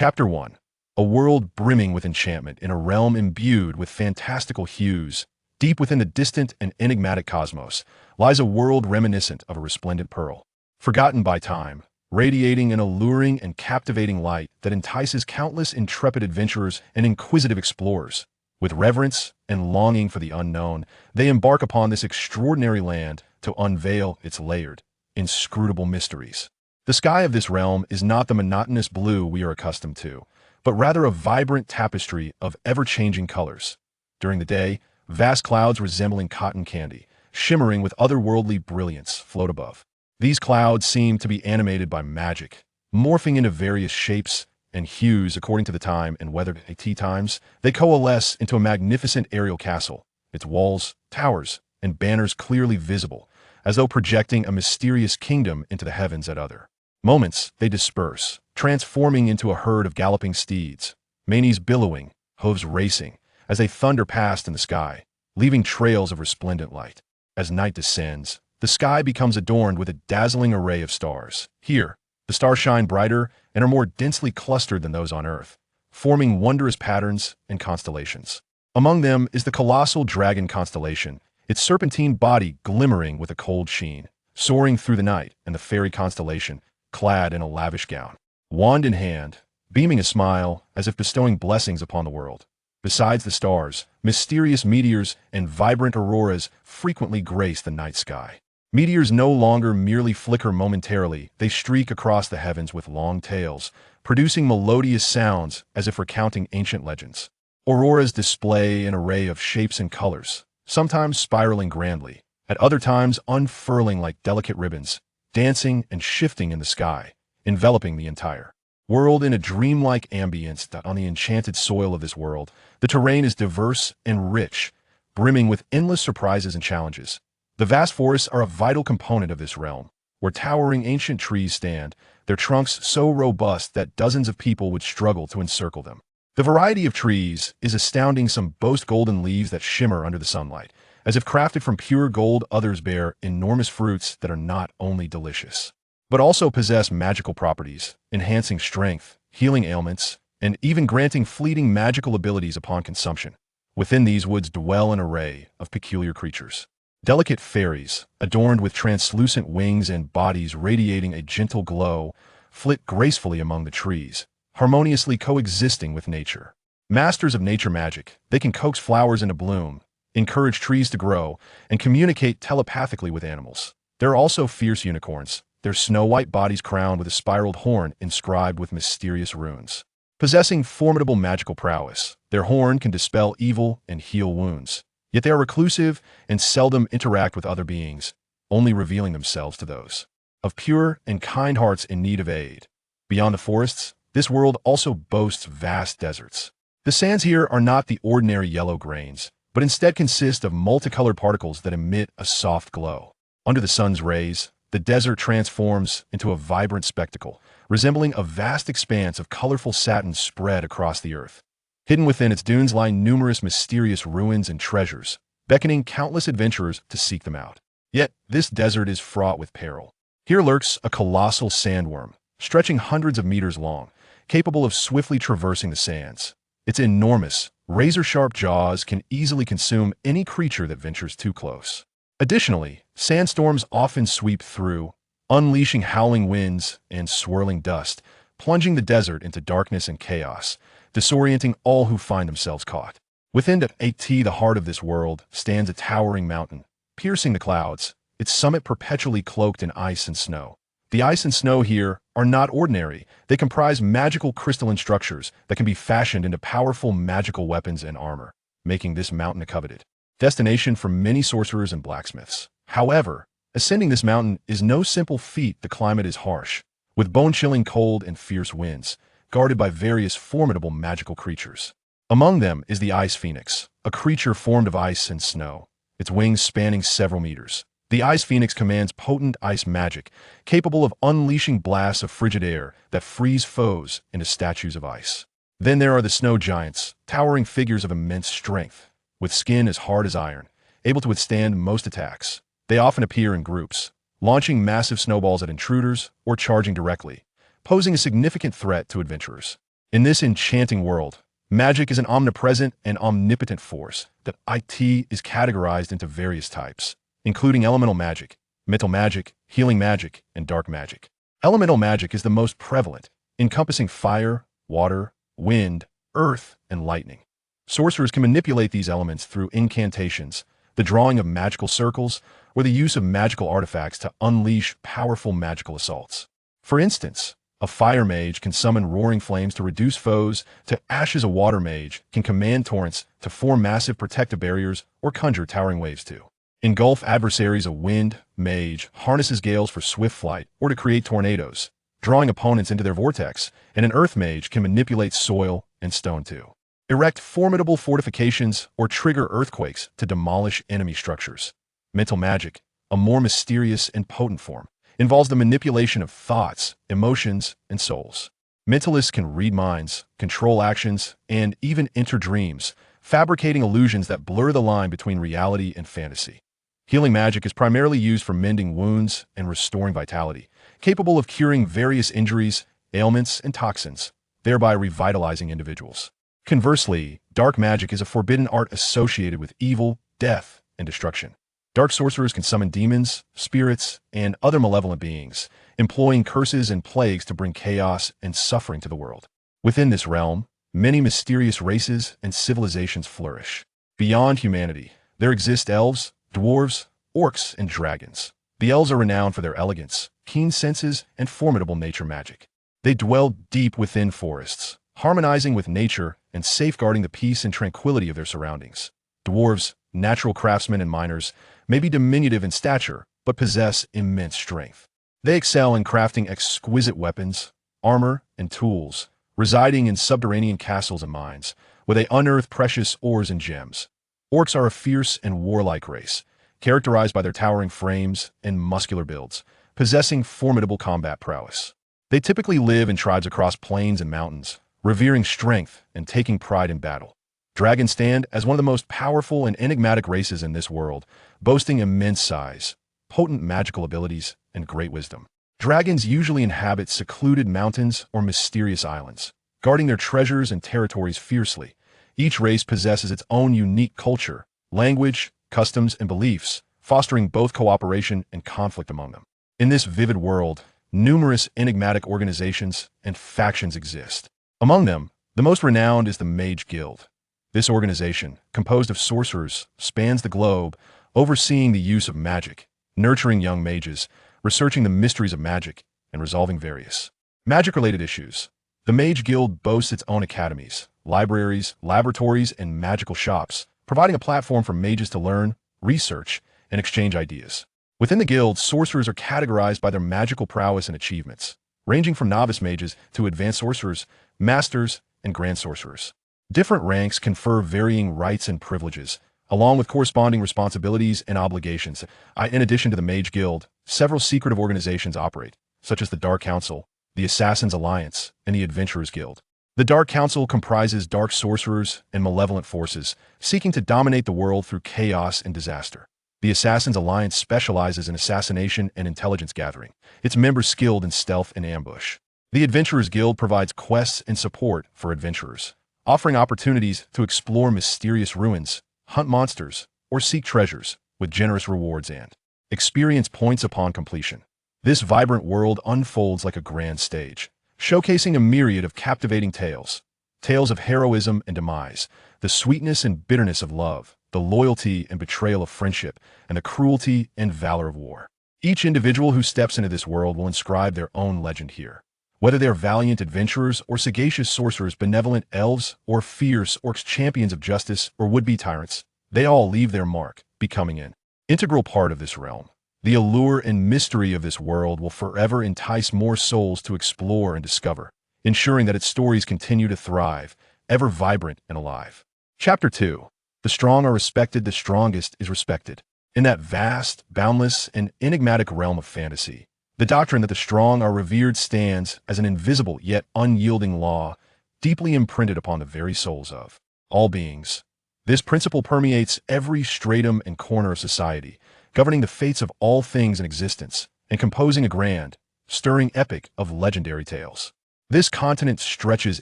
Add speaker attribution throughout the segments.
Speaker 1: Chapter 1. A world brimming with enchantment in a realm imbued with fantastical hues. Deep within the distant and enigmatic cosmos lies a world reminiscent of a resplendent pearl, forgotten by time, radiating an alluring and captivating light that entices countless intrepid adventurers and inquisitive explorers. With reverence and longing for the unknown, they embark upon this extraordinary land to unveil its layered, inscrutable mysteries. The sky of this realm is not the monotonous blue we are accustomed to, but rather a vibrant tapestry of ever-changing colors. During the day, vast clouds resembling cotton candy, shimmering with otherworldly brilliance, float above. These clouds seem to be animated by magic, morphing into various shapes and hues according to the time and weather. At tea times, they coalesce into a magnificent aerial castle, its walls, towers, and banners clearly visible, as though projecting a mysterious kingdom into the heavens. At other moments, they disperse, transforming into a herd of galloping steeds, manes billowing, hooves racing, as they thunder past in the sky, leaving trails of resplendent light. As night descends, the sky becomes adorned with a dazzling array of stars. Here, the stars shine brighter and are more densely clustered than those on Earth, forming wondrous patterns and constellations. Among them is the colossal dragon constellation, its serpentine body glimmering with a cold sheen, soaring through the night, and the fairy constellation, clad in a lavish gown, wand in hand, beaming a smile as if bestowing blessings upon the world. Besides the stars, mysterious meteors and vibrant auroras frequently grace the night sky. Meteors no longer merely flicker momentarily, they streak across the heavens with long tails, producing melodious sounds as if recounting ancient legends. Auroras display an array of shapes and colors, sometimes spiraling grandly, at other times unfurling like delicate ribbons, dancing and shifting in the sky, enveloping the entire world in a dreamlike ambience. On the enchanted soil of this world, the terrain is diverse and rich, brimming with endless surprises and challenges. The vast forests are a vital component of this realm, where towering ancient trees stand, their trunks so robust that dozens of people would struggle to encircle them. The variety of trees is astounding. Some boast golden leaves that shimmer under the sunlight, as if crafted from pure gold. Others bear enormous fruits that are not only delicious, but also possess magical properties, enhancing strength, healing ailments, and even granting fleeting magical abilities upon consumption. Within these woods dwell an array of peculiar creatures. Delicate fairies, adorned with translucent wings and bodies radiating a gentle glow, flit gracefully among the trees, harmoniously coexisting with nature. Masters of nature magic, they can coax flowers into bloom, encourage trees to grow, and communicate telepathically with animals. There are also fierce unicorns, their snow-white bodies crowned with a spiraled horn inscribed with mysterious runes. Possessing formidable magical prowess, their horn can dispel evil and heal wounds. Yet they are reclusive and seldom interact with other beings, only revealing themselves to those of pure and kind hearts in need of aid. Beyond the forests, this world also boasts vast deserts. The sands here are not the ordinary yellow grains, but instead consist of multicolored particles that emit a soft glow. Under the sun's rays, the desert transforms into a vibrant spectacle, resembling a vast expanse of colorful satin spread across the earth. Hidden within its dunes lie numerous mysterious ruins and treasures, beckoning countless adventurers to seek them out. Yet, this desert is fraught with peril. Here lurks a colossal sandworm, stretching hundreds of meters long, capable of swiftly traversing the sands. Its enormous, razor-sharp jaws can easily consume any creature that ventures too close. Additionally, sandstorms often sweep through, unleashing howling winds and swirling dust, plunging the desert into darkness and chaos, disorienting all who find themselves caught. Within the heart of this world stands a towering mountain, piercing the clouds, its summit perpetually cloaked in ice and snow. The ice and snow here are not ordinary. They comprise magical crystalline structures that can be fashioned into powerful magical weapons and armor, making this mountain a coveted destination for many sorcerers and blacksmiths. However, ascending this mountain is no simple feat. The climate is harsh, with bone-chilling cold and fierce winds, guarded by various formidable magical creatures. Among them is the Ice Phoenix, a creature formed of ice and snow, its wings spanning several meters. The Ice Phoenix commands potent ice magic, capable of unleashing blasts of frigid air that freeze foes into statues of ice. Then there are the Snow Giants, towering figures of immense strength, with skin as hard as iron, able to withstand most attacks. They often appear in groups, launching massive snowballs at intruders or charging directly, posing a significant threat to adventurers. In this enchanting world, magic is an omnipresent and omnipotent force that IT is categorized into various types, including elemental magic, mental magic, healing magic, and dark magic. Elemental magic is the most prevalent, encompassing fire, water, wind, earth, and lightning. Sorcerers can manipulate these elements through incantations, the drawing of magical circles, or the use of magical artifacts to unleash powerful magical assaults. For instance, a fire mage can summon roaring flames to reduce foes to ashes. A water mage can command torrents to form massive protective barriers or conjure towering waves to engulf adversaries. A wind mage harnesses gales for swift flight or to create tornadoes, drawing opponents into their vortex, and an earth mage can manipulate soil and stone to erect formidable fortifications or trigger earthquakes to demolish enemy structures. Mental magic, a more mysterious and potent form, involves the manipulation of thoughts, emotions, and souls. Mentalists can read minds, control actions, and even enter dreams, fabricating illusions that blur the line between reality and fantasy. Healing magic is primarily used for mending wounds and restoring vitality, capable of curing various injuries, ailments, and toxins, thereby revitalizing individuals. Conversely, dark magic is a forbidden art associated with evil, death, and destruction. Dark sorcerers can summon demons, spirits, and other malevolent beings, employing curses and plagues to bring chaos and suffering to the world. Within this realm, many mysterious races and civilizations flourish. Beyond humanity, there exist elves, dwarves, orcs, and dragons. The elves are renowned for their elegance, keen senses, and formidable nature magic. They dwell deep within forests, harmonizing with nature and safeguarding the peace and tranquility of their surroundings. Dwarves, natural craftsmen and miners, may be diminutive in stature, but possess immense strength. They excel in crafting exquisite weapons, armor, and tools, residing in subterranean castles and mines, where they unearth precious ores and gems. Orcs are a fierce and warlike race, characterized by their towering frames and muscular builds, possessing formidable combat prowess. They typically live in tribes across plains and mountains, revering strength and taking pride in battle. Dragons stand as one of the most powerful and enigmatic races in this world, boasting immense size, potent magical abilities, and great wisdom. Dragons usually inhabit secluded mountains or mysterious islands, guarding their treasures and territories fiercely. Each race possesses its own unique culture, language, customs, and beliefs, fostering both cooperation and conflict among them. In this vivid world, numerous enigmatic organizations and factions exist. Among them, the most renowned is the Mage Guild. This organization, composed of sorcerers, spans the globe, overseeing the use of magic, nurturing young mages, researching the mysteries of magic, and resolving various magic-related issues. The Mage Guild boasts its own academies, libraries, laboratories, and magical shops, providing a platform for mages to learn, research, and exchange ideas. Within the guild, sorcerers are categorized by their magical prowess and achievements, ranging from novice mages to advanced sorcerers, masters, and grand sorcerers. Different ranks confer varying rights and privileges, along with corresponding responsibilities and obligations. In addition to the Mage Guild, several secretive organizations operate, such as the Dark Council, the Assassins' Alliance, and the Adventurers Guild. The Dark Council comprises dark sorcerers and malevolent forces, seeking to dominate the world through chaos and disaster. The Assassins' Alliance specializes in assassination and intelligence gathering, its members skilled in stealth and ambush. The Adventurers Guild provides quests and support for adventurers, offering opportunities to explore mysterious ruins, hunt monsters, or seek treasures, with generous rewards and experience points upon completion. This vibrant world unfolds like a grand stage, showcasing a myriad of captivating tales. Tales of heroism and demise, the sweetness and bitterness of love, the loyalty and betrayal of friendship, and the cruelty and valor of war. Each individual who steps into this world will inscribe their own legend here. Whether they're valiant adventurers or sagacious sorcerers, benevolent elves or fierce orcs, champions of justice or would-be tyrants, they all leave their mark, becoming an integral part of this realm. The allure and mystery of this world will forever entice more souls to explore and discover, ensuring that its stories continue to thrive, ever vibrant and alive. Chapter 2. The strong are respected, the strongest is respected. In that vast, boundless, and enigmatic realm of fantasy, the doctrine that the strong are revered stands as an invisible yet unyielding law, deeply imprinted upon the very souls of all beings. This principle permeates every stratum and corner of society, governing the fates of all things in existence, and composing a grand, stirring epic of legendary tales. This continent stretches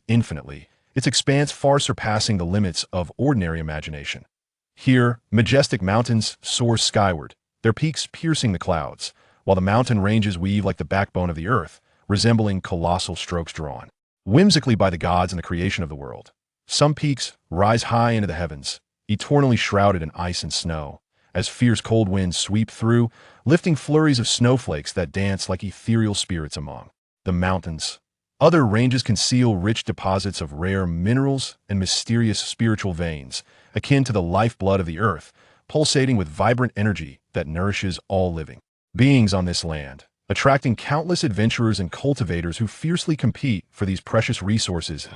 Speaker 1: infinitely, its expanse far surpassing the limits of ordinary imagination. Here, majestic mountains soar skyward, their peaks piercing the clouds, while the mountain ranges weave like the backbone of the earth, resembling colossal strokes drawn whimsically by the gods in the creation of the world. Some peaks rise high into the heavens, eternally shrouded in ice and snow, as fierce cold winds sweep through, lifting flurries of snowflakes that dance like ethereal spirits among the mountains. Other ranges conceal rich deposits of rare minerals and mysterious spiritual veins, akin to the lifeblood of the earth, pulsating with vibrant energy that nourishes all living beings on this land, attracting countless adventurers and cultivators who fiercely compete for these precious resources.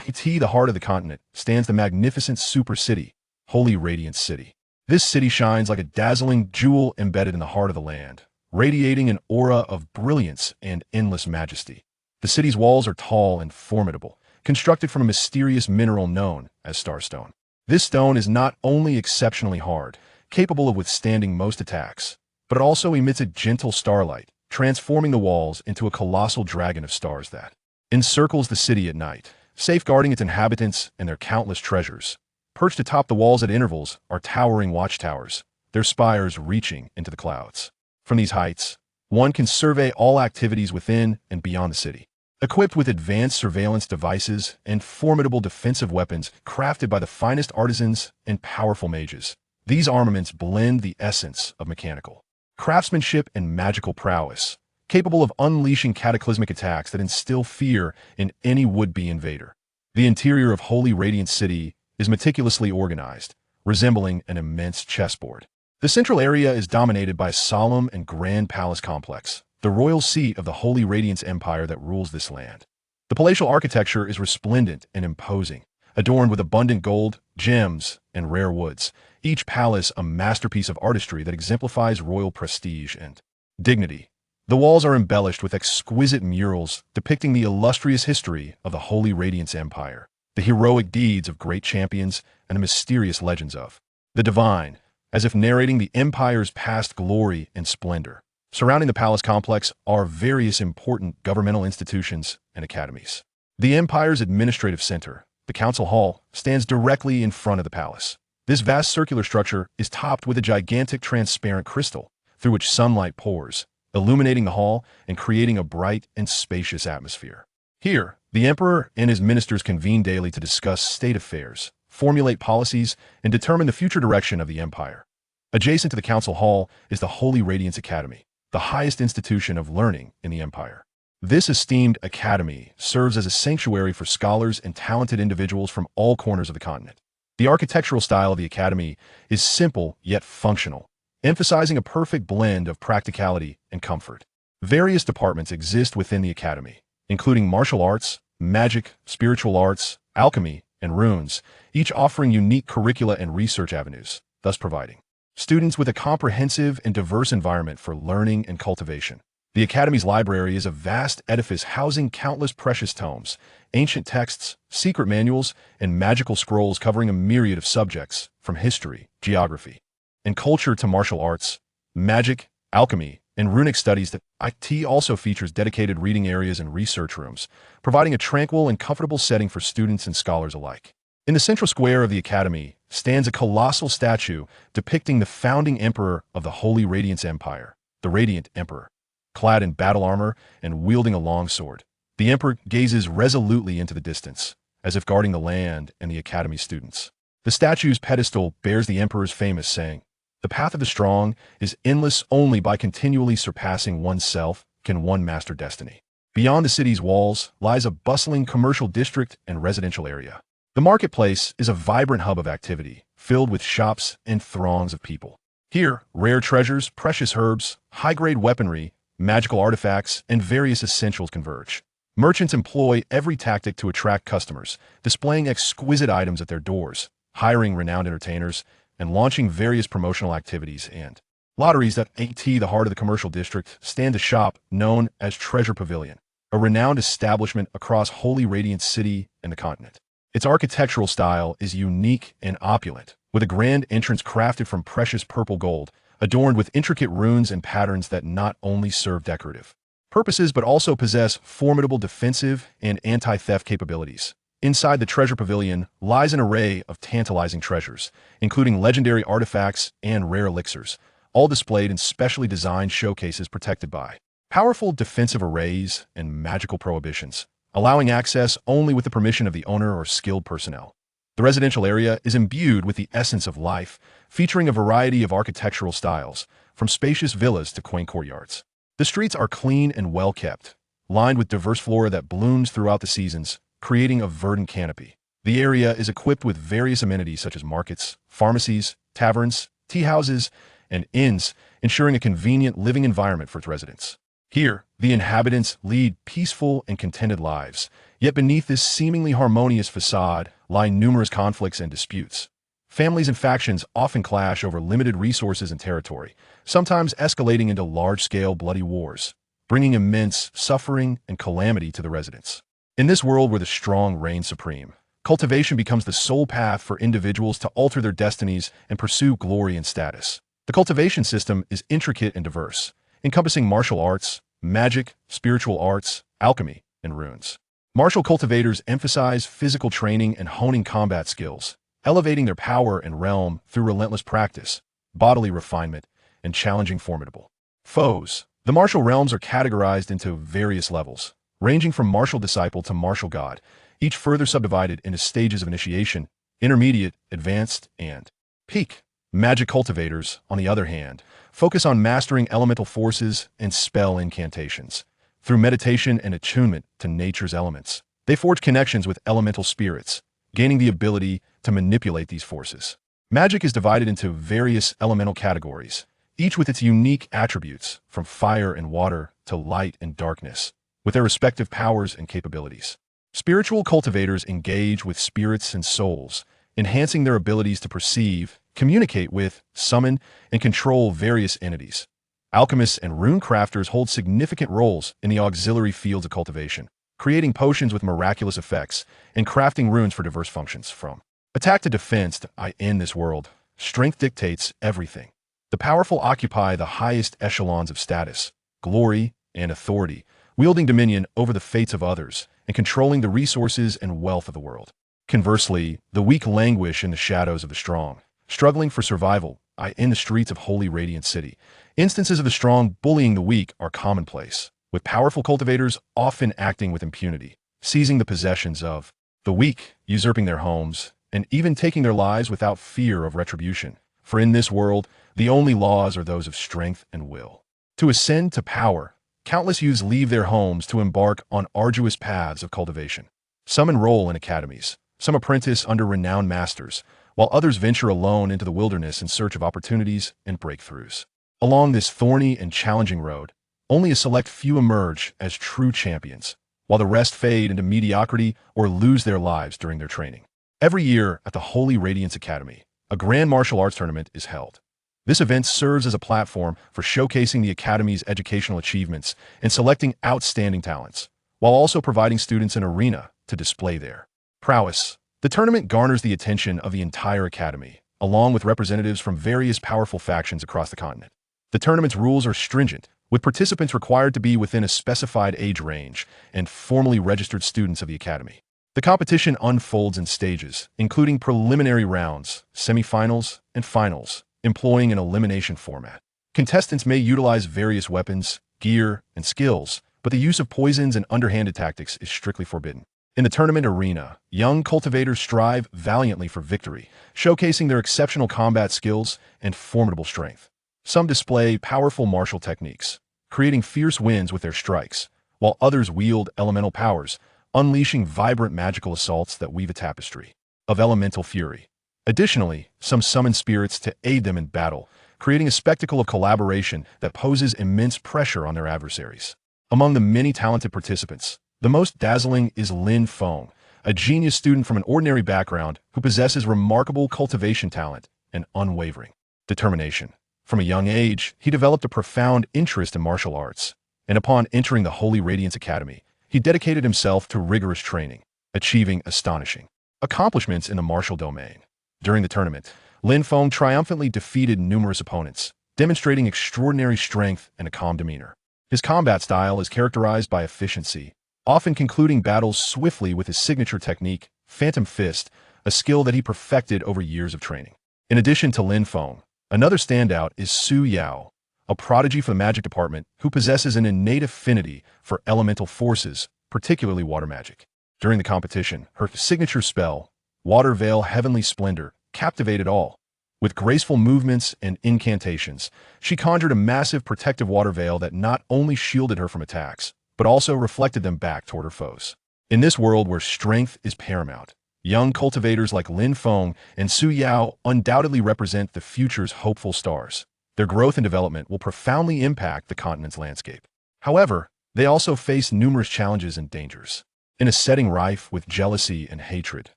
Speaker 1: At the heart of the continent stands the magnificent super city, Holy Radiance City. This city shines like a dazzling jewel embedded in the heart of the land, radiating an aura of brilliance and endless majesty. The city's walls are tall and formidable, constructed from a mysterious mineral known as starstone. This stone is not only exceptionally hard, capable of withstanding most attacks, but it also emits a gentle starlight, transforming the walls into a colossal dragon of stars that encircles the city at night, safeguarding its inhabitants and their countless treasures. Perched atop the walls at intervals are towering watchtowers, their spires reaching into the clouds. From these heights, one can survey all activities within and beyond the city. Equipped with advanced surveillance devices and formidable defensive weapons crafted by the finest artisans and powerful mages, these armaments blend the essence of mechanical craftsmanship and magical prowess, capable of unleashing cataclysmic attacks that instill fear in any would-be invader. The interior of Holy Radiance City is meticulously organized, resembling an immense chessboard. The central area is dominated by a solemn and grand palace complex, the royal seat of the Holy Radiance Empire that rules this land. The palatial architecture is resplendent and imposing, adorned with abundant gold, gems, and rare woods, each palace a masterpiece of artistry that exemplifies royal prestige and dignity. The walls are embellished with exquisite murals depicting the illustrious history of the Holy Radiance Empire, the heroic deeds of great champions, and the mysterious legends of the divine, as if narrating the empire's past glory and splendor. Surrounding the palace complex are various important governmental institutions and academies. The empire's administrative center, the council hall, stands directly in front of the palace. This vast circular structure is topped with a gigantic transparent crystal through which sunlight pours, illuminating the hall and creating a bright and spacious atmosphere. Here, the emperor and his ministers convene daily to discuss state affairs, formulate policies, and determine the future direction of the empire. Adjacent to the council hall is the Holy Radiance Academy, the highest institution of learning in the empire. This esteemed academy serves as a sanctuary for scholars and talented individuals from all corners of the continent. The architectural style of the academy is simple yet functional, emphasizing a perfect blend of practicality and comfort. Various departments exist within the academy, including martial arts, magic, spiritual arts, alchemy, and runes, each offering unique curricula and research avenues, thus providing students with a comprehensive and diverse environment for learning and cultivation. The Academy's library is a vast edifice housing countless precious tomes, ancient texts, secret manuals, and magical scrolls covering a myriad of subjects, from history, geography, and culture to martial arts, magic, alchemy, and runic studies. That IT also features dedicated reading areas and research rooms, providing a tranquil and comfortable setting for students and scholars alike. In the central square of the Academy stands a colossal statue depicting the founding emperor of the Holy Radiance Empire, the Radiant Emperor. Clad in battle armor and wielding a long sword, the emperor gazes resolutely into the distance, as if guarding the land and the Academy students. The statue's pedestal bears the emperor's famous saying, "The path of the strong is endless. Only by continually surpassing oneself can one master destiny." Beyond the city's walls lies a bustling commercial district and residential area. The marketplace is a vibrant hub of activity, filled with shops and throngs of people. Here, rare treasures, precious herbs, high-grade weaponry, magical artifacts, and various essentials converge. Merchants employ every tactic to attract customers, displaying exquisite items at their doors, hiring renowned entertainers, and launching various promotional activities and lotteries. That at the heart of the commercial district stand a shop known as Treasure Pavilion, a renowned establishment across Holy Radiance City and the continent. Its architectural style is unique and opulent, with a grand entrance crafted from precious purple gold, adorned with intricate runes and patterns that not only serve decorative purposes but also possess formidable defensive and anti-theft capabilities. Inside the treasure pavilion lies an array of tantalizing treasures, including legendary artifacts and rare elixirs, all displayed in specially designed showcases protected by powerful defensive arrays and magical prohibitions, allowing access only with the permission of the owner or skilled personnel. The residential area is imbued with the essence of life, featuring a variety of architectural styles, from spacious villas to quaint courtyards. The streets are clean and well-kept, lined with diverse flora that blooms throughout the seasons, creating a verdant canopy. The area is equipped with various amenities such as markets, pharmacies, taverns, tea houses, and inns, ensuring a convenient living environment for its residents. Here, the inhabitants lead peaceful and contented lives, yet beneath this seemingly harmonious facade lie numerous conflicts and disputes. Families and factions often clash over limited resources and territory, sometimes escalating into large-scale bloody wars, bringing immense suffering and calamity to the residents. In this world where the strong reign supreme, cultivation becomes the sole path for individuals to alter their destinies and pursue glory and status. The cultivation system is intricate and diverse, encompassing martial arts, magic, spiritual arts, alchemy, and runes. Martial cultivators emphasize physical training and honing combat skills, elevating their power and realm through relentless practice, bodily refinement, and challenging formidable foes. The martial realms are categorized into various levels, ranging from martial disciple to martial god, each further subdivided into stages of initiation, intermediate, advanced, and peak. Magic cultivators, on the other hand, focus on mastering elemental forces and spell incantations. Through meditation and attunement to nature's elements, they forge connections with elemental spirits, gaining the ability to manipulate these forces. Magic is divided into various elemental categories, each with its unique attributes, from fire and water to light and darkness, with their respective powers and capabilities. Spiritual cultivators engage with spirits and souls, enhancing their abilities to perceive, communicate with, summon, and control various entities. Alchemists and rune crafters hold significant roles in the auxiliary fields of cultivation, creating potions with miraculous effects and crafting runes for diverse functions. From attack to defense, in this world, strength dictates everything. The powerful occupy the highest echelons of status, glory, and authority, wielding dominion over the fates of others and controlling the resources and wealth of the world. Conversely, the weak languish in the shadows of the strong, struggling for survival, in the streets of holy Radiant City. Instances of the strong bullying the weak are commonplace, with powerful cultivators often acting with impunity, seizing the possessions of the weak, usurping their homes, and even taking their lives without fear of retribution. For in this world, the only laws are those of strength and will. To ascend to power, countless youths leave their homes to embark on arduous paths of cultivation. Some enroll in academies, some apprentice under renowned masters, while others venture alone into the wilderness in search of opportunities and breakthroughs. Along this thorny and challenging road, only a select few emerge as true champions, while the rest fade into mediocrity or lose their lives during their training. Every year at the Holy Radiance Academy, a grand martial arts tournament is held. This event serves as a platform for showcasing the Academy's educational achievements and selecting outstanding talents, while also providing students an arena to display their prowess. The tournament garners the attention of the entire Academy, along with representatives from various powerful factions across the continent. The tournament's rules are stringent, with participants required to be within a specified age range and formally registered students of the Academy. The competition unfolds in stages, including preliminary rounds, semifinals, and finals, employing an elimination format. Contestants may utilize various weapons, gear, and skills, but the use of poisons and underhanded tactics is strictly forbidden. In the tournament arena, young cultivators strive valiantly for victory, showcasing their exceptional combat skills and formidable strength. Some display powerful martial techniques, creating fierce wins with their strikes, while others wield elemental powers, unleashing vibrant magical assaults that weave a tapestry of elemental fury. Additionally, some summon spirits to aid them in battle, creating a spectacle of collaboration that poses immense pressure on their adversaries. Among the many talented participants, the most dazzling is Lin Feng, a genius student from an ordinary background who possesses remarkable cultivation talent and unwavering determination. From a young age, he developed a profound interest in martial arts, and upon entering the Holy Radiance Academy, he dedicated himself to rigorous training, achieving astonishing accomplishments in the martial domain. During the tournament, Lin Feng triumphantly defeated numerous opponents, demonstrating extraordinary strength and a calm demeanor. His combat style is characterized by efficiency, often concluding battles swiftly with his signature technique, Phantom Fist, a skill that he perfected over years of training. In addition to Lin Feng, another standout is Su Yao, a prodigy for the magic department who possesses an innate affinity for elemental forces, particularly water magic. During the competition, her signature spell, Water Veil Heavenly Splendor, captivated all. With graceful movements and incantations, she conjured a massive protective water veil that not only shielded her from attacks, but also reflected them back toward her foes. In this world where strength is paramount, young cultivators like Lin Feng and Su Yao undoubtedly represent the future's hopeful stars. Their growth and development will profoundly impact the continent's landscape. However, they also face numerous challenges and dangers. In a setting rife with jealousy and hatred,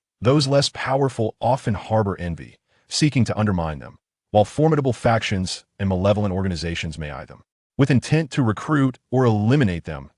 Speaker 1: those less powerful often harbor envy, seeking to undermine them, while formidable factions and malevolent organizations may eye them, with intent to recruit or eliminate them.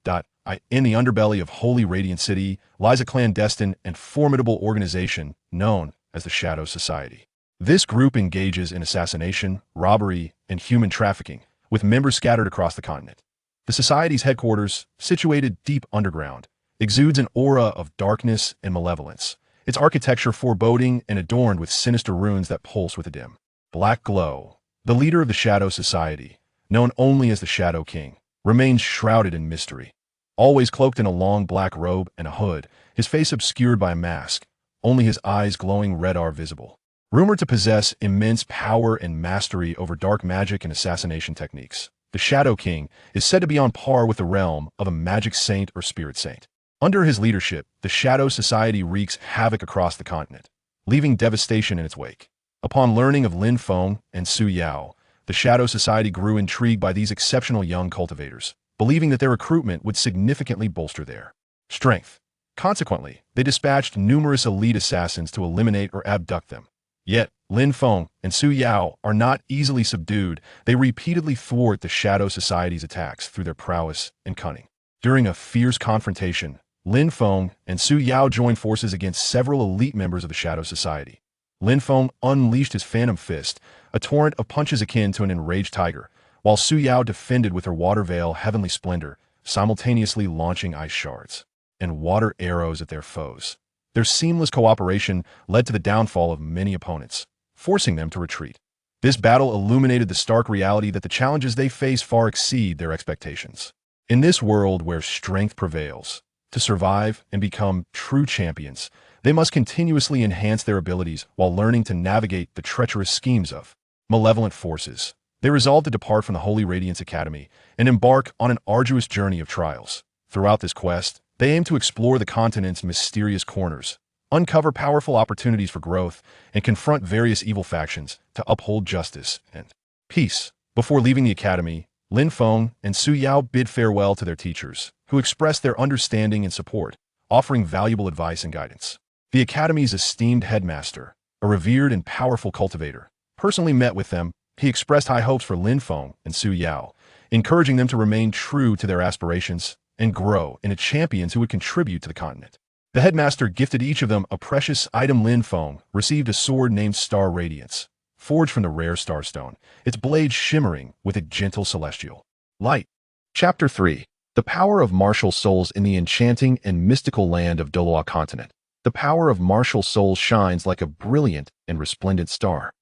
Speaker 1: In the underbelly of Holy Radiant City lies a clandestine and formidable organization known as the Shadow Society. This group engages in assassination, robbery, and human trafficking, with members scattered across the continent. The Society's headquarters, situated deep underground, exudes an aura of darkness and malevolence, its architecture foreboding and adorned with sinister runes that pulse with a dim, black glow. The leader of the Shadow Society, known only as the Shadow King, remains shrouded in mystery. Always cloaked in a long black robe and a hood, his face obscured by a mask, only his eyes glowing red are visible. Rumored to possess immense power and mastery over dark magic and assassination techniques, the Shadow King is said to be on par with the realm of a magic saint or spirit saint. Under his leadership, the Shadow Society wreaks havoc across the continent, leaving devastation in its wake. Upon learning of Lin Feng and Su Yao, the Shadow Society grew intrigued by these exceptional young cultivators, believing that their recruitment would significantly bolster their strength. Consequently, they dispatched numerous elite assassins to eliminate or abduct them. Yet, Lin Feng and Su Yao are not easily subdued. They repeatedly thwart the Shadow Society's attacks through their prowess and cunning. During a fierce confrontation, Lin Feng and Su Yao joined forces against several elite members of the Shadow Society. Lin Feng unleashed his Phantom Fist, a torrent of punches akin to an enraged tiger, while Su Yao defended with her Water Veil Heavenly Splendor, simultaneously launching ice shards and water arrows at their foes. Their seamless cooperation led to the downfall of many opponents, forcing them to retreat. This battle illuminated the stark reality that the challenges they face far exceed their expectations. In this world where strength prevails, to survive and become true champions, they must continuously enhance their abilities while learning to navigate the treacherous schemes of malevolent forces. They resolve to depart from the Holy Radiance Academy and embark on an arduous journey of trials. Throughout this quest, they aim to explore the continent's mysterious corners, uncover powerful opportunities for growth, and confront various evil factions to uphold justice and peace. Before leaving the academy, Lin Feng and Su Yao bid farewell to their teachers, who expressed their understanding and support, offering valuable advice and guidance. The academy's esteemed headmaster, a revered and powerful cultivator, personally met with them. He expressed high hopes for Lin Feng and Su Yao, encouraging them to remain true to their aspirations and grow into champions who would contribute to the continent. The headmaster gifted each of them a precious item. Lin Feng received a sword named Star Radiance, forged from the rare starstone, its blade shimmering with a gentle celestial light. Chapter 3. The Power of Martial Souls in the Enchanting and Mystical Land of Douluo Continent. The power of martial souls shines like a brilliant and resplendent star,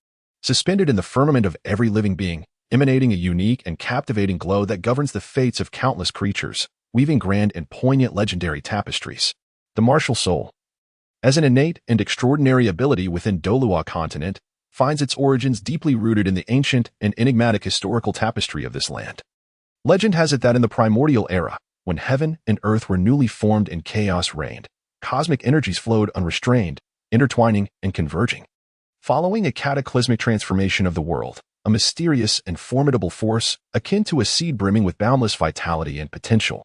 Speaker 1: suspended in the firmament of every living being, emanating a unique and captivating glow that governs the fates of countless creatures, weaving grand and poignant legendary tapestries. The martial soul, as an innate and extraordinary ability within Douluo Continent, finds its origins deeply rooted in the ancient and enigmatic historical tapestry of this land. Legend has it that in the primordial era, when heaven and earth were newly formed and chaos reigned, cosmic energies flowed unrestrained, intertwining and converging. Following a cataclysmic transformation of the world, a mysterious and formidable force, akin to a seed brimming with boundless vitality and potential,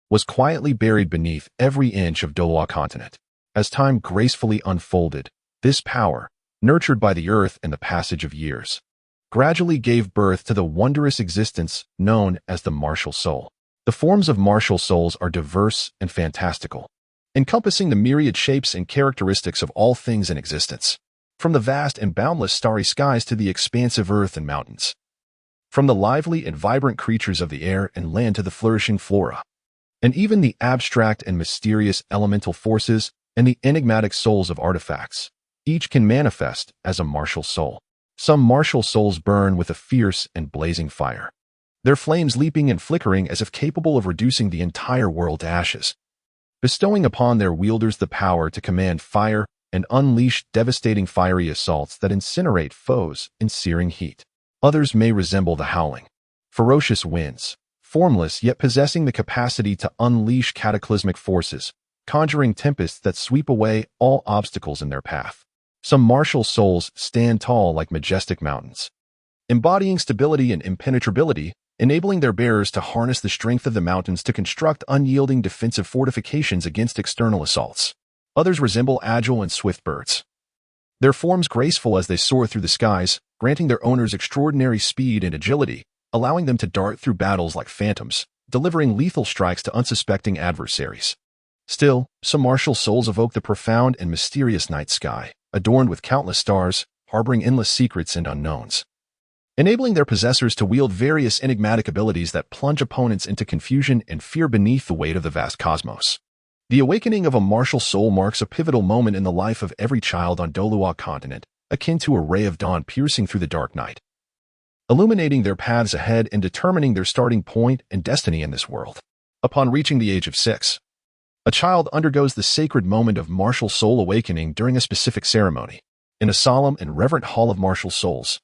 Speaker 1: was quietly buried beneath every inch of Douluo Continent. As time gracefully unfolded, this power, nurtured by the earth and the passage of years, gradually gave birth to the wondrous existence known as the martial soul. The forms of martial souls are diverse and fantastical, encompassing the myriad shapes and characteristics of all things in existence, from the vast and boundless starry skies to the expansive earth and mountains. from the lively and vibrant creatures of the air and land to the flourishing flora, and even the abstract and mysterious elemental forces and the enigmatic souls of artifacts. Each can manifest as a martial soul. Some martial souls burn with a fierce and blazing fire, their flames leaping and flickering as if capable of reducing the entire world to ashes, bestowing upon their wielders the power to command fire and unleash devastating fiery assaults that incinerate foes in searing heat. Others may resemble the howling, ferocious winds, formless yet possessing the capacity to unleash cataclysmic forces, conjuring tempests that sweep away all obstacles in their path. Some martial souls stand tall like majestic mountains, embodying stability and impenetrability, enabling their bearers to harness the strength of the mountains to construct unyielding defensive fortifications against external assaults. Others resemble agile and swift birds, their forms graceful as they soar through the skies, granting their owners extraordinary speed and agility, allowing them to dart through battles like phantoms, delivering lethal strikes to unsuspecting adversaries. Still, some martial souls evoke the profound and mysterious night sky, adorned with countless stars, harboring endless secrets and unknowns, enabling their possessors to wield various enigmatic abilities that plunge opponents into confusion and fear beneath the weight of the vast cosmos. The awakening of a martial soul marks a pivotal moment in the life of every child on Douluo continent, akin to a ray of dawn piercing through the dark night, illuminating their paths ahead and determining their starting point and destiny in this world. Upon reaching the age of 6, a child undergoes the sacred moment of martial soul awakening during a specific ceremony, in a solemn and reverent hall of martial souls.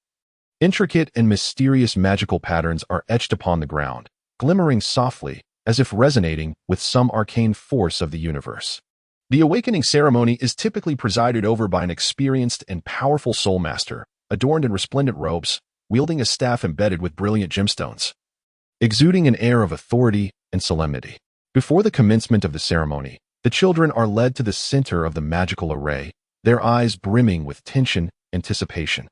Speaker 1: Intricate and mysterious magical patterns are etched upon the ground, glimmering softly as if resonating with some arcane force of the universe. The awakening ceremony is typically presided over by an experienced and powerful soul master, adorned in resplendent robes, wielding a staff embedded with brilliant gemstones, exuding an air of authority and solemnity. Before the commencement of the ceremony, the children are led to the center of the magical array, their eyes brimming with tension, anticipation,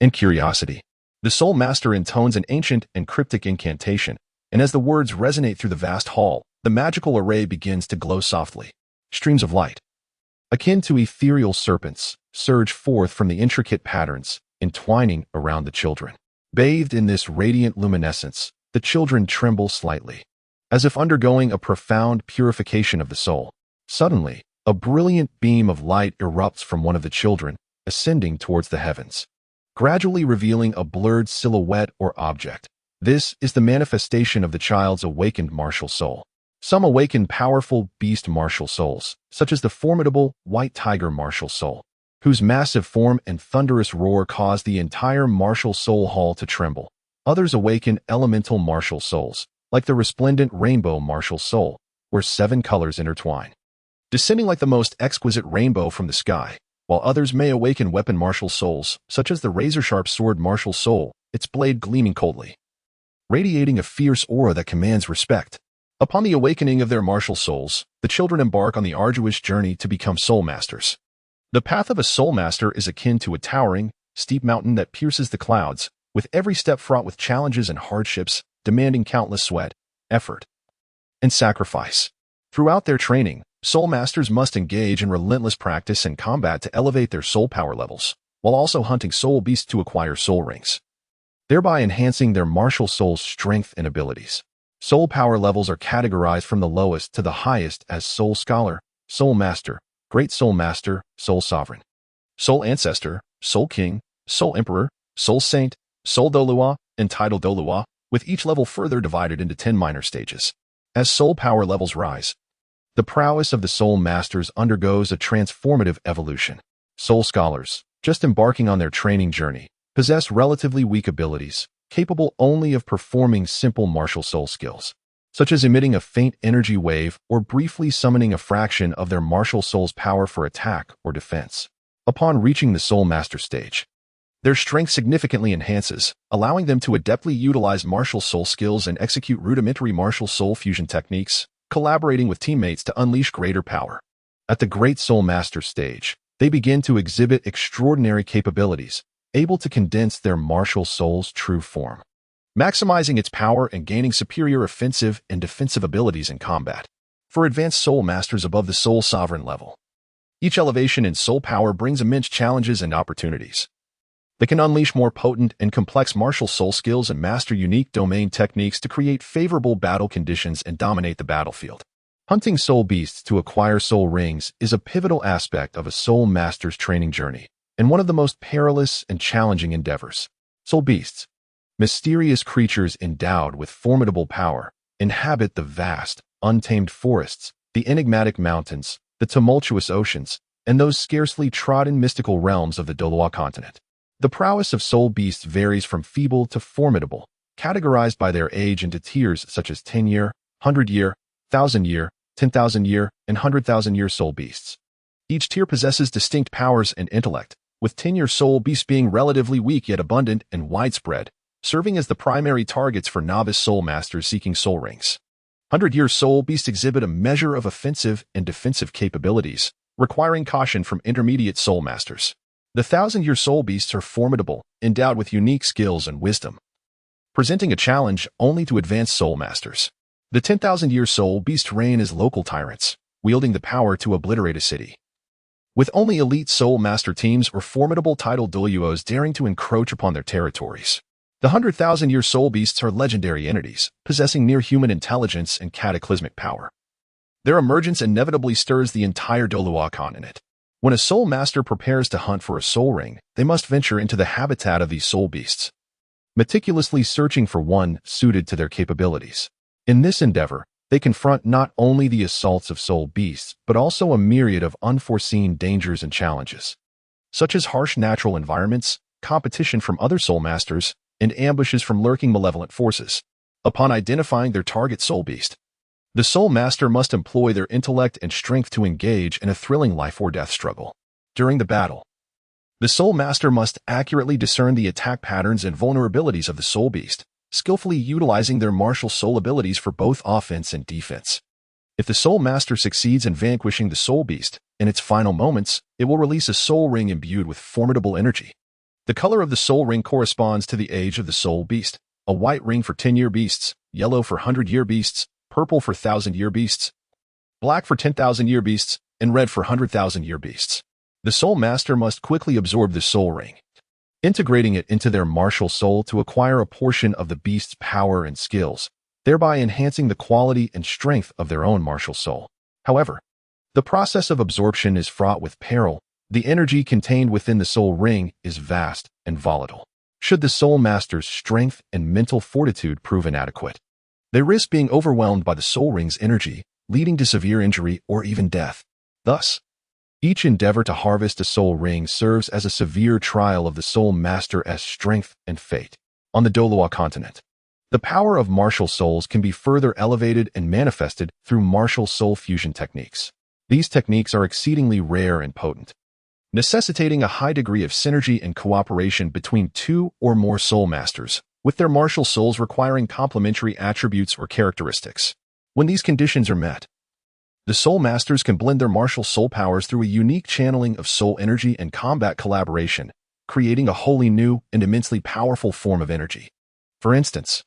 Speaker 1: and curiosity. The soul master intones an ancient and cryptic incantation, and as the words resonate through the vast hall, the magical array begins to glow softly. Streams of light, akin to ethereal serpents, surge forth from the intricate patterns, entwining around the children. Bathed in this radiant luminescence, the children tremble slightly, as if undergoing a profound purification of the soul. Suddenly, a brilliant beam of light erupts from one of the children, ascending towards the heavens, gradually revealing a blurred silhouette or object. This is the manifestation of the child's awakened martial soul. Some awaken powerful beast martial souls, such as the formidable white tiger martial soul, whose massive form and thunderous roar cause the entire martial soul hall to tremble. Others awaken elemental martial souls, like the resplendent rainbow martial soul, where 7 colors intertwine, descending like the most exquisite rainbow from the sky, while others may awaken weapon martial souls, such as the razor-sharp sword martial soul, its blade gleaming coldly, radiating a fierce aura that commands respect. Upon the awakening of their martial souls, the children embark on the arduous journey to become soul masters. The path of a soul master is akin to a towering, steep mountain that pierces the clouds, with every step fraught with challenges and hardships, demanding countless sweat, effort, and sacrifice. Throughout their training, soul masters must engage in relentless practice and combat to elevate their soul power levels, while also hunting soul beasts to acquire soul rings, thereby enhancing their martial soul's strength and abilities. Soul power levels are categorized from the lowest to the highest as Soul Scholar, Soul Master, Great Soul Master, Soul Sovereign, Soul Ancestor, Soul King, Soul Emperor, Soul Saint, Soul Douluo, and Title Douluo, with each level further divided into 10 minor stages. As soul power levels rise, the prowess of the soul masters undergoes a transformative evolution. Soul Scholars, just embarking on their training journey, possess relatively weak abilities, capable only of performing simple martial soul skills, such as emitting a faint energy wave or briefly summoning a fraction of their martial soul's power for attack or defense. Upon reaching the Soul Master stage, their strength significantly enhances, allowing them to adeptly utilize martial soul skills and execute rudimentary martial soul fusion techniques, collaborating with teammates to unleash greater power. At the Great Soul Master stage, they begin to exhibit extraordinary capabilities, able to condense their martial soul's true form, maximizing its power and gaining superior offensive and defensive abilities in combat. For advanced soul masters above the soul sovereign level, each elevation in soul power brings immense challenges and opportunities. They can unleash more potent and complex martial soul skills and master unique domain techniques to create favorable battle conditions and dominate the battlefield. Hunting soul beasts to acquire soul rings is a pivotal aspect of a soul master's training journey, and one of the most perilous and challenging endeavors. Soul beasts, mysterious creatures endowed with formidable power, inhabit the vast, untamed forests, the enigmatic mountains, the tumultuous oceans, and those scarcely trodden mystical realms of the Douluo continent. The prowess of soul beasts varies from feeble to formidable, categorized by their age into tiers such as 10-year, 100-year, 1,000-year, 10,000-year, and 100,000-year soul beasts. Each tier possesses distinct powers and intellect, with 10-year soul beasts being relatively weak yet abundant and widespread, serving as the primary targets for novice soul masters seeking soul rings. 100-year soul beasts exhibit a measure of offensive and defensive capabilities, requiring caution from intermediate soul masters. The 1,000-year soul beasts are formidable, endowed with unique skills and wisdom, presenting a challenge only to advanced soul masters. The 10,000-year soul beasts reign as local tyrants, wielding the power to obliterate a city, with only elite soul master teams or formidable titled Douluos daring to encroach upon their territories. The 100,000-year soul beasts are legendary entities, possessing near-human intelligence and cataclysmic power. Their emergence inevitably stirs the entire Douluo continent. When a soul master prepares to hunt for a soul ring, they must venture into the habitat of these soul beasts, meticulously searching for one suited to their capabilities. In this endeavor, they confront not only the assaults of soul beasts, but also a myriad of unforeseen dangers and challenges, such as harsh natural environments, competition from other soul masters, and ambushes from lurking malevolent forces. Upon identifying their target soul beast, the soul master must employ their intellect and strength to engage in a thrilling life-or-death struggle. During the battle, the soul master must accurately discern the attack patterns and vulnerabilities of the soul beast, skillfully utilizing their martial soul abilities for both offense and defense. If the soul master succeeds in vanquishing the soul beast, in its final moments, it will release a soul ring imbued with formidable energy. The color of the soul ring corresponds to the age of the soul beast: a white ring for 10-year beasts, yellow for 100-year beasts, purple for 1,000-year beasts, black for 10,000-year beasts, and red for 100,000-year beasts. The soul master must quickly absorb the soul ring, integrating it into their martial soul to acquire a portion of the beast's power and skills, thereby enhancing the quality and strength of their own martial soul. However, the process of absorption is fraught with peril. The energy contained within the soul ring is vast and volatile. Should the soul master's strength and mental fortitude prove inadequate, they risk being overwhelmed by the soul ring's energy, leading to severe injury or even death. Thus, each endeavor to harvest a soul ring serves as a severe trial of the soul master as strength and fate. On the Douluo continent, the power of martial souls can be further elevated and manifested through martial soul fusion techniques. These techniques are exceedingly rare and potent, necessitating a high degree of synergy and cooperation between two or more soul masters, with their martial souls requiring complementary attributes or characteristics. When these conditions are met, the soul masters can blend their martial soul powers through a unique channeling of soul energy and combat collaboration, creating a wholly new and immensely powerful form of energy. For instance,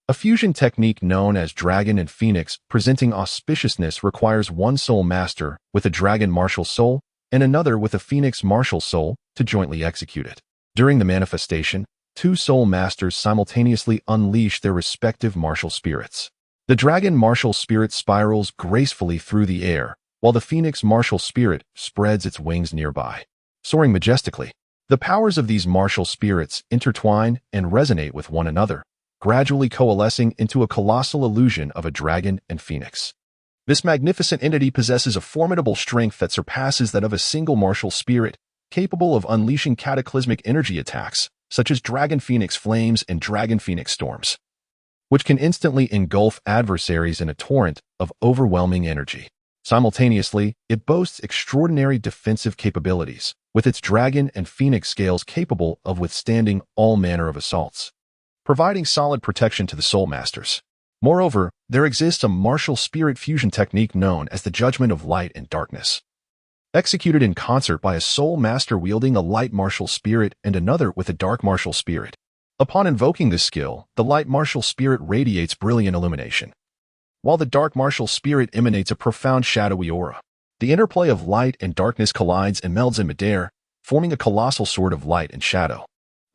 Speaker 1: a fusion technique known as Dragon and Phoenix presenting auspiciousness requires one soul master with a dragon martial soul and another with a phoenix martial soul to jointly execute it. During the manifestation, two soul masters simultaneously unleash their respective martial spirits. The dragon martial spirit spirals gracefully through the air, while the phoenix martial spirit spreads its wings nearby, soaring majestically. The powers of these martial spirits intertwine and resonate with one another, gradually coalescing into a colossal illusion of a dragon and phoenix. This magnificent entity possesses a formidable strength that surpasses that of a single martial spirit, capable of unleashing cataclysmic energy attacks, such as Dragon Phoenix Flames and Dragon Phoenix Storms, which can instantly engulf adversaries in a torrent of overwhelming energy. Simultaneously, it boasts extraordinary defensive capabilities, with its Dragon and Phoenix scales capable of withstanding all manner of assaults, providing solid protection to the soul masters. Moreover, there exists a martial spirit fusion technique known as the Judgment of Light and Darkness, executed in concert by a soul master wielding a light martial spirit and another with a dark martial spirit. Upon invoking this skill, the light martial spirit radiates brilliant illumination, while the dark martial spirit emanates a profound shadowy aura. The interplay of light and darkness collides and melds in midair, forming a colossal sword of light and shadow.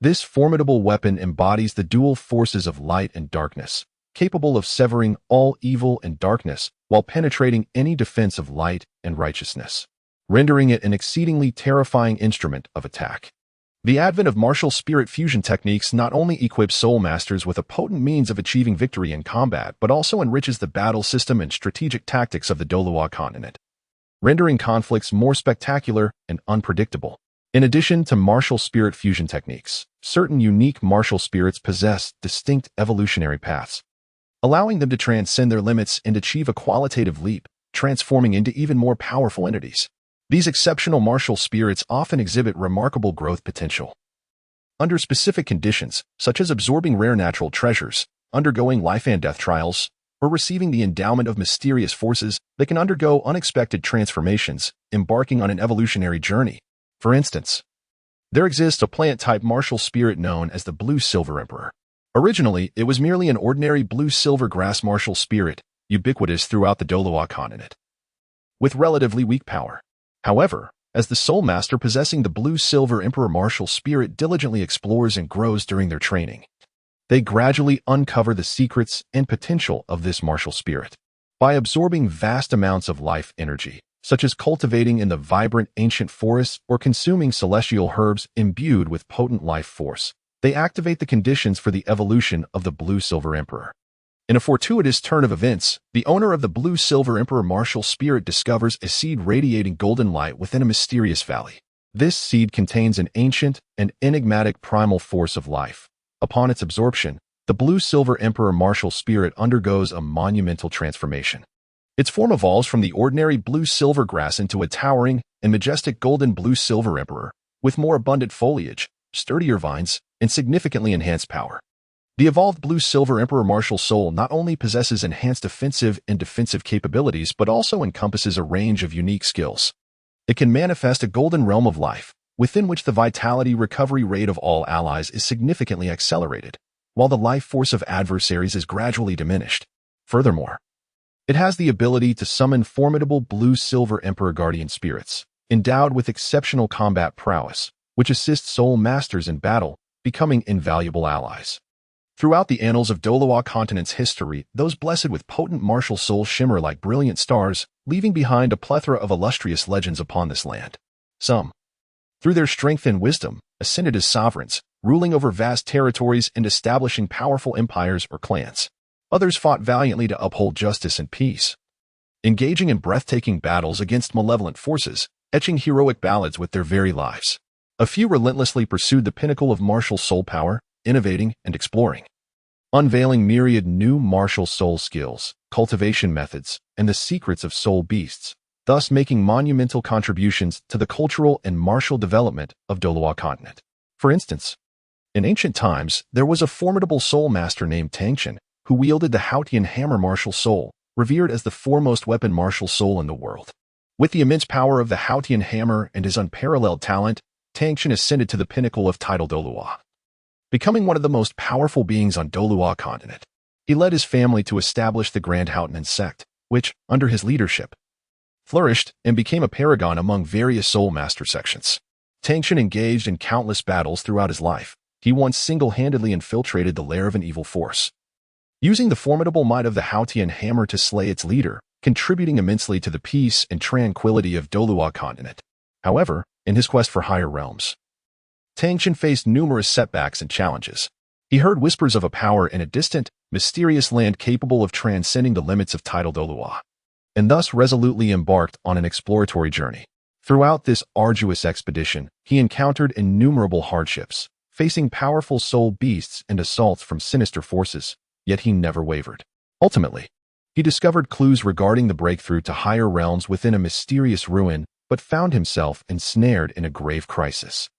Speaker 1: This formidable weapon embodies the dual forces of light and darkness, capable of severing all evil and darkness while penetrating any defense of light and righteousness, rendering it an exceedingly terrifying instrument of attack. The advent of martial spirit fusion techniques not only equips soul masters with a potent means of achieving victory in combat, but also enriches the battle system and strategic tactics of the Douluo continent, rendering conflicts more spectacular and unpredictable. In addition to martial spirit fusion techniques, certain unique martial spirits possess distinct evolutionary paths, allowing them to transcend their limits and achieve a qualitative leap, transforming into even more powerful entities. These exceptional martial spirits often exhibit remarkable growth potential. Under specific conditions, such as absorbing rare natural treasures, undergoing life and death trials, or receiving the endowment of mysterious forces, they can undergo unexpected transformations, embarking on an evolutionary journey. For instance, there exists a plant-type martial spirit known as the Blue-Silver Emperor. Originally, it was merely an ordinary blue-silver grass martial spirit, ubiquitous throughout the Douluo continent, with relatively weak power. However, as the soul master possessing the Blue-Silver Emperor martial spirit diligently explores and grows during their training, they gradually uncover the secrets and potential of this martial spirit. By absorbing vast amounts of life energy, such as cultivating in the vibrant ancient forests or consuming celestial herbs imbued with potent life force, they activate the conditions for the evolution of the Blue-Silver Emperor. In a fortuitous turn of events, the owner of the Blue-Silver Emperor martial spirit discovers a seed radiating golden light within a mysterious valley. This seed contains an ancient and enigmatic primal force of life. Upon its absorption, the Blue-Silver Emperor martial spirit undergoes a monumental transformation. Its form evolves from the ordinary blue-silver grass into a towering and majestic golden Blue-Silver Emperor, with more abundant foliage, sturdier vines, and significantly enhanced power. The evolved Blue-Silver Emperor martial soul not only possesses enhanced offensive and defensive capabilities but also encompasses a range of unique skills. It can manifest a golden realm of life, within which the vitality recovery rate of all allies is significantly accelerated, while the life force of adversaries is gradually diminished. Furthermore, it has the ability to summon formidable Blue-Silver Emperor guardian spirits, endowed with exceptional combat prowess, which assists soul masters in battle, becoming invaluable allies. Throughout the annals of Douluo continent's history, those blessed with potent martial souls shimmer like brilliant stars, leaving behind a plethora of illustrious legends upon this land. Some, through their strength and wisdom, ascended as sovereigns, ruling over vast territories and establishing powerful empires or clans. Others fought valiantly to uphold justice and peace, engaging in breathtaking battles against malevolent forces, etching heroic ballads with their very lives. A few relentlessly pursued the pinnacle of martial soul power, innovating and exploring, unveiling myriad new martial soul skills, cultivation methods, and the secrets of soul beasts, thus making monumental contributions to the cultural and martial development of Douluo continent. For instance, in ancient times, there was a formidable soul master named Township, who wielded the Haotian hammer martial soul, revered as the foremost weapon martial soul in the world. With the immense power of the Haotian hammer and his unparalleled talent, Township ascended to the pinnacle of title Douluo, becoming one of the most powerful beings on Douluo continent. He led his family to establish the Grand Haotian sect, which, under his leadership, flourished and became a paragon among various soul master sections. Township engaged in countless battles throughout his life. He once single-handedly infiltrated the lair of an evil force, using the formidable might of the Haotian hammer to slay its leader, contributing immensely to the peace and tranquility of Douluo continent. However, in his quest for higher realms, Township faced numerous setbacks and challenges. He heard whispers of a power in a distant, mysterious land capable of transcending the limits of tidal Douluo, and thus resolutely embarked on an exploratory journey. Throughout this arduous expedition, he encountered innumerable hardships, facing powerful soul beasts and assaults from sinister forces, yet he never wavered. Ultimately, he discovered clues regarding the breakthrough to higher realms within a mysterious ruin, but found himself ensnared in a grave crisis.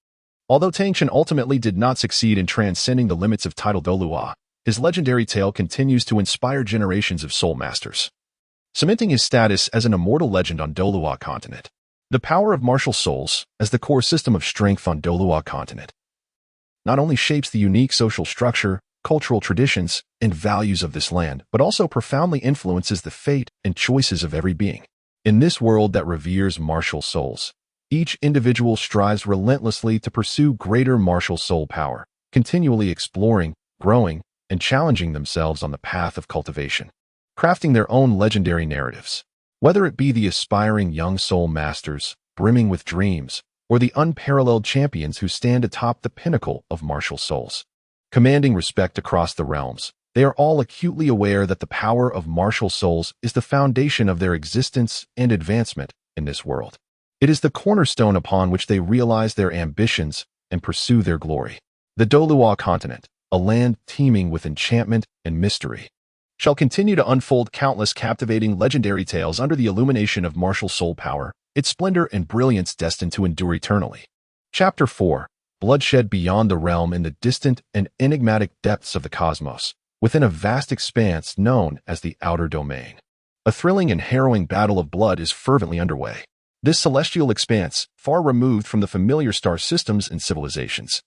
Speaker 1: Although Township ultimately did not succeed in transcending the limits of tidal Douluo, his legendary tale continues to inspire generations of soul masters, cementing his status as an immortal legend on Douluo continent. The power of martial souls, as the core system of strength on Douluo continent, not only shapes the unique social structure, cultural traditions, and values of this land, but also profoundly influences the fate and choices of every being. In this world that reveres martial souls, Each individual strives relentlessly to pursue greater martial soul power, continually exploring, growing, and challenging themselves on the path of cultivation, crafting their own legendary narratives. Whether it be the aspiring young soul masters, brimming with dreams, or the unparalleled champions who stand atop the pinnacle of martial souls, commanding respect across the realms, they are all acutely aware that the power of martial souls is the foundation of their existence and advancement in this world. It is the cornerstone upon which they realize their ambitions and pursue their glory. The Douluo continent, a land teeming with enchantment and mystery, shall continue to unfold countless captivating legendary tales under the illumination of martial soul power, its splendor and brilliance destined to endure eternally. Chapter 4. Bloodshed beyond the realm in the distant and enigmatic depths of the cosmos, within a vast expanse known as the Outer Domain. A thrilling and harrowing battle of blood is fervently underway. This celestial expanse, far removed from the familiar star systems and civilizations,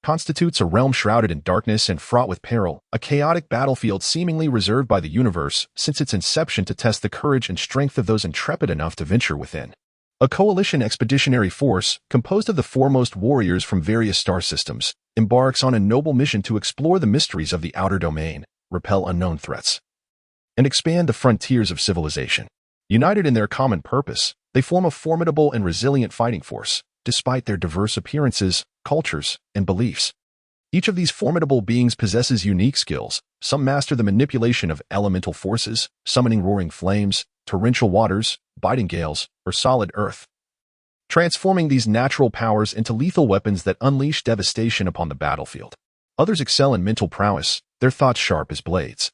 Speaker 1: constitutes a realm shrouded in darkness and fraught with peril, a chaotic battlefield seemingly reserved by the universe since its inception to test the courage and strength of those intrepid enough to venture within. A coalition expeditionary force, composed of the foremost warriors from various star systems, embarks on a noble mission to explore the mysteries of the Outer Domain, repel unknown threats, and expand the frontiers of civilization. United in their common purpose, they form a formidable and resilient fighting force, despite their diverse appearances, cultures, and beliefs. Each of these formidable beings possesses unique skills. Some master the manipulation of elemental forces, summoning roaring flames, torrential waters, biting gales, or solid earth, transforming these natural powers into lethal weapons that unleash devastation upon the battlefield. Others excel in mental prowess, their thoughts sharp as blades,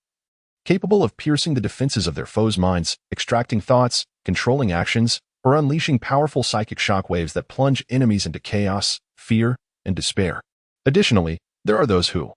Speaker 1: capable of piercing the defenses of their foes' minds, extracting thoughts, controlling actions, or unleashing powerful psychic shockwaves that plunge enemies into chaos, fear, and despair. Additionally, there are those who,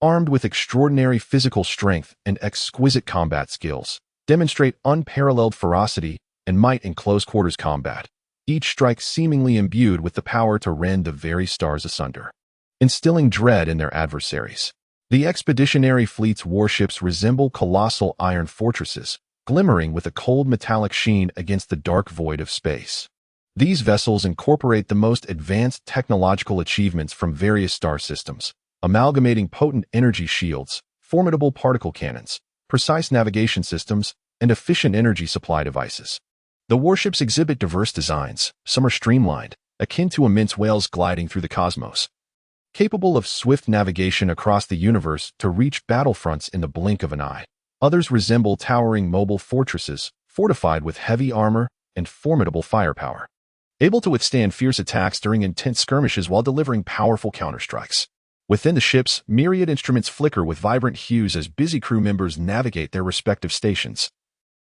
Speaker 1: armed with extraordinary physical strength and exquisite combat skills, demonstrate unparalleled ferocity and might in close-quarters combat, each strike seemingly imbued with the power to rend the very stars asunder, instilling dread in their adversaries. The expeditionary fleet's warships resemble colossal iron fortresses, glimmering with a cold metallic sheen against the dark void of space. These vessels incorporate the most advanced technological achievements from various star systems, amalgamating potent energy shields, formidable particle cannons, precise navigation systems, and efficient energy supply devices. The warships exhibit diverse designs. Some are streamlined, akin to immense whales gliding through the cosmos, capable of swift navigation across the universe to reach battlefronts in the blink of an eye. Others resemble towering mobile fortresses, fortified with heavy armor and formidable firepower, able to withstand fierce attacks during intense skirmishes while delivering powerful counterstrikes. Within the ships, myriad instruments flicker with vibrant hues as busy crew members navigate their respective stations,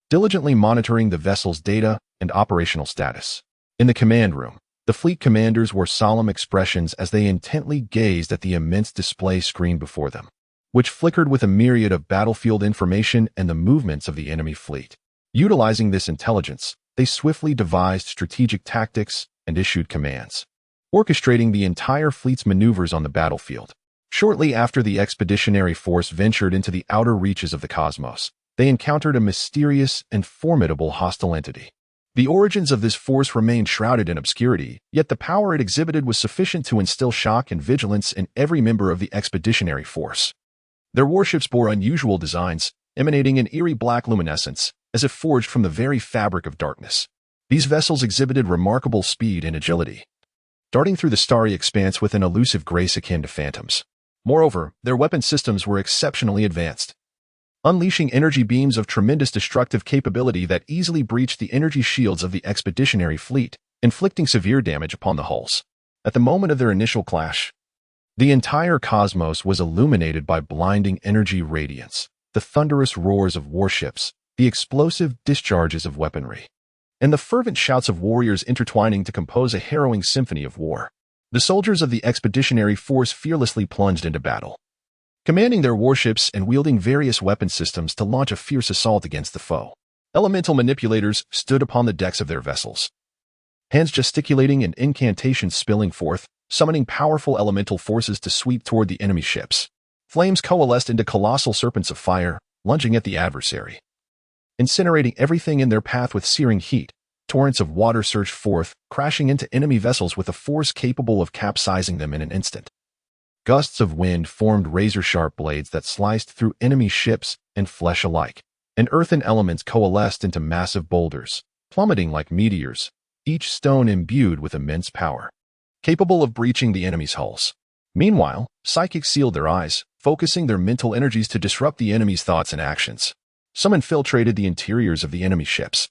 Speaker 1: diligently monitoring the vessel's data and operational status. In the command room, the fleet commanders wore solemn expressions as they intently gazed at the immense display screen before them, which flickered with a myriad of battlefield information and the movements of the enemy fleet. Utilizing this intelligence, they swiftly devised strategic tactics and issued commands, orchestrating the entire fleet's maneuvers on the battlefield. Shortly after the expeditionary force ventured into the outer reaches of the cosmos, they encountered a mysterious and formidable hostile entity. The origins of this force remained shrouded in obscurity, yet the power it exhibited was sufficient to instill shock and vigilance in every member of the expeditionary force. Their warships bore unusual designs, emanating an eerie black luminescence, as if forged from the very fabric of darkness. These vessels exhibited remarkable speed and agility, darting through the starry expanse with an elusive grace akin to phantoms. Moreover, their weapon systems were exceptionally advanced, unleashing energy beams of tremendous destructive capability that easily breached the energy shields of the expeditionary fleet, inflicting severe damage upon the hulls. At the moment of their initial clash, the entire cosmos was illuminated by blinding energy radiance, the thunderous roars of warships, the explosive discharges of weaponry, and the fervent shouts of warriors intertwining to compose a harrowing symphony of war. The soldiers of the expeditionary force fearlessly plunged into battle, commanding their warships and wielding various weapon systems to launch a fierce assault against the foe. Elemental manipulators stood upon the decks of their vessels, hands gesticulating and incantations spilling forth, summoning powerful elemental forces to sweep toward the enemy ships. Flames coalesced into colossal serpents of fire, lunging at the adversary, incinerating everything in their path with searing heat. Torrents of water surged forth, crashing into enemy vessels with a force capable of capsizing them in an instant. Gusts of wind formed razor-sharp blades that sliced through enemy ships and flesh alike, and earthen elements coalesced into massive boulders, plummeting like meteors, each stone imbued with immense power, capable of breaching the enemy's hulls. Meanwhile, psychics sealed their eyes, focusing their mental energies to disrupt the enemy's thoughts and actions. Some infiltrated the interiors of the enemy ships,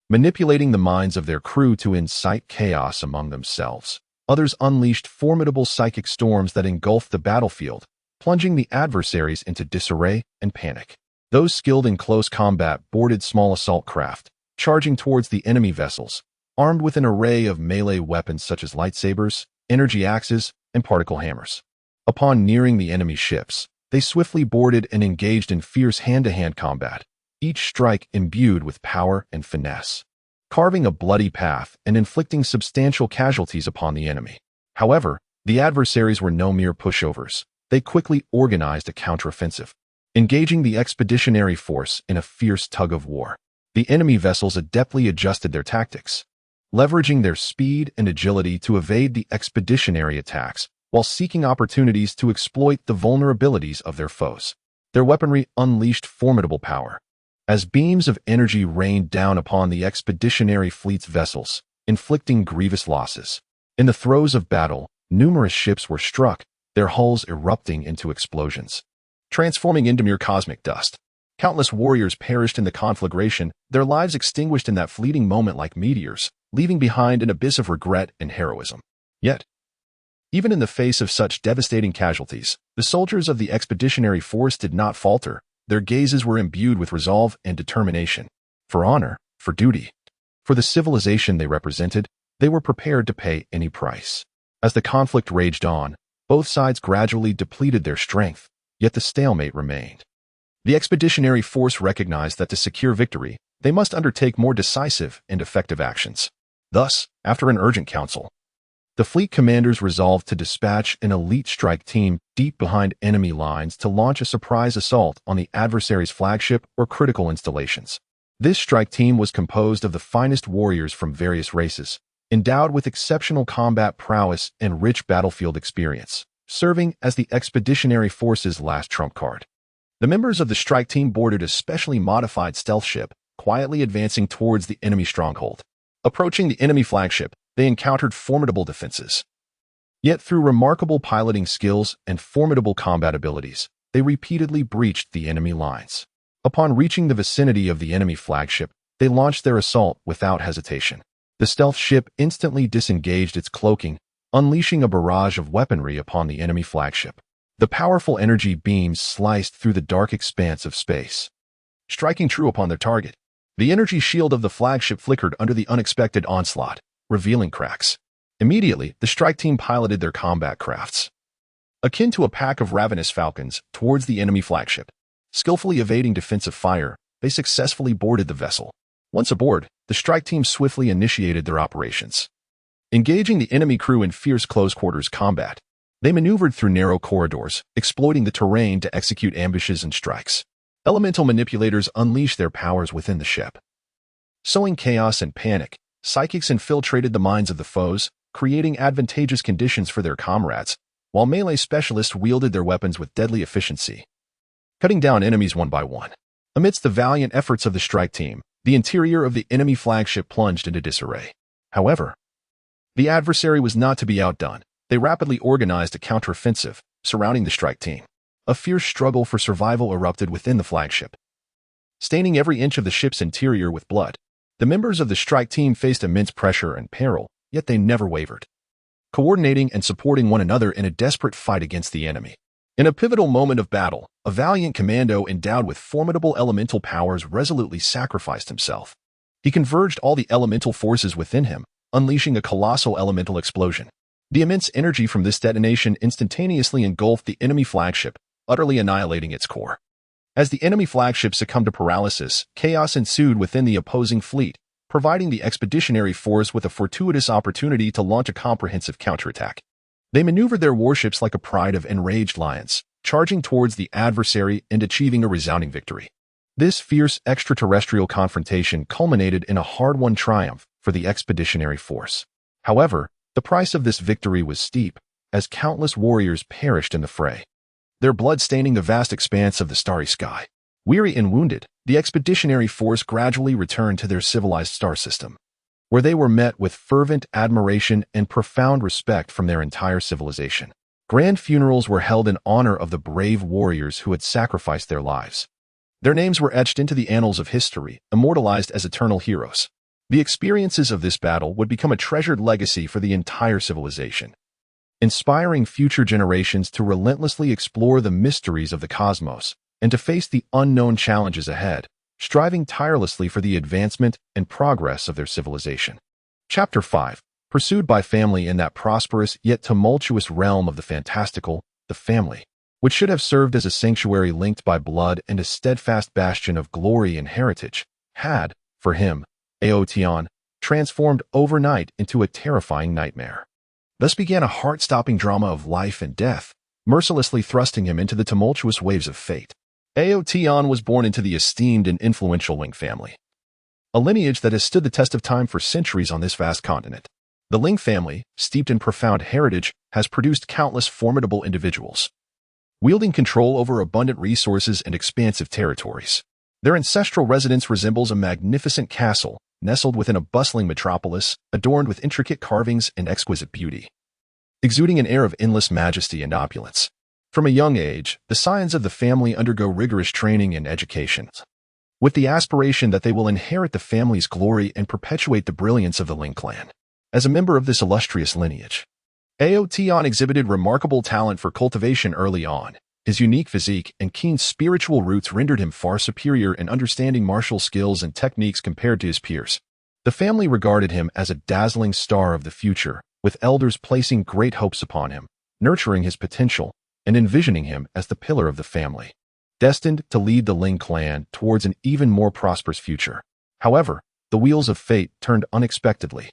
Speaker 1: manipulating the minds of their crew to incite chaos among themselves. Others unleashed formidable psychic storms that engulfed the battlefield, plunging the adversaries into disarray and panic. Those skilled in close combat boarded small assault craft, charging towards the enemy vessels, armed with an array of melee weapons such as lightsabers, energy axes, and particle hammers. Upon nearing the enemy ships, they swiftly boarded and engaged in fierce hand-to-hand combat, each strike imbued with power and finesse, carving a bloody path and inflicting substantial casualties upon the enemy. However, the adversaries were no mere pushovers. They quickly organized a counteroffensive, engaging the expeditionary force in a fierce tug-of-war. The enemy vessels adeptly adjusted their tactics, leveraging their speed and agility to evade the expeditionary attacks while seeking opportunities to exploit the vulnerabilities of their foes. Their weaponry unleashed formidable power, as beams of energy rained down upon the expeditionary fleet's vessels, inflicting grievous losses. In the throes of battle, numerous ships were struck, their hulls erupting into explosions, transforming into mere cosmic dust. Countless warriors perished in the conflagration, their lives extinguished in that fleeting moment like meteors, leaving behind an abyss of regret and heroism. Yet, even in the face of such devastating casualties, the soldiers of the expeditionary force did not falter. Their gazes were imbued with resolve and determination. For honor, for duty, for the civilization they represented, they were prepared to pay any price. As the conflict raged on, both sides gradually depleted their strength, yet the stalemate remained. The expeditionary force recognized that to secure victory, they must undertake more decisive and effective actions. Thus, after an urgent council, the fleet commanders resolved to dispatch an elite strike team deep behind enemy lines to launch a surprise assault on the adversary's flagship or critical installations. This strike team was composed of the finest warriors from various races, endowed with exceptional combat prowess and rich battlefield experience, serving as the expeditionary force's last trump card. The members of the strike team boarded a specially modified stealth ship, quietly advancing towards the enemy stronghold. Approaching the enemy flagship, they encountered formidable defenses. Yet through remarkable piloting skills and formidable combat abilities, they repeatedly breached the enemy lines. Upon reaching the vicinity of the enemy flagship, they launched their assault without hesitation. The stealth ship instantly disengaged its cloaking, unleashing a barrage of weaponry upon the enemy flagship. The powerful energy beams sliced through the dark expanse of space, striking true upon their target. The energy shield of the flagship flickered under the unexpected onslaught, revealing cracks. Immediately, the strike team piloted their combat crafts, akin to a pack of ravenous falcons, towards the enemy flagship. Skillfully evading defensive fire, they successfully boarded the vessel. Once aboard, the strike team swiftly initiated their operations. Engaging the enemy crew in fierce close-quarters combat, they maneuvered through narrow corridors, exploiting the terrain to execute ambushes and strikes. Elemental manipulators unleashed their powers within the ship. Sowing chaos and panic, psychics infiltrated the minds of the foes, creating advantageous conditions for their comrades, while melee specialists wielded their weapons with deadly efficiency, cutting down enemies one by one. Amidst the valiant efforts of the strike team, the interior of the enemy flagship plunged into disarray. However, the adversary was not to be outdone. They rapidly organized a counteroffensive, surrounding the strike team. A fierce struggle for survival erupted within the flagship, staining every inch of the ship's interior with blood. The members of the strike team faced immense pressure and peril, yet they never wavered, coordinating and supporting one another in a desperate fight against the enemy. In a pivotal moment of battle, a valiant commando endowed with formidable elemental powers resolutely sacrificed himself. He converged all the elemental forces within him, unleashing a colossal elemental explosion. The immense energy from this detonation instantaneously engulfed the enemy flagship, utterly annihilating its core. As the enemy flagship succumbed to paralysis, chaos ensued within the opposing fleet, providing the expeditionary force with a fortuitous opportunity to launch a comprehensive counterattack. They maneuvered their warships like a pride of enraged lions, charging towards the adversary and achieving a resounding victory. This fierce extraterrestrial confrontation culminated in a hard-won triumph for the expeditionary force. However, the price of this victory was steep, as countless warriors perished in the fray, their blood staining the vast expanse of the starry sky. Weary and wounded, the expeditionary force gradually returned to their civilized star system, where they were met with fervent admiration and profound respect from their entire civilization. Grand funerals were held in honor of the brave warriors who had sacrificed their lives. Their names were etched into the annals of history, immortalized as eternal heroes. The experiences of this battle would become a treasured legacy for the entire civilization, inspiring future generations to relentlessly explore the mysteries of the cosmos and to face the unknown challenges ahead, striving tirelessly for the advancement and progress of their civilization. Chapter 5. Pursued by family in that prosperous yet tumultuous realm of the fantastical, the family, which should have served as a sanctuary linked by blood and a steadfast bastion of glory and heritage, had, for him, Aotian, transformed overnight into a terrifying nightmare. Thus began a heart-stopping drama of life and death, mercilessly thrusting him into the tumultuous waves of fate. Aotian was born into the esteemed and influential Ling family, a lineage that has stood the test of time for centuries on this vast continent. The Ling family, steeped in profound heritage, has produced countless formidable individuals, wielding control over abundant resources and expansive territories. Their ancestral residence resembles a magnificent castle, nestled within a bustling metropolis, adorned with intricate carvings and exquisite beauty, exuding an air of endless majesty and opulence. From a young age, the scions of the family undergo rigorous training and education, with the aspiration that they will inherit the family's glory and perpetuate the brilliance of the Ling clan. As a member of this illustrious lineage, Aotian exhibited remarkable talent for cultivation early on. His unique physique and keen spiritual roots rendered him far superior in understanding martial skills and techniques compared to his peers. The family regarded him as a dazzling star of the future, with elders placing great hopes upon him, nurturing his potential, and envisioning him as the pillar of the family, destined to lead the Ling clan towards an even more prosperous future. However, the wheels of fate turned unexpectedly.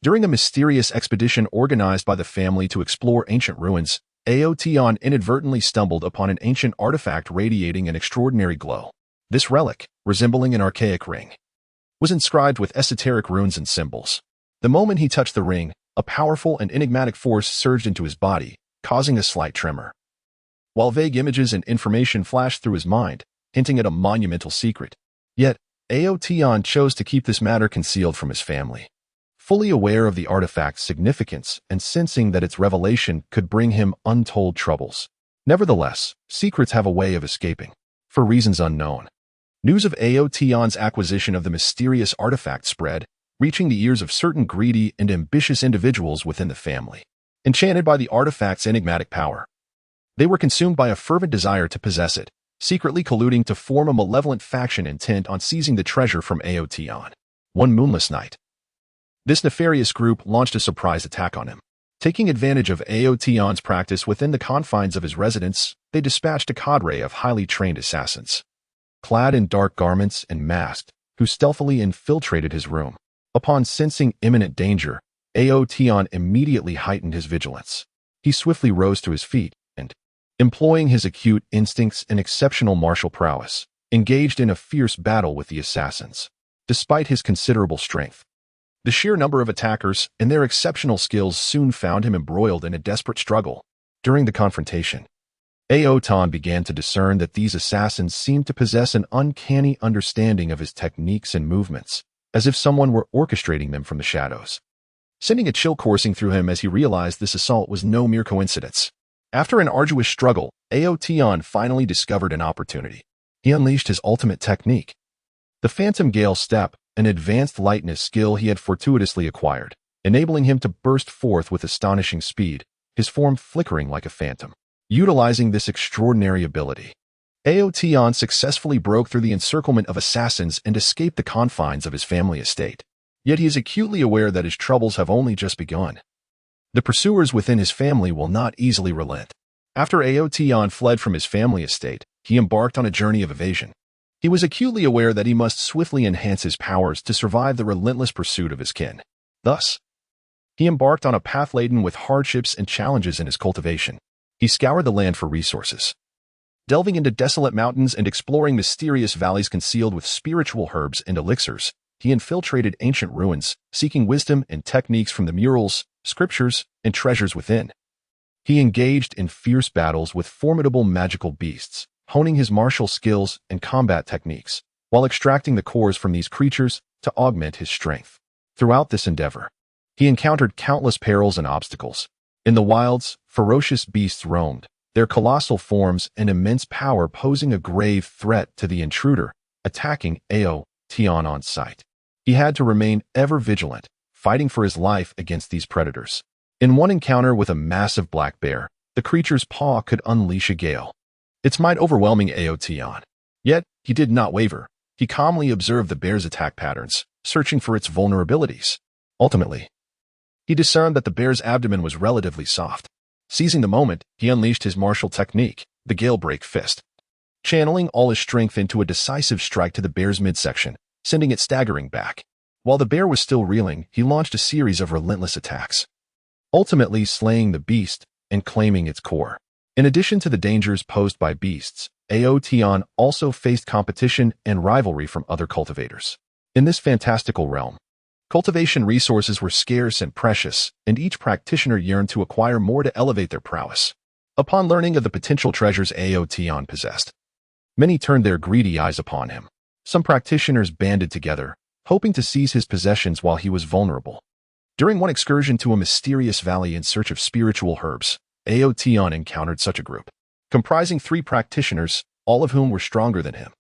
Speaker 1: During a mysterious expedition organized by the family to explore ancient ruins, Aotian inadvertently stumbled upon an ancient artifact radiating an extraordinary glow. This relic, resembling an archaic ring, was inscribed with esoteric runes and symbols. The moment he touched the ring, a powerful and enigmatic force surged into his body, causing a slight tremor, while vague images and information flashed through his mind, hinting at a monumental secret. Yet, Aotian chose to keep this matter concealed from his family, fully aware of the artifact's significance and sensing that its revelation could bring him untold troubles. Nevertheless, secrets have a way of escaping, for reasons unknown. News of Aotian's acquisition of the mysterious artifact spread, reaching the ears of certain greedy and ambitious individuals within the family. Enchanted by the artifact's enigmatic power, they were consumed by a fervent desire to possess it, secretly colluding to form a malevolent faction intent on seizing the treasure from Aotian. One moonless night, this nefarious group launched a surprise attack on him. Taking advantage of Aotian's practice within the confines of his residence, they dispatched a cadre of highly trained assassins, clad in dark garments and masked, who stealthily infiltrated his room. Upon sensing imminent danger, Aotian immediately heightened his vigilance. He swiftly rose to his feet and, employing his acute instincts and exceptional martial prowess, engaged in a fierce battle with the assassins. Despite his considerable strength, the sheer number of attackers and their exceptional skills soon found him embroiled in a desperate struggle. During the confrontation, Aotian began to discern that these assassins seemed to possess an uncanny understanding of his techniques and movements, as if someone were orchestrating them from the shadows, sending a chill coursing through him as he realized this assault was no mere coincidence. After an arduous struggle, Aotian finally discovered an opportunity. He unleashed his ultimate technique, the Phantom Gale Step, an advanced lightness skill he had fortuitously acquired, enabling him to burst forth with astonishing speed, his form flickering like a phantom. Utilizing this extraordinary ability, Aotian successfully broke through the encirclement of assassins and escaped the confines of his family estate. Yet he is acutely aware that his troubles have only just begun. The pursuers within his family will not easily relent. After Aotian fled from his family estate, he embarked on a journey of evasion. He was acutely aware that he must swiftly enhance his powers to survive the relentless pursuit of his kin. Thus, he embarked on a path laden with hardships and challenges in his cultivation. He scoured the land for resources, delving into desolate mountains and exploring mysterious valleys concealed with spiritual herbs and elixirs. he infiltrated ancient ruins, seeking wisdom and techniques from the murals, scriptures, and treasures within. He engaged in fierce battles with formidable magical beasts, honing his martial skills and combat techniques, while extracting the cores from these creatures to augment his strength. Throughout this endeavor, he encountered countless perils and obstacles. In the wilds, ferocious beasts roamed, their colossal forms and immense power posing a grave threat to the intruder, attacking Tion on sight. He had to remain ever vigilant, fighting for his life against these predators. In one encounter with a massive black bear, the creature's paw could unleash a gale, its might overwhelming Tion. Yet, he did not waver. He calmly observed the bear's attack patterns, searching for its vulnerabilities. Ultimately, he discerned that the bear's abdomen was relatively soft. Seizing the moment, he unleashed his martial technique, the Galebreak Fist, channeling all his strength into a decisive strike to the bear's midsection, sending it staggering back. While the bear was still reeling, he launched a series of relentless attacks, ultimately slaying the beast and claiming its core. In addition to the dangers posed by beasts, Tion also faced competition and rivalry from other cultivators. In this fantastical realm, cultivation resources were scarce and precious, and each practitioner yearned to acquire more to elevate their prowess. Upon learning of the potential treasures Tion possessed, many turned their greedy eyes upon him. Some practitioners banded together, hoping to seize his possessions while he was vulnerable. During one excursion to a mysterious valley in search of spiritual herbs, Tion encountered such a group, comprising 3 practitioners, all of whom were stronger than him.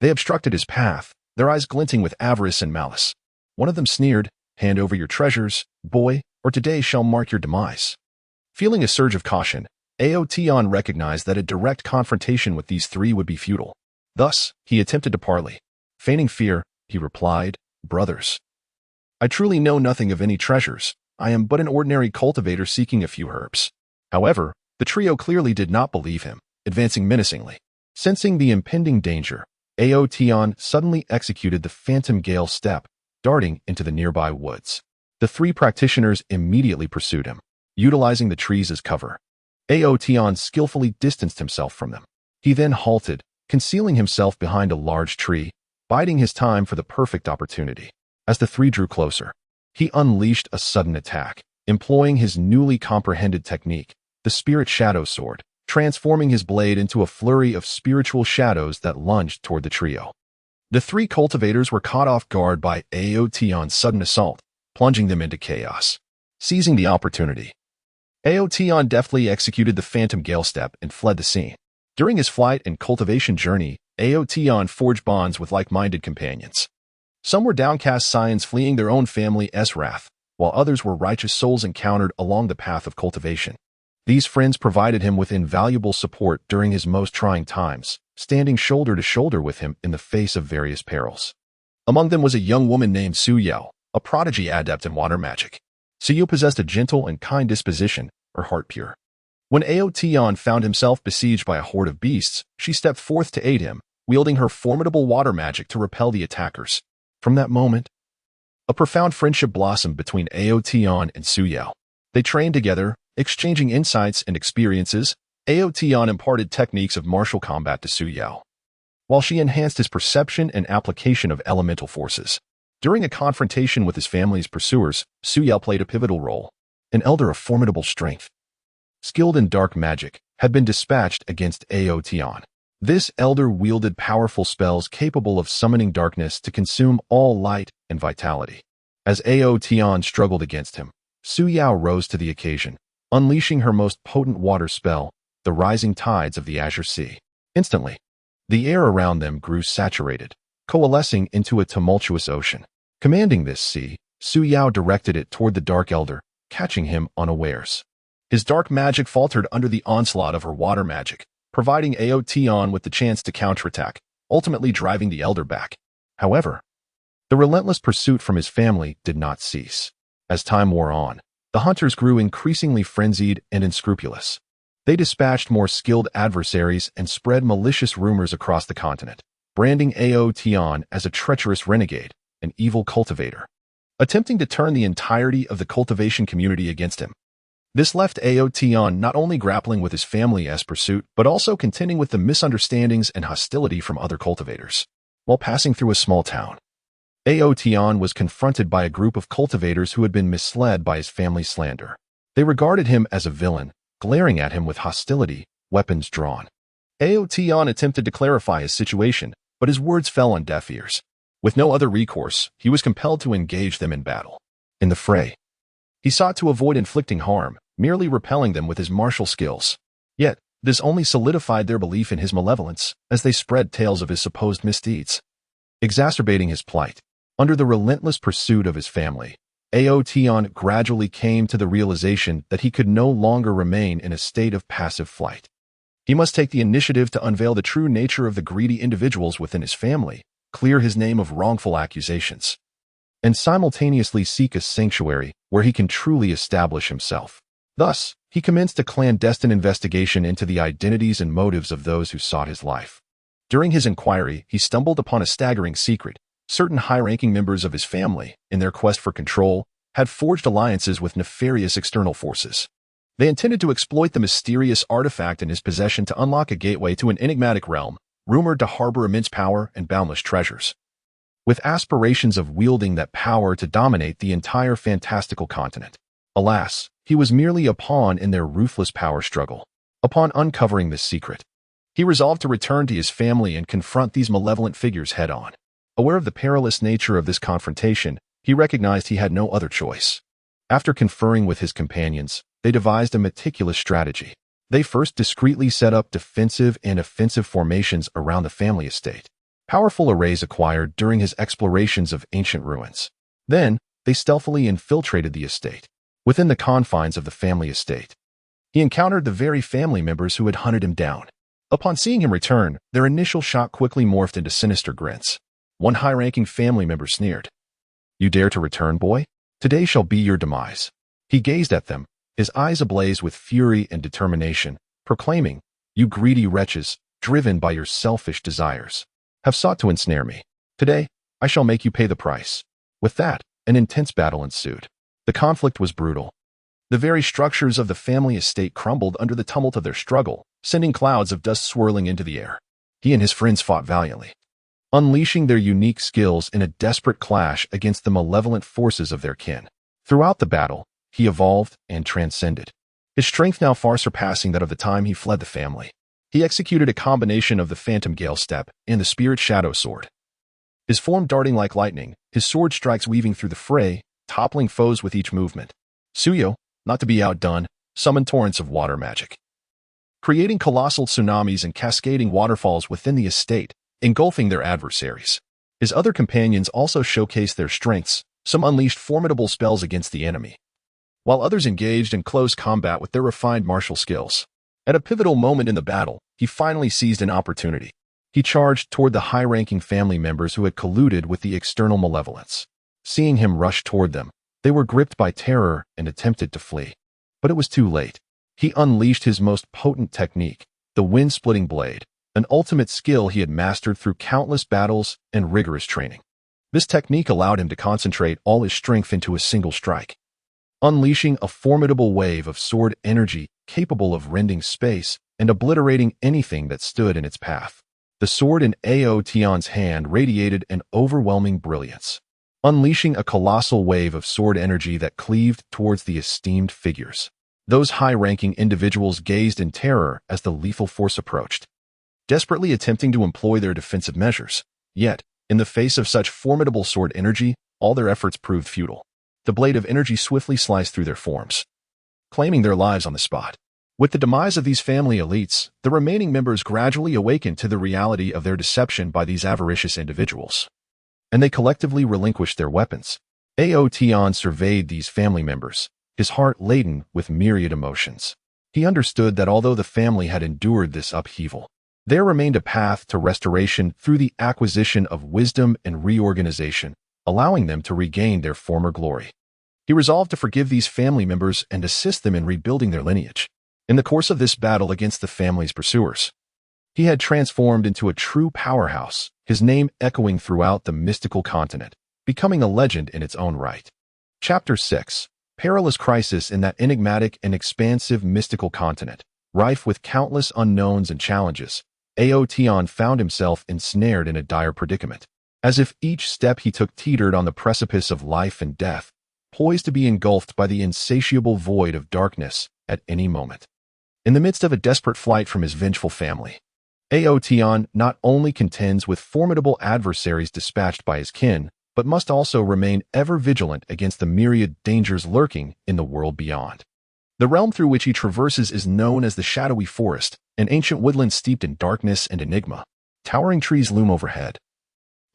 Speaker 1: They obstructed his path, their eyes glinting with avarice and malice. One of them sneered, "Hand over your treasures, boy, or today shall mark your demise." Feeling a surge of caution, Tion recognized that a direct confrontation with these 3 would be futile. Thus, he attempted to parley. Feigning fear, he replied, "Brothers, I truly know nothing of any treasures. I am but an ordinary cultivator seeking a few herbs." However, the trio clearly did not believe him, advancing menacingly. Sensing the impending danger, Tion suddenly executed the Phantom Gale Step, darting into the nearby woods. The 3 practitioners immediately pursued him, utilizing the trees as cover. Tion skillfully distanced himself from them. He then halted, concealing himself behind a large tree, biding his time for the perfect opportunity. As the 3 drew closer, he unleashed a sudden attack, employing his newly comprehended technique, the Spirit Shadow Sword, transforming his blade into a flurry of spiritual shadows that lunged toward the trio. The 3 cultivators were caught off guard by Tion's sudden assault, plunging them into chaos. Seizing the opportunity, Tion deftly executed the Phantom Gale Step and fled the scene. During his flight and cultivation journey, Tion forged bonds with like-minded companions. Some were downcast scions fleeing their own family's wrath, while others were righteous souls encountered along the path of cultivation. These friends provided him with invaluable support during his most trying times, standing shoulder to shoulder with him in the face of various perils. Among them was a young woman named Suyao, a prodigy adept in water magic. Suyao possessed a gentle and kind disposition, her heart pure. When Tion found himself besieged by a horde of beasts, she stepped forth to aid him, wielding her formidable water magic to repel the attackers. From that moment, a profound friendship blossomed between Tion and Suyao. They trained together, exchanging insights and experiences. Tion imparted techniques of martial combat to Suyao, while she enhanced his perception and application of elemental forces. During a confrontation with his family's pursuers, Suyao played a pivotal role. An elder of formidable strength, skilled in dark magic, had been dispatched against Tion. This elder wielded powerful spells capable of summoning darkness to consume all light and vitality. As Tion struggled against him, Suyao rose to the occasion, unleashing her most potent water spell, the rising tides of the Azure Sea. Instantly, the air around them grew saturated, coalescing into a tumultuous ocean. Commanding this sea, Suyao directed it toward the Dark Elder, catching him unawares. His dark magic faltered under the onslaught of her water magic, providing Tion with the chance to counterattack, ultimately driving the Elder back. However, the relentless pursuit from his family did not cease. As time wore on, the hunters grew increasingly frenzied and unscrupulous. They dispatched more skilled adversaries and spread malicious rumors across the continent, branding Tion as a treacherous renegade, an evil cultivator, attempting to turn the entirety of the cultivation community against him. This left Tion not only grappling with his family's pursuit, but also contending with the misunderstandings and hostility from other cultivators. While passing through a small town, Aotion was confronted by a group of cultivators who had been misled by his family's slander. They regarded him as a villain, glaring at him with hostility, weapons drawn. Aotion attempted to clarify his situation, but his words fell on deaf ears. With no other recourse, he was compelled to engage them in battle. In the fray, he sought to avoid inflicting harm, merely repelling them with his martial skills. Yet, this only solidified their belief in his malevolence as they spread tales of his supposed misdeeds, exacerbating his plight. Under the relentless pursuit of his family, Aotion gradually came to the realization that he could no longer remain in a state of passive flight. He must take the initiative to unveil the true nature of the greedy individuals within his family, clear his name of wrongful accusations, and simultaneously seek a sanctuary where he can truly establish himself. Thus, he commenced a clandestine investigation into the identities and motives of those who sought his life. During his inquiry, he stumbled upon a staggering secret. Certain high-ranking members of his family, in their quest for control, had forged alliances with nefarious external forces. They intended to exploit the mysterious artifact in his possession to unlock a gateway to an enigmatic realm, rumored to harbor immense power and boundless treasures. With aspirations of wielding that power to dominate the entire fantastical continent. Alas, he was merely a pawn in their ruthless power struggle. Upon uncovering this secret, he resolved to return to his family and confront these malevolent figures head-on. Aware of the perilous nature of this confrontation, he recognized he had no other choice. After conferring with his companions, they devised a meticulous strategy. They first discreetly set up defensive and offensive formations around the family estate, powerful arrays acquired during his explorations of ancient ruins. Then, they stealthily infiltrated the estate. Within the confines of the family estate, he encountered the very family members who had hunted him down. Upon seeing him return, their initial shock quickly morphed into sinister grins. One high-ranking family member sneered. "You dare to return, boy? Today shall be your demise." He gazed at them, his eyes ablaze with fury and determination, proclaiming, "You greedy wretches, driven by your selfish desires, have sought to ensnare me. Today, I shall make you pay the price." With that, an intense battle ensued. The conflict was brutal. The very structures of the family estate crumbled under the tumult of their struggle, sending clouds of dust swirling into the air. He and his friends fought valiantly, unleashing their unique skills in a desperate clash against the malevolent forces of their kin. Throughout the battle, he evolved and transcended, his strength now far surpassing that of the time he fled the family. He executed a combination of the Phantom Gale Step and the Spirit Shadow Sword, his form darting like lightning, his sword strikes weaving through the fray, toppling foes with each movement. Suyo, not to be outdone, summoned torrents of water magic, creating colossal tsunamis and cascading waterfalls within the estate, engulfing their adversaries. His other companions also showcased their strengths. Some unleashed formidable spells against the enemy, while others engaged in close combat with their refined martial skills. At a pivotal moment in the battle, he finally seized an opportunity. He charged toward the high-ranking family members who had colluded with the external malevolence. Seeing him rush toward them, they were gripped by terror and attempted to flee. But it was too late. He unleashed his most potent technique, the wind-splitting blade, an ultimate skill he had mastered through countless battles and rigorous training. This technique allowed him to concentrate all his strength into a single strike, unleashing a formidable wave of sword energy capable of rending space and obliterating anything that stood in its path. The sword in Aotion's hand radiated an overwhelming brilliance, unleashing a colossal wave of sword energy that cleaved towards the esteemed figures. Those high-ranking individuals gazed in terror as the lethal force approached, desperately attempting to employ their defensive measures. Yet, in the face of such formidable sword energy, all their efforts proved futile. The blade of energy swiftly sliced through their forms, claiming their lives on the spot. With the demise of these family elites, the remaining members gradually awakened to the reality of their deception by these avaricious individuals, and they collectively relinquished their weapons. Aotion surveyed these family members, his heart laden with myriad emotions. He understood that although the family had endured this upheaval, there remained a path to restoration through the acquisition of wisdom and reorganization, allowing them to regain their former glory. He resolved to forgive these family members and assist them in rebuilding their lineage. In the course of this battle against the family's pursuers, he had transformed into a true powerhouse, his name echoing throughout the mystical continent, becoming a legend in its own right. Chapter 6. Perilous crisis in that enigmatic and expansive mystical continent, rife with countless unknowns and challenges. Aotion found himself ensnared in a dire predicament. as if each step he took teetered on the precipice of life and death, poised to be engulfed by the insatiable void of darkness at any moment. In the midst of a desperate flight from his vengeful family, Aotion not only contends with formidable adversaries dispatched by his kin, but must also remain ever vigilant against the myriad dangers lurking in the world beyond. The realm through which he traverses is known as the Shadowy Forest, an ancient woodland steeped in darkness and enigma. Towering trees loom overhead,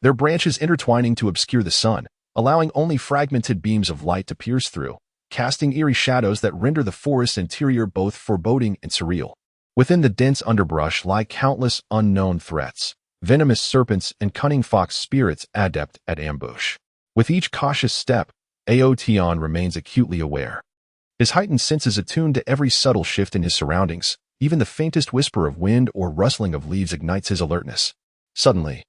Speaker 1: their branches intertwining to obscure the sun, allowing only fragmented beams of light to pierce through, casting eerie shadows that render the forest's interior both foreboding and surreal. Within the dense underbrush lie countless unknown threats, venomous serpents and cunning fox spirits adept at ambush. With each cautious step, Aotion remains acutely aware. His heightened senses attuned to every subtle shift in his surroundings. Even the faintest whisper of wind or rustling of leaves ignites his alertness. Suddenly,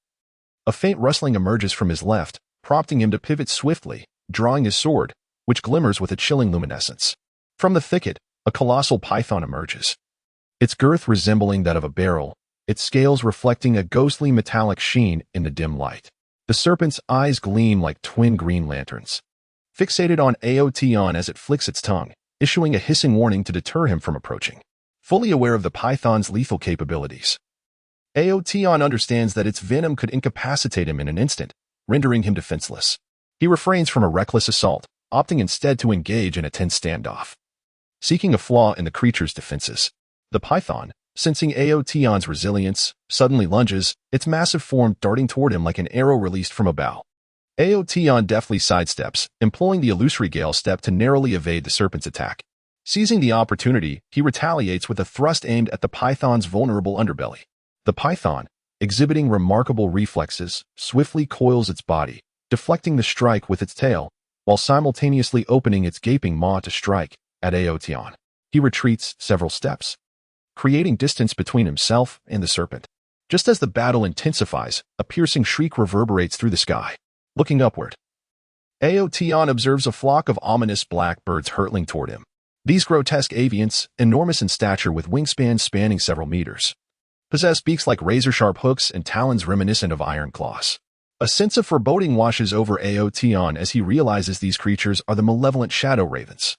Speaker 1: a faint rustling emerges from his left, prompting him to pivot swiftly, drawing his sword, which glimmers with a chilling luminescence. From the thicket, a colossal python emerges, its girth resembling that of a barrel, its scales reflecting a ghostly metallic sheen in the dim light. The serpent's eyes gleam like twin green lanterns, fixated on Aotion as it flicks its tongue, issuing a hissing warning to deter him from approaching. Fully aware of the python's lethal capabilities, Aotion understands that its venom could incapacitate him in an instant, rendering him defenseless. He refrains from a reckless assault, opting instead to engage in a tense standoff. Seeking a flaw in the creature's defenses, the python, sensing Aotion's resilience, suddenly lunges, its massive form darting toward him like an arrow released from a bow. Aotion deftly sidesteps, employing the illusory gale step to narrowly evade the serpent's attack. Seizing the opportunity, he retaliates with a thrust aimed at the python's vulnerable underbelly. The python, exhibiting remarkable reflexes, swiftly coils its body, deflecting the strike with its tail, while simultaneously opening its gaping maw to strike at Aotion. He retreats several steps, creating distance between himself and the serpent. Just as the battle intensifies, a piercing shriek reverberates through the sky. Looking upward, Aotion observes a flock of ominous black birds hurtling toward him. These grotesque avians, enormous in stature with wingspans spanning several meters, possess beaks like razor-sharp hooks and talons reminiscent of iron claws. A sense of foreboding washes over Aotion as he realizes these creatures are the malevolent shadow ravens,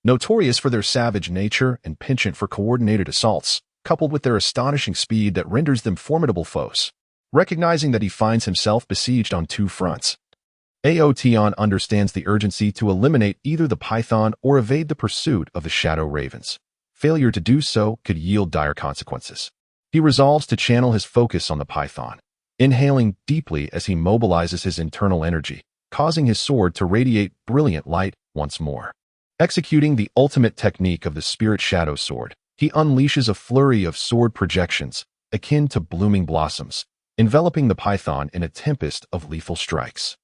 Speaker 1: notorious for their savage nature and penchant for coordinated assaults, coupled with their astonishing speed that renders them formidable foes. Recognizing that he finds himself besieged on two fronts, Aotion understands the urgency to eliminate either the python or evade the pursuit of the shadow ravens. Failure to do so could yield dire consequences. He resolves to channel his focus on the python, inhaling deeply as he mobilizes his internal energy, causing his sword to radiate brilliant light once more. Executing the ultimate technique of the Spirit Shadow Sword, he unleashes a flurry of sword projections, akin to blooming blossoms, enveloping the python in a tempest of lethal strikes.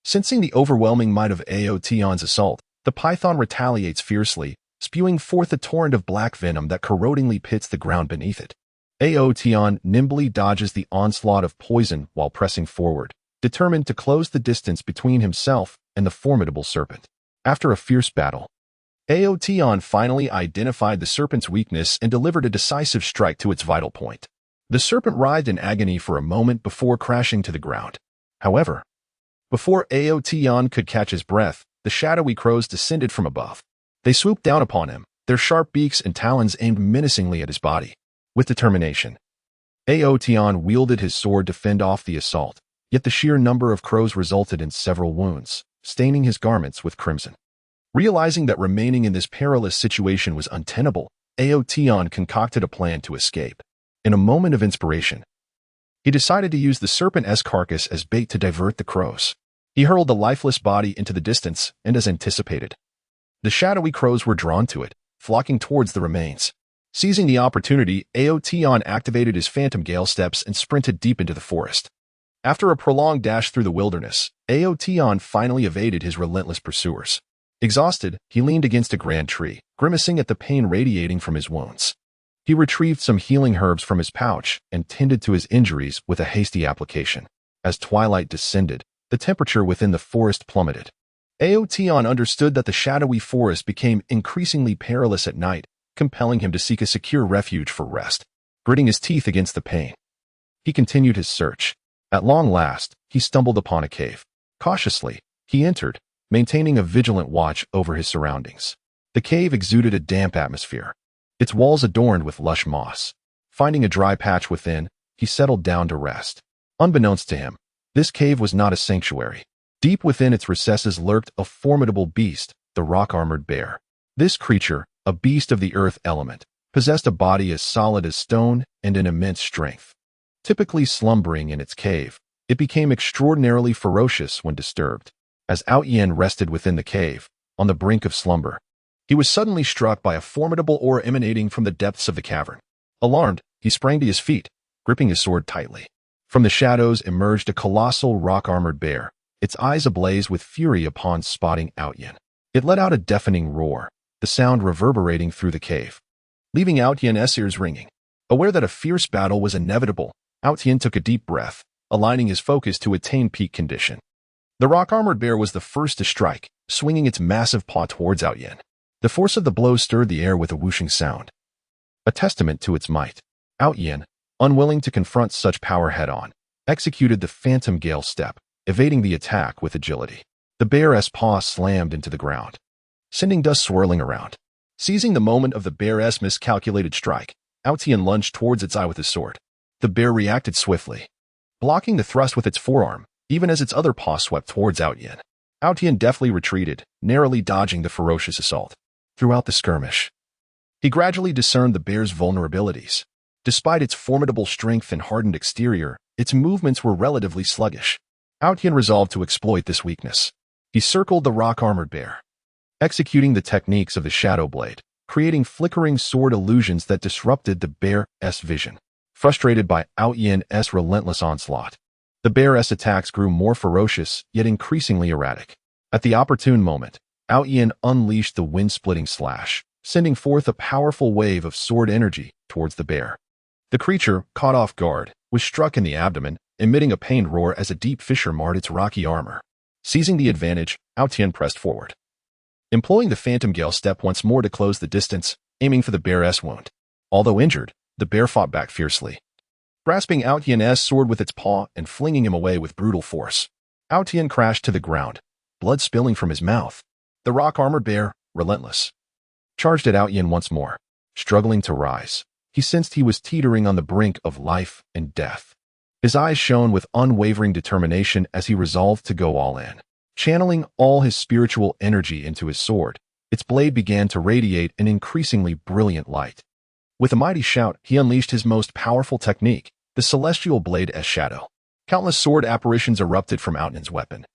Speaker 1: Sensing the overwhelming might of Aotion's assault, the python retaliates fiercely, spewing forth a torrent of black venom that corrodingly pits the ground beneath it. Aotion nimbly dodges the onslaught of poison while pressing forward, determined to close the distance between himself and the formidable serpent. After a fierce battle, Aotion finally identified the serpent's weakness and delivered a decisive strike to its vital point. The serpent writhed in agony for a moment before crashing to the ground. However, before Aotion could catch his breath, the shadowy crows descended from above. They swooped down upon him, their sharp beaks and talons aimed menacingly at his body. With determination, Aotion wielded his sword to fend off the assault, yet the sheer number of crows resulted in several wounds, staining his garments with crimson. Realizing that remaining in this perilous situation was untenable, Aotion concocted a plan to escape. In a moment of inspiration, he decided to use the serpent's carcass as bait to divert the crows. He hurled the lifeless body into the distance, and as anticipated, the shadowy crows were drawn to it, flocking towards the remains. Seizing the opportunity, Aotion activated his phantom gale steps and sprinted deep into the forest. After a prolonged dash through the wilderness, Aotion finally evaded his relentless pursuers. Exhausted, he leaned against a grand tree, grimacing at the pain radiating from his wounds. He retrieved some healing herbs from his pouch and tended to his injuries with a hasty application. As twilight descended, the temperature within the forest plummeted. Aotion understood that the shadowy forest became increasingly perilous at night, compelling him to seek a secure refuge for rest. Gritting his teeth against the pain, he continued his search, At long last, he stumbled upon a cave. Cautiously, he entered, maintaining a vigilant watch over his surroundings. The cave exuded a damp atmosphere, its walls adorned with lush moss. Finding a dry patch within, he settled down to rest. Unbeknownst to him, this cave was not a sanctuary. Deep within its recesses lurked a formidable beast, the rock-armored bear. This creature, a beast of the earth element, possessed a body as solid as stone and an immense strength. Typically slumbering in its cave, it became extraordinarily ferocious when disturbed. As Ao Yen rested within the cave, on the brink of slumber, he was suddenly struck by a formidable aura emanating from the depths of the cavern. Alarmed, he sprang to his feet, gripping his sword tightly. From the shadows emerged a colossal rock-armored bear, its eyes ablaze with fury upon spotting Ao Yen. It let out a deafening roar, the sound reverberating through the cave, leaving Ao Yen's ears ringing. Aware that a fierce battle was inevitable, Ao Yen took a deep breath, aligning his focus to attain peak condition. The rock-armored bear was the first to strike, swinging its massive paw towards Ao Yen. The force of the blow stirred the air with a whooshing sound, a testament to its might. Ao Yen, unwilling to confront such power head-on, executed the phantom gale step, evading the attack with agility. The bear's paw slammed into the ground, sending dust swirling around. Seizing the moment of the bear's miscalculated strike, Ao Yen lunged towards its eye with his sword. The bear reacted swiftly, blocking the thrust with its forearm, even as its other paw swept towards Ao Yen. Ao Yen deftly retreated, narrowly dodging the ferocious assault. Throughout the skirmish, he gradually discerned the bear's vulnerabilities. Despite its formidable strength and hardened exterior, its movements were relatively sluggish. Ao Yen resolved to exploit this weakness. He circled the rock-armored bear, executing the techniques of the shadow blade, creating flickering sword illusions that disrupted the bear's vision. Frustrated by Ao Yen's relentless onslaught, the bear's attacks grew more ferocious, yet increasingly erratic. At the opportune moment, Ao Yen unleashed the wind-splitting slash, sending forth a powerful wave of sword energy towards the bear. The creature, caught off guard, was struck in the abdomen, emitting a pained roar as a deep fissure marred its rocky armor. Seizing the advantage, Ao Yen pressed forward, employing the phantom gale step once more to close the distance, aiming for the bear's wound. Although injured, the bear fought back fiercely, grasping Ao Yen's sword with its paw and flinging him away with brutal force. Ao Yen crashed to the ground, blood spilling from his mouth. The rock-armored bear, relentless, charged at Ao Yen once more. Struggling to rise, he sensed he was teetering on the brink of life and death. His eyes shone with unwavering determination as he resolved to go all in. Channeling all his spiritual energy into his sword, its blade began to radiate an increasingly brilliant light. With a mighty shout, he unleashed his most powerful technique, the celestial blade as shadow. Countless sword apparitions erupted from Ao Yen's weapon,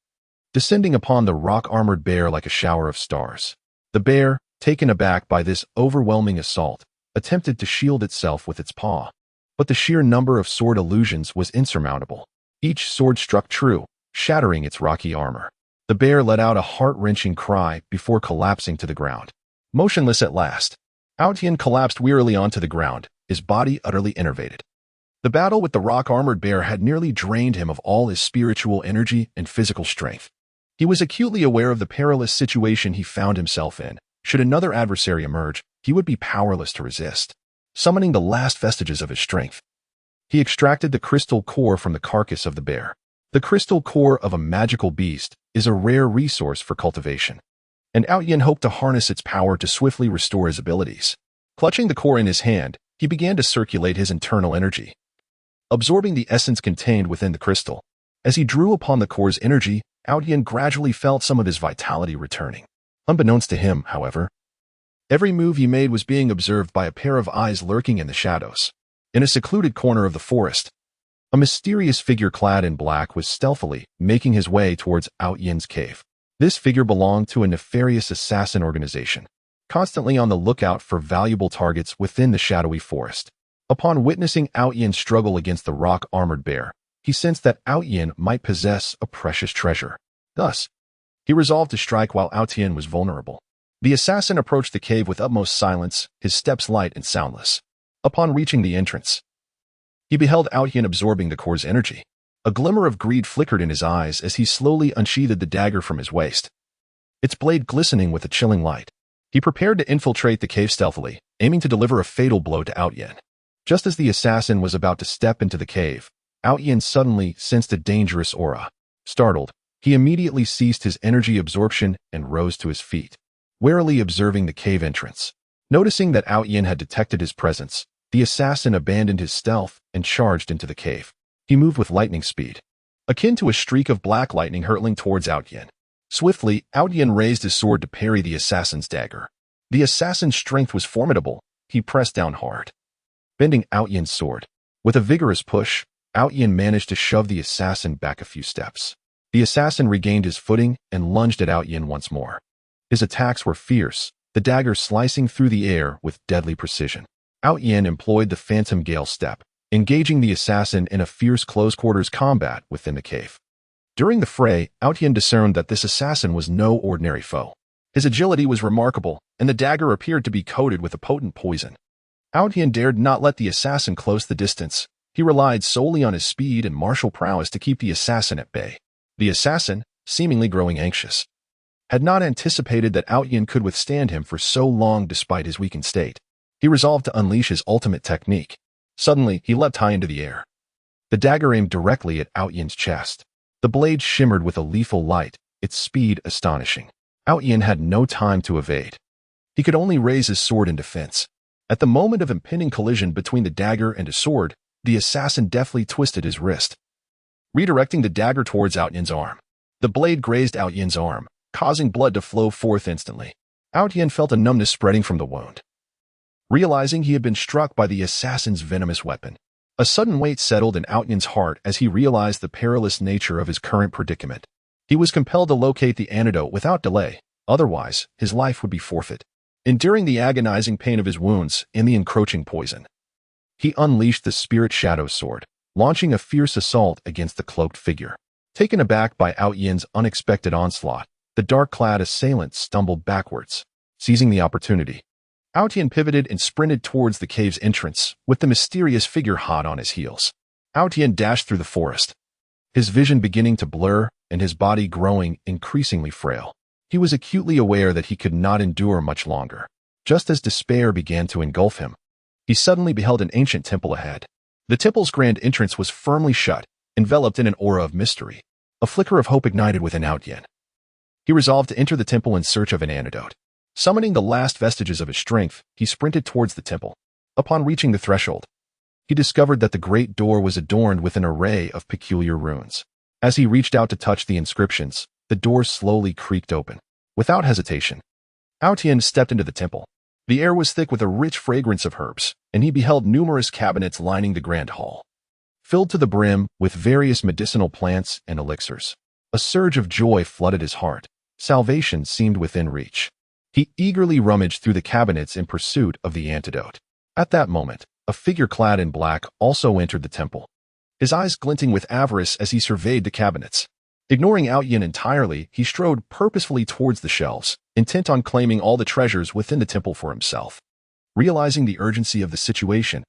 Speaker 1: descending upon the rock-armored bear like a shower of stars. The bear, taken aback by this overwhelming assault, attempted to shield itself with its paw. But the sheer number of sword illusions was insurmountable. Each sword struck true, shattering its rocky armor. The bear let out a heart-wrenching cry before collapsing to the ground. Motionless at last, Ao Yen collapsed wearily onto the ground, his body utterly enervated. The battle with the rock-armored bear had nearly drained him of all his spiritual energy and physical strength. He was acutely aware of the perilous situation he found himself in. Should another adversary emerge, he would be powerless to resist. Summoning the last vestiges of his strength, he extracted the crystal core from the carcass of the bear. The crystal core of a magical beast is a rare resource for cultivation, and Ao Yen hoped to harness its power to swiftly restore his abilities. Clutching the core in his hand, he began to circulate his internal energy, absorbing the essence contained within the crystal. As he drew upon the core's energy, Ao Yen gradually felt some of his vitality returning. Unbeknownst to him, however, every move he made was being observed by a pair of eyes lurking in the shadows. In a secluded corner of the forest, a mysterious figure clad in black was stealthily making his way towards Ao Yen's cave. This figure belonged to a nefarious assassin organization, constantly on the lookout for valuable targets within the shadowy forest. Upon witnessing Ao Yen's struggle against the rock-armored bear, he sensed that Ao Yen might possess a precious treasure. Thus, he resolved to strike while Ao Yen was vulnerable. The assassin approached the cave with utmost silence, his steps light and soundless. Upon reaching the entrance, he beheld Ao Yen absorbing the core's energy. A glimmer of greed flickered in his eyes as he slowly unsheathed the dagger from his waist, its blade glistening with a chilling light. He prepared to infiltrate the cave stealthily, aiming to deliver a fatal blow to Ao Yen. Just as the assassin was about to step into the cave, Yin suddenly sensed a dangerous aura. Startled, he immediately ceased his energy absorption and rose to his feet, warily observing the cave entrance. Noticing that Yin had detected his presence, the assassin abandoned his stealth and charged into the cave. He moved with lightning speed, akin to a streak of black lightning hurtling towards Yin. Swiftly, Yin raised his sword to parry the assassin's dagger. The assassin's strength was formidable. He pressed down hard, bending Yin's sword. With a vigorous push, Yin managed to shove the assassin back a few steps. The assassin regained his footing and lunged at Yin once more. His attacks were fierce, the dagger slicing through the air with deadly precision. Yin employed the Phantom Gale step, engaging the assassin in a fierce close-quarters combat within the cave. During the fray, Yin discerned that this assassin was no ordinary foe. His agility was remarkable, and the dagger appeared to be coated with a potent poison. Yin dared not let the assassin close the distance. He relied solely on his speed and martial prowess to keep the assassin at bay. The assassin, seemingly growing anxious, had not anticipated that Yin could withstand him for so long despite his weakened state. He resolved to unleash his ultimate technique. Suddenly, he leapt high into the air. The dagger aimed directly at Yin's chest. The blade shimmered with a lethal light, its speed astonishing. Yin had no time to evade. He could only raise his sword in defense. At the moment of impending collision between the dagger and his sword, the assassin deftly twisted his wrist, redirecting the dagger towards Yin's arm. The blade grazed Yin's arm, causing blood to flow forth instantly. Yin felt a numbness spreading from the wound. Realizing he had been struck by the assassin's venomous weapon, a sudden weight settled in Yin's heart as he realized the perilous nature of his current predicament. He was compelled to locate the antidote without delay, otherwise his life would be forfeit. Enduring the agonizing pain of his wounds and the encroaching poison, he unleashed the Spirit Shadow sword, launching a fierce assault against the cloaked figure. Taken aback by Yin's unexpected onslaught, the dark-clad assailant stumbled backwards. Seizing the opportunity, Yin pivoted and sprinted towards the cave's entrance, with the mysterious figure hot on his heels. Yin dashed through the forest, his vision beginning to blur and his body growing increasingly frail. He was acutely aware that he could not endure much longer. Just as despair began to engulf him, he suddenly beheld an ancient temple ahead. The temple's grand entrance was firmly shut, enveloped in an aura of mystery. A flicker of hope ignited within Yin. He resolved to enter the temple in search of an antidote. Summoning the last vestiges of his strength, he sprinted towards the temple. Upon reaching the threshold, he discovered that the great door was adorned with an array of peculiar runes. As he reached out to touch the inscriptions, the door slowly creaked open. Without hesitation, Yin stepped into the temple. The air was thick with a rich fragrance of herbs, and he beheld numerous cabinets lining the grand hall, filled to the brim with various medicinal plants and elixirs. A surge of joy flooded his heart. Salvation seemed within reach. He eagerly rummaged through the cabinets in pursuit of the antidote. At that moment, a figure clad in black also entered the temple, his eyes glinting with avarice as he surveyed the cabinets. Ignoring Yin entirely, he strode purposefully towards the shelves, intent on claiming all the treasures within the temple for himself. Realizing the urgency of the situation,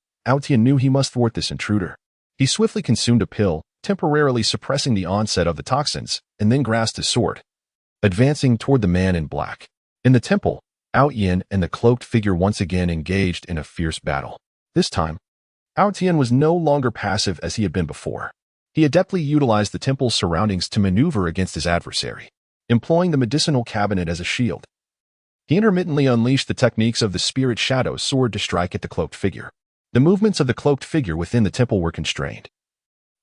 Speaker 1: Yin knew he must thwart this intruder. He swiftly consumed a pill, temporarily suppressing the onset of the toxins, and then grasped his sword, advancing toward the man in black. In the temple, Yin and the cloaked figure once again engaged in a fierce battle. This time, Yin was no longer passive as he had been before. He adeptly utilized the temple's surroundings to maneuver against his adversary, employing the medicinal cabinet as a shield. He intermittently unleashed the techniques of the Spirit Shadow sword to strike at the cloaked figure. The movements of the cloaked figure within the temple were constrained,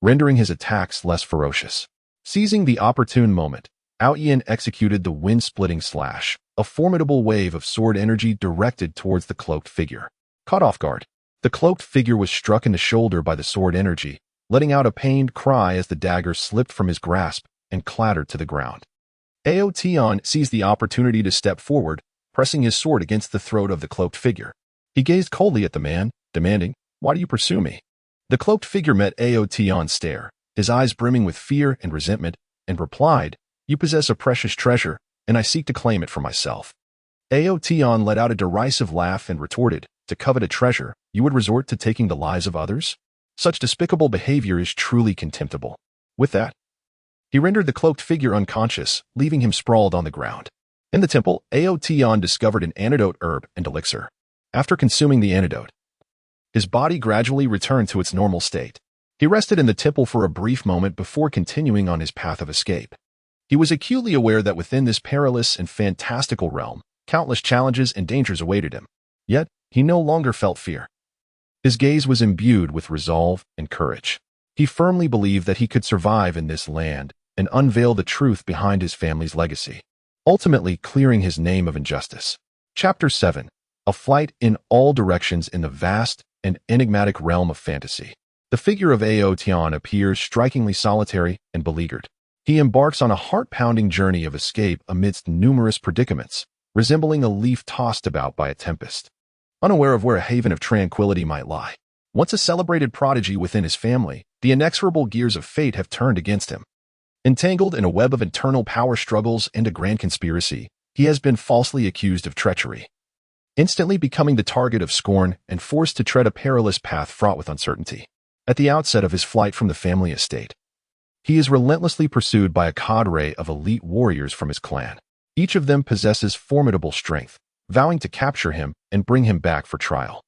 Speaker 1: rendering his attacks less ferocious. Seizing the opportune moment, Yin executed the wind-splitting slash, a formidable wave of sword energy directed towards the cloaked figure. Caught off guard, the cloaked figure was struck in the shoulder by the sword energy, letting out a pained cry as the dagger slipped from his grasp and clattered to the ground. Yin seized the opportunity to step forward, pressing his sword against the throat of the cloaked figure. He gazed coldly at the man, demanding, "Why do you pursue me?" The cloaked figure met Yin's stare, his eyes brimming with fear and resentment, and replied, "You possess a precious treasure, and I seek to claim it for myself." Yin let out a derisive laugh and retorted, "To covet a treasure, you would resort to taking the lives of others? Such despicable behavior is truly contemptible." With that, he rendered the cloaked figure unconscious, leaving him sprawled on the ground. In the temple, Yin discovered an antidote herb and elixir. After consuming the antidote, his body gradually returned to its normal state. He rested in the tipple for a brief moment before continuing on his path of escape. He was acutely aware that within this perilous and fantastical realm, countless challenges and dangers awaited him. Yet, he no longer felt fear. His gaze was imbued with resolve and courage. He firmly believed that he could survive in this land and unveil the truth behind his family's legacy, ultimately clearing his name of injustice. Chapter 7. A flight in all directions in the vast and enigmatic realm of fantasy. The figure of Ao Tian appears strikingly solitary and beleaguered. He embarks on a heart-pounding journey of escape amidst numerous predicaments, resembling a leaf tossed about by a tempest, unaware of where a haven of tranquility might lie. Once a celebrated prodigy within his family, the inexorable gears of fate have turned against him. Entangled in a web of internal power struggles and a grand conspiracy, he has been falsely accused of treachery, instantly becoming the target of scorn and forced to tread a perilous path fraught with uncertainty. At the outset of his flight from the family estate, he is relentlessly pursued by a cadre of elite warriors from his clan. Each of them possesses formidable strength, vowing to capture him and bring him back for trial.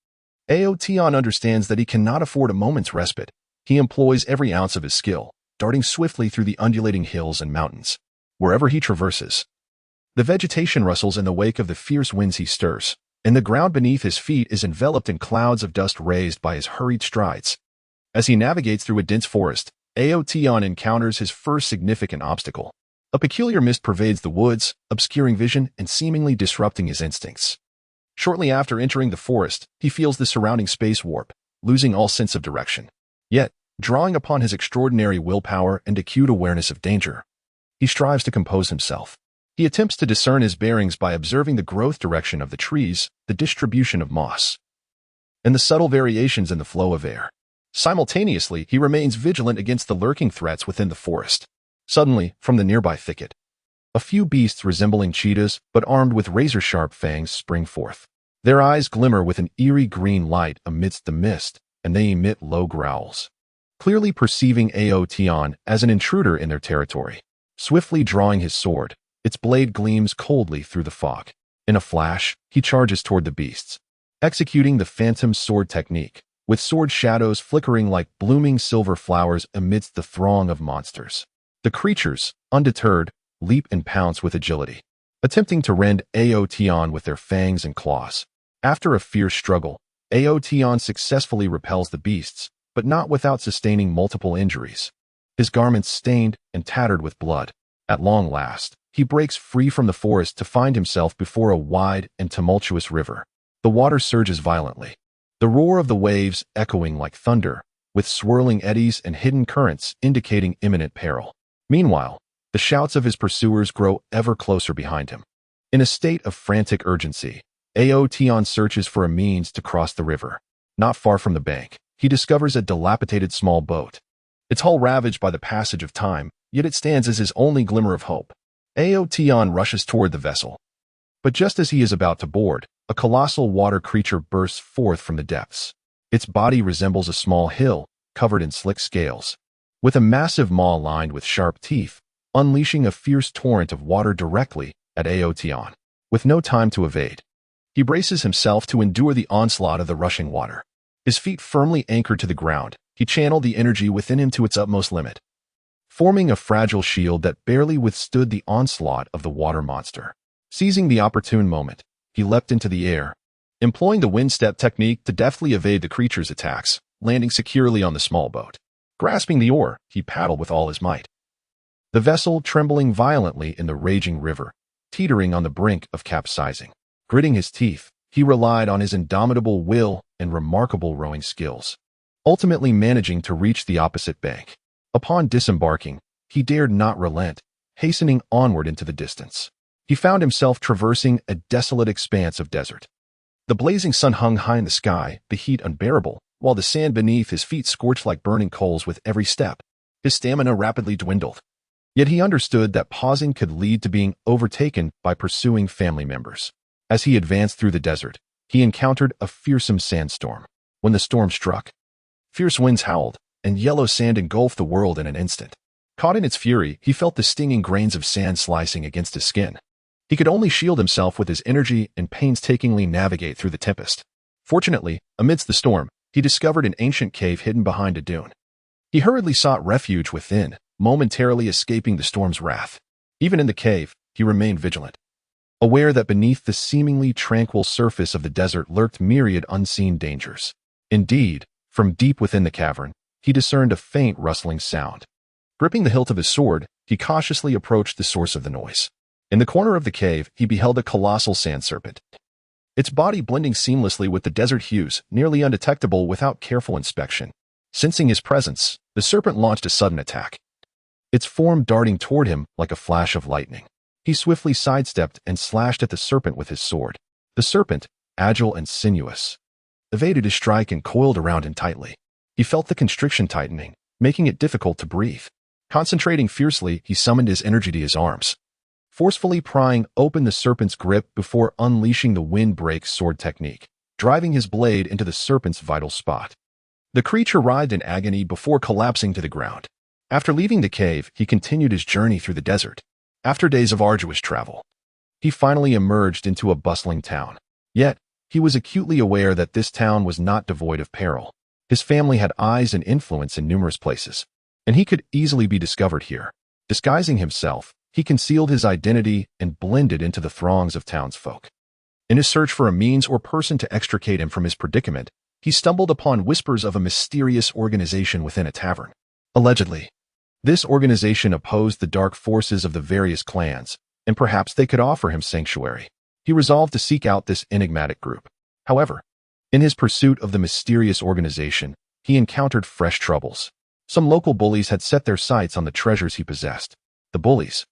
Speaker 1: Ao Tian understands that he cannot afford a moment's respite. He employs every ounce of his skill, darting swiftly through the undulating hills and mountains. Wherever he traverses, the vegetation rustles in the wake of the fierce winds he stirs, and the ground beneath his feet is enveloped in clouds of dust raised by his hurried strides. As he navigates through a dense forest, Ao Tian encounters his first significant obstacle. A peculiar mist pervades the woods, obscuring vision and seemingly disrupting his instincts. Shortly after entering the forest, he feels the surrounding space warp, losing all sense of direction. Yet, drawing upon his extraordinary willpower and acute awareness of danger, he strives to compose himself. He attempts to discern his bearings by observing the growth direction of the trees, the distribution of moss, and the subtle variations in the flow of air. Simultaneously, he remains vigilant against the lurking threats within the forest. Suddenly, from the nearby thicket, a few beasts resembling cheetahs but armed with razor-sharp fangs spring forth. Their eyes glimmer with an eerie green light amidst the mist, and they emit low growls, clearly perceiving Ao Tian as an intruder in their territory. Swiftly drawing his sword, its blade gleams coldly through the fog. In a flash, he charges toward the beasts, executing the phantom sword technique, with sword shadows flickering like blooming silver flowers amidst the throng of monsters. The creatures, undeterred, leap and pounce with agility, attempting to rend Ao Tian with their fangs and claws. After a fierce struggle, Ao Tian successfully repels the beasts, but not without sustaining multiple injuries. His garments stained and tattered with blood. At long last, he breaks free from the forest to find himself before a wide and tumultuous river. The water surges violently, the roar of the waves echoing like thunder, with swirling eddies and hidden currents indicating imminent peril. Meanwhile, the shouts of his pursuers grow ever closer behind him. In a state of frantic urgency, Ao Tian searches for a means to cross the river. Not far from the bank, he discovers a dilapidated small boat. Its hull ravaged by the passage of time, yet it stands as his only glimmer of hope. Ao Tian rushes toward the vessel. But just as he is about to board, a colossal water creature bursts forth from the depths. Its body resembles a small hill, covered in slick scales, with a massive maw lined with sharp teeth, unleashing a fierce torrent of water directly at Ao Tian. With no time to evade, he braces himself to endure the onslaught of the rushing water. His feet firmly anchored to the ground, he channeled the energy within him to its utmost limit, forming a fragile shield that barely withstood the onslaught of the water monster. Seizing the opportune moment, he leapt into the air, employing the wind step technique to deftly evade the creature's attacks, landing securely on the small boat. Grasping the oar, he paddled with all his might, the vessel trembling violently in the raging river, teetering on the brink of capsizing. Gritting his teeth, he relied on his indomitable will and remarkable rowing skills, ultimately managing to reach the opposite bank. Upon disembarking, he dared not relent, hastening onward into the distance. He found himself traversing a desolate expanse of desert. The blazing sun hung high in the sky, the heat unbearable, while the sand beneath his feet scorched like burning coals with every step. His stamina rapidly dwindled. Yet he understood that pausing could lead to being overtaken by pursuing family members. As he advanced through the desert, he encountered a fearsome sandstorm. When the storm struck, fierce winds howled, and yellow sand engulfed the world in an instant. Caught in its fury, he felt the stinging grains of sand slicing against his skin. He could only shield himself with his energy and painstakingly navigate through the tempest. Fortunately, amidst the storm, he discovered an ancient cave hidden behind a dune. He hurriedly sought refuge within, momentarily escaping the storm's wrath. Even in the cave, he remained vigilant, aware that beneath the seemingly tranquil surface of the desert lurked myriad unseen dangers. Indeed, from deep within the cavern, he discerned a faint rustling sound. Gripping the hilt of his sword, he cautiously approached the source of the noise. In the corner of the cave, he beheld a colossal sand serpent, its body blending seamlessly with the desert hues, nearly undetectable without careful inspection. Sensing his presence, the serpent launched a sudden attack, its form darting toward him like a flash of lightning. He swiftly sidestepped and slashed at the serpent with his sword. The serpent, agile and sinuous, evaded his strike and coiled around him tightly. He felt the constriction tightening, making it difficult to breathe. Concentrating fiercely, he summoned his energy to his arms, forcefully prying open the serpent's grip before unleashing the windbreak sword technique, driving his blade into the serpent's vital spot. The creature writhed in agony before collapsing to the ground. After leaving the cave, he continued his journey through the desert. After days of arduous travel, he finally emerged into a bustling town. Yet, he was acutely aware that this town was not devoid of peril. His family had eyes and influence in numerous places, and he could easily be discovered here. Disguising himself, he concealed his identity and blended into the throngs of townsfolk. In his search for a means or person to extricate him from his predicament, he stumbled upon whispers of a mysterious organization within a tavern. Allegedly, this organization opposed the dark forces of the various clans, and perhaps they could offer him sanctuary. He resolved to seek out this enigmatic group. However, in his pursuit of the mysterious organization, he encountered fresh troubles. Some local bullies had set their sights on the treasures he possessed. The bullies,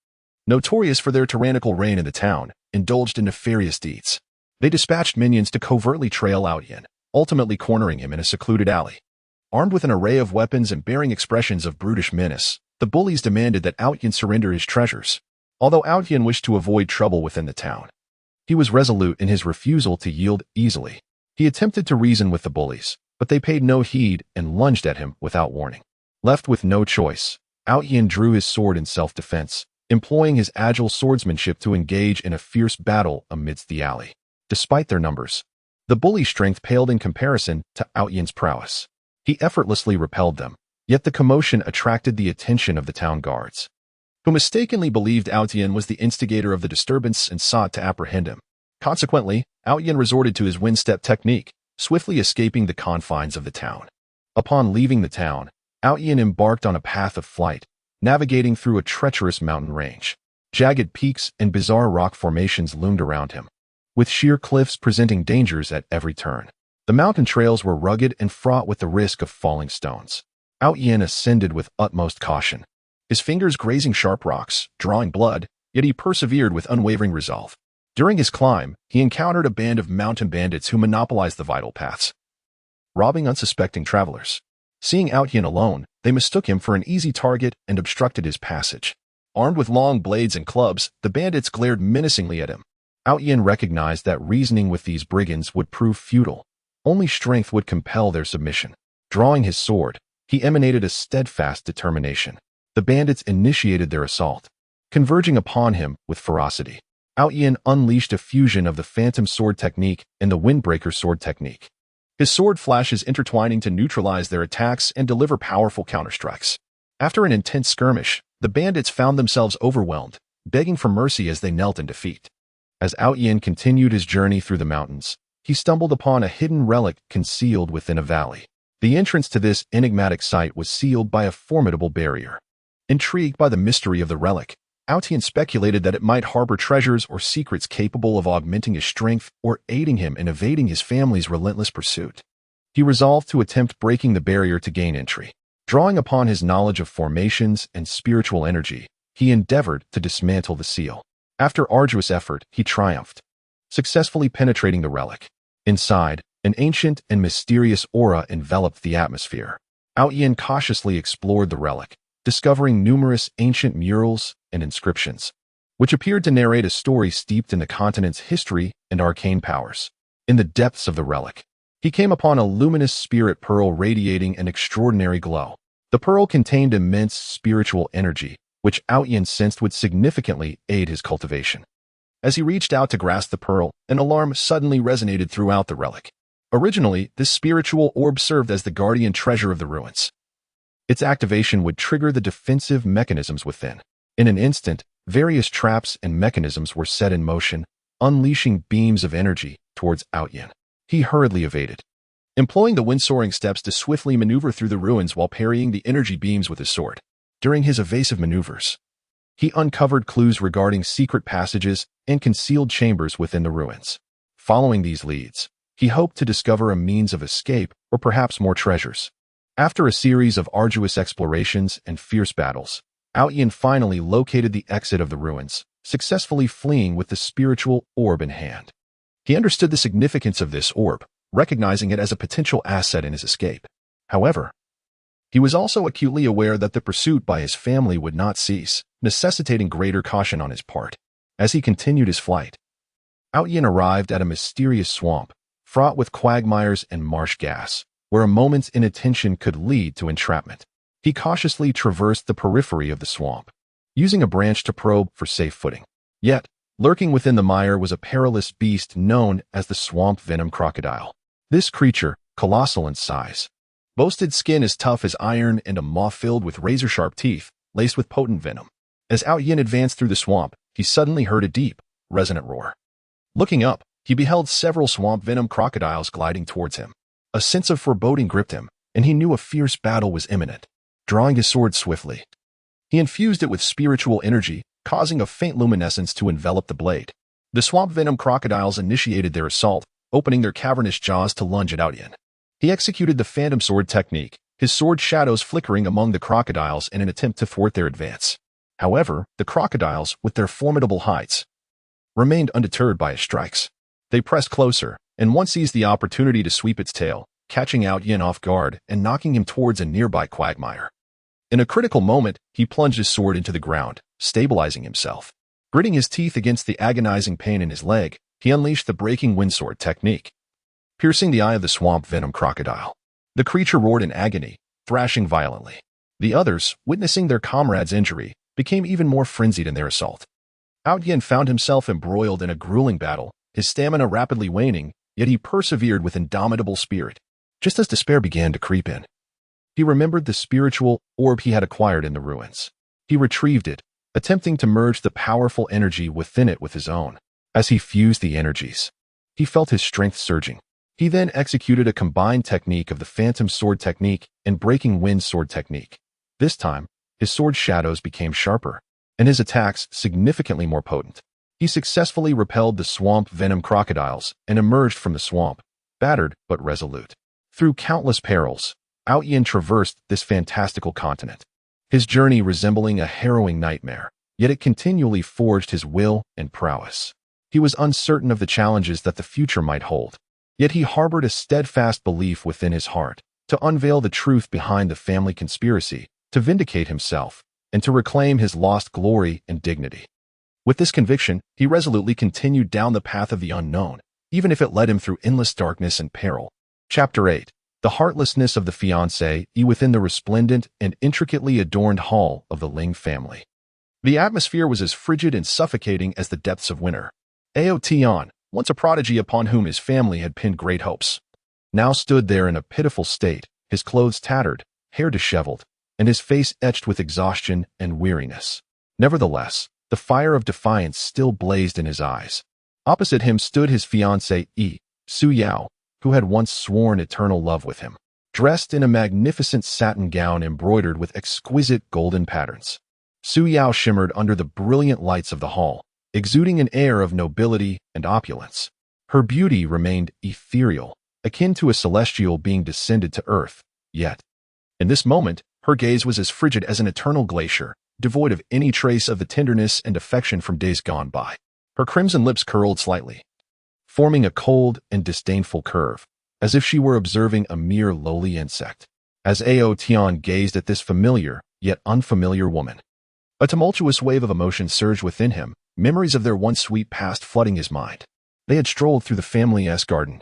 Speaker 1: notorious for their tyrannical reign in the town, indulged in nefarious deeds. They dispatched minions to covertly trail Outyin, ultimately cornering him in a secluded alley. Armed with an array of weapons and bearing expressions of brutish menace, the bullies demanded that Outyin surrender his treasures. Although Outyin wished to avoid trouble within the town, he was resolute in his refusal to yield easily. He attempted to reason with the bullies, but they paid no heed and lunged at him without warning. Left with no choice, Outyin drew his sword in self-defense, employing his agile swordsmanship to engage in a fierce battle amidst the alley. Despite their numbers, the bully's strength paled in comparison to Outyin's prowess. He effortlessly repelled them, yet the commotion attracted the attention of the town guards, who mistakenly believed Outyin was the instigator of the disturbance and sought to apprehend him. Consequently, Outyin resorted to his wind-step technique, swiftly escaping the confines of the town. Upon leaving the town, Outyin embarked on a path of flight, navigating through a treacherous mountain range. Jagged peaks and bizarre rock formations loomed around him, with sheer cliffs presenting dangers at every turn. The mountain trails were rugged and fraught with the risk of falling stones. Outyin ascended with utmost caution, his fingers grazing sharp rocks, drawing blood, yet he persevered with unwavering resolve. During his climb, he encountered a band of mountain bandits who monopolized the vital paths, robbing unsuspecting travelers. Seeing Outyin alone, they mistook him for an easy target and obstructed his passage. Armed with long blades and clubs, the bandits glared menacingly at him. Outyin recognized that reasoning with these brigands would prove futile. Only strength would compel their submission. Drawing his sword, he emanated a steadfast determination. The bandits initiated their assault, converging upon him with ferocity. Outyin unleashed a fusion of the Phantom Sword technique and the Windbreaker Sword technique, his sword flashes intertwining to neutralize their attacks and deliver powerful counterstrikes. After an intense skirmish, the bandits found themselves overwhelmed, begging for mercy as they knelt in defeat. As Outyin continued his journey through the mountains, he stumbled upon a hidden relic concealed within a valley. The entrance to this enigmatic site was sealed by a formidable barrier. Intrigued by the mystery of the relic, Outyin speculated that it might harbor treasures or secrets capable of augmenting his strength or aiding him in evading his family's relentless pursuit. He resolved to attempt breaking the barrier to gain entry. Drawing upon his knowledge of formations and spiritual energy, he endeavored to dismantle the seal. After arduous effort, he triumphed, successfully penetrating the relic. Inside, an ancient and mysterious aura enveloped the atmosphere. Outyin cautiously explored the relic, discovering numerous ancient murals and inscriptions, which appeared to narrate a story steeped in the continent's history and arcane powers. In the depths of the relic, he came upon a luminous spirit pearl radiating an extraordinary glow. The pearl contained immense spiritual energy, which Outyin sensed would significantly aid his cultivation. As he reached out to grasp the pearl, an alarm suddenly resonated throughout the relic. Originally, this spiritual orb served as the guardian treasure of the ruins. Its activation would trigger the defensive mechanisms within. In an instant, various traps and mechanisms were set in motion, unleashing beams of energy towards Outyin. He hurriedly evaded, employing the wind-soaring steps to swiftly maneuver through the ruins while parrying the energy beams with his sword. During his evasive maneuvers, he uncovered clues regarding secret passages and concealed chambers within the ruins. Following these leads, he hoped to discover a means of escape or perhaps more treasures. After a series of arduous explorations and fierce battles, Outyin finally located the exit of the ruins, successfully fleeing with the spiritual orb in hand. He understood the significance of this orb, recognizing it as a potential asset in his escape. However, he was also acutely aware that the pursuit by his family would not cease, necessitating greater caution on his part. As he continued his flight, Outyin arrived at a mysterious swamp, fraught with quagmires and marsh gas, where a moment's inattention could lead to entrapment. He cautiously traversed the periphery of the swamp, using a branch to probe for safe footing. Yet, lurking within the mire was a perilous beast known as the swamp venom crocodile. This creature, colossal in size, boasted skin as tough as iron and a maw filled with razor-sharp teeth, laced with potent venom. As Outyin advanced through the swamp, he suddenly heard a deep, resonant roar. Looking up, he beheld several swamp venom crocodiles gliding towards him. A sense of foreboding gripped him, and he knew a fierce battle was imminent. Drawing his sword swiftly, he infused it with spiritual energy, causing a faint luminescence to envelop the blade. The swamp venom crocodiles initiated their assault, opening their cavernous jaws to lunge at Outyin. He executed the phantom sword technique, his sword shadows flickering among the crocodiles in an attempt to thwart their advance. However, the crocodiles, with their formidable heights, remained undeterred by his strikes. They pressed closer, and one seized the opportunity to sweep its tail, catching Outyin off guard and knocking him towards a nearby quagmire. In a critical moment, he plunged his sword into the ground, stabilizing himself. Gritting his teeth against the agonizing pain in his leg, he unleashed the breaking windsword technique, piercing the eye of the swamp venom crocodile. The creature roared in agony, thrashing violently. The others, witnessing their comrade's injury, became even more frenzied in their assault. Outyin found himself embroiled in a grueling battle, his stamina rapidly waning, yet he persevered with indomitable spirit. Just as despair began to creep in, he remembered the spiritual orb he had acquired in the ruins. He retrieved it, attempting to merge the powerful energy within it with his own. As he fused the energies, he felt his strength surging. He then executed a combined technique of the phantom sword technique and breaking wind sword technique. This time, his sword shadows became sharper, and his attacks significantly more potent. He successfully repelled the swamp venom crocodiles and emerged from the swamp, battered but resolute. Through countless perils, Outyin traversed this fantastical continent, his journey resembling a harrowing nightmare, yet it continually forged his will and prowess. He was uncertain of the challenges that the future might hold, yet he harbored a steadfast belief within his heart to unveil the truth behind the family conspiracy, to vindicate himself, and to reclaim his lost glory and dignity. With this conviction, he resolutely continued down the path of the unknown, even if it led him through endless darkness and peril. Chapter 8. The heartlessness of the fiancé within the resplendent and intricately adorned hall of the Ling family. The atmosphere was as frigid and suffocating as the depths of winter. Tian, once a prodigy upon whom his family had pinned great hopes, now stood there in a pitiful state, his clothes tattered, hair disheveled, and his face etched with exhaustion and weariness. Nevertheless, the fire of defiance still blazed in his eyes. Opposite him stood his fiancée, Su Yao, who had once sworn eternal love with him, dressed in a magnificent satin gown embroidered with exquisite golden patterns. Su Yao shimmered under the brilliant lights of the hall, exuding an air of nobility and opulence. Her beauty remained ethereal, akin to a celestial being descended to earth, yet, in this moment, her gaze was as frigid as an eternal glacier, devoid of any trace of the tenderness and affection from days gone by. Her crimson lips curled slightly, forming a cold and disdainful curve, as if she were observing a mere lowly insect. As Tian gazed at this familiar, yet unfamiliar woman, a tumultuous wave of emotion surged within him, memories of their once sweet past flooding his mind. They had strolled through the family's garden,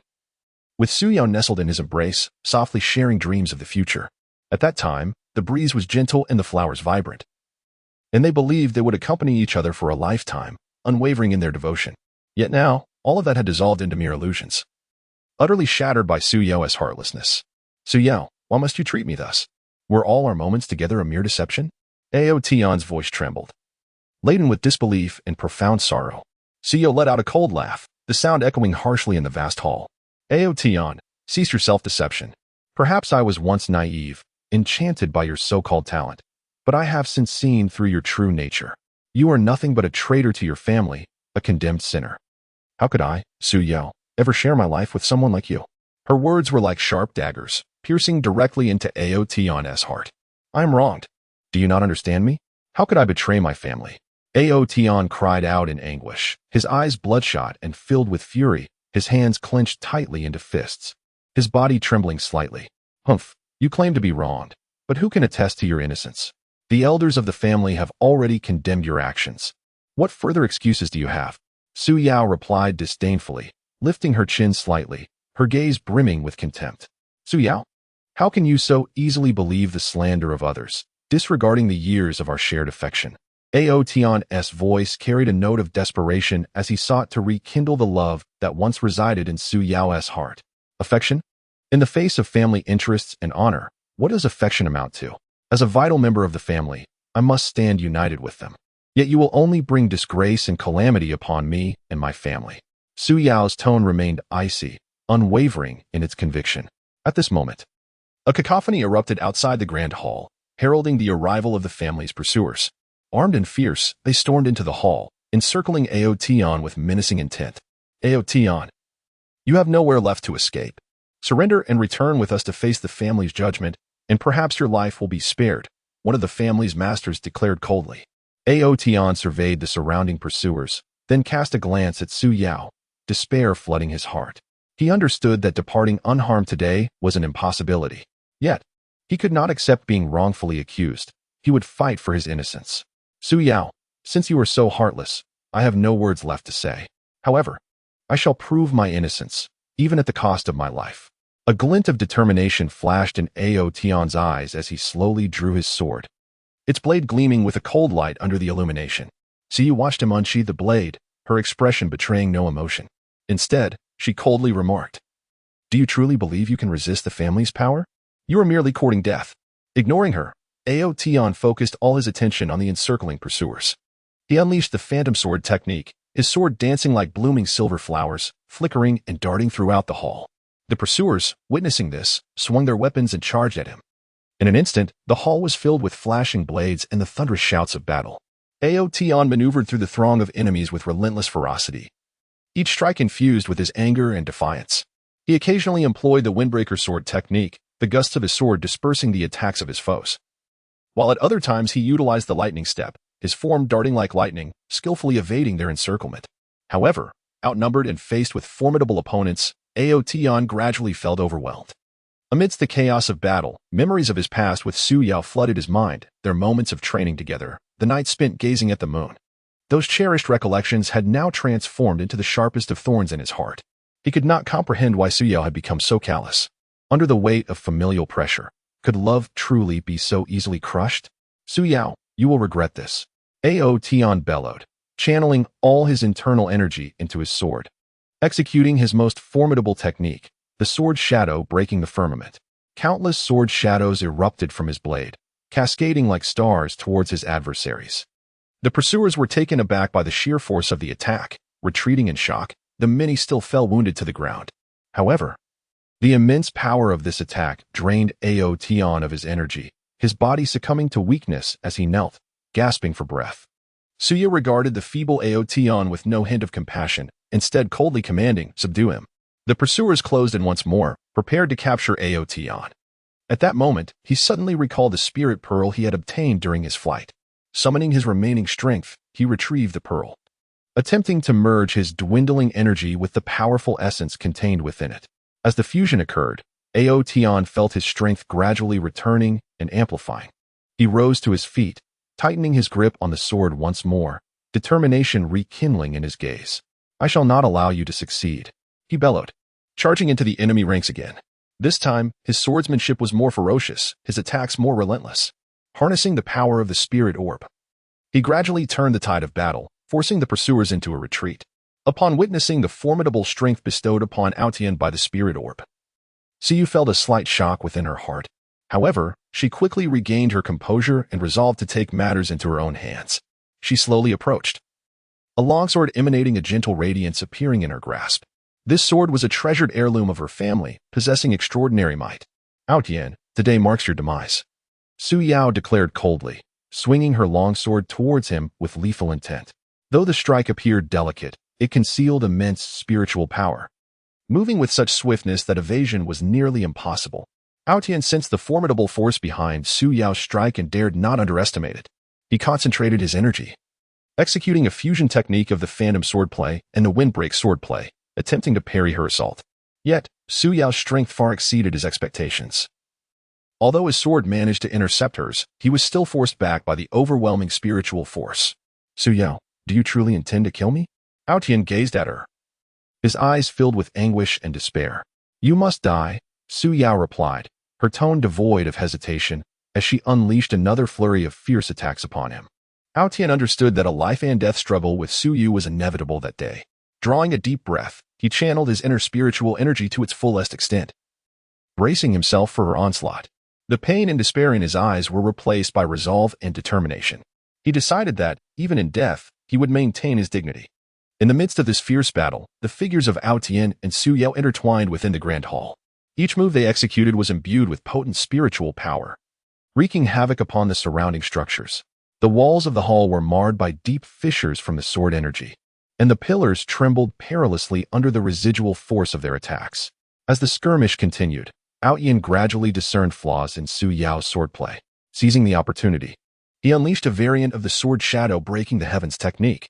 Speaker 1: with Su Yao nestled in his embrace, softly sharing dreams of the future. At that time, the breeze was gentle and the flowers vibrant, and they believed they would accompany each other for a lifetime, unwavering in their devotion. Yet now, all of that had dissolved into mere illusions, utterly shattered by Su Yao's heartlessness. Su Yao, why must you treat me thus? Were all our moments together a mere deception? Aotion's voice trembled, laden with disbelief and profound sorrow. Suyo let out a cold laugh, the sound echoing harshly in the vast hall. Aotion, cease your self-deception. Perhaps I was once naive, enchanted by your so-called talent, but I have since seen through your true nature. You are nothing but a traitor to your family, a condemned sinner. How could I, Suyo, ever share my life with someone like you? Her words were like sharp daggers, piercing directly into Aotion's heart. I am wronged. Do you not understand me? How could I betray my family? Aotion cried out in anguish, his eyes bloodshot and filled with fury, his hands clenched tightly into fists, his body trembling slightly. Humph, you claim to be wronged, but who can attest to your innocence? The elders of the family have already condemned your actions. What further excuses do you have? Suyo replied disdainfully, lifting her chin slightly, her gaze brimming with contempt. Suyo, how can you so easily believe the slander of others, disregarding the years of our shared affection? Aotion's voice carried a note of desperation as he sought to rekindle the love that once resided in Suyo's heart. Affection? In the face of family interests and honor, what does affection amount to? As a vital member of the family, I must stand united with them. Yet you will only bring disgrace and calamity upon me and my family. Suyo's tone remained icy, unwavering in its conviction. At this moment, a cacophony erupted outside the grand hall, heralding the arrival of the family's pursuers. Armed and fierce, they stormed into the hall, encircling Aotion with menacing intent. Aotion, you have nowhere left to escape. Surrender and return with us to face the family's judgment, and perhaps your life will be spared, one of the family's masters declared coldly. Aotion surveyed the surrounding pursuers, then cast a glance at Suyo, despair flooding his heart. He understood that departing unharmed today was an impossibility. Yet, he could not accept being wrongfully accused. He would fight for his innocence. Suyo, since you are so heartless, I have no words left to say. However, I shall prove my innocence, even at the cost of my life. A glint of determination flashed in Aotion's eyes as he slowly drew his sword, its blade gleaming with a cold light under the illumination. Suyo watched him unsheath the blade, her expression betraying no emotion. Instead, she coldly remarked, "Do you truly believe you can resist the family's power? You are merely courting death." Ignoring her, Aotion focused all his attention on the encircling pursuers. He unleashed the phantom sword technique, his sword dancing like blooming silver flowers, flickering and darting throughout the hall. The pursuers, witnessing this, swung their weapons and charged at him. In an instant, the hall was filled with flashing blades and the thunderous shouts of battle. Aotion maneuvered through the throng of enemies with relentless ferocity, each strike infused with his anger and defiance. He occasionally employed the windbreaker sword technique, the gusts of his sword dispersing the attacks of his foes, while at other times he utilized the lightning step, his form darting like lightning, skillfully evading their encirclement. However, outnumbered and faced with formidable opponents, Aotion gradually felt overwhelmed. Amidst the chaos of battle, memories of his past with Suyo flooded his mind, their moments of training together, the nights spent gazing at the moon. Those cherished recollections had now transformed into the sharpest of thorns in his heart. He could not comprehend why Suyo had become so callous. Under the weight of familial pressure, could love truly be so easily crushed? Suyo, you will regret this. Aotion bellowed, channeling all his internal energy into his sword, executing his most formidable technique, the sword shadow breaking the firmament. Countless sword shadows erupted from his blade, cascading like stars towards his adversaries. The pursuers were taken aback by the sheer force of the attack, retreating in shock. The many still fell wounded to the ground. However, the immense power of this attack drained Aotion of his energy, his body succumbing to weakness as he knelt, gasping for breath. Suyo regarded the feeble Aotion with no hint of compassion, instead coldly commanding, "Subdue him." The pursuers closed in once more, prepared to capture Aotion. At that moment, he suddenly recalled the spirit pearl he had obtained during his flight. Summoning his remaining strength, he retrieved the pearl, attempting to merge his dwindling energy with the powerful essence contained within it. As the fusion occurred, Aotion felt his strength gradually returning and amplifying. He rose to his feet, tightening his grip on the sword once more, determination rekindling in his gaze. "I shall not allow you to succeed," he bellowed, charging into the enemy ranks again. This time, his swordsmanship was more ferocious, his attacks more relentless. Harnessing the power of the spirit orb, he gradually turned the tide of battle, forcing the pursuers into a retreat. Upon witnessing the formidable strength bestowed upon Aotion by the spirit orb, Suyo felt a slight shock within her heart. However, she quickly regained her composure and resolved to take matters into her own hands. She slowly approached, a longsword emanating a gentle radiance appearing in her grasp. This sword was a treasured heirloom of her family, possessing extraordinary might. Outyan, today marks your demise, Su Yao declared coldly, swinging her longsword towards him with lethal intent. Though the strike appeared delicate, it concealed immense spiritual power. Moving with such swiftness that evasion was nearly impossible, Outyan sensed the formidable force behind Su Yao's strike and dared not underestimate it. He concentrated his energy, executing a fusion technique of the Phantom Swordplay and the Windbreak Swordplay, attempting to parry her assault. Yet, Su Yao's strength far exceeded his expectations. Although his sword managed to intercept hers, he was still forced back by the overwhelming spiritual force. Su Yao, do you truly intend to kill me? Outyan gazed at her, his eyes filled with anguish and despair. You must die, Su Yao replied, her tone devoid of hesitation, as she unleashed another flurry of fierce attacks upon him. Outyan understood that a life-and-death struggle with Su Yu was inevitable that day. Drawing a deep breath, he channeled his inner spiritual energy to its fullest extent, bracing himself for her onslaught. The pain and despair in his eyes were replaced by resolve and determination. He decided that, even in death, he would maintain his dignity. In the midst of this fierce battle, the figures of Outyan and Su Yao intertwined within the grand hall. Each move they executed was imbued with potent spiritual power, wreaking havoc upon the surrounding structures. The walls of the hall were marred by deep fissures from the sword energy, and the pillars trembled perilously under the residual force of their attacks. As the skirmish continued, Outyan gradually discerned flaws in Su Yao's swordplay. Seizing the opportunity, he unleashed a variant of the sword shadow breaking the heavens technique,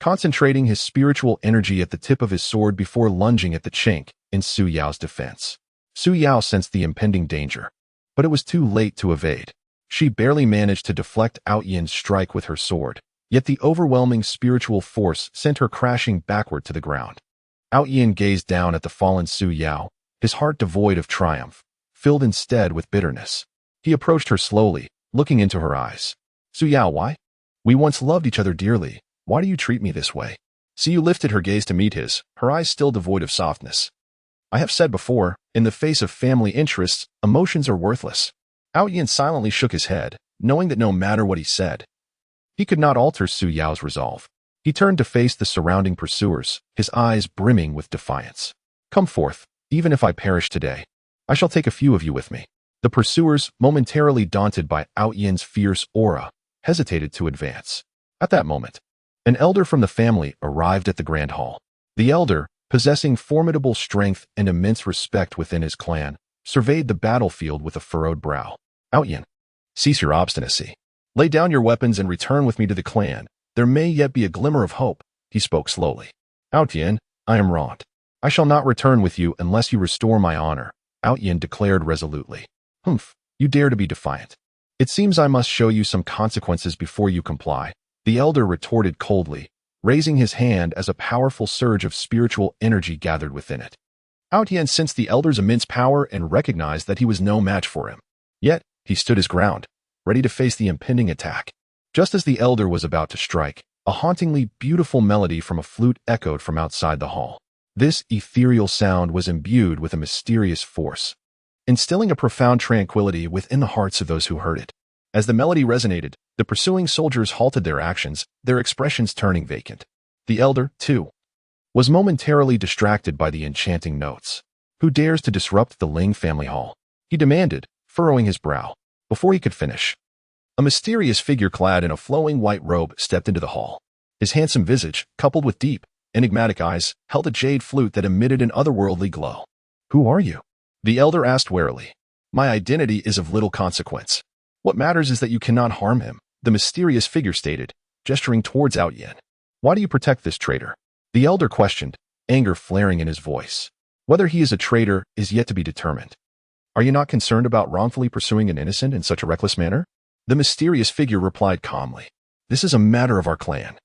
Speaker 1: concentrating his spiritual energy at the tip of his sword before lunging at the chink in Su Yao's defense. Su Yao sensed the impending danger, but it was too late to evade. She barely managed to deflect Outyan's strike with her sword, yet the overwhelming spiritual force sent her crashing backward to the ground. Outyan gazed down at the fallen Su Yao, his heart devoid of triumph, filled instead with bitterness. He approached her slowly, looking into her eyes. Su Yao, why? We once loved each other dearly. Why do you treat me this way? Su Yu lifted her gaze to meet his, her eyes still devoid of softness. I have said before, in the face of family interests, emotions are worthless. Outyan silently shook his head, knowing that no matter what he said, he could not alter Su Yao's resolve. He turned to face the surrounding pursuers, his eyes brimming with defiance. Come forth, even if I perish today. I shall take a few of you with me. The pursuers, momentarily daunted by Outyan's fierce aura, hesitated to advance. At that moment, an elder from the family arrived at the grand hall. The elder, possessing formidable strength and immense respect within his clan, surveyed the battlefield with a furrowed brow. Outyan, cease your obstinacy. Lay down your weapons and return with me to the clan. There may yet be a glimmer of hope, he spoke slowly. Outyan, I am wronged. I shall not return with you unless you restore my honor, Outyan declared resolutely. Humph, you dare to be defiant. It seems I must show you some consequences before you comply, the elder retorted coldly, raising his hand as a powerful surge of spiritual energy gathered within it. Outyan sensed the elder's immense power and recognized that he was no match for him. Yet, he stood his ground, ready to face the impending attack. Just as the elder was about to strike, a hauntingly beautiful melody from a flute echoed from outside the hall. This ethereal sound was imbued with a mysterious force, instilling a profound tranquility within the hearts of those who heard it. As the melody resonated, the pursuing soldiers halted their actions, their expressions turning vacant. The elder, too, was momentarily distracted by the enchanting notes. Who dares to disrupt the Ling family hall? He demanded, furrowing his brow. Before he could finish, a mysterious figure clad in a flowing white robe stepped into the hall. His handsome visage, coupled with deep, enigmatic eyes, held a jade flute that emitted an otherworldly glow. Who are you? The elder asked warily. My identity is of little consequence. What matters is that you cannot harm him, the mysterious figure stated, gesturing towards Outyan. Why do you protect this traitor? The elder questioned, anger flaring in his voice. Whether he is a traitor is yet to be determined. Are you not concerned about wrongfully pursuing an innocent in such a reckless manner? The mysterious figure replied calmly. This is a matter of our clan.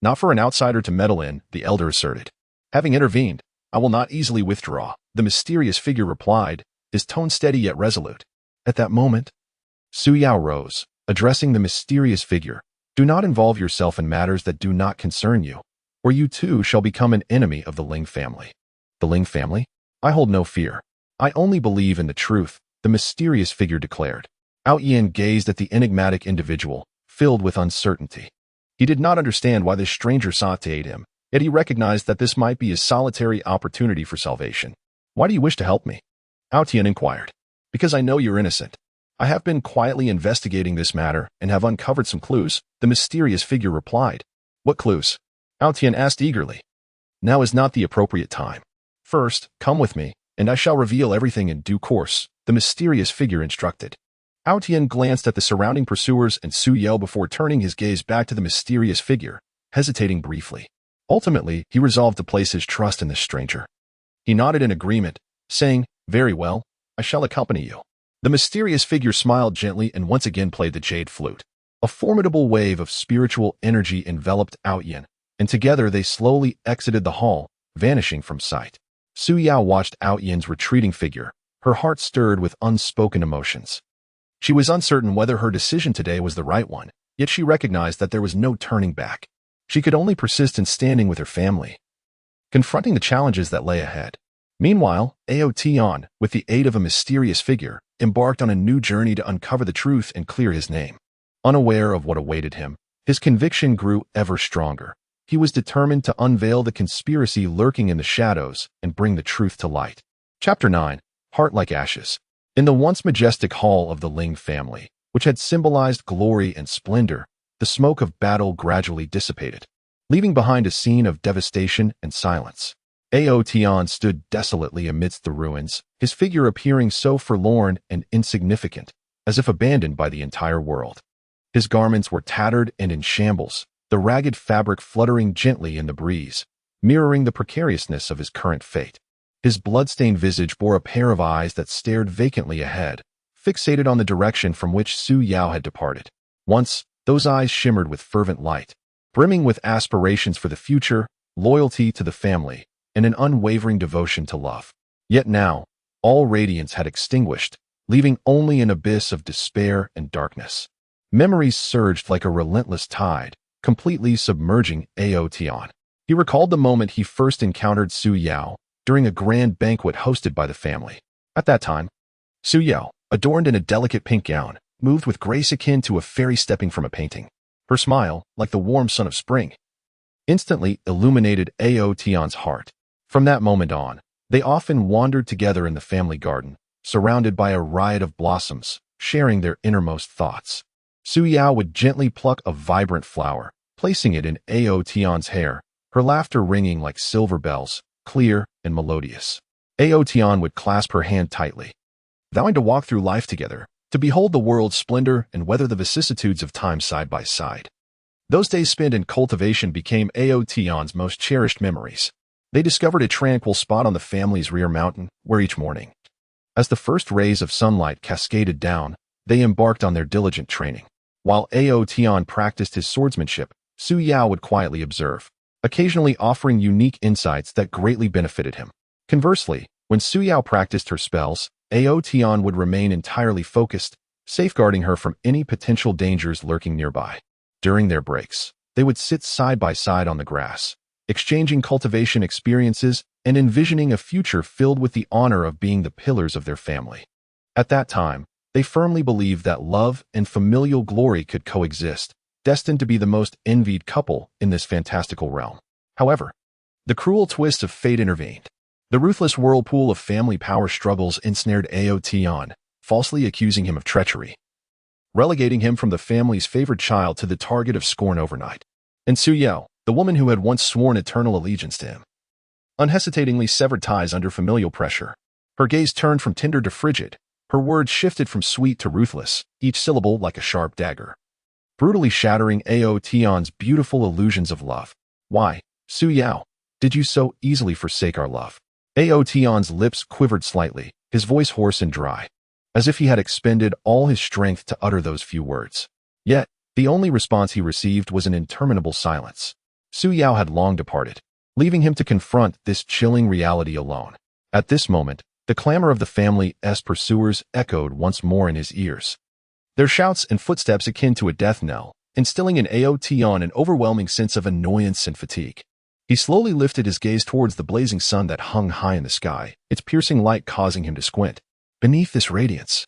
Speaker 1: Not for an outsider to meddle in, the elder asserted. Having intervened, I will not easily withdraw, the mysterious figure replied, his tone steady yet resolute. At that moment, Su Yao rose, addressing the mysterious figure. Do not involve yourself in matters that do not concern you, or you too shall become an enemy of the Ling family. The Ling family? I hold no fear. I only believe in the truth, the mysterious figure declared. Outyin gazed at the enigmatic individual, filled with uncertainty. He did not understand why this stranger sought to aid him, yet he recognized that this might be his solitary opportunity for salvation. "Why do you wish to help me?" Outyin inquired. "Because I know you're innocent. I have been quietly investigating this matter and have uncovered some clues," the mysterious figure replied. "What clues?" Outyin asked eagerly. "Now is not the appropriate time. First, come with me, and I shall reveal everything in due course," the mysterious figure instructed. Outyin glanced at the surrounding pursuers and Su Yao before turning his gaze back to the mysterious figure, hesitating briefly. Ultimately, he resolved to place his trust in this stranger. He nodded in agreement, saying, "Very well, I shall accompany you." The mysterious figure smiled gently and once again played the jade flute. A formidable wave of spiritual energy enveloped Outyin, and together they slowly exited the hall, vanishing from sight. Su Yao watched Outyin's retreating figure, her heart stirred with unspoken emotions. She was uncertain whether her decision today was the right one, yet she recognized that there was no turning back. She could only persist in standing with her family, confronting the challenges that lay ahead. Meanwhile, Aotion, with the aid of a mysterious figure, embarked on a new journey to uncover the truth and clear his name. Unaware of what awaited him, his conviction grew ever stronger. He was determined to unveil the conspiracy lurking in the shadows and bring the truth to light. Chapter 9. Heart Like Ashes. In the once majestic hall of the Ling family, which had symbolized glory and splendor, the smoke of battle gradually dissipated, leaving behind a scene of devastation and silence. Aotion stood desolately amidst the ruins, his figure appearing so forlorn and insignificant, as if abandoned by the entire world. His garments were tattered and in shambles, the ragged fabric fluttering gently in the breeze, mirroring the precariousness of his current fate. His blood-stained visage bore a pair of eyes that stared vacantly ahead, fixated on the direction from which Su Yao had departed. Once, those eyes shimmered with fervent light, brimming with aspirations for the future, loyalty to the family, and an unwavering devotion to love. Yet now, all radiance had extinguished, leaving only an abyss of despair and darkness. Memories surged like a relentless tide, completely submerging Aotion. He recalled the moment he first encountered Su Yao, during a grand banquet hosted by the family. At that time, Su Yao, adorned in a delicate pink gown, moved with grace akin to a fairy stepping from a painting. Her smile, like the warm sun of spring, instantly illuminated Aotion's heart. From that moment on, they often wandered together in the family garden, surrounded by a riot of blossoms, sharing their innermost thoughts. Su Yao would gently pluck a vibrant flower, placing it in Aotion's hair, her laughter ringing like silver bells, clear and melodious. Aotion would clasp her hand tightly, vowing to walk through life together, to behold the world's splendor and weather the vicissitudes of time side by side. Those days spent in cultivation became Aotion's most cherished memories. They discovered a tranquil spot on the family's rear mountain, where each morning, as the first rays of sunlight cascaded down, they embarked on their diligent training. While Aotion practiced his swordsmanship, Su Yao would quietly observe, occasionally offering unique insights that greatly benefited him. Conversely, when Su Yao practiced her spells, Aotion would remain entirely focused, safeguarding her from any potential dangers lurking nearby. During their breaks, they would sit side by side on the grass, exchanging cultivation experiences and envisioning a future filled with the honor of being the pillars of their family. At that time, they firmly believed that love and familial glory could coexist, destined to be the most envied couple in this fantastical realm. However, the cruel twist of fate intervened. The ruthless whirlpool of family power struggles ensnared Aotion, falsely accusing him of treachery, relegating him from the family's favored child to the target of scorn overnight. And Su Yao, the woman who had once sworn eternal allegiance to him, unhesitatingly severed ties under familial pressure. Her gaze turned from tender to frigid, her words shifted from sweet to ruthless, each syllable like a sharp dagger, brutally shattering Aotion's beautiful illusions of love. "Why, Su Yao, did you so easily forsake our love?" Aotion's lips quivered slightly, his voice hoarse and dry, as if he had expended all his strength to utter those few words. Yet, the only response he received was an interminable silence. Su Yao had long departed, leaving him to confront this chilling reality alone. At this moment, the clamor of the family's pursuers echoed once more in his ears, their shouts and footsteps akin to a death knell, instilling in Aotion an overwhelming sense of annoyance and fatigue. He slowly lifted his gaze towards the blazing sun that hung high in the sky, its piercing light causing him to squint. beneath this radiance.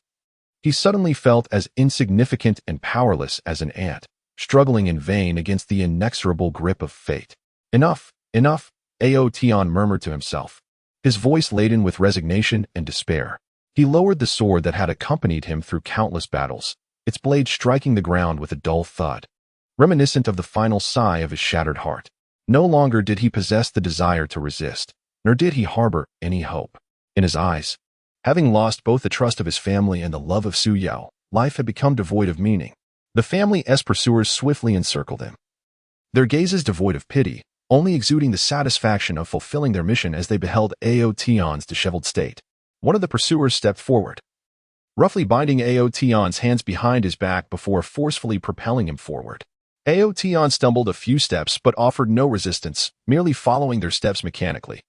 Speaker 1: He suddenly felt as insignificant and powerless as an ant, struggling in vain against the inexorable grip of fate. Enough, enough, Aotion murmured to himself, his voice laden with resignation and despair. He lowered the sword that had accompanied him through countless battles, its blade striking the ground with a dull thud, reminiscent of the final sigh of his shattered heart. No longer did he possess the desire to resist, nor did he harbor any hope. In his eyes, having lost both the trust of his family and the love of Su Yao, life had become devoid of meaning. The family's pursuers swiftly encircled him, their gazes devoid of pity, only exuding the satisfaction of fulfilling their mission as they beheld Aotion's disheveled state. One of the pursuers stepped forward, roughly binding Aotion's hands behind his back before forcefully propelling him forward. Aotion stumbled a few steps but offered no resistance, merely following their steps mechanically,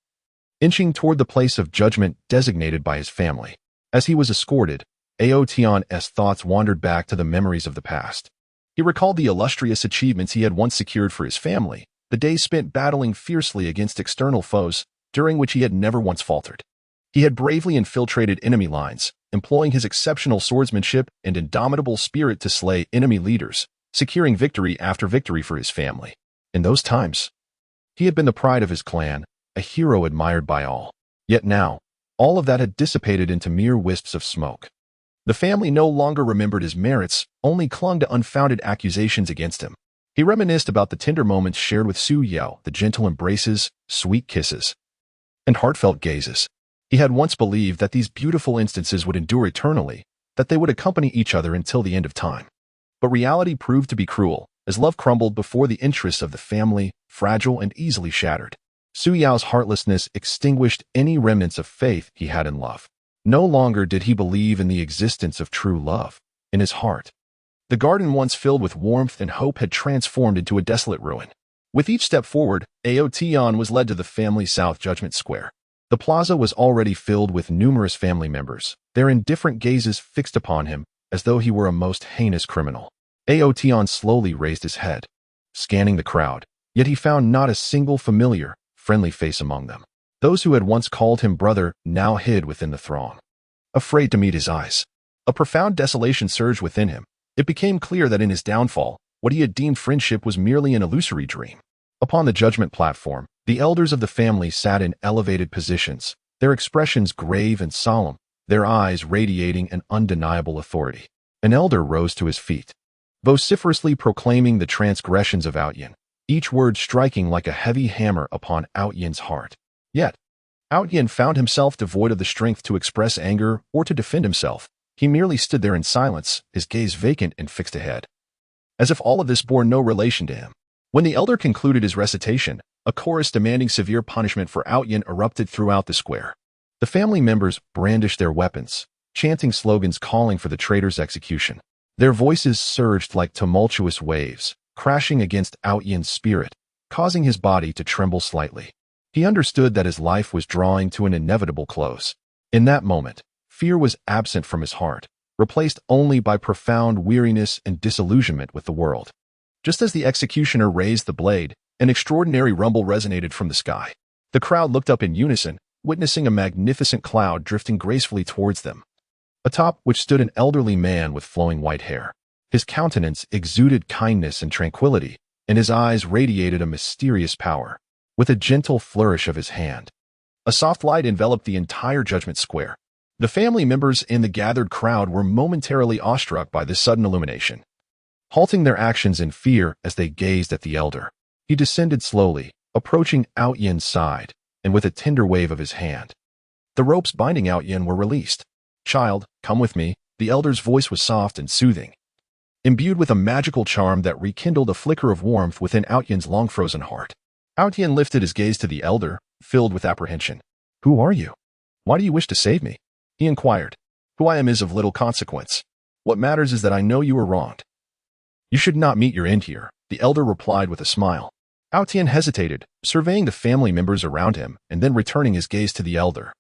Speaker 1: inching toward the place of judgment designated by his family. As he was escorted, Aotion's thoughts wandered back to the memories of the past. He recalled the illustrious achievements he had once secured for his family, the days spent battling fiercely against external foes, during which he had never once faltered. He had bravely infiltrated enemy lines, employing his exceptional swordsmanship and indomitable spirit to slay enemy leaders, securing victory after victory for his family. In those times, he had been the pride of his clan, a hero admired by all. Yet now, all of that had dissipated into mere wisps of smoke. The family no longer remembered his merits, only clung to unfounded accusations against him. He reminisced about the tender moments shared with Su Yao, the gentle embraces, sweet kisses, and heartfelt gazes. He had once believed that these beautiful instances would endure eternally, that they would accompany each other until the end of time. But reality proved to be cruel, as love crumbled before the interests of the family, fragile and easily shattered. Su Yao's heartlessness extinguished any remnants of faith he had in love. No longer did he believe in the existence of true love. In his heart, the garden once filled with warmth and hope had transformed into a desolate ruin. With each step forward, Aotion was led to the family South Judgment Square. The plaza was already filled with numerous family members, their indifferent gazes fixed upon him as though he were a most heinous criminal. Aotion slowly raised his head, scanning the crowd, yet he found not a single familiar, friendly face among them. Those who had once called him brother now hid within the throng, afraid to meet his eyes. A profound desolation surged within him. It became clear that in his downfall, what he had deemed friendship was merely an illusory dream. Upon the judgment platform, the elders of the family sat in elevated positions, their expressions grave and solemn, their eyes radiating an undeniable authority. An elder rose to his feet, vociferously proclaiming the transgressions of Outyin, each word striking like a heavy hammer upon Outyin's heart. Yet, Outyin found himself devoid of the strength to express anger or to defend himself. He merely stood there in silence, his gaze vacant and fixed ahead, as if all of this bore no relation to him. When the elder concluded his recitation, a chorus demanding severe punishment for Outyin erupted throughout the square. The family members brandished their weapons, chanting slogans calling for the traitor's execution. Their voices surged like tumultuous waves, crashing against Outyin's spirit, causing his body to tremble slightly. He understood that his life was drawing to an inevitable close. In that moment, fear was absent from his heart, replaced only by profound weariness and disillusionment with the world. Just as the executioner raised the blade, an extraordinary rumble resonated from the sky. The crowd looked up in unison, witnessing a magnificent cloud drifting gracefully towards them. Atop which stood an elderly man with flowing white hair. His countenance exuded kindness and tranquility, and his eyes radiated a mysterious power. With a gentle flourish of his hand, a soft light enveloped the entire judgment square. The family members in the gathered crowd were momentarily awestruck by this sudden illumination, halting their actions in fear as they gazed at the elder. He descended slowly, approaching Outyin's side, and with a tender wave of his hand, the ropes binding Outyin were released. "Child, come with me." The elder's voice was soft and soothing, imbued with a magical charm that rekindled a flicker of warmth within Outyin's long-frozen heart. Outyin lifted his gaze to the elder, filled with apprehension. "Who are you? Why do you wish to save me?" he inquired. "Who I am is of little consequence. What matters is that I know you were wronged. You should not meet your end here," the elder replied with a smile. Outyin hesitated, surveying the family members around him and then returning his gaze to the elder,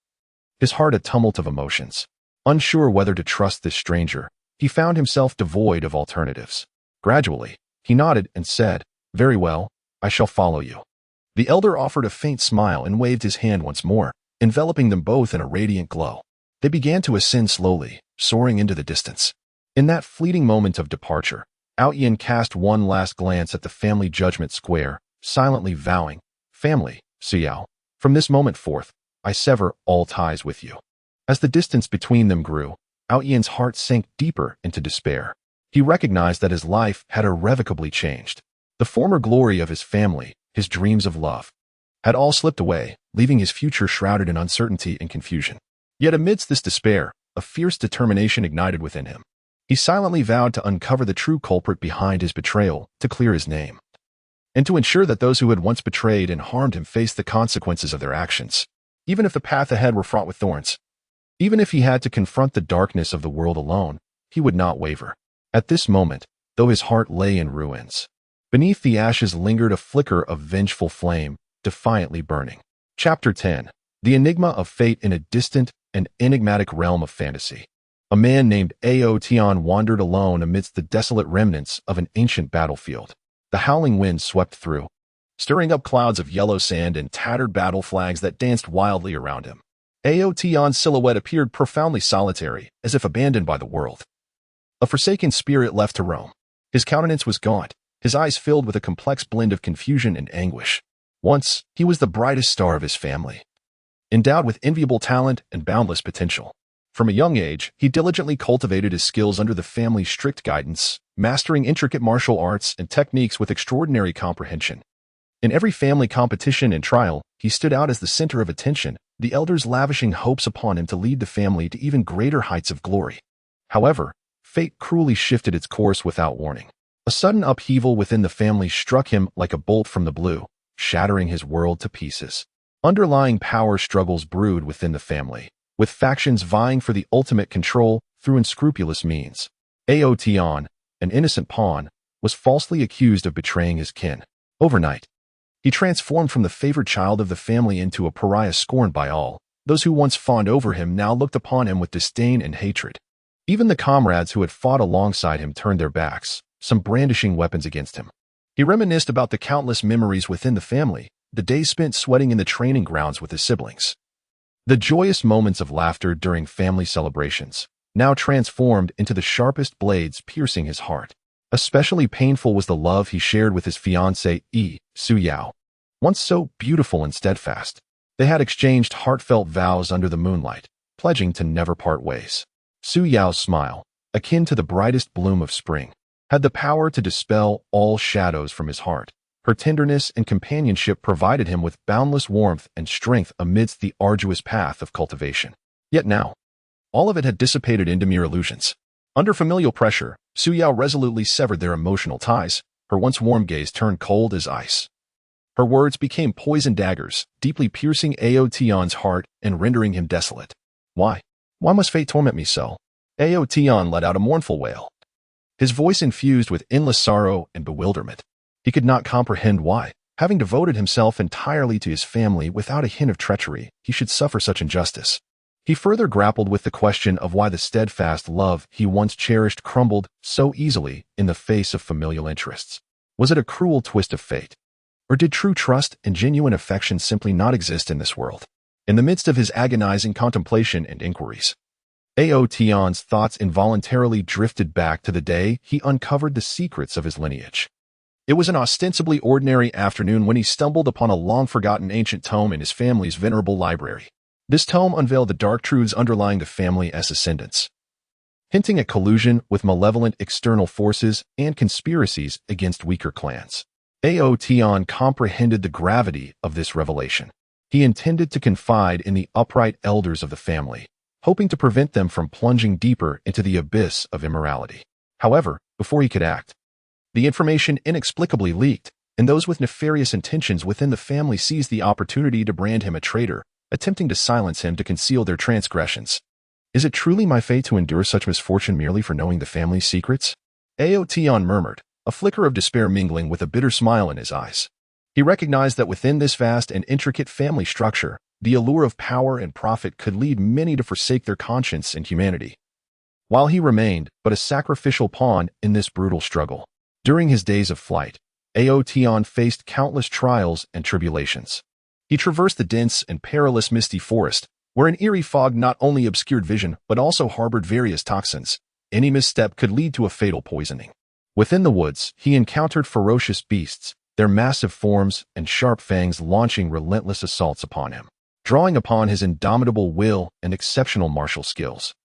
Speaker 1: his heart a tumult of emotions. Unsure whether to trust this stranger, he found himself devoid of alternatives. Gradually, he nodded and said, "Very well, I shall follow you." The elder offered a faint smile and waved his hand once more, enveloping them both in a radiant glow. They began to ascend slowly, soaring into the distance. In that fleeting moment of departure, Outyin cast one last glance at the family judgment square, silently vowing, "Family, Suyao, from this moment forth, I sever all ties with you." As the distance between them grew, Outyin's heart sank deeper into despair. He recognized that his life had irrevocably changed. The former glory of his family, his dreams of love, had all slipped away, leaving his future shrouded in uncertainty and confusion. Yet amidst this despair, a fierce determination ignited within him. He silently vowed to uncover the true culprit behind his betrayal, to clear his name, and to ensure that those who had once betrayed and harmed him faced the consequences of their actions, even if the path ahead were fraught with thorns. Even if he had to confront the darkness of the world alone, he would not waver. At this moment, though his heart lay in ruins, beneath the ashes lingered a flicker of vengeful flame, defiantly burning. Chapter 10. The Enigma of Fate in a Distant and Enigmatic Realm of Fantasy. A man named Aotian wandered alone amidst the desolate remnants of an ancient battlefield. The howling wind swept through, stirring up clouds of yellow sand and tattered battle flags that danced wildly around him. Aotian's silhouette appeared profoundly solitary, as if abandoned by the world. A forsaken spirit left to roam. His countenance was gaunt, his eyes filled with a complex blend of confusion and anguish. Once, he was the brightest star of his family, endowed with enviable talent and boundless potential. From a young age, he diligently cultivated his skills under the family's strict guidance, mastering intricate martial arts and techniques with extraordinary comprehension. In every family competition and trial, he stood out as the center of attention, the elders lavishing hopes upon him to lead the family to even greater heights of glory. However, fate cruelly shifted its course without warning. A sudden upheaval within the family struck him like a bolt from the blue, shattering his world to pieces. Underlying power struggles brewed within the family, with factions vying for the ultimate control through unscrupulous means. Aotian, an innocent pawn, was falsely accused of betraying his kin. Overnight, he transformed from the favored child of the family into a pariah scorned by all. Those who once fawned over him now looked upon him with disdain and hatred. Even the comrades who had fought alongside him turned their backs, some brandishing weapons against him. He reminisced about the countless memories within the family, the days spent sweating in the training grounds with his siblings, the joyous moments of laughter during family celebrations, now transformed into the sharpest blades piercing his heart. Especially painful was the love he shared with his fiancée, Suyao. Once so beautiful and steadfast, they had exchanged heartfelt vows under the moonlight, pledging to never part ways. Suyao's smile, akin to the brightest bloom of spring, had the power to dispel all shadows from his heart. Her tenderness and companionship provided him with boundless warmth and strength amidst the arduous path of cultivation. Yet now, all of it had dissipated into mere illusions. Under familial pressure, Suyao resolutely severed their emotional ties. Her once warm gaze turned cold as ice. Her words became poisoned daggers, deeply piercing Aotian's heart and rendering him desolate. Why? Why must fate torment me so? Aotian let out a mournful wail, his voice infused with endless sorrow and bewilderment. He could not comprehend why, having devoted himself entirely to his family without a hint of treachery, he should suffer such injustice. He further grappled with the question of why the steadfast love he once cherished crumbled so easily in the face of familial interests. Was it a cruel twist of fate? Or did true trust and genuine affection simply not exist in this world? In the midst of his agonizing contemplation and inquiries, Aotian's thoughts involuntarily drifted back to the day he uncovered the secrets of his lineage. It was an ostensibly ordinary afternoon when he stumbled upon a long-forgotten ancient tome in his family's venerable library. This tome unveiled the dark truths underlying the family's ascendance, hinting at collusion with malevolent external forces and conspiracies against weaker clans. Aotian comprehended the gravity of this revelation. He intended to confide in the upright elders of the family, hoping to prevent them from plunging deeper into the abyss of immorality. However, before he could act, the information inexplicably leaked, and those with nefarious intentions within the family seized the opportunity to brand him a traitor, attempting to silence him to conceal their transgressions. Is it truly my fate to endure such misfortune merely for knowing the family's secrets? Aotian murmured, a flicker of despair mingling with a bitter smile in his eyes. He recognized that within this vast and intricate family structure, the allure of power and profit could lead many to forsake their conscience and humanity, while he remained but a sacrificial pawn in this brutal struggle. During his days of flight, Aotian faced countless trials and tribulations. He traversed the dense and perilous misty forest, where an eerie fog not only obscured vision but also harbored various toxins. Any misstep could lead to a fatal poisoning. Within the woods, he encountered ferocious beasts, their massive forms and sharp fangs launching relentless assaults upon him, drawing upon his indomitable will and exceptional martial skills.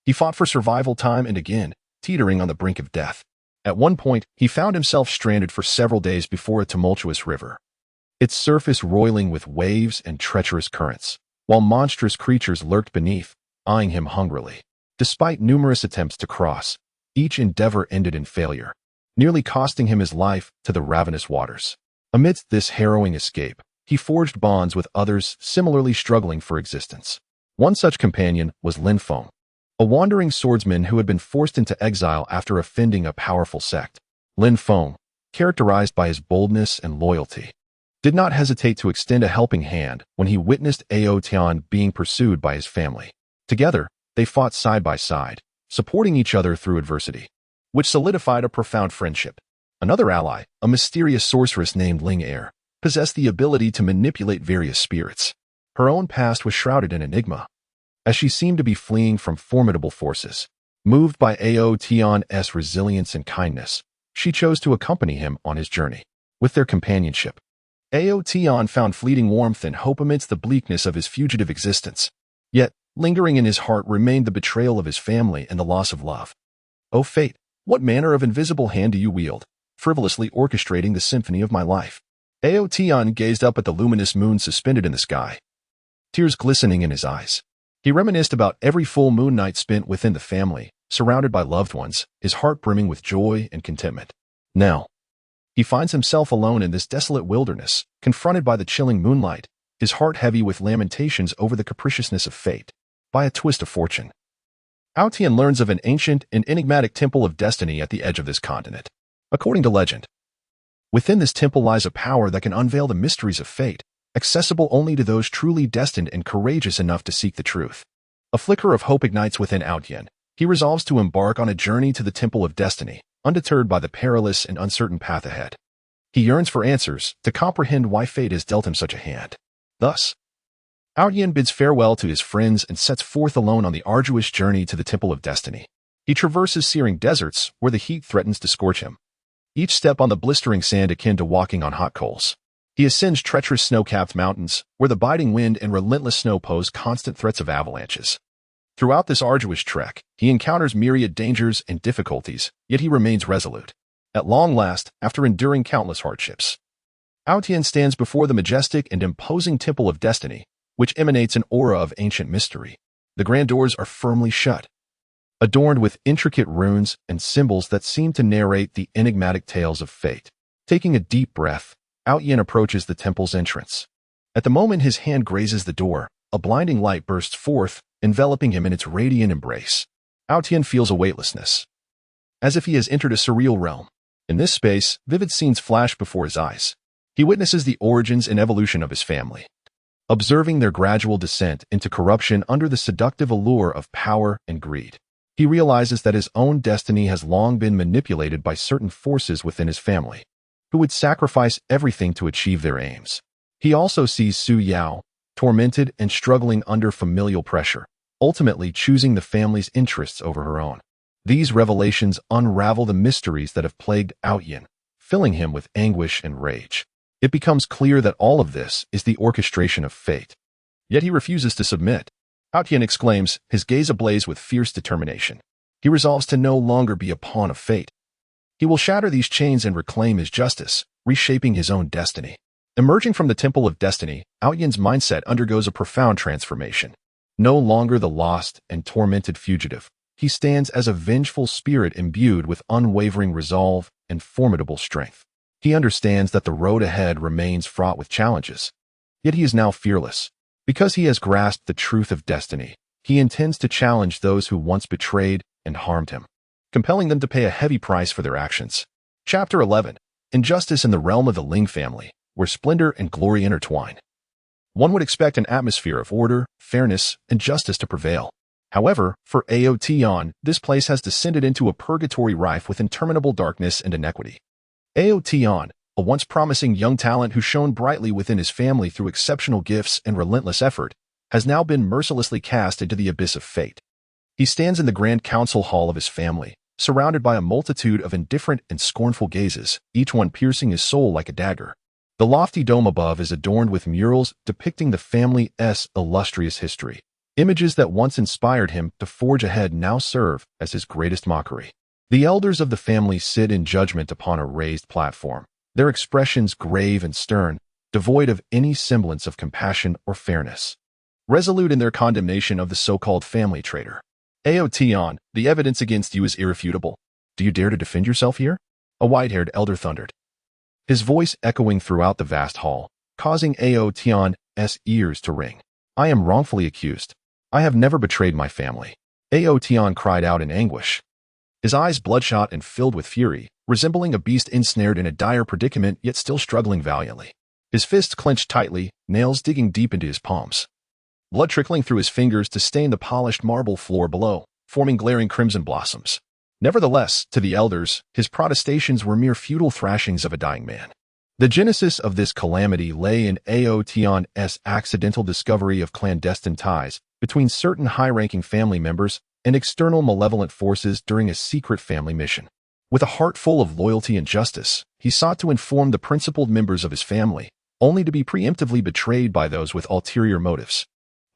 Speaker 1: He fought for survival time and again, teetering on the brink of death. At one point, he found himself stranded for several days before a tumultuous river, its surface roiling with waves and treacherous currents, while monstrous creatures lurked beneath, eyeing him hungrily. Despite numerous attempts to cross, each endeavor ended in failure, nearly costing him his life to the ravenous waters. Amidst this harrowing escape, he forged bonds with others similarly struggling for existence. One such companion was Lin Feng, a wandering swordsman who had been forced into exile after offending a powerful sect. Lin Feng, characterized by his boldness and loyalty, did not hesitate to extend a helping hand when he witnessed Ao Tian being pursued by his family. Together, they fought side by side, supporting each other through adversity, which solidified a profound friendship. Another ally, a mysterious sorceress named Ling Er, possessed the ability to manipulate various spirits. Her own past was shrouded in enigma, as she seemed to be fleeing from formidable forces. Moved by Ao Tian's resilience and kindness, she chose to accompany him on his journey. With their companionship, Ao Tian found fleeting warmth and hope amidst the bleakness of his fugitive existence. Yet, lingering in his heart remained the betrayal of his family and the loss of love. O fate, what manner of invisible hand do you wield, frivolously orchestrating the symphony of my life? Ao Tian gazed up at the luminous moon suspended in the sky, tears glistening in his eyes. He reminisced about every full moon night spent within the family, surrounded by loved ones, his heart brimming with joy and contentment. Now, he finds himself alone in this desolate wilderness, confronted by the chilling moonlight, his heart heavy with lamentations over the capriciousness of fate. By a twist of fortune, Ao Tian learns of an ancient and enigmatic temple of destiny at the edge of this continent. According to legend, within this temple lies a power that can unveil the mysteries of fate, accessible only to those truly destined and courageous enough to seek the truth. A flicker of hope ignites within Ao Tian. He resolves to embark on a journey to the temple of destiny, undeterred by the perilous and uncertain path ahead. He yearns for answers, to comprehend why fate has dealt him such a hand. Thus, Ao Tian bids farewell to his friends and sets forth alone on the arduous journey to the Temple of Destiny. He traverses searing deserts where the heat threatens to scorch him, each step on the blistering sand akin to walking on hot coals. He ascends treacherous snow-capped mountains where the biting wind and relentless snow pose constant threats of avalanches. Throughout this arduous trek, he encounters myriad dangers and difficulties, yet he remains resolute. At long last, after enduring countless hardships, Ao Tian stands before the majestic and imposing Temple of Destiny, which emanates an aura of ancient mystery. The grand doors are firmly shut, adorned with intricate runes and symbols that seem to narrate the enigmatic tales of fate. Taking a deep breath, Ao Tian approaches the temple's entrance. At the moment his hand grazes the door, a blinding light bursts forth, enveloping him in its radiant embrace. Ao Tian feels a weightlessness, as if he has entered a surreal realm. In this space, vivid scenes flash before his eyes. He witnesses the origins and evolution of his family, observing their gradual descent into corruption under the seductive allure of power and greed. He realizes that his own destiny has long been manipulated by certain forces within his family, who would sacrifice everything to achieve their aims. He also sees Su Yao, tormented and struggling under familial pressure, ultimately choosing the family's interests over her own. These revelations unravel the mysteries that have plagued Ao Tian, filling him with anguish and rage. It becomes clear that all of this is the orchestration of fate. Yet he refuses to submit. Ao Tian exclaims, his gaze ablaze with fierce determination. He resolves to no longer be a pawn of fate. He will shatter these chains and reclaim his justice, reshaping his own destiny. Emerging from the Temple of Destiny, Ao Tian's mindset undergoes a profound transformation. No longer the lost and tormented fugitive, he stands as a vengeful spirit imbued with unwavering resolve and formidable strength. He understands that the road ahead remains fraught with challenges, yet he is now fearless. Because he has grasped the truth of destiny, he intends to challenge those who once betrayed and harmed him, compelling them to pay a heavy price for their actions. Chapter 11. Injustice in the Realm of the Ling Family, where splendor and glory intertwine. One would expect an atmosphere of order, fairness, and justice to prevail. However, for Ao Tian, this place has descended into a purgatory rife with interminable darkness and inequity. Ao Tian, a once promising young talent who shone brightly within his family through exceptional gifts and relentless effort, has now been mercilessly cast into the abyss of fate. He stands in the grand council hall of his family, surrounded by a multitude of indifferent and scornful gazes, each one piercing his soul like a dagger. The lofty dome above is adorned with murals depicting the family's illustrious history. Images that once inspired him to forge ahead now serve as his greatest mockery. The elders of the family sit in judgment upon a raised platform, their expressions grave and stern, devoid of any semblance of compassion or fairness. Resolute in their condemnation of the so-called family traitor. Aotion, the evidence against you is irrefutable. Do you dare to defend yourself here? A white-haired elder thundered, his voice echoing throughout the vast hall, causing Aotion's ears to ring. I am wrongfully accused. I have never betrayed my family. Aotion cried out in anguish, his eyes bloodshot and filled with fury, resembling a beast ensnared in a dire predicament yet still struggling valiantly. His fists clenched tightly, nails digging deep into his palms. Blood trickling through his fingers to stain the polished marble floor below, forming glaring crimson blossoms. Nevertheless, to the elders, his protestations were mere futile thrashings of a dying man. The genesis of this calamity lay in Aotion's accidental discovery of clandestine ties between certain high-ranking family members and external malevolent forces during a secret family mission. With a heart full of loyalty and justice, he sought to inform the principled members of his family, only to be preemptively betrayed by those with ulterior motives.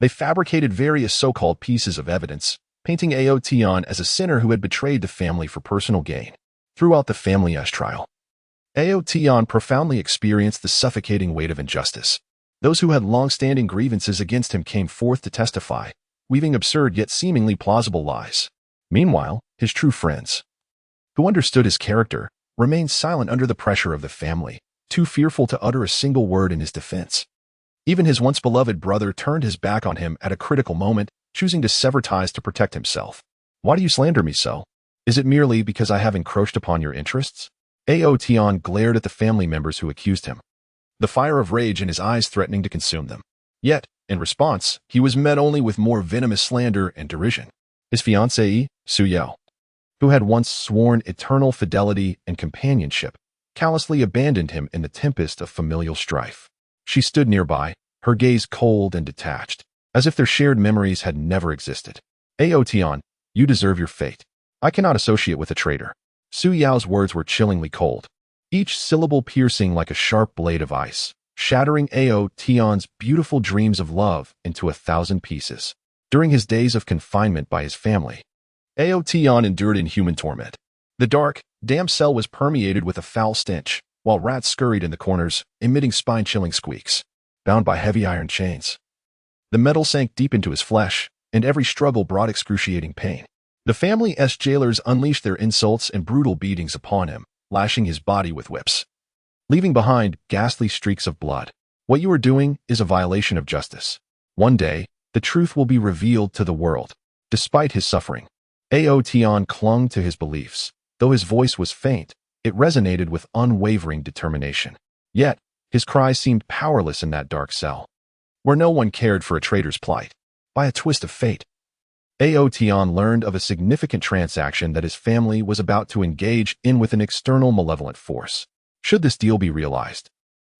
Speaker 1: They fabricated various so-called pieces of evidence, painting Aotion as a sinner who had betrayed the family for personal gain. Throughout the family's trial, Aotion profoundly experienced the suffocating weight of injustice. Those who had long-standing grievances against him came forth to testify, weaving absurd yet seemingly plausible lies. Meanwhile, his true friends, who understood his character, remained silent under the pressure of the family, too fearful to utter a single word in his defense. Even his once beloved brother turned his back on him at a critical moment, choosing to sever ties to protect himself. Why do you slander me so? Is it merely because I have encroached upon your interests? Aotion glared at the family members who accused him, the fire of rage in his eyes threatening to consume them. Yet, in response, he was met only with more venomous slander and derision. His fiancée, Suyao, who had once sworn eternal fidelity and companionship, callously abandoned him in the tempest of familial strife. She stood nearby, her gaze cold and detached, as if their shared memories had never existed. Aotion, you deserve your fate. I cannot associate with a traitor. Suyao's words were chillingly cold, each syllable piercing like a sharp blade of ice, shattering Aotion's beautiful dreams of love into 1,000 pieces. During his days of confinement by his family, Aotion endured inhuman torment. The dark, damp cell was permeated with a foul stench, while rats scurried in the corners, emitting spine-chilling squeaks. Bound by heavy iron chains, the metal sank deep into his flesh, and every struggle brought excruciating pain. The family's jailers unleashed their insults and brutal beatings upon him, lashing his body with whips, leaving behind ghastly streaks of blood. What you are doing is a violation of justice. One day, the truth will be revealed to the world. Despite his suffering, Aotion clung to his beliefs. Though his voice was faint, it resonated with unwavering determination. Yet, his cries seemed powerless in that dark cell, where no one cared for a traitor's plight. By a twist of fate, Aotion learned of a significant transaction that his family was about to engage in with an external malevolent force. Should this deal be realized,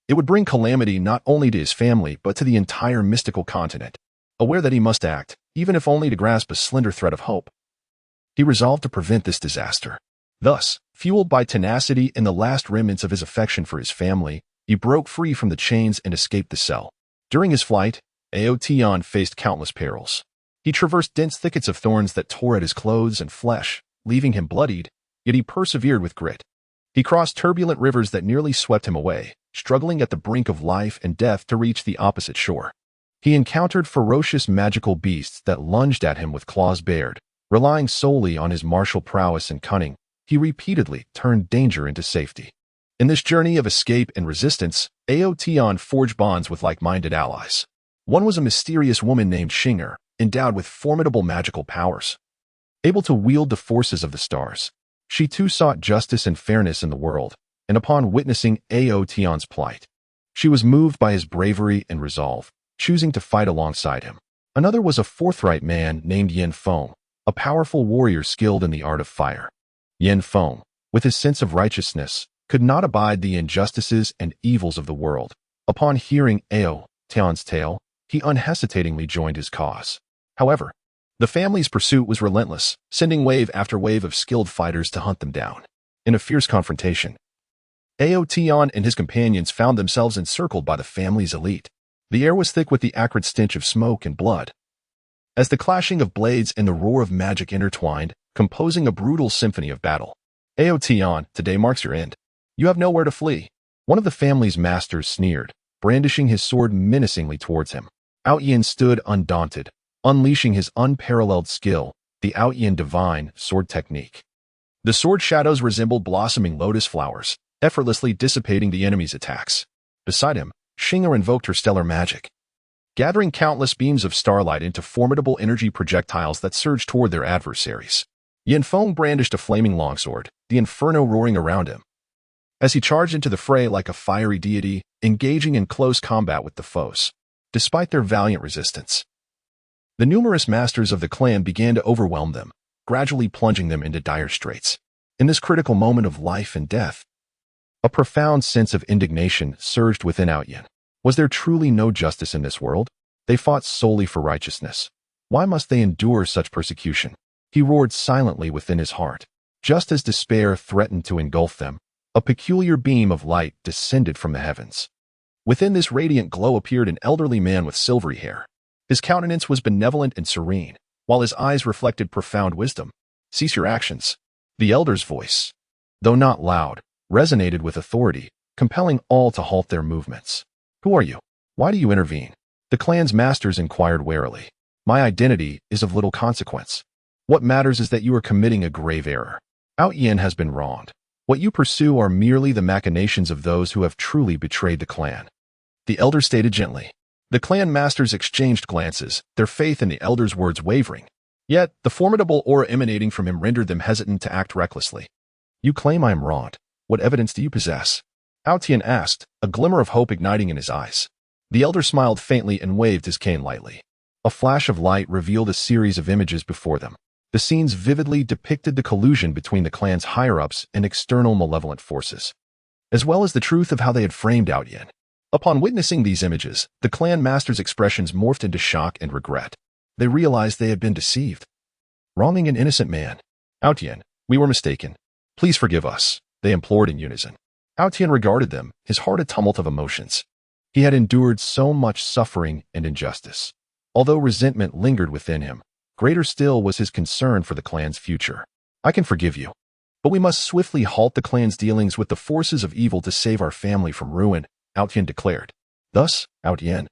Speaker 1: it would bring calamity not only to his family but to the entire mystical continent. Aware that he must act, even if only to grasp a slender thread of hope, he resolved to prevent this disaster. Thus, fueled by tenacity and the last remnants of his affection for his family, he broke free from the chains and escaped the cell. During his flight, Aotion faced countless perils. He traversed dense thickets of thorns that tore at his clothes and flesh, leaving him bloodied, yet he persevered with grit. He crossed turbulent rivers that nearly swept him away, struggling at the brink of life and death to reach the opposite shore. He encountered ferocious magical beasts that lunged at him with claws bared. Relying solely on his martial prowess and cunning, he repeatedly turned danger into safety. In this journey of escape and resistance, Aotion forged bonds with like-minded allies. One was a mysterious woman named Shinger, endowed with formidable magical powers, able to wield the forces of the stars. She too sought justice and fairness in the world, and upon witnessing Aotion's plight, she was moved by his bravery and resolve, choosing to fight alongside him. Another was a forthright man named Yin Feng, a powerful warrior skilled in the art of fire. Yin Feng, with his sense of righteousness, could not abide the injustices and evils of the world. Upon hearing Aotion's tale, he unhesitatingly joined his cause. However, the family's pursuit was relentless, sending wave after wave of skilled fighters to hunt them down. In a fierce confrontation, Aotion and his companions found themselves encircled by the family's elite. The air was thick with the acrid stench of smoke and blood. As the clashing of blades and the roar of magic intertwined, composing a brutal symphony of battle. Aotion, today marks your end. You have nowhere to flee. One of the family's masters sneered, brandishing his sword menacingly towards him. Outyin stood undaunted, unleashing his unparalleled skill, the Outyin Divine Sword Technique. The sword shadows resembled blossoming lotus flowers, effortlessly dissipating the enemy's attacks. Beside him, Xing'er invoked her stellar magic, gathering countless beams of starlight into formidable energy projectiles that surged toward their adversaries. Yanfeng brandished a flaming longsword, the inferno roaring around him, as he charged into the fray like a fiery deity, engaging in close combat with the foes. Despite their valiant resistance, the numerous masters of the clan began to overwhelm them, gradually plunging them into dire straits. In this critical moment of life and death, a profound sense of indignation surged within Outyin. Was there truly no justice in this world? They fought solely for righteousness. Why must they endure such persecution? He roared silently within his heart. Just as despair threatened to engulf them, a peculiar beam of light descended from the heavens. Within this radiant glow appeared an elderly man with silvery hair. His countenance was benevolent and serene, while his eyes reflected profound wisdom. Cease your actions. The elder's voice, though not loud, resonated with authority, compelling all to halt their movements. Who are you? Why do you intervene? The clan's masters inquired warily. My identity is of little consequence. What matters is that you are committing a grave error. Outyin has been wronged. What you pursue are merely the machinations of those who have truly betrayed the clan. The elder stated gently. The clan masters exchanged glances, their faith in the elder's words wavering. Yet, the formidable aura emanating from him rendered them hesitant to act recklessly. You claim I am wronged. What evidence do you possess? Outyin asked, a glimmer of hope igniting in his eyes. The elder smiled faintly and waved his cane lightly. A flash of light revealed a series of images before them. The scenes vividly depicted the collusion between the clan's higher-ups and external malevolent forces, as well as the truth of how they had framed Outyin. Upon witnessing these images, the clan master's expressions morphed into shock and regret. They realized they had been deceived, wronging an innocent man. Outyin, we were mistaken. Please forgive us, they implored in unison. Outyin regarded them, his heart a tumult of emotions. He had endured so much suffering and injustice. Although resentment lingered within him, greater still was his concern for the clan's future. I can forgive you, but we must swiftly halt the clan's dealings with the forces of evil to save our family from ruin, Outyin declared. Thus, Outyin,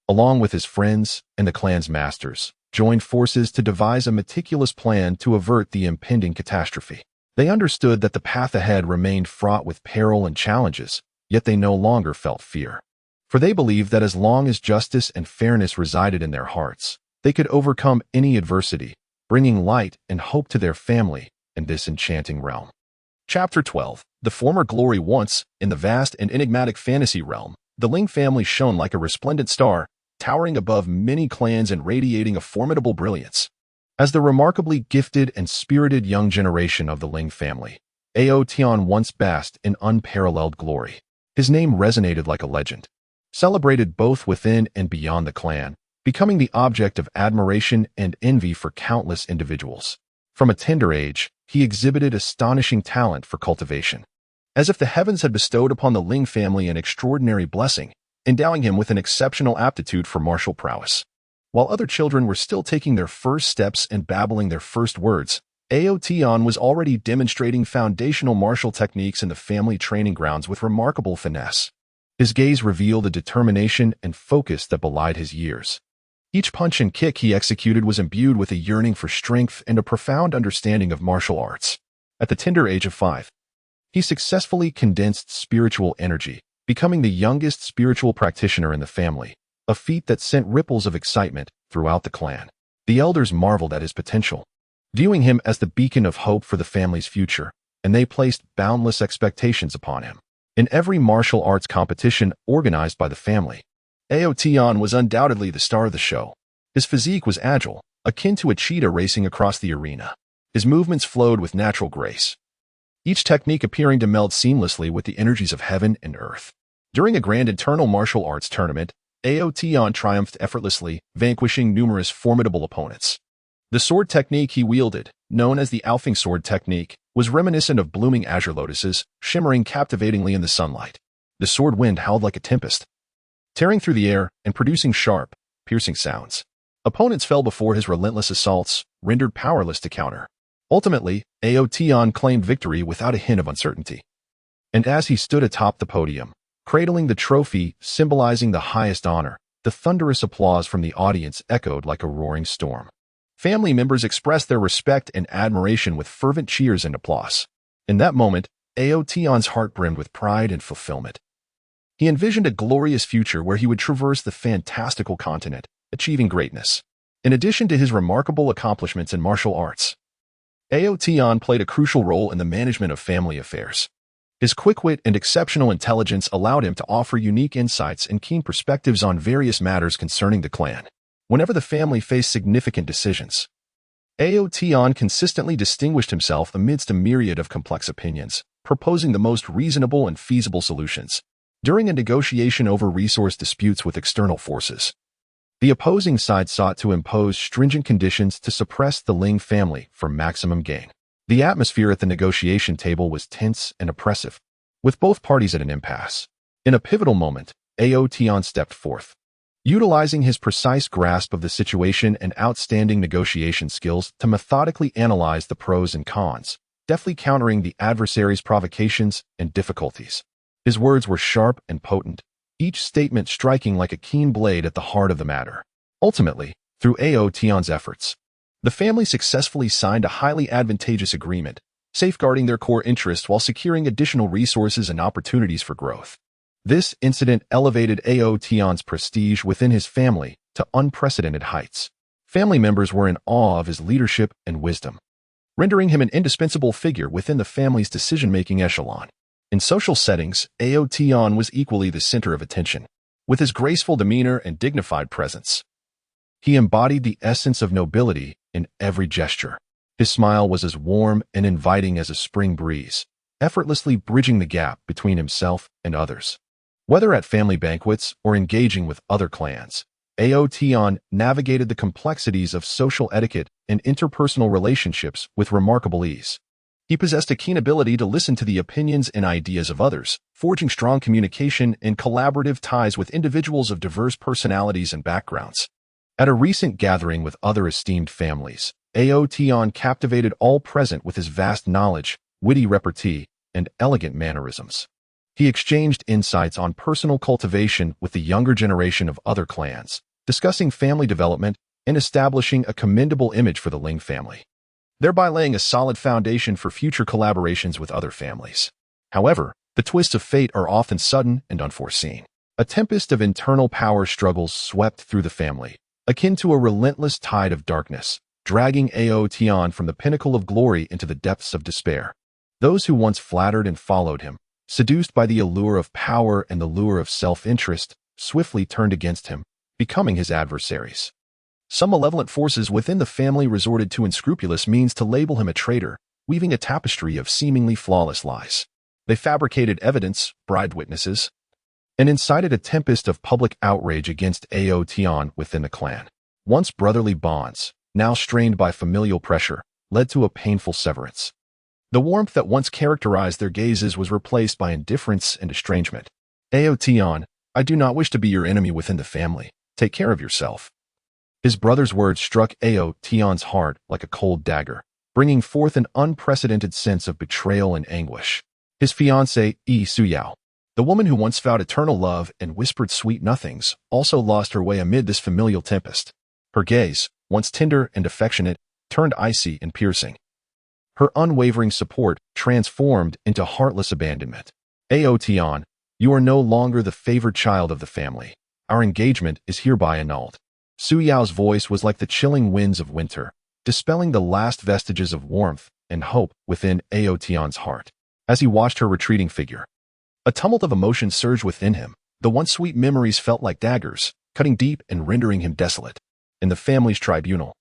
Speaker 1: along with his friends and the clan's masters, joined forces to devise a meticulous plan to avert the impending catastrophe. They understood that the path ahead remained fraught with peril and challenges, yet they no longer felt fear. For they believed that as long as justice and fairness resided in their hearts, they could overcome any adversity, bringing light and hope to their family in this enchanting realm. Chapter 12. The former glory. Once, in the vast and enigmatic fantasy realm, the Ling family shone like a resplendent star, towering above many clans and radiating a formidable brilliance. As the remarkably gifted and spirited young generation of the Ling family, Aotion once basked in unparalleled glory. His name resonated like a legend, celebrated both within and beyond the clan, becoming the object of admiration and envy for countless individuals. From a tender age, he exhibited astonishing talent for cultivation, as if the heavens had bestowed upon the Ling family an extraordinary blessing, endowing him with an exceptional aptitude for martial prowess. While other children were still taking their first steps and babbling their first words, Aotion was already demonstrating foundational martial techniques in the family training grounds with remarkable finesse. His gaze revealed a determination and focus that belied his years. Each punch and kick he executed was imbued with a yearning for strength and a profound understanding of martial arts. At the tender age of 5, he successfully condensed spiritual energy, becoming the youngest spiritual practitioner in the family, a feat that sent ripples of excitement throughout the clan. The elders marveled at his potential, viewing him as the beacon of hope for the family's future, and they placed boundless expectations upon him. In every martial arts competition organized by the family, Aotion was undoubtedly the star of the show. His physique was agile, akin to a cheetah racing across the arena. His movements flowed with natural grace, each technique appearing to meld seamlessly with the energies of heaven and earth. During a grand internal martial arts tournament, Aotion triumphed effortlessly, vanquishing numerous formidable opponents. The sword technique he wielded, known as the Alfing sword technique, was reminiscent of blooming azure lotuses, shimmering captivatingly in the sunlight. The sword wind howled like a tempest, tearing through the air and producing sharp, piercing sounds. Opponents fell before his relentless assaults, rendered powerless to counter. Ultimately, Aotion claimed victory without a hint of uncertainty. And as he stood atop the podium, cradling the trophy symbolizing the highest honor, the thunderous applause from the audience echoed like a roaring storm. Family members expressed their respect and admiration with fervent cheers and applause. In that moment, Aotion's heart brimmed with pride and fulfillment. He envisioned a glorious future where he would traverse the fantastical continent, achieving greatness. In addition to his remarkable accomplishments in martial arts, Aotion played a crucial role in the management of family affairs. His quick wit and exceptional intelligence allowed him to offer unique insights and keen perspectives on various matters concerning the clan. Whenever the family faced significant decisions, Aotion consistently distinguished himself amidst a myriad of complex opinions, proposing the most reasonable and feasible solutions. During a negotiation over resource disputes with external forces, the opposing side sought to impose stringent conditions to suppress the Ling family for maximum gain. The atmosphere at the negotiation table was tense and oppressive, with both parties at an impasse. In a pivotal moment, Aotion stepped forth. Utilizing his precise grasp of the situation and outstanding negotiation skills to methodically analyze the pros and cons, deftly countering the adversary's provocations and difficulties. His words were sharp and potent, each statement striking like a keen blade at the heart of the matter. Ultimately, through Aotion's efforts, the family successfully signed a highly advantageous agreement, safeguarding their core interests while securing additional resources and opportunities for growth. This incident elevated Aotion's prestige within his family to unprecedented heights. Family members were in awe of his leadership and wisdom, rendering him an indispensable figure within the family's decision-making echelon. In social settings, Aotion was equally the center of attention. With his graceful demeanor and dignified presence, he embodied the essence of nobility in every gesture. His smile was as warm and inviting as a spring breeze, effortlessly bridging the gap between himself and others. Whether at family banquets or engaging with other clans, Aotion navigated the complexities of social etiquette and interpersonal relationships with remarkable ease. He possessed a keen ability to listen to the opinions and ideas of others, forging strong communication and collaborative ties with individuals of diverse personalities and backgrounds. At a recent gathering with other esteemed families, Aotion captivated all present with his vast knowledge, witty repartee, and elegant mannerisms. He exchanged insights on personal cultivation with the younger generation of other clans, discussing family development and establishing a commendable image for the Ling family, thereby laying a solid foundation for future collaborations with other families. However, the twists of fate are often sudden and unforeseen. A tempest of internal power struggles swept through the family, akin to a relentless tide of darkness, dragging Aotion from the pinnacle of glory into the depths of despair. Those who once flattered and followed him, seduced by the allure of power and the lure of self-interest, swiftly turned against him, becoming his adversaries. Some malevolent forces within the family resorted to unscrupulous means to label him a traitor, weaving a tapestry of seemingly flawless lies. They fabricated evidence, bribed witnesses, and incited a tempest of public outrage against Aotion within the clan. Once brotherly bonds, now strained by familial pressure, led to a painful severance. The warmth that once characterized their gazes was replaced by indifference and estrangement. Aotion, I do not wish to be your enemy within the family. Take care of yourself. His brother's words struck Aotion's heart like a cold dagger, bringing forth an unprecedented sense of betrayal and anguish. His fiancée, Suyao, the woman who once vowed eternal love and whispered sweet nothings, also lost her way amid this familial tempest. Her gaze, once tender and affectionate, turned icy and piercing. Her unwavering support transformed into heartless abandonment. Aotion, you are no longer the favored child of the family. Our engagement is hereby annulled. Suyao's voice was like the chilling winds of winter, dispelling the last vestiges of warmth and hope within Aotion's heart. As he watched her retreating figure, a tumult of emotion surged within him. The once sweet memories felt like daggers, cutting deep and rendering him desolate. In the family's tribunal,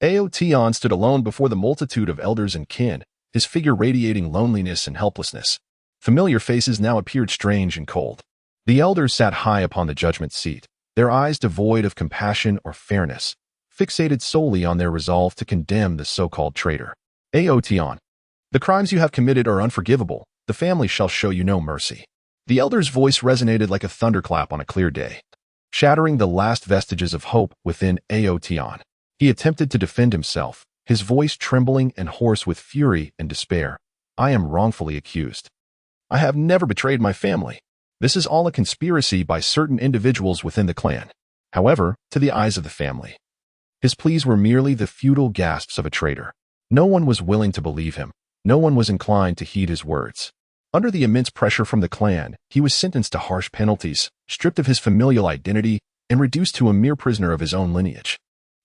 Speaker 1: Aotion stood alone before the multitude of elders and kin, his figure radiating loneliness and helplessness. Familiar faces now appeared strange and cold. The elders sat high upon the judgment seat, their eyes devoid of compassion or fairness, fixated solely on their resolve to condemn the so-called traitor. Aotion. The crimes you have committed are unforgivable. The family shall show you no mercy. The elder's voice resonated like a thunderclap on a clear day, shattering the last vestiges of hope within Aotion. He attempted to defend himself, his voice trembling and hoarse with fury and despair. I am wrongfully accused. I have never betrayed my family. This is all a conspiracy by certain individuals within the clan. However, to the eyes of the family, his pleas were merely the futile gasps of a traitor. No one was willing to believe him. No one was inclined to heed his words. Under the immense pressure from the clan, he was sentenced to harsh penalties, stripped of his familial identity, and reduced to a mere prisoner of his own lineage.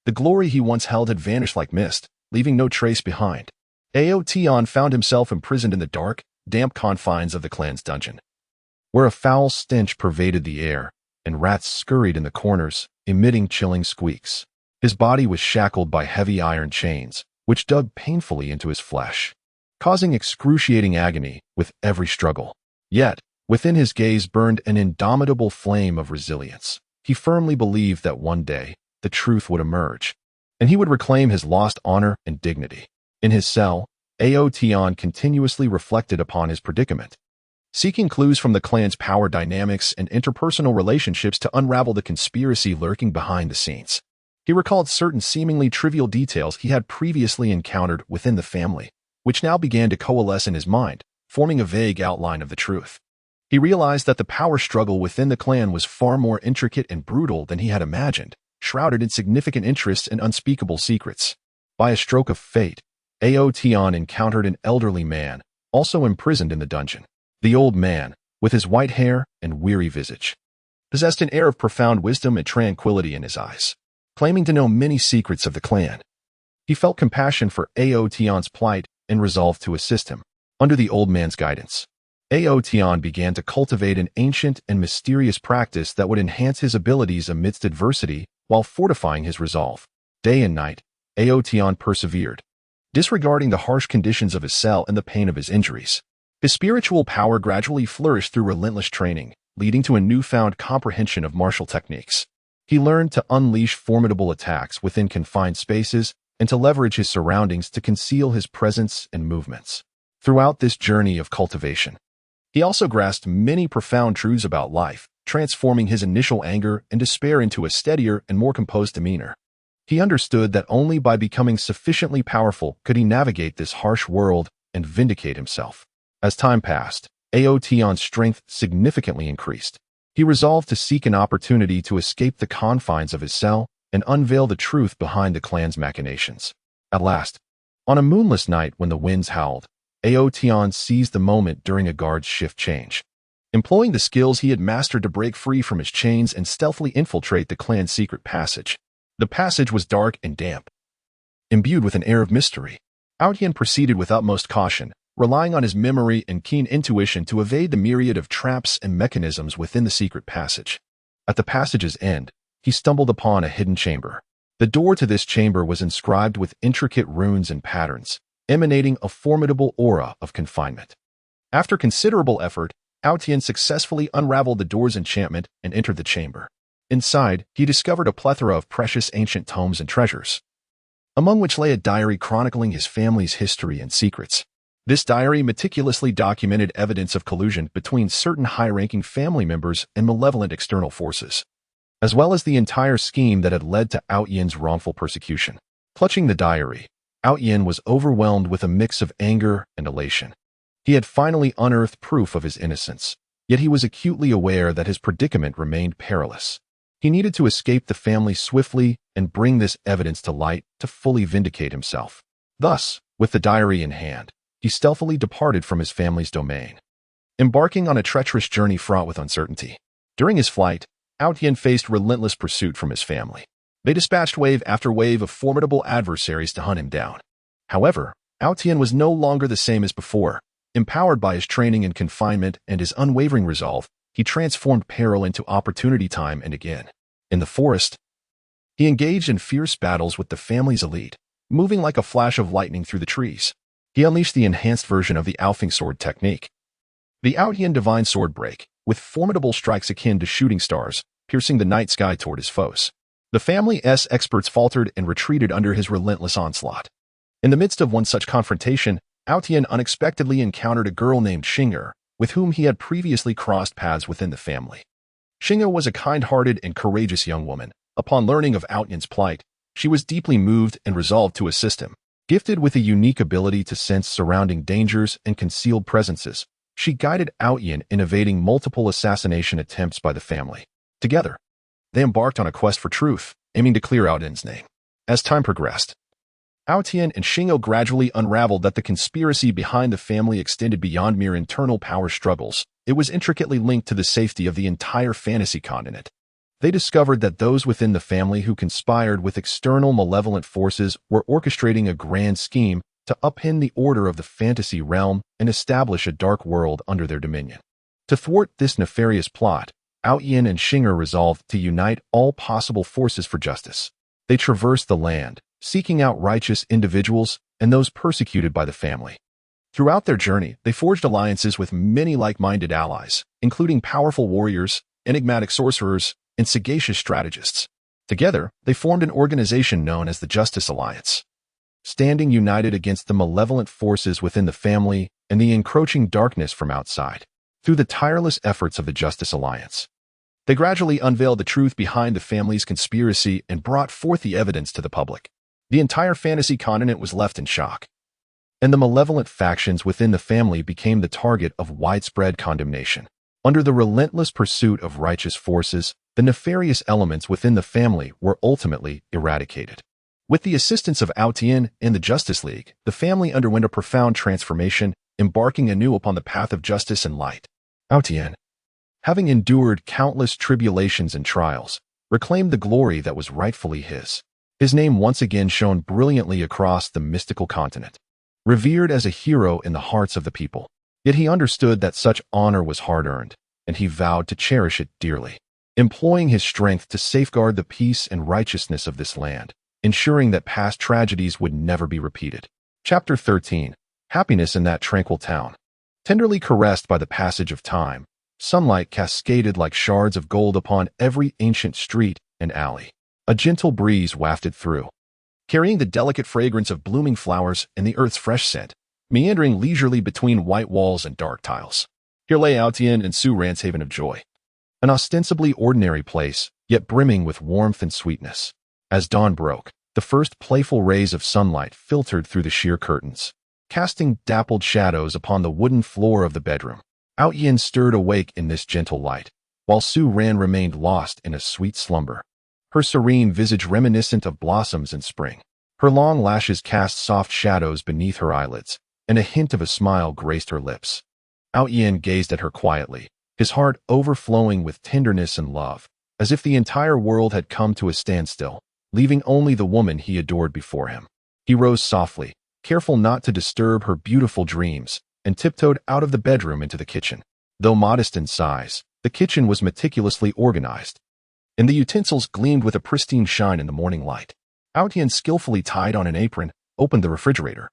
Speaker 1: The glory he once held had vanished like mist, leaving no trace behind. Aotion found himself imprisoned in the dark, damp confines of the clan's dungeon, where a foul stench pervaded the air, and rats scurried in the corners, emitting chilling squeaks. His body was shackled by heavy iron chains, which dug painfully into his flesh, causing excruciating agony with every struggle. Yet, within his gaze burned an indomitable flame of resilience. He firmly believed that one day, the truth would emerge, and he would reclaim his lost honor and dignity. In his cell, Aotion continuously reflected upon his predicament, seeking clues from the clan's power dynamics and interpersonal relationships to unravel the conspiracy lurking behind the scenes. He recalled certain seemingly trivial details he had previously encountered within the family, which now began to coalesce in his mind, forming a vague outline of the truth. He realized that the power struggle within the clan was far more intricate and brutal than he had imagined, shrouded in significant interests and unspeakable secrets. By a stroke of fate, Aotion encountered an elderly man, also imprisoned in the dungeon. The old man, with his white hair and weary visage, possessed an air of profound wisdom and tranquility in his eyes, claiming to know many secrets of the clan. He felt compassion for Aotion's plight and resolved to assist him. Under the old man's guidance, Aotion began to cultivate an ancient and mysterious practice that would enhance his abilities amidst adversity while fortifying his resolve. Day and night, Aotion persevered, disregarding the harsh conditions of his cell and the pain of his injuries. His spiritual power gradually flourished through relentless training, leading to a newfound comprehension of martial techniques. He learned to unleash formidable attacks within confined spaces and to leverage his surroundings to conceal his presence and movements. Throughout this journey of cultivation, he also grasped many profound truths about life, transforming his initial anger and despair into a steadier and more composed demeanor. He understood that only by becoming sufficiently powerful could he navigate this harsh world and vindicate himself. As time passed, Aotion's strength significantly increased. He resolved to seek an opportunity to escape the confines of his cell and unveil the truth behind the clan's machinations. At last, on a moonless night when the winds howled, Aotion seized the moment during a guard's shift change, employing the skills he had mastered to break free from his chains and stealthily infiltrate the clan's secret passage. The passage was dark and damp, imbued with an air of mystery. Aotion proceeded with utmost caution, relying on his memory and keen intuition to evade the myriad of traps and mechanisms within the secret passage. At the passage's end, he stumbled upon a hidden chamber. The door to this chamber was inscribed with intricate runes and patterns, emanating a formidable aura of confinement. After considerable effort, Aotion successfully unraveled the door's enchantment and entered the chamber. Inside, he discovered a plethora of precious ancient tomes and treasures, among which lay a diary chronicling his family's history and secrets. This diary meticulously documented evidence of collusion between certain high-ranking family members and malevolent external forces, as well as the entire scheme that had led to Aotion's wrongful persecution. Clutching the diary, Aotion was overwhelmed with a mix of anger and elation. He had finally unearthed proof of his innocence, yet he was acutely aware that his predicament remained perilous. He needed to escape the family swiftly and bring this evidence to light to fully vindicate himself. Thus, with the diary in hand, he stealthily departed from his family's domain, embarking on a treacherous journey fraught with uncertainty. During his flight, Aotion faced relentless pursuit from his family. They dispatched wave after wave of formidable adversaries to hunt him down. However, Aotion was no longer the same as before. Empowered by his training in confinement and his unwavering resolve, he transformed peril into opportunity time and again. In the forest, he engaged in fierce battles with the family's elite, moving like a flash of lightning through the trees. He unleashed the enhanced version of the Alfing sword technique, the Aotion Divine Sword Break, with formidable strikes akin to shooting stars, piercing the night sky toward his foes. The family's experts faltered and retreated under his relentless onslaught. In the midst of one such confrontation, Aotian unexpectedly encountered a girl named Xing'er, with whom he had previously crossed paths within the family. Xing'er was a kind-hearted and courageous young woman. Upon learning of Aotian's plight, she was deeply moved and resolved to assist him. Gifted with a unique ability to sense surrounding dangers and concealed presences, she guided Aotian in evading multiple assassination attempts by the family. Together, they embarked on a quest for truth, aiming to clear Aotian's name. As time progressed, Aotian and Xing'er gradually unraveled that the conspiracy behind the family extended beyond mere internal power struggles. It was intricately linked to the safety of the entire fantasy continent. They discovered that those within the family who conspired with external malevolent forces were orchestrating a grand scheme to upend the order of the fantasy realm and establish a dark world under their dominion. To thwart this nefarious plot, Aotian and Xing'er resolved to unite all possible forces for justice. They traversed the land, seeking out righteous individuals and those persecuted by the family. Throughout their journey, they forged alliances with many like-minded allies, including powerful warriors, enigmatic sorcerers, and sagacious strategists. Together, they formed an organization known as the Justice Alliance, standing united against the malevolent forces within the family and the encroaching darkness from outside. Through the tireless efforts of the Justice Alliance, they gradually unveiled the truth behind the family's conspiracy and brought forth the evidence to the public. The entire fantasy continent was left in shock, and the malevolent factions within the family became the target of widespread condemnation. Under the relentless pursuit of righteous forces, the nefarious elements within the family were ultimately eradicated. With the assistance of Aotian and the Justice League, the family underwent a profound transformation, embarking anew upon the path of justice and light. Aotian, having endured countless tribulations and trials, reclaimed the glory that was rightfully his. His name once again shone brilliantly across the mystical continent, revered as a hero in the hearts of the people. Yet he understood that such honor was hard-earned, and he vowed to cherish it dearly, employing his strength to safeguard the peace and righteousness of this land, ensuring that past tragedies would never be repeated. Chapter 13. Happiness in that tranquil town. Tenderly caressed by the passage of time, sunlight cascaded like shards of gold upon every ancient street and alley. A gentle breeze wafted through, carrying the delicate fragrance of blooming flowers and the earth's fresh scent, meandering leisurely between white walls and dark tiles. Here lay Aotian and Su Ran's haven of joy, an ostensibly ordinary place, yet brimming with warmth and sweetness. As dawn broke, the first playful rays of sunlight filtered through the sheer curtains, casting dappled shadows upon the wooden floor of the bedroom. Aotian stirred awake in this gentle light, while Su Ran remained lost in a sweet slumber, her serene visage reminiscent of blossoms in spring. Her long lashes cast soft shadows beneath her eyelids, and a hint of a smile graced her lips. Aotian gazed at her quietly, his heart overflowing with tenderness and love, as if the entire world had come to a standstill, leaving only the woman he adored before him. He rose softly, careful not to disturb her beautiful dreams, and tiptoed out of the bedroom into the kitchen. Though modest in size, the kitchen was meticulously organized, and the utensils gleamed with a pristine shine in the morning light. Aotian skillfully tied on an apron, opened the refrigerator,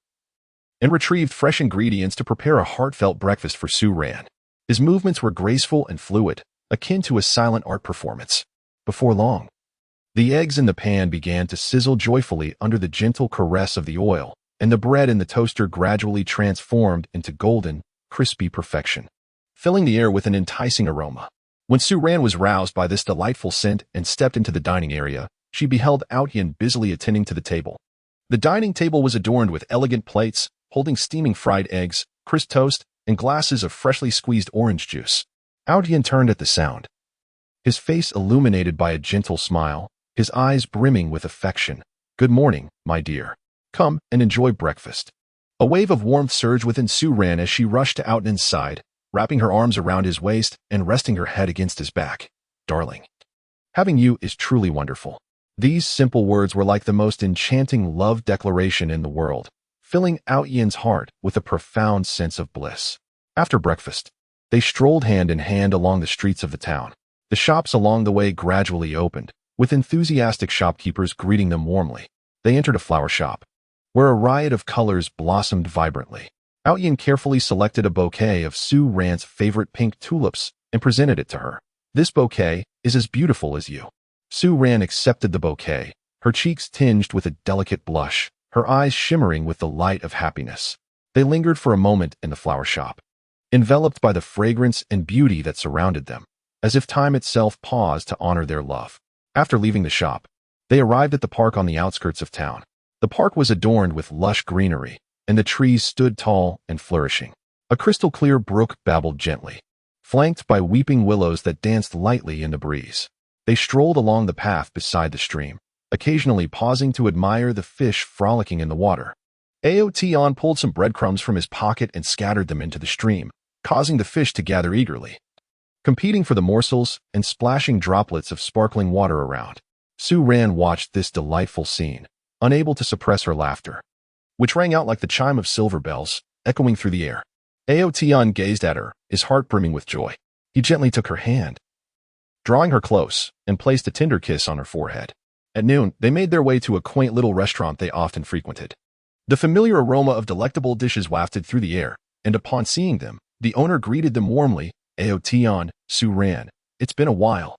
Speaker 1: and retrieved fresh ingredients to prepare a heartfelt breakfast for Su Ran. His movements were graceful and fluid, akin to a silent art performance. Before long, the eggs in the pan began to sizzle joyfully under the gentle caress of the oil, and the bread in the toaster gradually transformed into golden, crispy perfection, filling the air with an enticing aroma. When Su Ran was roused by this delightful scent and stepped into the dining area, she beheld Aotian busily attending to the table. The dining table was adorned with elegant plates, holding steaming fried eggs, crisp toast, and glasses of freshly squeezed orange juice. Aotian turned at the sound, his face illuminated by a gentle smile, his eyes brimming with affection. "Good morning, my dear. Come and enjoy breakfast." A wave of warmth surged within Su Ran as she rushed to Aotian's side, wrapping her arms around his waist and resting her head against his back. "Darling, having you is truly wonderful." These simple words were like the most enchanting love declaration in the world, filling Aotian's heart with a profound sense of bliss. After breakfast, they strolled hand in hand along the streets of the town. The shops along the way gradually opened, with enthusiastic shopkeepers greeting them warmly. They entered a flower shop, where a riot of colors blossomed vibrantly. Aotian carefully selected a bouquet of Su Ran's favorite pink tulips and presented it to her. This bouquet, is as beautiful as you. Su Ran accepted the bouquet, her cheeks tinged with a delicate blush, her eyes shimmering with the light of happiness. They lingered for a moment in the flower shop, enveloped by the fragrance and beauty that surrounded them, as if time itself paused to honor their love. After leaving the shop, they arrived at the park on the outskirts of town. The park was adorned with lush greenery, and the trees stood tall and flourishing. A crystal-clear brook babbled gently, flanked by weeping willows that danced lightly in the breeze. They strolled along the path beside the stream, occasionally pausing to admire the fish frolicking in the water. Aotion pulled some breadcrumbs from his pocket and scattered them into the stream, causing the fish to gather eagerly, competing for the morsels and splashing droplets of sparkling water around. Su Ran watched this delightful scene, unable to suppress her laughter, which rang out like the chime of silver bells, echoing through the air. Aotion gazed at her, his heart brimming with joy. He gently took her hand, drawing her close, and placed a tender kiss on her forehead. At noon, they made their way to a quaint little restaurant they often frequented. The familiar aroma of delectable dishes wafted through the air, and upon seeing them, the owner greeted them warmly. Aotion, Su Ran, it's been a while.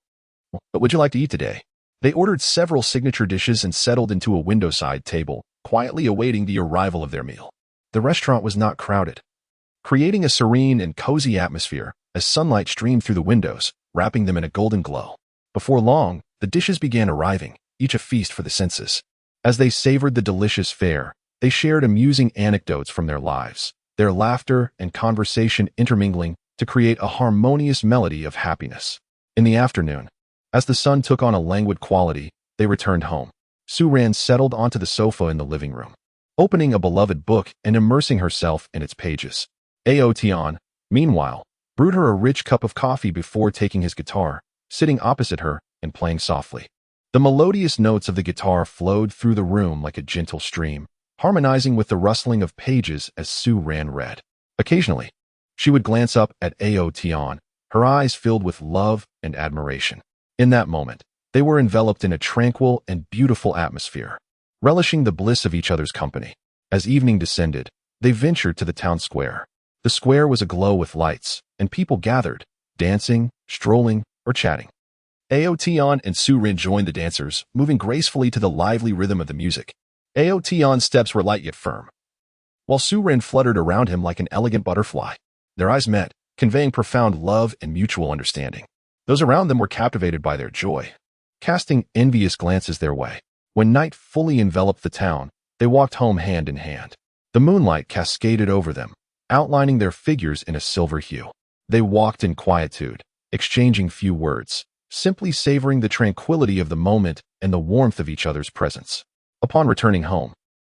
Speaker 1: What would you like to eat today? They ordered several signature dishes and settled into a windowside table, quietly awaiting the arrival of their meal. The restaurant was not crowded, creating a serene and cozy atmosphere as sunlight streamed through the windows, wrapping them in a golden glow. Before long, the dishes began arriving, each a feast for the senses. As they savored the delicious fare, they shared amusing anecdotes from their lives, their laughter and conversation intermingling to create a harmonious melody of happiness. In the afternoon, as the sun took on a languid quality, they returned home. Su Ran settled onto the sofa in the living room, opening a beloved book and immersing herself in its pages. Aotion, meanwhile, brewed her a rich cup of coffee before taking his guitar, sitting opposite her and playing softly. The melodious notes of the guitar flowed through the room like a gentle stream, harmonizing with the rustling of pages as Su Ran read. Occasionally, she would glance up at Aotion, her eyes filled with love and admiration. In that moment, they were enveloped in a tranquil and beautiful atmosphere, relishing the bliss of each other's company. As evening descended, they ventured to the town square. The square was aglow with lights, and people gathered, dancing, strolling, or chatting. Aotion and Su Ran joined the dancers, moving gracefully to the lively rhythm of the music. Aotion's steps were light yet firm, while Su Ran fluttered around him like an elegant butterfly. Their eyes met, conveying profound love and mutual understanding. Those around them were captivated by their joy, casting envious glances their way. When night fully enveloped the town, they walked home hand in hand. The moonlight cascaded over them, outlining their figures in a silver hue. They walked in quietude, exchanging few words, simply savoring the tranquility of the moment and the warmth of each other's presence. Upon returning home,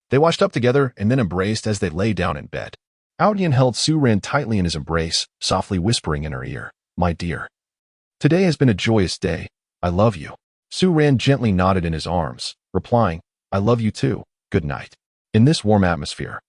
Speaker 1: they washed up together and then embraced as they lay down in bed. Aotion held Su Ran tightly in his embrace, softly whispering in her ear, "My dear, today has been a joyous day. I love you." Su Ran gently nodded in his arms, replying, "I love you too. Good night." In this warm atmosphere,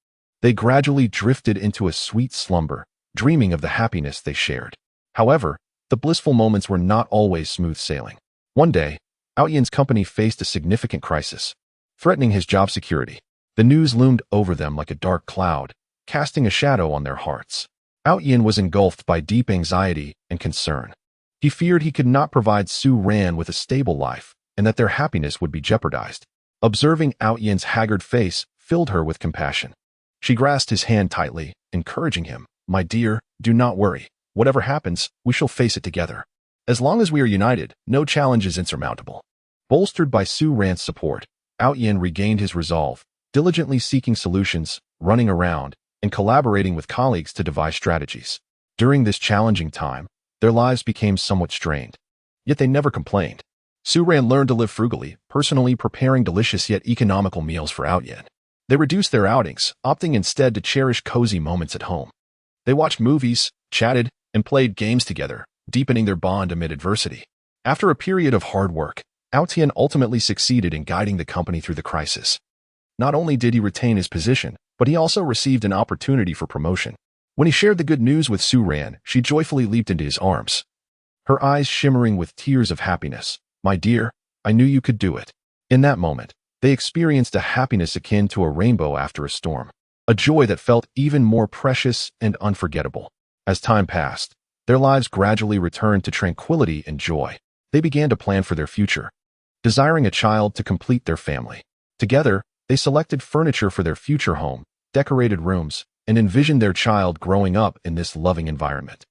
Speaker 1: they gradually drifted into a sweet slumber, dreaming of the happiness they shared. However, the blissful moments were not always smooth sailing. One day, Aotion's company faced a significant crisis, threatening his job security. The news loomed over them like a dark cloud, casting a shadow on their hearts. Aotion was engulfed by deep anxiety and concern. He feared he could not provide Su Ran with a stable life, and that their happiness would be jeopardized. Observing Aotion's haggard face filled her with compassion. She grasped his hand tightly, encouraging him, "My dear, do not worry. Whatever happens, we shall face it together. As long as we are united, no challenge is insurmountable." Bolstered by Su Ran's support, Aotion regained his resolve, diligently seeking solutions, running around, and collaborating with colleagues to devise strategies. During this challenging time, their lives became somewhat strained. Yet they never complained. Su Ran learned to live frugally, personally preparing delicious yet economical meals for Aotion. They reduced their outings, opting instead to cherish cozy moments at home. They watched movies, chatted, and played games together, deepening their bond amid adversity. After a period of hard work, Aotion ultimately succeeded in guiding the company through the crisis. Not only did he retain his position, but he also received an opportunity for promotion. When he shared the good news with Su Ran, she joyfully leaped into his arms, her eyes shimmering with tears of happiness. "My dear, I knew you could do it." In that moment, they experienced a happiness akin to a rainbow after a storm, a joy that felt even more precious and unforgettable. As time passed, their lives gradually returned to tranquility and joy. They began to plan for their future, desiring a child to complete their family. Together, they selected furniture for their future home, decorated rooms, and envisioned their child growing up in this loving environment.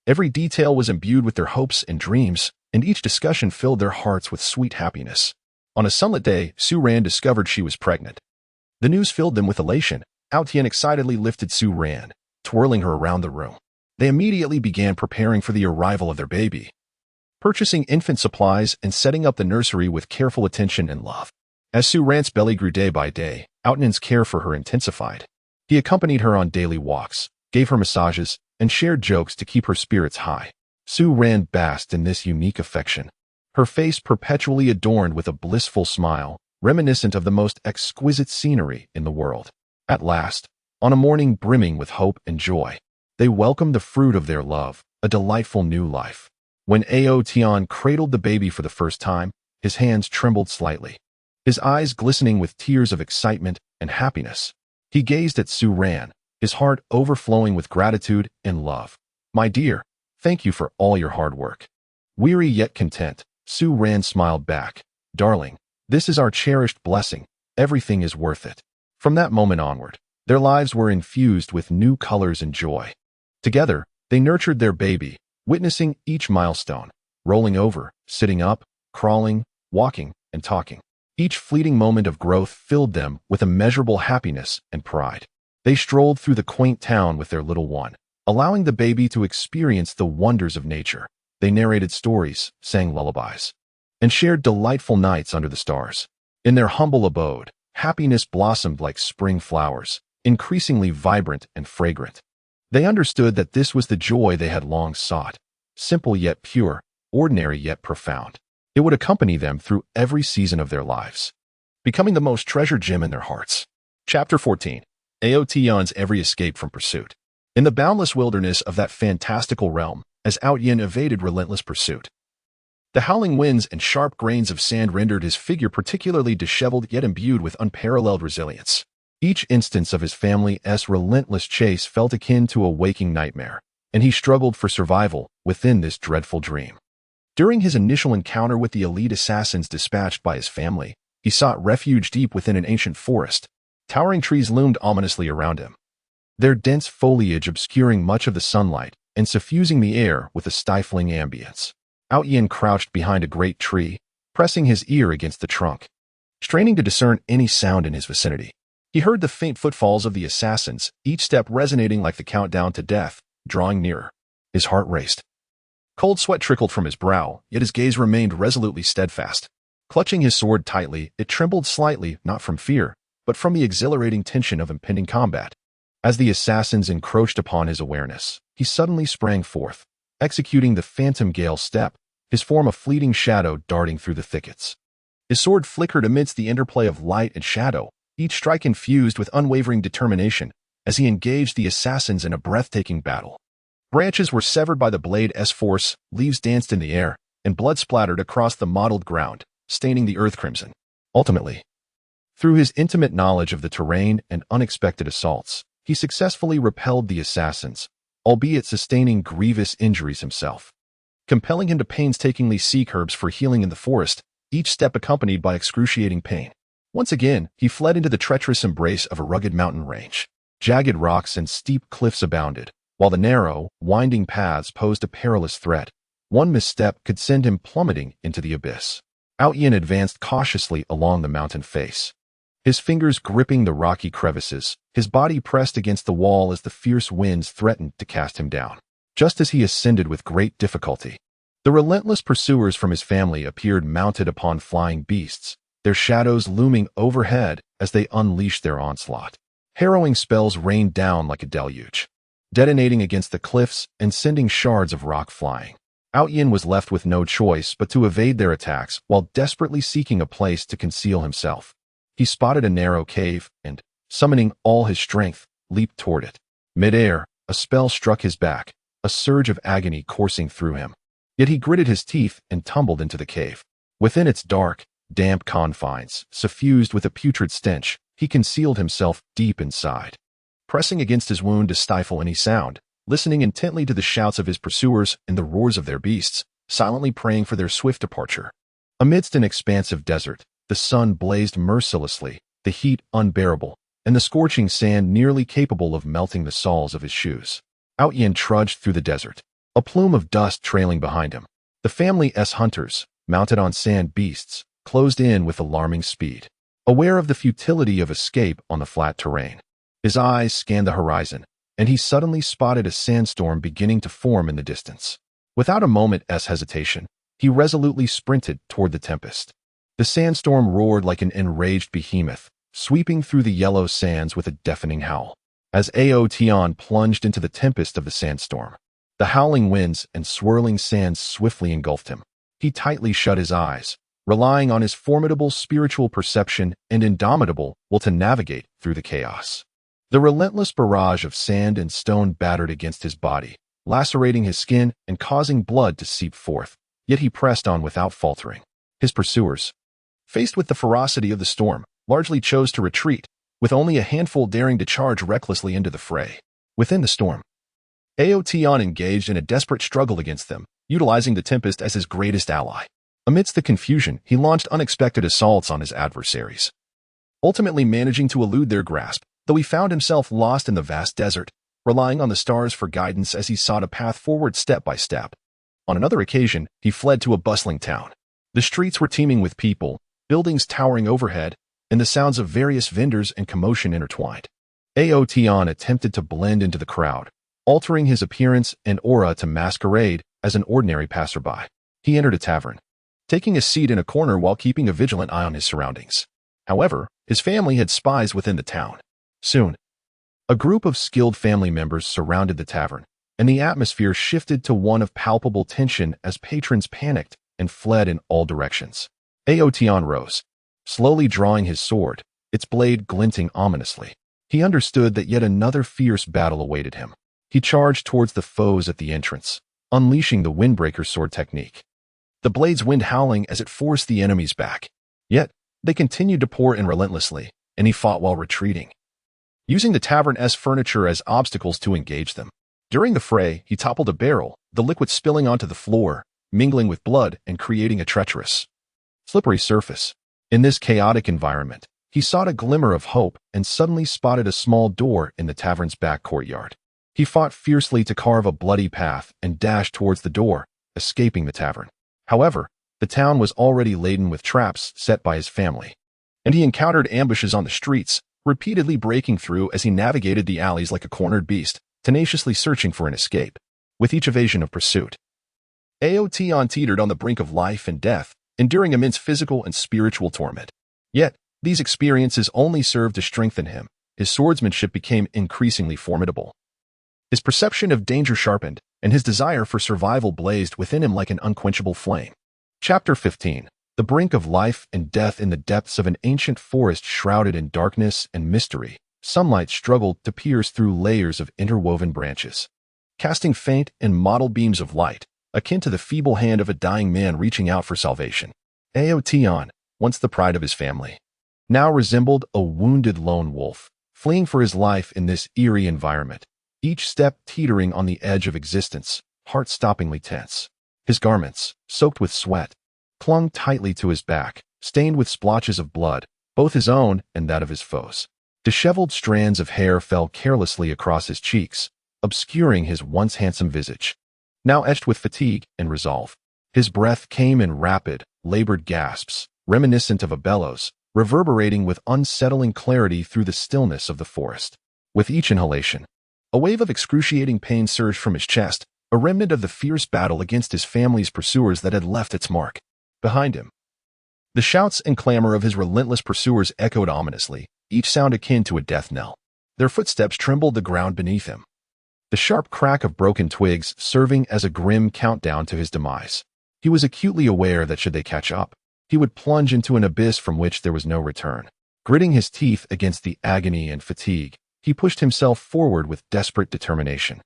Speaker 1: Every detail was imbued with their hopes and dreams, and each discussion filled their hearts with sweet happiness. On a sunlit day, Su Ran discovered she was pregnant. The news filled them with elation. Ao Tian excitedly lifted Su Ran, twirling her around the room. They immediately began preparing for the arrival of their baby, purchasing infant supplies and setting up the nursery with careful attention and love. As Su Ran's belly grew day by day, Ao Tian's care for her intensified. He accompanied her on daily walks, gave her massages, and shared jokes to keep her spirits high. Su Ran basked in this unique affection, her face perpetually adorned with a blissful smile, reminiscent of the most exquisite scenery in the world. At last, on a morning brimming with hope and joy, they welcomed the fruit of their love, a delightful new life. When Ao Tian cradled the baby for the first time, his hands trembled slightly, his eyes glistening with tears of excitement and happiness. He gazed at Su Ran, his heart overflowing with gratitude and love. "My dear, thank you for all your hard work." Weary yet content, Su Ran smiled back. "Darling, this is our cherished blessing. Everything is worth it." From that moment onward, their lives were infused with new colors and joy. Together, they nurtured their baby, witnessing each milestone, rolling over, sitting up, crawling, walking, and talking. Each fleeting moment of growth filled them with immeasurable happiness and pride. They strolled through the quaint town with their little one, allowing the baby to experience the wonders of nature. They narrated stories, sang lullabies, and shared delightful nights under the stars. In their humble abode, happiness blossomed like spring flowers, increasingly vibrant and fragrant. They understood that this was the joy they had long sought, simple yet pure, ordinary yet profound. It would accompany them through every season of their lives, becoming the most treasured gem in their hearts. Chapter 14. Ao Tian's every escape from pursuit. In the boundless wilderness of that fantastical realm, as Ao Tian evaded relentless pursuit, the howling winds and sharp grains of sand rendered his figure particularly disheveled yet imbued with unparalleled resilience. Each instance of his family's relentless chase felt akin to a waking nightmare, and he struggled for survival within this dreadful dream. During his initial encounter with the elite assassins dispatched by his family, he sought refuge deep within an ancient forest. Towering trees loomed ominously around him, their dense foliage obscuring much of the sunlight and suffusing the air with a stifling ambience. Ao Tian crouched behind a great tree, pressing his ear against the trunk, straining to discern any sound in his vicinity. He heard the faint footfalls of the assassins, each step resonating like the countdown to death, drawing nearer. His heart raced. Cold sweat trickled from his brow, yet his gaze remained resolutely steadfast. Clutching his sword tightly, it trembled slightly, not from fear, but from the exhilarating tension of impending combat. As the assassins encroached upon his awareness, he suddenly sprang forth, executing the phantom gale step, his form a fleeting shadow darting through the thickets. His sword flickered amidst the interplay of light and shadow, each strike infused with unwavering determination as he engaged the assassins in a breathtaking battle. Branches were severed by the blade's force, leaves danced in the air, and blood splattered across the mottled ground, staining the earth crimson. Ultimately, through his intimate knowledge of the terrain and unexpected assaults, he successfully repelled the assassins, albeit sustaining grievous injuries himself, compelling him to painstakingly seek herbs for healing in the forest, each step accompanied by excruciating pain. Once again, he fled into the treacherous embrace of a rugged mountain range. Jagged rocks and steep cliffs abounded, while the narrow, winding paths posed a perilous threat. One misstep could send him plummeting into the abyss. Ao Tian advanced cautiously along the mountain face, his fingers gripping the rocky crevices, his body pressed against the wall as the fierce winds threatened to cast him down. Just as he ascended with great difficulty, the relentless pursuers from his family appeared mounted upon flying beasts, their shadows looming overhead as they unleashed their onslaught. Harrowing spells rained down like a deluge, detonating against the cliffs and sending shards of rock flying. Ao Tian was left with no choice but to evade their attacks while desperately seeking a place to conceal himself. He spotted a narrow cave and, summoning all his strength, leaped toward it. Mid-air, a spell struck his back, a surge of agony coursing through him. Yet he gritted his teeth and tumbled into the cave. Within its dark, damp confines, suffused with a putrid stench, he concealed himself deep inside, pressing against his wound to stifle any sound, listening intently to the shouts of his pursuers and the roars of their beasts. silently praying for their swift departure. Amidst an expansive desert, the sun blazed mercilessly, the heat unbearable, and the scorching sand nearly capable of melting the soles of his shoes. Out Yin trudged through the desert, a plume of dust trailing behind him. The family's hunters, mounted on sand beasts, closed in with alarming speed, aware of the futility of escape on the flat terrain. His eyes scanned the horizon, and he suddenly spotted a sandstorm beginning to form in the distance. Without a moment's hesitation, he resolutely sprinted toward the tempest. The sandstorm roared like an enraged behemoth, sweeping through the yellow sands with a deafening howl. As Aotian plunged into the tempest of the sandstorm, the howling winds and swirling sands swiftly engulfed him. He tightly shut his eyes, relying on his formidable spiritual perception and indomitable will to navigate through the chaos. The relentless barrage of sand and stone battered against his body, lacerating his skin and causing blood to seep forth, yet he pressed on without faltering. His pursuers, faced with the ferocity of the storm, largely chose to retreat, with only a handful daring to charge recklessly into the fray. Within the storm, Aotian engaged in a desperate struggle against them, utilizing the tempest as his greatest ally. Amidst the confusion, he launched unexpected assaults on his adversaries, ultimately managing to elude their grasp, though he found himself lost in the vast desert, relying on the stars for guidance as he sought a path forward step by step. On another occasion, he fled to a bustling town. The streets were teeming with people, buildings towering overhead, and the sounds of various vendors and commotion intertwined. Aotian attempted to blend into the crowd, altering his appearance and aura to masquerade as an ordinary passerby. He entered a tavern, taking a seat in a corner while keeping a vigilant eye on his surroundings. However, his family had spies within the town. Soon, a group of skilled family members surrounded the tavern, and the atmosphere shifted to one of palpable tension as patrons panicked and fled in all directions. Aotian rose, slowly drawing his sword, its blade glinting ominously. He understood that yet another fierce battle awaited him. He charged towards the foes at the entrance, unleashing the Windbreaker sword technique. The blade's wind howling as it forced the enemies back. Yet, they continued to pour in relentlessly, and he fought while retreating, using the tavern's furniture as obstacles to engage them. During the fray, he toppled a barrel, the liquid spilling onto the floor, mingling with blood and creating a treacherous, slippery surface. In this chaotic environment, he sought a glimmer of hope and suddenly spotted a small door in the tavern's back courtyard. He fought fiercely to carve a bloody path and dashed towards the door, escaping the tavern. However, the town was already laden with traps set by his family, and he encountered ambushes on the streets, repeatedly breaking through as he navigated the alleys like a cornered beast, tenaciously searching for an escape. With each evasion of pursuit, Aotian teetered on the brink of life and death, enduring immense physical and spiritual torment. Yet, these experiences only served to strengthen him. His swordsmanship became increasingly formidable. His perception of danger sharpened, and his desire for survival blazed within him like an unquenchable flame. Chapter 15. The brink of life and death. In the depths of an ancient forest shrouded in darkness and mystery, sunlight struggled to pierce through layers of interwoven branches, casting faint and mottled beams of light, akin to the feeble hand of a dying man reaching out for salvation. Aotian, once the pride of his family, now resembled a wounded lone wolf, fleeing for his life in this eerie environment, each step teetering on the edge of existence, heart-stoppingly tense. His garments, soaked with sweat, clung tightly to his back, stained with splotches of blood, both his own and that of his foes. Disheveled strands of hair fell carelessly across his cheeks, obscuring his once handsome visage, now etched with fatigue and resolve. His breath came in rapid, labored gasps, reminiscent of a bellows, reverberating with unsettling clarity through the stillness of the forest. With each inhalation, a wave of excruciating pain surged from his chest, a remnant of the fierce battle against his family's pursuers that had left its mark. Behind him, the shouts and clamor of his relentless pursuers echoed ominously, each sound akin to a death knell. Their footsteps trembled the ground beneath him, the sharp crack of broken twigs serving as a grim countdown to his demise. He was acutely aware that should they catch up, he would plunge into an abyss from which there was no return. Gritting his teeth against the agony and fatigue, he pushed himself forward with desperate determination,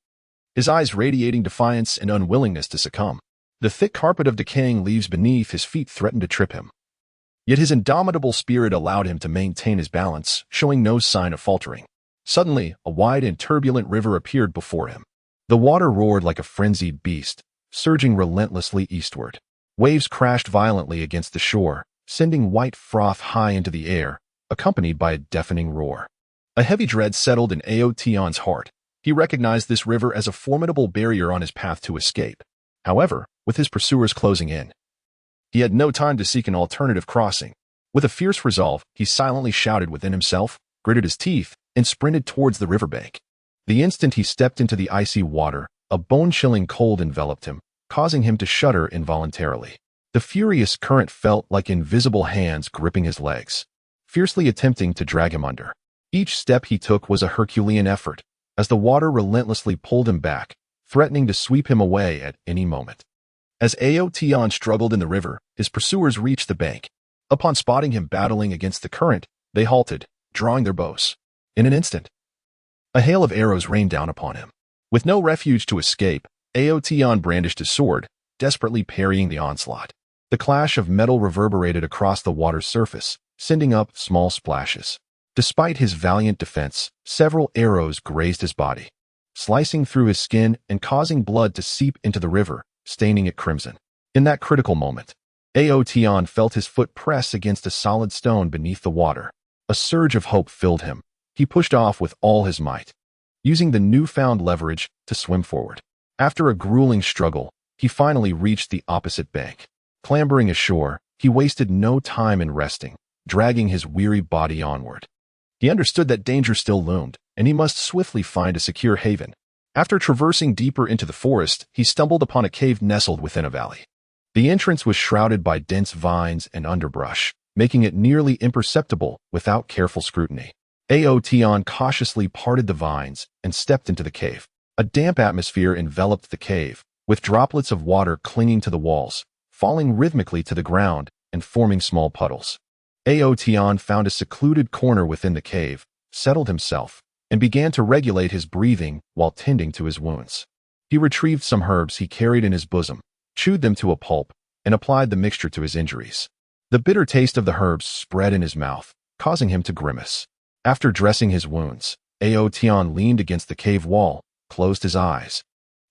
Speaker 1: his eyes radiating defiance and unwillingness to succumb. The thick carpet of decaying leaves beneath his feet threatened to trip him. Yet his indomitable spirit allowed him to maintain his balance, showing no sign of faltering. Suddenly, a wide and turbulent river appeared before him. The water roared like a frenzied beast, surging relentlessly eastward. Waves crashed violently against the shore, sending white froth high into the air, accompanied by a deafening roar. A heavy dread settled in Aotion's heart. He recognized this river as a formidable barrier on his path to escape. However, with his pursuers closing in, he had no time to seek an alternative crossing. With a fierce resolve, he silently shouted within himself, gritted his teeth, and sprinted towards the riverbank. The instant he stepped into the icy water, a bone-chilling cold enveloped him, causing him to shudder involuntarily. The furious current felt like invisible hands gripping his legs, fiercely attempting to drag him under. Each step he took was a Herculean effort, as the water relentlessly pulled him back, threatening to sweep him away at any moment. As Aotion struggled in the river, his pursuers reached the bank. Upon spotting him battling against the current, they halted, drawing their bows. In an instant, a hail of arrows rained down upon him. With no refuge to escape, Aotion brandished his sword, desperately parrying the onslaught. The clash of metal reverberated across the water's surface, sending up small splashes. Despite his valiant defense, several arrows grazed his body, slicing through his skin and causing blood to seep into the river, staining it crimson. In that critical moment, Aotion felt his foot press against a solid stone beneath the water. A surge of hope filled him. He pushed off with all his might, using the newfound leverage to swim forward. After a grueling struggle, he finally reached the opposite bank. Clambering ashore, he wasted no time in resting, dragging his weary body onward. He understood that danger still loomed, and he must swiftly find a secure haven. After traversing deeper into the forest, he stumbled upon a cave nestled within a valley. The entrance was shrouded by dense vines and underbrush, making it nearly imperceptible without careful scrutiny. Aotion cautiously parted the vines and stepped into the cave. A damp atmosphere enveloped the cave, with droplets of water clinging to the walls, falling rhythmically to the ground and forming small puddles. Aotion found a secluded corner within the cave, settled himself, and began to regulate his breathing while tending to his wounds. He retrieved some herbs he carried in his bosom, chewed them to a pulp, and applied the mixture to his injuries. The bitter taste of the herbs spread in his mouth, causing him to grimace. After dressing his wounds, Aotion leaned against the cave wall, closed his eyes,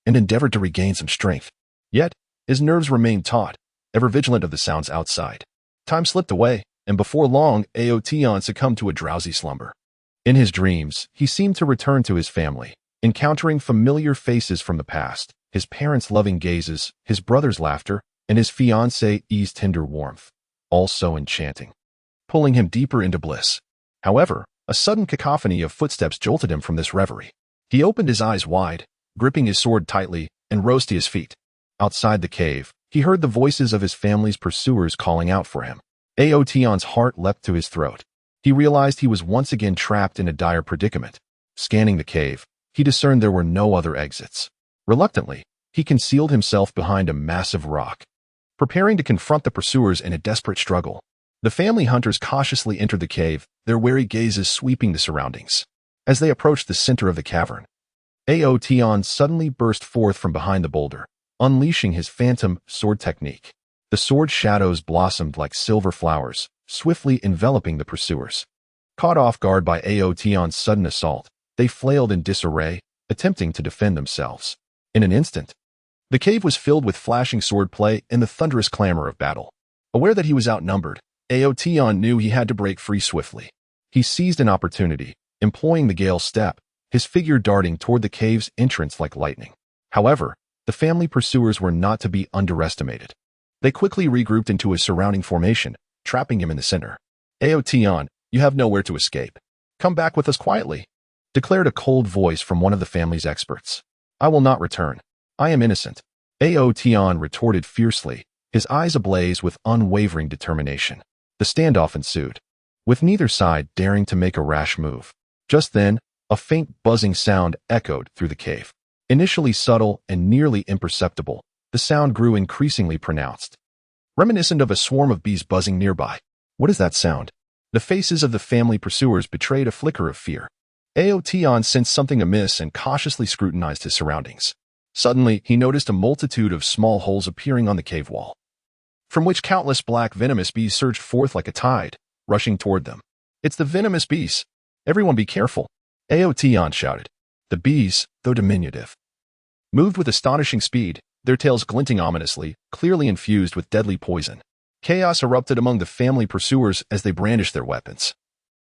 Speaker 1: and endeavored to regain some strength. Yet, his nerves remained taut, ever vigilant of the sounds outside. Time slipped away, and before long, Aotion succumbed to a drowsy slumber. In his dreams, he seemed to return to his family, encountering familiar faces from the past, his parents' loving gazes, his brother's laughter, and his fiancee's tender warmth, all so enchanting, pulling him deeper into bliss. However, a sudden cacophony of footsteps jolted him from this reverie. He opened his eyes wide, gripping his sword tightly, and rose to his feet. Outside the cave, he heard the voices of his family's pursuers calling out for him. Aotion's heart leapt to his throat. He realized he was once again trapped in a dire predicament. Scanning the cave, he discerned there were no other exits. Reluctantly, he concealed himself behind a massive rock, preparing to confront the pursuers in a desperate struggle. The family hunters cautiously entered the cave, their wary gazes sweeping the surroundings. As they approached the center of the cavern, Aotion suddenly burst forth from behind the boulder, unleashing his phantom sword technique. The sword shadows blossomed like silver flowers, swiftly enveloping the pursuers. Caught off guard by Aotion's sudden assault, they flailed in disarray, attempting to defend themselves. In an instant, the cave was filled with flashing swordplay and the thunderous clamor of battle. Aware that he was outnumbered, Aotion knew he had to break free swiftly. He seized an opportunity, employing the Gale Step, his figure darting toward the cave's entrance like lightning. However, the family pursuers were not to be underestimated. They quickly regrouped into a surrounding formation, trapping him in the center. Aotion, you have nowhere to escape. Come back with us quietly, declared a cold voice from one of the family's experts. I will not return. I am innocent. Aotion retorted fiercely, his eyes ablaze with unwavering determination. The standoff ensued, with neither side daring to make a rash move. Just then, a faint buzzing sound echoed through the cave. Initially subtle and nearly imperceptible, the sound grew increasingly pronounced, reminiscent of a swarm of bees buzzing nearby. What is that sound? The faces of the family pursuers betrayed a flicker of fear. Aotion sensed something amiss and cautiously scrutinized his surroundings. Suddenly, he noticed a multitude of small holes appearing on the cave wall, from which countless black venomous bees surged forth like a tide, rushing toward them. It's the venomous bees. Everyone be careful, Aotion shouted. The bees, though diminutive, moved with astonishing speed, their tails glinting ominously, clearly infused with deadly poison. Chaos erupted among the family pursuers as they brandished their weapons,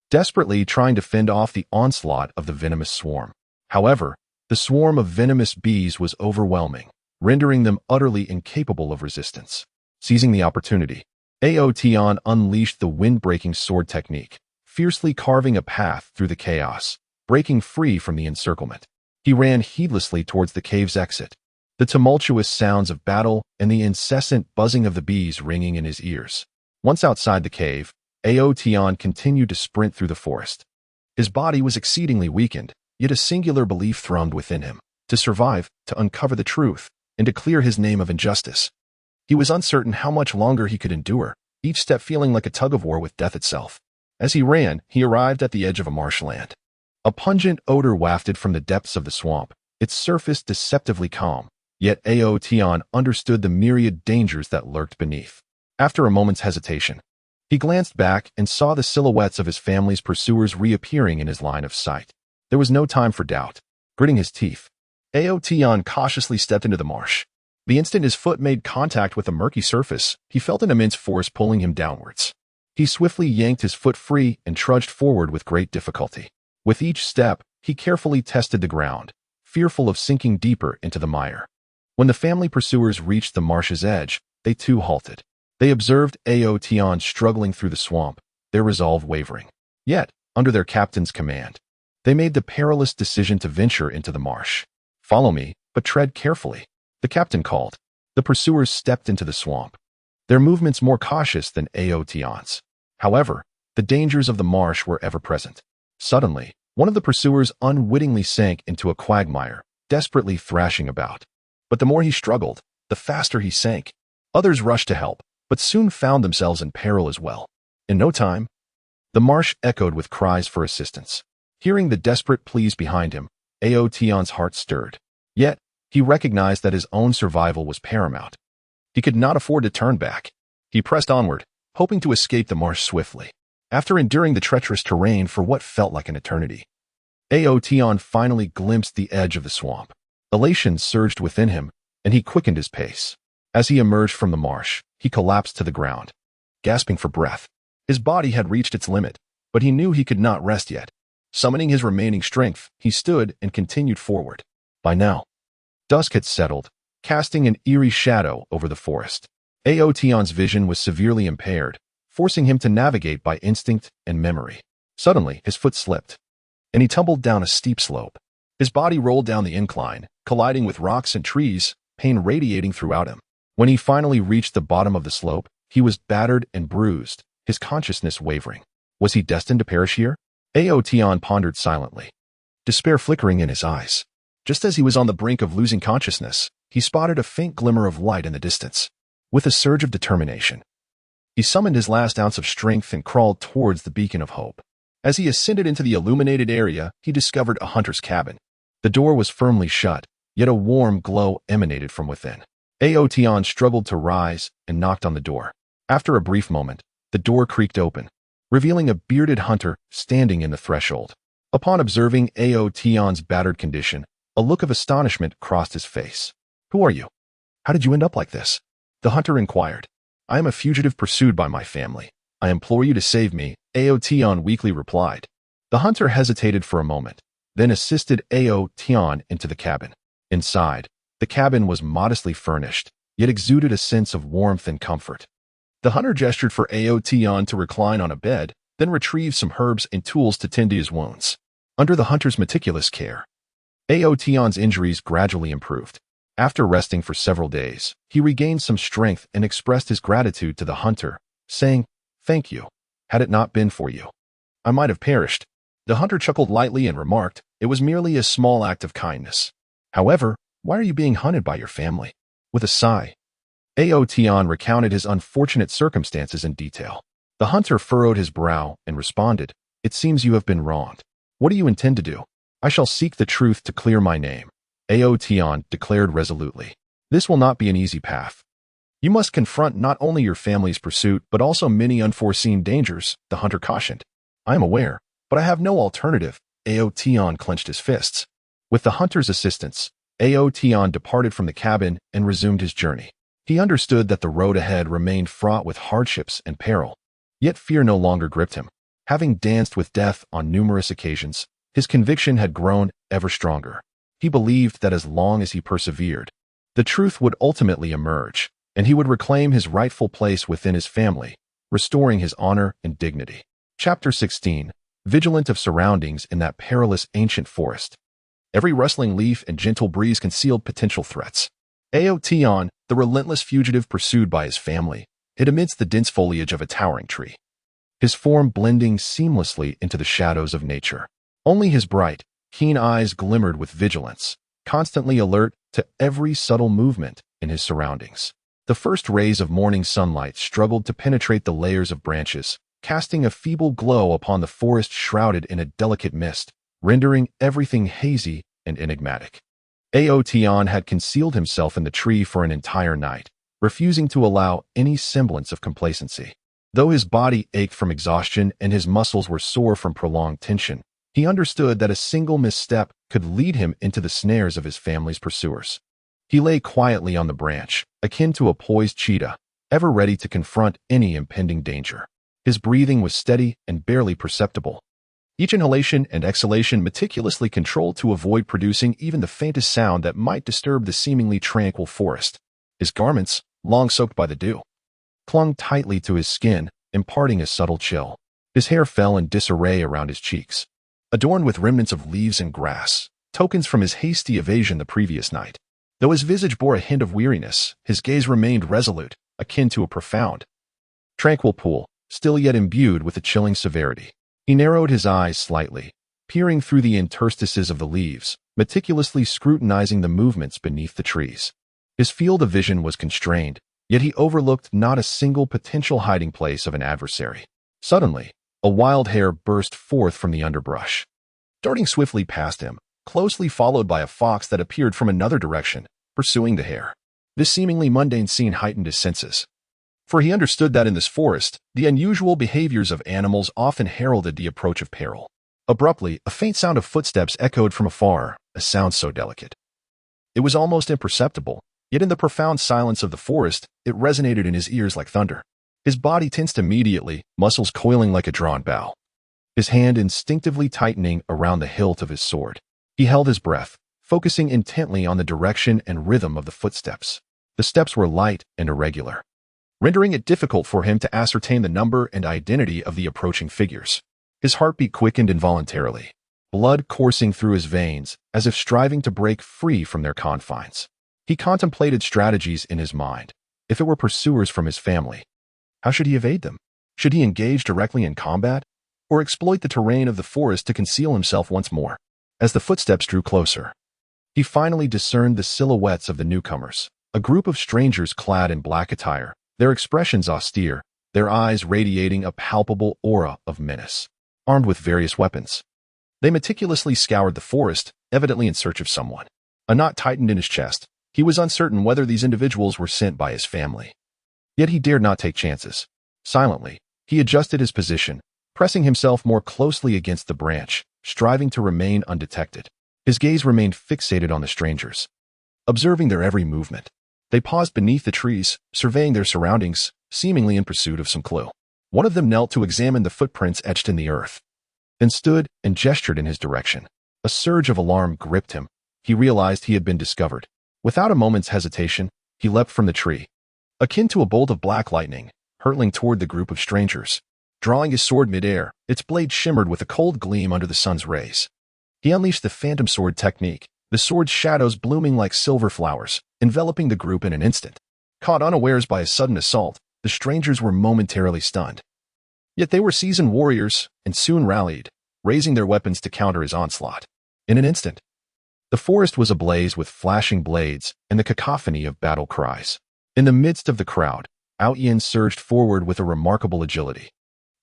Speaker 1: desperately trying to fend off the onslaught of the venomous swarm. However, the swarm of venomous bees was overwhelming, rendering them utterly incapable of resistance. Seizing the opportunity, Aotion unleashed the wind-breaking sword technique, fiercely carving a path through the chaos, breaking free from the encirclement. He ran heedlessly towards the cave's exit, the tumultuous sounds of battle and the incessant buzzing of the bees ringing in his ears. Once outside the cave, Aotion continued to sprint through the forest. His body was exceedingly weakened, yet a singular belief thrummed within him: to survive, to uncover the truth, and to clear his name of injustice. He was uncertain how much longer he could endure, each step feeling like a tug-of-war with death itself. As he ran, he arrived at the edge of a marshland. A pungent odor wafted from the depths of the swamp, its surface deceptively calm, yet Aotion understood the myriad dangers that lurked beneath. After a moment's hesitation, he glanced back and saw the silhouettes of his family's pursuers reappearing in his line of sight. There was no time for doubt. Gritting his teeth, Aotion cautiously stepped into the marsh. The instant his foot made contact with the murky surface, he felt an immense force pulling him downwards. He swiftly yanked his foot free and trudged forward with great difficulty. With each step, he carefully tested the ground, fearful of sinking deeper into the mire. When the family pursuers reached the marsh's edge, they too halted. They observed Aotion struggling through the swamp, their resolve wavering. Yet, under their captain's command, they made the perilous decision to venture into the marsh. "Follow me, but tread carefully," the captain called. The pursuers stepped into the swamp, their movements more cautious than Aotion's. However, the dangers of the marsh were ever present. Suddenly, one of the pursuers unwittingly sank into a quagmire, desperately thrashing about. But the more he struggled, the faster he sank. Others rushed to help, but soon found themselves in peril as well. In no time, the marsh echoed with cries for assistance. Hearing the desperate pleas behind him, Aotion's heart stirred. Yet, he recognized that his own survival was paramount. He could not afford to turn back. He pressed onward, hoping to escape the marsh swiftly. After enduring the treacherous terrain for what felt like an eternity, Aotion finally glimpsed the edge of the swamp. Elation surged within him, and he quickened his pace. As he emerged from the marsh, he collapsed to the ground, gasping for breath. His body had reached its limit, but he knew he could not rest yet. Summoning his remaining strength, he stood and continued forward. By now, dusk had settled, casting an eerie shadow over the forest. Aotion's vision was severely impaired, forcing him to navigate by instinct and memory. Suddenly, his foot slipped, and he tumbled down a steep slope. His body rolled down the incline, colliding with rocks and trees, pain radiating throughout him. When he finally reached the bottom of the slope, he was battered and bruised, his consciousness wavering. Was he destined to perish here? Aotion pondered silently, despair flickering in his eyes. Just as he was on the brink of losing consciousness, he spotted a faint glimmer of light in the distance. With a surge of determination, he summoned his last ounce of strength and crawled towards the beacon of hope. As he ascended into the illuminated area, he discovered a hunter's cabin. The door was firmly shut, yet a warm glow emanated from within. Aotion struggled to rise and knocked on the door. After a brief moment, the door creaked open, revealing a bearded hunter standing in the threshold. Upon observing Aotion's battered condition, a look of astonishment crossed his face. "Who are you? How did you end up like this?" the hunter inquired. "I am a fugitive pursued by my family. I implore you to save me," Aotion weakly replied. The hunter hesitated for a moment, then assisted Aotion into the cabin. Inside, the cabin was modestly furnished, yet exuded a sense of warmth and comfort. The hunter gestured for Aotion to recline on a bed, then retrieved some herbs and tools to tend to his wounds. Under the hunter's meticulous care, Aotion's injuries gradually improved. After resting for several days, he regained some strength and expressed his gratitude to the hunter, saying, "Thank you. Had it not been for you, I might have perished." The hunter chuckled lightly and remarked, "It was merely a small act of kindness. However, why are you being hunted by your family?" With a sigh, Aotion recounted his unfortunate circumstances in detail. The hunter furrowed his brow and responded, "It seems you have been wronged. What do you intend to do?" "I shall seek the truth to clear my name," Aotion declared resolutely. "This will not be an easy path. You must confront not only your family's pursuit, but also many unforeseen dangers," the hunter cautioned. "I am aware, but I have no alternative." Aotion clenched his fists. With the hunter's assistance, Aotion departed from the cabin and resumed his journey. He understood that the road ahead remained fraught with hardships and peril, yet fear no longer gripped him. Having danced with death on numerous occasions, his conviction had grown ever stronger. He believed that as long as he persevered, the truth would ultimately emerge, and he would reclaim his rightful place within his family, restoring his honor and dignity. Chapter 16. Vigilant of surroundings in that perilous ancient forest. Every rustling leaf and gentle breeze concealed potential threats. Aotion, the relentless fugitive pursued by his family, hid amidst the dense foliage of a towering tree, his form blending seamlessly into the shadows of nature. Only his bright, keen eyes glimmered with vigilance, constantly alert to every subtle movement in his surroundings. The first rays of morning sunlight struggled to penetrate the layers of branches, casting a feeble glow upon the forest shrouded in a delicate mist, rendering everything hazy and enigmatic. Aotion had concealed himself in the tree for an entire night, refusing to allow any semblance of complacency. Though his body ached from exhaustion and his muscles were sore from prolonged tension, he understood that a single misstep could lead him into the snares of his family's pursuers. He lay quietly on the branch, akin to a poised cheetah, ever ready to confront any impending danger. His breathing was steady and barely perceptible, each inhalation and exhalation meticulously controlled to avoid producing even the faintest sound that might disturb the seemingly tranquil forest. His garments, long soaked by the dew, clung tightly to his skin, imparting a subtle chill. His hair fell in disarray around his cheeks, adorned with remnants of leaves and grass, tokens from his hasty evasion the previous night. Though his visage bore a hint of weariness, his gaze remained resolute, akin to a profound, tranquil pool, still yet imbued with a chilling severity. He narrowed his eyes slightly, peering through the interstices of the leaves, meticulously scrutinizing the movements beneath the trees. His field of vision was constrained, yet he overlooked not a single potential hiding place of an adversary. Suddenly, a wild hare burst forth from the underbrush, darting swiftly past him, closely followed by a fox that appeared from another direction, pursuing the hare. This seemingly mundane scene heightened his senses, for he understood that in this forest, the unusual behaviors of animals often heralded the approach of peril. Abruptly, a faint sound of footsteps echoed from afar, a sound so delicate. It was almost imperceptible, yet in the profound silence of the forest, it resonated in his ears like thunder. His body tensed immediately, muscles coiling like a drawn bow, his hand instinctively tightening around the hilt of his sword. He held his breath, focusing intently on the direction and rhythm of the footsteps. The steps were light and irregular, rendering it difficult for him to ascertain the number and identity of the approaching figures. His heartbeat quickened involuntarily, blood coursing through his veins as if striving to break free from their confines. He contemplated strategies in his mind. If it were pursuers from his family, how should he evade them? Should he engage directly in combat, or exploit the terrain of the forest to conceal himself once more? As the footsteps drew closer, he finally discerned the silhouettes of the newcomers, a group of strangers clad in black attire, their expressions austere, their eyes radiating a palpable aura of menace. Armed with various weapons, they meticulously scoured the forest, evidently in search of someone. A knot tightened in his chest. He was uncertain whether these individuals were sent by his family. Yet he dared not take chances. Silently, he adjusted his position, pressing himself more closely against the branch, striving to remain undetected. His gaze remained fixated on the strangers, observing their every movement. They paused beneath the trees, surveying their surroundings, seemingly in pursuit of some clue. One of them knelt to examine the footprints etched in the earth, then stood and gestured in his direction. A surge of alarm gripped him. He realized he had been discovered. Without a moment's hesitation, he leapt from the tree, akin to a bolt of black lightning, hurtling toward the group of strangers. Drawing his sword midair, its blade shimmered with a cold gleam under the sun's rays. He unleashed the phantom sword technique, the sword's shadows blooming like silver flowers, enveloping the group in an instant. Caught unawares by his sudden assault, the strangers were momentarily stunned. Yet they were seasoned warriors, and soon rallied, raising their weapons to counter his onslaught. In an instant, the forest was ablaze with flashing blades and the cacophony of battle cries. In the midst of the crowd, Aotion surged forward with a remarkable agility,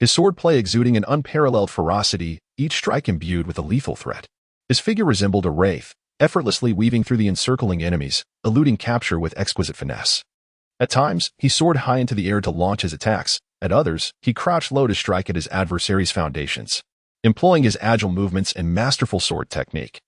Speaker 1: his swordplay exuding an unparalleled ferocity, each strike imbued with a lethal threat. His figure resembled a wraith, effortlessly weaving through the encircling enemies, eluding capture with exquisite finesse. At times, he soared high into the air to launch his attacks. At others, he crouched low to strike at his adversary's foundations. Employing his agile movements and masterful sword technique,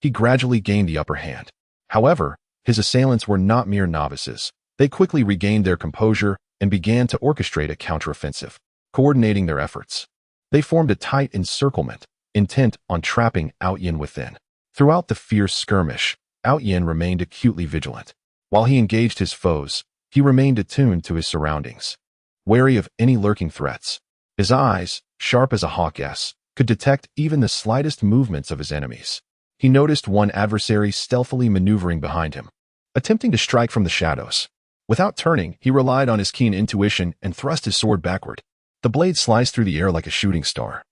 Speaker 1: he gradually gained the upper hand. However, his assailants were not mere novices. They quickly regained their composure and began to orchestrate a counteroffensive, coordinating their efforts. They formed a tight encirclement, intent on trapping Outyin within. Throughout the fierce skirmish, Outyin remained acutely vigilant. While he engaged his foes, he remained attuned to his surroundings, wary of any lurking threats. His eyes, sharp as a hawk's, could detect even the slightest movements of his enemies. He noticed one adversary stealthily maneuvering behind him, attempting to strike from the shadows. Without turning, he relied on his keen intuition and thrust his sword backward. The blade sliced through the air like a shooting star,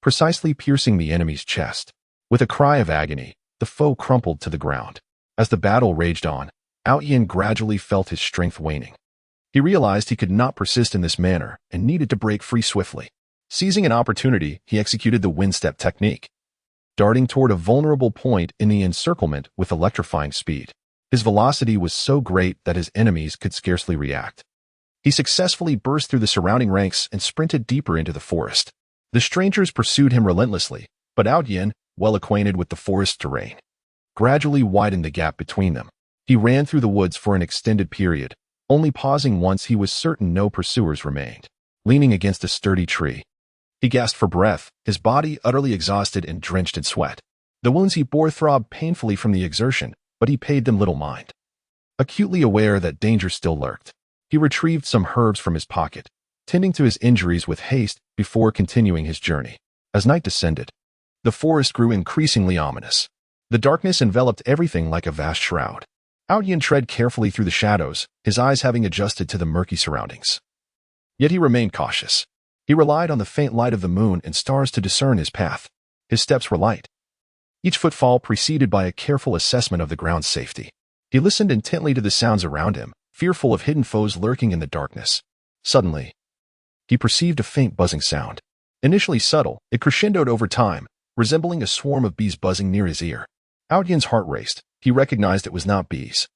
Speaker 1: precisely piercing the enemy's chest. With a cry of agony, the foe crumpled to the ground. As the battle raged on, Outyin gradually felt his strength waning. He realized he could not persist in this manner and needed to break free swiftly. Seizing an opportunity, he executed the wind-step technique, darting toward a vulnerable point in the encirclement with electrifying speed. His velocity was so great that his enemies could scarcely react. He successfully burst through the surrounding ranks and sprinted deeper into the forest. The strangers pursued him relentlessly, but Outyin, well acquainted with the forest terrain, gradually widened the gap between them. He ran through the woods for an extended period, only pausing once he was certain no pursuers remained. Leaning against a sturdy tree, he gasped for breath, his body utterly exhausted and drenched in sweat. The wounds he bore throbbed painfully from the exertion, but he paid them little mind. Acutely aware that danger still lurked, he retrieved some herbs from his pocket, tending to his injuries with haste before continuing his journey. As night descended, the forest grew increasingly ominous. The darkness enveloped everything like a vast shroud. Outyin tread carefully through the shadows, his eyes having adjusted to the murky surroundings. Yet he remained cautious. He relied on the faint light of the moon and stars to discern his path. His steps were light, each footfall preceded by a careful assessment of the ground's safety. He listened intently to the sounds around him, fearful of hidden foes lurking in the darkness. Suddenly, he perceived a faint buzzing sound. Initially subtle, it crescendoed over time, resembling a swarm of bees buzzing near his ear. Outyin's heart raced. He recognized it was not bees,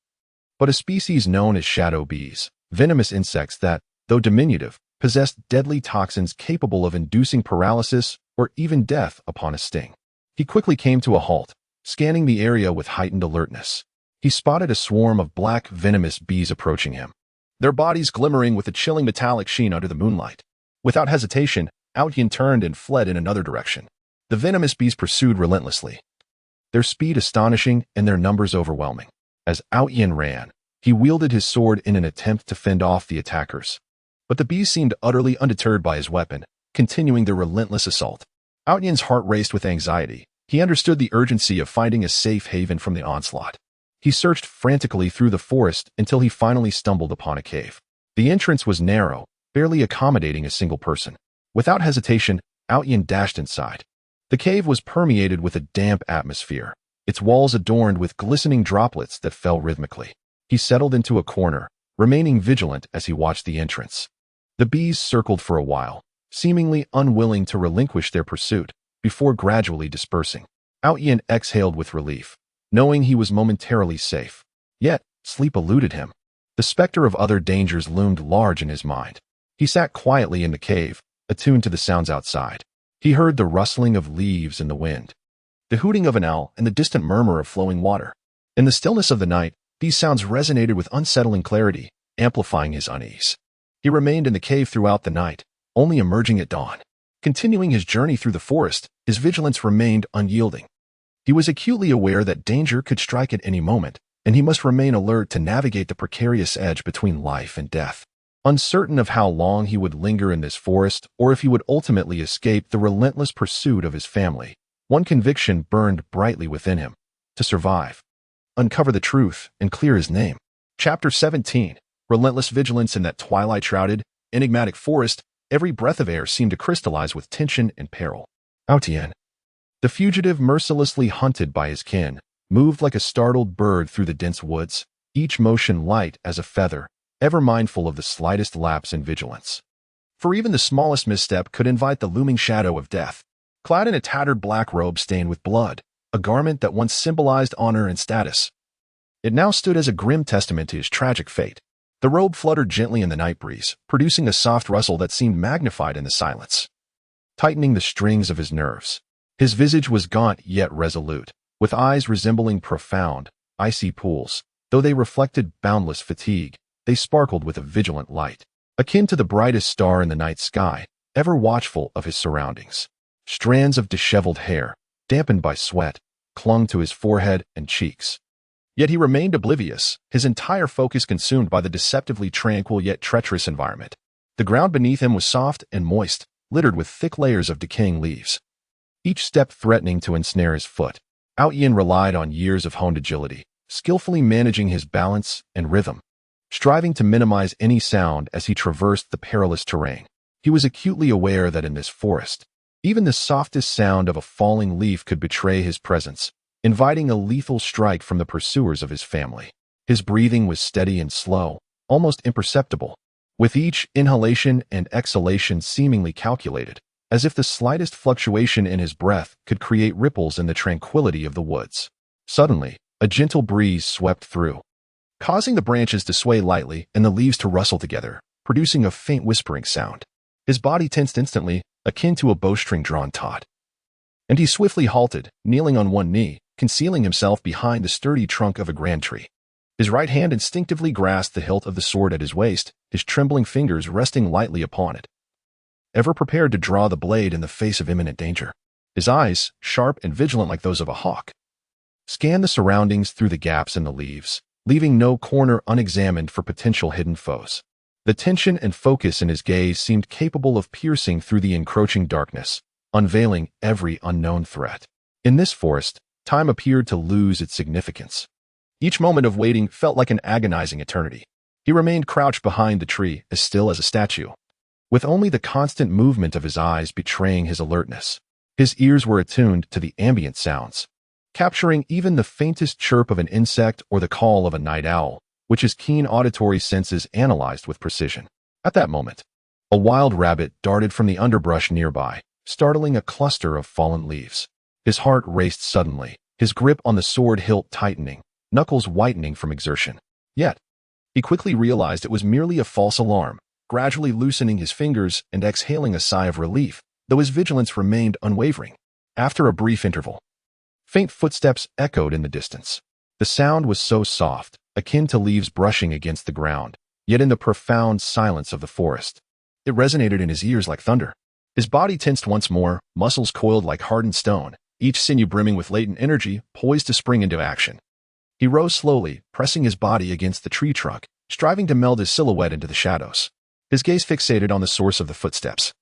Speaker 1: but a species known as shadow bees, venomous insects that, though diminutive, possessed deadly toxins capable of inducing paralysis or even death upon a sting. He quickly came to a halt, scanning the area with heightened alertness. He spotted a swarm of black, venomous bees approaching him, their bodies glimmering with a chilling metallic sheen under the moonlight. Without hesitation, Outyin turned and fled in another direction. The venomous bees pursued relentlessly, their speed astonishing and their numbers overwhelming. As Outyin ran, he wielded his sword in an attempt to fend off the attackers. But the bees seemed utterly undeterred by his weapon, continuing their relentless assault. Outyin's heart raced with anxiety. He understood the urgency of finding a safe haven from the onslaught. He searched frantically through the forest until he finally stumbled upon a cave. The entrance was narrow, barely accommodating a single person. Without hesitation, Outyin dashed inside. The cave was permeated with a damp atmosphere, its walls adorned with glistening droplets that fell rhythmically. He settled into a corner, remaining vigilant as he watched the entrance. The bees circled for a while, seemingly unwilling to relinquish their pursuit, before gradually dispersing. Outyin exhaled with relief, knowing he was momentarily safe. Yet, sleep eluded him. The specter of other dangers loomed large in his mind. He sat quietly in the cave, attuned to the sounds outside. He heard the rustling of leaves in the wind, the hooting of an owl, and the distant murmur of flowing water. In the stillness of the night, these sounds resonated with unsettling clarity, amplifying his unease. He remained in the cave throughout the night, only emerging at dawn. Continuing his journey through the forest, his vigilance remained unyielding. He was acutely aware that danger could strike at any moment, and he must remain alert to navigate the precarious edge between life and death. Uncertain of how long he would linger in this forest or if he would ultimately escape the relentless pursuit of his family, one conviction burned brightly within him: to survive, uncover the truth, and clear his name. Chapter 17. Relentless vigilance in that twilight-shrouded, enigmatic forest. Every breath of air seemed to crystallize with tension and peril. Outyin, the fugitive mercilessly hunted by his kin, moved like a startled bird through the dense woods, each motion light as a feather, ever mindful of the slightest lapse in vigilance. For even the smallest misstep could invite the looming shadow of death. Clad in a tattered black robe stained with blood, a garment that once symbolized honor and status, it now stood as a grim testament to his tragic fate. The robe fluttered gently in the night breeze, producing a soft rustle that seemed magnified in the silence, tightening the strings of his nerves. His visage was gaunt yet resolute, with eyes resembling profound, icy pools. Though they reflected boundless fatigue, they sparkled with a vigilant light, akin to the brightest star in the night sky, ever watchful of his surroundings. Strands of disheveled hair, dampened by sweat, clung to his forehead and cheeks. Yet he remained oblivious, his entire focus consumed by the deceptively tranquil yet treacherous environment. The ground beneath him was soft and moist, littered with thick layers of decaying leaves, each step threatening to ensnare his foot. Yin relied on years of honed agility, skillfully managing his balance and rhythm, striving to minimize any sound as he traversed the perilous terrain. He was acutely aware that in this forest, even the softest sound of a falling leaf could betray his presence, inviting a lethal strike from the pursuers of his family. His breathing was steady and slow, almost imperceptible, with each inhalation and exhalation seemingly calculated, as if the slightest fluctuation in his breath could create ripples in the tranquility of the woods. Suddenly, a gentle breeze swept through, causing the branches to sway lightly and the leaves to rustle together, producing a faint whispering sound. His body tensed instantly, akin to a bowstring drawn taut. And he swiftly halted, kneeling on one knee, concealing himself behind the sturdy trunk of a grand tree. His right hand instinctively grasped the hilt of the sword at his waist, his trembling fingers resting lightly upon it, ever prepared to draw the blade in the face of imminent danger. His eyes, sharp and vigilant like those of a hawk, scanned the surroundings through the gaps in the leaves, leaving no corner unexamined for potential hidden foes. The tension and focus in his gaze seemed capable of piercing through the encroaching darkness, unveiling every unknown threat. In this forest, time appeared to lose its significance. Each moment of waiting felt like an agonizing eternity. He remained crouched behind the tree, as still as a statue, with only the constant movement of his eyes betraying his alertness. His ears were attuned to the ambient sounds, capturing even the faintest chirp of an insect or the call of a night owl, which his keen auditory senses analyzed with precision. At that moment, a wild rabbit darted from the underbrush nearby, startling a cluster of fallen leaves. His heart raced suddenly, his grip on the sword hilt tightening, knuckles whitening from exertion. Yet, he quickly realized it was merely a false alarm, gradually loosening his fingers and exhaling a sigh of relief, though his vigilance remained unwavering. After a brief interval, faint footsteps echoed in the distance. The sound was so soft, akin to leaves brushing against the ground, yet in the profound silence of the forest, it resonated in his ears like thunder. His body tensed once more, muscles coiled like hardened stone, each sinew brimming with latent energy, poised to spring into action. He rose slowly, pressing his body against the tree trunk, striving to meld his silhouette into the shadows. His gaze fixated on the source of the footsteps,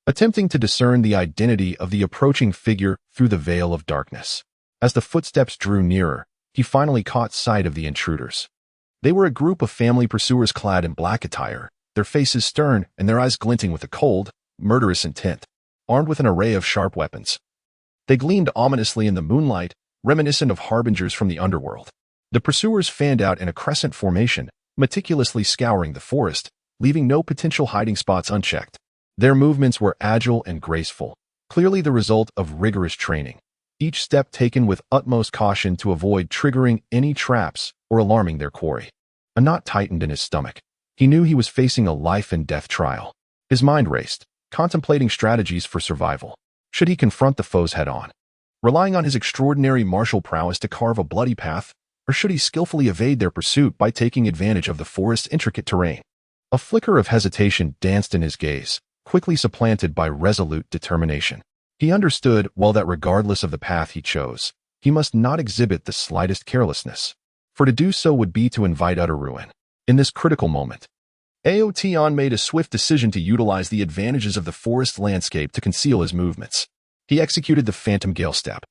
Speaker 1: attempting to discern the identity of the approaching figure through the veil of darkness. As the footsteps drew nearer, he finally caught sight of the intruders. They were a group of family pursuers clad in black attire, their faces stern and their eyes glinting with a cold, murderous intent, armed with an array of sharp weapons. They gleamed ominously in the moonlight, reminiscent of harbingers from the underworld. The pursuers fanned out in a crescent formation, meticulously scouring the forest, leaving no potential hiding spots unchecked. Their movements were agile and graceful, clearly the result of rigorous training, each step taken with utmost caution to avoid triggering any traps or alarming their quarry. A knot tightened in his stomach. He knew he was facing a life-and-death trial. His mind raced, contemplating strategies for survival. Should he confront the foes head-on, relying on his extraordinary martial prowess to carve a bloody path, or should he skillfully evade their pursuit by taking advantage of the forest's intricate terrain? A flicker of hesitation danced in his gaze, quickly supplanted by resolute determination. He understood, well, that regardless of the path he chose, he must not exhibit the slightest carelessness, for to do so would be to invite utter ruin. In this critical moment, Aotion made a swift decision to utilize the advantages of the forest landscape to conceal his movements. He executed the phantom gale step,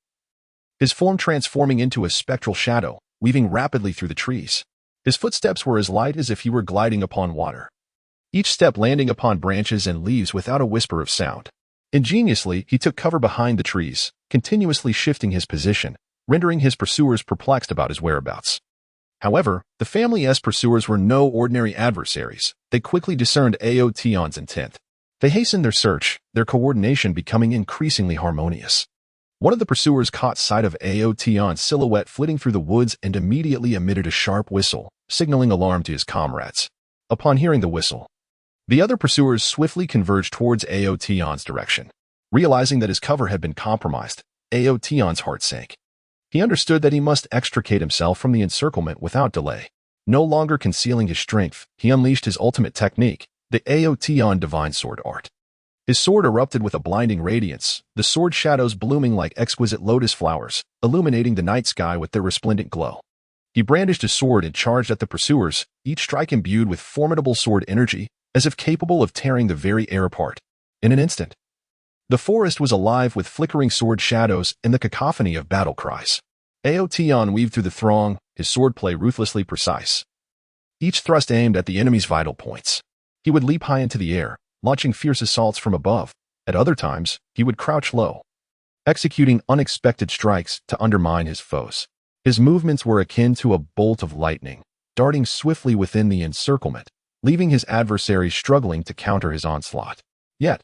Speaker 1: his form transforming into a spectral shadow, weaving rapidly through the trees. His footsteps were as light as if he were gliding upon water, each step landing upon branches and leaves without a whisper of sound. Ingeniously, he took cover behind the trees, continuously shifting his position, rendering his pursuers perplexed about his whereabouts. However, the family's pursuers were no ordinary adversaries. They quickly discerned Aotion's intent. They hastened their search, their coordination becoming increasingly harmonious. One of the pursuers caught sight of Aotion's silhouette flitting through the woods and immediately emitted a sharp whistle, signaling alarm to his comrades. Upon hearing the whistle, the other pursuers swiftly converged towards Aotion's direction. Realizing that his cover had been compromised, Aotion's heart sank. He understood that he must extricate himself from the encirclement without delay. No longer concealing his strength, he unleashed his ultimate technique, the Aotion Divine Sword Art. His sword erupted with a blinding radiance, the sword shadows blooming like exquisite lotus flowers, illuminating the night sky with their resplendent glow. He brandished his sword and charged at the pursuers, each strike imbued with formidable sword energy, as if capable of tearing the very air apart. In an instant, the forest was alive with flickering sword shadows and the cacophony of battle cries. Aotion weaved through the throng, his swordplay ruthlessly precise. Each thrust aimed at the enemy's vital points. He would leap high into the air, launching fierce assaults from above. At other times, he would crouch low, executing unexpected strikes to undermine his foes. His movements were akin to a bolt of lightning, darting swiftly within the encirclement, leaving his adversaries struggling to counter his onslaught. Yet,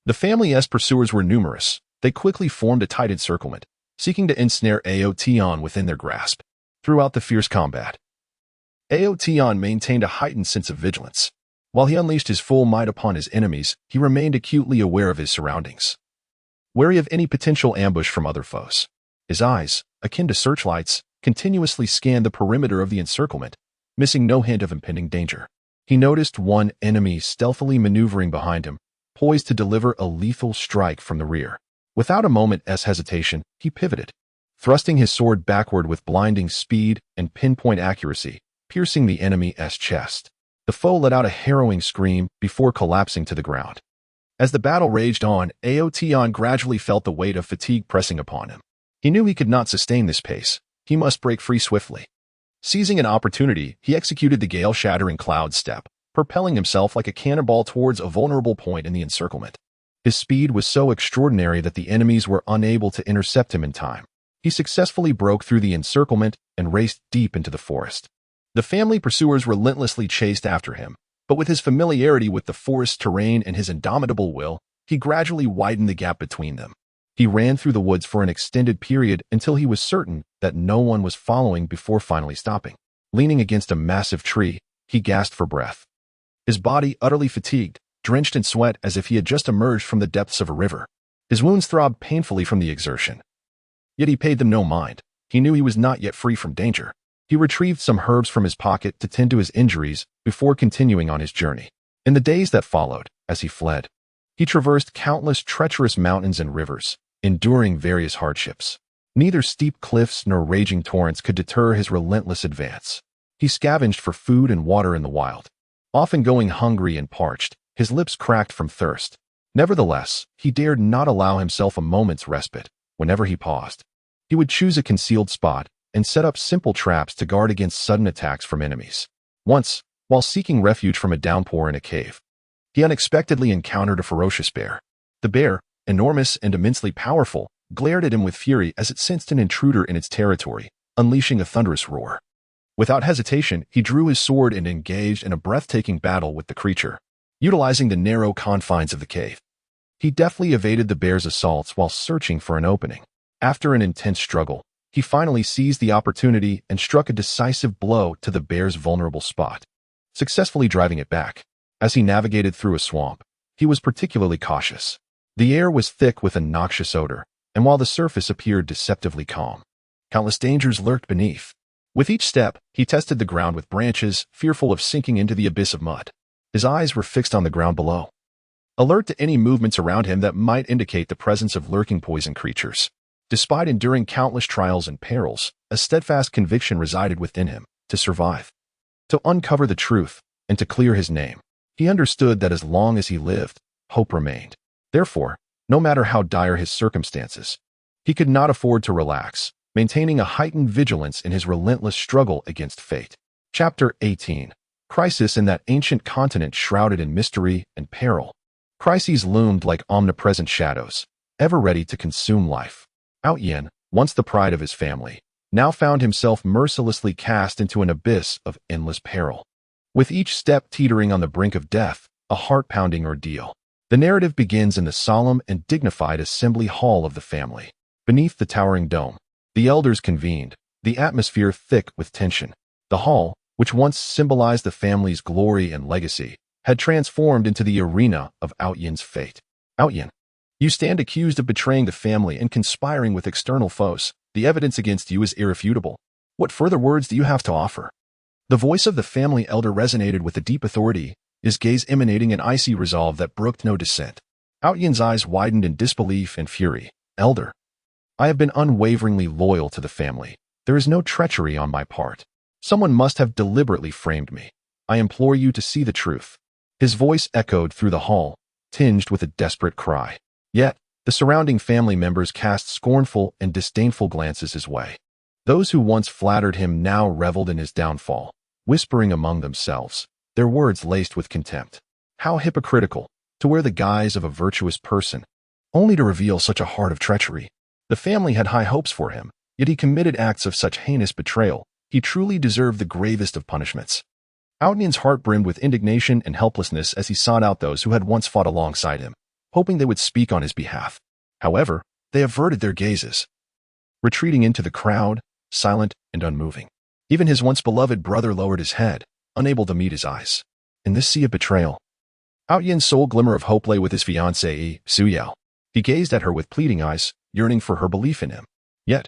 Speaker 1: the family's pursuers were numerous. They quickly formed a tight encirclement, seeking to ensnare Aotion within their grasp. Throughout the fierce combat, Aotion maintained a heightened sense of vigilance. While he unleashed his full might upon his enemies, he remained acutely aware of his surroundings, wary of any potential ambush from other foes. His eyes, akin to searchlights, continuously scanned the perimeter of the encirclement, missing no hint of impending danger. He noticed one enemy stealthily maneuvering behind him, poised to deliver a lethal strike from the rear. Without a moment's hesitation, he pivoted, thrusting his sword backward with blinding speed and pinpoint accuracy, piercing the enemy's chest. The foe let out a harrowing scream before collapsing to the ground. As the battle raged on, Aotion gradually felt the weight of fatigue pressing upon him. He knew he could not sustain this pace. He must break free swiftly. Seizing an opportunity, he executed the gale-shattering cloud step, propelling himself like a cannonball towards a vulnerable point in the encirclement. His speed was so extraordinary that the enemies were unable to intercept him in time. He successfully broke through the encirclement and raced deep into the forest. The family pursuers relentlessly chased after him, but with his familiarity with the forest terrain and his indomitable will, he gradually widened the gap between them. He ran through the woods for an extended period until he was certain that no one was following before finally stopping. Leaning against a massive tree, he gasped for breath. His body utterly fatigued, drenched in sweat as if he had just emerged from the depths of a river. His wounds throbbed painfully from the exertion. Yet he paid them no mind. He knew he was not yet free from danger. He retrieved some herbs from his pocket to tend to his injuries before continuing on his journey. In the days that followed, as he fled, he traversed countless treacherous mountains and rivers, enduring various hardships. Neither steep cliffs nor raging torrents could deter his relentless advance. He scavenged for food and water in the wild, often going hungry and parched, his lips cracked from thirst. Nevertheless, he dared not allow himself a moment's respite. Whenever he paused, he would choose a concealed spot and set up simple traps to guard against sudden attacks from enemies. Once, while seeking refuge from a downpour in a cave, he unexpectedly encountered a ferocious bear. The bear, enormous and immensely powerful, glared at him with fury as it sensed an intruder in its territory, unleashing a thunderous roar. Without hesitation, he drew his sword and engaged in a breathtaking battle with the creature. Utilizing the narrow confines of the cave, he deftly evaded the bear's assaults while searching for an opening. After an intense struggle, he finally seized the opportunity and struck a decisive blow to the bear's vulnerable spot, successfully driving it back. As he navigated through a swamp, he was particularly cautious. The air was thick with a noxious odor, and while the surface appeared deceptively calm, countless dangers lurked beneath. With each step, he tested the ground with branches, fearful of sinking into the abyss of mud. His eyes were fixed on the ground below, alert to any movements around him that might indicate the presence of lurking poison creatures. Despite enduring countless trials and perils, a steadfast conviction resided within him: to survive, to uncover the truth, and to clear his name. He understood that as long as he lived, hope remained. Therefore, no matter how dire his circumstances, he could not afford to relax, maintaining a heightened vigilance in his relentless struggle against fate. Chapter 18. Crisis in that ancient continent shrouded in mystery and peril. Crises loomed like omnipresent shadows, ever ready to consume life. Aotion, once the pride of his family, now found himself mercilessly cast into an abyss of endless peril. With each step teetering on the brink of death, a heart-pounding ordeal. The narrative begins in the solemn and dignified assembly hall of the family. Beneath the towering dome, the elders convened, the atmosphere thick with tension. The hall, which once symbolized the family's glory and legacy, had transformed into the arena of Aotion's fate. Aotion, you stand accused of betraying the family and conspiring with external foes. The evidence against you is irrefutable. What further words do you have to offer? The voice of the family elder resonated with a deep authority, his gaze emanating an icy resolve that brooked no dissent. Outyen's eyes widened in disbelief and fury. Elder, I have been unwaveringly loyal to the family. There is no treachery on my part. Someone must have deliberately framed me. I implore you to see the truth. His voice echoed through the hall, tinged with a desperate cry. Yet, the surrounding family members cast scornful and disdainful glances his way. Those who once flattered him now reveled in his downfall, whispering among themselves, their words laced with contempt. How hypocritical, to wear the guise of a virtuous person, only to reveal such a heart of treachery. The family had high hopes for him, yet he committed acts of such heinous betrayal. He truly deserved the gravest of punishments. Outyen's heart brimmed with indignation and helplessness as he sought out those who had once fought alongside him, hoping they would speak on his behalf. However, they averted their gazes, retreating into the crowd, silent and unmoving. Even his once beloved brother lowered his head, unable to meet his eyes. In this sea of betrayal, Outyen's sole glimmer of hope lay with his fiancée, Suyao. He gazed at her with pleading eyes, yearning for her belief in him. Yet,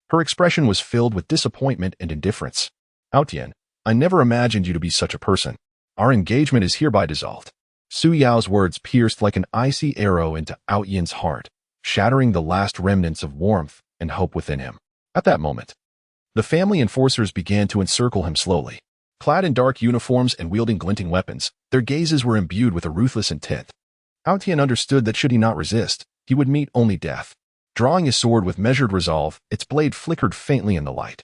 Speaker 1: her expression was filled with disappointment and indifference. Outyen, I never imagined you to be such a person. Our engagement is hereby dissolved. Suyao's words pierced like an icy arrow into Outyen's heart, shattering the last remnants of warmth and hope within him. At that moment, the family enforcers began to encircle him slowly. Clad in dark uniforms and wielding glinting weapons, their gazes were imbued with a ruthless intent. Outyen understood that should he not resist, he would meet only death. Drawing his sword with measured resolve, its blade flickered faintly in the light,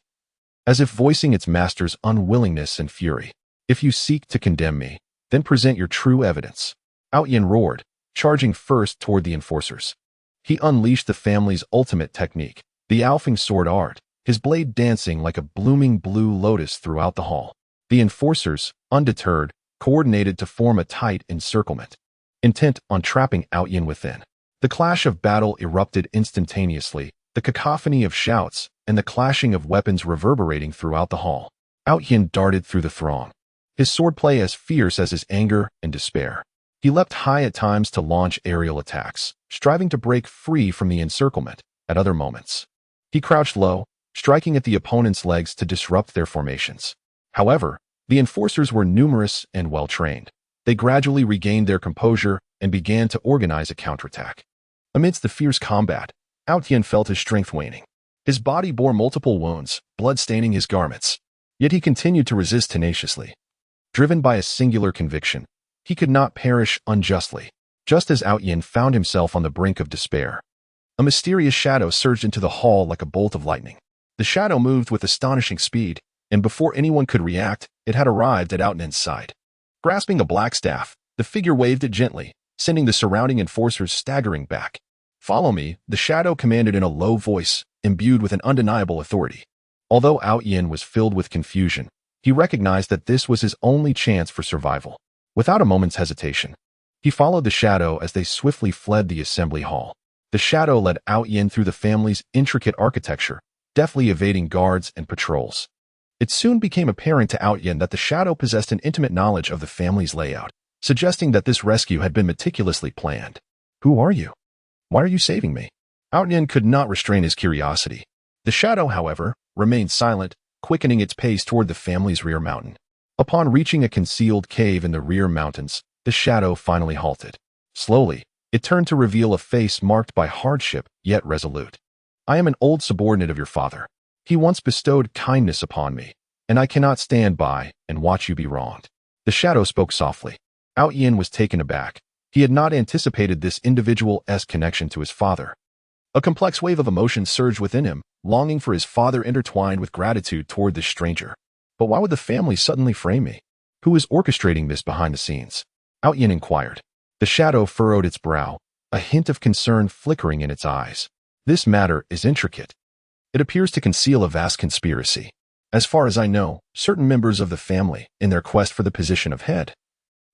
Speaker 1: as if voicing its master's unwillingness and fury. If you seek to condemn me, then present your true evidence. Outyen roared, charging first toward the enforcers. He unleashed the family's ultimate technique, the Alfing sword art, his blade dancing like a blooming blue lotus throughout the hall. The enforcers, undeterred, coordinated to form a tight encirclement, intent on trapping Outyen within. The clash of battle erupted instantaneously, the cacophony of shouts and the clashing of weapons reverberating throughout the hall. Outyen darted through the throng, his swordplay as fierce as his anger and despair. He leapt high at times to launch aerial attacks, striving to break free from the encirclement. At other moments, he crouched low, striking at the opponent's legs to disrupt their formations. However, the enforcers were numerous and well-trained. They gradually regained their composure and began to organize a counterattack. Amidst the fierce combat, Outyen felt his strength waning. His body bore multiple wounds, blood staining his garments. Yet he continued to resist tenaciously. Driven by a singular conviction, he could not perish unjustly. Just as Outyen found himself on the brink of despair, a mysterious shadow surged into the hall like a bolt of lightning. The shadow moved with astonishing speed, and before anyone could react, it had arrived at Outyen's side. Grasping a black staff, the figure waved it gently, sending the surrounding enforcers staggering back. Follow me, the shadow commanded in a low voice, imbued with an undeniable authority. Although Outyen was filled with confusion, he recognized that this was his only chance for survival. Without a moment's hesitation, he followed the shadow as they swiftly fled the assembly hall. The shadow led Outyen through the family's intricate architecture, deftly evading guards and patrols. It soon became apparent to Outyen that the shadow possessed an intimate knowledge of the family's layout, suggesting that this rescue had been meticulously planned. Who are you? Why are you saving me? Outyen could not restrain his curiosity. The shadow, however, remained silent, quickening its pace toward the family's rear mountain. Upon reaching a concealed cave in the rear mountains, the shadow finally halted. Slowly, it turned to reveal a face marked by hardship, yet resolute. I am an old subordinate of your father. He once bestowed kindness upon me, and I cannot stand by and watch you be wronged. The shadow spoke softly. Outyen was taken aback. He had not anticipated this individual's connection to his father. A complex wave of emotion surged within him, longing for his father intertwined with gratitude toward this stranger. But why would the family suddenly frame me? Who is orchestrating this behind the scenes? Outyen inquired. The shadow furrowed its brow, a hint of concern flickering in its eyes. This matter is intricate. It appears to conceal a vast conspiracy. As far as I know, certain members of the family, in their quest for the position of head,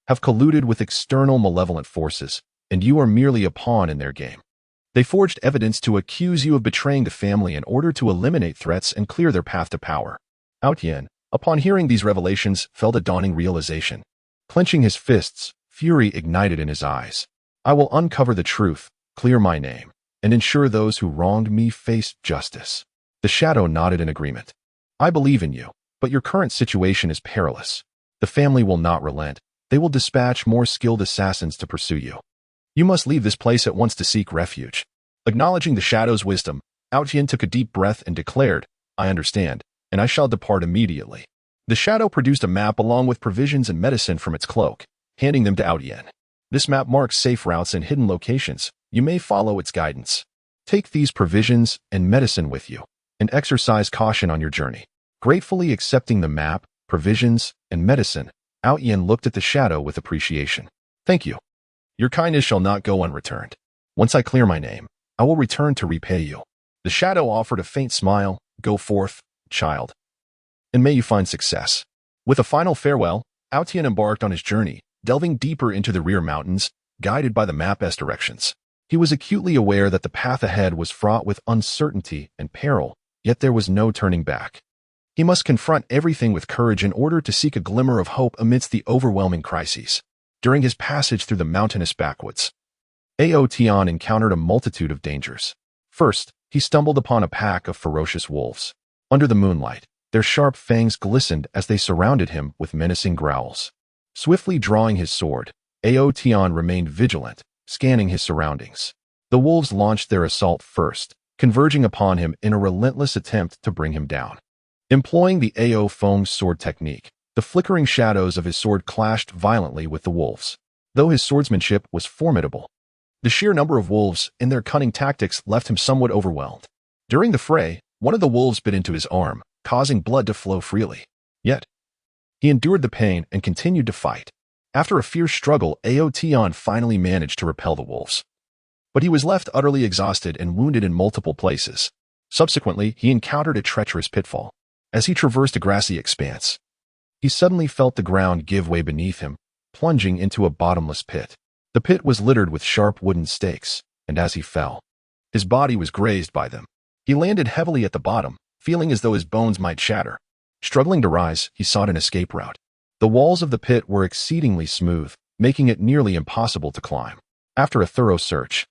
Speaker 1: have colluded with external malevolent forces, and you are merely a pawn in their game. They forged evidence to accuse you of betraying the family in order to eliminate threats and clear their path to power. Outyen, upon hearing these revelations, felt a dawning realization. Clenching his fists, fury ignited in his eyes. I will uncover the truth, clear my name, and ensure those who wronged me face justice. The shadow nodded in agreement. I believe in you, but your current situation is perilous. The family will not relent. They will dispatch more skilled assassins to pursue you. You must leave this place at once to seek refuge. Acknowledging the shadow's wisdom, Aotian took a deep breath and declared, I understand, and I shall depart immediately. The shadow produced a map along with provisions and medicine from its cloak, handing them to Aotian. This map marks safe routes and hidden locations. You may follow its guidance. Take these provisions and medicine with you, and exercise caution on your journey. Gratefully accepting the map, provisions, and medicine, Aotian looked at the shadow with appreciation. Thank you. Your kindness shall not go unreturned. Once I clear my name, I will return to repay you. The shadow offered a faint smile. Go forth, child, and may you find success. With a final farewell, Aotian embarked on his journey, delving deeper into the rear mountains, guided by the map's directions. He was acutely aware that the path ahead was fraught with uncertainty and peril, yet there was no turning back. He must confront everything with courage in order to seek a glimmer of hope amidst the overwhelming crises. During his passage through the mountainous backwoods, Aotian encountered a multitude of dangers. First, he stumbled upon a pack of ferocious wolves. Under the moonlight, their sharp fangs glistened as they surrounded him with menacing growls. Swiftly drawing his sword, Aotian remained vigilant, scanning his surroundings. The wolves launched their assault first, converging upon him in a relentless attempt to bring him down. Employing the Ao Feng's sword technique, the flickering shadows of his sword clashed violently with the wolves. Though his swordsmanship was formidable, the sheer number of wolves and their cunning tactics left him somewhat overwhelmed. During the fray, one of the wolves bit into his arm, causing blood to flow freely. Yet, he endured the pain and continued to fight. After a fierce struggle, Aotian finally managed to repel the wolves. But he was left utterly exhausted and wounded in multiple places. Subsequently, he encountered a treacherous pitfall. As he traversed a grassy expanse, he suddenly felt the ground give way beneath him, plunging into a bottomless pit. The pit was littered with sharp wooden stakes, and as he fell, his body was grazed by them. He landed heavily at the bottom, feeling as though his bones might shatter. Struggling to rise, he sought an escape route. The walls of the pit were exceedingly smooth, making it nearly impossible to climb. After a thorough search,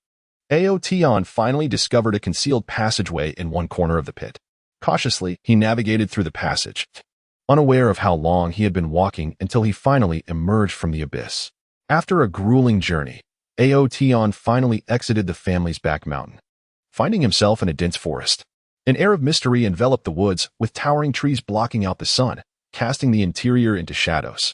Speaker 1: Aotian finally discovered a concealed passageway in one corner of the pit. Cautiously, he navigated through the passage, unaware of how long he had been walking until he finally emerged from the abyss. After a grueling journey, Aotian finally exited the family's back mountain, finding himself in a dense forest. An air of mystery enveloped the woods, with towering trees blocking out the sun, casting the interior into shadows.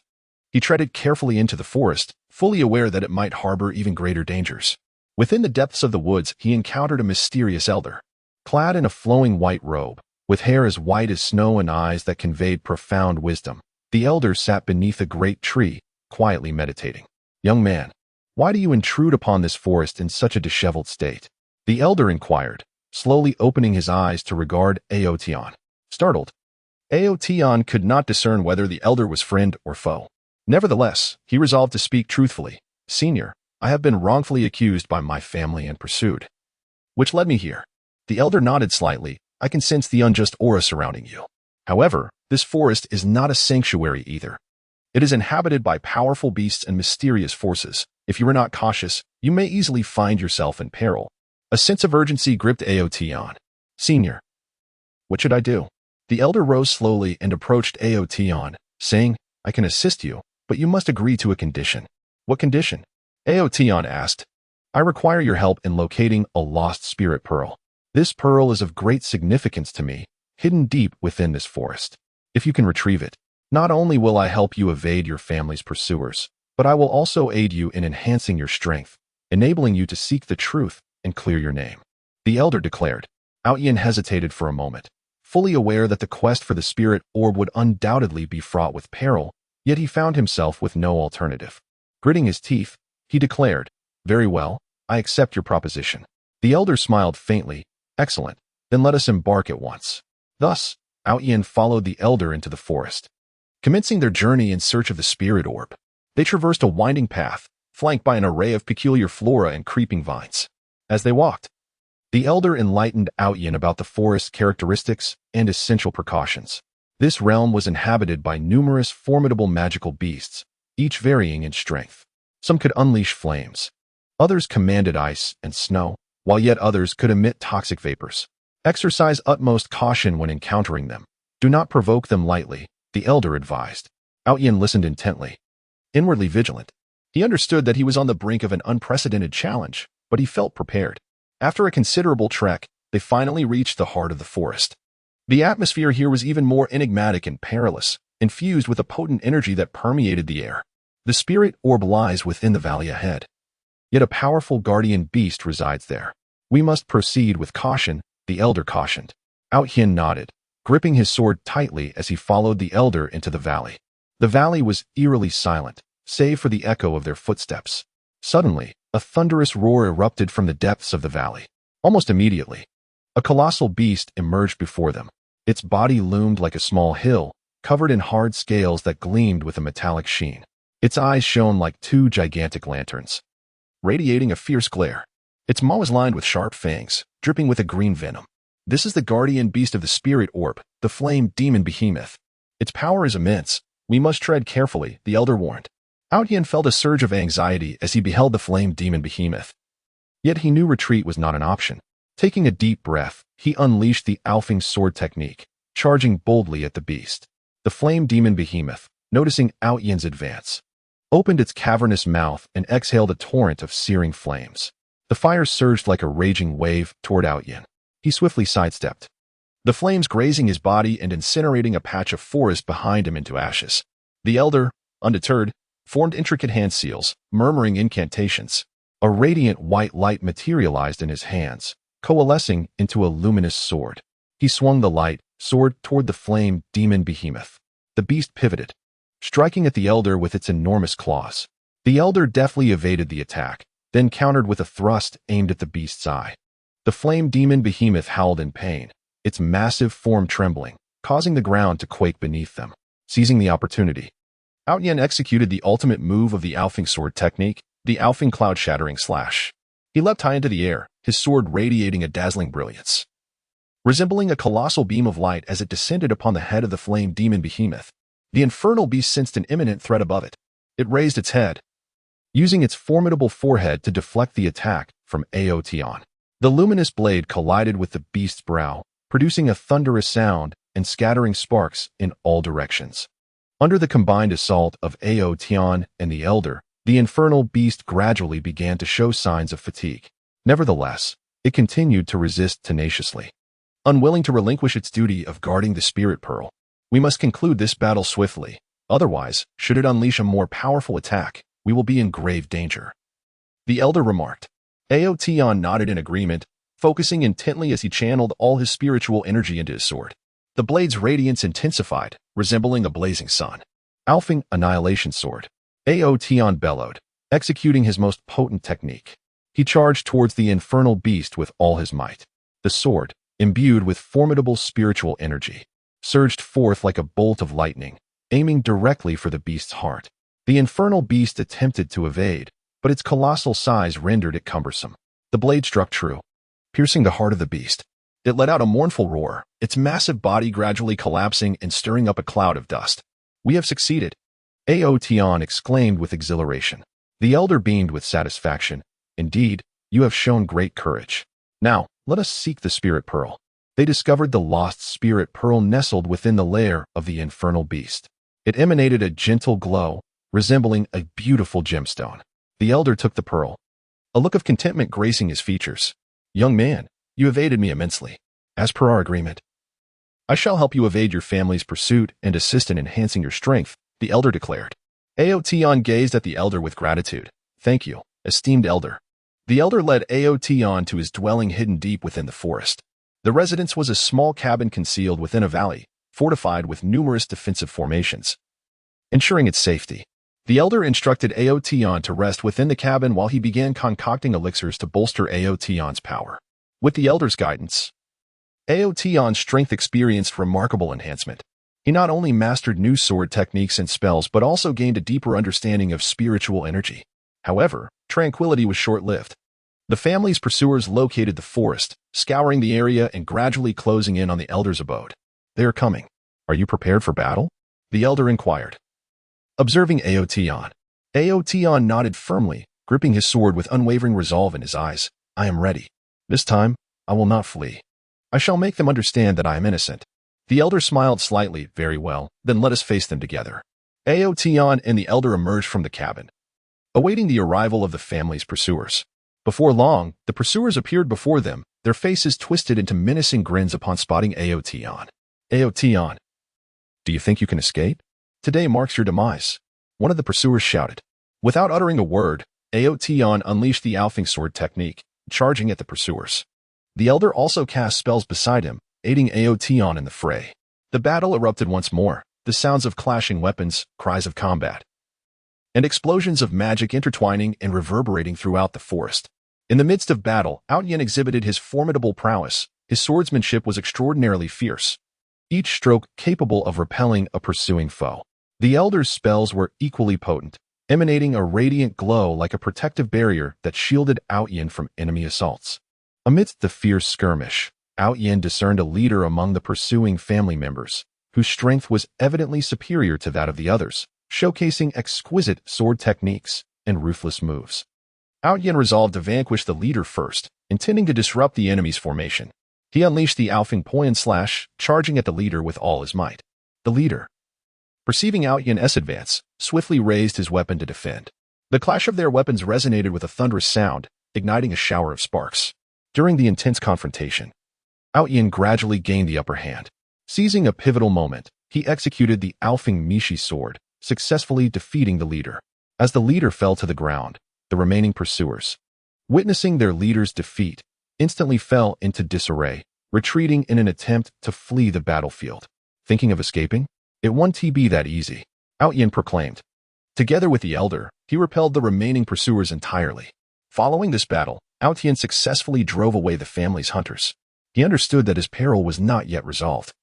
Speaker 1: He treaded carefully into the forest, fully aware that it might harbor even greater dangers. Within the depths of the woods, he encountered a mysterious elder. Clad in a flowing white robe, with hair as white as snow and eyes that conveyed profound wisdom, the elder sat beneath a great tree, quietly meditating. Young man, why do you intrude upon this forest in such a disheveled state? The elder inquired, slowly opening his eyes to regard Aotian. Startled, Aotian could not discern whether the elder was friend or foe. Nevertheless, he resolved to speak truthfully. Senior, I have been wrongfully accused by my family and pursued, which led me here. The elder nodded slightly. I can sense the unjust aura surrounding you. However, this forest is not a sanctuary either. It is inhabited by powerful beasts and mysterious forces. If you are not cautious, you may easily find yourself in peril. A sense of urgency gripped Aotian. Senior, what should I do? The elder rose slowly and approached Aotian, saying, I can assist you, but you must agree to a condition. What condition? Aotian asked. I require your help in locating a lost spirit pearl. This pearl is of great significance to me, hidden deep within this forest. If you can retrieve it, not only will I help you evade your family's pursuers, but I will also aid you in enhancing your strength, enabling you to seek the truth and clear your name. The elder declared. Aotian hesitated for a moment, fully aware that the quest for the spirit orb would undoubtedly be fraught with peril, yet he found himself with no alternative. Gritting his teeth, he declared, Very well, I accept your proposition. The elder smiled faintly. Excellent, then let us embark at once. Thus, Aotian followed the elder into the forest. Commencing their journey in search of the spirit orb, they traversed a winding path, flanked by an array of peculiar flora and creeping vines. As they walked, the elder enlightened Aotian about the forest's characteristics and essential precautions. This realm was inhabited by numerous formidable magical beasts, each varying in strength. Some could unleash flames. Others commanded ice and snow, while yet others could emit toxic vapors. Exercise utmost caution when encountering them. Do not provoke them lightly, the elder advised. Outyin listened intently, inwardly vigilant. He understood that he was on the brink of an unprecedented challenge, but he felt prepared. After a considerable trek, they finally reached the heart of the forest. The atmosphere here was even more enigmatic and perilous, infused with a potent energy that permeated the air. The spirit orb lies within the valley ahead. Yet a powerful guardian beast resides there. We must proceed with caution, the elder cautioned. Outyin nodded, gripping his sword tightly as he followed the elder into the valley. The valley was eerily silent, save for the echo of their footsteps. Suddenly, a thunderous roar erupted from the depths of the valley. Almost immediately, a colossal beast emerged before them. Its body loomed like a small hill, covered in hard scales that gleamed with a metallic sheen. Its eyes shone like two gigantic lanterns, radiating a fierce glare. Its maw was lined with sharp fangs, dripping with a green venom. This is the guardian beast of the spirit orb, the flame demon behemoth. Its power is immense. We must tread carefully, the elder warned. Outyin felt a surge of anxiety as he beheld the flame demon behemoth. Yet he knew retreat was not an option. Taking a deep breath, he unleashed the Alfing sword technique, charging boldly at the beast. The flame demon behemoth, noticing Outyin's advance, opened its cavernous mouth and exhaled a torrent of searing flames. The fire surged like a raging wave toward Outyin. He swiftly sidestepped, the flames grazing his body and incinerating a patch of forest behind him into ashes. The elder, undeterred, formed intricate hand seals, murmuring incantations. A radiant white light materialized in his hands, coalescing into a luminous sword. He swung the light sword toward the flame demon behemoth. The beast pivoted, striking at the elder with its enormous claws. The elder deftly evaded the attack, then countered with a thrust aimed at the beast's eye. The flame demon behemoth howled in pain, its massive form trembling, causing the ground to quake beneath them. Seizing the opportunity, Outyin executed the ultimate move of the Alfing sword technique, the Alfing cloud-shattering slash. He leapt high into the air, his sword radiating a dazzling brilliance, resembling a colossal beam of light as it descended upon the head of the flame demon behemoth. The infernal beast sensed an imminent threat above it. It raised its head, using its formidable forehead to deflect the attack from Aotion. The luminous blade collided with the beast's brow, producing a thunderous sound and scattering sparks in all directions. Under the combined assault of Aotion and the elder, the infernal beast gradually began to show signs of fatigue. Nevertheless, it continued to resist tenaciously, unwilling to relinquish its duty of guarding the spirit pearl. We must conclude this battle swiftly. Otherwise, should it unleash a more powerful attack, we will be in grave danger, the elder remarked. Aotion nodded in agreement, focusing intently as he channeled all his spiritual energy into his sword. The blade's radiance intensified, resembling a blazing sun. Alfing Annihilation Sword. Aotion bellowed, executing his most potent technique. He charged towards the infernal beast with all his might. The sword, imbued with formidable spiritual energy, surged forth like a bolt of lightning, aiming directly for the beast's heart. The infernal beast attempted to evade, but its colossal size rendered it cumbersome. The blade struck true, piercing the heart of the beast. It let out a mournful roar, its massive body gradually collapsing and stirring up a cloud of dust. We have succeeded, Aotion exclaimed with exhilaration. The elder beamed with satisfaction. Indeed, you have shown great courage. Now, let us seek the spirit pearl. They discovered the lost spirit pearl nestled within the lair of the infernal beast. It emanated a gentle glow, resembling a beautiful gemstone. The elder took the pearl, a look of contentment gracing his features. Young man, you have aided me immensely. As per our agreement, I shall help you evade your family's pursuit and assist in enhancing your strength, the elder declared. Aotion gazed at the elder with gratitude. Thank you, esteemed elder. The elder led Aotion to his dwelling hidden deep within the forest. The residence was a small cabin concealed within a valley, fortified with numerous defensive formations, ensuring its safety. The elder instructed Aotion to rest within the cabin while he began concocting elixirs to bolster Aotion's power. With the elder's guidance, Aotion's strength experienced remarkable enhancement. He not only mastered new sword techniques and spells but also gained a deeper understanding of spiritual energy. However, tranquility was short-lived. The family's pursuers located the forest, scouring the area and gradually closing in on the elder's abode. They are coming. Are you prepared for battle? The elder inquired, observing Aotion. Aotion nodded firmly, gripping his sword with unwavering resolve in his eyes. I am ready. This time, I will not flee. I shall make them understand that I am innocent." The elder smiled slightly. "Very well, then let us face them together." Aotion and the elder emerged from the cabin, awaiting the arrival of the family's pursuers. Before long, the pursuers appeared before them, their faces twisted into menacing grins upon spotting Aotion. "Aotion, do you think you can escape? Today marks your demise," one of the pursuers shouted. Without uttering a word, Aotion unleashed the Alfing sword technique, charging at the pursuers. The elder also cast spells beside him, aiding Aotion in the fray. The battle erupted once more, the sounds of clashing weapons, cries of combat, and explosions of magic intertwining and reverberating throughout the forest. In the midst of battle, Outyin exhibited his formidable prowess. His swordsmanship was extraordinarily fierce, each stroke capable of repelling a pursuing foe. The elder's spells were equally potent, emanating a radiant glow like a protective barrier that shielded Outyin from enemy assaults. Amidst the fierce skirmish, Outyin discerned a leader among the pursuing family members, whose strength was evidently superior to that of the others, showcasing exquisite sword techniques and ruthless moves. Outyin resolved to vanquish the leader first, intending to disrupt the enemy's formation. He unleashed the Alfing Poison Slash, charging at the leader with all his might. The leader, perceiving Outyin's advance, swiftly raised his weapon to defend. The clash of their weapons resonated with a thunderous sound, igniting a shower of sparks. During the intense confrontation, Outyin gradually gained the upper hand. Seizing a pivotal moment, he executed the Alfing Mishi sword, successfully defeating the leader. As the leader fell to the ground, the remaining pursuers, witnessing their leader's defeat, instantly fell into disarray, retreating in an attempt to flee the battlefield. Thinking of escaping? It won't be that easy, Outyin proclaimed. Together with the elder, he repelled the remaining pursuers entirely. Following this battle, Outyin successfully drove away the family's hunters. He understood that his peril was not yet resolved.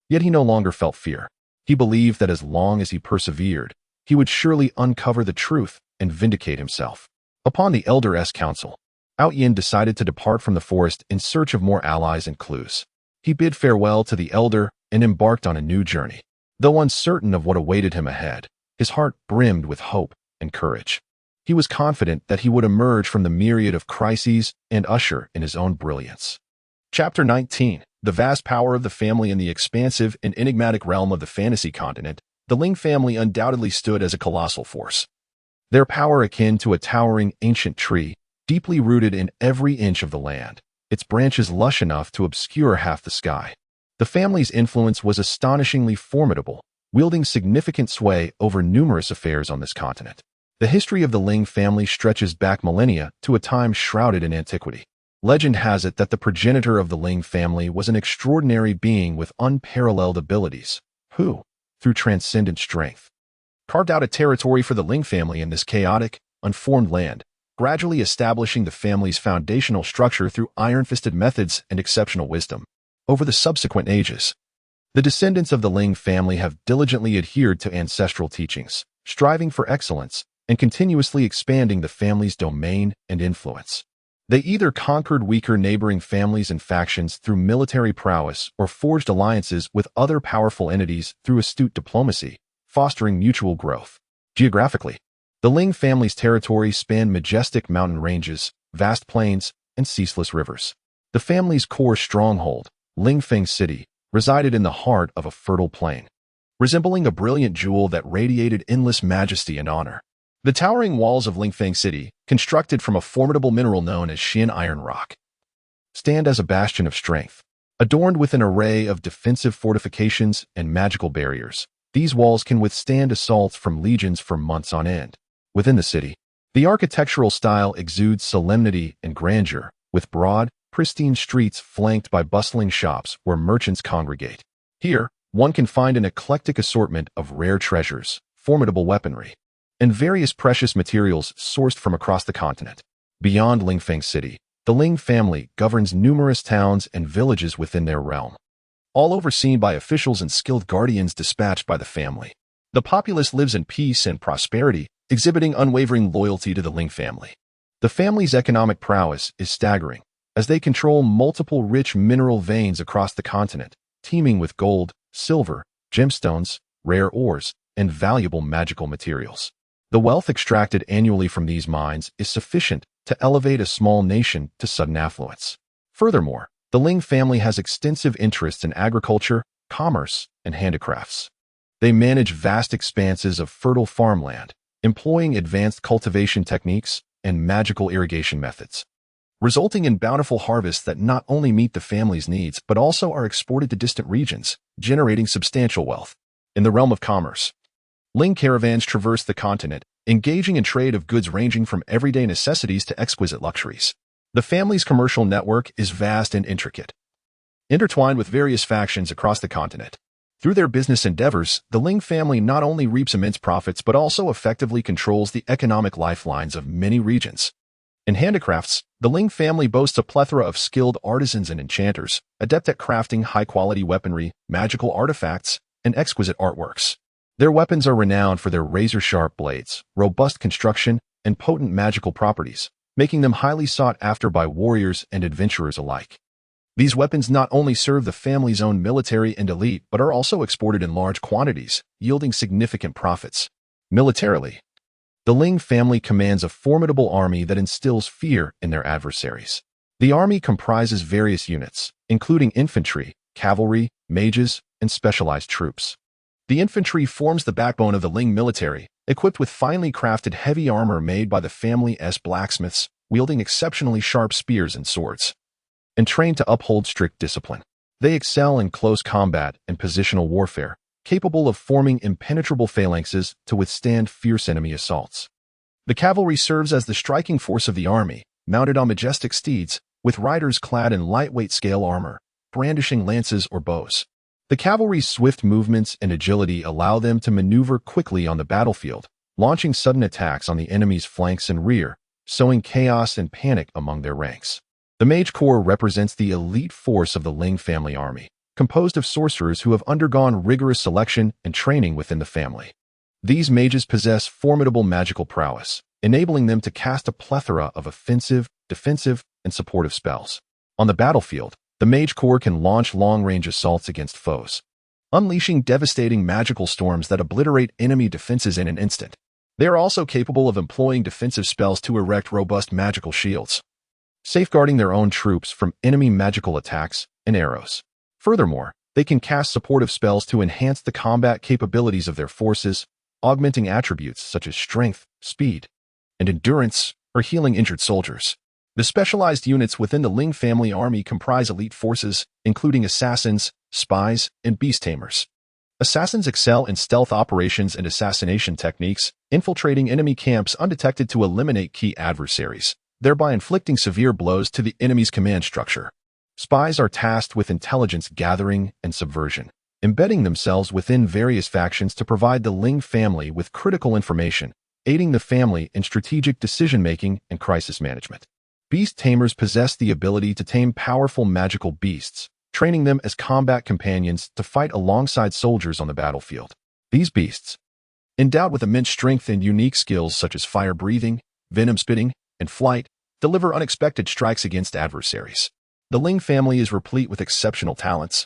Speaker 1: Yet he no longer felt fear. He believed that as long as he persevered, he would surely uncover the truth and vindicate himself. Upon the elder's counsel, Outyin decided to depart from the forest in search of more allies and clues. He bid farewell to the elder and embarked on a new journey. Though uncertain of what awaited him ahead, his heart brimmed with hope and courage. He was confident that he would emerge from the myriad of crises and usher in his own brilliance. Chapter 19. The vast power of the family in the expansive and enigmatic realm of the fantasy continent, the Ling family undoubtedly stood as a colossal force. Their power akin to a towering ancient tree, deeply rooted in every inch of the land, its branches lush enough to obscure half the sky. The family's influence was astonishingly formidable, wielding significant sway over numerous affairs on this continent. The history of the Ling family stretches back millennia to a time shrouded in antiquity. Legend has it that the progenitor of the Ling family was an extraordinary being with unparalleled abilities, who, through transcendent strength, carved out a territory for the Ling family in this chaotic, unformed land, gradually establishing the family's foundational structure through iron-fisted methods and exceptional wisdom. Over the subsequent ages, the descendants of the Ling family have diligently adhered to ancestral teachings, striving for excellence and continuously expanding the family's domain and influence. They either conquered weaker neighboring families and factions through military prowess or forged alliances with other powerful entities through astute diplomacy, fostering mutual growth. Geographically, the Ling family's territory spanned majestic mountain ranges, vast plains, and ceaseless rivers. The family's core stronghold, Lingfeng City, resided in the heart of a fertile plain, resembling a brilliant jewel that radiated endless majesty and honor. The towering walls of Lingfeng City, constructed from a formidable mineral known as Xin Iron Rock, stand as a bastion of strength. Adorned with an array of defensive fortifications and magical barriers, these walls can withstand assaults from legions for months on end. Within the city, the architectural style exudes solemnity and grandeur, with broad, pristine streets flanked by bustling shops where merchants congregate. Here, one can find an eclectic assortment of rare treasures, formidable weaponry, and various precious materials sourced from across the continent. Beyond Lingfeng City, the Ling family governs numerous towns and villages within their realm, all overseen by officials and skilled guardians dispatched by the family. The populace lives in peace and prosperity, exhibiting unwavering loyalty to the Ling family. The family's economic prowess is staggering, as they control multiple rich mineral veins across the continent, teeming with gold, silver, gemstones, rare ores, and valuable magical materials. The wealth extracted annually from these mines is sufficient to elevate a small nation to sudden affluence. Furthermore, the Ling family has extensive interests in agriculture, commerce, and handicrafts. They manage vast expanses of fertile farmland, employing advanced cultivation techniques and magical irrigation methods, resulting in bountiful harvests that not only meet the family's needs but also are exported to distant regions, generating substantial wealth. In the realm of commerce, Ling caravans traverse the continent, engaging in trade of goods ranging from everyday necessities to exquisite luxuries. The family's commercial network is vast and intricate, intertwined with various factions across the continent. Through their business endeavors, the Ling family not only reaps immense profits but also effectively controls the economic lifelines of many regions. In handicrafts, the Ling family boasts a plethora of skilled artisans and enchanters, adept at crafting high-quality weaponry, magical artifacts, and exquisite artworks. Their weapons are renowned for their razor-sharp blades, robust construction, and potent magical properties, making them highly sought after by warriors and adventurers alike. These weapons not only serve the family's own military and elite but are also exported in large quantities, yielding significant profits. Militarily, the Ling family commands a formidable army that instills fear in their adversaries. The army comprises various units, including infantry, cavalry, mages, and specialized troops. The infantry forms the backbone of the Ling military, equipped with finely crafted heavy armor made by the family's blacksmiths, wielding exceptionally sharp spears and swords, and trained to uphold strict discipline. They excel in close combat and positional warfare, capable of forming impenetrable phalanxes to withstand fierce enemy assaults. The cavalry serves as the striking force of the army, mounted on majestic steeds, with riders clad in lightweight scale armor, brandishing lances or bows. The cavalry's swift movements and agility allow them to maneuver quickly on the battlefield, launching sudden attacks on the enemy's flanks and rear, sowing chaos and panic among their ranks. The Mage Corps represents the elite force of the Ling family army, composed of sorcerers who have undergone rigorous selection and training within the family. These mages possess formidable magical prowess, enabling them to cast a plethora of offensive, defensive, and supportive spells. On the battlefield, the Mage Corps can launch long-range assaults against foes, unleashing devastating magical storms that obliterate enemy defenses in an instant. They are also capable of employing defensive spells to erect robust magical shields, safeguarding their own troops from enemy magical attacks and arrows. Furthermore, they can cast supportive spells to enhance the combat capabilities of their forces, augmenting attributes such as strength, speed, and endurance, or healing injured soldiers. The specialized units within the Ling family army comprise elite forces, including assassins, spies, and beast tamers. Assassins excel in stealth operations and assassination techniques, infiltrating enemy camps undetected to eliminate key adversaries, thereby inflicting severe blows to the enemy's command structure. Spies are tasked with intelligence gathering and subversion, embedding themselves within various factions to provide the Ling family with critical information, aiding the family in strategic decision-making and crisis management. Beast tamers possess the ability to tame powerful magical beasts, training them as combat companions to fight alongside soldiers on the battlefield. These beasts, endowed with immense strength and unique skills such as fire breathing, venom spitting, and flight, deliver unexpected strikes against adversaries. The Ling family is replete with exceptional talents,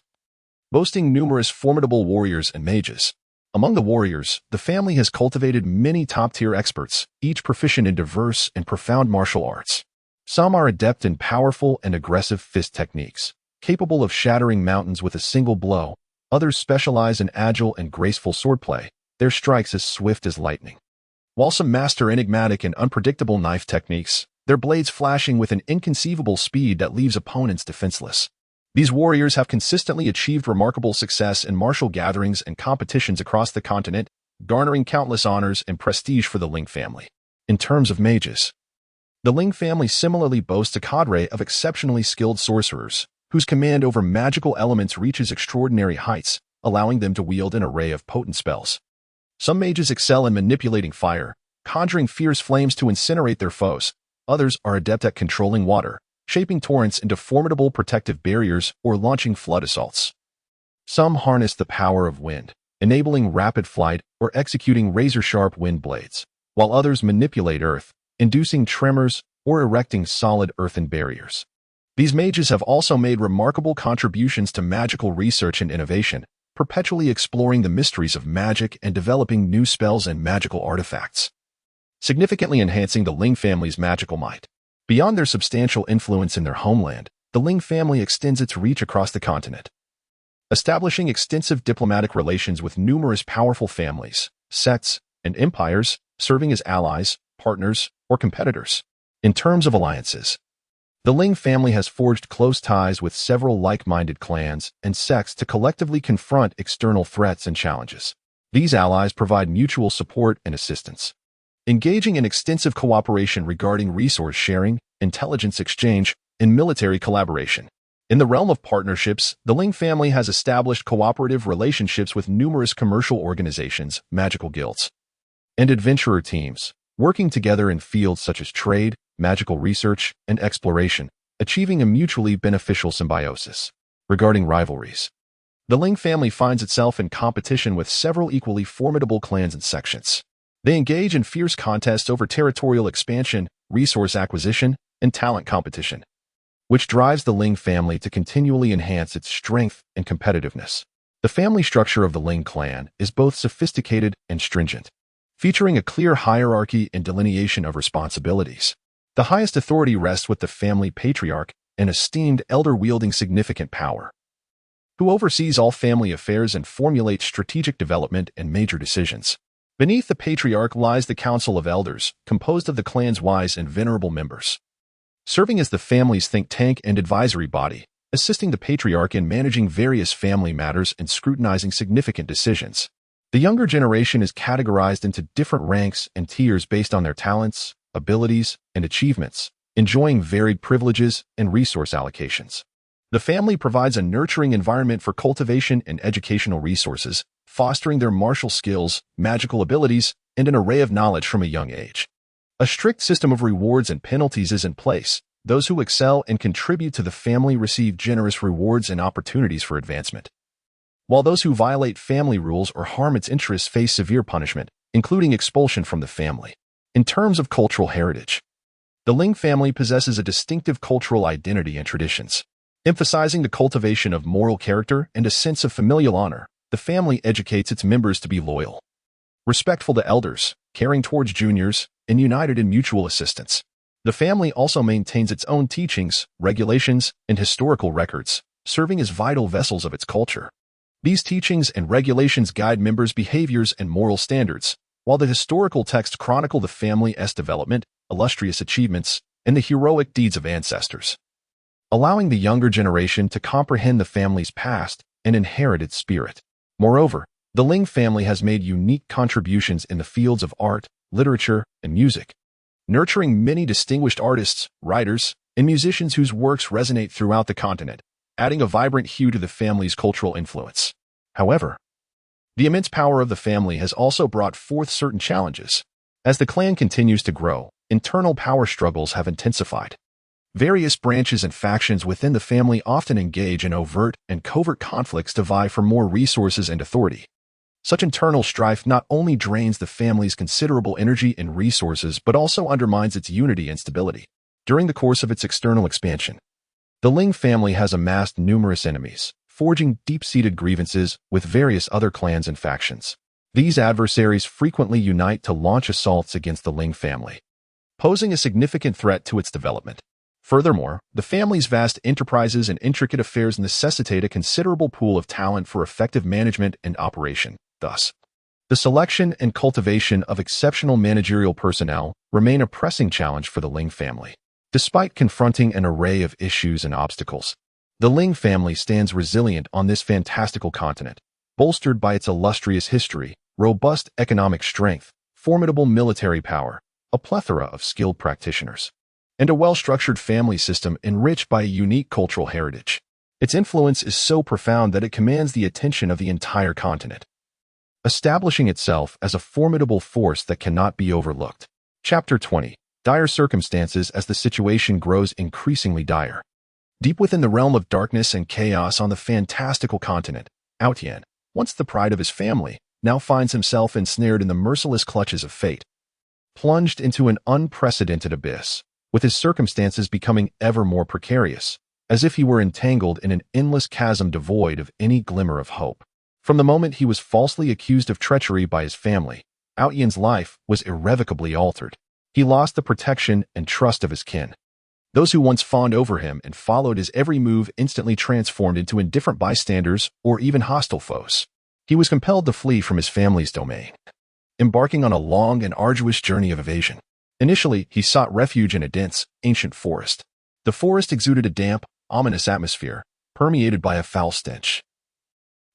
Speaker 1: boasting numerous formidable warriors and mages. Among the warriors, the family has cultivated many top-tier experts, each proficient in diverse and profound martial arts. Some are adept in powerful and aggressive fist techniques, capable of shattering mountains with a single blow. Others specialize in agile and graceful swordplay, their strikes as swift as lightning. While some master enigmatic and unpredictable knife techniques, their blades flashing with an inconceivable speed that leaves opponents defenseless. These warriors have consistently achieved remarkable success in martial gatherings and competitions across the continent, garnering countless honors and prestige for the Ling family. In terms of mages, the Ling family similarly boasts a cadre of exceptionally skilled sorcerers, whose command over magical elements reaches extraordinary heights, allowing them to wield an array of potent spells. Some mages excel in manipulating fire, conjuring fierce flames to incinerate their foes. Others are adept at controlling water, shaping torrents into formidable protective barriers or launching flood assaults. Some harness the power of wind, enabling rapid flight or executing razor-sharp wind blades, while others manipulate earth, inducing tremors or erecting solid earthen barriers. These mages have also made remarkable contributions to magical research and innovation, perpetually exploring the mysteries of magic and developing new spells and magical artifacts, significantly enhancing the Ling family's magical might. Beyond their substantial influence in their homeland, the Ling family extends its reach across the continent, establishing extensive diplomatic relations with numerous powerful families, sects, and empires, serving as allies, partners, or competitors. In terms of alliances, the Ling family has forged close ties with several like-minded clans and sects to collectively confront external threats and challenges. These allies provide mutual support and assistance, engaging in extensive cooperation regarding resource sharing, intelligence exchange, and military collaboration. In the realm of partnerships, the Ling family has established cooperative relationships with numerous commercial organizations, magical guilds, and adventurer teams, working together in fields such as trade, magical research, and exploration, achieving a mutually beneficial symbiosis. Regarding rivalries, the Ling family finds itself in competition with several equally formidable clans and sections. They engage in fierce contests over territorial expansion, resource acquisition, and talent competition, which drives the Ling family to continually enhance its strength and competitiveness. The family structure of the Ling clan is both sophisticated and stringent, featuring a clear hierarchy and delineation of responsibilities. The highest authority rests with the family patriarch, an esteemed elder wielding significant power, who oversees all family affairs and formulates strategic development and major decisions. Beneath the patriarch lies the Council of Elders, composed of the clan's wise and venerable members, serving as the family's think tank and advisory body, assisting the patriarch in managing various family matters and scrutinizing significant decisions. The younger generation is categorized into different ranks and tiers based on their talents, abilities, and achievements, enjoying varied privileges and resource allocations. The family provides a nurturing environment for cultivation and educational resources, fostering their martial skills, magical abilities, and an array of knowledge from a young age. A strict system of rewards and penalties is in place. Those who excel and contribute to the family receive generous rewards and opportunities for advancement, while those who violate family rules or harm its interests face severe punishment, including expulsion from the family. In terms of cultural heritage, the Ling family possesses a distinctive cultural identity and traditions. Emphasizing the cultivation of moral character and a sense of familial honor, the family educates its members to be loyal, respectful to elders, caring towards juniors, and united in mutual assistance. The family also maintains its own teachings, regulations, and historical records, serving as vital vessels of its culture. These teachings and regulations guide members' behaviors and moral standards, while the historical texts chronicle the family's development, illustrious achievements, and the heroic deeds of ancestors, allowing the younger generation to comprehend the family's past and inherit its spirit. Moreover, the Ling family has made unique contributions in the fields of art, literature, and music, nurturing many distinguished artists, writers, and musicians whose works resonate throughout the continent, adding a vibrant hue to the family's cultural influence. However, the immense power of the family has also brought forth certain challenges. As the clan continues to grow, internal power struggles have intensified. Various branches and factions within the family often engage in overt and covert conflicts to vie for more resources and authority. Such internal strife not only drains the family's considerable energy and resources but also undermines its unity and stability. During the course of its external expansion, the Ling family has amassed numerous enemies, forging deep-seated grievances with various other clans and factions. These adversaries frequently unite to launch assaults against the Ling family, posing a significant threat to its development. Furthermore, the family's vast enterprises and intricate affairs necessitate a considerable pool of talent for effective management and operation. Thus, the selection and cultivation of exceptional managerial personnel remain a pressing challenge for the Ling family. Despite confronting an array of issues and obstacles, the Ling family stands resilient on this fantastical continent, bolstered by its illustrious history, robust economic strength, formidable military power, a plethora of skilled practitioners, and a well-structured family system enriched by a unique cultural heritage. Its influence is so profound that it commands the attention of the entire continent, establishing itself as a formidable force that cannot be overlooked. Chapter 20. Dire circumstances as the situation grows increasingly dire. Deep within the realm of darkness and chaos on the fantastical continent, Aotian, once the pride of his family, now finds himself ensnared in the merciless clutches of fate, plunged into an unprecedented abyss, with his circumstances becoming ever more precarious, as if he were entangled in an endless chasm devoid of any glimmer of hope. From the moment he was falsely accused of treachery by his family, Aotian's life was irrevocably altered. He lost the protection and trust of his kin, Those who once fawned over him and followed his every move instantly transformed into indifferent bystanders or even hostile foes. He was compelled to flee from his family's domain, embarking on a long and arduous journey of evasion. Initially, he sought refuge in a dense, ancient forest. The forest exuded a damp, ominous atmosphere, permeated by a foul stench.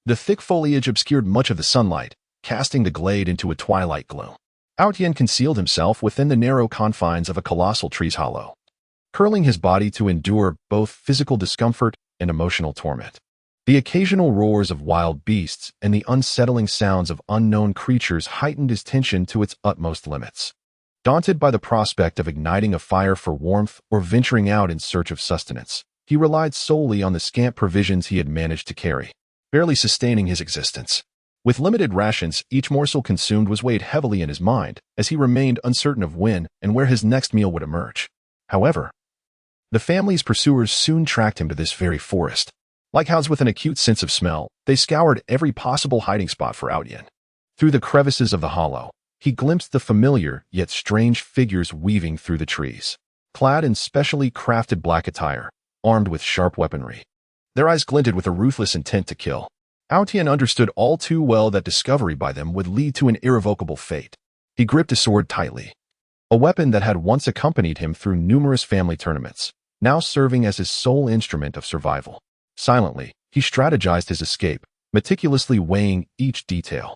Speaker 1: The thick foliage obscured much of the sunlight, casting the glade into a twilight gloom. Outyen concealed himself within the narrow confines of a colossal tree's hollow, curling his body to endure both physical discomfort and emotional torment. The occasional roars of wild beasts and the unsettling sounds of unknown creatures heightened his tension to its utmost limits. Daunted by the prospect of igniting a fire for warmth or venturing out in search of sustenance, he relied solely on the scant provisions he had managed to carry, barely sustaining his existence. With limited rations, each morsel consumed was weighed heavily in his mind as he remained uncertain of when and where his next meal would emerge. However, the family's pursuers soon tracked him to this very forest. Like hounds with an acute sense of smell, they scoured every possible hiding spot for Outyen. Through the crevices of the hollow, he glimpsed the familiar yet strange figures weaving through the trees, clad in specially crafted black attire, armed with sharp weaponry. Their eyes glinted with a ruthless intent to kill. Outyen understood all too well that discovery by them would lead to an irrevocable fate. He gripped his sword tightly, a weapon that had once accompanied him through numerous family tournaments, now serving as his sole instrument of survival. Silently, he strategized his escape, meticulously weighing each detail.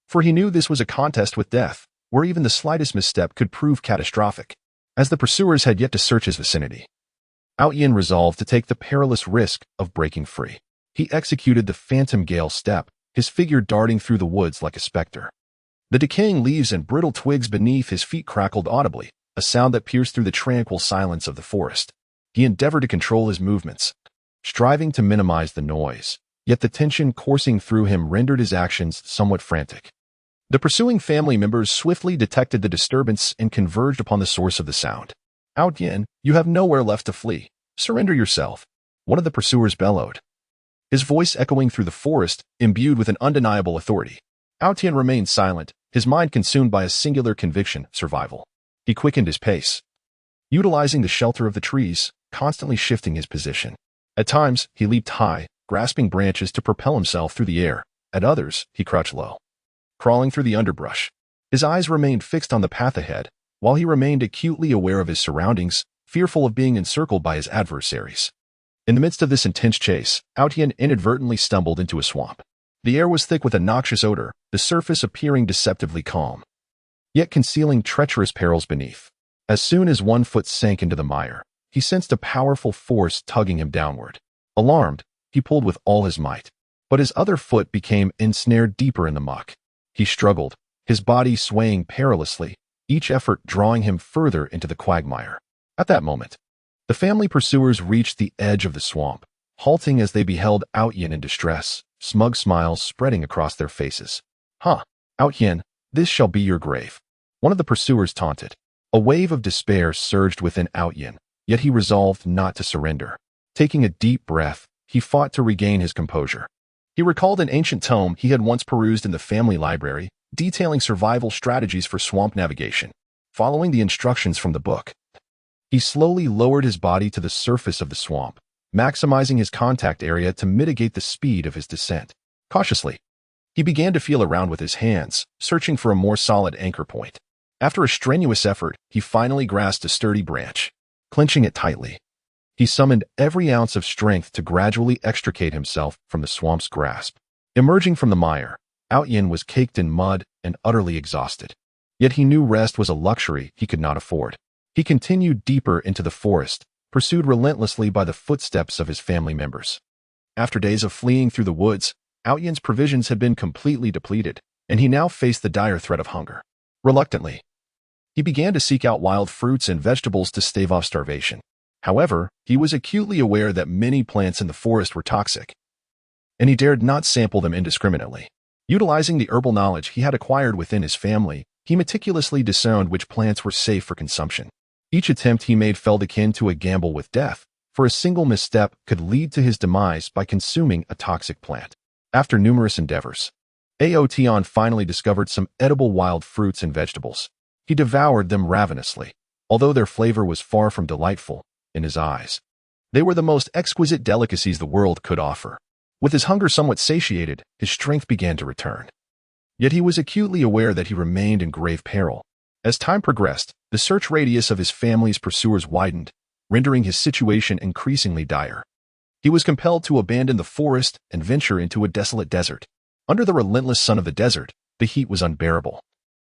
Speaker 1: For he knew this was a contest with death, where even the slightest misstep could prove catastrophic. As the pursuers had yet to search his vicinity, Outyen resolved to take the perilous risk of breaking free. He executed the phantom gale step, his figure darting through the woods like a specter. The decaying leaves and brittle twigs beneath his feet crackled audibly, a sound that pierced through the tranquil silence of the forest. He endeavored to control his movements, striving to minimize the noise, yet the tension coursing through him rendered his actions somewhat frantic. The pursuing family members swiftly detected the disturbance and converged upon the source of the sound. Outyen, you have nowhere left to flee. Surrender yourself, one of the pursuers bellowed, his voice echoing through the forest, imbued with an undeniable authority. Outyen remained silent, his mind consumed by a singular conviction: survival. He quickened his pace, utilizing the shelter of the trees, constantly shifting his position. At times, he leaped high, grasping branches to propel himself through the air. At others, he crouched low, crawling through the underbrush. His eyes remained fixed on the path ahead, while he remained acutely aware of his surroundings, fearful of being encircled by his adversaries. In the midst of this intense chase, Outyen inadvertently stumbled into a swamp. The air was thick with a noxious odor, the surface appearing deceptively calm, yet concealing treacherous perils beneath. As soon as one foot sank into the mire, he sensed a powerful force tugging him downward. Alarmed, he pulled with all his might, but his other foot became ensnared deeper in the muck. He struggled, his body swaying perilously, each effort drawing him further into the quagmire. At that moment, the family pursuers reached the edge of the swamp, halting as they beheld Outyen in distress, smug smiles spreading across their faces. Outyen, this shall be your grave, one of the pursuers taunted. A wave of despair surged within Outyen, yet he resolved not to surrender. Taking a deep breath, he fought to regain his composure. He recalled an ancient tome he had once perused in the family library, detailing survival strategies for swamp navigation. Following the instructions from the book, he slowly lowered his body to the surface of the swamp, maximizing his contact area to mitigate the speed of his descent. Cautiously, he began to feel around with his hands, searching for a more solid anchor point. After a strenuous effort, he finally grasped a sturdy branch. Clenching it tightly, he summoned every ounce of strength to gradually extricate himself from the swamp's grasp. Emerging from the mire, Outyen was caked in mud and utterly exhausted. Yet he knew rest was a luxury he could not afford. He continued deeper into the forest, pursued relentlessly by the footsteps of his family members. After days of fleeing through the woods, Outyen's provisions had been completely depleted, and he now faced the dire threat of hunger. Reluctantly, he began to seek out wild fruits and vegetables to stave off starvation. However, he was acutely aware that many plants in the forest were toxic, and he dared not sample them indiscriminately. Utilizing the herbal knowledge he had acquired within his family, he meticulously discerned which plants were safe for consumption. Each attempt he made felt akin to a gamble with death, for a single misstep could lead to his demise by consuming a toxic plant. After numerous endeavors, Aotion finally discovered some edible wild fruits and vegetables. He devoured them ravenously. Although their flavor was far from delightful, in his eyes. They were the most exquisite delicacies the world could offer. With his hunger somewhat satiated, his strength began to return. Yet he was acutely aware that he remained in grave peril. As time progressed, the search radius of his family's pursuers widened, rendering his situation increasingly dire. He was compelled to abandon the forest and venture into a desolate desert. Under the relentless sun of the desert, the heat was unbearable,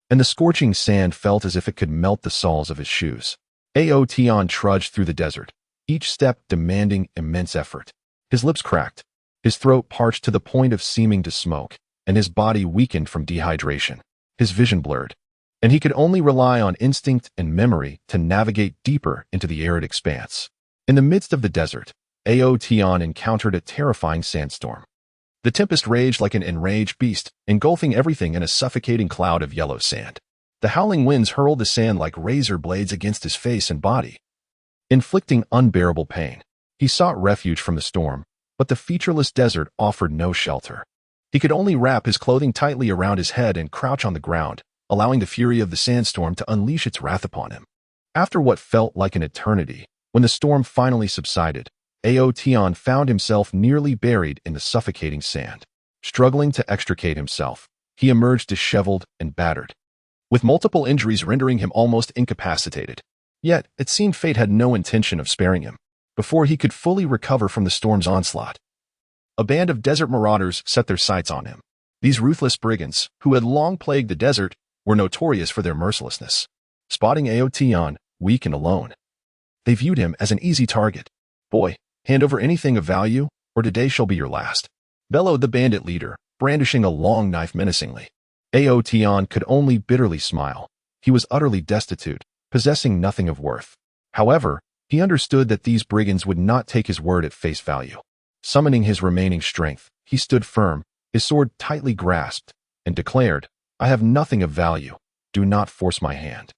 Speaker 1: and the scorching sand felt as if it could melt the soles of his shoes. Aotion trudged through the desert, each step demanding immense effort. His lips cracked, his throat parched to the point of seeming to smoke, and his body weakened from dehydration. His vision blurred, and he could only rely on instinct and memory to navigate deeper into the arid expanse. In the midst of the desert, Aotion encountered a terrifying sandstorm. The tempest raged like an enraged beast, engulfing everything in a suffocating cloud of yellow sand. The howling winds hurled the sand like razor blades against his face and body, inflicting unbearable pain. He sought refuge from the storm, but the featureless desert offered no shelter. He could only wrap his clothing tightly around his head and crouch on the ground, allowing the fury of the sandstorm to unleash its wrath upon him. After what felt like an eternity, when the storm finally subsided, Aotion found himself nearly buried in the suffocating sand. Struggling to extricate himself, he emerged disheveled and battered, with multiple injuries rendering him almost incapacitated. Yet, it seemed fate had no intention of sparing him. Before he could fully recover from the storm's onslaught, a band of desert marauders set their sights on him. These ruthless brigands, who had long plagued the desert, were notorious for their mercilessness. Spotting Aotion, weak and alone, they viewed him as an easy target. "Boy, hand over anything of value, or today shall be your last," bellowed the bandit leader, brandishing a long knife menacingly. Aotion could only bitterly smile. He was utterly destitute, possessing nothing of worth. However, he understood that these brigands would not take his word at face value. Summoning his remaining strength, he stood firm, his sword tightly grasped, and declared, "I have nothing of value. Do not force my hand."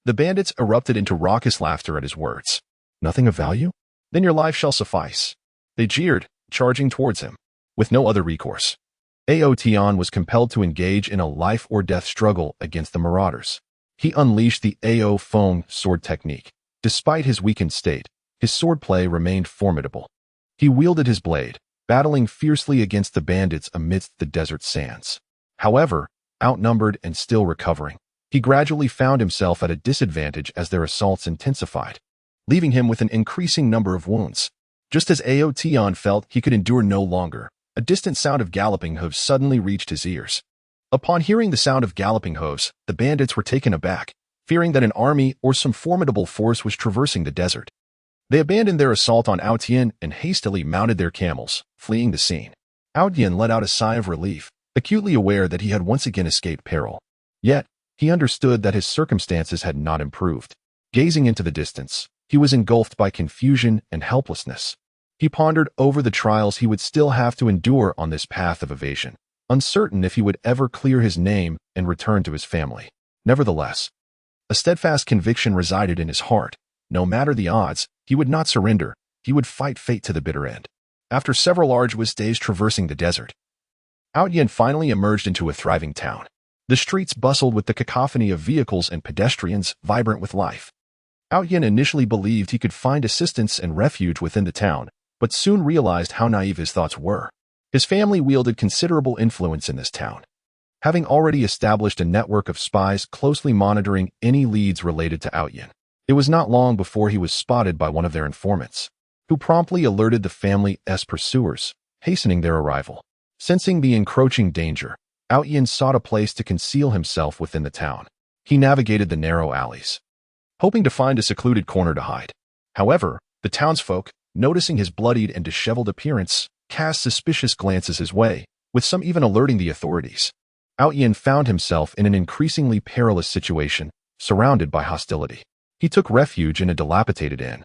Speaker 1: The bandits erupted into raucous laughter at his words. "Nothing of value? Then your life shall suffice." They jeered, charging towards him. With no other recourse, Aotion was compelled to engage in a life-or-death struggle against the marauders. He unleashed the Ao Foam sword technique. Despite his weakened state, his swordplay remained formidable. He wielded his blade, battling fiercely against the bandits amidst the desert sands. However, outnumbered and still recovering, he gradually found himself at a disadvantage as their assaults intensified, leaving him with an increasing number of wounds. Just as Aotion felt he could endure no longer, a distant sound of galloping hooves suddenly reached his ears. Upon hearing the sound of galloping hooves, the bandits were taken aback, fearing that an army or some formidable force was traversing the desert. They abandoned their assault on Aotion and hastily mounted their camels, fleeing the scene. Aotion let out a sigh of relief, acutely aware that he had once again escaped peril. Yet, he understood that his circumstances had not improved. Gazing into the distance, he was engulfed by confusion and helplessness. He pondered over the trials he would still have to endure on this path of evasion, uncertain if he would ever clear his name and return to his family. Nevertheless, a steadfast conviction resided in his heart. No matter the odds, he would not surrender. He would fight fate to the bitter end. After several arduous days traversing the desert, Aotion finally emerged into a thriving town. The streets bustled with the cacophony of vehicles and pedestrians, vibrant with life. Aotion initially believed he could find assistance and refuge within the town, but soon realized how naive his thoughts were. His family wielded considerable influence in this town, having already established a network of spies closely monitoring any leads related to Aotion. It was not long before he was spotted by one of their informants, who promptly alerted the family's pursuers, hastening their arrival. Sensing the encroaching danger, Aotion sought a place to conceal himself within the town. He navigated the narrow alleys, hoping to find a secluded corner to hide. However, the townsfolk, noticing his bloodied and disheveled appearance, cast suspicious glances his way, with some even alerting the authorities. Aotion found himself in an increasingly perilous situation, surrounded by hostility. He took refuge in a dilapidated inn,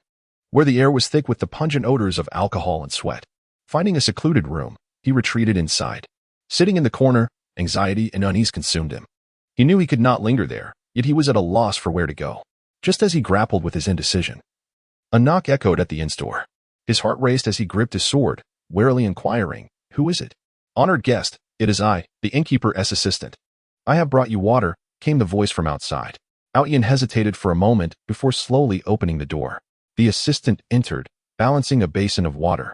Speaker 1: where the air was thick with the pungent odors of alcohol and sweat. Finding a secluded room, he retreated inside. Sitting in the corner, anxiety and unease consumed him. He knew he could not linger there, yet he was at a loss for where to go. Just as he grappled with his indecision, a knock echoed at the inn's door. His heart raced as he gripped his sword, warily inquiring, "Who is it?" "Honored guest, it is I, the innkeeper's assistant. I have brought you water," came the voice from outside. Aotion hesitated for a moment before slowly opening the door. The assistant entered, balancing a basin of water,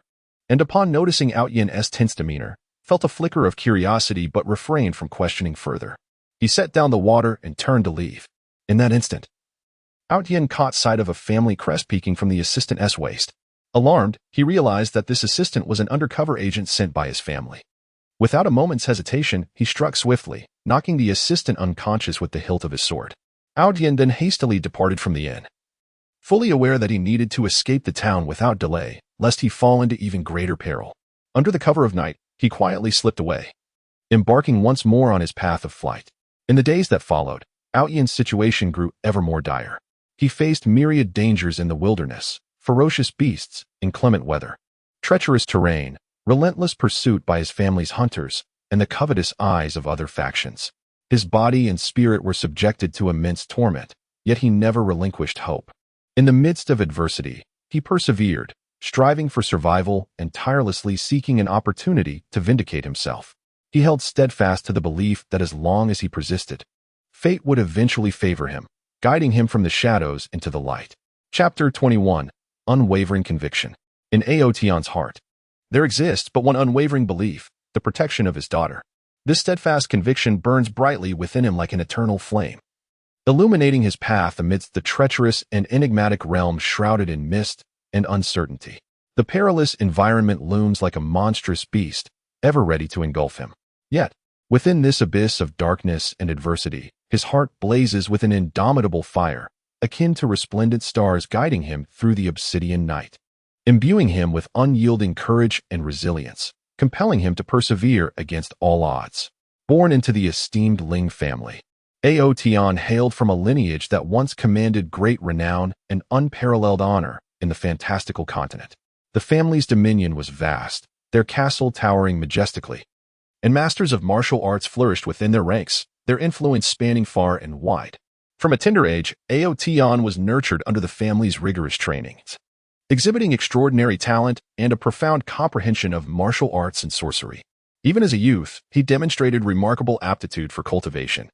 Speaker 1: and upon noticing Outyen's tense demeanor, felt a flicker of curiosity but refrained from questioning further. He set down the water and turned to leave. In that instant, Outyen caught sight of a family crest peeking from the assistant's waist. Alarmed, he realized that this assistant was an undercover agent sent by his family. Without a moment's hesitation, he struck swiftly, knocking the assistant unconscious with the hilt of his sword. Outyen then hastily departed from the inn, fully aware that he needed to escape the town without delay, lest he fall into even greater peril. Under the cover of night, he quietly slipped away, embarking once more on his path of flight. In the days that followed, Outyen's situation grew ever more dire. He faced myriad dangers in the wilderness, ferocious beasts, inclement weather, treacherous terrain, relentless pursuit by his family's hunters, and the covetous eyes of other factions. His body and spirit were subjected to immense torment, yet he never relinquished hope. In the midst of adversity, he persevered, striving for survival and tirelessly seeking an opportunity to vindicate himself. He held steadfast to the belief that as long as he persisted, fate would eventually favor him, guiding him from the shadows into the light. Chapter 21. Unwavering Conviction. In Aotion's heart, there exists but one unwavering belief, the protection of his daughter. This steadfast conviction burns brightly within him like an eternal flame, illuminating his path amidst the treacherous and enigmatic realm shrouded in mist and uncertainty. The perilous environment looms like a monstrous beast, ever ready to engulf him. Yet, within this abyss of darkness and adversity, his heart blazes with an indomitable fire, akin to resplendent stars guiding him through the obsidian night, imbuing him with unyielding courage and resilience, compelling him to persevere against all odds. Born into the esteemed Ling family, Aotion hailed from a lineage that once commanded great renown and unparalleled honor in the fantastical continent. The family's dominion was vast, their castle towering majestically, and masters of martial arts flourished within their ranks, their influence spanning far and wide. From a tender age, Aotion was nurtured under the family's rigorous trainings, exhibiting extraordinary talent and a profound comprehension of martial arts and sorcery. Even as a youth, he demonstrated remarkable aptitude for cultivation,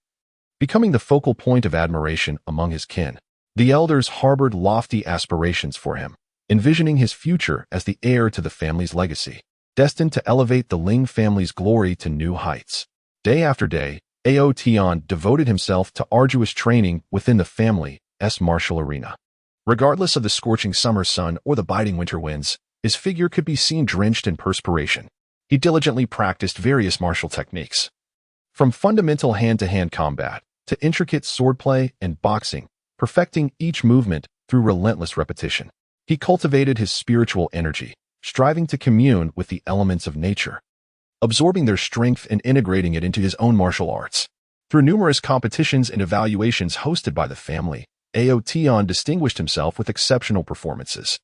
Speaker 1: becoming the focal point of admiration among his kin. The elders harbored lofty aspirations for him, envisioning his future as the heir to the family's legacy, destined to elevate the Ling family's glory to new heights. Day after day, Aotion devoted himself to arduous training within the family's martial arena. Regardless of the scorching summer sun or the biting winter winds, his figure could be seen drenched in perspiration. He diligently practiced various martial techniques, from fundamental hand-to-hand combat to intricate swordplay and boxing, perfecting each movement through relentless repetition. He cultivated his spiritual energy, striving to commune with the elements of nature, absorbing their strength and integrating it into his own martial arts. Through numerous competitions and evaluations hosted by the family, Aotion distinguished himself with exceptional performances,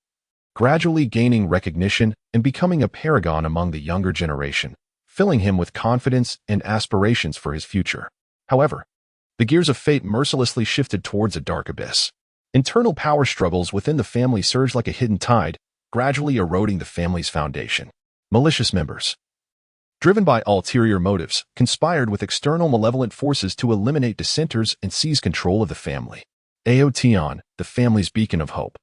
Speaker 1: gradually gaining recognition and becoming a paragon among the younger generation, filling him with confidence and aspirations for his future. However, the gears of fate mercilessly shifted towards a dark abyss. Internal power struggles within the family surged like a hidden tide, gradually eroding the family's foundation. Malicious members, driven by ulterior motives, conspired with external malevolent forces to eliminate dissenters and seize control of the family. Aotion, the family's beacon of hope,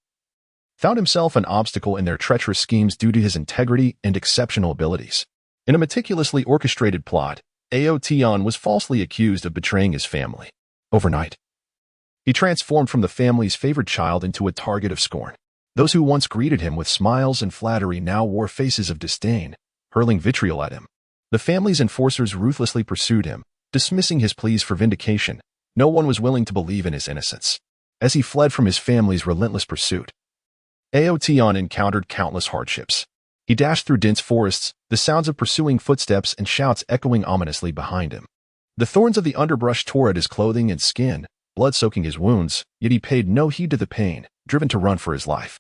Speaker 1: found himself an obstacle in their treacherous schemes due to his integrity and exceptional abilities. In a meticulously orchestrated plot, Aotion was falsely accused of betraying his family. Overnight, he transformed from the family's favored child into a target of scorn. Those who once greeted him with smiles and flattery now wore faces of disdain, hurling vitriol at him. The family's enforcers ruthlessly pursued him, dismissing his pleas for vindication. No one was willing to believe in his innocence. As he fled from his family's relentless pursuit, Aotion encountered countless hardships. He dashed through dense forests, the sounds of pursuing footsteps and shouts echoing ominously behind him. The thorns of the underbrush tore at his clothing and skin, blood soaking his wounds, yet he paid no heed to the pain, driven to run for his life.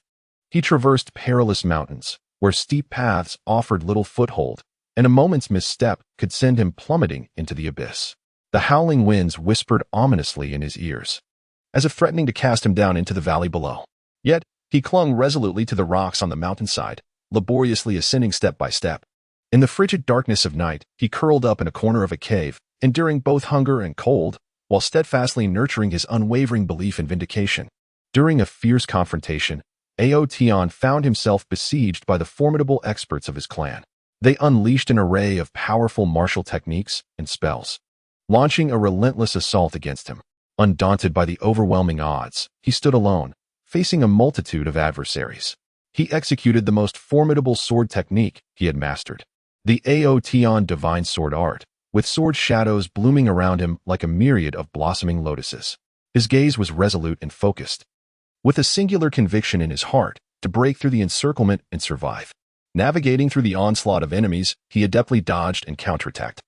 Speaker 1: He traversed perilous mountains, where steep paths offered little foothold, and a moment's misstep could send him plummeting into the abyss. The howling winds whispered ominously in his ears, as if threatening to cast him down into the valley below. Yet, he clung resolutely to the rocks on the mountainside, laboriously ascending step by step. In the frigid darkness of night, he curled up in a corner of a cave, enduring both hunger and cold, while steadfastly nurturing his unwavering belief in vindication. During a fierce confrontation, Aotion found himself besieged by the formidable experts of his clan. They unleashed an array of powerful martial techniques and spells, launching a relentless assault against him. Undaunted by the overwhelming odds, he stood alone, facing a multitude of adversaries. He executed the most formidable sword technique he had mastered, the Aotion divine sword art, with sword shadows blooming around him like a myriad of blossoming lotuses. His gaze was resolute and focused, with a singular conviction in his heart to break through the encirclement and survive. Navigating through the onslaught of enemies, he adeptly dodged and counterattacked,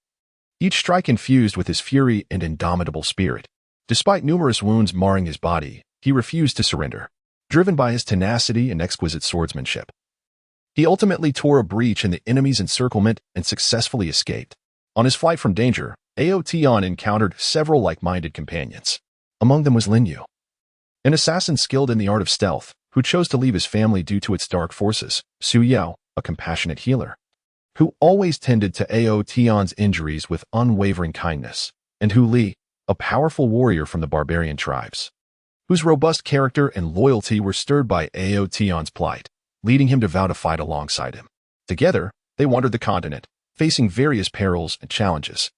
Speaker 1: each strike infused with his fury and indomitable spirit. Despite numerous wounds marring his body, he refused to surrender, driven by his tenacity and exquisite swordsmanship. He ultimately tore a breach in the enemy's encirclement and successfully escaped. On his flight from danger, Aotion encountered several like-minded companions. Among them was Linyu, an assassin skilled in the art of stealth, who chose to leave his family due to its dark forces. Su Yao, a compassionate healer, who always tended to Aotion's injuries with unwavering kindness, and Hu Li, a powerful warrior from the barbarian tribes, whose robust character and loyalty were stirred by Aotion's plight, leading him to vow to fight alongside him. Together, they wandered the continent, facing various perils and challenges.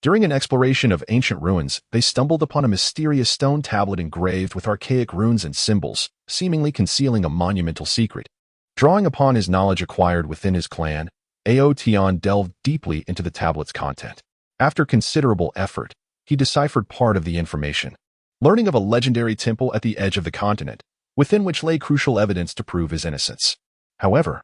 Speaker 1: During an exploration of ancient ruins, they stumbled upon a mysterious stone tablet engraved with archaic runes and symbols, seemingly concealing a monumental secret. Drawing upon his knowledge acquired within his clan, Aotion delved deeply into the tablet's content. After considerable effort, he deciphered part of the information, learning of a legendary temple at the edge of the continent, within which lay crucial evidence to prove his innocence. However,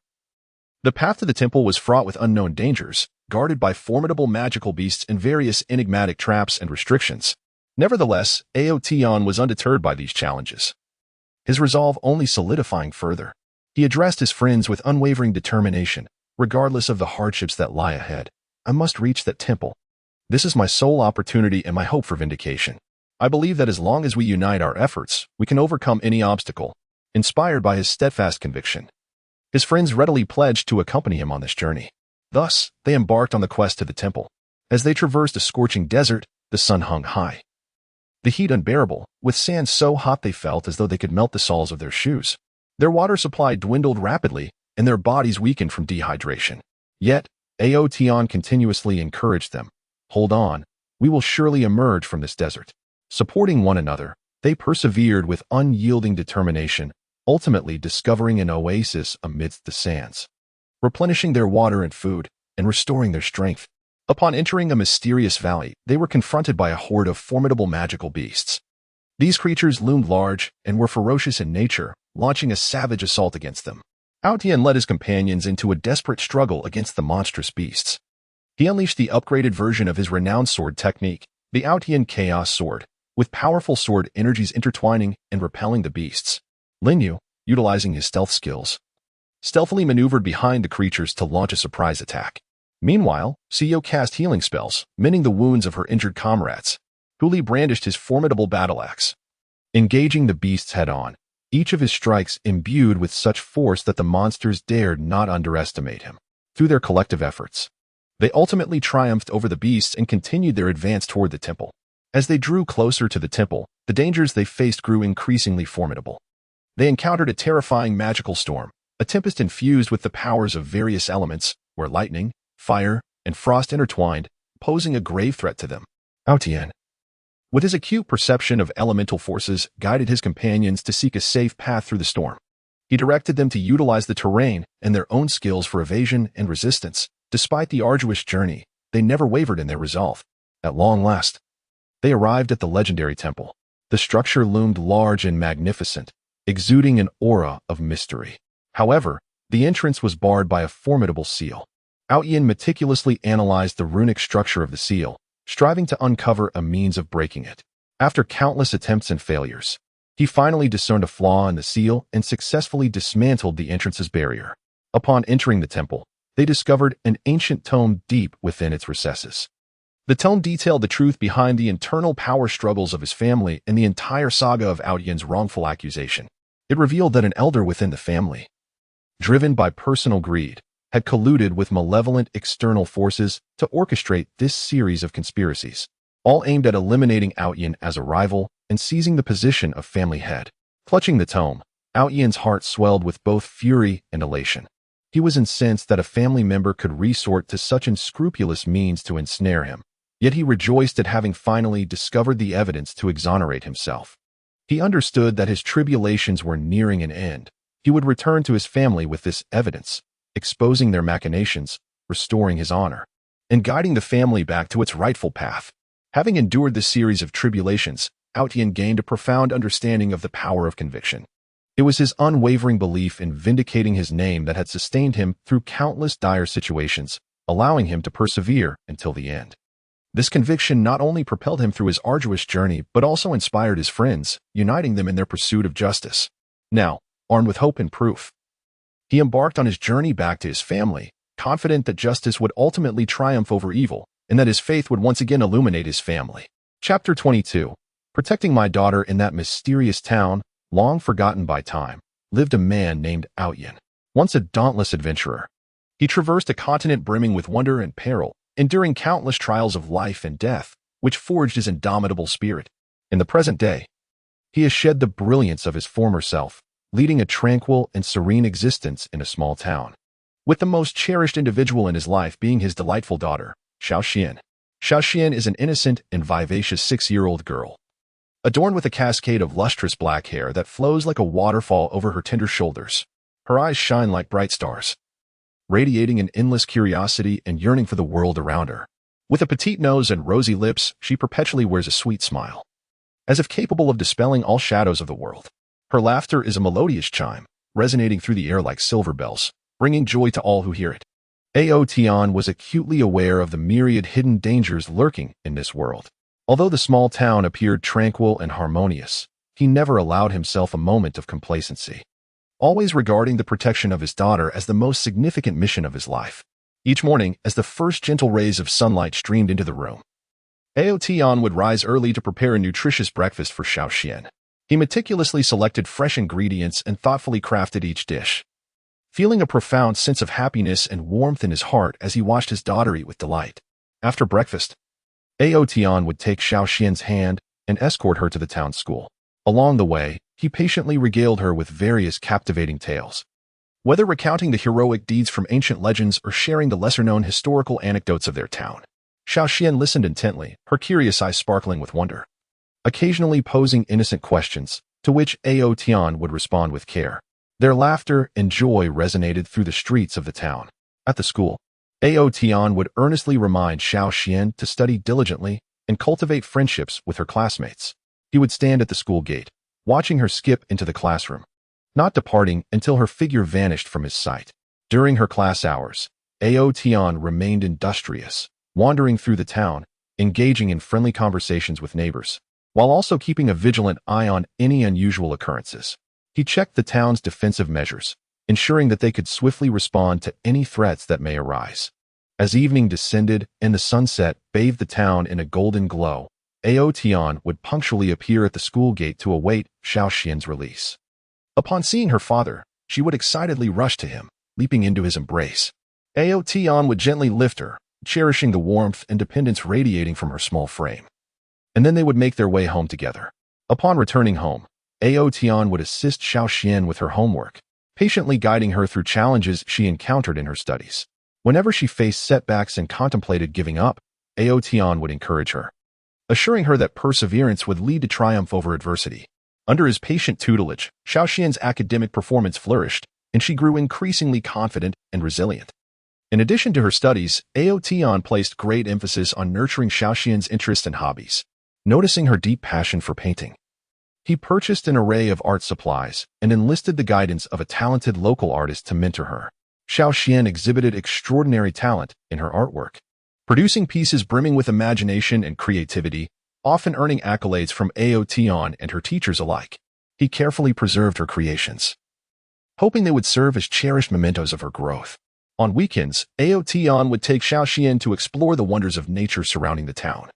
Speaker 1: the path to the temple was fraught with unknown dangers, guarded by formidable magical beasts and various enigmatic traps and restrictions. Nevertheless, Aotion was undeterred by these challenges, his resolve only solidifying further. He addressed his friends with unwavering determination, regardless of the hardships that lie ahead. I must reach that temple. This is my sole opportunity and my hope for vindication. I believe that as long as we unite our efforts, we can overcome any obstacle. Inspired by his steadfast conviction, his friends readily pledged to accompany him on this journey. Thus, they embarked on the quest to the temple. As they traversed a scorching desert, the sun hung high, the heat unbearable, with sand so hot they felt as though they could melt the soles of their shoes. Their water supply dwindled rapidly, and their bodies weakened from dehydration. Yet, Aotion continuously encouraged them. Hold on, we will surely emerge from this desert. Supporting one another, they persevered with unyielding determination, ultimately discovering an oasis amidst the sands, replenishing their water and food, and restoring their strength. Upon entering a mysterious valley, they were confronted by a horde of formidable magical beasts. These creatures loomed large and were ferocious in nature, launching a savage assault against them. Aotion led his companions into a desperate struggle against the monstrous beasts. He unleashed the upgraded version of his renowned sword technique, the Aotion Chaos Sword, with powerful sword energies intertwining and repelling the beasts. Linyu, utilizing his stealth skills, stealthily maneuvered behind the creatures to launch a surprise attack. Meanwhile, Siyo cast healing spells, mending the wounds of her injured comrades. Hu Li brandished his formidable battle axe, engaging the beasts head-on, each of his strikes imbued with such force that the monsters dared not underestimate him. Through their collective efforts, they ultimately triumphed over the beasts and continued their advance toward the temple. As they drew closer to the temple, the dangers they faced grew increasingly formidable. They encountered a terrifying magical storm, a tempest infused with the powers of various elements, where lightning, fire, and frost intertwined, posing a grave threat to them. Aotion, with his acute perception of elemental forces, guided his companions to seek a safe path through the storm. He directed them to utilize the terrain and their own skills for evasion and resistance. Despite the arduous journey, they never wavered in their resolve. At long last, they arrived at the legendary temple. The structure loomed large and magnificent, exuding an aura of mystery. However, the entrance was barred by a formidable seal. Aotion meticulously analyzed the runic structure of the seal, striving to uncover a means of breaking it. After countless attempts and failures, he finally discerned a flaw in the seal and successfully dismantled the entrance's barrier. Upon entering the temple, they discovered an ancient tome deep within its recesses. The tome detailed the truth behind the internal power struggles of his family and the entire saga of Aotion's wrongful accusation. It revealed that an elder within the family, driven by personal greed, had colluded with malevolent external forces to orchestrate this series of conspiracies, all aimed at eliminating Aotion as a rival and seizing the position of family head. Clutching the tome, Outyan's heart swelled with both fury and elation. He was incensed that a family member could resort to such unscrupulous means to ensnare him, yet he rejoiced at having finally discovered the evidence to exonerate himself. He understood that his tribulations were nearing an end. He would return to his family with this evidence, exposing their machinations, restoring his honor, and guiding the family back to its rightful path. Having endured this series of tribulations, Outyan gained a profound understanding of the power of conviction. It was his unwavering belief in vindicating his name that had sustained him through countless dire situations, allowing him to persevere until the end. This conviction not only propelled him through his arduous journey, but also inspired his friends, uniting them in their pursuit of justice. Now, armed with hope and proof, he embarked on his journey back to his family, confident that justice would ultimately triumph over evil, and that his faith would once again illuminate his family. Chapter 22. Protecting my daughter. In that mysterious town, long forgotten by time, lived a man named Outyan, once a dauntless adventurer. He traversed a continent brimming with wonder and peril, enduring countless trials of life and death, which forged his indomitable spirit. In the present day, he has shed the brilliance of his former self, leading a tranquil and serene existence in a small town, with the most cherished individual in his life being his delightful daughter, Xiaoxian. Xiaoxian is an innocent and vivacious 6-year-old girl, adorned with a cascade of lustrous black hair that flows like a waterfall over her tender shoulders. Her eyes shine like bright stars, radiating an endless curiosity and yearning for the world around her. With a petite nose and rosy lips, she perpetually wears a sweet smile, as if capable of dispelling all shadows of the world. Her laughter is a melodious chime, resonating through the air like silver bells, bringing joy to all who hear it. Tian was acutely aware of the myriad hidden dangers lurking in this world. Although the small town appeared tranquil and harmonious, he never allowed himself a moment of complacency, always regarding the protection of his daughter as the most significant mission of his life. Each morning, as the first gentle rays of sunlight streamed into the room, Tian would rise early to prepare a nutritious breakfast for Xiaoxian. He meticulously selected fresh ingredients and thoughtfully crafted each dish, feeling a profound sense of happiness and warmth in his heart as he watched his daughter eat with delight. After breakfast, Tian would take Xiaoxian's hand and escort her to the town school. Along the way, he patiently regaled her with various captivating tales. Whether recounting the heroic deeds from ancient legends or sharing the lesser-known historical anecdotes of their town, Xiaoxian listened intently, her curious eyes sparkling with wonder, occasionally posing innocent questions, to which Tian would respond with care. Their laughter and joy resonated through the streets of the town. At the school, Tian would earnestly remind Xiaoxian to study diligently and cultivate friendships with her classmates. He would stand at the school gate, watching her skip into the classroom, not departing until her figure vanished from his sight. During her class hours, Tian remained industrious, wandering through the town, engaging in friendly conversations with neighbors, while also keeping a vigilant eye on any unusual occurrences. He checked the town's defensive measures, ensuring that they could swiftly respond to any threats that may arise. As evening descended and the sunset bathed the town in a golden glow, Tian would punctually appear at the school gate to await Xiaoxian's release. Upon seeing her father, she would excitedly rush to him, leaping into his embrace. Tian would gently lift her, cherishing the warmth and dependence radiating from her small frame. And then they would make their way home together. Upon returning home, Tian would assist Xiaoxian with her homework, patiently guiding her through challenges she encountered in her studies. Whenever she faced setbacks and contemplated giving up, Tian would encourage her, assuring her that perseverance would lead to triumph over adversity. Under his patient tutelage, Xiaoxian's academic performance flourished, and she grew increasingly confident and resilient. In addition to her studies, Tian placed great emphasis on nurturing Xiaoxian's interests and hobbies. Noticing her deep passion for painting, he purchased an array of art supplies and enlisted the guidance of a talented local artist to mentor her. Xiaoxian exhibited extraordinary talent in her artwork, producing pieces brimming with imagination and creativity, often earning accolades from Tian and her teachers alike. He carefully preserved her creations, hoping they would serve as cherished mementos of her growth. On weekends, Tian would take Xiaoxian to explore the wonders of nature surrounding the town.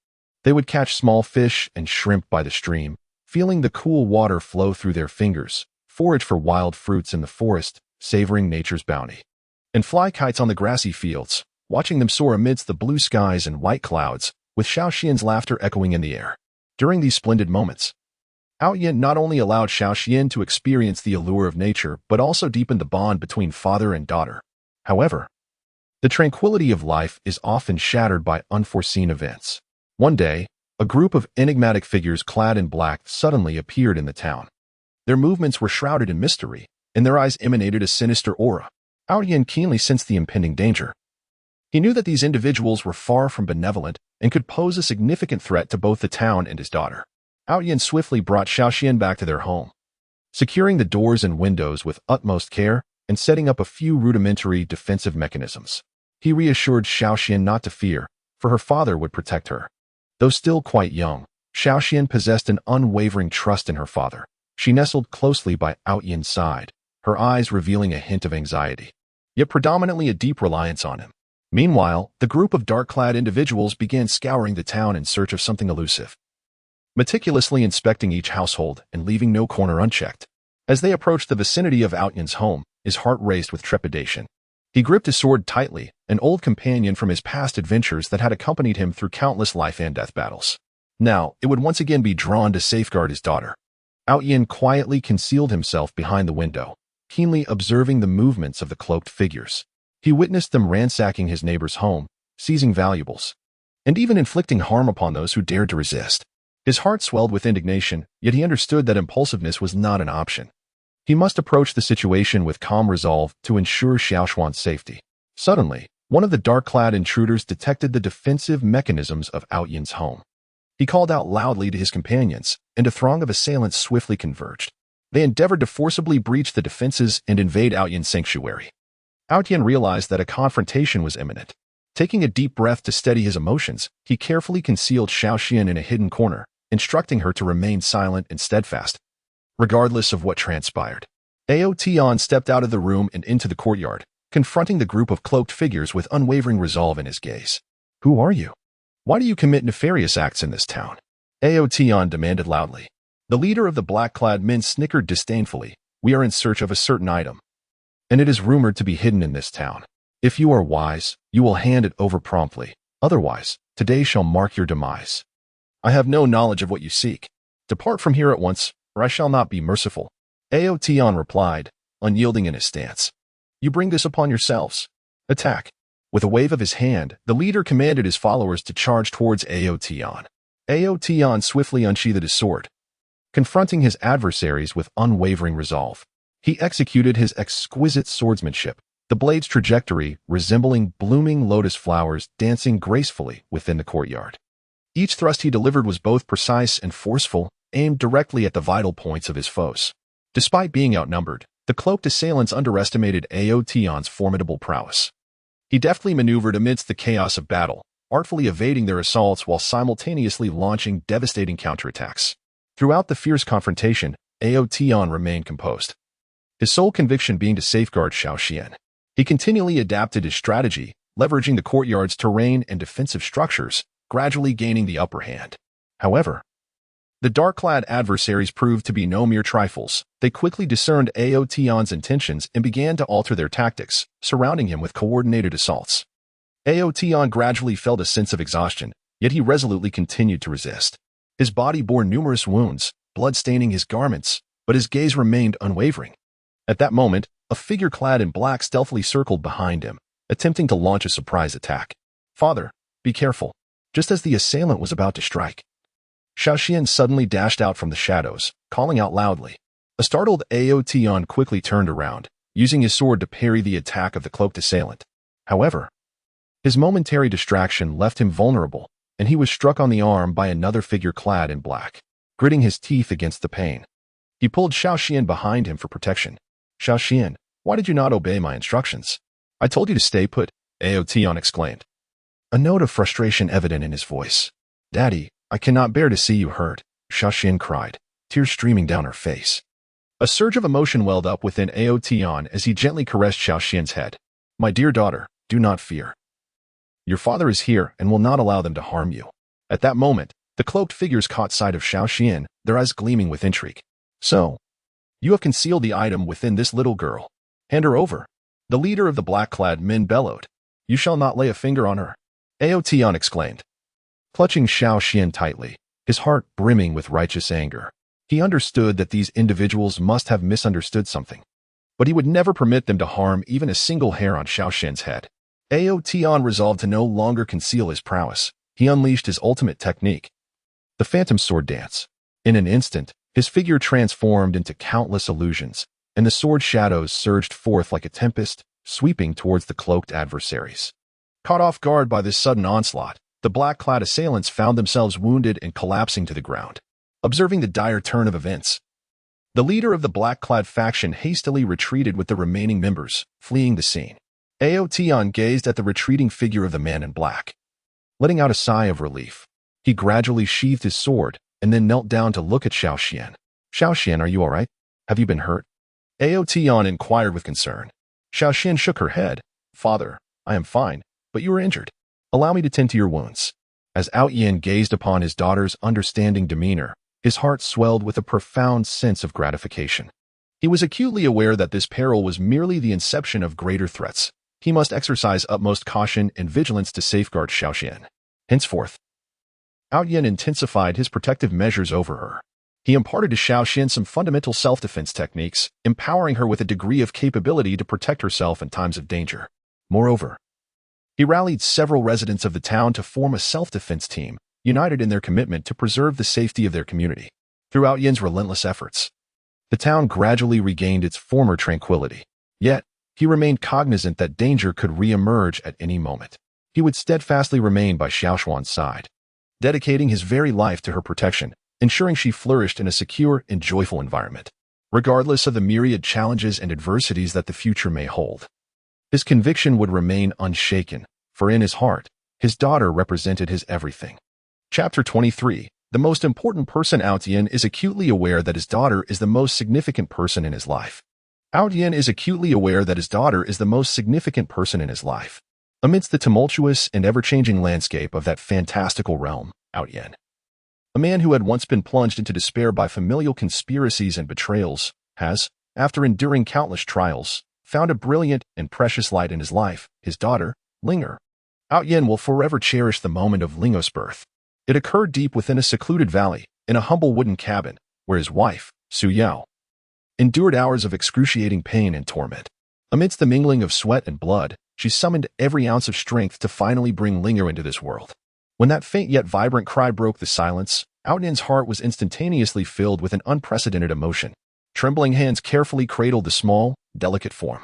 Speaker 1: They would catch small fish and shrimp by the stream, feeling the cool water flow through their fingers, forage for wild fruits in the forest, savoring nature's bounty, and fly kites on the grassy fields, watching them soar amidst the blue skies and white clouds, with Xiaoxian's laughter echoing in the air. During these splendid moments, Yin not only allowed Xiaoxian to experience the allure of nature, but also deepened the bond between father and daughter. However, the tranquility of life is often shattered by unforeseen events. One day, a group of enigmatic figures clad in black suddenly appeared in the town. Their movements were shrouded in mystery, and their eyes emanated a sinister aura. Yin keenly sensed the impending danger. He knew that these individuals were far from benevolent and could pose a significant threat to both the town and his daughter. Yin swiftly brought Xiaoxian back to their home, securing the doors and windows with utmost care and setting up a few rudimentary defensive mechanisms. He reassured Xiaoxian not to fear, for her father would protect her. Though still quite young, Xiaoxian possessed an unwavering trust in her father. She nestled closely by Yin's side, her eyes revealing a hint of anxiety, yet predominantly a deep reliance on him. Meanwhile, the group of dark-clad individuals began scouring the town in search of something elusive, meticulously inspecting each household and leaving no corner unchecked. As they approached the vicinity of Yin's home, his heart raced with trepidation. He gripped his sword tightly, an old companion from his past adventures that had accompanied him through countless life and death battles. Now, it would once again be drawn to safeguard his daughter. Yin quietly concealed himself behind the window, keenly observing the movements of the cloaked figures. He witnessed them ransacking his neighbor's home, seizing valuables, and even inflicting harm upon those who dared to resist. His heart swelled with indignation, yet he understood that impulsiveness was not an option. He must approach the situation with calm resolve to ensure Xiaoxuan's safety. Suddenly, one of the dark-clad intruders detected the defensive mechanisms of Yin's home. He called out loudly to his companions, and a throng of assailants swiftly converged. They endeavored to forcibly breach the defenses and invade Yin's sanctuary. Yin realized that a confrontation was imminent. Taking a deep breath to steady his emotions, he carefully concealed Xiaoxian in a hidden corner, instructing her to remain silent and steadfast, regardless of what transpired. Tion stepped out of the room and into the courtyard, confronting the group of cloaked figures with unwavering resolve in his gaze. "Who are you? Why do you commit nefarious acts in this town?" Tion demanded loudly. The leader of the black-clad men snickered disdainfully. "We are in search of a certain item, and it is rumored to be hidden in this town. If you are wise, you will hand it over promptly. Otherwise, today shall mark your demise. I have no knowledge of what you seek. Depart from here at once, or I shall not be merciful." Tion replied, unyielding in his stance. "You bring this upon yourselves. Attack." With a wave of his hand, the leader commanded his followers to charge towards Tion. Tion swiftly unsheathed his sword, confronting his adversaries with unwavering resolve. He executed his exquisite swordsmanship, the blade's trajectory resembling blooming lotus flowers dancing gracefully within the courtyard. Each thrust he delivered was both precise and forceful, aimed directly at the vital points of his foes. Despite being outnumbered, the cloaked assailants underestimated Tion's formidable prowess. He deftly maneuvered amidst the chaos of battle, artfully evading their assaults while simultaneously launching devastating counterattacks. Throughout the fierce confrontation, Tion remained composed, his sole conviction being to safeguard Xiaoxian. He continually adapted his strategy, leveraging the courtyard's terrain and defensive structures, gradually gaining the upper hand. However, the dark-clad adversaries proved to be no mere trifles. They quickly discerned Tion's intentions and began to alter their tactics, surrounding him with coordinated assaults. Tion gradually felt a sense of exhaustion, yet he resolutely continued to resist. His body bore numerous wounds, blood staining his garments, but his gaze remained unwavering. At that moment, a figure clad in black stealthily circled behind him, attempting to launch a surprise attack. "Father, be careful." Just as the assailant was about to strike, Xiaoxian suddenly dashed out from the shadows, calling out loudly. A startled Tion quickly turned around, using his sword to parry the attack of the cloaked assailant. However, his momentary distraction left him vulnerable, and he was struck on the arm by another figure clad in black. Gritting his teeth against the pain, he pulled Xiaoxian behind him for protection. "Xiaoxian, why did you not obey my instructions? I told you to stay put," Tion exclaimed, a note of frustration evident in his voice. "Daddy, I cannot bear to see you hurt," Xiaoxian cried, tears streaming down her face. A surge of emotion welled up within Tion as he gently caressed Xiaoxian's head. "My dear daughter, do not fear. Your father is here and will not allow them to harm you." At that moment, the cloaked figures caught sight of Xiaoxian, their eyes gleaming with intrigue. "So, you have concealed the item within this little girl. Hand her over." The leader of the black-clad men bellowed. "You shall not lay a finger on her," Tion exclaimed, clutching Xiaoxian tightly, his heart brimming with righteous anger. He understood that these individuals must have misunderstood something, but he would never permit them to harm even a single hair on Xiaoxian's head. Aotian resolved to no longer conceal his prowess. He unleashed his ultimate technique, the Phantom Sword Dance. In an instant, his figure transformed into countless illusions, and the sword shadows surged forth like a tempest, sweeping towards the cloaked adversaries. Caught off guard by this sudden onslaught, the black-clad assailants found themselves wounded and collapsing to the ground. Observing the dire turn of events, the leader of the black-clad faction hastily retreated with the remaining members, fleeing the scene. Aotian gazed at the retreating figure of the man in black. Letting out a sigh of relief, he gradually sheathed his sword and then knelt down to look at Xiaoxian. "Xiaoxian, are you all right? Have you been hurt?" Aotian inquired with concern. Xiaoxian shook her head. "Father, I am fine, but you are injured. Allow me to tend to your wounds." As Aotian gazed upon his daughter's understanding demeanor, his heart swelled with a profound sense of gratification. He was acutely aware that this peril was merely the inception of greater threats. He must exercise utmost caution and vigilance to safeguard Xiaoxian. Henceforth, Aotian intensified his protective measures over her. He imparted to Xiaoxian some fundamental self-defense techniques, empowering her with a degree of capability to protect herself in times of danger. Moreover, he rallied several residents of the town to form a self-defense team, united in their commitment to preserve the safety of their community. Through Aotian's relentless efforts, the town gradually regained its former tranquility. Yet, he remained cognizant that danger could re-emerge at any moment. He would steadfastly remain by Xiaoxian's side, dedicating his very life to her protection, ensuring she flourished in a secure and joyful environment, regardless of the myriad challenges and adversities that the future may hold. His conviction would remain unshaken, for in his heart, his daughter represented his everything. Chapter 23. The most important person. Aotian is acutely aware that his daughter is the most significant person in his life. Aotian is acutely aware that his daughter is the most significant person in his life. Amidst the tumultuous and ever-changing landscape of that fantastical realm, Aotian, a man who had once been plunged into despair by familial conspiracies and betrayals, has, after enduring countless trials, found a brilliant and precious light in his life, his daughter, Linger. Aotian will forever cherish the moment of Lingo's birth. It occurred deep within a secluded valley, in a humble wooden cabin, where his wife, Su Yao, endured hours of excruciating pain and torment. Amidst the mingling of sweat and blood, she summoned every ounce of strength to finally bring Linger into this world. When that faint yet vibrant cry broke the silence, Aotian's heart was instantaneously filled with an unprecedented emotion. Trembling hands carefully cradled the small, delicate form.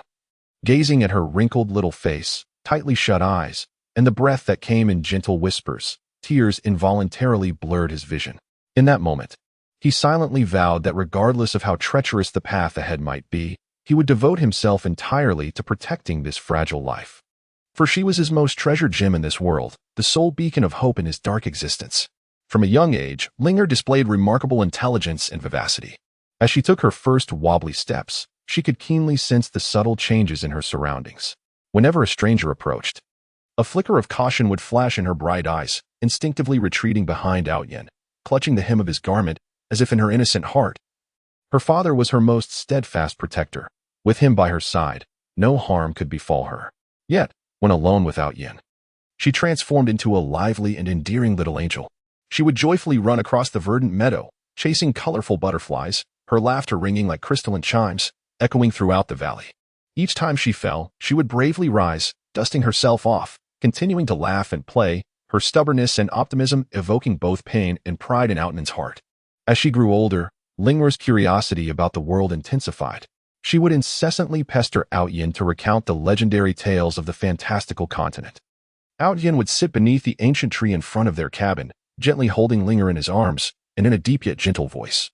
Speaker 1: Gazing at her wrinkled little face, tightly shut eyes, and the breath that came in gentle whispers, tears involuntarily blurred his vision. In that moment, he silently vowed that regardless of how treacherous the path ahead might be, he would devote himself entirely to protecting this fragile life. For she was his most treasured gem in this world, the sole beacon of hope in his dark existence. From a young age, Linger displayed remarkable intelligence and vivacity. As she took her first wobbly steps, she could keenly sense the subtle changes in her surroundings. Whenever a stranger approached, a flicker of caution would flash in her bright eyes, instinctively retreating behind Aotian, clutching the hem of his garment, as if in her innocent heart. Her father was her most steadfast protector. With him by her side, no harm could befall her. Yet, when alone with Aotian, she transformed into a lively and endearing little angel. She would joyfully run across the verdant meadow, chasing colorful butterflies, her laughter ringing like crystalline chimes, echoing throughout the valley. Each time she fell, she would bravely rise, dusting herself off, continuing to laugh and play, her stubbornness and optimism evoking both pain and pride in Aotian's heart. As she grew older, Linger's curiosity about the world intensified. She would incessantly pester Aotian to recount the legendary tales of the fantastical continent. Aotian would sit beneath the ancient tree in front of their cabin, gently holding Linger in his arms, and in a deep yet gentle voice,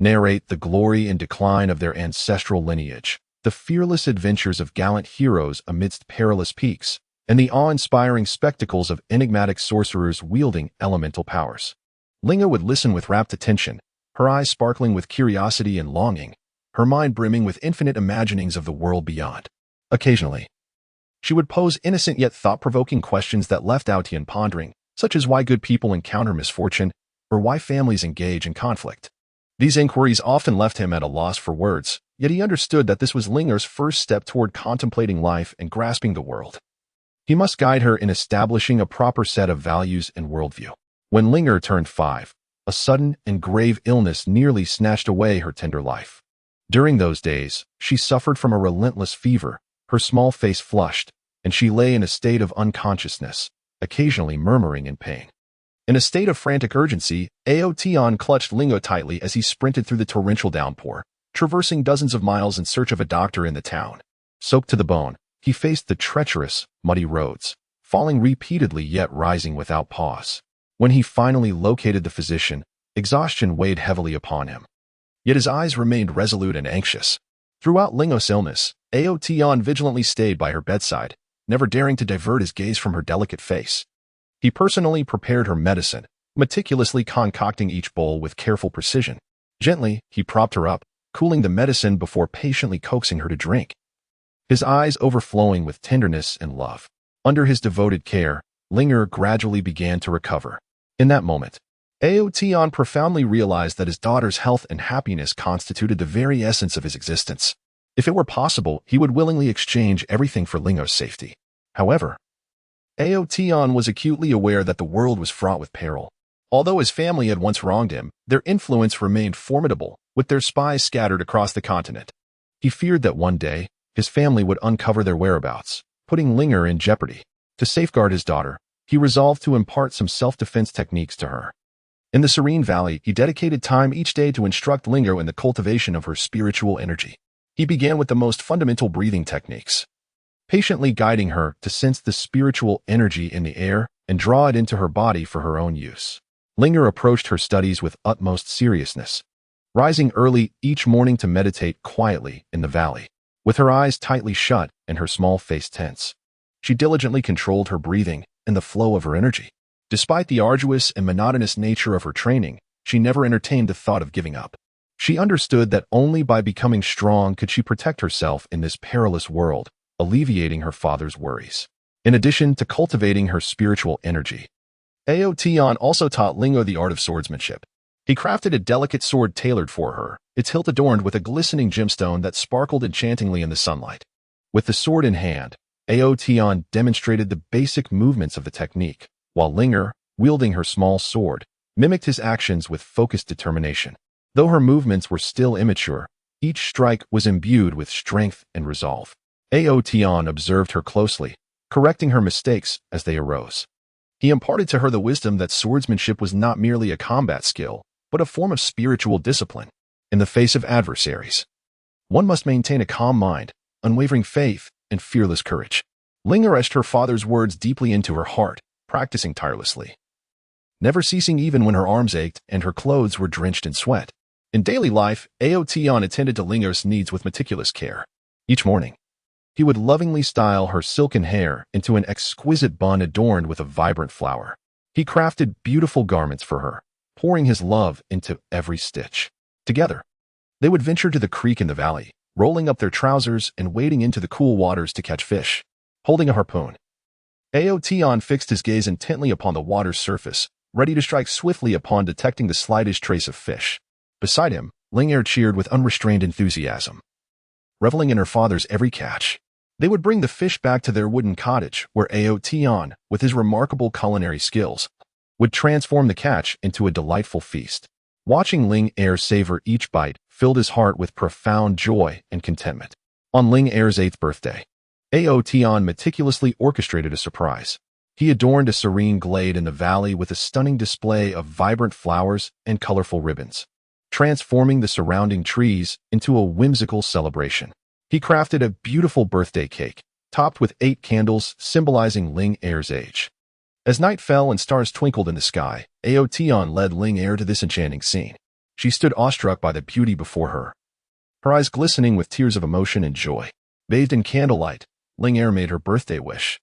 Speaker 1: narrate the glory and decline of their ancestral lineage, the fearless adventures of gallant heroes amidst perilous peaks, and the awe-inspiring spectacles of enigmatic sorcerers wielding elemental powers. Linger would listen with rapt attention, her eyes sparkling with curiosity and longing, her mind brimming with infinite imaginings of the world beyond. Occasionally, she would pose innocent yet thought-provoking questions that left Aotian pondering, such as why good people encounter misfortune, or why families engage in conflict. These inquiries often left him at a loss for words, yet he understood that this was Linger's first step toward contemplating life and grasping the world. He must guide her in establishing a proper set of values and worldview. When Linger turned 5, A sudden and grave illness nearly snatched away her tender life. During those days, she suffered from a relentless fever, her small face flushed, and she lay in a state of unconsciousness, occasionally murmuring in pain. In a state of frantic urgency, Aotion clutched Lingo tightly as he sprinted through the torrential downpour, traversing dozens of miles in search of a doctor in the town. Soaked to the bone, he faced the treacherous, muddy roads, falling repeatedly yet rising without pause. When he finally located the physician, exhaustion weighed heavily upon him. Yet his eyes remained resolute and anxious. Throughout Lingo's illness, Aotion vigilantly stayed by her bedside, never daring to divert his gaze from her delicate face. He personally prepared her medicine, meticulously concocting each bowl with careful precision. Gently, he propped her up, cooling the medicine before patiently coaxing her to drink. His eyes overflowing with tenderness and love. Under his devoted care, Linger gradually began to recover. In that moment, Aotion profoundly realized that his daughter's health and happiness constituted the very essence of his existence. If it were possible, he would willingly exchange everything for Lingo's safety. However, Aotion was acutely aware that the world was fraught with peril. Although his family had once wronged him, their influence remained formidable, with their spies scattered across the continent. He feared that one day, his family would uncover their whereabouts, putting Linger in jeopardy. To safeguard his daughter, he resolved to impart some self-defense techniques to her. In the Serene Valley, he dedicated time each day to instruct Linger in the cultivation of her spiritual energy. He began with the most fundamental breathing techniques, patiently guiding her to sense the spiritual energy in the air and draw it into her body for her own use. Linger approached her studies with utmost seriousness, rising early each morning to meditate quietly in the valley. With her eyes tightly shut and her small face tense, she diligently controlled her breathing and the flow of her energy. Despite the arduous and monotonous nature of her training, she never entertained the thought of giving up. She understood that only by becoming strong could she protect herself in this perilous world, alleviating her father's worries. In addition to cultivating her spiritual energy, Aotion also taught Lingo the art of swordsmanship. He crafted a delicate sword tailored for her, its hilt adorned with a glistening gemstone that sparkled enchantingly in the sunlight. With the sword in hand, Aotion demonstrated the basic movements of the technique, while Linger, wielding her small sword, mimicked his actions with focused determination. Though her movements were still immature, each strike was imbued with strength and resolve. Aotion observed her closely, correcting her mistakes as they arose. He imparted to her the wisdom that swordsmanship was not merely a combat skill, but a form of spiritual discipline. In the face of adversaries, one must maintain a calm mind, unwavering faith, and fearless courage. Linger etched her father's words deeply into her heart, practicing tirelessly, never ceasing even when her arms ached and her clothes were drenched in sweat. In daily life, Aotion attended to Linger's needs with meticulous care. Each morning, he would lovingly style her silken hair into an exquisite bun adorned with a vibrant flower. He crafted beautiful garments for her, pouring his love into every stitch. Together, they would venture to the creek in the valley, rolling up their trousers and wading into the cool waters to catch fish. Holding a harpoon, Aotion fixed his gaze intently upon the water's surface, ready to strike swiftly upon detecting the slightest trace of fish. Beside him, Linger cheered with unrestrained enthusiasm, reveling in her father's every catch. They would bring the fish back to their wooden cottage, where Aotion, with his remarkable culinary skills, would transform the catch into a delightful feast. Watching Linger savor each bite filled his heart with profound joy and contentment. On Linger's 8th birthday, Aotion meticulously orchestrated a surprise. He adorned a serene glade in the valley with a stunning display of vibrant flowers and colorful ribbons, transforming the surrounding trees into a whimsical celebration. He crafted a beautiful birthday cake, topped with 8 candles symbolizing Linger's age. As night fell and stars twinkled in the sky, Aotion led Linger to this enchanting scene. She stood awestruck by the beauty before her, her eyes glistening with tears of emotion and joy. Bathed in candlelight, Linger made her birthday wish,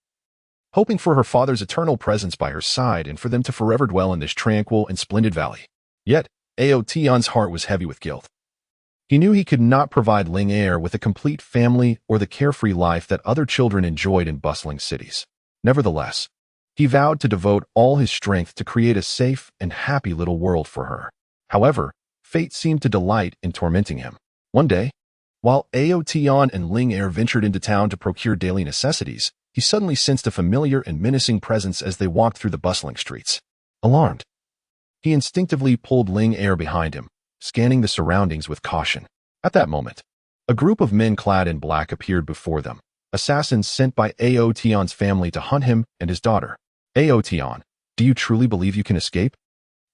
Speaker 1: hoping for her father's eternal presence by her side and for them to forever dwell in this tranquil and splendid valley. Yet, Aotion's heart was heavy with guilt. He knew he could not provide Linger with a complete family or the carefree life that other children enjoyed in bustling cities. Nevertheless, he vowed to devote all his strength to create a safe and happy little world for her. However, fate seemed to delight in tormenting him. One day, while Aotion and Linger ventured into town to procure daily necessities, he suddenly sensed a familiar and menacing presence as they walked through the bustling streets. Alarmed, He instinctively pulled Ling Er behind him, scanning the surroundings with caution. At that moment, a group of men clad in black appeared before them, assassins sent by Ao Tian's family to hunt him and his daughter. Ao Tian, do you truly believe you can escape?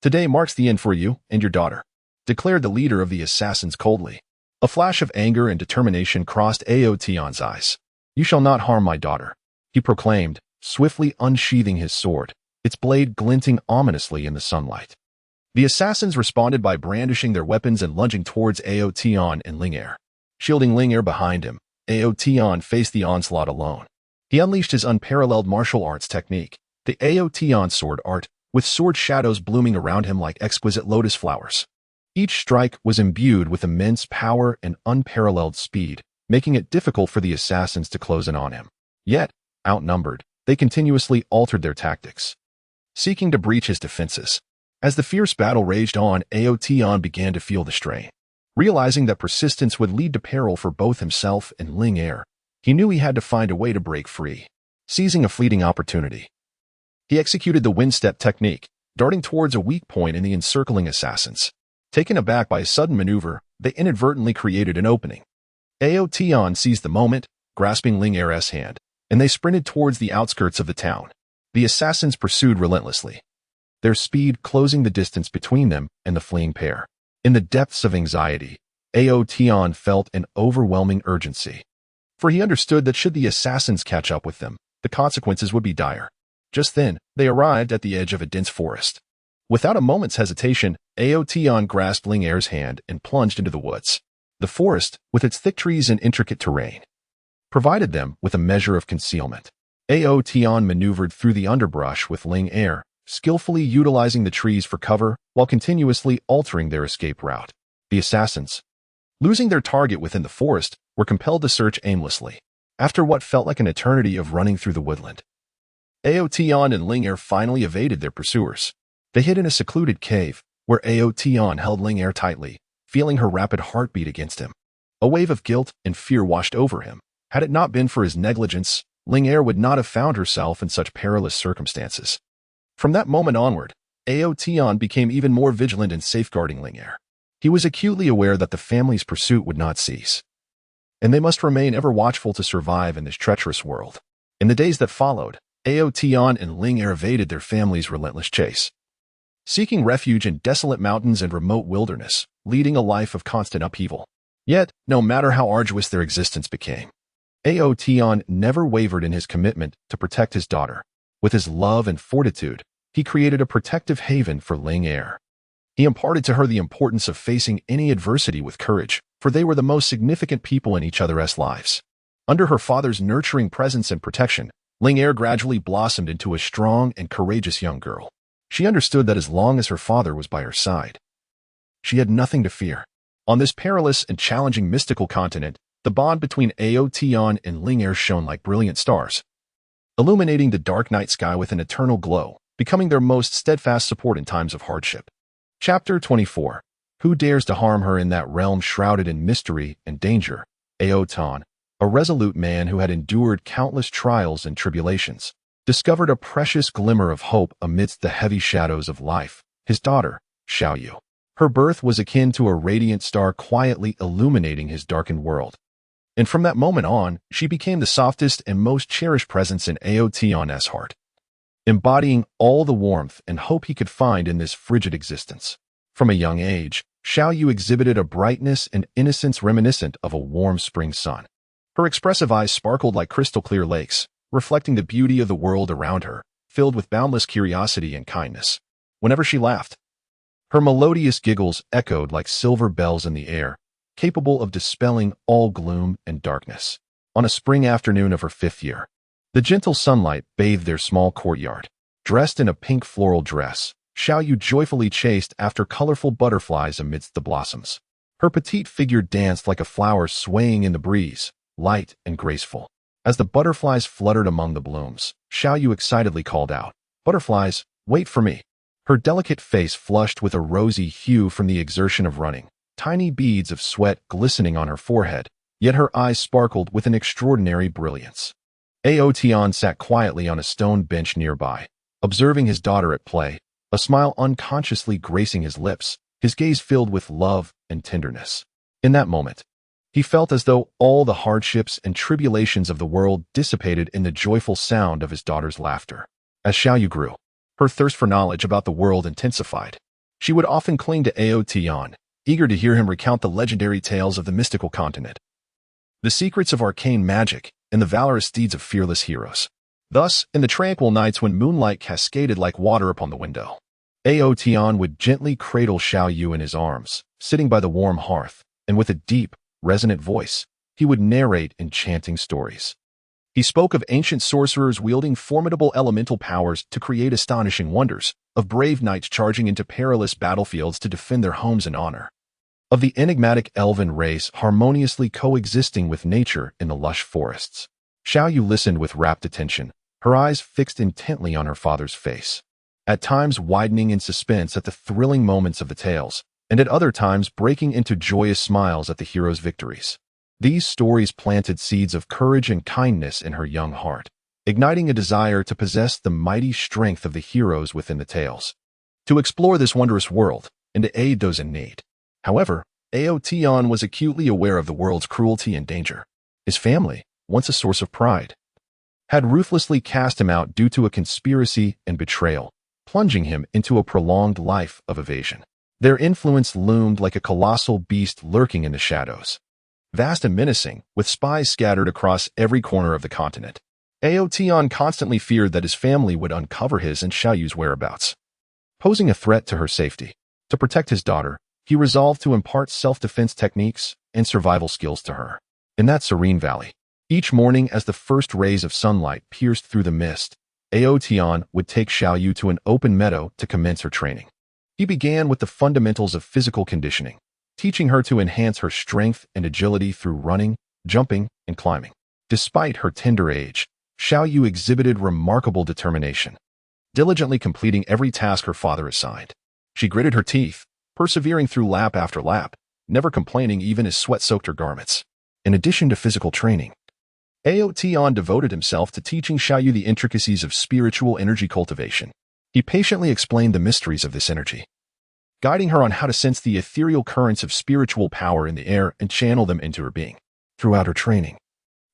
Speaker 1: Today marks the end for you and your daughter, declared the leader of the assassins coldly. A flash of anger and determination crossed Ao Tian's eyes. You shall not harm my daughter, he proclaimed, swiftly unsheathing his sword, its blade glinting ominously in the sunlight. The assassins responded by brandishing their weapons and lunging towards Ao Tian and Ling Er. Shielding Ling Er behind him, Ao Tian faced the onslaught alone. He unleashed his unparalleled martial arts technique, the Ao Tian sword art, with sword shadows blooming around him like exquisite lotus flowers. Each strike was imbued with immense power and unparalleled speed, making it difficult for the assassins to close in on him. Yet, outnumbered, they continuously altered their tactics, seeking to breach his defenses. As the fierce battle raged on, Ao Tian began to feel the strain. Realizing that persistence would lead to peril for both himself and Ling Er, he knew he had to find a way to break free. Seizing a fleeting opportunity, he executed the wind step technique, darting towards a weak point in the encircling assassins. Taken aback by a sudden maneuver, they inadvertently created an opening. Ao Tian seized the moment, grasping Ling Er's hand, and they sprinted towards the outskirts of the town. The assassins pursued relentlessly, their speed closing the distance between them and the fleeing pair. In the depths of anxiety, Ao Tian felt an overwhelming urgency, for he understood that should the assassins catch up with them, the consequences would be dire. Just then, they arrived at the edge of a dense forest. Without a moment's hesitation, Ao Tian grasped Ling Er's hand and plunged into the woods. The forest, with its thick trees and intricate terrain, provided them with a measure of concealment. Ao Tian maneuvered through the underbrush with Ling Er, skillfully utilizing the trees for cover while continuously altering their escape route. The assassins, losing their target within the forest, were compelled to search aimlessly. After what felt like an eternity of running through the woodland, Ao Tian and Ling Er finally evaded their pursuers. They hid in a secluded cave, where Ao Tian held Ling Er tightly, feeling her rapid heartbeat against him. A wave of guilt and fear washed over him. Had it not been for his negligence, Ling Er would not have found herself in such perilous circumstances. From that moment onward, Ao Tian became even more vigilant in safeguarding Ling Er. He was acutely aware that the family's pursuit would not cease, and they must remain ever watchful to survive in this treacherous world. In the days that followed, Ao Tian and Ling Er evaded their family's relentless chase, seeking refuge in desolate mountains and remote wilderness, leading a life of constant upheaval. Yet, no matter how arduous their existence became, Ao Tian never wavered in his commitment to protect his daughter. With his love and fortitude, he created a protective haven for Ling Er. He imparted to her the importance of facing any adversity with courage, for they were the most significant people in each other's lives. Under her father's nurturing presence and protection, Ling Er gradually blossomed into a strong and courageous young girl. She understood that as long as her father was by her side, she had nothing to fear. On this perilous and challenging mystical continent, the bond between Ao Tian and Ling Er shone like brilliant stars, illuminating the dark night sky with an eternal glow, becoming their most steadfast support in times of hardship. Chapter 24. Who dares to harm her in that realm shrouded in mystery and danger? Ao Tian, a resolute man who had endured countless trials and tribulations, discovered a precious glimmer of hope amidst the heavy shadows of life. His daughter, Xiaoyu. Her birth was akin to a radiant star quietly illuminating his darkened world. And from that moment on, she became the softest and most cherished presence in Ao Tian's heart, embodying all the warmth and hope he could find in this frigid existence. From a young age, Xiaoyu exhibited a brightness and innocence reminiscent of a warm spring sun. Her expressive eyes sparkled like crystal-clear lakes, reflecting the beauty of the world around her, filled with boundless curiosity and kindness. Whenever she laughed, her melodious giggles echoed like silver bells in the air, capable of dispelling all gloom and darkness. On a spring afternoon of her 5th year, the gentle sunlight bathed their small courtyard. Dressed in a pink floral dress, Xiaoyu joyfully chased after colorful butterflies amidst the blossoms. Her petite figure danced like a flower swaying in the breeze, light and graceful. As the butterflies fluttered among the blooms, Xiaoyu excitedly called out, "Butterflies, wait for me." Her delicate face flushed with a rosy hue from the exertion of running, tiny beads of sweat glistening on her forehead, yet her eyes sparkled with an extraordinary brilliance. Ao Tian sat quietly on a stone bench nearby, observing his daughter at play, a smile unconsciously gracing his lips, his gaze filled with love and tenderness. In that moment, he felt as though all the hardships and tribulations of the world dissipated in the joyful sound of his daughter's laughter. As Xiaoyu grew, her thirst for knowledge about the world intensified. She would often cling to Tian, eager to hear him recount the legendary tales of the mystical continent, the secrets of arcane magic, and the valorous deeds of fearless heroes. Thus, in the tranquil nights when moonlight cascaded like water upon the window, Tian would gently cradle Xiaoyu in his arms, sitting by the warm hearth, and with a deep, resonant voice, he would narrate enchanting stories. He spoke of ancient sorcerers wielding formidable elemental powers to create astonishing wonders, of brave knights charging into perilous battlefields to defend their homes in honor, of the enigmatic elven race harmoniously coexisting with nature in the lush forests. Xiaoyu listened with rapt attention, her eyes fixed intently on her father's face, at times widening in suspense at the thrilling moments of the tales, and at other times breaking into joyous smiles at the hero's victories. These stories planted seeds of courage and kindness in her young heart, igniting a desire to possess the mighty strength of the heroes within the tales, to explore this wondrous world, and to aid those in need. However, Tian was acutely aware of the world's cruelty and danger. His family, once a source of pride, had ruthlessly cast him out due to a conspiracy and betrayal, plunging him into a prolonged life of evasion. Their influence loomed like a colossal beast lurking in the shadows, vast and menacing, with spies scattered across every corner of the continent. Tian constantly feared that his family would uncover his and Xiaoyu's whereabouts, posing a threat to her safety. To protect his daughter, he resolved to impart self-defense techniques and survival skills to her. In that serene valley, each morning as the first rays of sunlight pierced through the mist, Tian would take Xiaoyu to an open meadow to commence her training. He began with the fundamentals of physical conditioning, teaching her to enhance her strength and agility through running, jumping, and climbing. Despite her tender age, Xiaoyu exhibited remarkable determination, diligently completing every task her father assigned. She gritted her teeth, persevering through lap after lap, never complaining even as sweat soaked her garments. In addition to physical training, Tian devoted himself to teaching Xiaoyu the intricacies of spiritual energy cultivation. He patiently explained the mysteries of this energy, guiding her on how to sense the ethereal currents of spiritual power in the air and channel them into her being. Throughout her training,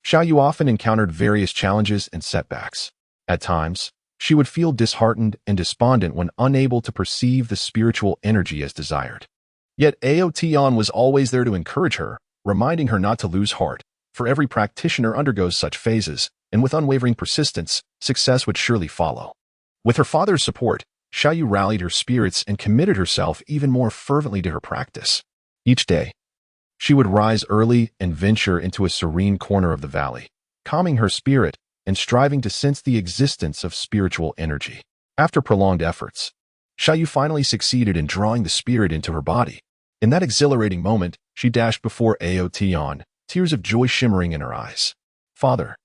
Speaker 1: Xiaoyu often encountered various challenges and setbacks. At times, she would feel disheartened and despondent when unable to perceive the spiritual energy as desired. Yet Tian was always there to encourage her, reminding her not to lose heart, for every practitioner undergoes such phases, and with unwavering persistence, success would surely follow. With her father's support, Xiaoyu rallied her spirits and committed herself even more fervently to her practice. Each day, she would rise early and venture into a serene corner of the valley, calming her spirit and striving to sense the existence of spiritual energy. After prolonged efforts, Xiaoyu finally succeeded in drawing the spirit into her body. In that exhilarating moment, she dashed before Tian, tears of joy shimmering in her eyes. "Father,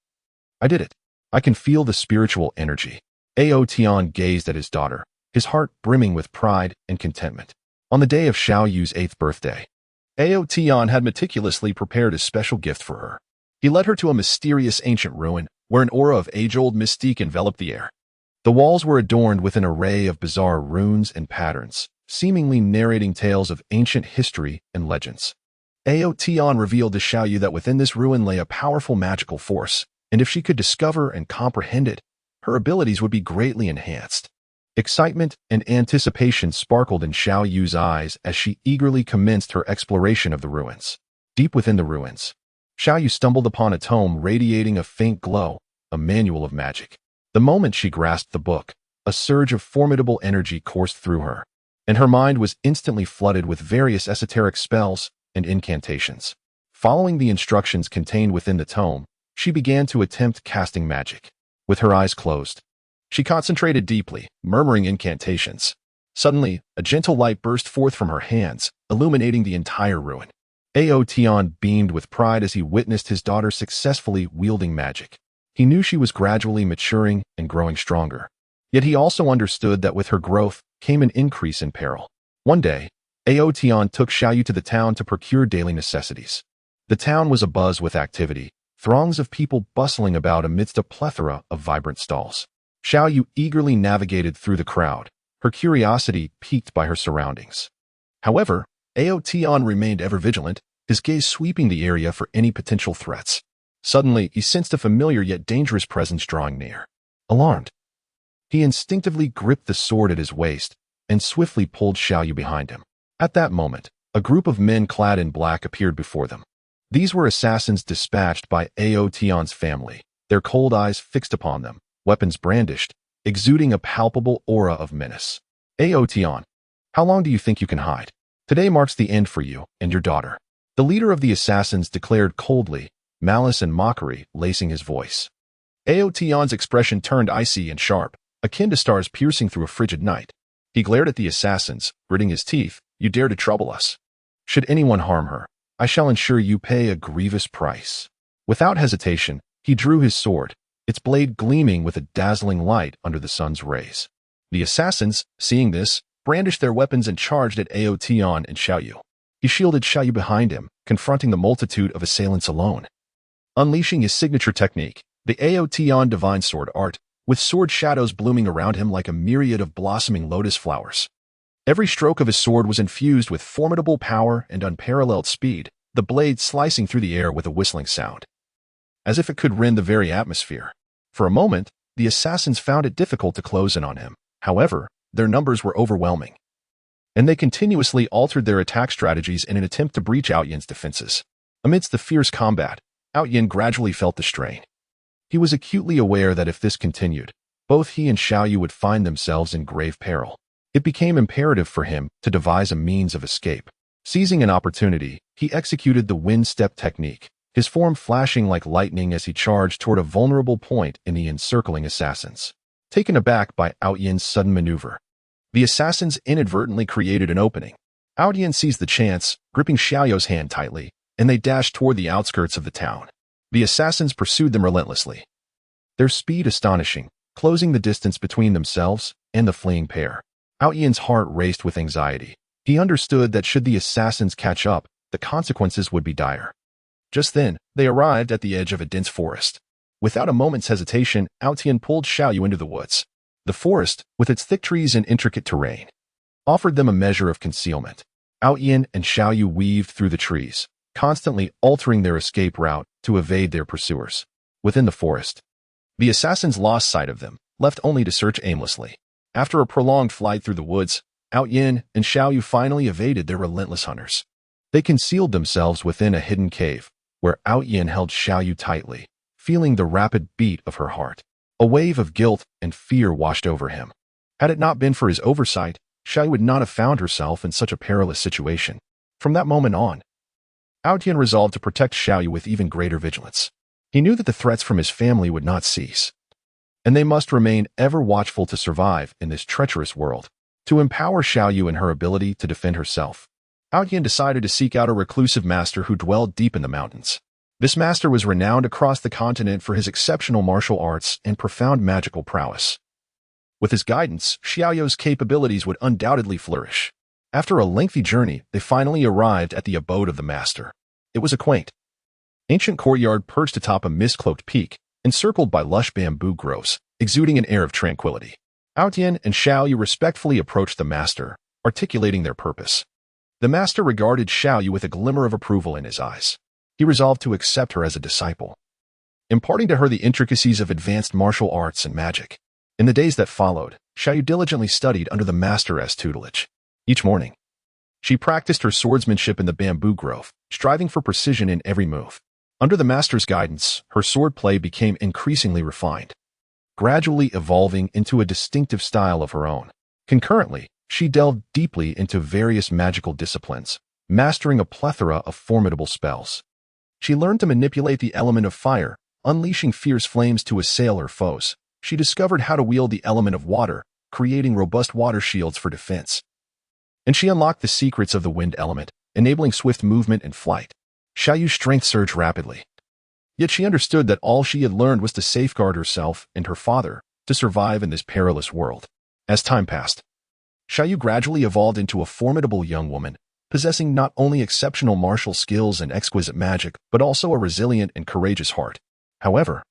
Speaker 1: I did it. I can feel the spiritual energy." Tian gazed at his daughter, his heart brimming with pride and contentment. On the day of Xiaoyu's 8th birthday, Tian had meticulously prepared a special gift for her. He led her to a mysterious ancient ruin, where an aura of age-old mystique enveloped the air. The walls were adorned with an array of bizarre runes and patterns, seemingly narrating tales of ancient history and legends. Tian revealed to Xiaoyu that within this ruin lay a powerful magical force, and if she could discover and comprehend it, her abilities would be greatly enhanced. Excitement and anticipation sparkled in Xiaoyu's eyes as she eagerly commenced her exploration of the ruins. Deep within the ruins, Xiaoyu stumbled upon a tome radiating a faint glow, a manual of magic. The moment she grasped the book, a surge of formidable energy coursed through her, and her mind was instantly flooded with various esoteric spells and incantations. Following the instructions contained within the tome, she began to attempt casting magic. With her eyes closed, she concentrated deeply, murmuring incantations. Suddenly, a gentle light burst forth from her hands, illuminating the entire ruin. Tian beamed with pride as he witnessed his daughter successfully wielding magic. He knew she was gradually maturing and growing stronger. Yet he also understood that with her growth came an increase in peril. One day, Tian took Xiaoyu to the town to procure daily necessities. The town was abuzz with activity, throngs of people bustling about amidst a plethora of vibrant stalls. Xiaoyu eagerly navigated through the crowd, her curiosity piqued by her surroundings. However, Aotion remained ever vigilant, his gaze sweeping the area for any potential threats. Suddenly, he sensed a familiar yet dangerous presence drawing near. Alarmed, he instinctively gripped the sword at his waist and swiftly pulled Xiaoyu behind him. At that moment, a group of men clad in black appeared before them. These were assassins dispatched by Aotion's family, their cold eyes fixed upon them, weapons brandished, exuding a palpable aura of menace. Aotion, how long do you think you can hide? Today marks the end for you and your daughter. The leader of the assassins declared coldly, malice and mockery lacing his voice. Aotion's expression turned icy and sharp, akin to stars piercing through a frigid night. He glared at the assassins, gritting his teeth. You dare to trouble us. Should anyone harm her, I shall ensure you pay a grievous price. Without hesitation, he drew his sword, its blade gleaming with a dazzling light under the sun's rays. The assassins, seeing this, brandished their weapons and charged at Aotion and Xiaoyu. He shielded Xiaoyu behind him, confronting the multitude of assailants alone. Unleashing his signature technique, the Aotion divine sword art, with sword shadows blooming around him like a myriad of blossoming lotus flowers. Every stroke of his sword was infused with formidable power and unparalleled speed, the blade slicing through the air with a whistling sound, as if it could rend the very atmosphere. For a moment, the assassins found it difficult to close in on him. However, their numbers were overwhelming, and they continuously altered their attack strategies in an attempt to breach Aoyin's defenses. Amidst the fierce combat, Aoyin gradually felt the strain. He was acutely aware that if this continued, both he and Xiaoyu would find themselves in grave peril. It became imperative for him to devise a means of escape. Seizing an opportunity, he executed the wind step technique, his form flashing like lightning as he charged toward a vulnerable point in the encircling assassins. Taken aback by Aoyin's sudden maneuver, the assassins inadvertently created an opening. Aoyin seized the chance, gripping Xiaoyu's hand tightly, and they dashed toward the outskirts of the town. The assassins pursued them relentlessly, their speed astonishing, closing the distance between themselves and the fleeing pair. Aoyin's heart raced with anxiety. He understood that should the assassins catch up, the consequences would be dire. Just then, they arrived at the edge of a dense forest. Without a moment's hesitation, Aoyin pulled Xiaoyu into the woods. The forest, with its thick trees and intricate terrain, offered them a measure of concealment. Aoyin and Xiaoyu weaved through the trees, constantly altering their escape route to evade their pursuers. Within the forest, the assassins lost sight of them, left only to search aimlessly. After a prolonged flight through the woods, Aoyin and Xiaoyu finally evaded their relentless hunters. They concealed themselves within a hidden cave, where Aoyin held Xiaoyu tightly, feeling the rapid beat of her heart. A wave of guilt and fear washed over him. Had it not been for his oversight, Xiaoyu would not have found herself in such a perilous situation. From that moment on, Aoyin resolved to protect Xiaoyu with even greater vigilance. He knew that the threats from his family would not cease, and they must remain ever watchful to survive in this treacherous world. To empower Xiaoyu in her ability to defend herself, Aoyin decided to seek out a reclusive master who dwelled deep in the mountains. This master was renowned across the continent for his exceptional martial arts and profound magical prowess. With his guidance, Xiaoyu's capabilities would undoubtedly flourish. After a lengthy journey, they finally arrived at the abode of the master. It was a quaint, ancient courtyard perched atop a mist-cloaked peak, encircled by lush bamboo groves, exuding an air of tranquility. Aoyin and Xiaoyu respectfully approached the master, articulating their purpose. The master regarded Xiaoyu with a glimmer of approval in his eyes. He resolved to accept her as a disciple, imparting to her the intricacies of advanced martial arts and magic. In the days that followed, Xiaoyu diligently studied under the master's tutelage. Each morning, she practiced her swordsmanship in the bamboo grove, striving for precision in every move. Under the master's guidance, her swordplay became increasingly refined, gradually evolving into a distinctive style of her own. Concurrently, she delved deeply into various magical disciplines, mastering a plethora of formidable spells. She learned to manipulate the element of fire, unleashing fierce flames to assail her foes. She discovered how to wield the element of water, creating robust water shields for defense. And she unlocked the secrets of the wind element, enabling swift movement and flight. Xiaoyu's strength surged rapidly. Yet she understood that all she had learned was to safeguard herself and her father to survive in this perilous world. As time passed, Xiaoyu gradually evolved into a formidable young woman, possessing not only exceptional martial skills and exquisite magic, but also a resilient and courageous heart. However,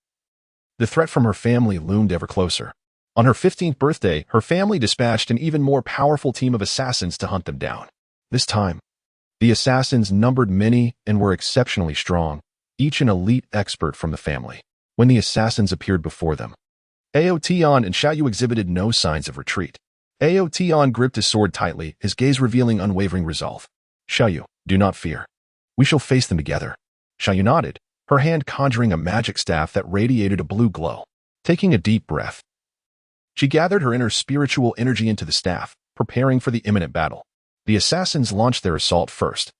Speaker 1: the threat from her family loomed ever closer. On her 15th birthday, her family dispatched an even more powerful team of assassins to hunt them down. This time, the assassins numbered many and were exceptionally strong, each an elite expert from the family. When the assassins appeared before them, Aotion and Xiaoyu exhibited no signs of retreat. Aotion gripped his sword tightly, his gaze revealing unwavering resolve. Xiaoyu, do not fear. We shall face them together. Xiaoyu nodded, her hand conjuring a magic staff that radiated a blue glow. Taking a deep breath, she gathered her inner spiritual energy into the staff, preparing for the imminent battle. The assassins launched their assault first,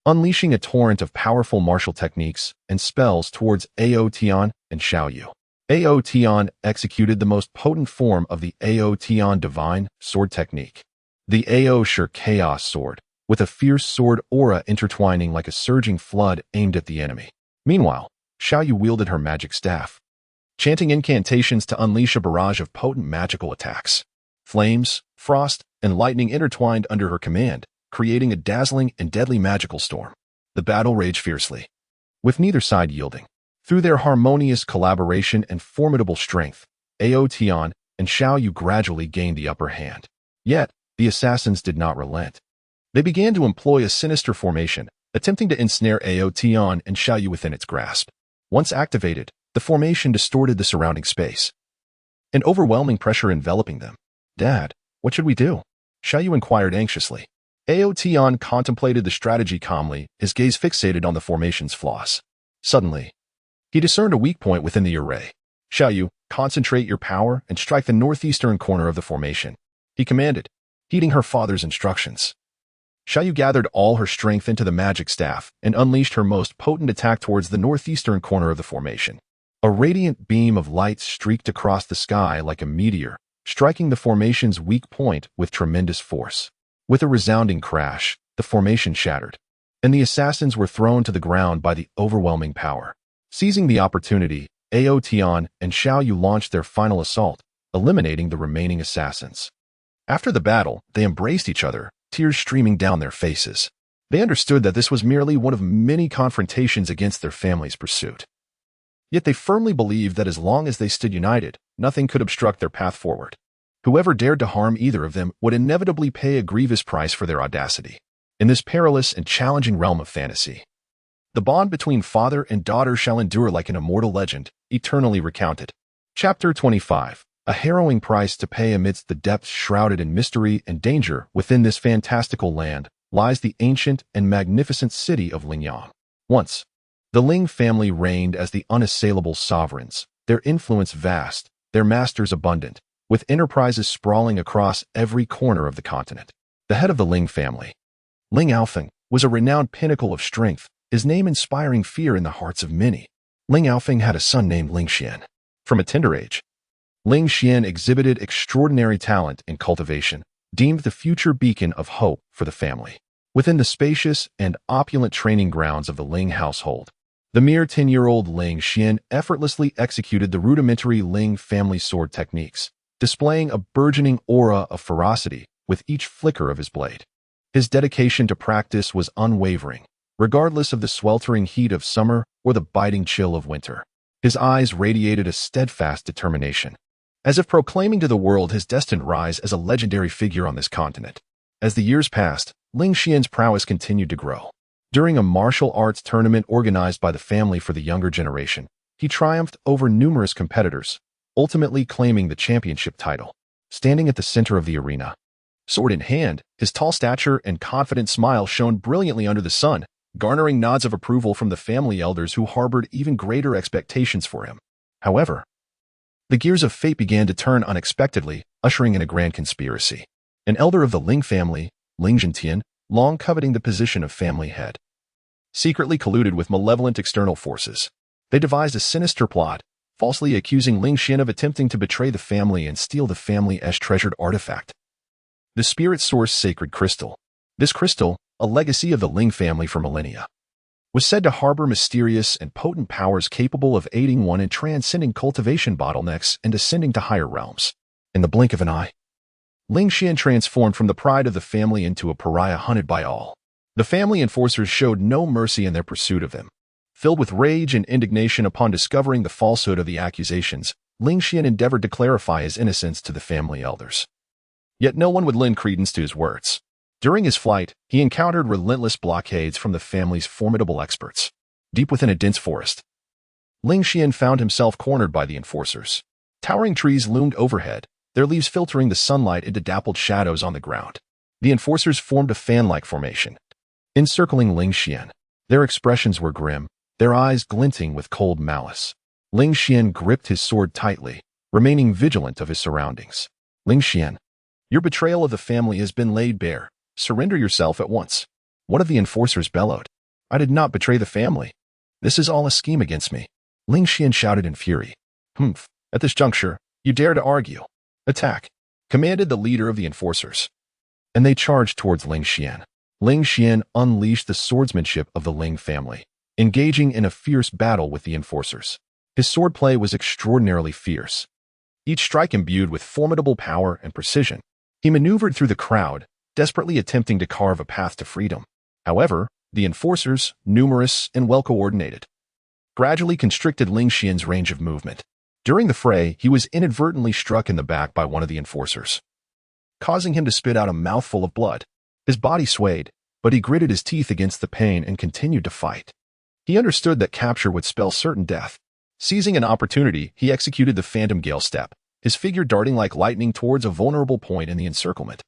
Speaker 1: unleashing a torrent of powerful martial techniques and spells towards Aotion and Xiaoyu. Aotion executed the most potent form of the Aotion Divine Sword technique, the Aoshur Chaos Sword, with a fierce sword aura intertwining like a surging flood aimed at the enemy. Meanwhile, Xiaoyu wielded her magic staff, chanting incantations to unleash a barrage of potent magical attacks. Flames, frost, and lightning intertwined under her command, creating a dazzling and deadly magical storm. The battle raged fiercely, with neither side yielding. Through their harmonious collaboration and formidable strength, Aotion and Xiaoyu gradually gained the upper hand. Yet, the assassins did not relent. They began to employ a sinister formation, attempting to ensnare Aotion and Xiaoyu within its grasp. Once activated, the formation distorted the surrounding space, an overwhelming pressure enveloping them. Dad, what should we do? Xiaoyu inquired anxiously. Aotion contemplated the strategy calmly, his gaze fixated on the formation's flaws. Suddenly, he discerned a weak point within the array. Xiaoyu, concentrate your power and strike the northeastern corner of the formation, he commanded, heeding her father's instructions. Xiaoyu gathered all her strength into the magic staff and unleashed her most potent attack towards the northeastern corner of the formation. A radiant beam of light streaked across the sky like a meteor, striking the formation's weak point with tremendous force. With a resounding crash, the formation shattered, and the assassins were thrown to the ground by the overwhelming power. Seizing the opportunity, Aotion and Xiaoyu launched their final assault, eliminating the remaining assassins. After the battle, they embraced each other, tears streaming down their faces. They understood that this was merely one of many confrontations against their family's pursuit. Yet they firmly believed that as long as they stood united, nothing could obstruct their path forward. Whoever dared to harm either of them would inevitably pay a grievous price for their audacity. In this perilous and challenging realm of fantasy, the bond between father and daughter shall endure like an immortal legend, eternally recounted. Chapter 25. A harrowing price to pay amidst the depths shrouded in mystery and danger within this fantastical land lies the ancient and magnificent city of Lingyang. Once, the Ling family reigned as the unassailable sovereigns, their influence vast, their masters abundant, with enterprises sprawling across every corner of the continent. The head of the Ling family, Ling Aofeng, was a renowned pinnacle of strength, his name inspiring fear in the hearts of many. Ling Aofeng had a son named Ling Xian. From a tender age, Ling Xian exhibited extraordinary talent in cultivation, deemed the future beacon of hope for the family. Within the spacious and opulent training grounds of the Ling household, the mere 10-year-old Ling Xian effortlessly executed the rudimentary Ling family sword techniques, displaying a burgeoning aura of ferocity with each flicker of his blade. His dedication to practice was unwavering, regardless of the sweltering heat of summer or the biting chill of winter. His eyes radiated a steadfast determination, as if proclaiming to the world his destined rise as a legendary figure on this continent. As the years passed, Ling Xian's prowess continued to grow. During a martial arts tournament organized by the family for the younger generation, he triumphed over numerous competitors, ultimately claiming the championship title. Standing at the center of the arena, sword in hand, his tall stature and confident smile shone brilliantly under the sun, garnering nods of approval from the family elders who harbored even greater expectations for him. However, the gears of fate began to turn unexpectedly, ushering in a grand conspiracy. An elder of the Ling family, Ling Zhentian, long coveting the position of family head, secretly colluded with malevolent external forces. They devised a sinister plot, falsely accusing Ling Xian of attempting to betray the family and steal the family's treasured artifact, the spirit source sacred crystal. This crystal, a legacy of the Ling family for millennia, was said to harbor mysterious and potent powers capable of aiding one in transcending cultivation bottlenecks and ascending to higher realms. In the blink of an eye, Ling Xian transformed from the pride of the family into a pariah hunted by all. The family enforcers showed no mercy in their pursuit of him. Filled with rage and indignation upon discovering the falsehood of the accusations, Ling Xian endeavored to clarify his innocence to the family elders. Yet no one would lend credence to his words. During his flight, he encountered relentless blockades from the family's formidable experts. Deep within a dense forest, Ling Xian found himself cornered by the enforcers. Towering trees loomed overhead, their leaves filtering the sunlight into dappled shadows on the ground. The enforcers formed a fan-like formation, encircling Ling Xian. Their expressions were grim, their eyes glinting with cold malice. Ling Xian gripped his sword tightly, remaining vigilant of his surroundings. Ling Xian, your betrayal of the family has been laid bare. Surrender yourself at once. One of the enforcers bellowed. I did not betray the family. This is all a scheme against me. Ling Xian shouted in fury. Humph, at this juncture, you dare to argue. Attack, commanded the leader of the enforcers. And they charged towards Ling Xian. Ling Xian unleashed the swordsmanship of the Ling family, engaging in a fierce battle with the enforcers. His swordplay was extraordinarily fierce, each strike imbued with formidable power and precision. He maneuvered through the crowd, desperately attempting to carve a path to freedom. However, the enforcers, numerous and well-coordinated, gradually constricted Ling Xian's range of movement. During the fray, he was inadvertently struck in the back by one of the enforcers, causing him to spit out a mouthful of blood. His body swayed, but he gritted his teeth against the pain and continued to fight. He understood that capture would spell certain death. Seizing an opportunity, he executed the Phantom Gale Step, his figure darting like lightning towards a vulnerable point in the encirclement.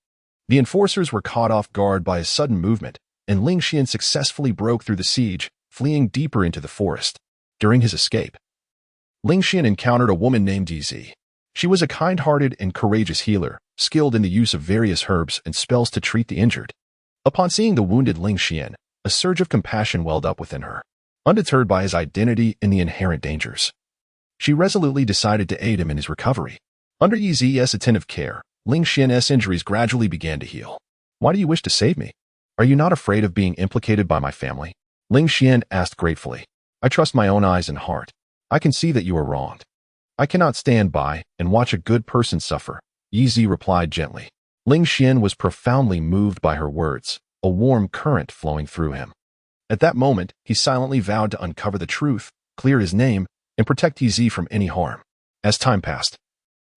Speaker 1: The enforcers were caught off guard by his sudden movement, and Ling Xian successfully broke through the siege, fleeing deeper into the forest. During his escape, Ling Xian encountered a woman named Yi. She was a kind-hearted and courageous healer, skilled in the use of various herbs and spells to treat the injured. Upon seeing the wounded Ling Xian, a surge of compassion welled up within her. Undeterred by his identity and the inherent dangers, she resolutely decided to aid him in his recovery. Under Yi's attentive care, Ling Xian's injuries gradually began to heal. Why do you wish to save me? Are you not afraid of being implicated by my family? Ling Xian asked gratefully. I trust my own eyes and heart. I can see that you are wronged. I cannot stand by and watch a good person suffer, Yi replied gently. Ling Xian was profoundly moved by her words, a warm current flowing through him. At that moment, he silently vowed to uncover the truth, clear his name, and protect Yi from any harm. As time passed,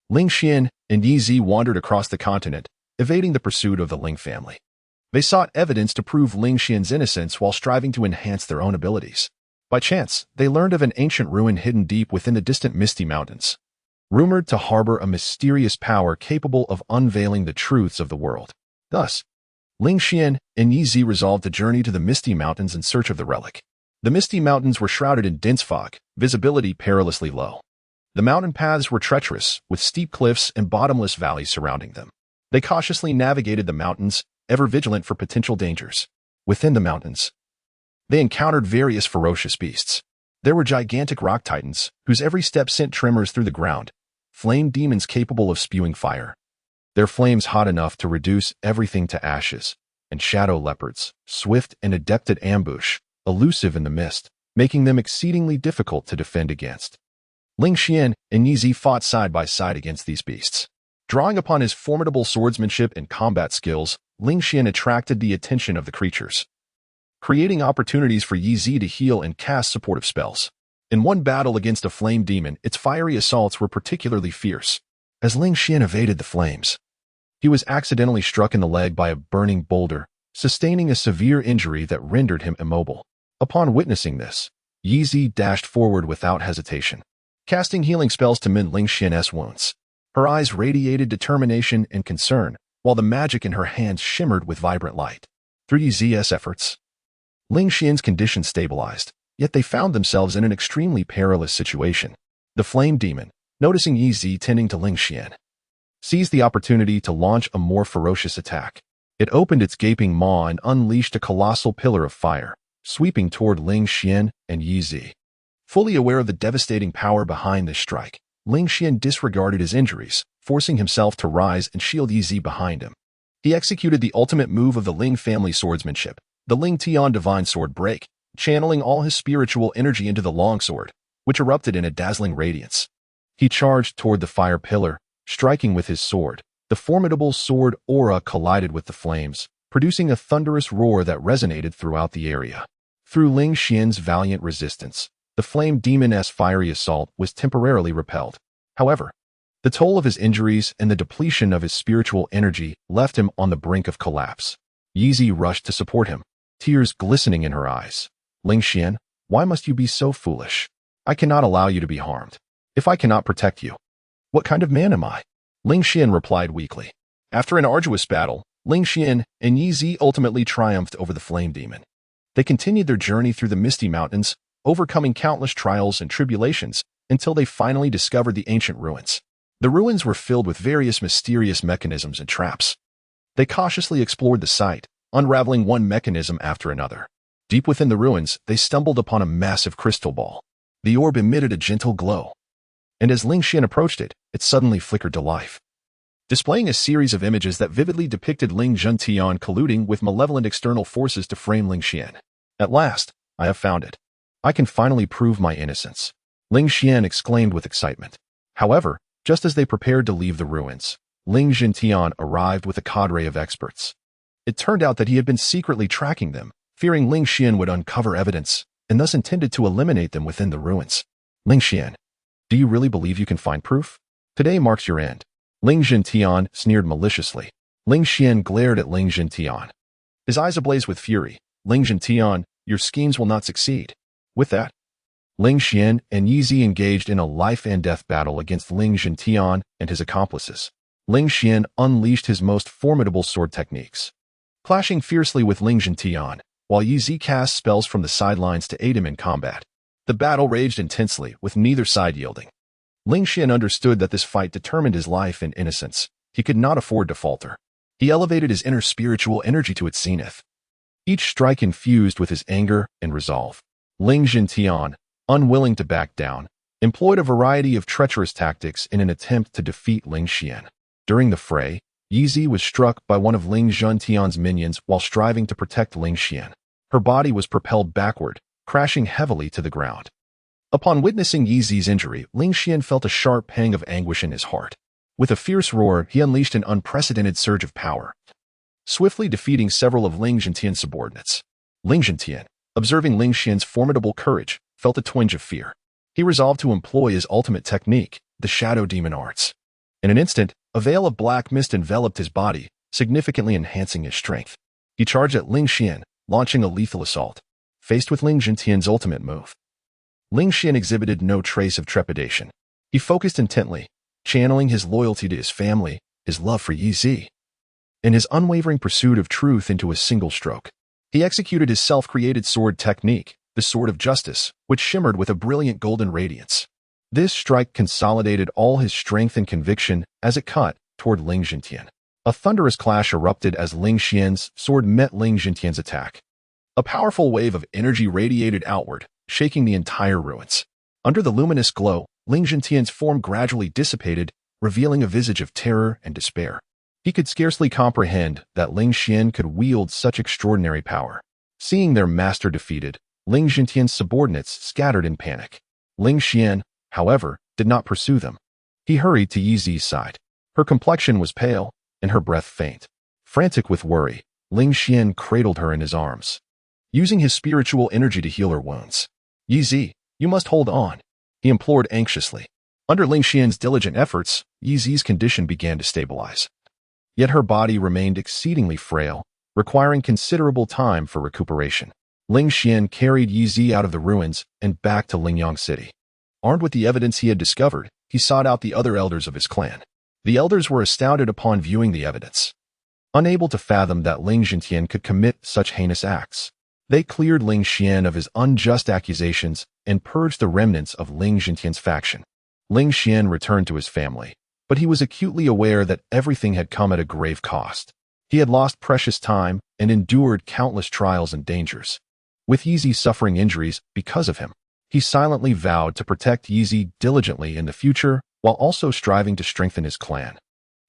Speaker 1: Ling Xian and Yi wandered across the continent, evading the pursuit of the Ling family. They sought evidence to prove Ling Xian's innocence while striving to enhance their own abilities. By chance, they learned of an ancient ruin hidden deep within the distant Misty Mountains, rumored to harbor a mysterious power capable of unveiling the truths of the world. Thus, Ling Xian and Yi resolved to journey to the Misty Mountains in search of the relic. The Misty Mountains were shrouded in dense fog, visibility perilously low. The mountain paths were treacherous, with steep cliffs and bottomless valleys surrounding them. They cautiously navigated the mountains, ever vigilant for potential dangers. Within the mountains, they encountered various ferocious beasts. There were gigantic rock titans, whose every step sent tremors through the ground, flame demons capable of spewing fire, their flames hot enough to reduce everything to ashes, and shadow leopards, swift and adept at ambush, elusive in the mist, making them exceedingly difficult to defend against. Ling Xian and Yi fought side by side against these beasts. Drawing upon his formidable swordsmanship and combat skills, Ling Xian attracted the attention of the creatures, creating opportunities for Yi to heal and cast supportive spells. In one battle against a flame demon, its fiery assaults were particularly fierce. As Ling Xian evaded the flames, he was accidentally struck in the leg by a burning boulder, sustaining a severe injury that rendered him immobile. Upon witnessing this, Yi dashed forward without hesitation, casting healing spells to mend Ling Xian's wounds. Her eyes radiated determination and concern, while the magic in her hands shimmered with vibrant light. Through Yi's efforts, Ling Xian's condition stabilized, yet they found themselves in an extremely perilous situation. The flame demon, noticing Yi tending to Ling Xian, seized the opportunity to launch a more ferocious attack. It opened its gaping maw and unleashed a colossal pillar of fire, sweeping toward Ling Xian and Yi. Fully aware of the devastating power behind this strike, Ling Xian disregarded his injuries, forcing himself to rise and shield Yi behind him. He executed the ultimate move of the Ling family swordsmanship, the Ling Tian Divine Sword Break, channeling all his spiritual energy into the longsword, which erupted in a dazzling radiance. He charged toward the fire pillar, striking with his sword. The formidable sword aura collided with the flames, producing a thunderous roar that resonated throughout the area. Through Ling Xian's valiant resistance, the flame demon's fiery assault was temporarily repelled. However, the toll of his injuries and the depletion of his spiritual energy left him on the brink of collapse. Yi rushed to support him, tears glistening in her eyes. Ling Xian, why must you be so foolish? I cannot allow you to be harmed. If I cannot protect you, what kind of man am I? Ling Xian replied weakly. After an arduous battle, Ling Xian and Yi ultimately triumphed over the flame demon. They continued their journey through the misty mountains, overcoming countless trials and tribulations, until they finally discovered the ancient ruins. The ruins were filled with various mysterious mechanisms and traps. They cautiously explored the site, unraveling one mechanism after another. Deep within the ruins, they stumbled upon a massive crystal ball. The orb emitted a gentle glow, and as Ling Xian approached it, it suddenly flickered to life, displaying a series of images that vividly depicted Ling Juntian colluding with malevolent external forces to frame Ling Xian. At last, I have found it. I can finally prove my innocence, Ling Xian exclaimed with excitement. However, just as they prepared to leave the ruins, Ling Juntian arrived with a cadre of experts. It turned out that he had been secretly tracking them, fearing Ling Xian would uncover evidence, and thus intended to eliminate them within the ruins. Ling Xian, do you really believe you can find proof? Today marks your end. Ling Juntian sneered maliciously. Ling Xian glared at Ling Juntian, his eyes ablaze with fury. Ling Juntian, your schemes will not succeed. With that, Ling Xian and Yi engaged in a life-and-death battle against Ling Juntian and his accomplices. Ling Xian unleashed his most formidable sword techniques, clashing fiercely with Ling Juntian, while Yi cast spells from the sidelines to aid him in combat. The battle raged intensely, with neither side yielding. Ling Xian understood that this fight determined his life and innocence. He could not afford to falter. He elevated his inner spiritual energy to its zenith, each strike infused with his anger and resolve. Ling Juntian, unwilling to back down, employed a variety of treacherous tactics in an attempt to defeat Ling Xian. During the fray, Yi was struck by one of Ling Juntian's minions while striving to protect Ling Xian. Her body was propelled backward, crashing heavily to the ground. Upon witnessing Yi's injury, Ling Xian felt a sharp pang of anguish in his heart. With a fierce roar, he unleashed an unprecedented surge of power, swiftly defeating several of Ling Juntian's subordinates. Ling Juntian, observing Ling Xian's formidable courage, felt a twinge of fear. He resolved to employ his ultimate technique, the Shadow Demon Arts. In an instant, a veil of black mist enveloped his body, significantly enhancing his strength. He charged at Ling Xian, launching a lethal assault. Faced with Ling Juntian's ultimate move, Ling Xian exhibited no trace of trepidation. He focused intently, channeling his loyalty to his family, his love for Yi, and his unwavering pursuit of truth into a single stroke. He executed his self-created sword technique, the Sword of Justice, which shimmered with a brilliant golden radiance. This strike consolidated all his strength and conviction as it cut toward Ling Juntian. A thunderous clash erupted as Ling Xian's sword met Ling Juntian's attack. A powerful wave of energy radiated outward, shaking the entire ruins. Under the luminous glow, Ling Juntian's form gradually dissipated, revealing a visage of terror and despair. He could scarcely comprehend that Ling Xian could wield such extraordinary power. Seeing their master defeated, Ling Juntian's subordinates scattered in panic. Ling Xian, however, did not pursue them. He hurried to Yi's side. Her complexion was pale, and her breath faint. Frantic with worry, Ling Xian cradled her in his arms, using his spiritual energy to heal her wounds. Yi, you must hold on, he implored anxiously. Under Ling Xian's diligent efforts, Yi's condition began to stabilize. Yet her body remained exceedingly frail, requiring considerable time for recuperation. Ling Xian carried Yi out of the ruins and back to Lingyang City. Armed with the evidence he had discovered, he sought out the other elders of his clan. The elders were astounded upon viewing the evidence, unable to fathom that Ling Juntian could commit such heinous acts. They cleared Ling Xian of his unjust accusations and purged the remnants of Ling Juntian's faction. Ling Xian returned to his family, but he was acutely aware that everything had come at a grave cost. He had lost precious time and endured countless trials and dangers, with Yi suffering injuries because of him. He silently vowed to protect Yi diligently in the future while also striving to strengthen his clan,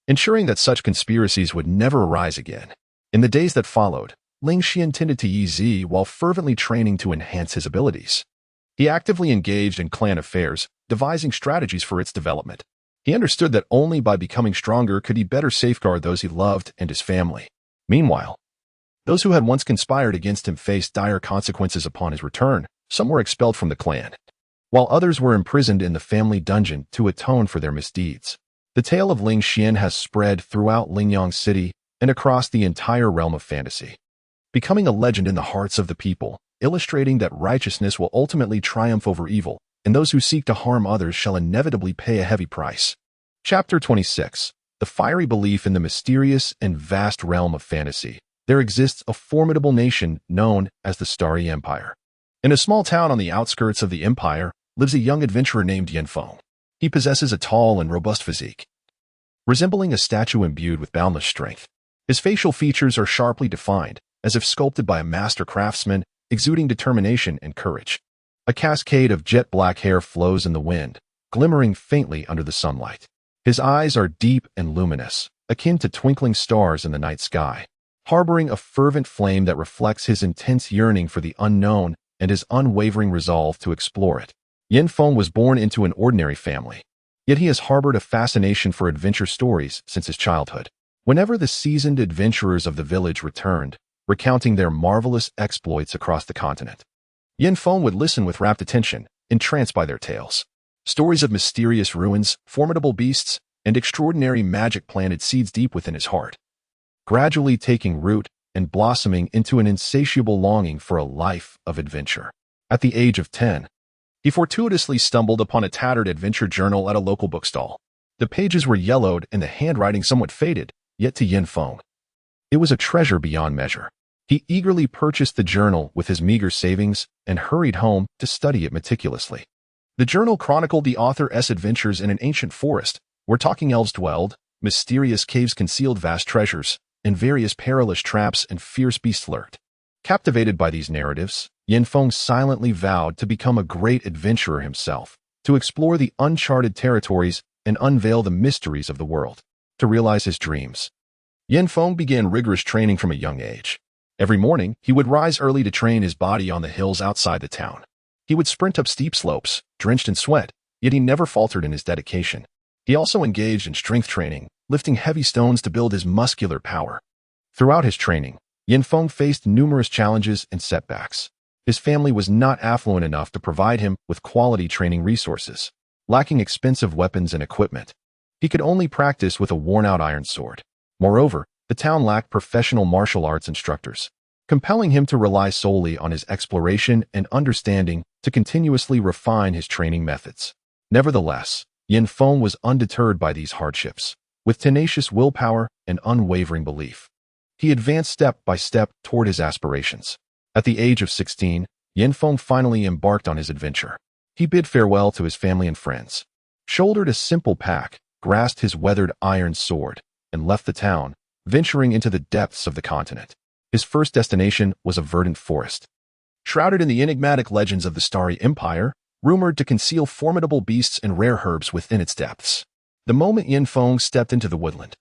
Speaker 1: ensuring that such conspiracies would never arise again. In the days that followed, Ling Xian tended to Yi while fervently training to enhance his abilities. He actively engaged in clan affairs, devising strategies for its development. He understood that only by becoming stronger could he better safeguard those he loved and his family. Meanwhile, those who had once conspired against him faced dire consequences upon his return. Some were expelled from the clan, while others were imprisoned in the family dungeon to atone for their misdeeds. The tale of Ling Xian has spread throughout Lingyang City and across the entire realm of fantasy, becoming a legend in the hearts of the people, illustrating that righteousness will ultimately triumph over evil, and those who seek to harm others shall inevitably pay a heavy price. Chapter 26. The fiery belief in the mysterious and vast realm of fantasy. There exists a formidable nation known as the Starry Empire. In a small town on the outskirts of the empire lives a young adventurer named Yanfeng. He possesses a tall and robust physique, resembling a statue imbued with boundless strength. His facial features are sharply defined, as if sculpted by a master craftsman, exuding determination and courage. A cascade of jet black hair flows in the wind, glimmering faintly under the sunlight. His eyes are deep and luminous, akin to twinkling stars in the night sky, harboring a fervent flame that reflects his intense yearning for the unknown and his unwavering resolve to explore it. Yanfeng was born into an ordinary family, yet he has harbored a fascination for adventure stories since his childhood. Whenever the seasoned adventurers of the village returned, recounting their marvelous exploits across the continent, Yanfeng would listen with rapt attention, entranced by their tales. Stories of mysterious ruins, formidable beasts, and extraordinary magic planted seeds deep within his heart, gradually taking root and blossoming into an insatiable longing for a life of adventure. At the age of 10, he fortuitously stumbled upon a tattered adventure journal at a local bookstall. The pages were yellowed and the handwriting somewhat faded, yet to Yanfeng, it was a treasure beyond measure. He eagerly purchased the journal with his meager savings and hurried home to study it meticulously. The journal chronicled the author's adventures in an ancient forest, where talking elves dwelled, mysterious caves concealed vast treasures, and various perilous traps and fierce beasts lurked. Captivated by these narratives, Yanfeng silently vowed to become a great adventurer himself, to explore the uncharted territories and unveil the mysteries of the world. To realize his dreams, Yanfeng began rigorous training from a young age. Every morning, he would rise early to train his body on the hills outside the town. He would sprint up steep slopes, drenched in sweat, yet he never faltered in his dedication. He also engaged in strength training, lifting heavy stones to build his muscular power. Throughout his training, Yanfeng faced numerous challenges and setbacks. His family was not affluent enough to provide him with quality training resources, lacking expensive weapons and equipment. He could only practice with a worn-out iron sword. Moreover, the town lacked professional martial arts instructors, compelling him to rely solely on his exploration and understanding to continuously refine his training methods. Nevertheless, Yanfeng was undeterred by these hardships. With tenacious willpower and unwavering belief, he advanced step by step toward his aspirations. At the age of 16, Yanfeng finally embarked on his adventure. He bid farewell to his family and friends, shouldered a simple pack, grasped his weathered iron sword, and left the town, venturing into the depths of the continent. His first destination was a verdant forest, shrouded in the enigmatic legends of the Starry Empire, rumored to conceal formidable beasts and rare herbs within its depths. The moment Yanfeng stepped into the woodland,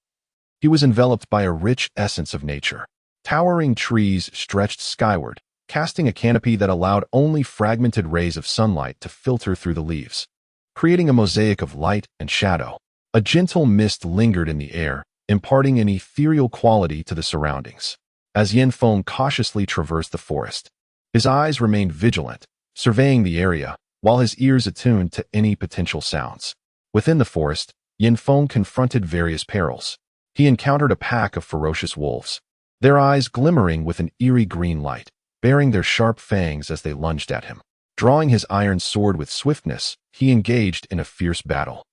Speaker 1: he was enveloped by a rich essence of nature. Towering trees stretched skyward, casting a canopy that allowed only fragmented rays of sunlight to filter through the leaves, creating a mosaic of light and shadow. A gentle mist lingered in the air, imparting an ethereal quality to the surroundings. As Yanfeng cautiously traversed the forest, his eyes remained vigilant, surveying the area, while his ears attuned to any potential sounds. Within the forest, Yanfeng confronted various perils. He encountered a pack of ferocious wolves, their eyes glimmering with an eerie green light, baring their sharp fangs as they lunged at him. Drawing his iron sword with swiftness, he engaged in a fierce battle.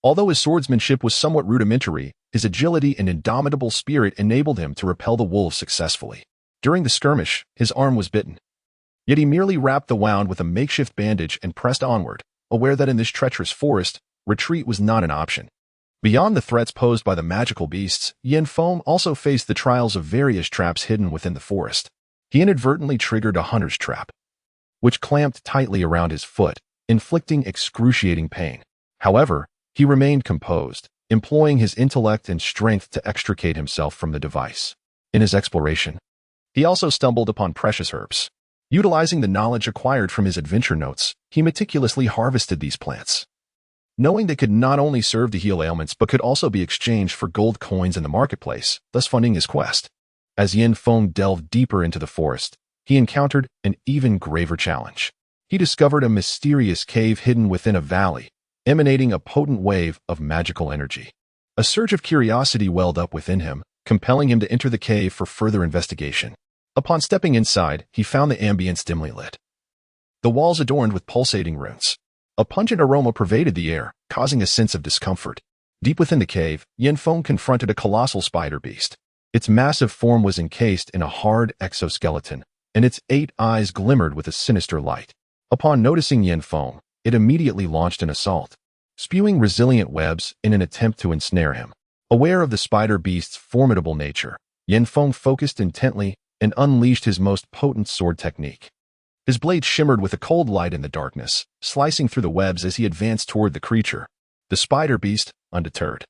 Speaker 1: Although his swordsmanship was somewhat rudimentary, his agility and indomitable spirit enabled him to repel the wolves successfully. During the skirmish, his arm was bitten, yet he merely wrapped the wound with a makeshift bandage and pressed onward, aware that in this treacherous forest, retreat was not an option. Beyond the threats posed by the magical beasts, Yanfeng also faced the trials of various traps hidden within the forest. He inadvertently triggered a hunter's trap, which clamped tightly around his foot, inflicting excruciating pain. However, he remained composed, employing his intellect and strength to extricate himself from the device. In his exploration, he also stumbled upon precious herbs. Utilizing the knowledge acquired from his adventure notes, he meticulously harvested these plants, knowing they could not only serve to heal ailments but could also be exchanged for gold coins in the marketplace, thus funding his quest. As Yanfeng delved deeper into the forest, he encountered an even graver challenge. he discovered a mysterious cave hidden within a valley, emanating a potent wave of magical energy. A surge of curiosity welled up within him, compelling him to enter the cave for further investigation. Upon stepping inside, he found the ambience dimly lit. The walls adorned with pulsating runes. A pungent aroma pervaded the air, causing a sense of discomfort. Deep within the cave, Yanfeng confronted a colossal spider beast. Its massive form was encased in a hard exoskeleton, and its 8 eyes glimmered with a sinister light. Upon noticing Yanfeng, it immediately launched an assault, spewing resilient webs in an attempt to ensnare him. Aware of the spider beast's formidable nature, Yanfeng focused intently and unleashed his most potent sword technique. His blade shimmered with a cold light in the darkness, slicing through the webs as he advanced toward the creature. The spider beast, undeterred,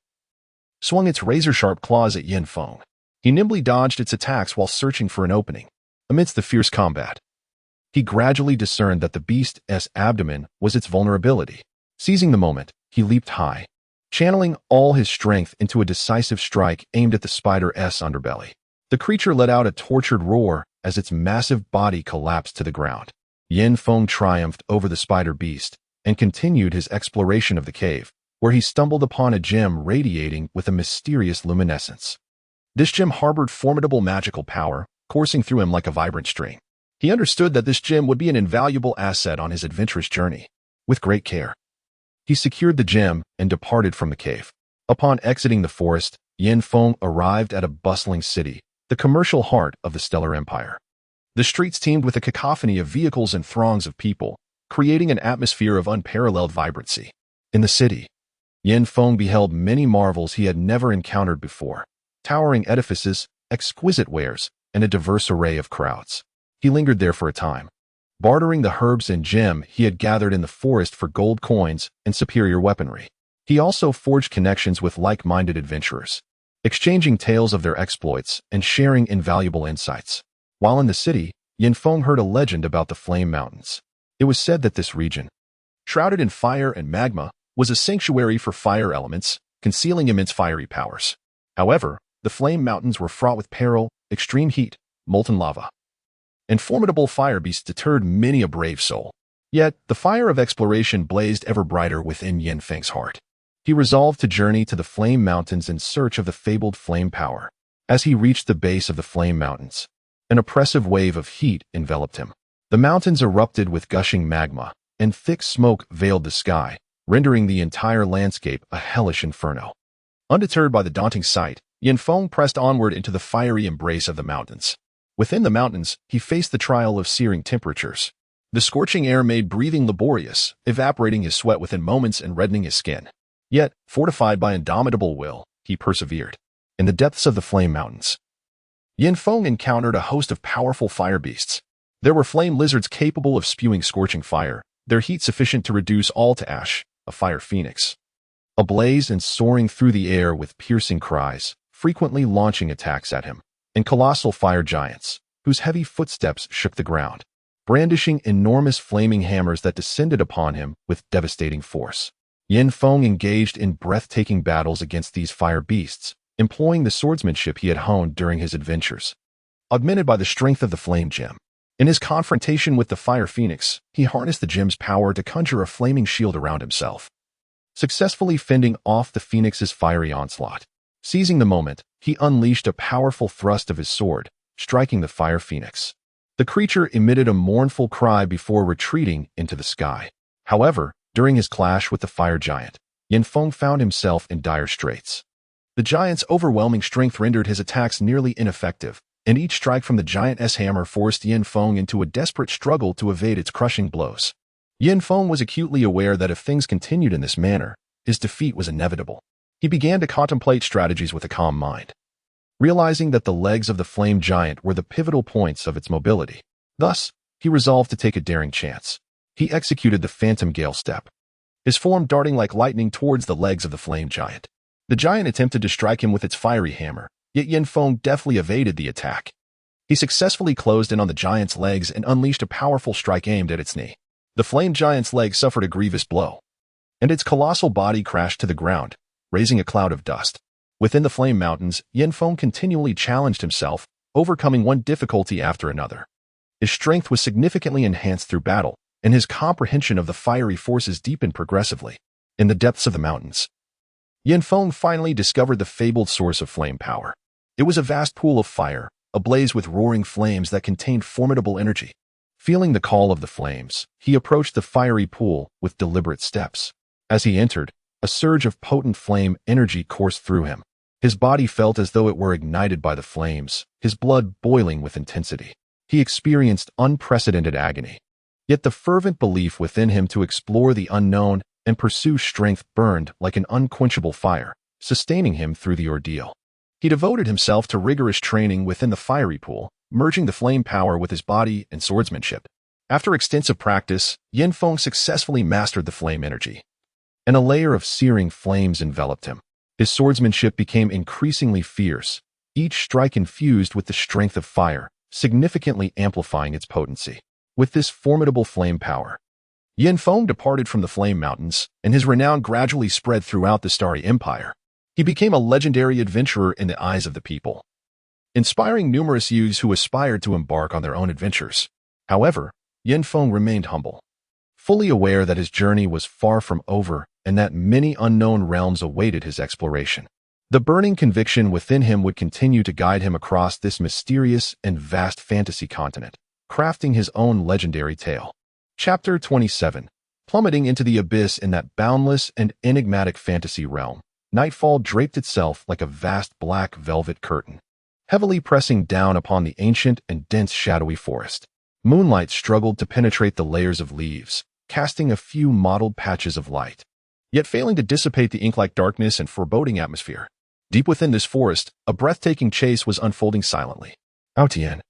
Speaker 1: swung its razor-sharp claws at Yanfeng. He nimbly dodged its attacks while searching for an opening. Amidst the fierce combat, he gradually discerned that the beast's abdomen was its vulnerability. Seizing the moment, he leaped high, channeling all his strength into a decisive strike aimed at the spider's underbelly. The creature let out a tortured roar as its massive body collapsed to the ground. Yanfeng triumphed over the spider beast and continued his exploration of the cave, where he stumbled upon a gem radiating with a mysterious luminescence. This gem harbored formidable magical power, coursing through him like a vibrant stream. He understood that this gem would be an invaluable asset on his adventurous journey. With great care, he secured the gem and departed from the cave. Upon exiting the forest, Yanfeng arrived at a bustling city, the commercial heart of the Stellar Empire. The streets teemed with a cacophony of vehicles and throngs of people, creating an atmosphere of unparalleled vibrancy. In the city, Yanfeng beheld many marvels he had never encountered before: towering edifices, exquisite wares, and a diverse array of crowds. He lingered there for a time, bartering the herbs and gem he had gathered in the forest for gold coins and superior weaponry. He also forged connections with like-minded adventurers, exchanging tales of their exploits and sharing invaluable insights. While in the city, Yanfeng heard a legend about the Flame Mountains. It was said that this region, shrouded in fire and magma, was a sanctuary for fire elements, concealing immense fiery powers. However, the Flame Mountains were fraught with peril, extreme heat, molten lava, and formidable fire beasts deterred many a brave soul. Yet, the fire of exploration blazed ever brighter within Yanfeng's heart. He resolved to journey to the Flame Mountains in search of the fabled flame power. As he reached the base of the Flame Mountains, an oppressive wave of heat enveloped him. The mountains erupted with gushing magma, and thick smoke veiled the sky, rendering the entire landscape a hellish inferno. Undeterred by the daunting sight, Yanfeng pressed onward into the fiery embrace of the mountains. Within the mountains, he faced the trial of searing temperatures. The scorching air made breathing laborious, evaporating his sweat within moments and reddening his skin. Yet, fortified by indomitable will, he persevered. In the depths of the Flame Mountains, Yanfeng encountered a host of powerful fire beasts. There were flame lizards capable of spewing scorching fire, their heat sufficient to reduce all to ash, a fire phoenix, ablaze and soaring through the air with piercing cries, frequently launching attacks at him, and colossal fire giants, whose heavy footsteps shook the ground, brandishing enormous flaming hammers that descended upon him with devastating force. Yanfeng engaged in breathtaking battles against these fire beasts, employing the swordsmanship he had honed during his adventures, augmented by the strength of the flame gem. In his confrontation with the fire phoenix, he harnessed the gem's power to conjure a flaming shield around himself, successfully fending off the phoenix's fiery onslaught. Seizing the moment, he unleashed a powerful thrust of his sword, striking the fire phoenix. The creature emitted a mournful cry before retreating into the sky. However, during his clash with the fire giant, Yanfeng found himself in dire straits. The giant's overwhelming strength rendered his attacks nearly ineffective, and each strike from the giant's hammer forced Yanfeng into a desperate struggle to evade its crushing blows. Yanfeng was acutely aware that if things continued in this manner, his defeat was inevitable. He began to contemplate strategies with a calm mind, realizing that the legs of the flame giant were the pivotal points of its mobility. Thus, he resolved to take a daring chance. He executed the Phantom Gale Step, his form darting like lightning towards the legs of the flame giant. The giant attempted to strike him with its fiery hammer, yet Yanfeng deftly evaded the attack. He successfully closed in on the giant's legs and unleashed a powerful strike aimed at its knee. The flame giant's leg suffered a grievous blow, and its colossal body crashed to the ground, raising a cloud of dust. Within the Flame Mountains, Yanfeng continually challenged himself, overcoming one difficulty after another. His strength was significantly enhanced through battle, and his comprehension of the fiery forces deepened progressively. In the depths of the mountains, Yanfeng finally discovered the fabled source of flame power. It was a vast pool of fire, ablaze with roaring flames that contained formidable energy. Feeling the call of the flames, he approached the fiery pool with deliberate steps. As he entered, a surge of potent flame energy coursed through him. His body felt as though it were ignited by the flames, his blood boiling with intensity. He experienced unprecedented agony. Yet the fervent belief within him to explore the unknown and pursue strength burned like an unquenchable fire, sustaining him through the ordeal. He devoted himself to rigorous training within the fiery pool, merging the flame power with his body and swordsmanship. After extensive practice, Yanfeng successfully mastered the flame energy, and a layer of searing flames enveloped him. His swordsmanship became increasingly fierce, each strike infused with the strength of fire, significantly amplifying its potency. With this formidable flame power, Yanfeng departed from the Flame Mountains, and his renown gradually spread throughout the Starry Empire. He became a legendary adventurer in the eyes of the people, inspiring numerous youths who aspired to embark on their own adventures. However, Yanfeng remained humble, fully aware that his journey was far from over and that many unknown realms awaited his exploration. The burning conviction within him would continue to guide him across this mysterious and vast fantasy continent, crafting his own legendary tale. Chapter 27. Plummeting into the abyss in that boundless and enigmatic fantasy realm, nightfall draped itself like a vast black velvet curtain, heavily pressing down upon the ancient and dense shadowy forest. Moonlight struggled to penetrate the layers of leaves, casting a few mottled patches of light, yet failing to dissipate the ink-like darkness and foreboding atmosphere. Deep within this forest, a breathtaking chase was unfolding silently. Aotian,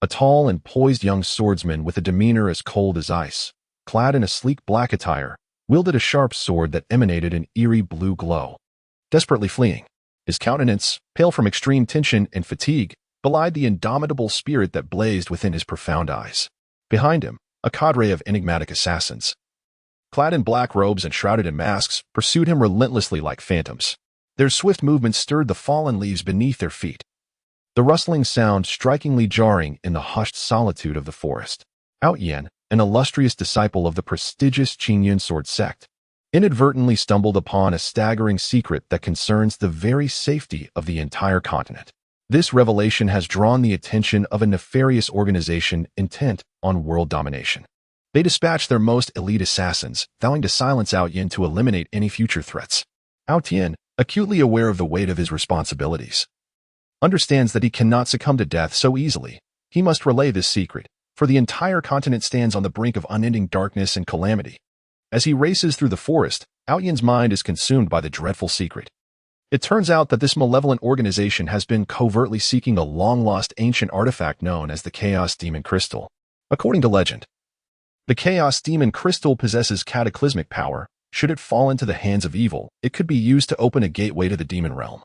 Speaker 1: a tall and poised young swordsman with a demeanor as cold as ice, clad in a sleek black attire, wielded a sharp sword that emanated an eerie blue glow. Desperately fleeing, his countenance, pale from extreme tension and fatigue, belied the indomitable spirit that blazed within his profound eyes. Behind him, a cadre of enigmatic assassins, clad in black robes and shrouded in masks, pursued him relentlessly like phantoms. Their swift movements stirred the fallen leaves beneath their feet, the rustling sound strikingly jarring in the hushed solitude of the forest. Aotian, an illustrious disciple of the prestigious Qingyun sword sect, inadvertently stumbled upon a staggering secret that concerns the very safety of the entire continent. This revelation has drawn the attention of a nefarious organization intent on world domination. They dispatched their most elite assassins, vowing to silence Aotian to eliminate any future threats. Aotian, acutely aware of the weight of his responsibilities, understands that he cannot succumb to death so easily. He must relay this secret, for the entire continent stands on the brink of unending darkness and calamity. As he races through the forest, Aotian's mind is consumed by the dreadful secret. It turns out that this malevolent organization has been covertly seeking a long-lost ancient artifact known as the Chaos Demon Crystal. According to legend, the Chaos Demon Crystal possesses cataclysmic power. Should it fall into the hands of evil, it could be used to open a gateway to the demon realm,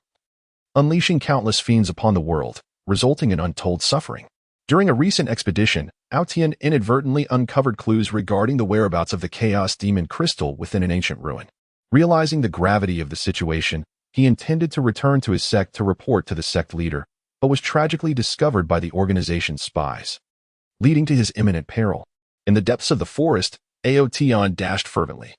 Speaker 1: unleashing countless fiends upon the world, resulting in untold suffering. During a recent expedition, Aotian inadvertently uncovered clues regarding the whereabouts of the Chaos Demon Crystal within an ancient ruin. Realizing the gravity of the situation, he intended to return to his sect to report to the sect leader, but was tragically discovered by the organization's spies, leading to his imminent peril. In the depths of the forest, Aotian dashed fervently,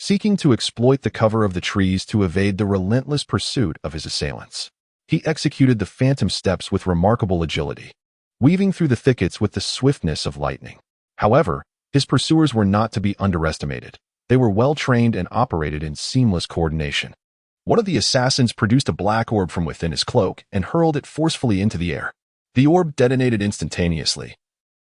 Speaker 1: seeking to exploit the cover of the trees to evade the relentless pursuit of his assailants. He executed the phantom steps with remarkable agility, weaving through the thickets with the swiftness of lightning. However, his pursuers were not to be underestimated. They were well-trained and operated in seamless coordination. One of the assassins produced a black orb from within his cloak and hurled it forcefully into the air. The orb detonated instantaneously,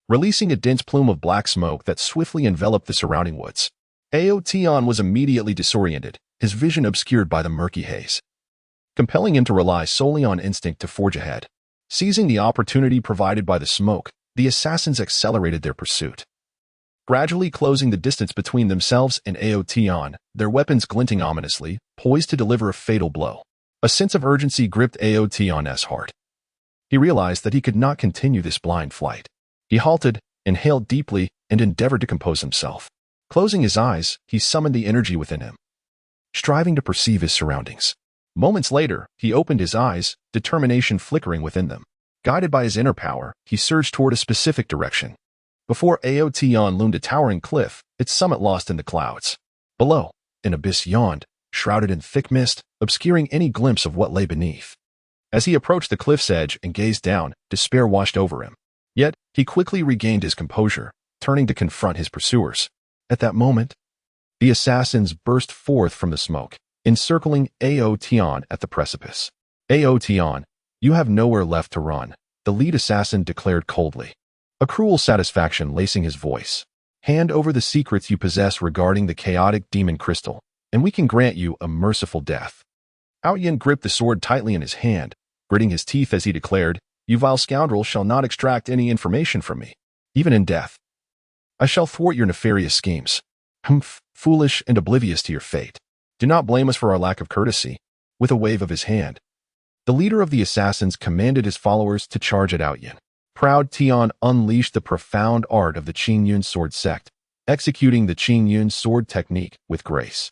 Speaker 1: releasing a dense plume of black smoke that swiftly enveloped the surrounding woods. Aotian was immediately disoriented, his vision obscured by the murky haze, compelling him to rely solely on instinct to forge ahead. Seizing the opportunity provided by the smoke, the assassins accelerated their pursuit, gradually closing the distance between themselves and Aotian, their weapons glinting ominously, poised to deliver a fatal blow. A sense of urgency gripped Aotian's heart. He realized that he could not continue this blind flight. He halted, inhaled deeply, and endeavored to compose himself. Closing his eyes, he summoned the energy within him, striving to perceive his surroundings. Moments later, he opened his eyes, determination flickering within them. Guided by his inner power, he surged toward a specific direction. Before Aotion loomed a towering cliff, its summit lost in the clouds. Below, an abyss yawned, shrouded in thick mist, obscuring any glimpse of what lay beneath. As he approached the cliff's edge and gazed down, despair washed over him. Yet, he quickly regained his composure, turning to confront his pursuers. At that moment, the assassins burst forth from the smoke, encircling Aotion at the precipice. Aotion, you have nowhere left to run, the lead assassin declared coldly, a cruel satisfaction lacing his voice. Hand over the secrets you possess regarding the chaotic demon crystal, and we can grant you a merciful death. Aotion gripped the sword tightly in his hand, gritting his teeth as he declared, You vile scoundrel shall not extract any information from me, even in death. I shall thwart your nefarious schemes. Humph, foolish and oblivious to your fate. Do not blame us for our lack of courtesy. With a wave of his hand, the leader of the assassins commanded his followers to charge at Aotion. Proud Tion unleashed the profound art of the Qingyun sword sect, executing the Qingyun sword technique with grace.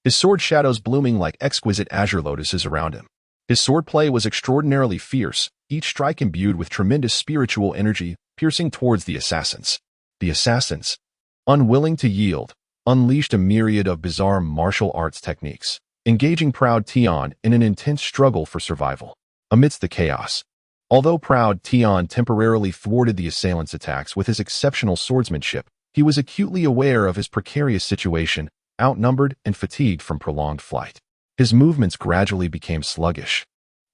Speaker 1: His sword shadows blooming like exquisite azure lotuses around him. His swordplay was extraordinarily fierce, each strike imbued with tremendous spiritual energy, piercing towards the assassins. The assassins, unwilling to yield, unleashed a myriad of bizarre martial arts techniques, engaging Proud Tion in an intense struggle for survival. Amidst the chaos, although Proud Tion temporarily thwarted the assailants' attacks with his exceptional swordsmanship, he was acutely aware of his precarious situation, outnumbered and fatigued from prolonged flight. His movements gradually became sluggish,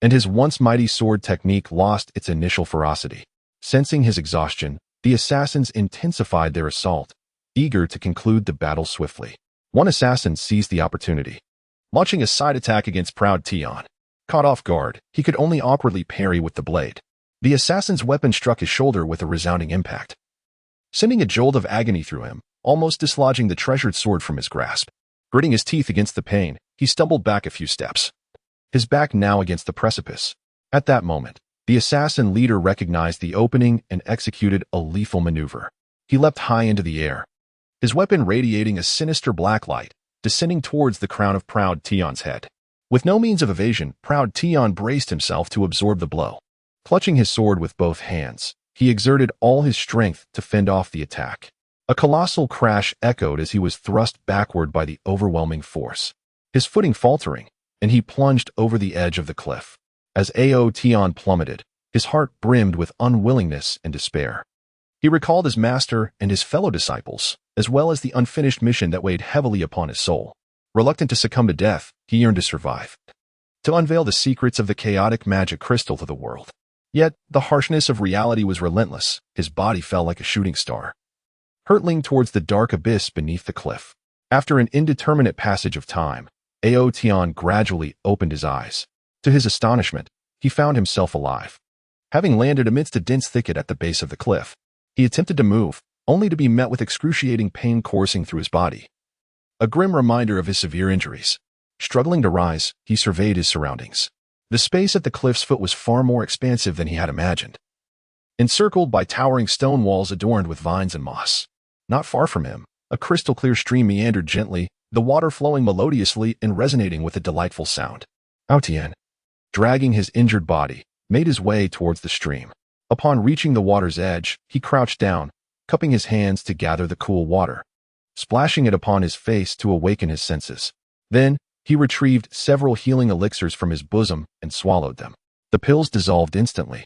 Speaker 1: and his once mighty sword technique lost its initial ferocity. Sensing his exhaustion, the assassins intensified their assault, eager to conclude the battle swiftly. One assassin seized the opportunity, launching a side attack against Proud Tion. Caught off guard, he could only awkwardly parry with the blade. The assassin's weapon struck his shoulder with a resounding impact, sending a jolt of agony through him, almost dislodging the treasured sword from his grasp. Gritting his teeth against the pain, he stumbled back a few steps, his back now against the precipice. At that moment, the assassin leader recognized the opening and executed a lethal maneuver. He leapt high into the air, his weapon radiating a sinister black light, descending towards the crown of Proud Tion's head. With no means of evasion, Proud Tion braced himself to absorb the blow. Clutching his sword with both hands, he exerted all his strength to fend off the attack. A colossal crash echoed as he was thrust backward by the overwhelming force, his footing faltering, and he plunged over the edge of the cliff. As Aotion plummeted, his heart brimmed with unwillingness and despair. He recalled his master and his fellow disciples, as well as the unfinished mission that weighed heavily upon his soul. Reluctant to succumb to death, he yearned to survive, to unveil the secrets of the chaotic magic crystal to the world. Yet, the harshness of reality was relentless. His body fell like a shooting star, hurtling towards the dark abyss beneath the cliff. After an indeterminate passage of time, Aotion gradually opened his eyes. To his astonishment, he found himself alive. Having landed amidst a dense thicket at the base of the cliff, he attempted to move, only to be met with excruciating pain coursing through his body, a grim reminder of his severe injuries. Struggling to rise, he surveyed his surroundings. The space at the cliff's foot was far more expansive than he had imagined, encircled by towering stone walls adorned with vines and moss. Not far from him, a crystal-clear stream meandered gently, the water flowing melodiously and resonating with a delightful sound. Aotion, dragging his injured body, made his way towards the stream. Upon reaching the water's edge, he crouched down, cupping his hands to gather the cool water, splashing it upon his face to awaken his senses. Then, he retrieved several healing elixirs from his bosom and swallowed them. The pills dissolved instantly,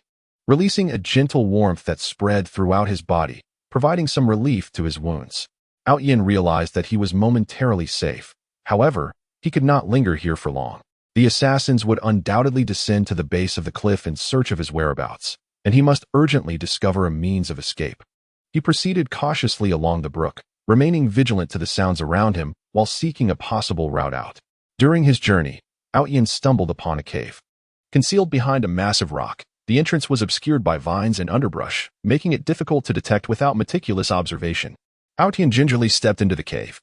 Speaker 1: releasing a gentle warmth that spread throughout his body, providing some relief to his wounds. Aotion realized that he was momentarily safe. However, he could not linger here for long. The assassins would undoubtedly descend to the base of the cliff in search of his whereabouts, and he must urgently discover a means of escape. He proceeded cautiously along the brook, remaining vigilant to the sounds around him while seeking a possible route out. During his journey, Aotion stumbled upon a cave. Concealed behind a massive rock, the entrance was obscured by vines and underbrush, making it difficult to detect without meticulous observation. Aotion gingerly stepped into the cave,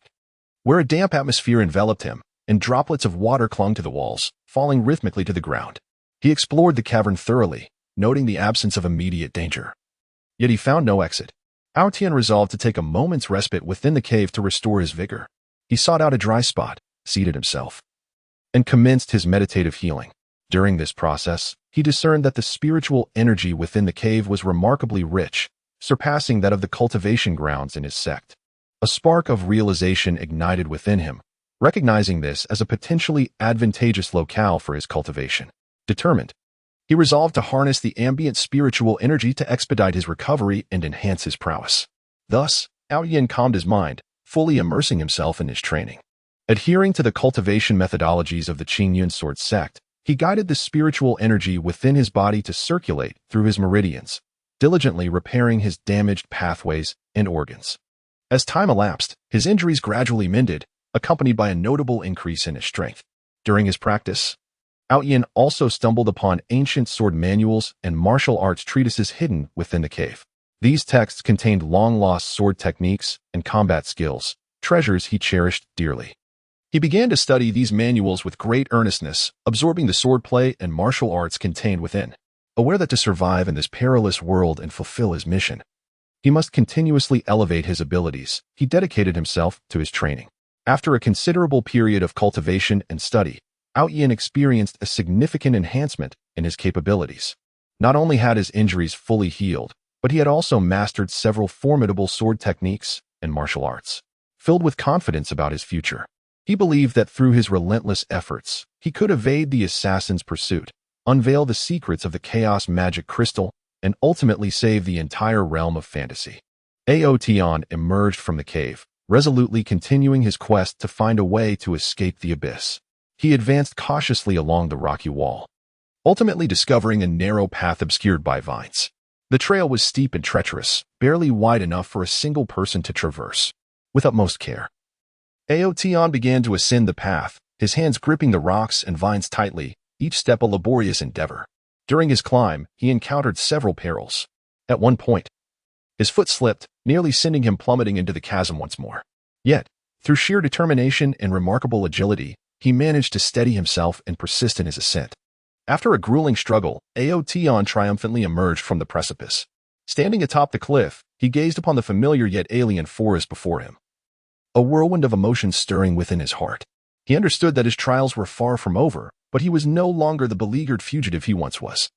Speaker 1: where a damp atmosphere enveloped him, and droplets of water clung to the walls, falling rhythmically to the ground. He explored the cavern thoroughly, noting the absence of immediate danger. Yet he found no exit. Aotion resolved to take a moment's respite within the cave to restore his vigor. He sought out a dry spot, seated himself, and commenced his meditative healing. During this process, he discerned that the spiritual energy within the cave was remarkably rich, surpassing that of the cultivation grounds in his sect. A spark of realization ignited within him, recognizing this as a potentially advantageous locale for his cultivation. Determined, he resolved to harness the ambient spiritual energy to expedite his recovery and enhance his prowess. Thus, Yin calmed his mind, fully immersing himself in his training. Adhering to the cultivation methodologies of the Qingyun sword sect, he guided the spiritual energy within his body to circulate through his meridians, diligently repairing his damaged pathways and organs. As time elapsed, his injuries gradually mended, accompanied by a notable increase in his strength. During his practice, Yin also stumbled upon ancient sword manuals and martial arts treatises hidden within the cave. These texts contained long-lost sword techniques and combat skills, treasures he cherished dearly. He began to study these manuals with great earnestness, absorbing the swordplay and martial arts contained within. Aware that to survive in this perilous world and fulfill his mission, he must continuously elevate his abilities. He dedicated himself to his training. After a considerable period of cultivation and study, Yin experienced a significant enhancement in his capabilities. Not only had his injuries fully healed, but he had also mastered several formidable sword techniques and martial arts. Filled with confidence about his future, he believed that through his relentless efforts, he could evade the assassin's pursuit, unveil the secrets of the chaos magic crystal, and ultimately save the entire realm of fantasy. Aotion emerged from the cave, resolutely continuing his quest to find a way to escape the abyss. He advanced cautiously along the rocky wall, ultimately discovering a narrow path obscured by vines. The trail was steep and treacherous, barely wide enough for a single person to traverse. With utmost care, Aotion began to ascend the path, his hands gripping the rocks and vines tightly, each step a laborious endeavor. During his climb, he encountered several perils. At one point, his foot slipped, nearly sending him plummeting into the chasm once more. Yet, through sheer determination and remarkable agility, he managed to steady himself and persist in his ascent. After a grueling struggle, Aotion triumphantly emerged from the precipice. Standing atop the cliff, he gazed upon the familiar yet alien forest before him. A whirlwind of emotions stirring within his heart. He understood that his trials were far from over, but he was no longer the beleaguered fugitive he once was.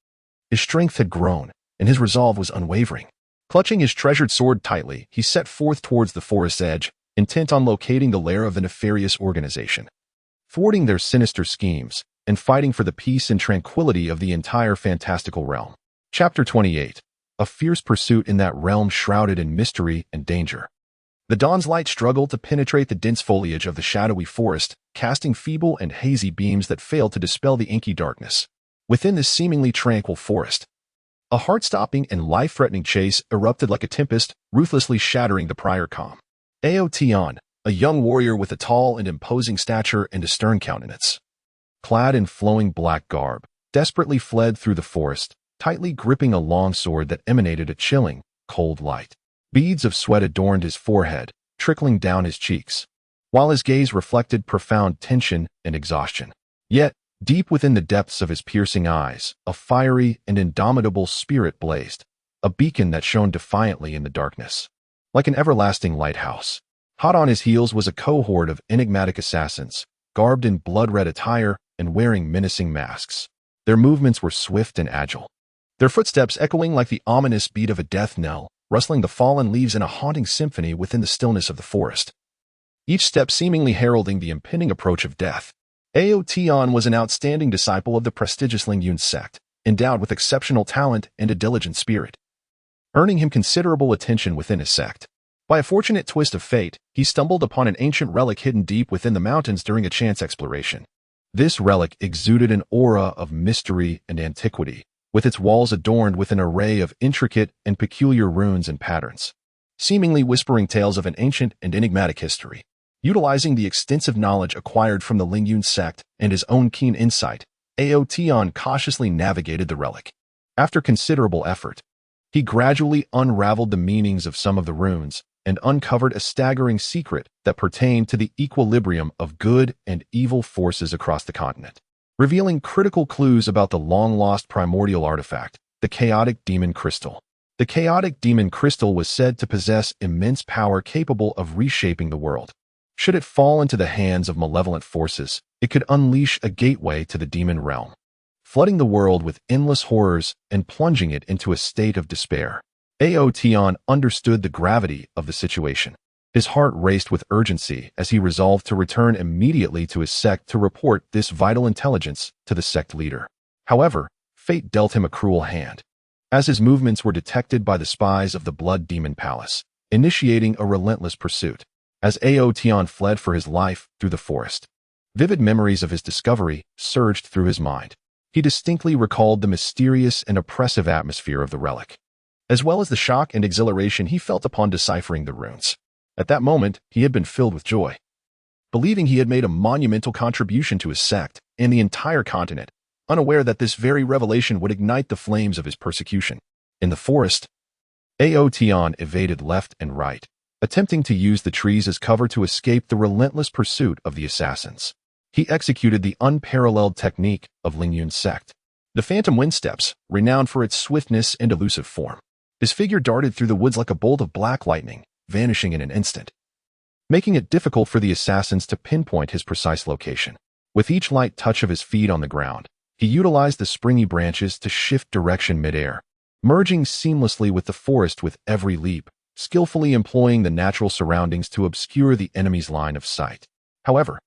Speaker 1: His strength had grown, and his resolve was unwavering. Clutching his treasured sword tightly, he set forth towards the forest's edge, intent on locating the lair of the nefarious organization, thwarting their sinister schemes, and fighting for the peace and tranquility of the entire fantastical realm. Chapter 28. A fierce pursuit in that realm shrouded in mystery and danger. The dawn's light struggled to penetrate the dense foliage of the shadowy forest, casting feeble and hazy beams that failed to dispel the inky darkness. Within this seemingly tranquil forest, a heart-stopping and life-threatening chase erupted like a tempest, ruthlessly shattering the prior calm. Aotion, a young warrior with a tall and imposing stature and a stern countenance, clad in flowing black garb, desperately fled through the forest, tightly gripping a long sword that emanated a chilling, cold light. Beads of sweat adorned his forehead, trickling down his cheeks, while his gaze reflected profound tension and exhaustion. Yet, deep within the depths of his piercing eyes, a fiery and indomitable spirit blazed, a beacon that shone defiantly in the darkness. Like an everlasting lighthouse. Hot on his heels was a cohort of enigmatic assassins, garbed in blood-red attire and wearing menacing masks. Their movements were swift and agile, their footsteps echoing like the ominous beat of a death knell, rustling the fallen leaves in a haunting symphony within the stillness of the forest. Each step seemingly heralding the impending approach of death. Aotion was an outstanding disciple of the prestigious Lingyun sect, endowed with exceptional talent and a diligent spirit, earning him considerable attention within his sect. By a fortunate twist of fate, he stumbled upon an ancient relic hidden deep within the mountains during a chance exploration. This relic exuded an aura of mystery and antiquity, with its walls adorned with an array of intricate and peculiar runes and patterns, seemingly whispering tales of an ancient and enigmatic history. Utilizing the extensive knowledge acquired from the Lingyun sect and his own keen insight, Aotion cautiously navigated the relic. After considerable effort, he gradually unraveled the meanings of some of the runes and uncovered a staggering secret that pertained to the equilibrium of good and evil forces across the continent, revealing critical clues about the long-lost primordial artifact, the chaotic demon crystal. The chaotic demon crystal was said to possess immense power capable of reshaping the world. Should it fall into the hands of malevolent forces, it could unleash a gateway to the demon realm, flooding the world with endless horrors and plunging it into a state of despair. Aotion understood the gravity of the situation. His heart raced with urgency as he resolved to return immediately to his sect to report this vital intelligence to the sect leader. However, fate dealt him a cruel hand, as his movements were detected by the spies of the Blood Demon Palace, initiating a relentless pursuit. As Aotion fled for his life through the forest, vivid memories of his discovery surged through his mind. He distinctly recalled the mysterious and oppressive atmosphere of the relic, as well as the shock and exhilaration he felt upon deciphering the runes. At that moment, he had been filled with joy, believing he had made a monumental contribution to his sect and the entire continent, unaware that this very revelation would ignite the flames of his persecution. In the forest, Aotion evaded left and right, attempting to use the trees as cover to escape the relentless pursuit of the assassins. He executed the unparalleled technique of Lingyun's sect, the Phantom Wind Steps, renowned for its swiftness and elusive form. His figure darted through the woods like a bolt of black lightning, vanishing in an instant, making it difficult for the assassins to pinpoint his precise location. With each light touch of his feet on the ground, he utilized the springy branches to shift direction midair, merging seamlessly with the forest with every leap, skillfully employing the natural surroundings to obscure the enemy's line of sight. However,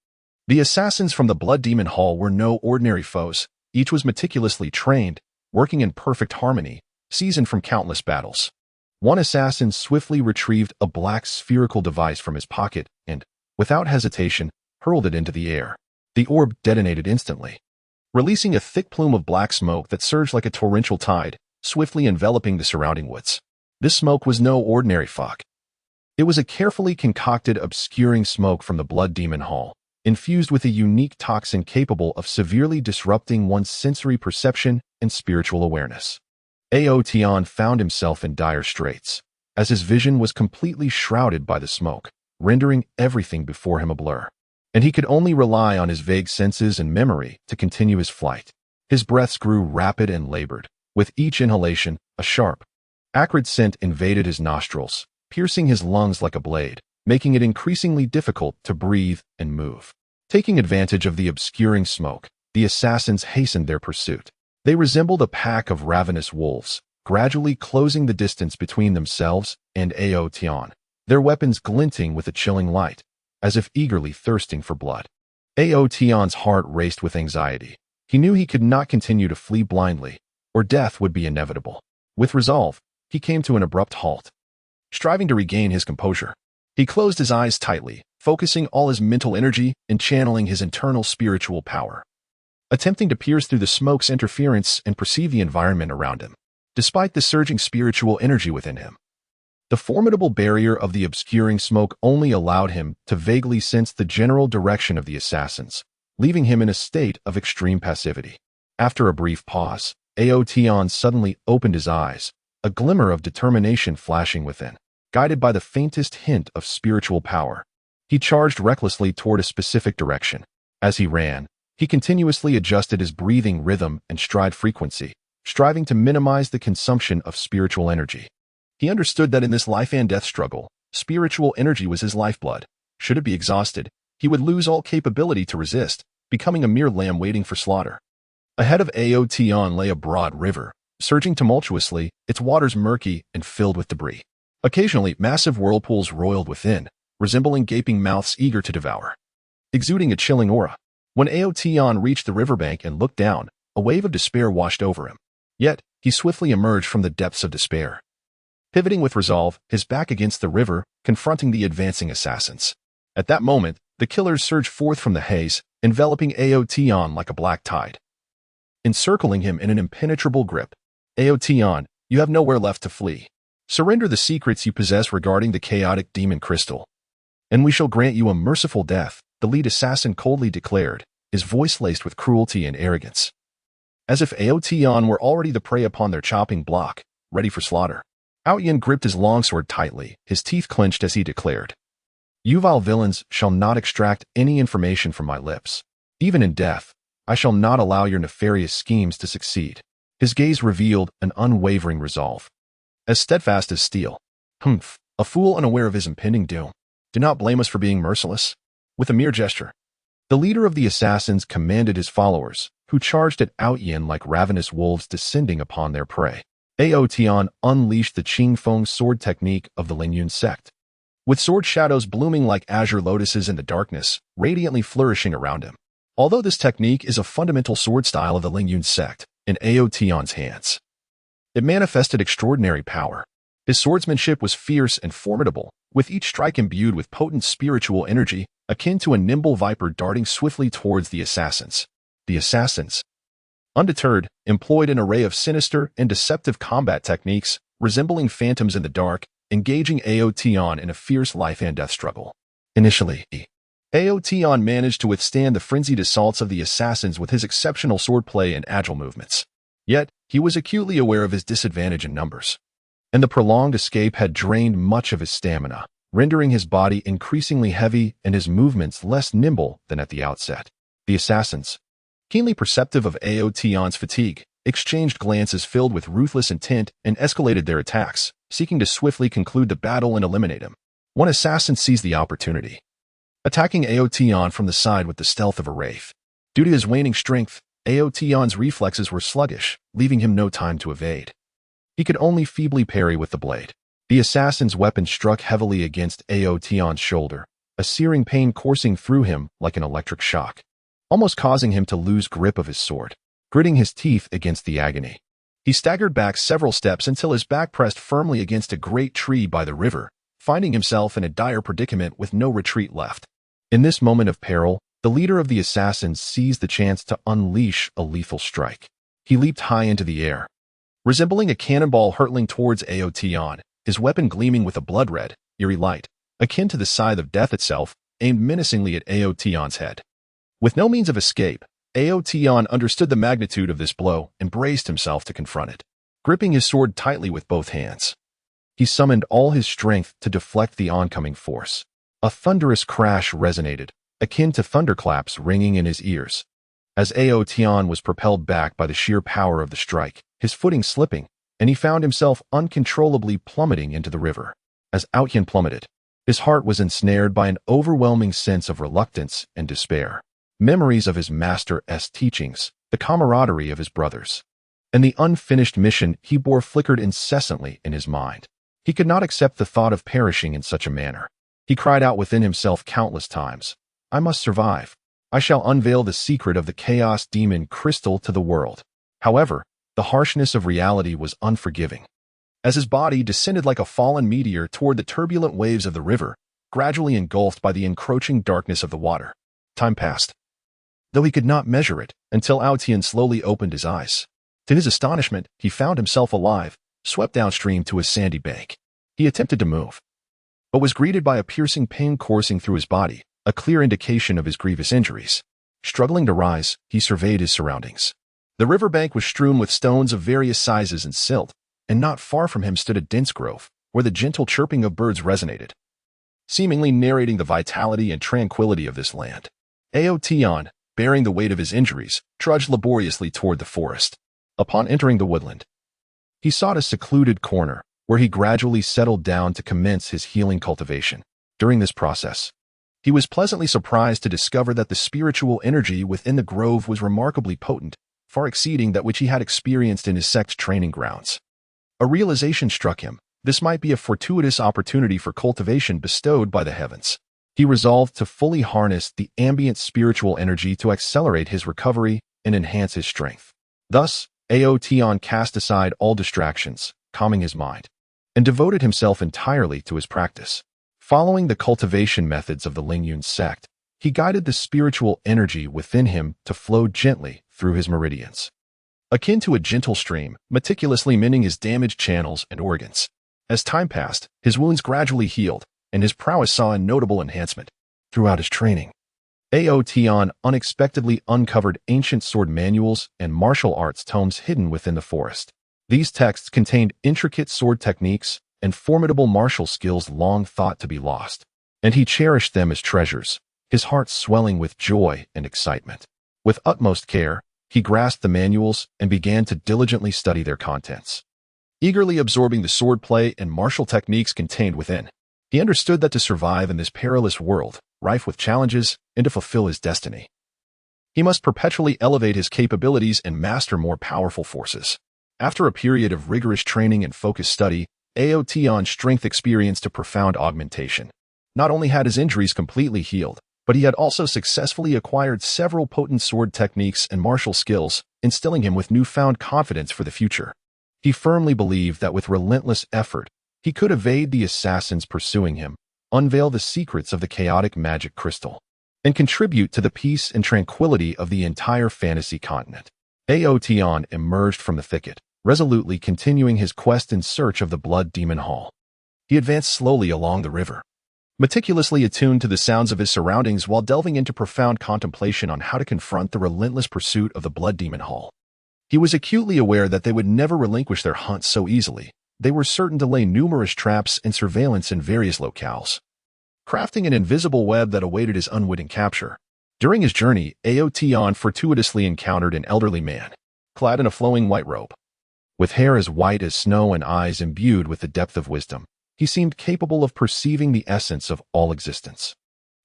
Speaker 1: the assassins from the Blood Demon Hall were no ordinary foes. Each was meticulously trained, working in perfect harmony, seasoned from countless battles. One assassin swiftly retrieved a black spherical device from his pocket and, without hesitation, hurled it into the air. The orb detonated instantly, releasing a thick plume of black smoke that surged like a torrential tide, swiftly enveloping the surrounding woods. This smoke was no ordinary fog. It was a carefully concocted, obscuring smoke from the Blood Demon Hall, infused with a unique toxin capable of severely disrupting one's sensory perception and spiritual awareness. Aotion found himself in dire straits, as his vision was completely shrouded by the smoke, rendering everything before him a blur, and he could only rely on his vague senses and memory to continue his flight. His breaths grew rapid and labored. With each inhalation, a sharp, acrid scent invaded his nostrils, piercing his lungs like a blade, making it increasingly difficult to breathe and move. Taking advantage of the obscuring smoke, the assassins hastened their pursuit. They resembled a pack of ravenous wolves, gradually closing the distance between themselves and Aotion, their weapons glinting with a chilling light, as if eagerly thirsting for blood. Aotion's heart raced with anxiety. He knew he could not continue to flee blindly, or death would be inevitable. With resolve, he came to an abrupt halt. Striving to regain his composure, he closed his eyes tightly, focusing all his mental energy and channeling his internal spiritual power, attempting to pierce through the smoke's interference and perceive the environment around him. Despite the surging spiritual energy within him, the formidable barrier of the obscuring smoke only allowed him to vaguely sense the general direction of the assassins, leaving him in a state of extreme passivity. After a brief pause, Aotion suddenly opened his eyes, a glimmer of determination flashing within. Guided by the faintest hint of spiritual power, he charged recklessly toward a specific direction. As he ran, he continuously adjusted his breathing rhythm and stride frequency, striving to minimize the consumption of spiritual energy. He understood that in this life and death struggle, spiritual energy was his lifeblood. Should it be exhausted, he would lose all capability to resist, becoming a mere lamb waiting for slaughter. Ahead of Aotion lay a broad river, surging tumultuously, its waters murky and filled with debris. Occasionally, massive whirlpools roiled within, resembling gaping mouths eager to devour, exuding a chilling aura. When Aotion reached the riverbank and looked down, a wave of despair washed over him. Yet, he swiftly emerged from the depths of despair, pivoting with resolve, his back against the river, confronting the advancing assassins. At that moment, the killers surged forth from the haze, enveloping Aotion like a black tide, encircling him in an impenetrable grip. Aotion, you have nowhere left to flee. Surrender the secrets you possess regarding the chaotic demon crystal, and we shall grant you a merciful death, the lead assassin coldly declared, his voice laced with cruelty and arrogance, as if Aotion were already the prey upon their chopping block, ready for slaughter. Aotion gripped his longsword tightly, his teeth clenched as he declared, "You vile villains shall not extract any information from my lips. Even in death, I shall not allow your nefarious schemes to succeed." His gaze revealed an unwavering resolve, as steadfast as steel. "Humph, a fool unaware of his impending doom. Do not blame us for being merciless." With a mere gesture, the leader of the assassins commanded his followers, who charged at Aotion like ravenous wolves descending upon their prey. Aotian unleashed the Qingfeng sword technique of the Lingyun sect. With sword shadows blooming like azure lotuses in the darkness, radiantly flourishing around him. Although this technique is a fundamental sword style of the Lingyun sect, in Aotian's hands, it manifested extraordinary power. His swordsmanship was fierce and formidable, with each strike imbued with potent spiritual energy, akin to a nimble viper darting swiftly towards the assassins. The assassins, undeterred, employed an array of sinister and deceptive combat techniques, resembling phantoms in the dark, engaging Aotian in a fierce life-and-death struggle. Initially, Aotian managed to withstand the frenzied assaults of the assassins with his exceptional swordplay and agile movements. Yet, he was acutely aware of his disadvantage in numbers, and the prolonged escape had drained much of his stamina, rendering his body increasingly heavy and his movements less nimble than at the outset. The assassins, keenly perceptive of Aotian's fatigue, exchanged glances filled with ruthless intent and escalated their attacks, seeking to swiftly conclude the battle and eliminate him. One assassin seized the opportunity, attacking Aotian from the side with the stealth of a wraith. Due to his waning strength, Aotian's reflexes were sluggish, leaving him no time to evade. He could only feebly parry with the blade. The assassin's weapon struck heavily against Aotian's shoulder, a searing pain coursing through him like an electric shock, almost causing him to lose grip of his sword. Gritting his teeth against the agony, he staggered back several steps until his back pressed firmly against a great tree by the river, finding himself in a dire predicament with no retreat left. In this moment of peril, the leader of the assassins seized the chance to unleash a lethal strike. He leaped high into the air, resembling a cannonball hurtling towards Aotian, his weapon gleaming with a blood-red, eerie light, akin to the scythe of death itself, aimed menacingly at Aotian's head. With no means of escape, Aotian understood the magnitude of this blow and braced himself to confront it. Gripping his sword tightly with both hands, he summoned all his strength to deflect the oncoming force. A thunderous crash resonated, akin to thunderclaps ringing in his ears. As Aotian was propelled back by the sheer power of the strike, his footing slipping, and he found himself uncontrollably plummeting into the river. As Aotian plummeted, his heart was ensnared by an overwhelming sense of reluctance and despair. Memories of his master's teachings, the camaraderie of his brothers, and the unfinished mission he bore flickered incessantly in his mind. He could not accept the thought of perishing in such a manner. He cried out within himself countless times, "I must survive. I shall unveil the secret of the chaos demon crystal to the world." However, the harshness of reality was unforgiving. As his body descended like a fallen meteor toward the turbulent waves of the river, gradually engulfed by the encroaching darkness of the water, time passed, though he could not measure it, until Aotian slowly opened his eyes. To his astonishment, he found himself alive, swept downstream to a sandy bank. He attempted to move, but was greeted by a piercing pain coursing through his body, a clear indication of his grievous injuries. Struggling to rise, he surveyed his surroundings. The riverbank was strewn with stones of various sizes and silt, and not far from him stood a dense grove, where the gentle chirping of birds resonated, seemingly narrating the vitality and tranquility of this land. Aotian, bearing the weight of his injuries, trudged laboriously toward the forest. Upon entering the woodland, he sought a secluded corner, where he gradually settled down to commence his healing cultivation. During this process, he was pleasantly surprised to discover that the spiritual energy within the grove was remarkably potent, far exceeding that which he had experienced in his sect's training grounds. A realization struck him. This might be a fortuitous opportunity for cultivation bestowed by the heavens. He resolved to fully harness the ambient spiritual energy to accelerate his recovery and enhance his strength. Thus, Aotian cast aside all distractions, calming his mind, and devoted himself entirely to his practice. Following the cultivation methods of the Lingyun sect, he guided the spiritual energy within him to flow gently through his meridians, akin to a gentle stream, meticulously mending his damaged channels and organs. As time passed, his wounds gradually healed, and his prowess saw a notable enhancement. Throughout his training, Aotian unexpectedly uncovered ancient sword manuals and martial arts tomes hidden within the forest. These texts contained intricate sword techniques and formidable martial skills long thought to be lost, and he cherished them as treasures, his heart swelling with joy and excitement. With utmost care, he grasped the manuals and began to diligently study their contents, eagerly absorbing the swordplay and martial techniques contained within. He understood that to survive in this perilous world, rife with challenges, and to fulfill his destiny, he must perpetually elevate his capabilities and master more powerful forces. After a period of rigorous training and focused study, Aotion's strength experienced a profound augmentation. Not only had his injuries completely healed, but he had also successfully acquired several potent sword techniques and martial skills, instilling him with newfound confidence for the future. He firmly believed that with relentless effort, he could evade the assassins pursuing him, unveil the secrets of the chaotic magic crystal, and contribute to the peace and tranquility of the entire fantasy continent. Aotion emerged from the thicket, resolutely continuing his quest in search of the Blood Demon Hall. He advanced slowly along the river, meticulously attuned to the sounds of his surroundings while delving into profound contemplation on how to confront the relentless pursuit of the Blood Demon Hall. He was acutely aware that they would never relinquish their hunt so easily. They were certain to lay numerous traps and surveillance in various locales, crafting an invisible web that awaited his unwitting capture. During his journey, Aotion fortuitously encountered an elderly man, clad in a flowing white robe. With hair as white as snow and eyes imbued with the depth of wisdom, he seemed capable of perceiving the essence of all existence.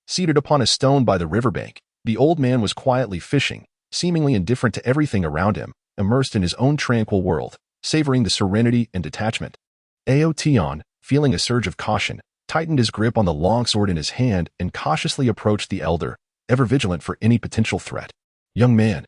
Speaker 1: Seated upon a stone by the riverbank, the old man was quietly fishing, seemingly indifferent to everything around him, immersed in his own tranquil world, savoring the serenity and detachment. Aotion, feeling a surge of caution, tightened his grip on the long sword in his hand and cautiously approached the elder, ever vigilant for any potential threat. "Young man,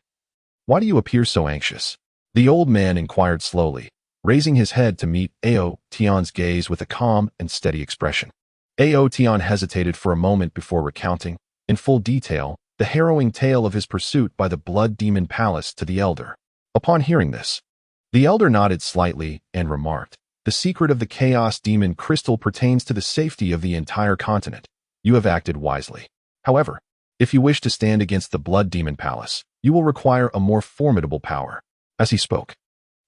Speaker 1: why do you appear so anxious?" The old man inquired slowly, raising his head to meet Aotion's gaze with a calm and steady expression. Aotion hesitated for a moment before recounting, in full detail, the harrowing tale of his pursuit by the Blood Demon Palace to the elder. Upon hearing this, the elder nodded slightly and remarked, "The secret of the Chaos Demon Crystal pertains to the safety of the entire continent. You have acted wisely. However, if you wish to stand against the Blood Demon Palace, you will require a more formidable power." As he spoke,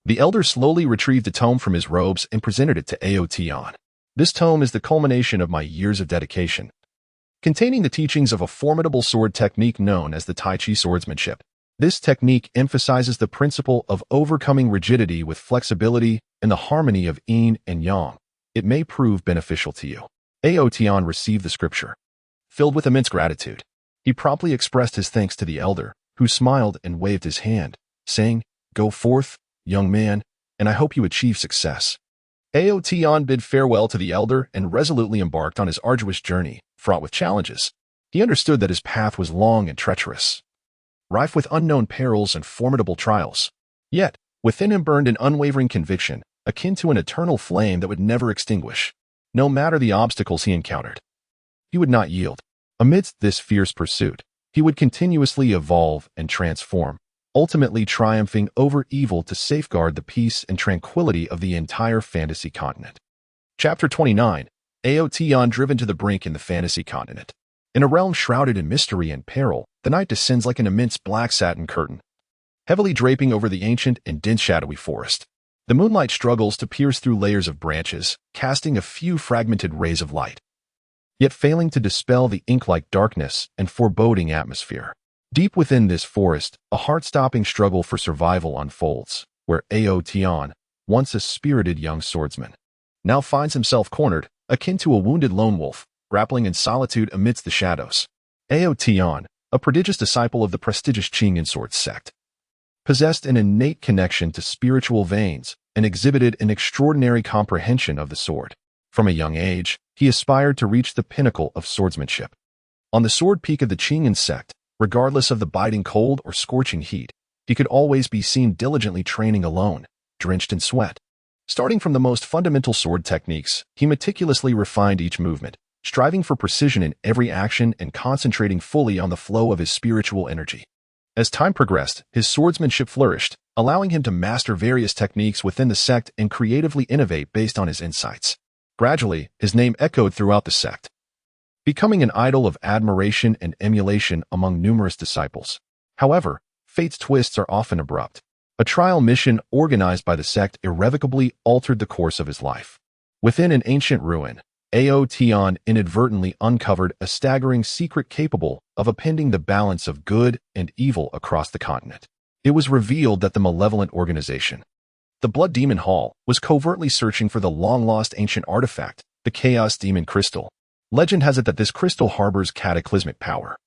Speaker 1: the elder slowly retrieved a tome from his robes and presented it to Aotion. "This tome is the culmination of my years of dedication, containing the teachings of a formidable sword technique known as the Tai Chi swordsmanship. This technique emphasizes the principle of overcoming rigidity with flexibility and the harmony of yin and yang. It may prove beneficial to you." Aotion received the scripture, filled with immense gratitude. He promptly expressed his thanks to the elder, who smiled and waved his hand, saying, "Go forth, young man, and I hope you achieve success." Aotion bid farewell to the elder and resolutely embarked on his arduous journey, fraught with challenges. He understood that his path was long and treacherous, rife with unknown perils and formidable trials. Yet, within him burned an unwavering conviction, akin to an eternal flame that would never extinguish. No matter the obstacles he encountered, he would not yield. Amidst this fierce pursuit, he would continuously evolve and transform, ultimately triumphing over evil to safeguard the peace and tranquility of the entire fantasy continent. Chapter 29. Aotion driven to the brink in the fantasy continent. In a realm shrouded in mystery and peril, the night descends like an immense black satin curtain, heavily draping over the ancient and dense shadowy forest. The moonlight struggles to pierce through layers of branches, casting a few fragmented rays of light, yet failing to dispel the ink-like darkness and foreboding atmosphere. Deep within this forest, a heart-stopping struggle for survival unfolds, where Aotion, once a spirited young swordsman, now finds himself cornered, akin to a wounded lone wolf, grappling in solitude amidst the shadows. Aotion, a prodigious disciple of the prestigious Qingyan sword sect, possessed an innate connection to spiritual veins and exhibited an extraordinary comprehension of the sword. From a young age, he aspired to reach the pinnacle of swordsmanship. On the sword peak of the Qingyan sect, regardless of the biting cold or scorching heat, he could always be seen diligently training alone, drenched in sweat. Starting from the most fundamental sword techniques, he meticulously refined each movement, striving for precision in every action and concentrating fully on the flow of his spiritual energy. As time progressed, his swordsmanship flourished, allowing him to master various techniques within the sect and creatively innovate based on his insights. Gradually, his name echoed throughout the sect, becoming an idol of admiration and emulation among numerous disciples. However, fate's twists are often abrupt. A trial mission organized by the sect irrevocably altered the course of his life. Within an ancient ruin, Aotion inadvertently uncovered a staggering secret capable of upending the balance of good and evil across the continent. It was revealed that the malevolent organization, the Blood Demon Hall, was covertly searching for the long-lost ancient artifact, the Chaos Demon Crystal. Legend has it that this crystal harbors cataclysmic power.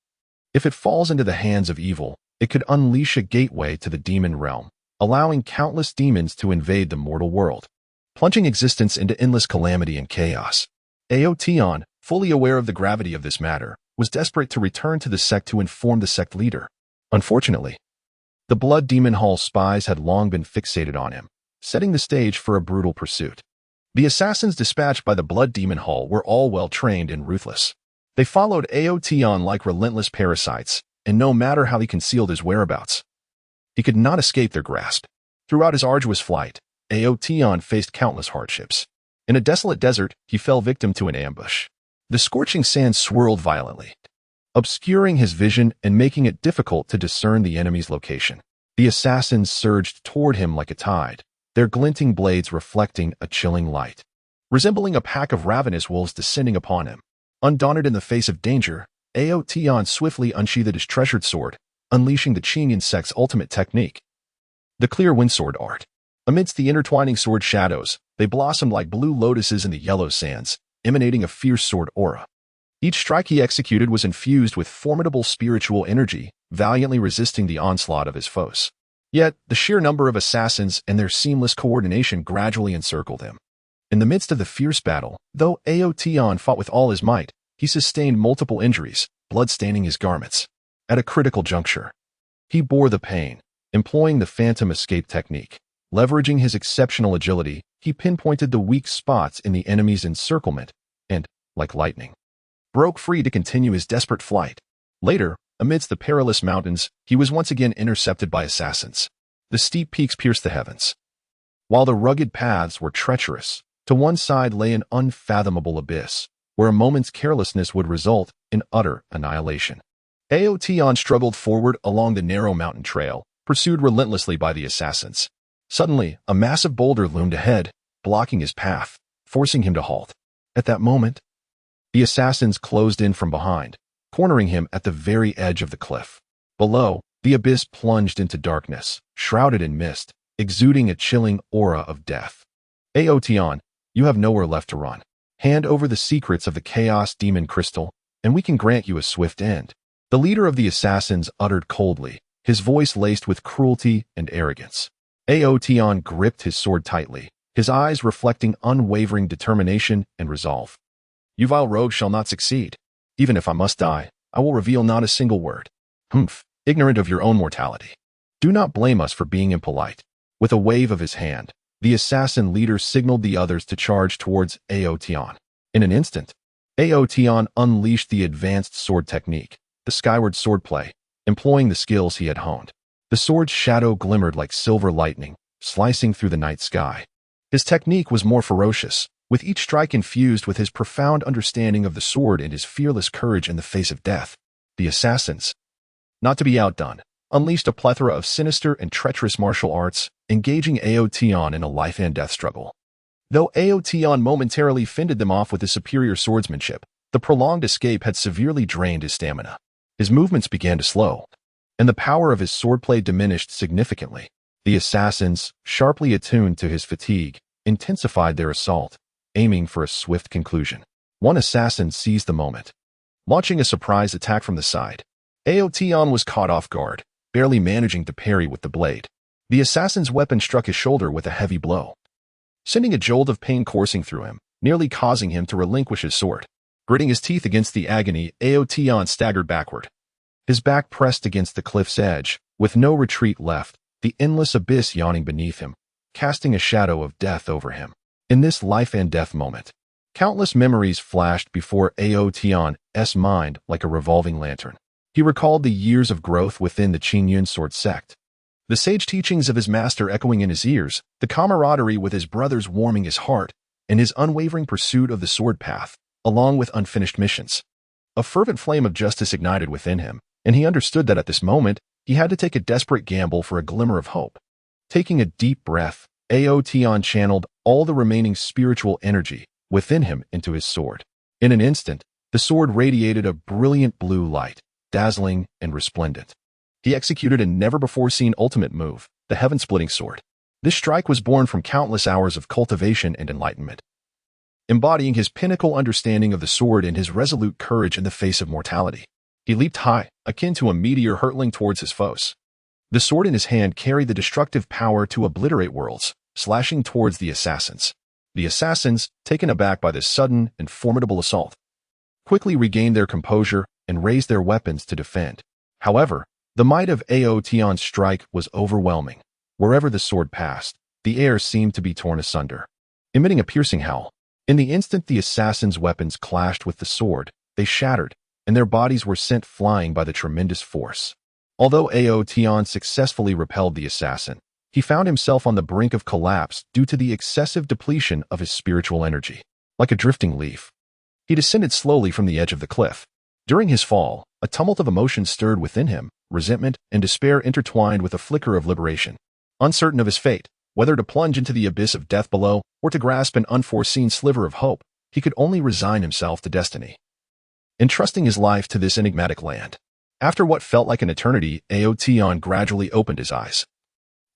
Speaker 1: If it falls into the hands of evil, it could unleash a gateway to the demon realm, allowing countless demons to invade the mortal world, plunging existence into endless calamity and chaos. Aotion, fully aware of the gravity of this matter, was desperate to return to the sect to inform the sect leader. Unfortunately, the Blood Demon Hall spies had long been fixated on him, setting the stage for a brutal pursuit. The assassins dispatched by the Blood Demon Hall were all well-trained and ruthless. They followed Aotion like relentless parasites, and no matter how he concealed his whereabouts, he could not escape their grasp. Throughout his arduous flight, Aotion faced countless hardships. In a desolate desert, he fell victim to an ambush. The scorching sand swirled violently, obscuring his vision and making it difficult to discern the enemy's location. The assassins surged toward him like a tide, their glinting blades reflecting a chilling light, resembling a pack of ravenous wolves descending upon him. Undaunted in the face of danger, Aotion swiftly unsheathed his treasured sword, unleashing the Qinyan sect's ultimate technique, the clear windsword art. Amidst the intertwining sword shadows, they blossomed like blue lotuses in the yellow sands, emanating a fierce sword aura. Each strike he executed was infused with formidable spiritual energy, valiantly resisting the onslaught of his foes. Yet, the sheer number of assassins and their seamless coordination gradually encircled him. In the midst of the fierce battle, though Aotion fought with all his might, he sustained multiple injuries, blood staining his garments. At a critical juncture, he bore the pain, employing the phantom escape technique. Leveraging his exceptional agility, he pinpointed the weak spots in the enemy's encirclement and, like lightning, broke free to continue his desperate flight. Later, amidst the perilous mountains, he was once again intercepted by assassins. The steep peaks pierced the heavens, while the rugged paths were treacherous. To one side lay an unfathomable abyss, where a moment's carelessness would result in utter annihilation. Aotion struggled forward along the narrow mountain trail, pursued relentlessly by the assassins. Suddenly, a massive boulder loomed ahead, blocking his path, forcing him to halt. At that moment, the assassins closed in from behind, cornering him at the very edge of the cliff. Below, the abyss plunged into darkness, shrouded in mist, exuding a chilling aura of death. Aotion, you have nowhere left to run. Hand over the secrets of the Chaos Demon Crystal, and we can grant you a swift end. The leader of the assassins uttered coldly, his voice laced with cruelty and arrogance. Aotion gripped his sword tightly, his eyes reflecting unwavering determination and resolve. You vile rogue shall not succeed. Even if I must die, I will reveal not a single word. Humph, ignorant of your own mortality. Do not blame us for being impolite. With a wave of his hand, the assassin leader signaled the others to charge towards Aotion. In an instant, Aotion unleashed the advanced sword technique, the skyward swordplay, employing the skills he had honed. The sword's shadow glimmered like silver lightning, slicing through the night sky. His technique was more ferocious, with each strike infused with his profound understanding of the sword and his fearless courage in the face of death. The assassins, not to be outdone, unleashed a plethora of sinister and treacherous martial arts, engaging Aotion in a life-and-death struggle. Though Aotion momentarily fended them off with his superior swordsmanship, the prolonged escape had severely drained his stamina. His movements began to slow, and the power of his swordplay diminished significantly. The assassins, sharply attuned to his fatigue, intensified their assault, aiming for a swift conclusion. One assassin seized the moment, launching a surprise attack from the side. Aotion was caught off guard, barely managing to parry with the blade. The assassin's weapon struck his shoulder with a heavy blow, sending a jolt of pain coursing through him, nearly causing him to relinquish his sword. Gritting his teeth against the agony, Aotion staggered backward, his back pressed against the cliff's edge, with no retreat left, the endless abyss yawning beneath him, casting a shadow of death over him. In this life-and-death moment, countless memories flashed before Aotion's mind like a revolving lantern. He recalled the years of growth within the Qinyan sword sect, the sage teachings of his master echoing in his ears, the camaraderie with his brothers warming his heart, and his unwavering pursuit of the sword path, along with unfinished missions. A fervent flame of justice ignited within him, and he understood that at this moment, he had to take a desperate gamble for a glimmer of hope. Taking a deep breath, Aotion channeled all the remaining spiritual energy within him into his sword. In an instant, the sword radiated a brilliant blue light, dazzling and resplendent. He executed a never-before-seen ultimate move, the heaven-splitting sword. This strike was born from countless hours of cultivation and enlightenment, embodying his pinnacle understanding of the sword and his resolute courage in the face of mortality. He leaped high, akin to a meteor hurtling towards his foes. The sword in his hand carried the destructive power to obliterate worlds, slashing towards the assassins. The assassins, taken aback by this sudden and formidable assault, quickly regained their composure and raised their weapons to defend. However, the might of Aotion's strike was overwhelming. Wherever the sword passed, the air seemed to be torn asunder, emitting a piercing howl. In the instant the assassins' weapons clashed with the sword, they shattered, and their bodies were sent flying by the tremendous force. Although Aotion successfully repelled the assassin, he found himself on the brink of collapse due to the excessive depletion of his spiritual energy. Like a drifting leaf, he descended slowly from the edge of the cliff. During his fall, a tumult of emotions stirred within him, resentment and despair intertwined with a flicker of liberation. Uncertain of his fate, whether to plunge into the abyss of death below or to grasp an unforeseen sliver of hope, he could only resign himself to destiny, entrusting his life to this enigmatic land. After what felt like an eternity, Aotion gradually opened his eyes,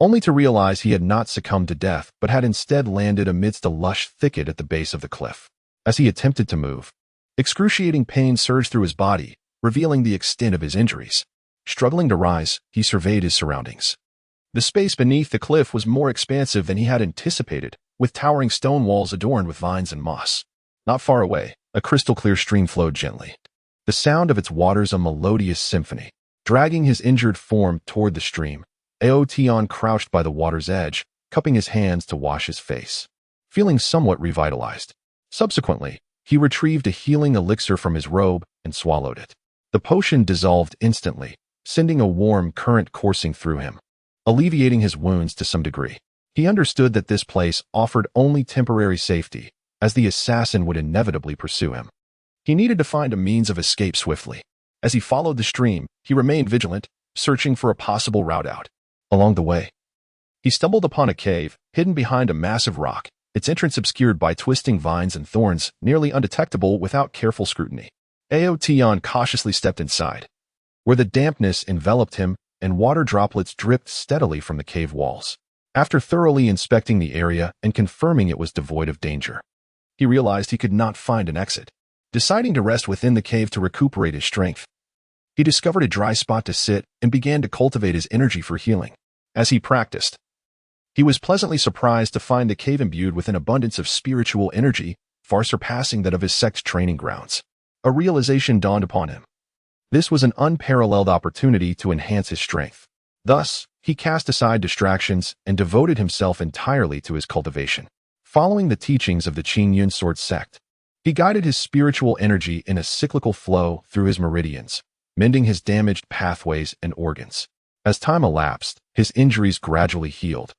Speaker 1: only to realize he had not succumbed to death but had instead landed amidst a lush thicket at the base of the cliff. As he attempted to move, excruciating pain surged through his body, revealing the extent of his injuries. Struggling to rise, he surveyed his surroundings. The space beneath the cliff was more expansive than he had anticipated, with towering stone walls adorned with vines and moss. Not far away, a crystal-clear stream flowed gently, the sound of its waters a melodious symphony. Dragging his injured form toward the stream, Aotion crouched by the water's edge, cupping his hands to wash his face, feeling somewhat revitalized. Subsequently, he retrieved a healing elixir from his robe and swallowed it. The potion dissolved instantly, sending a warm current coursing through him, alleviating his wounds to some degree. He understood that this place offered only temporary safety, as the assassin would inevitably pursue him. He needed to find a means of escape swiftly. As he followed the stream, he remained vigilant, searching for a possible route out. Along the way, he stumbled upon a cave, hidden behind a massive rock, its entrance obscured by twisting vines and thorns, nearly undetectable without careful scrutiny. Aotion cautiously stepped inside, where the dampness enveloped him and water droplets dripped steadily from the cave walls. After thoroughly inspecting the area and confirming it was devoid of danger, he realized he could not find an exit. Deciding to rest within the cave to recuperate his strength, he discovered a dry spot to sit and began to cultivate his energy for healing. As he practiced, he was pleasantly surprised to find the cave imbued with an abundance of spiritual energy, far surpassing that of his sect's training grounds. A realization dawned upon him. This was an unparalleled opportunity to enhance his strength. Thus, he cast aside distractions and devoted himself entirely to his cultivation. Following the teachings of the Qingyun Sword sect, he guided his spiritual energy in a cyclical flow through his meridians, mending his damaged pathways and organs. As time elapsed, his injuries gradually healed,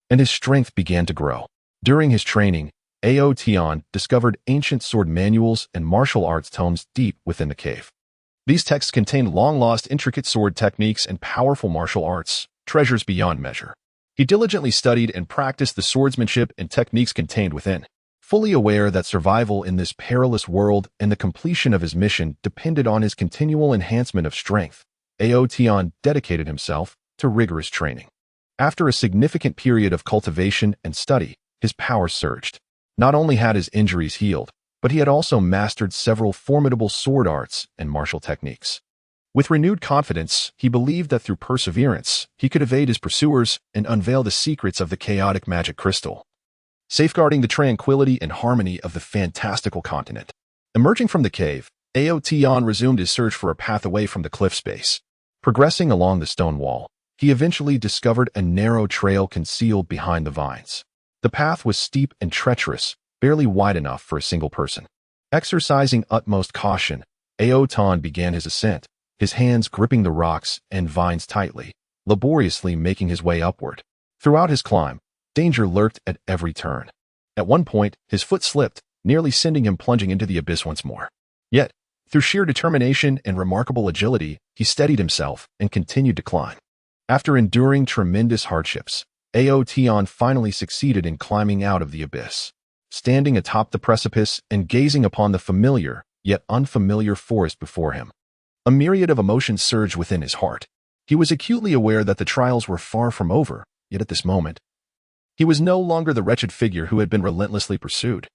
Speaker 1: and his strength began to grow. During his training, Aotion discovered ancient sword manuals and martial arts tomes deep within the cave. These texts contained long-lost intricate sword techniques and powerful martial arts, treasures beyond measure. He diligently studied and practiced the swordsmanship and techniques contained within, fully aware that survival in this perilous world and the completion of his mission depended on his continual enhancement of strength. Aotion dedicated himself to rigorous training. After a significant period of cultivation and study, his power surged. Not only had his injuries healed, but he had also mastered several formidable sword arts and martial techniques. With renewed confidence, he believed that through perseverance, he could evade his pursuers and unveil the secrets of the chaotic magic crystal, safeguarding the tranquility and harmony of the fantastical continent. Emerging from the cave, Aotion resumed his search for a path away from the cliff space. Progressing along the stone wall, he eventually discovered a narrow trail concealed behind the vines. The path was steep and treacherous, barely wide enough for a single person. Exercising utmost caution, Aotion began his ascent, his hands gripping the rocks and vines tightly, laboriously making his way upward. Throughout his climb, danger lurked at every turn. At one point, his foot slipped, nearly sending him plunging into the abyss once more. Yet, through sheer determination and remarkable agility, he steadied himself and continued to climb. After enduring tremendous hardships, Aotion finally succeeded in climbing out of the abyss. Standing atop the precipice and gazing upon the familiar, yet unfamiliar forest before him, a myriad of emotions surged within his heart. He was acutely aware that the trials were far from over, yet at this moment, he was no longer the wretched figure who had been relentlessly pursued.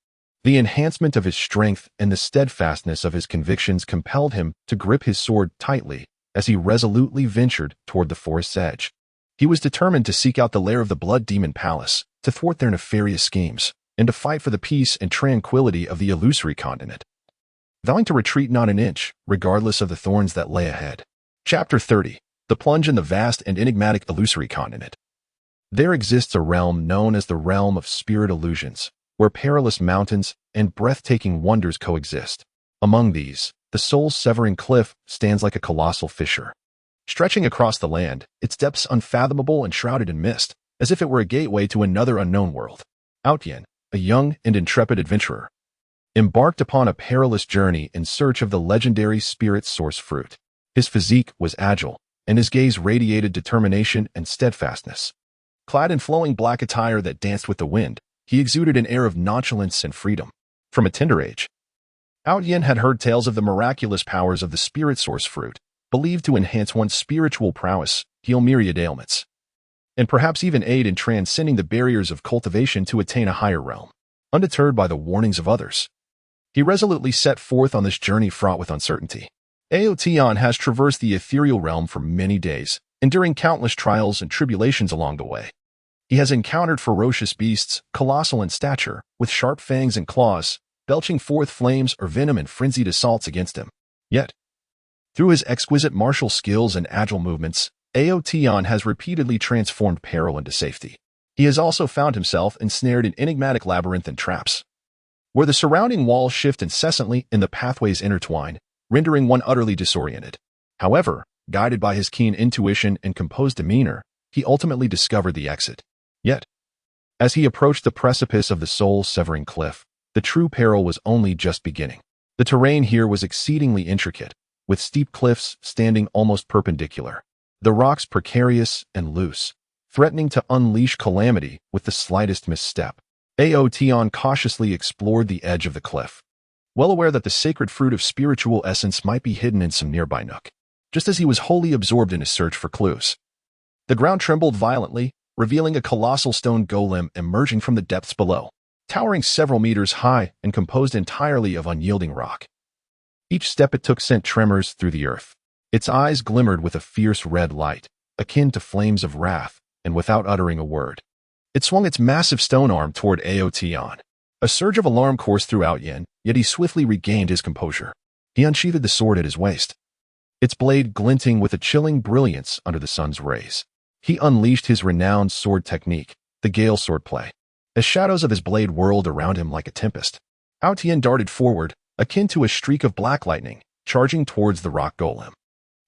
Speaker 1: The enhancement of his strength and the steadfastness of his convictions compelled him to grip his sword tightly as he resolutely ventured toward the forest's edge. He was determined to seek out the lair of the Blood Demon Palace, to thwart their nefarious schemes, and to fight for the peace and tranquility of the illusory continent, vowing to retreat not an inch, regardless of the thorns that lay ahead. Chapter 30. The Plunge in the Vast and Enigmatic Illusory Continent. There exists a realm known as the Realm of Spirit Illusions, where perilous mountains and breathtaking wonders coexist. Among these, the soul-severing cliff stands like a colossal fissure. Stretching across the land, its depths unfathomable and shrouded in mist, as if it were a gateway to another unknown world. Aotian, a young and intrepid adventurer, embarked upon a perilous journey in search of the legendary spirit source fruit. His physique was agile, and his gaze radiated determination and steadfastness. Clad in flowing black attire that danced with the wind, he exuded an air of nonchalance and freedom. From a tender age, Aotian had heard tales of the miraculous powers of the spirit source fruit, believed to enhance one's spiritual prowess, heal myriad ailments, and perhaps even aid in transcending the barriers of cultivation to attain a higher realm. Undeterred by the warnings of others, he resolutely set forth on this journey fraught with uncertainty. Aotian has traversed the ethereal realm for many days, enduring countless trials and tribulations along the way. He has encountered ferocious beasts, colossal in stature, with sharp fangs and claws, belching forth flames or venom in frenzied assaults against him. Yet, through his exquisite martial skills and agile movements, Aotian has repeatedly transformed peril into safety. He has also found himself ensnared in enigmatic labyrinthine traps, where the surrounding walls shift incessantly and the pathways intertwine, rendering one utterly disoriented. However, guided by his keen intuition and composed demeanor, he ultimately discovered the exit. Yet, as he approached the precipice of the soul-severing cliff, the true peril was only just beginning. The terrain here was exceedingly intricate, with steep cliffs standing almost perpendicular, the rocks precarious and loose, threatening to unleash calamity with the slightest misstep. Aotian cautiously explored the edge of the cliff, well aware that the sacred fruit of spiritual essence might be hidden in some nearby nook. Just as he was wholly absorbed in his search for clues, the ground trembled violently, revealing a colossal stone golem emerging from the depths below, towering several meters high and composed entirely of unyielding rock. Each step it took sent tremors through the earth. Its eyes glimmered with a fierce red light, akin to flames of wrath, and without uttering a word, it swung its massive stone arm toward Aotian. A surge of alarm coursed through Aotian, yet he swiftly regained his composure. He unsheathed the sword at his waist, its blade glinting with a chilling brilliance under the sun's rays. He unleashed his renowned sword technique, the Gale swordplay. As shadows of his blade whirled around him like a tempest, Aotian darted forward, akin to a streak of black lightning, charging towards the rock golem.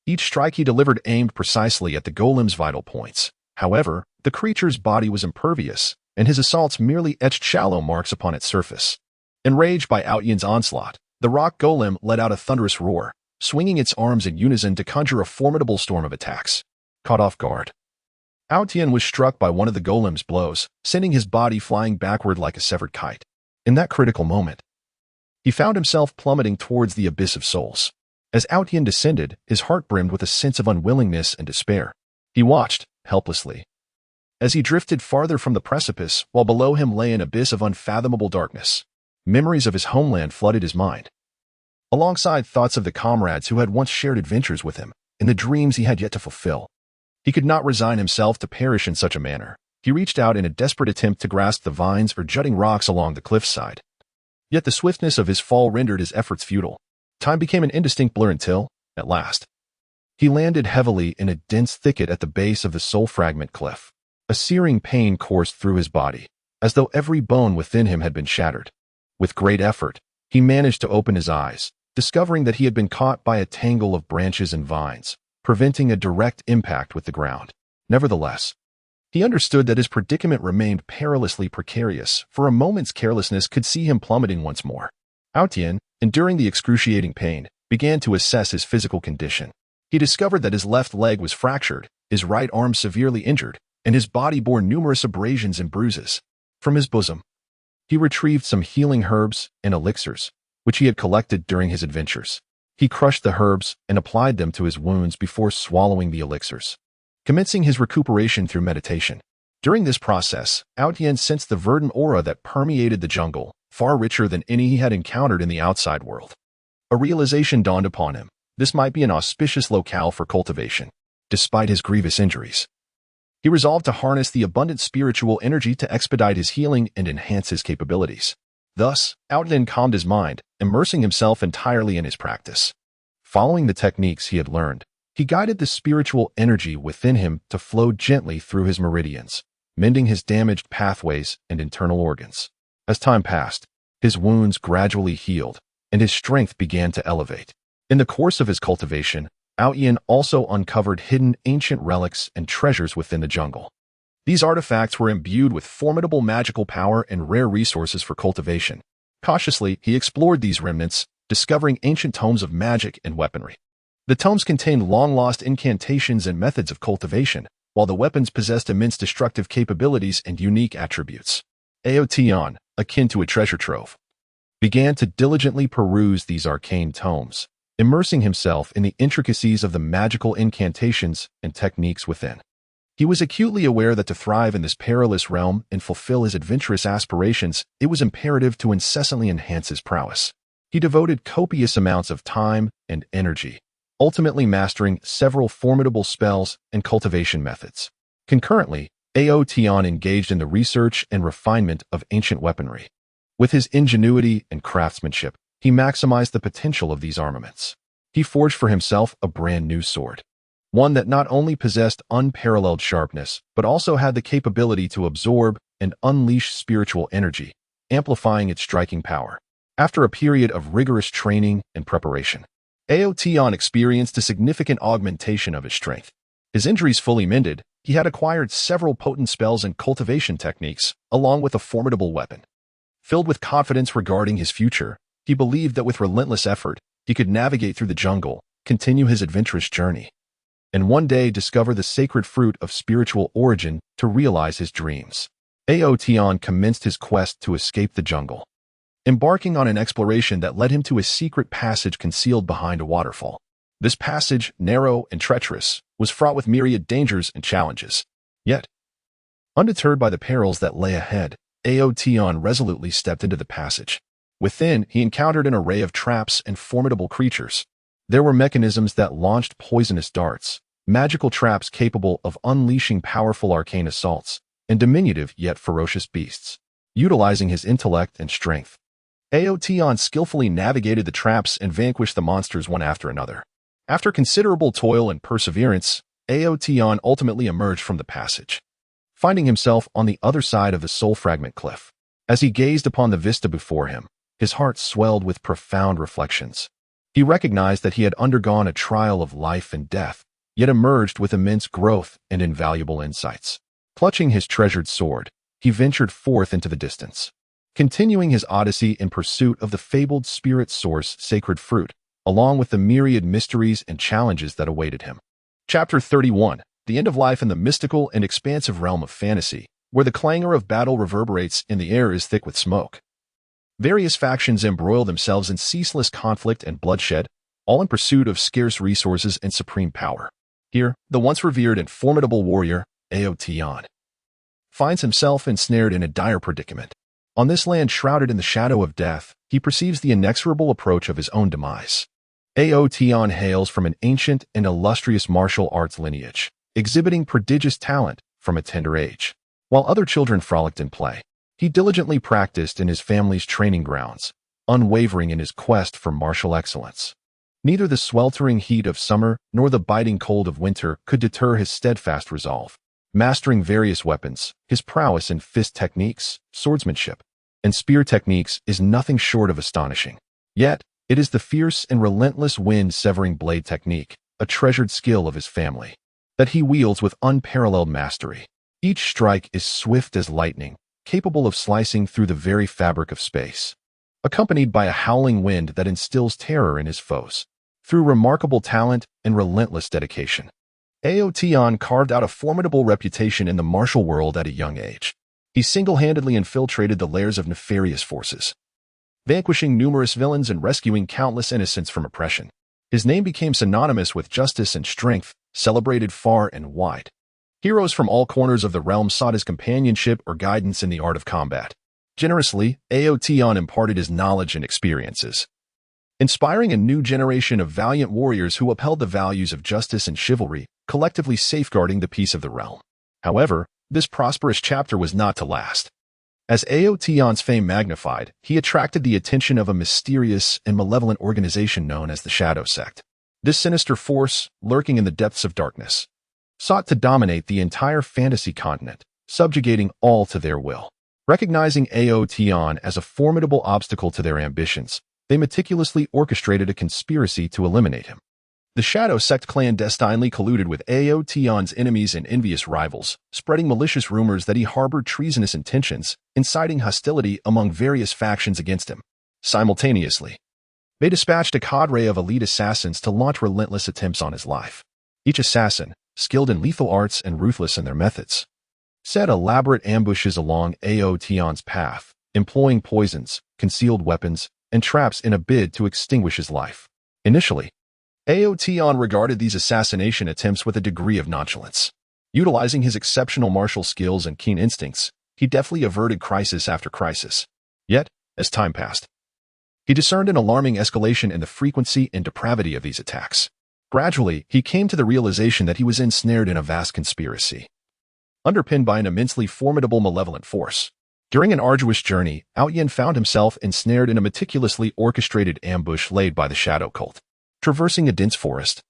Speaker 1: Each strike he delivered aimed precisely at the golem's vital points. However, the creature's body was impervious, and his assaults merely etched shallow marks upon its surface. Enraged by Aotian's onslaught, the rock golem let out a thunderous roar, swinging its arms in unison to conjure a formidable storm of attacks. Caught off guard, Aotian was struck by one of the golem's blows, sending his body flying backward like a severed kite. In that critical moment, he found himself plummeting towards the abyss of souls. As Aotian descended, his heart brimmed with a sense of unwillingness and despair. He watched, helplessly, as he drifted farther from the precipice, while below him lay an abyss of unfathomable darkness. Memories of his homeland flooded his mind, alongside thoughts of the comrades who had once shared adventures with him, and the dreams he had yet to fulfill. He could not resign himself to perish in such a manner. He reached out in a desperate attempt to grasp the vines or jutting rocks along the cliffside. Yet the swiftness of his fall rendered his efforts futile. Time became an indistinct blur until, at last, he landed heavily in a dense thicket at the base of the soul fragment cliff. A searing pain coursed through his body, as though every bone within him had been shattered. With great effort, he managed to open his eyes, discovering that he had been caught by a tangle of branches and vines, preventing a direct impact with the ground. Nevertheless, he understood that his predicament remained perilously precarious, for a moment's carelessness could see him plummeting once more. Aotian, enduring the excruciating pain, began to assess his physical condition. He discovered that his left leg was fractured, his right arm severely injured, and his body bore numerous abrasions and bruises. From his bosom, he retrieved some healing herbs and elixirs, which he had collected during his adventures. He crushed the herbs and applied them to his wounds before swallowing the elixirs, commencing his recuperation through meditation. During this process, Aotian sensed the verdant aura that permeated the jungle, far richer than any he had encountered in the outside world. A realization dawned upon him. This might be an auspicious locale for cultivation, despite his grievous injuries. He resolved to harness the abundant spiritual energy to expedite his healing and enhance his capabilities. Thus, Outden calmed his mind, immersing himself entirely in his practice. Following the techniques he had learned, he guided the spiritual energy within him to flow gently through his meridians, mending his damaged pathways and internal organs. As time passed, his wounds gradually healed, and his strength began to elevate. In the course of his cultivation, Outyen also uncovered hidden ancient relics and treasures within the jungle. These artifacts were imbued with formidable magical power and rare resources for cultivation. Cautiously, he explored these remnants, discovering ancient tomes of magic and weaponry. The tomes contained long-lost incantations and methods of cultivation, while the weapons possessed immense destructive capabilities and unique attributes. Aotion, akin to a treasure trove, began to diligently peruse these arcane tomes, immersing himself in the intricacies of the magical incantations and techniques within. He was acutely aware that to thrive in this perilous realm and fulfill his adventurous aspirations, it was imperative to incessantly enhance his prowess. He devoted copious amounts of time and energy, ultimately mastering several formidable spells and cultivation methods. Concurrently, Aotion engaged in the research and refinement of ancient weaponry. With his ingenuity and craftsmanship, he maximized the potential of these armaments. He forged for himself a brand new sword, one that not only possessed unparalleled sharpness, but also had the capability to absorb and unleash spiritual energy, amplifying its striking power. After a period of rigorous training and preparation, Aotion experienced a significant augmentation of his strength. His injuries fully mended, he had acquired several potent spells and cultivation techniques, along with a formidable weapon. Filled with confidence regarding his future, he believed that with relentless effort, he could navigate through the jungle, continue his adventurous journey, and one day discover the sacred fruit of spiritual origin to realize his dreams. Aotion commenced his quest to escape the jungle, embarking on an exploration that led him to a secret passage concealed behind a waterfall. This passage, narrow and treacherous, was fraught with myriad dangers and challenges. Yet, undeterred by the perils that lay ahead, Aotion resolutely stepped into the passage. Within, he encountered an array of traps and formidable creatures. There were mechanisms that launched poisonous darts, magical traps capable of unleashing powerful arcane assaults, and diminutive yet ferocious beasts. Utilizing his intellect and strength, Aotion skillfully navigated the traps and vanquished the monsters one after another. After considerable toil and perseverance, Aotion ultimately emerged from the passage, finding himself on the other side of the soul fragment cliff. As he gazed upon the vista before him, his heart swelled with profound reflections. He recognized that he had undergone a trial of life and death, yet emerged with immense growth and invaluable insights. Clutching his treasured sword, he ventured forth into the distance, continuing his odyssey in pursuit of the fabled spirit source sacred fruit, along with the myriad mysteries and challenges that awaited him. Chapter 31. The End of Life in the Mystical and Expansive Realm of Fantasy, where the clangor of battle reverberates and the air is thick with smoke. Various factions embroil themselves in ceaseless conflict and bloodshed, all in pursuit of scarce resources and supreme power. Here, the once revered and formidable warrior, Aotion, finds himself ensnared in a dire predicament. On this land shrouded in the shadow of death, he perceives the inexorable approach of his own demise. Aotion hails from an ancient and illustrious martial arts lineage, exhibiting prodigious talent from a tender age. While other children frolicked in play, he diligently practiced in his family's training grounds, unwavering in his quest for martial excellence. Neither the sweltering heat of summer nor the biting cold of winter could deter his steadfast resolve. Mastering various weapons, his prowess in fist techniques, swordsmanship, and spear techniques is nothing short of astonishing. Yet, it is the fierce and relentless wind-severing blade technique, a treasured skill of his family, that he wields with unparalleled mastery. Each strike is swift as lightning, capable of slicing through the very fabric of space, accompanied by a howling wind that instills terror in his foes. Through remarkable talent and relentless dedication, Aotion carved out a formidable reputation in the martial world at a young age. He single-handedly infiltrated the lairs of nefarious forces, vanquishing numerous villains and rescuing countless innocents from oppression. His name became synonymous with justice and strength, celebrated far and wide. Heroes from all corners of the realm sought his companionship or guidance in the art of combat. Generously, Aotion imparted his knowledge and experiences, inspiring a new generation of valiant warriors who upheld the values of justice and chivalry, collectively safeguarding the peace of the realm. However, this prosperous chapter was not to last. As Aotion's fame magnified, he attracted the attention of a mysterious and malevolent organization known as the Shadow Sect. This sinister force, lurking in the depths of darkness, sought to dominate the entire fantasy continent, subjugating all to their will. Recognizing Aotion as a formidable obstacle to their ambitions, they meticulously orchestrated a conspiracy to eliminate him. The Shadow Sect clandestinely colluded with Aotion's enemies and envious rivals, spreading malicious rumors that he harbored treasonous intentions, inciting hostility among various factions against him. Simultaneously, they dispatched a cadre of elite assassins to launch relentless attempts on his life. Each assassin, skilled in lethal arts and ruthless in their methods, set elaborate ambushes along Aotion's path, employing poisons, concealed weapons, and traps in a bid to extinguish his life. Initially, Aotion regarded these assassination attempts with a degree of nonchalance. Utilizing his exceptional martial skills and keen instincts, he deftly averted crisis after crisis. Yet, as time passed, he discerned an alarming escalation in the frequency and depravity of these attacks. Gradually, he came to the realization that he was ensnared in a vast conspiracy, underpinned by an immensely formidable malevolent force. During an arduous journey, Aotion found himself ensnared in a meticulously orchestrated ambush laid by the Shadow Cult. Traversing a dense forest,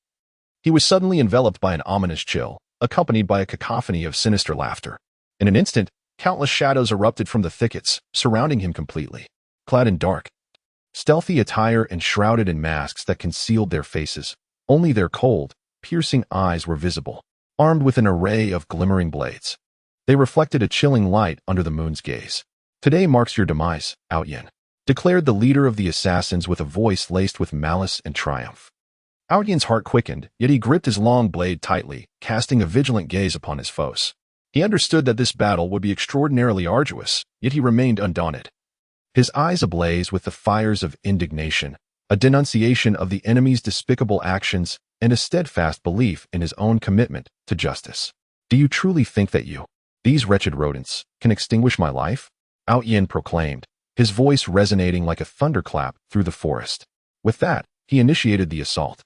Speaker 1: he was suddenly enveloped by an ominous chill, accompanied by a cacophony of sinister laughter. In an instant, countless shadows erupted from the thickets, surrounding him completely. Clad in dark, stealthy attire and shrouded in masks that concealed their faces, only their cold, piercing eyes were visible. Armed with an array of glimmering blades, they reflected a chilling light under the moon's gaze. "Today marks your demise, Aotion," declared the leader of the assassins with a voice laced with malice and triumph. Aotion's heart quickened, yet he gripped his long blade tightly, casting a vigilant gaze upon his foes. He understood that this battle would be extraordinarily arduous, yet he remained undaunted. His eyes ablaze with the fires of indignation, a denunciation of the enemy's despicable actions, and a steadfast belief in his own commitment to justice. "Do you truly think that these wretched rodents, can extinguish my life?" Aotion proclaimed, his voice resonating like a thunderclap through the forest. With that, he initiated the assault.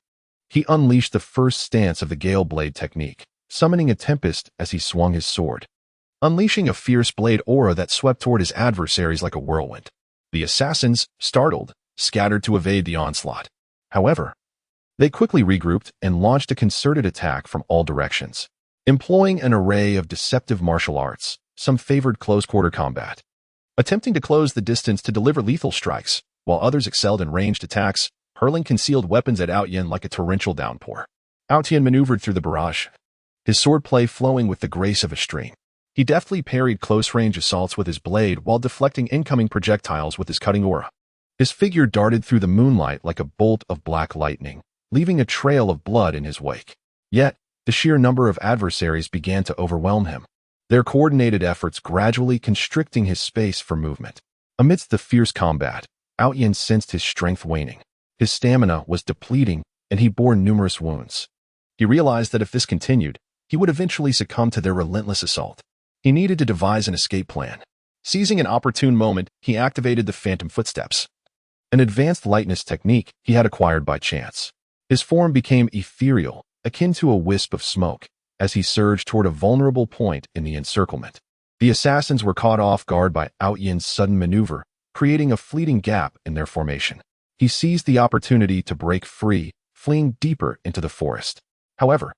Speaker 1: He unleashed the first stance of the Gale Blade technique, summoning a tempest as he swung his sword, unleashing a fierce blade aura that swept toward his adversaries like a whirlwind. The assassins, startled, scattered to evade the onslaught. However, they quickly regrouped and launched a concerted attack from all directions. Employing an array of deceptive martial arts, some favored close-quarter combat, attempting to close the distance to deliver lethal strikes, while others excelled in ranged attacks, hurling concealed weapons at Aotion like a torrential downpour. Aotion maneuvered through the barrage, his swordplay flowing with the grace of a stream. He deftly parried close-range assaults with his blade while deflecting incoming projectiles with his cutting aura. His figure darted through the moonlight like a bolt of black lightning, leaving a trail of blood in his wake. Yet, the sheer number of adversaries began to overwhelm him, their coordinated efforts gradually constricting his space for movement. Amidst the fierce combat, Aotion sensed his strength waning. His stamina was depleting, and he bore numerous wounds. He realized that if this continued, he would eventually succumb to their relentless assault. He needed to devise an escape plan. Seizing an opportune moment, he activated the Phantom Footsteps, an advanced lightness technique he had acquired by chance. His form became ethereal, akin to a wisp of smoke, as he surged toward a vulnerable point in the encirclement. The assassins were caught off guard by Aotion's sudden maneuver, creating a fleeting gap in their formation. He seized the opportunity to break free, fleeing deeper into the forest. However,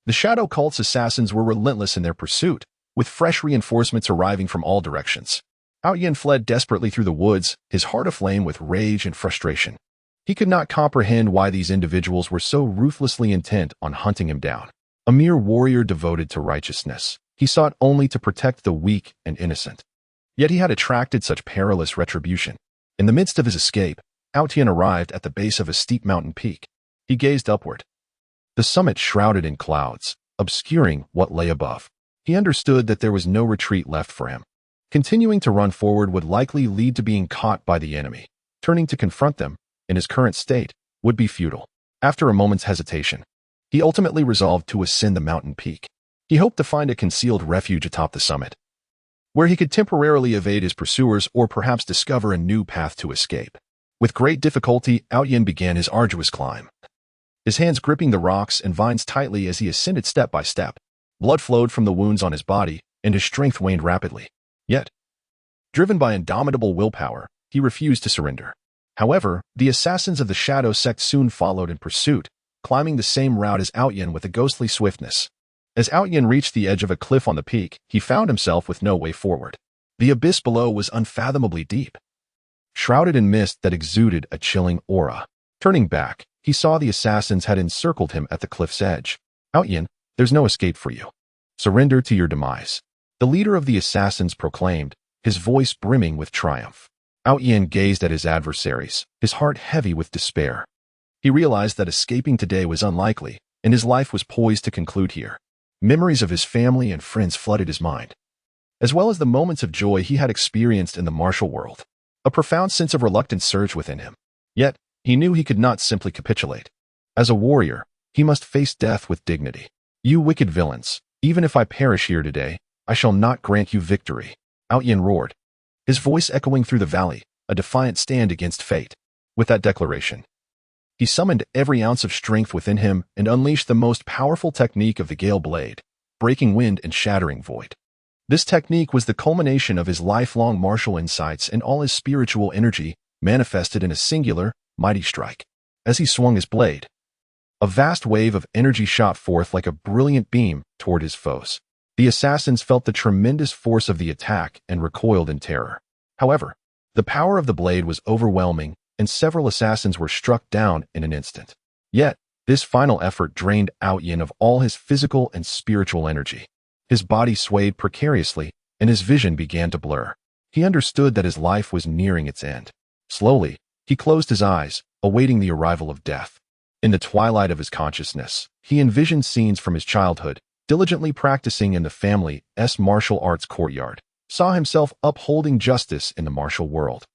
Speaker 1: the Shadow Cult's assassins were relentless in their pursuit, with fresh reinforcements arriving from all directions. Aotion fled desperately through the woods, his heart aflame with rage and frustration. He could not comprehend why these individuals were so ruthlessly intent on hunting him down. A mere warrior devoted to righteousness, he sought only to protect the weak and innocent. Yet he had attracted such perilous retribution. In the midst of his escape, Aotion arrived at the base of a steep mountain peak. He gazed upward, the summit shrouded in clouds, obscuring what lay above. He understood that there was no retreat left for him. Continuing to run forward would likely lead to being caught by the enemy. Turning to confront them, in his current state, would be futile. After a moment's hesitation, he ultimately resolved to ascend the mountain peak. He hoped to find a concealed refuge atop the summit, where he could temporarily evade his pursuers or perhaps discover a new path to escape. With great difficulty, Aotion began his arduous climb, his hands gripping the rocks and vines tightly as he ascended step by step. Blood flowed from the wounds on his body, and his strength waned rapidly. Yet, driven by indomitable willpower, he refused to surrender. However, the assassins of the Shadow Sect soon followed in pursuit, climbing the same route as Outyin with a ghostly swiftness. As Outyin reached the edge of a cliff on the peak, he found himself with no way forward. The abyss below was unfathomably deep, shrouded in mist that exuded a chilling aura. Turning back, he saw the assassins had encircled him at the cliff's edge. Outyin, there's no escape for you. Surrender to your demise, the leader of the assassins proclaimed, his voice brimming with triumph. Outyin gazed at his adversaries, his heart heavy with despair. He realized that escaping today was unlikely, and his life was poised to conclude here. Memories of his family and friends flooded his mind, as well as the moments of joy he had experienced in the martial world. A profound sense of reluctance surged within him. Yet, he knew he could not simply capitulate. As a warrior, he must face death with dignity. You wicked villains, even if I perish here today, I shall not grant you victory. Outyin roared, his voice echoing through the valley, a defiant stand against fate. With that declaration, he summoned every ounce of strength within him and unleashed the most powerful technique of the Gale Blade, breaking wind and shattering void. This technique was the culmination of his lifelong martial insights and all his spiritual energy manifested in a singular, mighty strike. As he swung his blade, a vast wave of energy shot forth like a brilliant beam toward his foes. The assassins felt the tremendous force of the attack and recoiled in terror. However, the power of the blade was overwhelming, and several assassins were struck down in an instant. Yet, this final effort drained Outyin of all his physical and spiritual energy. His body swayed precariously, and his vision began to blur. He understood that his life was nearing its end. Slowly, he closed his eyes, awaiting the arrival of death. In the twilight of his consciousness, he envisioned scenes from his childhood, diligently practicing in the family's martial arts courtyard, saw himself upholding justice in the martial world,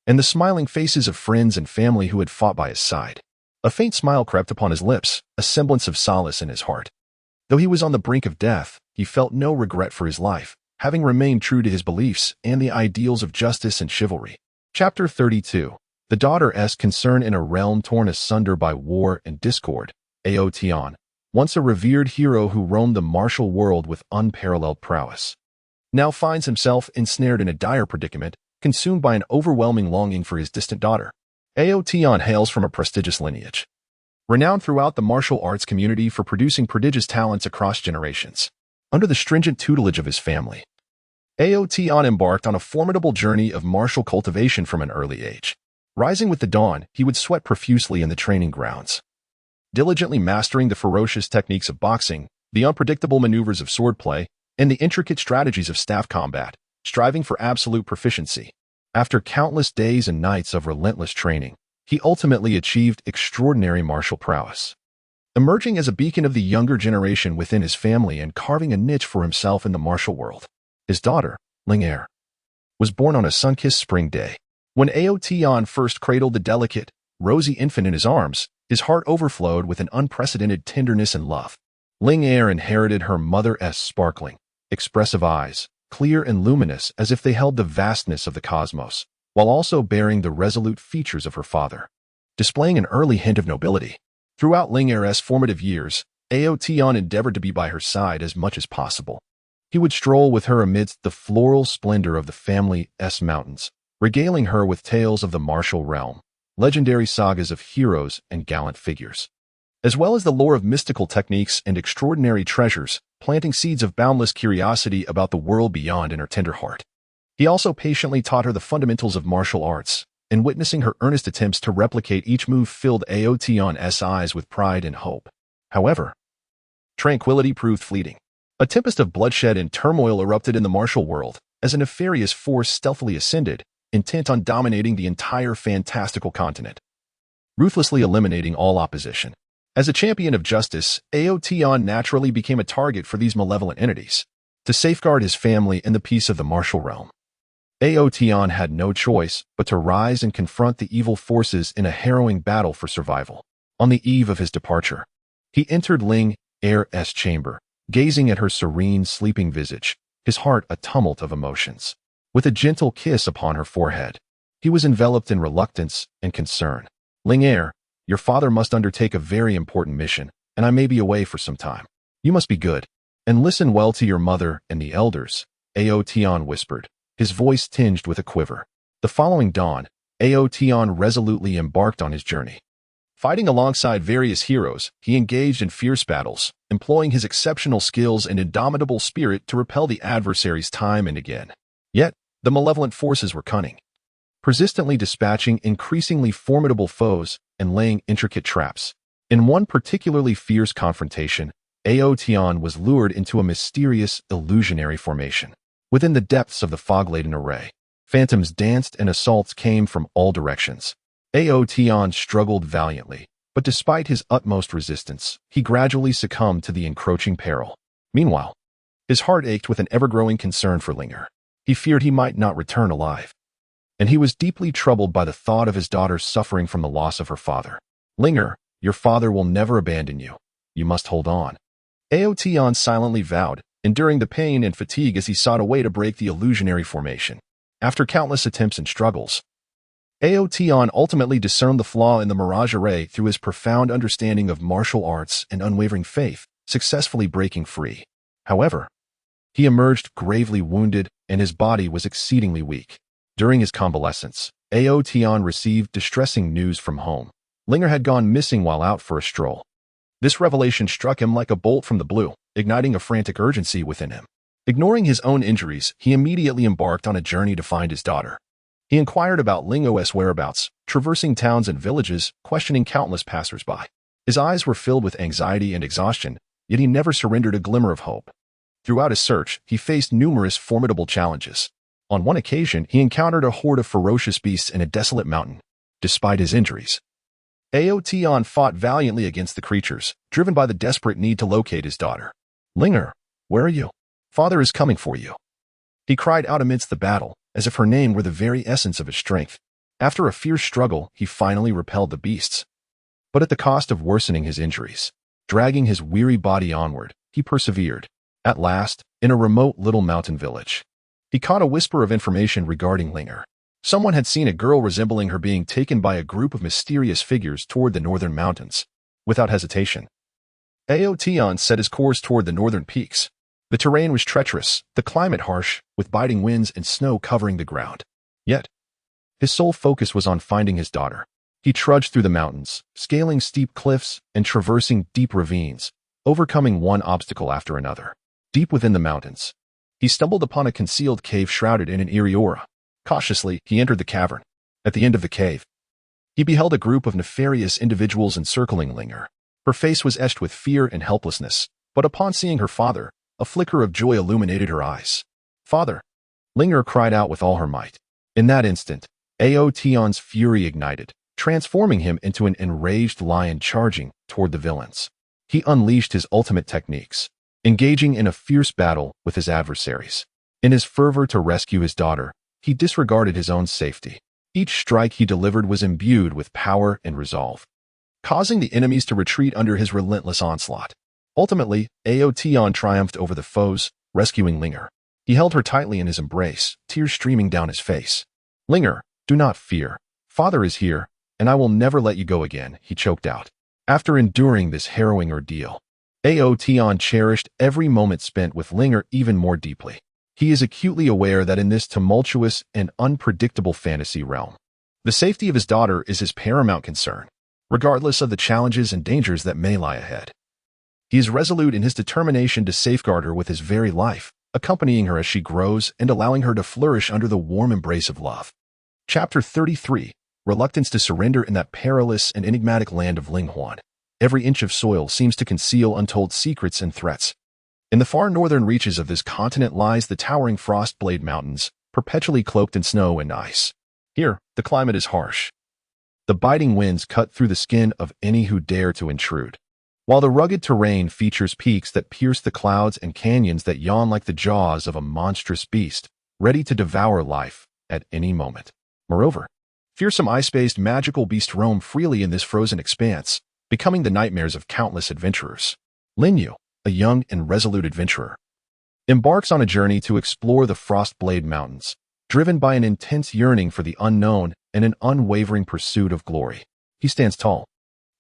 Speaker 1: and the smiling faces of friends and family who had fought by his side. A faint smile crept upon his lips, a semblance of solace in his heart. Though he was on the brink of death, he felt no regret for his life, having remained true to his beliefs and the ideals of justice and chivalry. Chapter 32. The Daughter's Concern in a Realm Torn Asunder by War and Discord. Aotion, once a revered hero who roamed the martial world with unparalleled prowess, now finds himself ensnared in a dire predicament, consumed by an overwhelming longing for his distant daughter. Aotion hails from a prestigious lineage, renowned throughout the martial arts community for producing prodigious talents across generations. Under the stringent tutelage of his family, Aotion embarked on a formidable journey of martial cultivation from an early age. Rising with the dawn, he would sweat profusely in the training grounds, diligently mastering the ferocious techniques of boxing, the unpredictable maneuvers of swordplay, and the intricate strategies of staff combat, striving for absolute proficiency. After countless days and nights of relentless training, he ultimately achieved extraordinary martial prowess, emerging as a beacon of the younger generation within his family and carving a niche for himself in the martial world. His daughter, Ling was born on a sun-kissed spring day. When Aotion first cradled the delicate, rosy infant in his arms, his heart overflowed with an unprecedented tenderness and love. Ling inherited her mother's sparkling, expressive eyes, clear and luminous as if they held the vastness of the cosmos, while also bearing the resolute features of her father, displaying an early hint of nobility. Throughout Ling's formative years, Aotion endeavored to be by her side as much as possible. He would stroll with her amidst the floral splendor of the family's mountains, regaling her with tales of the martial realm, legendary sagas of heroes and gallant figures, as well as the lore of mystical techniques and extraordinary treasures, planting seeds of boundless curiosity about the world beyond in her tender heart. He also patiently taught her the fundamentals of martial arts, and witnessing her earnest attempts to replicate each move filled Aotion's eyes with pride and hope. However, tranquility proved fleeting. A tempest of bloodshed and turmoil erupted in the martial world as a nefarious force stealthily ascended, intent on dominating the entire fantastical continent, ruthlessly eliminating all opposition. As a champion of justice, Aotion naturally became a target for these malevolent entities. To safeguard his family and the peace of the martial realm, Aotion had no choice but to rise and confront the evil forces in a harrowing battle for survival. On the eve of his departure, he entered Ling's chamber, gazing at her serene, sleeping visage, his heart a tumult of emotions. With a gentle kiss upon her forehead, he was enveloped in reluctance and concern. Ling, your father must undertake a very important mission, and I may be away for some time. You must be good, And listen well to your mother and the elders, Aotion whispered, his voice tinged with a quiver. The following dawn, Aotion resolutely embarked on his journey. Fighting alongside various heroes, he engaged in fierce battles, employing his exceptional skills and indomitable spirit to repel the adversaries time and again. Yet, the malevolent forces were cunning, persistently dispatching increasingly formidable foes and laying intricate traps. In one particularly fierce confrontation, Aotion was lured into a mysterious, illusionary formation. Within the depths of the fog-laden array, phantoms danced and assaults came from all directions. Aotion struggled valiantly, but despite his utmost resistance, he gradually succumbed to the encroaching peril. Meanwhile, his heart ached with an ever-growing concern for Linger. He feared he might not return alive, and he was deeply troubled by the thought of his daughter suffering from the loss of her father. Linger, your father will never abandon you. You must hold on. Aotion silently vowed, enduring the pain and fatigue as he sought a way to break the illusionary formation. After countless attempts and struggles, Aotion ultimately discerned the flaw in the Mirage Array through his profound understanding of martial arts and unwavering faith, successfully breaking free. However, he emerged gravely wounded and his body was exceedingly weak. During his convalescence, Aotion received distressing news from home. Linger had gone missing while out for a stroll. This revelation struck him like a bolt from the blue, igniting a frantic urgency within him. Ignoring his own injuries, he immediately embarked on a journey to find his daughter. He inquired about Lingo's whereabouts, traversing towns and villages, questioning countless passers-by. His eyes were filled with anxiety and exhaustion, yet he never surrendered a glimmer of hope. Throughout his search, he faced numerous formidable challenges. On one occasion, he encountered a horde of ferocious beasts in a desolate mountain. Despite his injuries, Aotion fought valiantly against the creatures, driven by the desperate need to locate his daughter. Linger, where are you? Father is coming for you. He cried out amidst the battle, as if her name were the very essence of his strength. After a fierce struggle, he finally repelled the beasts. But at the cost of worsening his injuries, dragging his weary body onward, he persevered. At last, in a remote little mountain village, he caught a whisper of information regarding Linger. Someone had seen a girl resembling her being taken by a group of mysterious figures toward the northern mountains. Without hesitation, Aotion set his course toward the northern peaks. The terrain was treacherous, the climate harsh, with biting winds and snow covering the ground. Yet, his sole focus was on finding his daughter. He trudged through the mountains, scaling steep cliffs and traversing deep ravines, overcoming one obstacle after another. Deep within the mountains, he stumbled upon a concealed cave shrouded in an eerie aura. Cautiously, he entered the cavern. At the end of the cave, he beheld a group of nefarious individuals encircling Linger. Her face was etched with fear and helplessness, but upon seeing her father, a flicker of joy illuminated her eyes. Father! Linger cried out with all her might. In that instant, Aotion's fury ignited, transforming him into an enraged lion charging toward the villains. He unleashed his ultimate techniques, engaging in a fierce battle with his adversaries. In his fervor to rescue his daughter, he disregarded his own safety. Each strike he delivered was imbued with power and resolve, causing the enemies to retreat under his relentless onslaught. Ultimately, Aotion triumphed over the foes, rescuing Linger. He held her tightly in his embrace, tears streaming down his face. Linger, do not fear. Father is here, and I will never let you go again, he choked out. After enduring this harrowing ordeal, Aotion cherished every moment spent with Linger even more deeply. He is acutely aware that in this tumultuous and unpredictable fantasy realm, the safety of his daughter is his paramount concern, regardless of the challenges and dangers that may lie ahead. He is resolute in his determination to safeguard her with his very life, accompanying her as she grows and allowing her to flourish under the warm embrace of love. Chapter 33, Reluctance to Surrender in that perilous and enigmatic land of Linghuan. Every inch of soil seems to conceal untold secrets and threats. In the far northern reaches of this continent lies the towering Frostblade Mountains, perpetually cloaked in snow and ice. Here, the climate is harsh. The biting winds cut through the skin of any who dare to intrude, while the rugged terrain features peaks that pierce the clouds and canyons that yawn like the jaws of a monstrous beast, ready to devour life at any moment. Moreover, fearsome ice-based magical beasts roam freely in this frozen expanse, becoming the nightmares of countless adventurers. Linyu, a young and resolute adventurer, embarks on a journey to explore the Frostblade Mountains, driven by an intense yearning for the unknown and an unwavering pursuit of glory. He stands tall,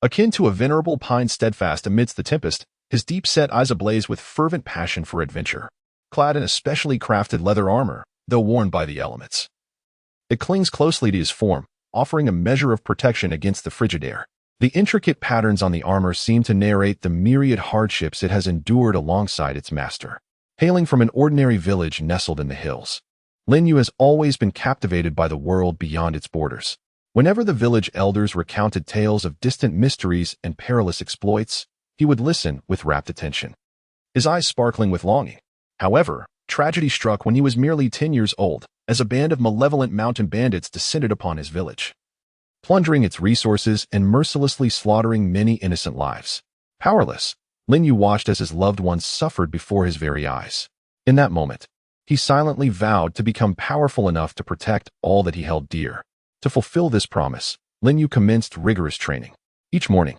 Speaker 1: akin to a venerable pine steadfast amidst the tempest, his deep-set eyes ablaze with fervent passion for adventure. Clad in a specially crafted leather armor, though worn by the elements, it clings closely to his form, offering a measure of protection against the frigid air. The intricate patterns on the armor seem to narrate the myriad hardships it has endured alongside its master. Hailing from an ordinary village nestled in the hills, Lin Yu has always been captivated by the world beyond its borders. Whenever the village elders recounted tales of distant mysteries and perilous exploits, he would listen with rapt attention, his eyes sparkling with longing. However, tragedy struck when he was merely 10 years old, as a band of malevolent mountain bandits descended upon his village, plundering its resources and mercilessly slaughtering many innocent lives. Powerless, Lin Yu watched as his loved ones suffered before his very eyes. In that moment, he silently vowed to become powerful enough to protect all that he held dear. To fulfill this promise, Lin Yu commenced rigorous training. Each morning,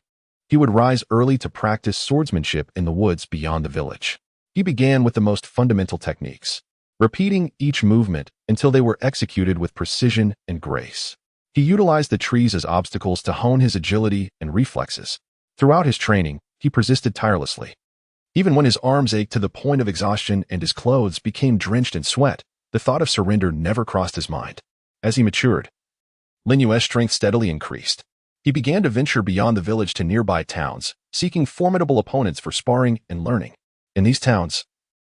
Speaker 1: he would rise early to practice swordsmanship in the woods beyond the village. He began with the most fundamental techniques, repeating each movement until they were executed with precision and grace. He utilized the trees as obstacles to hone his agility and reflexes. Throughout his training, he persisted tirelessly. Even when his arms ached to the point of exhaustion and his clothes became drenched in sweat, the thought of surrender never crossed his mind. As he matured, Lin Yu's strength steadily increased. He began to venture beyond the village to nearby towns, seeking formidable opponents for sparring and learning. In these towns,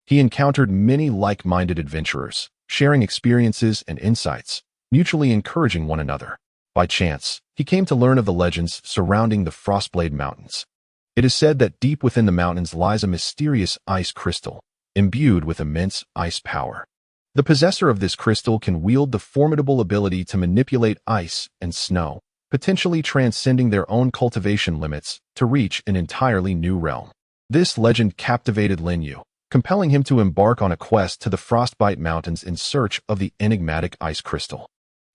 Speaker 1: he encountered many like-minded adventurers, sharing experiences and insights, mutually encouraging one another. By chance, he came to learn of the legends surrounding the Frostblade Mountains. It is said that deep within the mountains lies a mysterious ice crystal, imbued with immense ice power. The possessor of this crystal can wield the formidable ability to manipulate ice and snow, potentially transcending their own cultivation limits to reach an entirely new realm. This legend captivated Lin Yu, compelling him to embark on a quest to the Frostbite Mountains in search of the enigmatic ice crystal.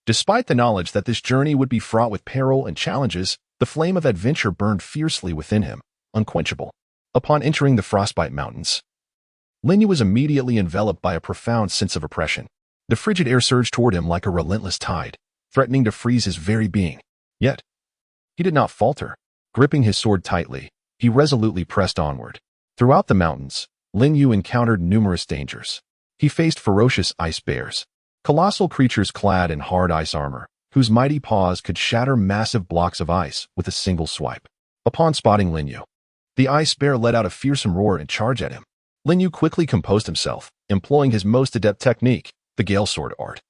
Speaker 1: Despite the knowledge that this journey would be fraught with peril and challenges, the flame of adventure burned fiercely within him, unquenchable. Upon entering the Frostbite Mountains, Lin Yu was immediately enveloped by a profound sense of oppression. The frigid air surged toward him like a relentless tide, threatening to freeze his very being. Yet, he did not falter. Gripping his sword tightly, he resolutely pressed onward. Throughout the mountains, Lin Yu encountered numerous dangers. He faced ferocious ice bears, colossal creatures clad in hard ice armor, whose mighty paws could shatter massive blocks of ice with a single swipe. Upon spotting Lin Yu, the ice bear let out a fearsome roar and charged at him. Lin Yu quickly composed himself, employing his most adept technique, the Gale Sword art.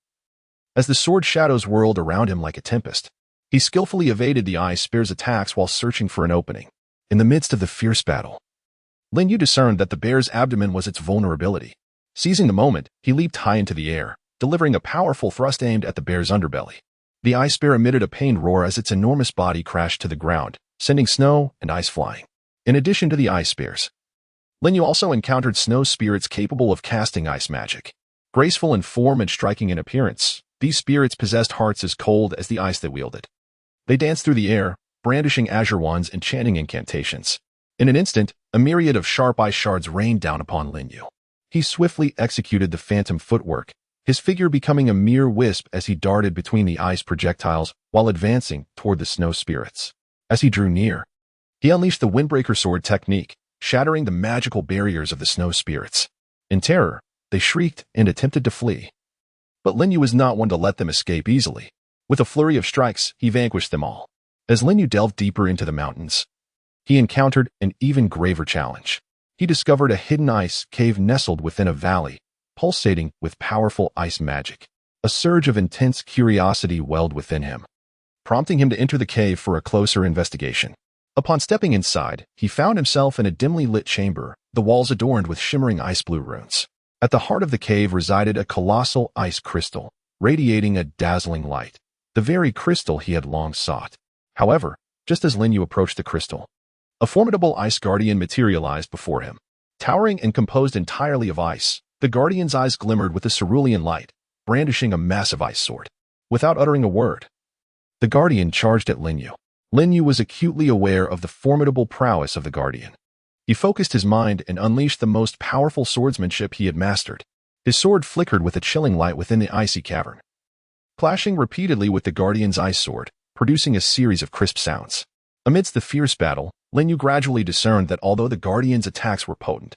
Speaker 1: As the sword shadows whirled around him like a tempest, he skillfully evaded the ice bear's attacks while searching for an opening. In the midst of the fierce battle, Lin Yu discerned that the bear's abdomen was its vulnerability. Seizing the moment, he leaped high into the air, delivering a powerful thrust aimed at the bear's underbelly. The ice bear emitted a pained roar as its enormous body crashed to the ground, sending snow and ice flying. In addition to the ice bears, Lin Yu also encountered snow spirits capable of casting ice magic. Graceful in form and striking in appearance, these spirits possessed hearts as cold as the ice they wielded. They danced through the air, brandishing azure wands and chanting incantations. In an instant, a myriad of sharp ice shards rained down upon Lin Yu. He swiftly executed the phantom footwork, his figure becoming a mere wisp as he darted between the ice projectiles while advancing toward the snow spirits. As he drew near, he unleashed the Windbreaker Sword technique, shattering the magical barriers of the snow spirits. In terror, they shrieked and attempted to flee. But Lin Yu was not one to let them escape easily. With a flurry of strikes, he vanquished them all. As Lin Yu delved deeper into the mountains, he encountered an even graver challenge. He discovered a hidden ice cave nestled within a valley, pulsating with powerful ice magic. A surge of intense curiosity welled within him, prompting him to enter the cave for a closer investigation. Upon stepping inside, he found himself in a dimly lit chamber, the walls adorned with shimmering ice blue runes. At the heart of the cave resided a colossal ice crystal, radiating a dazzling light, the very crystal he had long sought. However, just as Lin Yu approached the crystal, a formidable ice guardian materialized before him. Towering and composed entirely of ice, the guardian's eyes glimmered with a cerulean light, brandishing a massive ice sword. Without uttering a word, the guardian charged at Lin Yu. Lin Yu was acutely aware of the formidable prowess of the guardian. He focused his mind and unleashed the most powerful swordsmanship he had mastered. His sword flickered with a chilling light within the icy cavern, clashing repeatedly with the guardian's ice sword, producing a series of crisp sounds. Amidst the fierce battle, Lin Yu gradually discerned that although the Guardian's attacks were potent,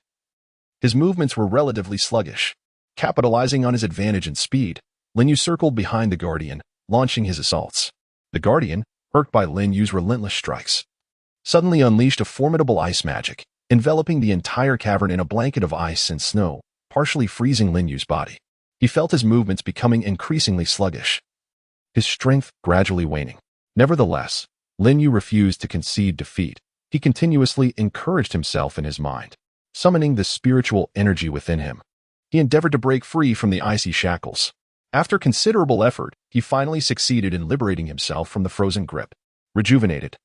Speaker 1: his movements were relatively sluggish. Capitalizing on his advantage in speed, Lin Yu circled behind the Guardian, launching his assaults. The Guardian, irked by Lin Yu's relentless strikes, suddenly unleashed a formidable ice magic, enveloping the entire cavern in a blanket of ice and snow, partially freezing Lin Yu's body. He felt his movements becoming increasingly sluggish, his strength gradually waning. Nevertheless, Lin Yu refused to concede defeat. He continuously encouraged himself in his mind, summoning the spiritual energy within him. He endeavored to break free from the icy shackles. After considerable effort, he finally succeeded in liberating himself from the frozen grip. Rejuvenated,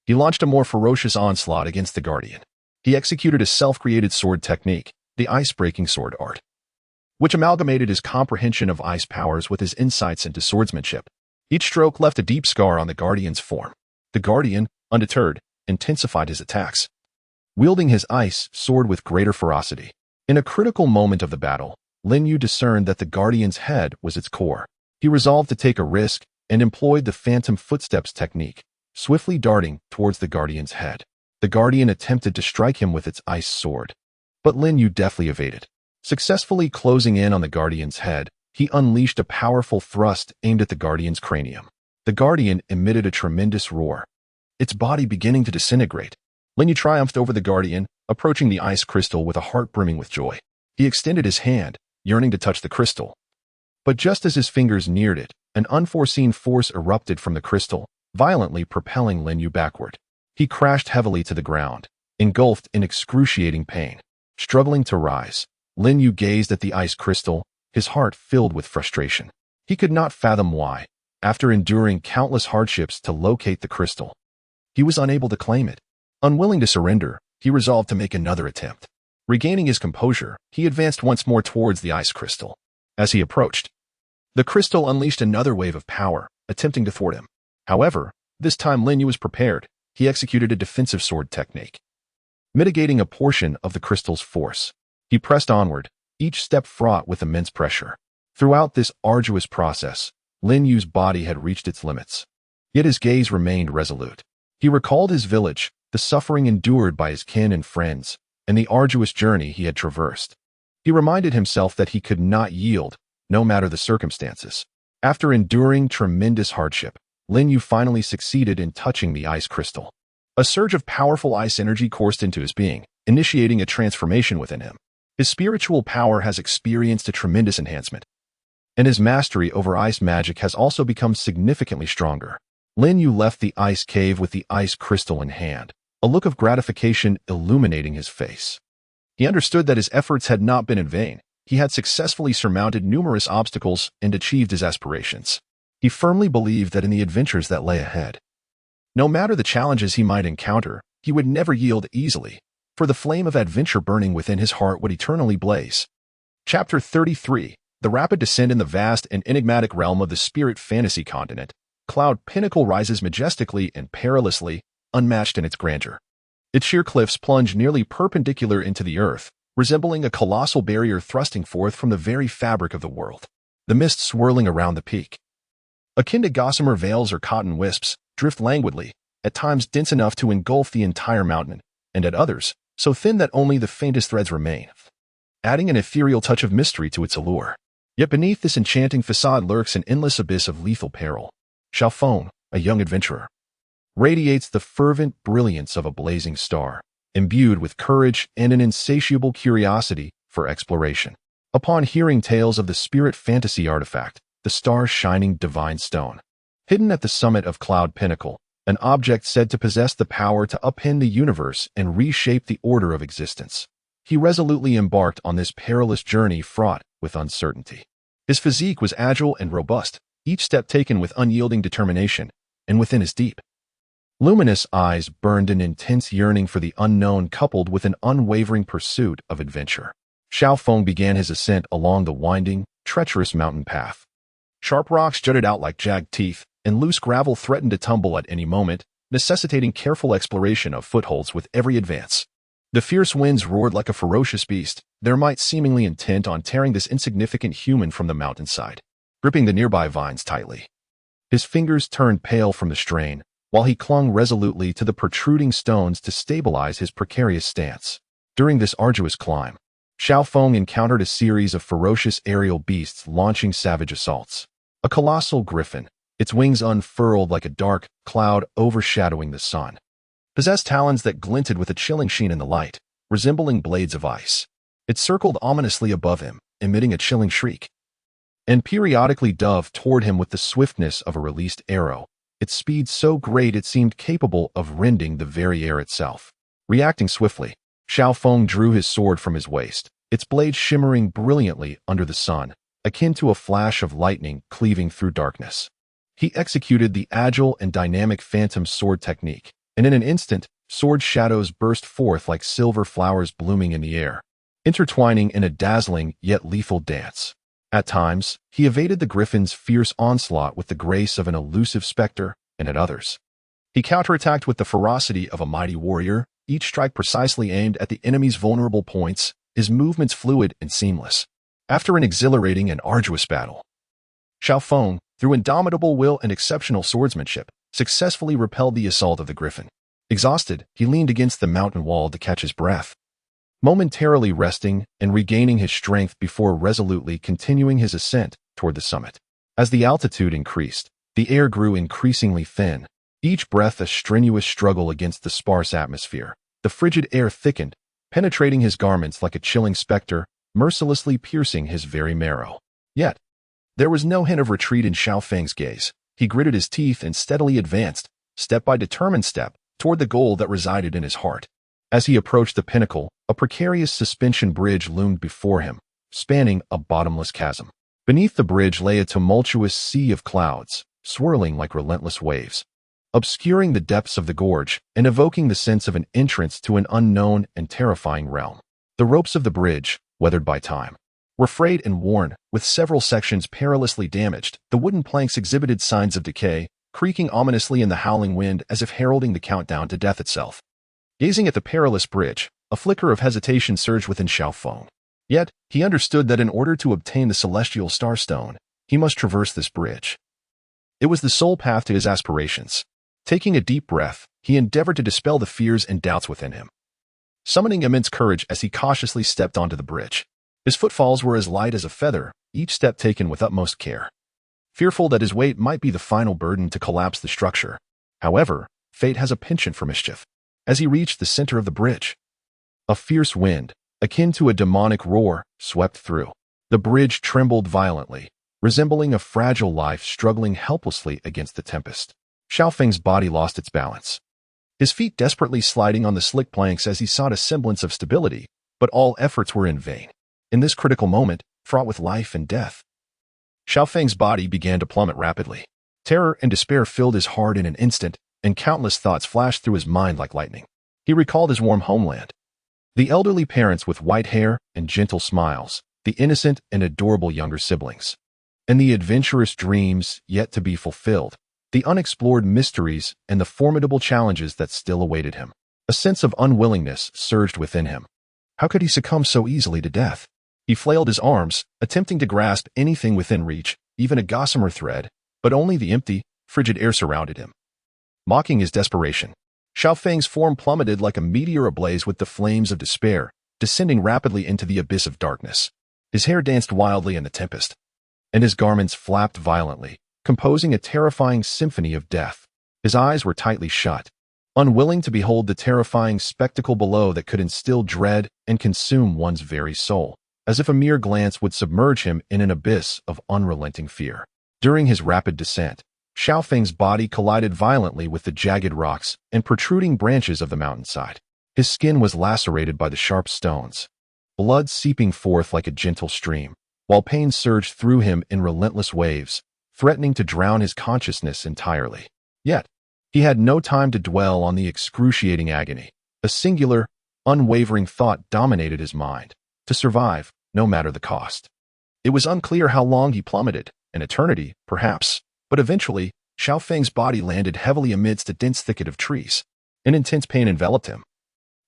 Speaker 1: he launched a more ferocious onslaught against the Guardian. He executed a self-created sword technique, the ice-breaking sword art, which amalgamated his comprehension of ice powers with his insights into swordsmanship. Each stroke left a deep scar on the Guardian's form. The Guardian, undeterred, intensified his attacks, wielding his ice sword with greater ferocity. In a critical moment of the battle, Lin Yu discerned that the Guardian's head was its core. He resolved to take a risk and employed the phantom footsteps technique, swiftly darting towards the Guardian's head. The Guardian attempted to strike him with its ice sword, but Lin Yu deftly evaded. Successfully closing in on the Guardian's head, he unleashed a powerful thrust aimed at the Guardian's cranium. The Guardian emitted a tremendous roar, its body beginning to disintegrate. Lin Yu triumphed over the Guardian, approaching the ice crystal with a heart brimming with joy. He extended his hand, yearning to touch the crystal. But just as his fingers neared it, an unforeseen force erupted from the crystal, violently propelling Lin Yu backward. He crashed heavily to the ground, engulfed in excruciating pain. Struggling to rise, Lin Yu gazed at the ice crystal, his heart filled with frustration. He could not fathom why, after enduring countless hardships to locate the crystal, he was unable to claim it. Unwilling to surrender, he resolved to make another attempt. Regaining his composure, he advanced once more towards the ice crystal. As he approached, the crystal unleashed another wave of power, attempting to thwart him. However, this time Lin Yu was prepared. He executed a defensive sword technique, mitigating a portion of the crystal's force. He pressed onward, each step fraught with immense pressure. Throughout this arduous process, Lin Yu's body had reached its limits. Yet his gaze remained resolute. He recalled his village, the suffering endured by his kin and friends, and the arduous journey he had traversed. He reminded himself that he could not yield, no matter the circumstances. After enduring tremendous hardship, Lin Yu finally succeeded in touching the ice crystal. A surge of powerful ice energy coursed into his being, initiating a transformation within him. His spiritual power has experienced a tremendous enhancement, and his mastery over ice magic has also become significantly stronger. Lin Yu left the ice cave with the ice crystal in hand, a look of gratification illuminating his face. He understood that his efforts had not been in vain. He had successfully surmounted numerous obstacles and achieved his aspirations. He firmly believed that in the adventures that lay ahead, no matter the challenges he might encounter, he would never yield easily, for the flame of adventure burning within his heart would eternally blaze. Chapter 33. The rapid descent in the vast and enigmatic realm of the spirit fantasy continent, Cloud Pinnacle rises majestically and perilously, unmatched in its grandeur. Its sheer cliffs plunge nearly perpendicular into the earth, resembling a colossal barrier thrusting forth from the very fabric of the world. The mist swirling around the peak, akin to gossamer veils or cotton wisps, drift languidly, at times dense enough to engulf the entire mountain, and at others, so thin that only the faintest threads remain, adding an ethereal touch of mystery to its allure. Yet beneath this enchanting facade lurks an endless abyss of lethal peril. Xiaofeng, a young adventurer, radiates the fervent brilliance of a blazing star, imbued with courage and an insatiable curiosity for exploration. Upon hearing tales of the spirit fantasy artifact, the star's shining divine stone, hidden at the summit of Cloud Pinnacle, an object said to possess the power to upend the universe and reshape the order of existence, he resolutely embarked on this perilous journey fraught with uncertainty. His physique was agile and robust, each step taken with unyielding determination, and within his deep, luminous eyes burned an intense yearning for the unknown coupled with an unwavering pursuit of adventure. Xiaofeng began his ascent along the winding, treacherous mountain path. Sharp rocks jutted out like jagged teeth, and loose gravel threatened to tumble at any moment, necessitating careful exploration of footholds with every advance. The fierce winds roared like a ferocious beast, their might seemingly intent on tearing this insignificant human from the mountainside. Gripping the nearby vines tightly, his fingers turned pale from the strain, while he clung resolutely to the protruding stones to stabilize his precarious stance. During this arduous climb, Xiaofeng encountered a series of ferocious aerial beasts launching savage assaults. A colossal griffin, its wings unfurled like a dark cloud overshadowing the sun, possessed talons that glinted with a chilling sheen in the light, resembling blades of ice. It circled ominously above him, emitting a chilling shriek, and periodically dove toward him with the swiftness of a released arrow, its speed so great it seemed capable of rending the very air itself. Reacting swiftly, Xiaofeng drew his sword from his waist, its blade shimmering brilliantly under the sun, akin to a flash of lightning cleaving through darkness. He executed the agile and dynamic phantom sword technique, and in an instant, sword shadows burst forth like silver flowers blooming in the air, intertwining in a dazzling yet lethal dance. At times, he evaded the griffin's fierce onslaught with the grace of an elusive specter, and at others, he counterattacked with the ferocity of a mighty warrior, each strike precisely aimed at the enemy's vulnerable points, his movements fluid and seamless. After an exhilarating and arduous battle, Xiaofeng, through indomitable will and exceptional swordsmanship, successfully repelled the assault of the griffin. Exhausted, he leaned against the mountain wall to catch his breath, momentarily resting and regaining his strength before resolutely continuing his ascent toward the summit. As the altitude increased, the air grew increasingly thin, each breath a strenuous struggle against the sparse atmosphere. The frigid air thickened, penetrating his garments like a chilling specter, mercilessly piercing his very marrow. Yet, there was no hint of retreat in Xiaofeng's gaze. He gritted his teeth and steadily advanced, step by determined step, toward the goal that resided in his heart. As he approached the pinnacle, a precarious suspension bridge loomed before him, spanning a bottomless chasm. Beneath the bridge lay a tumultuous sea of clouds, swirling like relentless waves, obscuring the depths of the gorge and evoking the sense of an entrance to an unknown and terrifying realm. The ropes of the bridge, weathered by time, were frayed and worn, with several sections perilously damaged. The wooden planks exhibited signs of decay, creaking ominously in the howling wind as if heralding the countdown to death itself. Gazing at the perilous bridge, a flicker of hesitation surged within Xiaofeng. Yet, he understood that in order to obtain the celestial starstone, he must traverse this bridge. It was the sole path to his aspirations. Taking a deep breath, he endeavored to dispel the fears and doubts within him, summoning immense courage as he cautiously stepped onto the bridge. His footfalls were as light as a feather, each step taken with utmost care, fearful that his weight might be the final burden to collapse the structure. However, fate has a penchant for mischief. As he reached the center of the bridge, a fierce wind, akin to a demonic roar, swept through. The bridge trembled violently, resembling a fragile life struggling helplessly against the tempest. Xiaofeng's body lost its balance, his feet desperately sliding on the slick planks as he sought a semblance of stability, but all efforts were in vain. In this critical moment, fraught with life and death, Xiaofeng's body began to plummet rapidly. Terror and despair filled his heart in an instant, and countless thoughts flashed through his mind like lightning. He recalled his warm homeland, the elderly parents with white hair and gentle smiles, the innocent and adorable younger siblings, and the adventurous dreams yet to be fulfilled, the unexplored mysteries and the formidable challenges that still awaited him. A sense of unwillingness surged within him. How could he succumb so easily to death? He flailed his arms, attempting to grasp anything within reach, even a gossamer thread, but only the empty, frigid air surrounded him, mocking his desperation. Xiaofeng's form plummeted like a meteor ablaze with the flames of despair, descending rapidly into the abyss of darkness. His hair danced wildly in the tempest, and his garments flapped violently, composing a terrifying symphony of death. His eyes were tightly shut, unwilling to behold the terrifying spectacle below that could instill dread and consume one's very soul, as if a mere glance would submerge him in an abyss of unrelenting fear. During his rapid descent, Xiaofeng's body collided violently with the jagged rocks and protruding branches of the mountainside. His skin was lacerated by the sharp stones, blood seeping forth like a gentle stream, while pain surged through him in relentless waves, threatening to drown his consciousness entirely. Yet, he had no time to dwell on the excruciating agony. A singular, unwavering thought dominated his mind: to survive, no matter the cost. It was unclear how long he plummeted, an eternity, perhaps, but eventually, Xiaofeng's body landed heavily amidst a dense thicket of trees. An intense pain enveloped him,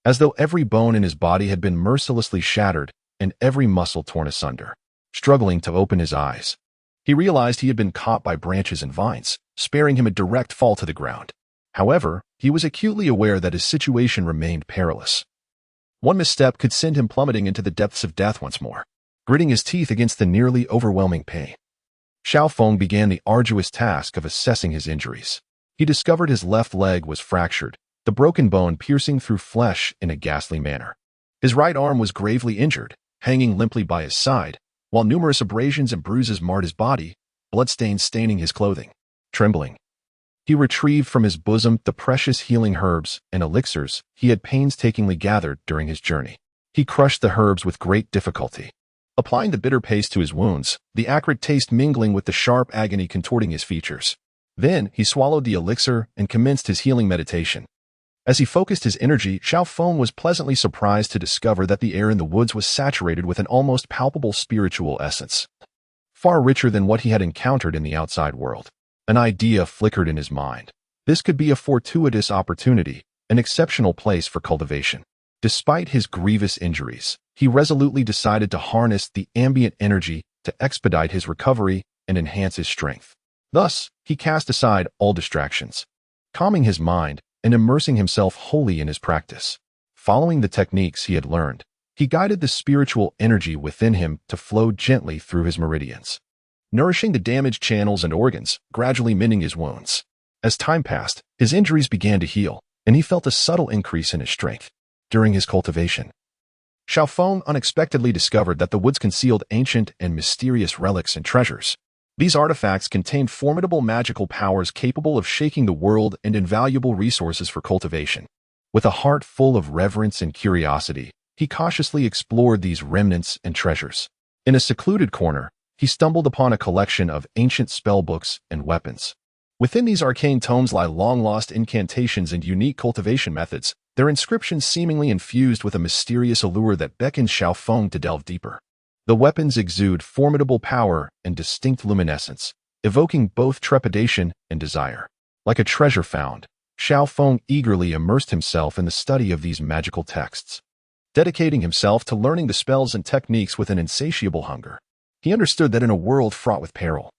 Speaker 1: as though every bone in his body had been mercilessly shattered and every muscle torn asunder. Struggling to open his eyes, he realized he had been caught by branches and vines, sparing him a direct fall to the ground. However, he was acutely aware that his situation remained perilous. One misstep could send him plummeting into the depths of death once more, gritting his teeth against the nearly overwhelming pain. Xiaofeng began the arduous task of assessing his injuries. He discovered his left leg was fractured, the broken bone piercing through flesh in a ghastly manner. His right arm was gravely injured, hanging limply by his side, while numerous abrasions and bruises marred his body, bloodstains staining his clothing. Trembling, he retrieved from his bosom the precious healing herbs and elixirs he had painstakingly gathered during his journey. He crushed the herbs with great difficulty, applying the bitter paste to his wounds, the acrid taste mingling with the sharp agony contorting his features. Then he swallowed the elixir and commenced his healing meditation. As he focused his energy, Xiaofeng was pleasantly surprised to discover that the air in the woods was saturated with an almost palpable spiritual essence, far richer than what he had encountered in the outside world. An idea flickered in his mind. This could be a fortuitous opportunity, an exceptional place for cultivation. Despite his grievous injuries, he resolutely decided to harness the ambient energy to expedite his recovery and enhance his strength. Thus, he cast aside all distractions, calming his mind and immersing himself wholly in his practice. Following the techniques he had learned, he guided the spiritual energy within him to flow gently through his meridians, nourishing the damaged channels and organs, gradually mending his wounds. As time passed, his injuries began to heal, and he felt a subtle increase in his strength. During his cultivation, Xiaofeng unexpectedly discovered that the woods concealed ancient and mysterious relics and treasures. These artifacts contained formidable magical powers capable of shaking the world and invaluable resources for cultivation. With a heart full of reverence and curiosity, he cautiously explored these remnants and treasures. In a secluded corner, he stumbled upon a collection of ancient spellbooks and weapons. Within these arcane tomes lie long-lost incantations and unique cultivation methods, their inscriptions seemingly infused with a mysterious allure that beckons Xiaofeng to delve deeper. The weapons exude formidable power and distinct luminescence, evoking both trepidation and desire. Like a treasure found, Xiaofeng eagerly immersed himself in the study of these magical texts, dedicating himself to learning the spells and techniques with an insatiable hunger. He understood that in a world fraught with peril,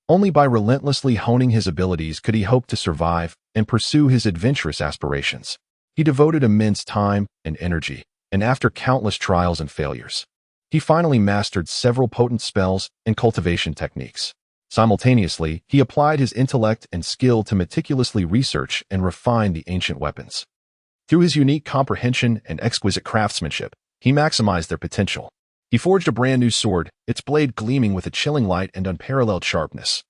Speaker 1: only by relentlessly honing his abilities could he hope to survive and pursue his adventurous aspirations. He devoted immense time and energy, and after countless trials and failures, he finally mastered several potent spells and cultivation techniques. Simultaneously, he applied his intellect and skill to meticulously research and refine the ancient weapons. Through his unique comprehension and exquisite craftsmanship, he maximized their potential. He forged a brand new sword, its blade gleaming with a chilling light and unparalleled sharpness,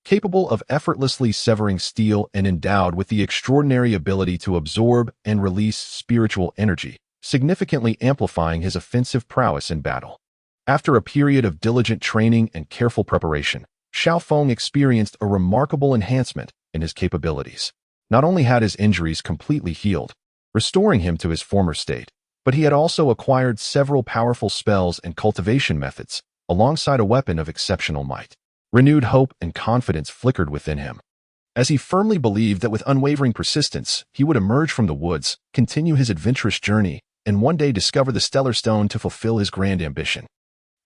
Speaker 1: capable of effortlessly severing steel and endowed with the extraordinary ability to absorb and release spiritual energy, significantly amplifying his offensive prowess in battle. After a period of diligent training and careful preparation, Xiaofeng experienced a remarkable enhancement in his capabilities. Not only had his injuries completely healed, restoring him to his former state, but he had also acquired several powerful spells and cultivation methods, alongside a weapon of exceptional might. Renewed hope and confidence flickered within him, as he firmly believed that with unwavering persistence, he would emerge from the woods, continue his adventurous journey, and one day discover the Stellar Stone to fulfill his grand ambition.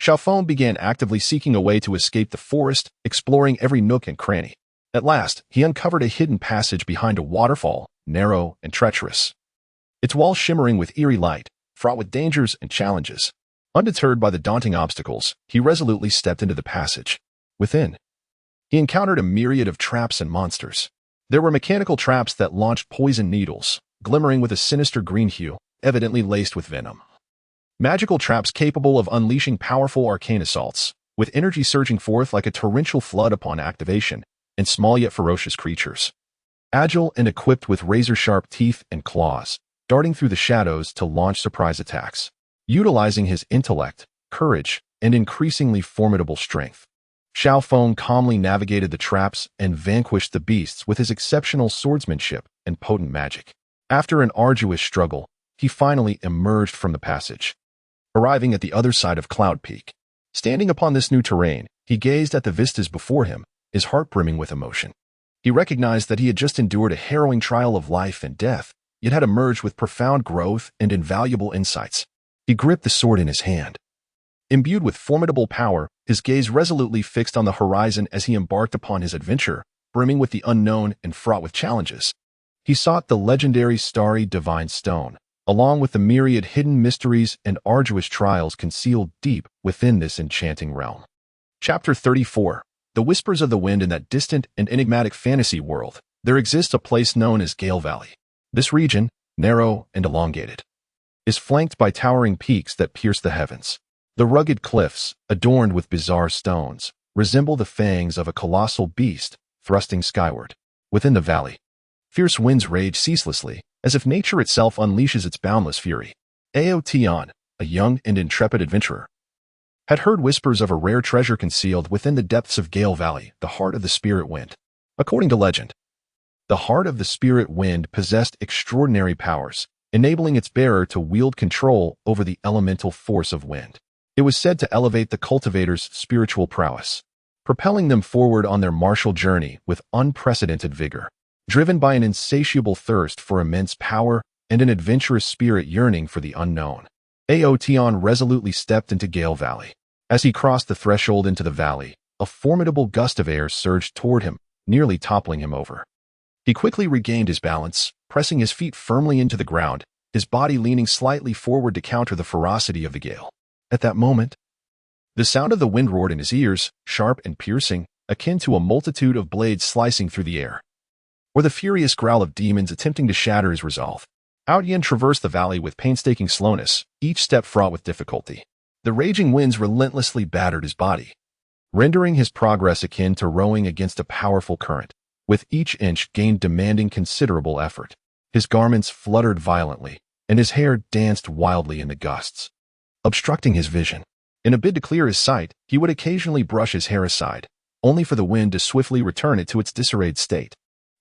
Speaker 1: Xiaofeng began actively seeking a way to escape the forest, exploring every nook and cranny. At last, he uncovered a hidden passage behind a waterfall, narrow and treacherous, its walls shimmering with eerie light, fraught with dangers and challenges. Undeterred by the daunting obstacles, he resolutely stepped into the passage. Within, he encountered a myriad of traps and monsters. There were mechanical traps that launched poison needles, glimmering with a sinister green hue, evidently laced with venom. Magical traps capable of unleashing powerful arcane assaults, with energy surging forth like a torrential flood upon activation, and small yet ferocious creatures, agile and equipped with razor-sharp teeth and claws, darting through the shadows to launch surprise attacks. Utilizing his intellect, courage, and increasingly formidable strength, Xiaofeng calmly navigated the traps and vanquished the beasts with his exceptional swordsmanship and potent magic. After an arduous struggle, he finally emerged from the passage, arriving at the other side of Cloud Peak. Standing upon this new terrain, he gazed at the vistas before him, his heart brimming with emotion. He recognized that he had just endured a harrowing trial of life and death, yet had emerged with profound growth and invaluable insights. He gripped the sword in his hand. Imbued with formidable power, his gaze resolutely fixed on the horizon as he embarked upon his adventure, brimming with the unknown and fraught with challenges. He sought the legendary starry divine stone, along with the myriad hidden mysteries and arduous trials concealed deep within this enchanting realm. Chapter 34. The Whispers of the Wind. In that distant and enigmatic fantasy world, there exists a place known as Gale Valley. This region, narrow and elongated, is flanked by towering peaks that pierce the heavens. The rugged cliffs, adorned with bizarre stones, resemble the fangs of a colossal beast thrusting skyward. Within the valley, fierce winds rage ceaselessly, as if nature itself unleashes its boundless fury. Aotion, a young and intrepid adventurer, had heard whispers of a rare treasure concealed within the depths of Gale Valley, the heart of the spirit wind. According to legend, the heart of the spirit wind possessed extraordinary powers, enabling its bearer to wield control over the elemental force of wind. It was said to elevate the cultivator's spiritual prowess, propelling them forward on their martial journey with unprecedented vigor. Driven by an insatiable thirst for immense power and an adventurous spirit yearning for the unknown, Aotion resolutely stepped into Gale Valley. As he crossed the threshold into the valley, a formidable gust of air surged toward him, nearly toppling him over. He quickly regained his balance, pressing his feet firmly into the ground, his body leaning slightly forward to counter the ferocity of the gale. At that moment, the sound of the wind roared in his ears, sharp and piercing, akin to a multitude of blades slicing through the air, or the furious growl of demons attempting to shatter his resolve. Aotion traversed the valley with painstaking slowness, each step fraught with difficulty. The raging winds relentlessly battered his body, rendering his progress akin to rowing against a powerful current. With each inch gained demanding considerable effort. His garments fluttered violently, and his hair danced wildly in the gusts, obstructing his vision. In a bid to clear his sight, he would occasionally brush his hair aside, only for the wind to swiftly return it to its disarrayed state.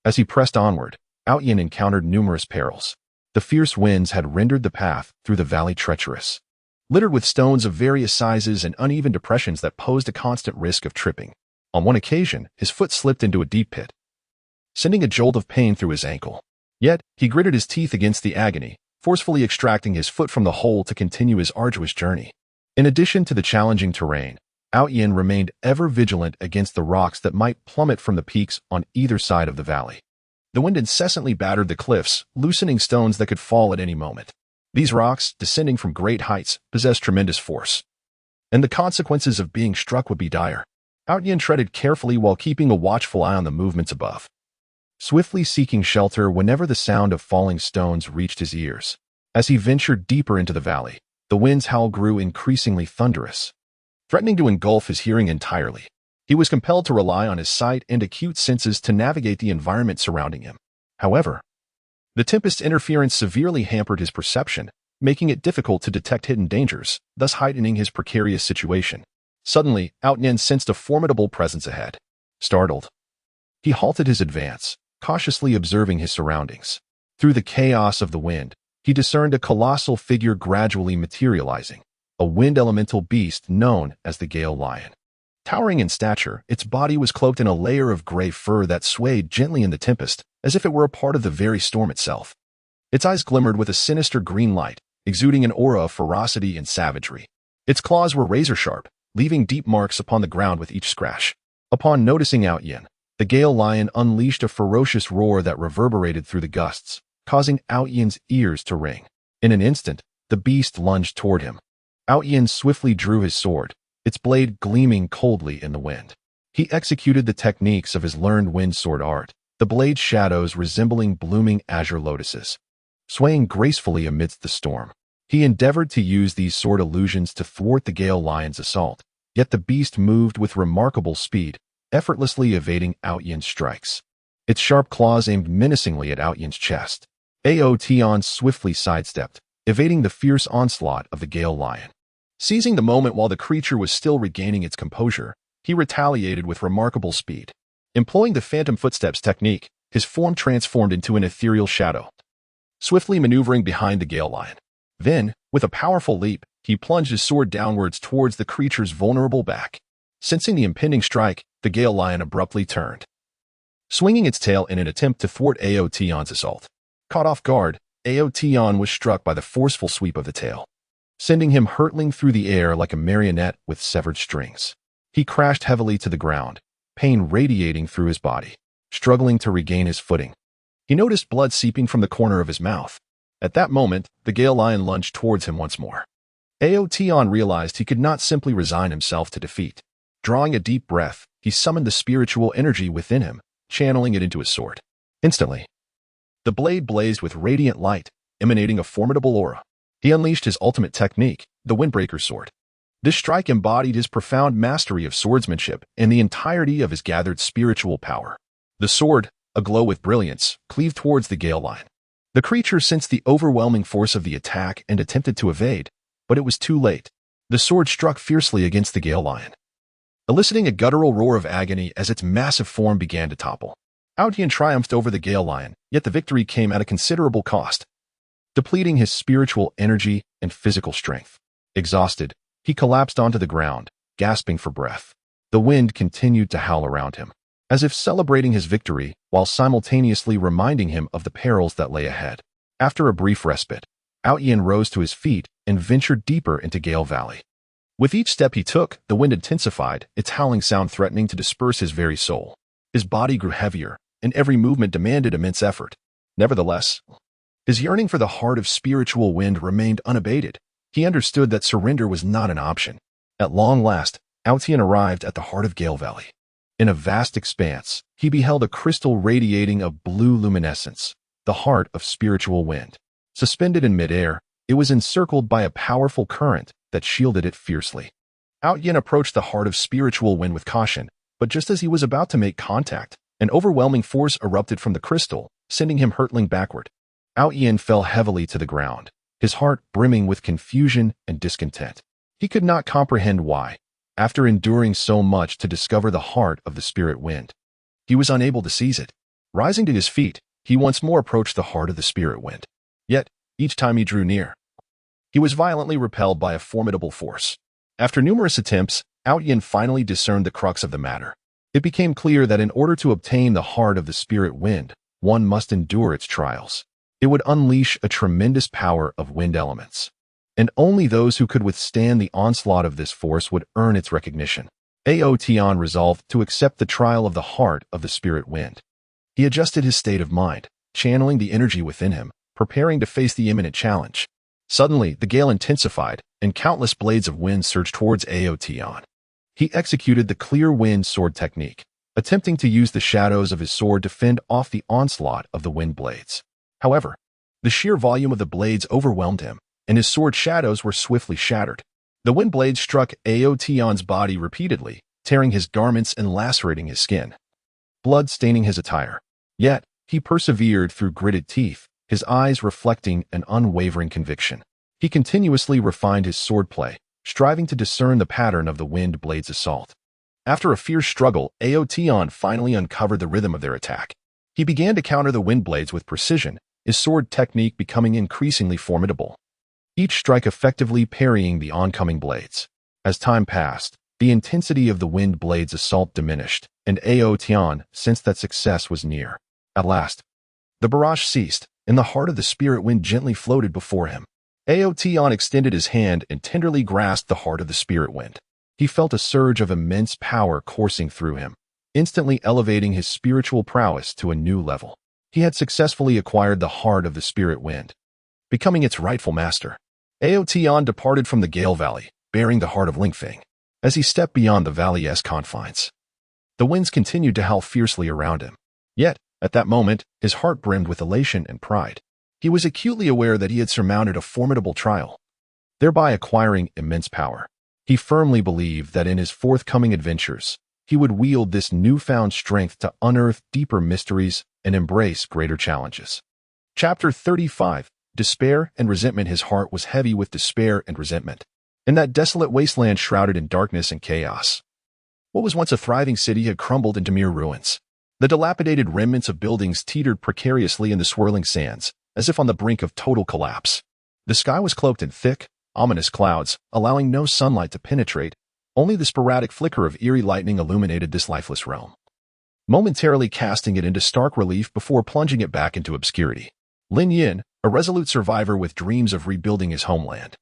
Speaker 1: As he pressed onward, Aotion encountered numerous perils. The fierce winds had rendered the path through the valley treacherous, littered with stones of various sizes and uneven depressions that posed a constant risk of tripping. On one occasion, his foot slipped into a deep pit, sending a jolt of pain through his ankle. Yet, he gritted his teeth against the agony, forcefully extracting his foot from the hole to continue his arduous journey. In addition to the challenging terrain, Aotion remained ever vigilant against the rocks that might plummet from the peaks on either side of the valley. The wind incessantly battered the cliffs, loosening stones that could fall at any moment. These rocks, descending from great heights, possessed tremendous force, and the consequences of being struck would be dire. Aotion treaded carefully while keeping a watchful eye on the movements above, swiftly seeking shelter whenever the sound of falling stones reached his ears. As he ventured deeper into the valley, the wind's howl grew increasingly thunderous, threatening to engulf his hearing entirely. He was compelled to rely on his sight and acute senses to navigate the environment surrounding him. However, the tempest's interference severely hampered his perception, making it difficult to detect hidden dangers, thus heightening his precarious situation. Suddenly, Aotion sensed a formidable presence ahead. Startled, he halted his advance, cautiously observing his surroundings. Through the chaos of the wind, he discerned a colossal figure gradually materializing, a wind elemental beast known as the Gale Lion. Towering in stature, its body was cloaked in a layer of gray fur that swayed gently in the tempest, as if it were a part of the very storm itself. Its eyes glimmered with a sinister green light, exuding an aura of ferocity and savagery. Its claws were razor-sharp, leaving deep marks upon the ground with each scratch. Upon noticing Aotion, the Gale Lion unleashed a ferocious roar that reverberated through the gusts, causing Aotion's ears to ring. In an instant, the beast lunged toward him. Aotion swiftly drew his sword, its blade gleaming coldly in the wind. He executed the techniques of his learned wind sword art, the blade's shadows resembling blooming azure lotuses, swaying gracefully amidst the storm. He endeavored to use these sword illusions to thwart the Gale Lion's assault, yet the beast moved with remarkable speed, effortlessly evading Aotion's strikes. Its sharp claws aimed menacingly at Aotion's chest. Aotion swiftly sidestepped, evading the fierce onslaught of the Gale Lion. Seizing the moment while the creature was still regaining its composure, he retaliated with remarkable speed. Employing the phantom footsteps technique, his form transformed into an ethereal shadow, swiftly maneuvering behind the Gale Lion. Then, with a powerful leap, he plunged his sword downwards towards the creature's vulnerable back. Sensing the impending strike, the Gale Lion abruptly turned, swinging its tail in an attempt to thwart Aotion's assault. Caught off guard, Aotion was struck by the forceful sweep of the tail, sending him hurtling through the air like a marionette with severed strings. He crashed heavily to the ground, pain radiating through his body. Struggling to regain his footing, He noticed blood seeping from the corner of his mouth. At that moment, the Gale Lion lunged towards him once more. Aotion realized he could not simply resign himself to defeat. Drawing a deep breath, he summoned the spiritual energy within him, channeling it into his sword. Instantly, the blade blazed with radiant light, emanating a formidable aura. He unleashed his ultimate technique, the Windbreaker Sword. This strike embodied his profound mastery of swordsmanship and the entirety of his gathered spiritual power. The sword, aglow with brilliance, cleaved towards the Gale Lion. The creature sensed the overwhelming force of the attack and attempted to evade, but it was too late. The sword struck fiercely against the Gale Lion, eliciting a guttural roar of agony as its massive form began to topple. Aotion triumphed over the Gale Lion, yet the victory came at a considerable cost, depleting his spiritual energy and physical strength. Exhausted, he collapsed onto the ground, gasping for breath. The wind continued to howl around him, as if celebrating his victory while simultaneously reminding him of the perils that lay ahead. After a brief respite, Aotion rose to his feet and ventured deeper into Gale Valley. With each step he took, the wind intensified, its howling sound threatening to disperse his very soul. His body grew heavier, and every movement demanded immense effort. Nevertheless, his yearning for the heart of spiritual wind remained unabated. He understood that surrender was not an option. At long last, Aotion arrived at the heart of Gale Valley. In a vast expanse, he beheld a crystal radiating a blue luminescence, the heart of spiritual wind. Suspended in midair, it was encircled by a powerful current that shielded it fiercely. Aotion approached the heart of spiritual wind with caution, but just as he was about to make contact, an overwhelming force erupted from the crystal, sending him hurtling backward. Aotion fell heavily to the ground, his heart brimming with confusion and discontent. He could not comprehend why, after enduring so much to discover the heart of the spirit wind, he was unable to seize it. Rising to his feet, he once more approached the heart of the spirit wind. Yet, each time he drew near, he was violently repelled by a formidable force. After numerous attempts, Aotion finally discerned the crux of the matter. It became clear that in order to obtain the heart of the spirit wind, one must endure its trials. It would unleash a tremendous power of wind elements, and only those who could withstand the onslaught of this force would earn its recognition. Aotion resolved to accept the trial of the heart of the spirit wind. He adjusted his state of mind, channeling the energy within him, preparing to face the imminent challenge. Suddenly, the gale intensified, and countless blades of wind surged towards Aotion. He executed the clear wind sword technique, attempting to use the shadows of his sword to fend off the onslaught of the wind blades. However, the sheer volume of the blades overwhelmed him, and his sword shadows were swiftly shattered. The wind blades struck Aotion's body repeatedly, tearing his garments and lacerating his skin, blood staining his attire. Yet, he persevered through gritted teeth, his eyes reflecting an unwavering conviction. He continuously refined his swordplay, striving to discern the pattern of the wind blades' assault. After a fierce struggle, Aotion finally uncovered the rhythm of their attack. He began to counter the wind blades with precision, his sword technique becoming increasingly formidable, each strike effectively parrying the oncoming blades. As time passed, the intensity of the wind blades' assault diminished, and Aotion sensed that success was near. At last, the barrage ceased, and the heart of the spirit wind gently floated before him. Aotion extended his hand and tenderly grasped the heart of the spirit wind. He felt a surge of immense power coursing through him, instantly elevating his spiritual prowess to a new level. He had successfully acquired the heart of the spirit wind, becoming its rightful master. Aotion departed from the Gale Valley, bearing the heart of Lingfeng. As he stepped beyond the valley's confines, the winds continued to howl fiercely around him. Yet, at that moment, his heart brimmed with elation and pride. He was acutely aware that he had surmounted a formidable trial, thereby acquiring immense power. He firmly believed that in his forthcoming adventures, he would wield this newfound strength to unearth deeper mysteries and embrace greater challenges. Chapter 35. Despair and Resentment. His heart was heavy with despair and resentment. In that desolate wasteland shrouded in darkness and chaos, what was once a thriving city had crumbled into mere ruins. The dilapidated remnants of buildings teetered precariously in the swirling sands, as if on the brink of total collapse. The sky was cloaked in thick, ominous clouds, allowing no sunlight to penetrate. Only the sporadic flicker of eerie lightning illuminated this lifeless realm, momentarily casting it into stark relief before plunging it back into obscurity. Lin Yin, a resolute survivor with dreams of rebuilding his homeland,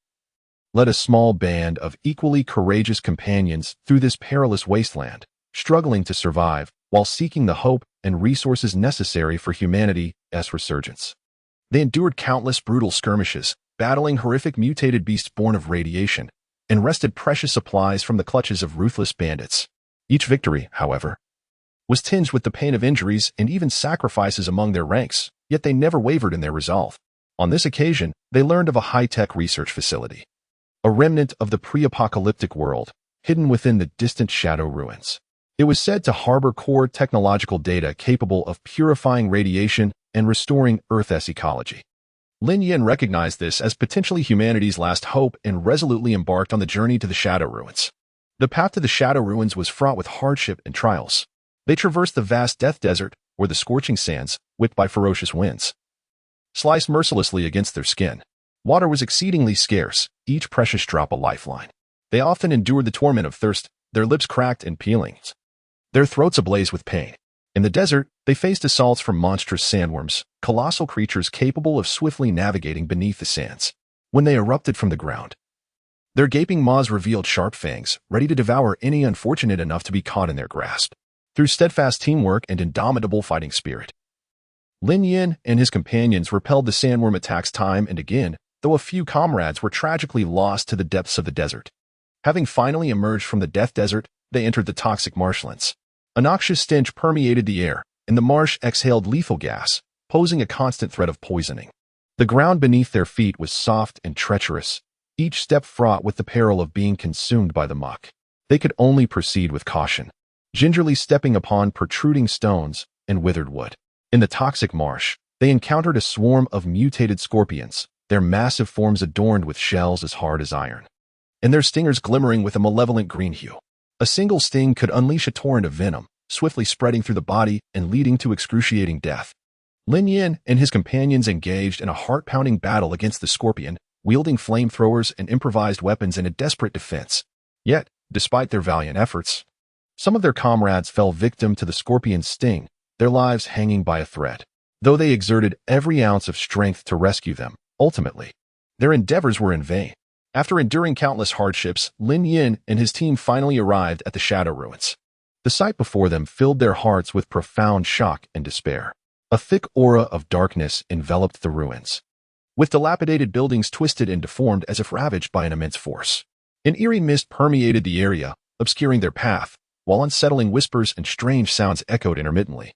Speaker 1: led a small band of equally courageous companions through this perilous wasteland, struggling to survive while seeking the hope and resources necessary for humanity's resurgence. They endured countless brutal skirmishes, battling horrific mutated beasts born of radiation, and wrested precious supplies from the clutches of ruthless bandits. Each victory, however, was tinged with the pain of injuries and even sacrifices among their ranks, yet they never wavered in their resolve. On this occasion, they learned of a high-tech research facility, a remnant of the pre-apocalyptic world, hidden within the distant Shadow Ruins. It was said to harbor core technological data capable of purifying radiation and restoring Earth's ecology. Lin Yin recognized this as potentially humanity's last hope and resolutely embarked on the journey to the Shadow Ruins. The path to the Shadow Ruins was fraught with hardship and trials. They traversed the vast death desert, where the scorching sands, whipped by ferocious winds, sliced mercilessly against their skin. Water was exceedingly scarce, each precious drop a lifeline. They often endured the torment of thirst, their lips cracked and peeling, their throats ablaze with pain. In the desert, they faced assaults from monstrous sandworms, colossal creatures capable of swiftly navigating beneath the sands. When they erupted from the ground, their gaping maws revealed sharp fangs, ready to devour any unfortunate enough to be caught in their grasp. Through steadfast teamwork and indomitable fighting spirit, Lin Yin and his companions repelled the sandworm attacks time and again, though a few comrades were tragically lost to the depths of the desert. Having finally emerged from the death desert, they entered the toxic marshlands. A noxious stench permeated the air, and the marsh exhaled lethal gas, posing a constant threat of poisoning. The ground beneath their feet was soft and treacherous, each step fraught with the peril of being consumed by the muck. They could only proceed with caution, gingerly stepping upon protruding stones and withered wood. In the toxic marsh, they encountered a swarm of mutated scorpions, their massive forms adorned with shells as hard as iron, and their stingers glimmering with a malevolent green hue. A single sting could unleash a torrent of venom, swiftly spreading through the body and leading to excruciating death. Lin Yin and his companions engaged in a heart-pounding battle against the scorpion, wielding flamethrowers and improvised weapons in a desperate defense. Yet, despite their valiant efforts, some of their comrades fell victim to the scorpion's sting, their lives hanging by a thread. Though they exerted every ounce of strength to rescue them, ultimately, their endeavors were in vain. After enduring countless hardships, Lin Yin and his team finally arrived at the Shadow Ruins. The sight before them filled their hearts with profound shock and despair. A thick aura of darkness enveloped the ruins, with dilapidated buildings twisted and deformed as if ravaged by an immense force. An eerie mist permeated the area, obscuring their path, while unsettling whispers and strange sounds echoed intermittently,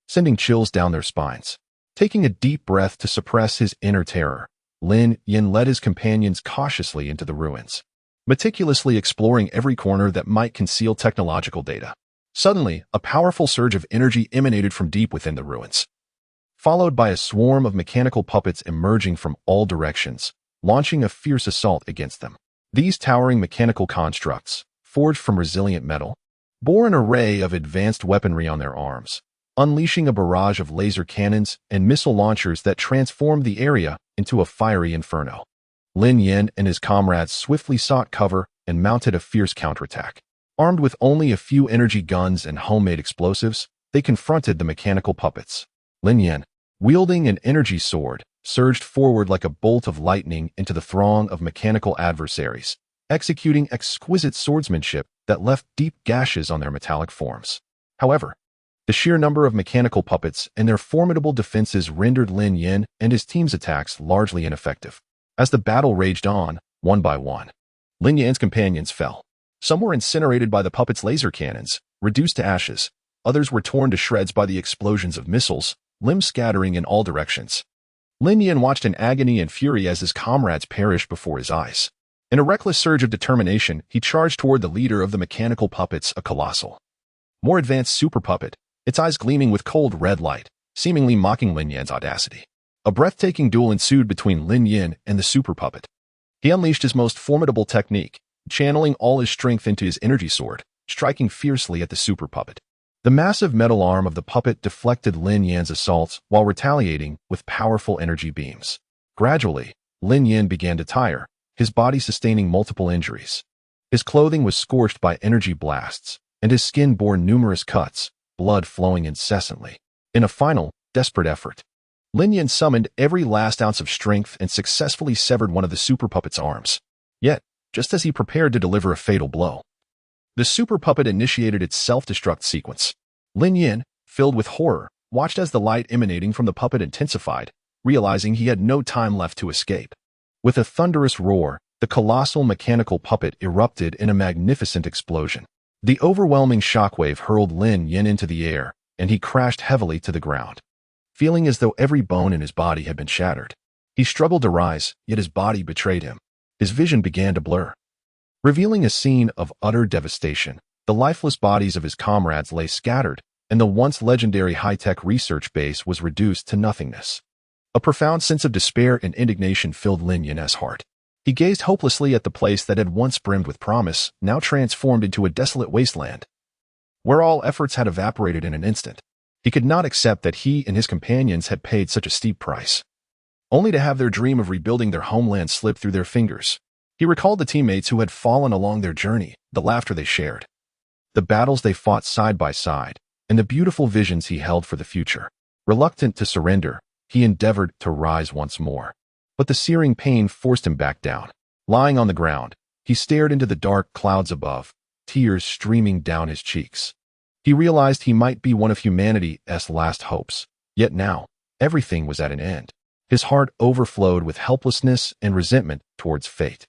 Speaker 1: sending chills down their spines. Taking a deep breath to suppress his inner terror, Lin Yin led his companions cautiously into the ruins, meticulously exploring every corner that might conceal technological data. Suddenly, a powerful surge of energy emanated from deep within the ruins, followed by a swarm of mechanical puppets emerging from all directions, launching a fierce assault against them. These towering mechanical constructs, forged from resilient metal, bore an array of advanced weaponry on their arms, unleashing a barrage of laser cannons and missile launchers that transformed the area into a fiery inferno. Lin Yin and his comrades swiftly sought cover and mounted a fierce counterattack. Armed with only a few energy guns and homemade explosives, they confronted the mechanical puppets. Lin Yin, wielding an energy sword, surged forward like a bolt of lightning into the throng of mechanical adversaries, executing exquisite swordsmanship that left deep gashes on their metallic forms. However, the sheer number of mechanical puppets and their formidable defenses rendered Lin Yin and his team's attacks largely ineffective. As the battle raged on, one by one, Lin Yin's companions fell. Some were incinerated by the puppets' laser cannons, reduced to ashes. Others were torn to shreds by the explosions of missiles, limbs scattering in all directions. Lin Yin watched in agony and fury as his comrades perished before his eyes. In a reckless surge of determination, he charged toward the leader of the mechanical puppets, a colossal, more advanced super puppet, its eyes gleaming with cold red light, seemingly mocking Lin Yin's audacity. A breathtaking duel ensued between Lin Yin and the super puppet. He unleashed his most formidable technique, channeling all his strength into his energy sword, striking fiercely at the super puppet. The massive metal arm of the puppet deflected Lin Yin's assaults while retaliating with powerful energy beams. Gradually, Lin Yin began to tire, his body sustaining multiple injuries. His clothing was scorched by energy blasts, and his skin bore numerous cuts, blood flowing incessantly. In a final, desperate effort, Lin Yin summoned every last ounce of strength and successfully severed one of the super puppet's arms. Yet, just as he prepared to deliver a fatal blow, the super puppet initiated its self-destruct sequence. Lin Yin, filled with horror, watched as the light emanating from the puppet intensified, realizing he had no time left to escape. With a thunderous roar, the colossal mechanical puppet erupted in a magnificent explosion. The overwhelming shockwave hurled Lin Yin into the air, and he crashed heavily to the ground, feeling as though every bone in his body had been shattered. He struggled to rise, yet his body betrayed him. His vision began to blur, revealing a scene of utter devastation. The lifeless bodies of his comrades lay scattered, and the once legendary high-tech research base was reduced to nothingness. A profound sense of despair and indignation filled Lin Yin's heart. He gazed hopelessly at the place that had once brimmed with promise, now transformed into a desolate wasteland, where all efforts had evaporated in an instant. He could not accept that he and his companions had paid such a steep price, only to have their dream of rebuilding their homeland slip through their fingers. He recalled the teammates who had fallen along their journey, the laughter they shared, the battles they fought side by side, and the beautiful visions he held for the future. Reluctant to surrender, he endeavored to rise once more, but the searing pain forced him back down. Lying on the ground, he stared into the dark clouds above, tears streaming down his cheeks. He realized he might be one of humanity's last hopes, yet now, everything was at an end. His heart overflowed with helplessness and resentment towards fate.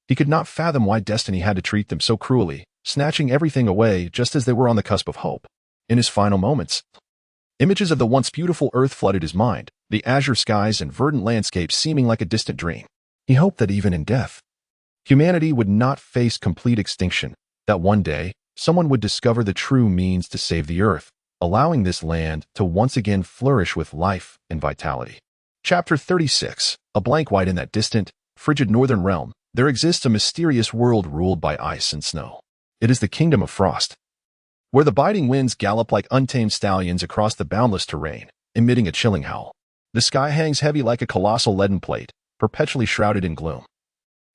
Speaker 1: He could not fathom why destiny had to treat them so cruelly, snatching everything away just as they were on the cusp of hope. In his final moments, images of the once beautiful earth flooded his mind, the azure skies and verdant landscapes seeming like a distant dream. He hoped that even in death, humanity would not face complete extinction, that one day, someone would discover the true means to save the earth, allowing this land to once again flourish with life and vitality. Chapter 36. A blank white. In that distant, frigid northern realm, there exists a mysterious world ruled by ice and snow. It is the Kingdom of Frost, where the biting winds gallop like untamed stallions across the boundless terrain, emitting a chilling howl. The sky hangs heavy like a colossal leaden plate, perpetually shrouded in gloom,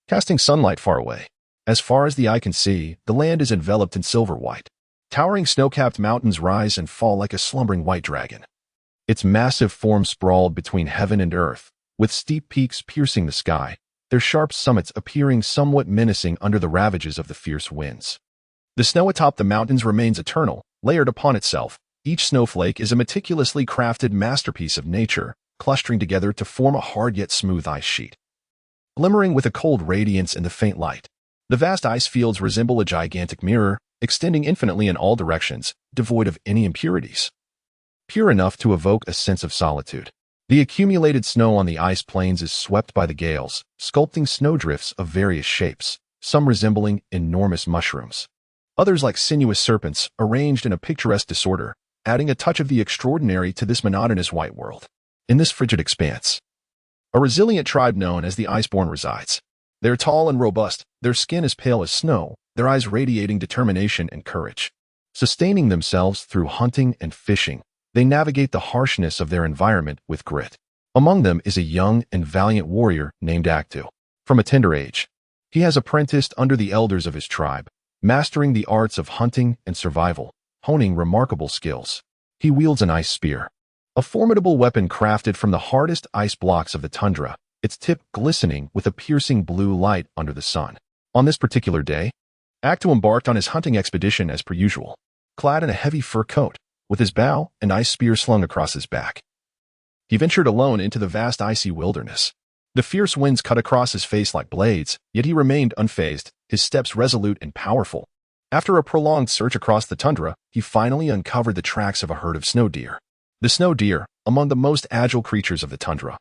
Speaker 1: casting sunlight far away. As far as the eye can see, the land is enveloped in silver white. Towering snow-capped mountains rise and fall like a slumbering white dragon. Its massive form sprawled between heaven and earth, with steep peaks piercing the sky, their sharp summits appearing somewhat menacing under the ravages of the fierce winds. The snow atop the mountains remains eternal, layered upon itself. Each snowflake is a meticulously crafted masterpiece of nature, clustering together to form a hard yet smooth ice sheet, glimmering with a cold radiance in the faint light. The vast ice fields resemble a gigantic mirror, extending infinitely in all directions, devoid of any impurities, pure enough to evoke a sense of solitude. The accumulated snow on the ice plains is swept by the gales, sculpting snowdrifts of various shapes, some resembling enormous mushrooms, others like sinuous serpents arranged in a picturesque disorder, adding a touch of the extraordinary to this monotonous white world. In this frigid expanse, a resilient tribe known as the Iceborn resides. They're tall and robust, their skin is pale as snow, their eyes radiating determination and courage. Sustaining themselves through hunting and fishing, they navigate the harshness of their environment with grit. Among them is a young and valiant warrior named Actu. From a tender age, he has apprenticed under the elders of his tribe, mastering the arts of hunting and survival, honing remarkable skills. He wields an ice spear, a formidable weapon crafted from the hardest ice blocks of the tundra, its tip glistening with a piercing blue light under the sun. On this particular day, Actu embarked on his hunting expedition as per usual, clad in a heavy fur coat, with his bow and ice spear slung across his back. He ventured alone into the vast icy wilderness. The fierce winds cut across his face like blades, yet he remained unfazed, his steps resolute and powerful. After a prolonged search across the tundra, he finally uncovered the tracks of a herd of snow deer. The snow deer, among the most agile creatures of the tundra,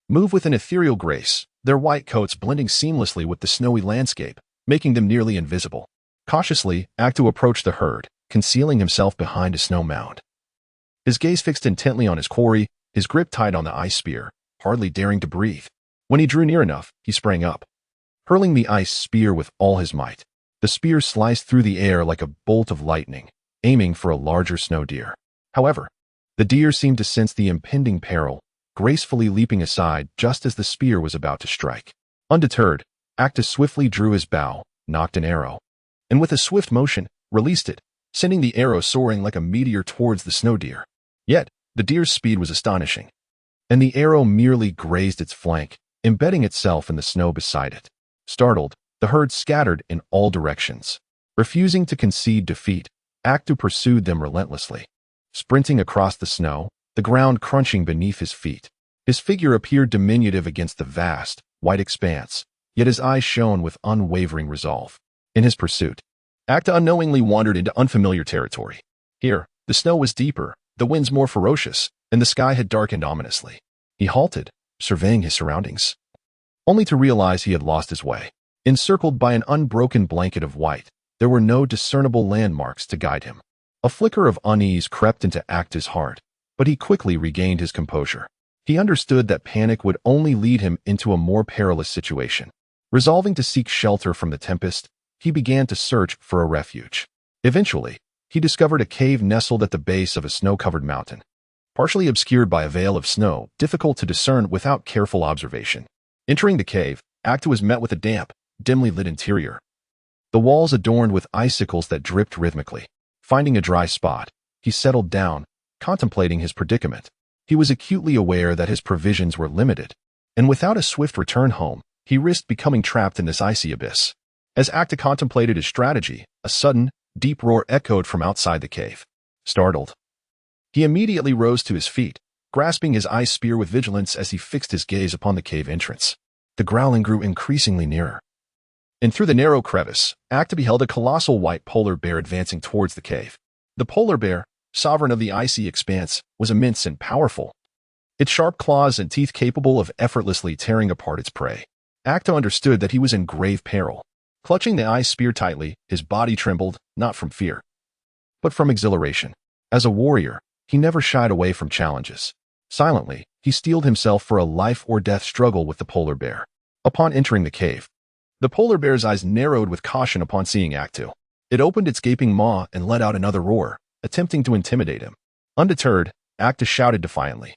Speaker 1: move with an ethereal grace, their white coats blending seamlessly with the snowy landscape, making them nearly invisible. Cautiously, Actu approached the herd, concealing himself behind a snow mound. His gaze fixed intently on his quarry, his grip tight on the ice spear, hardly daring to breathe. When he drew near enough, he sprang up, hurling the ice spear with all his might. The spear sliced through the air like a bolt of lightning, aiming for a larger snow deer. However, the deer seemed to sense the impending peril, gracefully leaping aside just as the spear was about to strike. Undeterred, Actus swiftly drew his bow, nocked an arrow, and with a swift motion, released it, sending the arrow soaring like a meteor towards the snow deer. Yet, the deer's speed was astonishing, and the arrow merely grazed its flank, embedding itself in the snow beside it. Startled, the herd scattered in all directions. Refusing to concede defeat, Actu pursued them relentlessly. sprinting across the snow, the ground crunching beneath his feet. His figure appeared diminutive against the vast, white expanse, yet his eyes shone with unwavering resolve. In his pursuit, Acta unknowingly wandered into unfamiliar territory. Here, the snow was deeper, the winds more ferocious, and the sky had darkened ominously. He halted, surveying his surroundings, only to realize he had lost his way. Encircled by an unbroken blanket of white, there were no discernible landmarks to guide him. A flicker of unease crept into Acta's heart, but he quickly regained his composure. He understood that panic would only lead him into a more perilous situation. Resolving to seek shelter from the tempest, he began to search for a refuge. Eventually, he discovered a cave nestled at the base of a snow-covered mountain, partially obscured by a veil of snow, difficult to discern without careful observation. Entering the cave, Acta was met with a damp, dimly lit interior. The walls adorned with icicles that dripped rhythmically. Finding a dry spot, he settled down, contemplating his predicament. He was acutely aware that his provisions were limited, and without a swift return home, he risked becoming trapped in this icy abyss. As Acta contemplated his strategy, a sudden, deep roar echoed from outside the cave. Startled, he immediately rose to his feet, grasping his ice spear with vigilance as he fixed his gaze upon the cave entrance. The growling grew increasingly nearer, and through the narrow crevice, Acta beheld a colossal white polar bear advancing towards the cave. The polar bear, sovereign of the icy expanse, was immense and powerful, its sharp claws and teeth capable of effortlessly tearing apart its prey. Acta understood that he was in grave peril. Clutching the ice spear tightly, his body trembled, not from fear, but from exhilaration. As a warrior, he never shied away from challenges. Silently, he steeled himself for a life-or-death struggle with the polar bear. Upon entering the cave, the polar bear's eyes narrowed with caution upon seeing Acta. It opened its gaping maw and let out another roar, attempting to intimidate him. Undeterred, Acta shouted defiantly,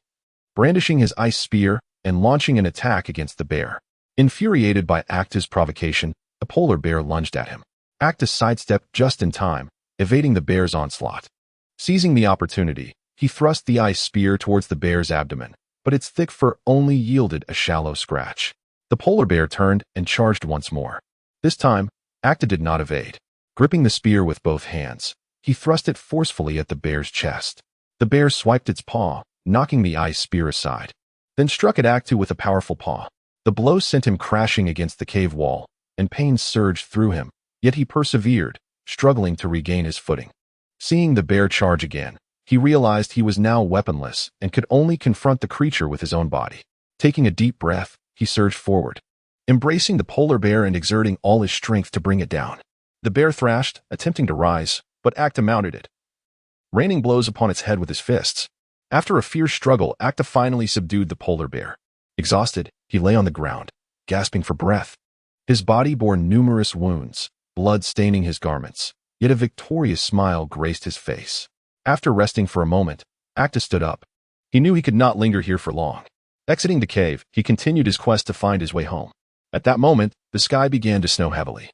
Speaker 1: brandishing his ice spear and launching an attack against the bear. Infuriated by Acta's provocation, the polar bear lunged at him. Acta sidestepped just in time, evading the bear's onslaught. Seizing the opportunity, he thrust the ice spear towards the bear's abdomen, but its thick fur only yielded a shallow scratch. The polar bear turned and charged once more. This time, Acta did not evade. Gripping the spear with both hands, he thrust it forcefully at the bear's chest. The bear swiped its paw, knocking the ice spear aside, then struck at Acta with a powerful paw. The blow sent him crashing against the cave wall, and pain surged through him, yet he persevered, struggling to regain his footing. Seeing the bear charge again, he realized he was now weaponless and could only confront the creature with his own body. Taking a deep breath, he surged forward, embracing the polar bear and exerting all his strength to bring it down. The bear thrashed, attempting to rise, but Acta mounted it, raining blows upon its head with his fists. After a fierce struggle, Acta finally subdued the polar bear. Exhausted, he lay on the ground, gasping for breath. His body bore numerous wounds, blood staining his garments, yet a victorious smile graced his face. After resting for a moment, Acta stood up. He knew he could not linger here for long. Exiting the cave, he continued his quest to find his way home. At that moment, the sky began to snow heavily,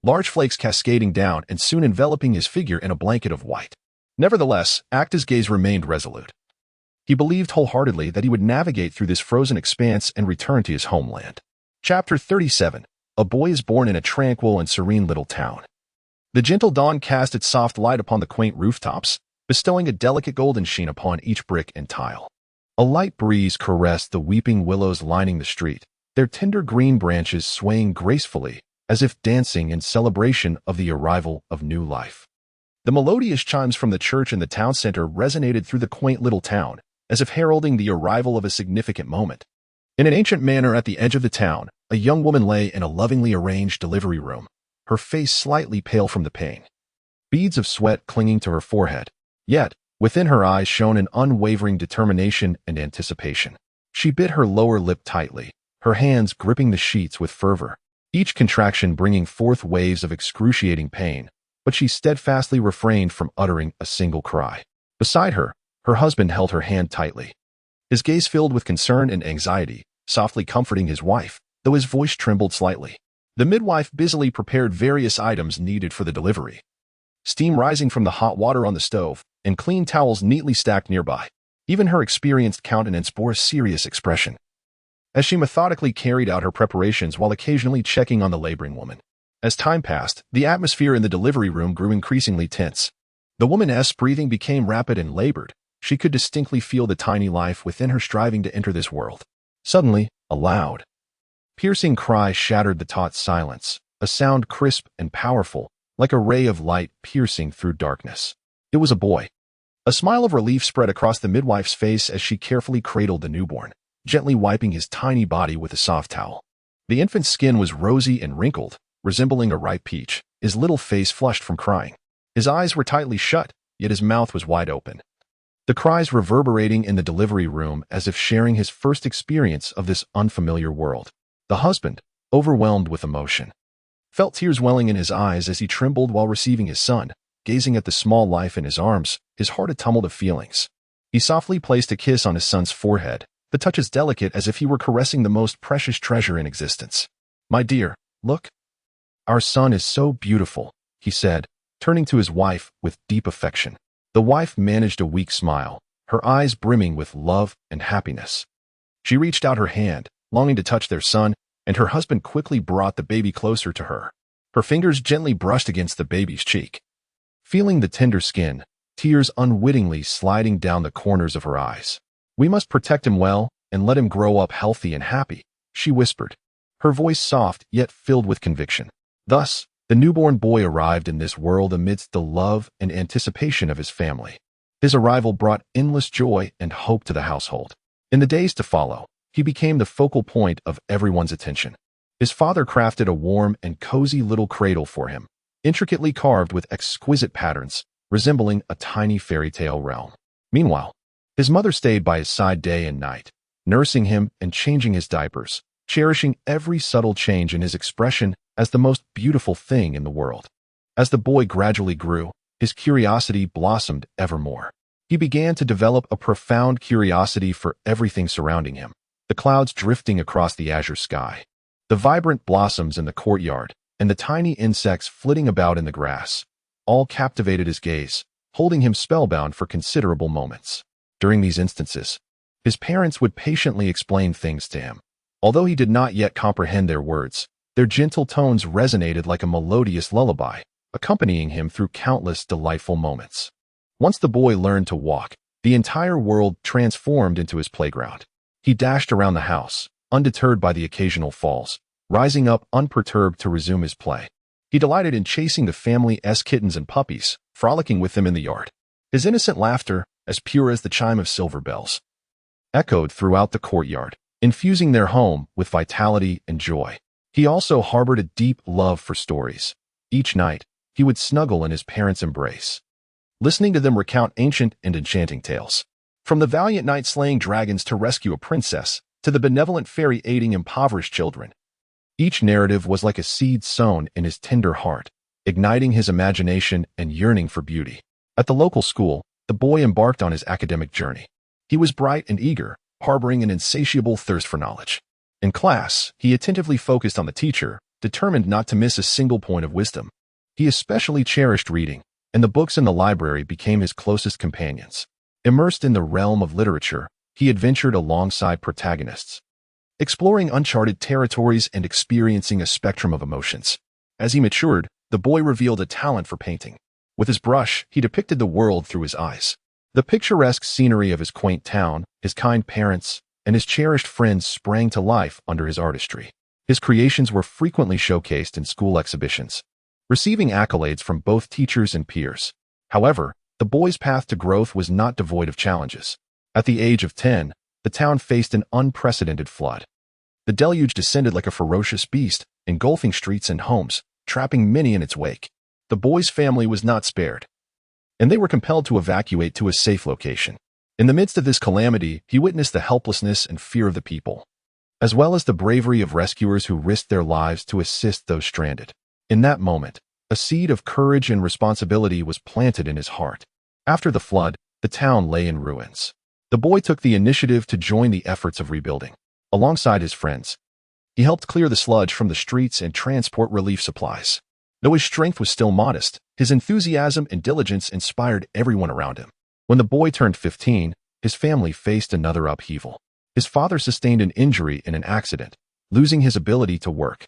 Speaker 1: large flakes cascading down and soon enveloping his figure in a blanket of white. Nevertheless, Acta's gaze remained resolute. He believed wholeheartedly that he would navigate through this frozen expanse and return to his homeland. Chapter 37. A boy is born in a tranquil and serene little town. The gentle dawn cast its soft light upon the quaint rooftops, bestowing a delicate golden sheen upon each brick and tile. A light breeze caressed the weeping willows lining the street, their tender green branches swaying gracefully, as if dancing in celebration of the arrival of new life. The melodious chimes from the church in the town center resonated through the quaint little town, as if heralding the arrival of a significant moment. In an ancient manor at the edge of the town, a young woman lay in a lovingly arranged delivery room, her face slightly pale from the pain, beads of sweat clinging to her forehead. Yet, within her eyes shone an unwavering determination and anticipation. She bit her lower lip tightly, her hands gripping the sheets with fervor, each contraction bringing forth waves of excruciating pain, but she steadfastly refrained from uttering a single cry. Beside her, her husband held her hand tightly, his gaze filled with concern and anxiety, softly comforting his wife, though his voice trembled slightly. The midwife busily prepared various items needed for the delivery, steam rising from the hot water on the stove, and clean towels neatly stacked nearby. Even her experienced countenance bore a serious expression, as she methodically carried out her preparations while occasionally checking on the laboring woman. As time passed, the atmosphere in the delivery room grew increasingly tense. The woman's breathing became rapid and labored. She could distinctly feel the tiny life within her striving to enter this world. Suddenly, a loud, piercing cry shattered the taut silence, a sound crisp and powerful, like a ray of light piercing through darkness. It was a boy. A smile of relief spread across the midwife's face as she carefully cradled the newborn, gently wiping his tiny body with a soft towel. The infant's skin was rosy and wrinkled, resembling a ripe peach, his little face flushed from crying. His eyes were tightly shut, yet his mouth was wide open. The cries reverberating in the delivery room as if sharing his first experience of this unfamiliar world. The husband, overwhelmed with emotion, felt tears welling in his eyes as he trembled while receiving his son. Gazing at the small life in his arms, his heart a tumult of feelings. He softly placed a kiss on his son's forehead, the touch as delicate as if he were caressing the most precious treasure in existence. "My dear, look. Our son is so beautiful," he said, turning to his wife with deep affection. The wife managed a weak smile, her eyes brimming with love and happiness. She reached out her hand, longing to touch their son, and her husband quickly brought the baby closer to her. Her fingers gently brushed against the baby's cheek. Feeling the tender skin, tears unwittingly sliding down the corners of her eyes. "We must protect him well and let him grow up healthy and happy," she whispered, her voice soft yet filled with conviction. Thus, the newborn boy arrived in this world amidst the love and anticipation of his family. His arrival brought endless joy and hope to the household. In the days to follow, he became the focal point of everyone's attention. His father crafted a warm and cozy little cradle for him, intricately carved with exquisite patterns, resembling a tiny fairy tale realm. Meanwhile, his mother stayed by his side day and night, nursing him and changing his diapers, cherishing every subtle change in his expression as the most beautiful thing in the world. As the boy gradually grew, his curiosity blossomed ever more. He began to develop a profound curiosity for everything surrounding him, the clouds drifting across the azure sky, the vibrant blossoms in the courtyard, and the tiny insects flitting about in the grass, all captivated his gaze, holding him spellbound for considerable moments. During these instances, his parents would patiently explain things to him. Although he did not yet comprehend their words, their gentle tones resonated like a melodious lullaby, accompanying him through countless delightful moments. Once the boy learned to walk, the entire world transformed into his playground. He dashed around the house, undeterred by the occasional falls, rising up unperturbed to resume his play. He delighted in chasing the family's kittens and puppies, frolicking with them in the yard. His innocent laughter, as pure as the chime of silver bells, echoed throughout the courtyard, infusing their home with vitality and joy. He also harbored a deep love for stories. Each night, he would snuggle in his parents' embrace, listening to them recount ancient and enchanting tales. From the valiant knight slaying dragons to rescue a princess, to the benevolent fairy aiding impoverished children. Each narrative was like a seed sown in his tender heart, igniting his imagination and yearning for beauty. At the local school, the boy embarked on his academic journey. He was bright and eager, harboring an insatiable thirst for knowledge. In class, he attentively focused on the teacher, determined not to miss a single point of wisdom. He especially cherished reading, and the books in the library became his closest companions. Immersed in the realm of literature, he adventured alongside protagonists, exploring uncharted territories and experiencing a spectrum of emotions. As he matured, the boy revealed a talent for painting. With his brush, he depicted the world through his eyes. The picturesque scenery of his quaint town, his kind parents, and his cherished friends sprang to life under his artistry. His creations were frequently showcased in school exhibitions, receiving accolades from both teachers and peers. However, the boy's path to growth was not devoid of challenges. At the age of 10, the town faced an unprecedented flood. The deluge descended like a ferocious beast, engulfing streets and homes, trapping many in its wake. The boy's family was not spared, and they were compelled to evacuate to a safe location. In the midst of this calamity, he witnessed the helplessness and fear of the people, as well as the bravery of rescuers who risked their lives to assist those stranded. In that moment, a seed of courage and responsibility was planted in his heart. After the flood, the town lay in ruins. The boy took the initiative to join the efforts of rebuilding. Alongside his friends, he helped clear the sludge from the streets and transport relief supplies. Though his strength was still modest, his enthusiasm and diligence inspired everyone around him. When the boy turned 15, his family faced another upheaval. His father sustained an injury in an accident, losing his ability to work,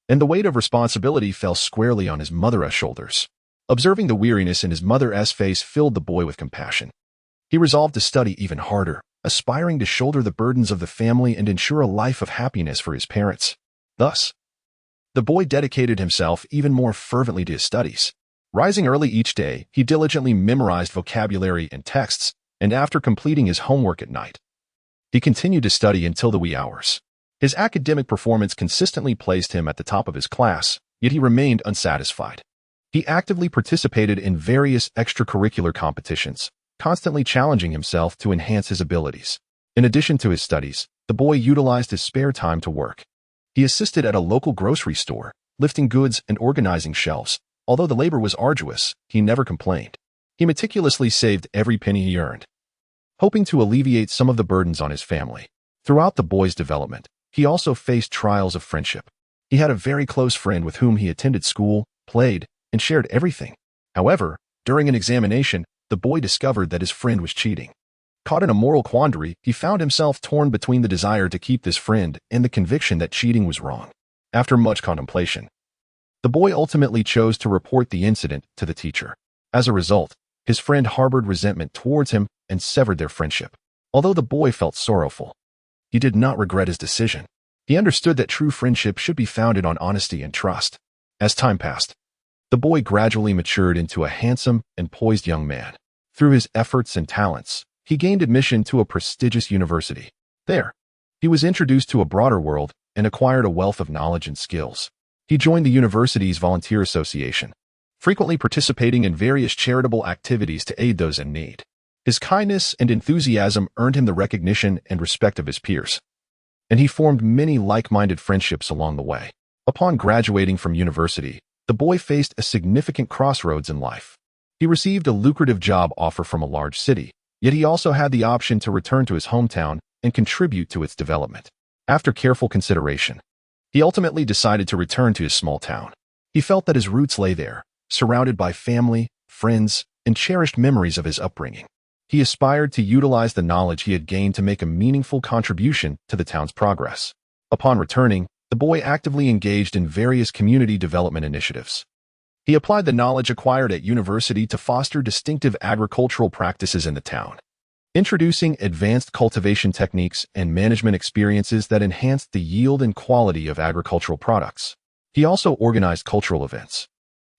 Speaker 1: and the weight of responsibility fell squarely on his mother's shoulders. Observing the weariness in his mother's face filled the boy with compassion. He resolved to study even harder, aspiring to shoulder the burdens of the family and ensure a life of happiness for his parents. Thus, the boy dedicated himself even more fervently to his studies. Rising early each day, he diligently memorized vocabulary and texts, and after completing his homework at night, he continued to study until the wee hours. His academic performance consistently placed him at the top of his class, yet he remained unsatisfied. He actively participated in various extracurricular competitions, constantly challenging himself to enhance his abilities. In addition to his studies, the boy utilized his spare time to work. He assisted at a local grocery store, lifting goods and organizing shelves. Although the labor was arduous, he never complained. He meticulously saved every penny he earned, hoping to alleviate some of the burdens on his family. Throughout the boy's development, he also faced trials of friendship. He had a very close friend with whom he attended school, played, and shared everything. However, during an examination, the boy discovered that his friend was cheating. Caught in a moral quandary, he found himself torn between the desire to keep this friend and the conviction that cheating was wrong. After much contemplation, the boy ultimately chose to report the incident to the teacher. As a result, his friend harbored resentment towards him and severed their friendship. Although the boy felt sorrowful, he did not regret his decision. He understood that true friendship should be founded on honesty and trust. As time passed, the boy gradually matured into a handsome and poised young man. Through his efforts and talents, he gained admission to a prestigious university. There, he was introduced to a broader world and acquired a wealth of knowledge and skills. He joined the university's volunteer association, frequently participating in various charitable activities to aid those in need. His kindness and enthusiasm earned him the recognition and respect of his peers, and he formed many like-minded friendships along the way. Upon graduating from university, the boy faced a significant crossroads in life. He received a lucrative job offer from a large city, yet he also had the option to return to his hometown and contribute to its development. After careful consideration, he ultimately decided to return to his small town. He felt that his roots lay there, surrounded by family, friends, and cherished memories of his upbringing. He aspired to utilize the knowledge he had gained to make a meaningful contribution to the town's progress. Upon returning, the boy actively engaged in various community development initiatives. He applied the knowledge acquired at university to foster distinctive agricultural practices in the town, introducing advanced cultivation techniques and management experiences that enhanced the yield and quality of agricultural products. He also organized cultural events,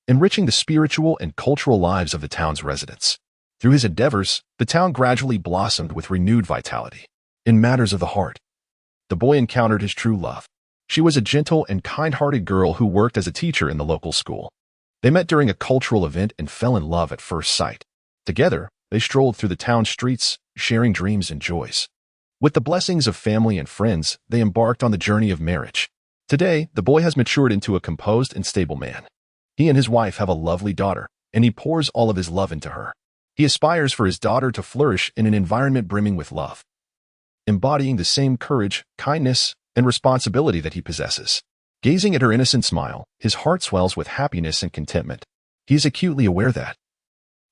Speaker 1: enriching the spiritual and cultural lives of the town's residents. Through his endeavors, the town gradually blossomed with renewed vitality. In matters of the heart, the boy encountered his true love. She was a gentle and kind-hearted girl who worked as a teacher in the local school. They met during a cultural event and fell in love at first sight. Together, they strolled through the town streets, sharing dreams and joys. With the blessings of family and friends, they embarked on the journey of marriage. Today, the boy has matured into a composed and stable man. He and his wife have a lovely daughter, and he pours all of his love into her. He aspires for his daughter to flourish in an environment brimming with love, embodying the same courage, kindness, and responsibility that he possesses. Gazing at her innocent smile, his heart swells with happiness and contentment. He is acutely aware that,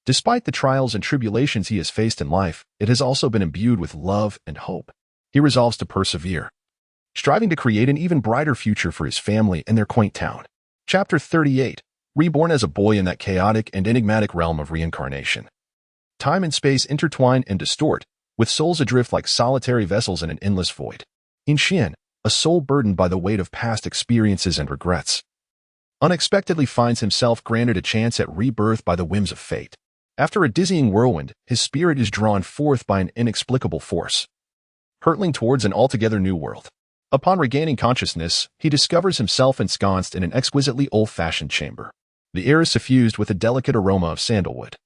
Speaker 1: despite the trials and tribulations he has faced in life, it has also been imbued with love and hope. He resolves to persevere, striving to create an even brighter future for his family and their quaint town. Chapter 38. Reborn as a boy in that chaotic and enigmatic realm of reincarnation. Time and space intertwine and distort, with souls adrift like solitary vessels in an endless void. Xian, a soul burdened by the weight of past experiences and regrets, unexpectedly finds himself granted a chance at rebirth by the whims of fate. After a dizzying whirlwind, his spirit is drawn forth by an inexplicable force, hurtling towards an altogether new world. Upon regaining consciousness, he discovers himself ensconced in an exquisitely old-fashioned chamber. The air is suffused with a delicate aroma of sandalwood,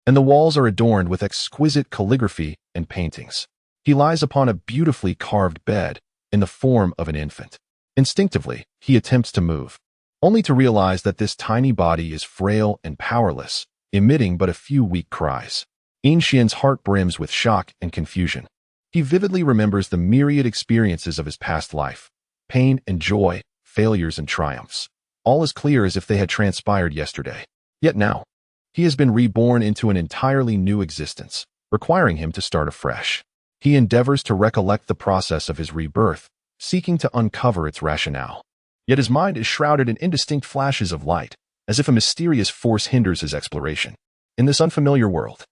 Speaker 1: and the walls are adorned with exquisite calligraphy and paintings. He lies upon a beautifully carved bed in the form of an infant. Instinctively, he attempts to move, only to realize that this tiny body is frail and powerless, emitting but a few weak cries. Xian's heart brims with shock and confusion. He vividly remembers the myriad experiences of his past life, pain and joy, failures and triumphs, all as clear as if they had transpired yesterday. Yet now, he has been reborn into an entirely new existence, requiring him to start afresh. He endeavors to recollect the process of his rebirth, seeking to uncover its rationale. Yet his mind is shrouded in indistinct flashes of light, as if a mysterious force hinders his exploration. In this unfamiliar world,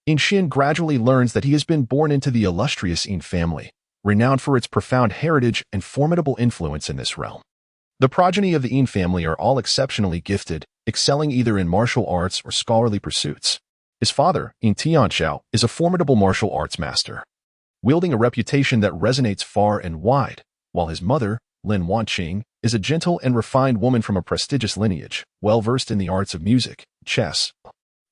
Speaker 1: Yin gradually learns that he has been born into the illustrious Yin family, renowned for its profound heritage and formidable influence in this realm. The progeny of the Yin family are all exceptionally gifted, excelling either in martial arts or scholarly pursuits. His father, Yin Tianxiao, is a formidable martial arts master, wielding a reputation that resonates far and wide, while his mother, Lin Wanqing, is a gentle and refined woman from a prestigious lineage, well-versed in the arts of music, chess,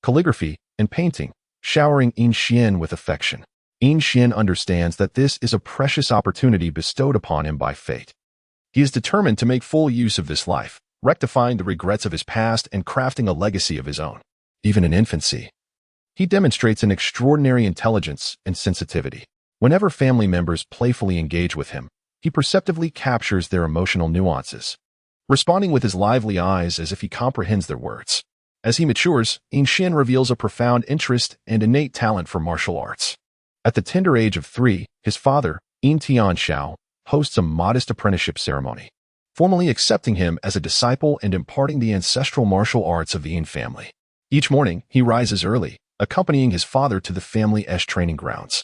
Speaker 1: calligraphy, and painting, showering Yin with affection. Yin understands that this is a precious opportunity bestowed upon him by fate. He is determined to make full use of this life, rectifying the regrets of his past and crafting a legacy of his own. Even in infancy, he demonstrates an extraordinary intelligence and sensitivity. Whenever family members playfully engage with him, he perceptively captures their emotional nuances, responding with his lively eyes as if he comprehends their words. As he matures, Yin reveals a profound interest and innate talent for martial arts. At the tender age of 3, his father, Yin Tianxiao, hosts a modest apprenticeship ceremony, formally accepting him as a disciple and imparting the ancestral martial arts of the Yin family. Each morning, he rises early, accompanying his father to the family's training grounds.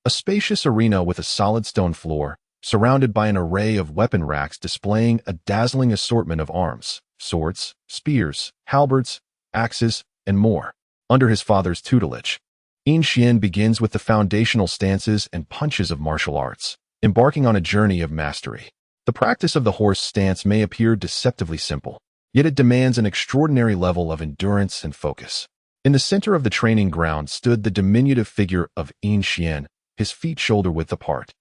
Speaker 1: A spacious arena with a solid stone floor, surrounded by an array of weapon racks displaying a dazzling assortment of arms, swords, spears, halberds, axes, and more. Under his father's tutelage, Yin begins with the foundational stances and punches of martial arts, embarking on a journey of mastery. The practice of the horse stance may appear deceptively simple, yet it demands an extraordinary level of endurance and focus. In the center of the training ground stood the diminutive figure of Yin, his feet shoulder-width apart,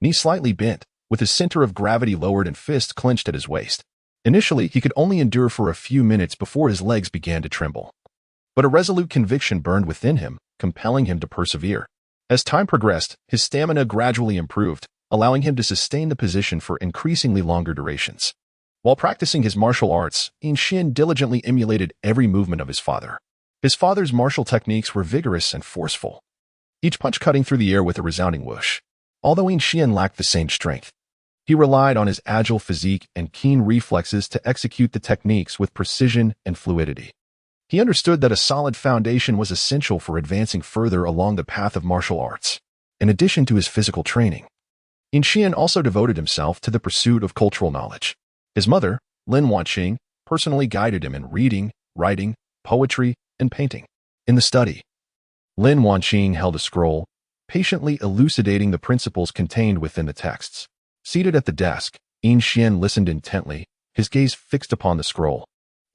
Speaker 1: knees slightly bent, with his center of gravity lowered and fists clenched at his waist. Initially, he could only endure for a few minutes before his legs began to tremble. But a resolute conviction burned within him, compelling him to persevere. As time progressed, his stamina gradually improved, allowing him to sustain the position for increasingly longer durations. While practicing his martial arts, Yin diligently emulated every movement of his father. His father's martial techniques were vigorous and forceful, each punch cutting through the air with a resounding whoosh. Although Yin lacked the same strength, he relied on his agile physique and keen reflexes to execute the techniques with precision and fluidity. He understood that a solid foundation was essential for advancing further along the path of martial arts. In addition to his physical training, Yin also devoted himself to the pursuit of cultural knowledge. His mother, Lin Wanqing, personally guided him in reading, writing, poetry, and painting. In the study, Lin Wanqing held a scroll, patiently elucidating the principles contained within the texts. Seated at the desk, Yin listened intently, his gaze fixed upon the scroll,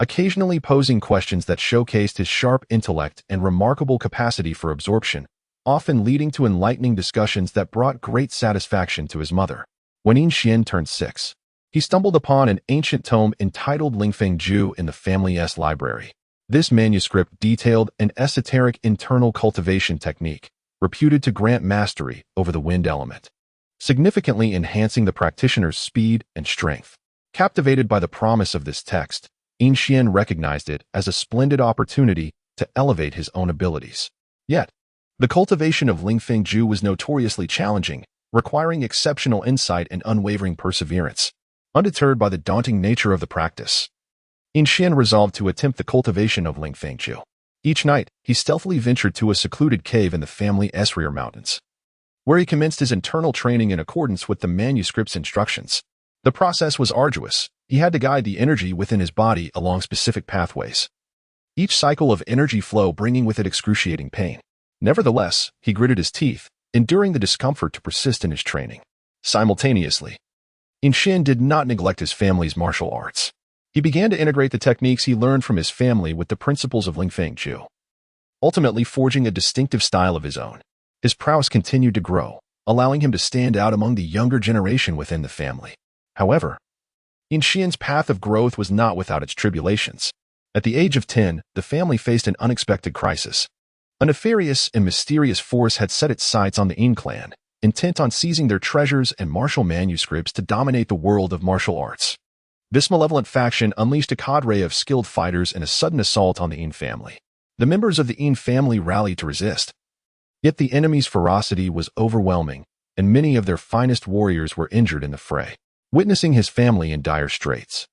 Speaker 1: occasionally posing questions that showcased his sharp intellect and remarkable capacity for absorption, often leading to enlightening discussions that brought great satisfaction to his mother. When Yin turned 6, he stumbled upon an ancient tome entitled Lingfeng Ju in the family's library. This manuscript detailed an esoteric internal cultivation technique, reputed to grant mastery over the wind element, significantly enhancing the practitioner's speed and strength. Captivated by the promise of this text, Yin recognized it as a splendid opportunity to elevate his own abilities. Yet, the cultivation of Lingfeng Ju was notoriously challenging, requiring exceptional insight and unwavering perseverance. Undeterred by the daunting nature of the practice, Yin resolved to attempt the cultivation of Lingfeng Ju. Each night, he stealthily ventured to a secluded cave in the family's rear mountains, where he commenced his internal training in accordance with the manuscript's instructions. The process was arduous. He had to guide the energy within his body along specific pathways, each cycle of energy flow bringing with it excruciating pain. Nevertheless, he gritted his teeth, enduring the discomfort to persist in his training. Simultaneously, Yin did not neglect his family's martial arts. He began to integrate the techniques he learned from his family with the principles of Lingfeng Ju, ultimately forging a distinctive style of his own. His prowess continued to grow, allowing him to stand out among the younger generation within the family. However, Yin's path of growth was not without its tribulations. At the age of 10, the family faced an unexpected crisis. A nefarious and mysterious force had set its sights on the Yin clan, intent on seizing their treasures and martial manuscripts to dominate the world of martial arts. This malevolent faction unleashed a cadre of skilled fighters in a sudden assault on the Yin family. The members of the Yin family rallied to resist. Yet the enemy's ferocity was overwhelming, and many of their finest warriors were injured in the fray. Witnessing his family in dire straits,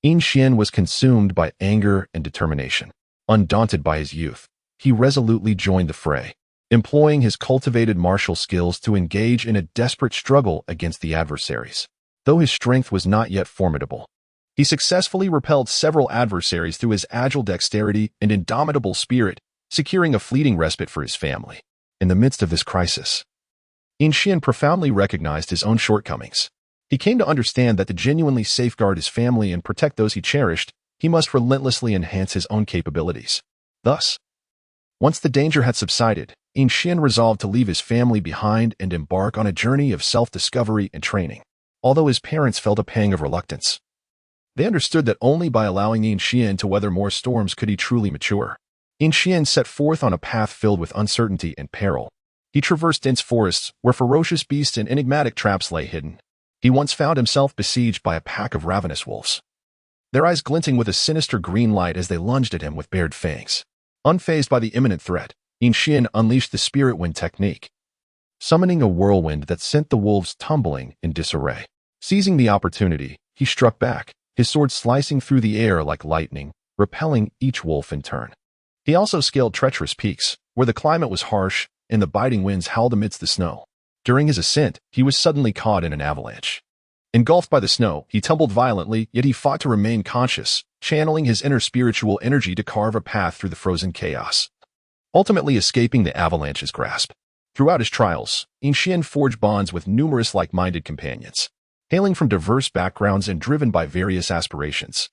Speaker 1: Xian was consumed by anger and determination. Undaunted by his youth, he resolutely joined the fray, employing his cultivated martial skills to engage in a desperate struggle against the adversaries. Though his strength was not yet formidable, he successfully repelled several adversaries through his agile dexterity and indomitable spirit, securing a fleeting respite for his family. In the midst of this crisis, Xian profoundly recognized his own shortcomings. He came to understand that to genuinely safeguard his family and protect those he cherished, he must relentlessly enhance his own capabilities. Thus, once the danger had subsided, Xian resolved to leave his family behind and embark on a journey of self-discovery and training. Although his parents felt a pang of reluctance, they understood that only by allowing Xian to weather more storms could he truly mature. Xian set forth on a path filled with uncertainty and peril. He traversed dense forests where ferocious beasts and enigmatic traps lay hidden. He once found himself besieged by a pack of ravenous wolves, their eyes glinting with a sinister green light as they lunged at him with bared fangs. Unfazed by the imminent threat, Xian unleashed the spirit wind technique, summoning a whirlwind that sent the wolves tumbling in disarray. Seizing the opportunity, he struck back, his sword slicing through the air like lightning, repelling each wolf in turn. He also scaled treacherous peaks, where the climate was harsh and the biting winds howled amidst the snow. During his ascent, he was suddenly caught in an avalanche. Engulfed by the snow, he tumbled violently, yet he fought to remain conscious, channeling his inner spiritual energy to carve a path through the frozen chaos, ultimately escaping the avalanche's grasp. Throughout his trials, Xian forged bonds with numerous like-minded companions, hailing from diverse backgrounds and driven by various aspirations.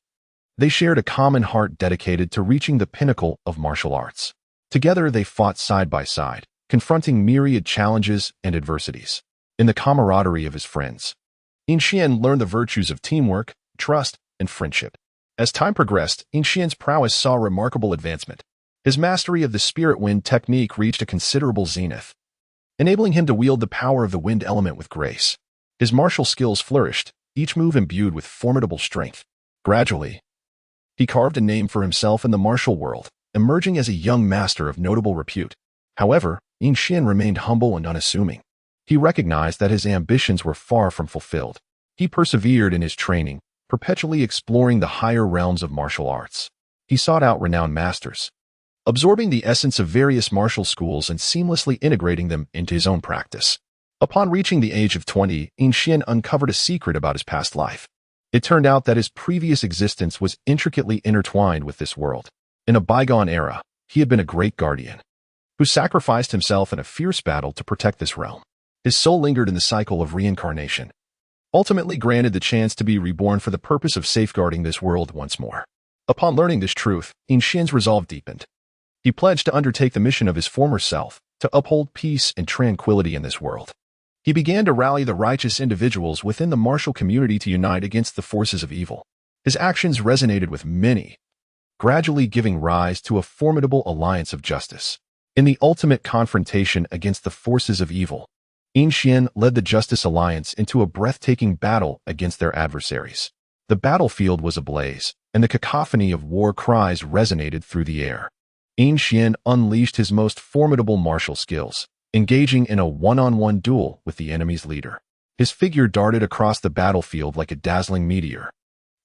Speaker 1: They shared a common heart dedicated to reaching the pinnacle of martial arts. Together they fought side by side, confronting myriad challenges and adversities. In the camaraderie of his friends, Xian learned the virtues of teamwork, trust, and friendship. As time progressed, Xian's prowess saw remarkable advancement. His mastery of the spirit wind technique reached a considerable zenith, enabling him to wield the power of the wind element with grace. His martial skills flourished, each move imbued with formidable strength. Gradually, he carved a name for himself in the martial world, emerging as a young master of notable repute. However, Xian remained humble and unassuming. He recognized that his ambitions were far from fulfilled. He persevered in his training, perpetually exploring the higher realms of martial arts. He sought out renowned masters, absorbing the essence of various martial schools and seamlessly integrating them into his own practice. Upon reaching the age of 20, Xian uncovered a secret about his past life. It turned out that his previous existence was intricately intertwined with this world. In a bygone era, he had been a great guardian, who sacrificed himself in a fierce battle to protect this realm. His soul lingered in the cycle of reincarnation, ultimately granted the chance to be reborn for the purpose of safeguarding this world once more. Upon learning this truth, Xian's resolve deepened. He pledged to undertake the mission of his former self, to uphold peace and tranquility in this world. He began to rally the righteous individuals within the martial community to unite against the forces of evil. His actions resonated with many, gradually giving rise to a formidable alliance of justice. In the ultimate confrontation against the forces of evil, Xian led the Justice Alliance into a breathtaking battle against their adversaries. The battlefield was ablaze, and the cacophony of war cries resonated through the air. Xian unleashed his most formidable martial skills, engaging in a one-on-one duel with the enemy's leader. His figure darted across the battlefield like a dazzling meteor,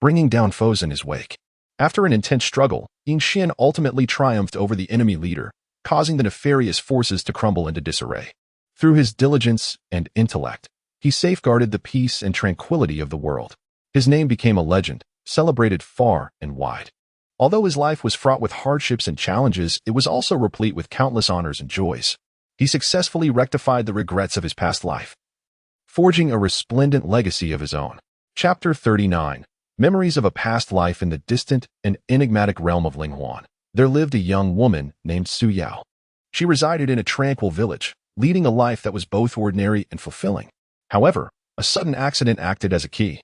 Speaker 1: bringing down foes in his wake. After an intense struggle, Xian ultimately triumphed over the enemy leader, causing the nefarious forces to crumble into disarray. Through his diligence and intellect, he safeguarded the peace and tranquility of the world. His name became a legend, celebrated far and wide. Although his life was fraught with hardships and challenges, it was also replete with countless honors and joys. He successfully rectified the regrets of his past life, forging a resplendent legacy of his own. Chapter 39. Memories of a Past Life in the Distant and Enigmatic Realm of Linghuan. There lived a young woman named Su Yao. She resided in a tranquil village, leading a life that was both ordinary and fulfilling. However, a sudden accident acted as a key,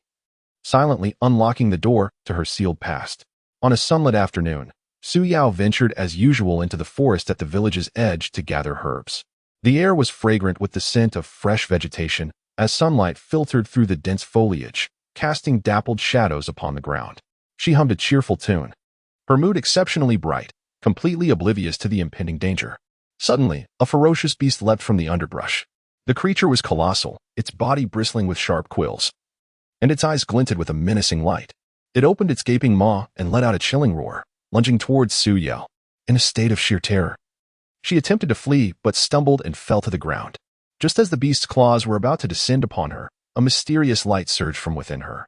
Speaker 1: silently unlocking the door to her sealed past. On a sunlit afternoon, Su Yao ventured as usual into the forest at the village's edge to gather herbs. The air was fragrant with the scent of fresh vegetation as sunlight filtered through the dense foliage, casting dappled shadows upon the ground. She hummed a cheerful tune, her mood exceptionally bright, completely oblivious to the impending danger. Suddenly, a ferocious beast leapt from the underbrush. The creature was colossal, its body bristling with sharp quills, and its eyes glinted with a menacing light. It opened its gaping maw and let out a chilling roar, lunging towards Su Yao. In a state of sheer terror, she attempted to flee but stumbled and fell to the ground. Just as the beast's claws were about to descend upon her, a mysterious light surged from within her,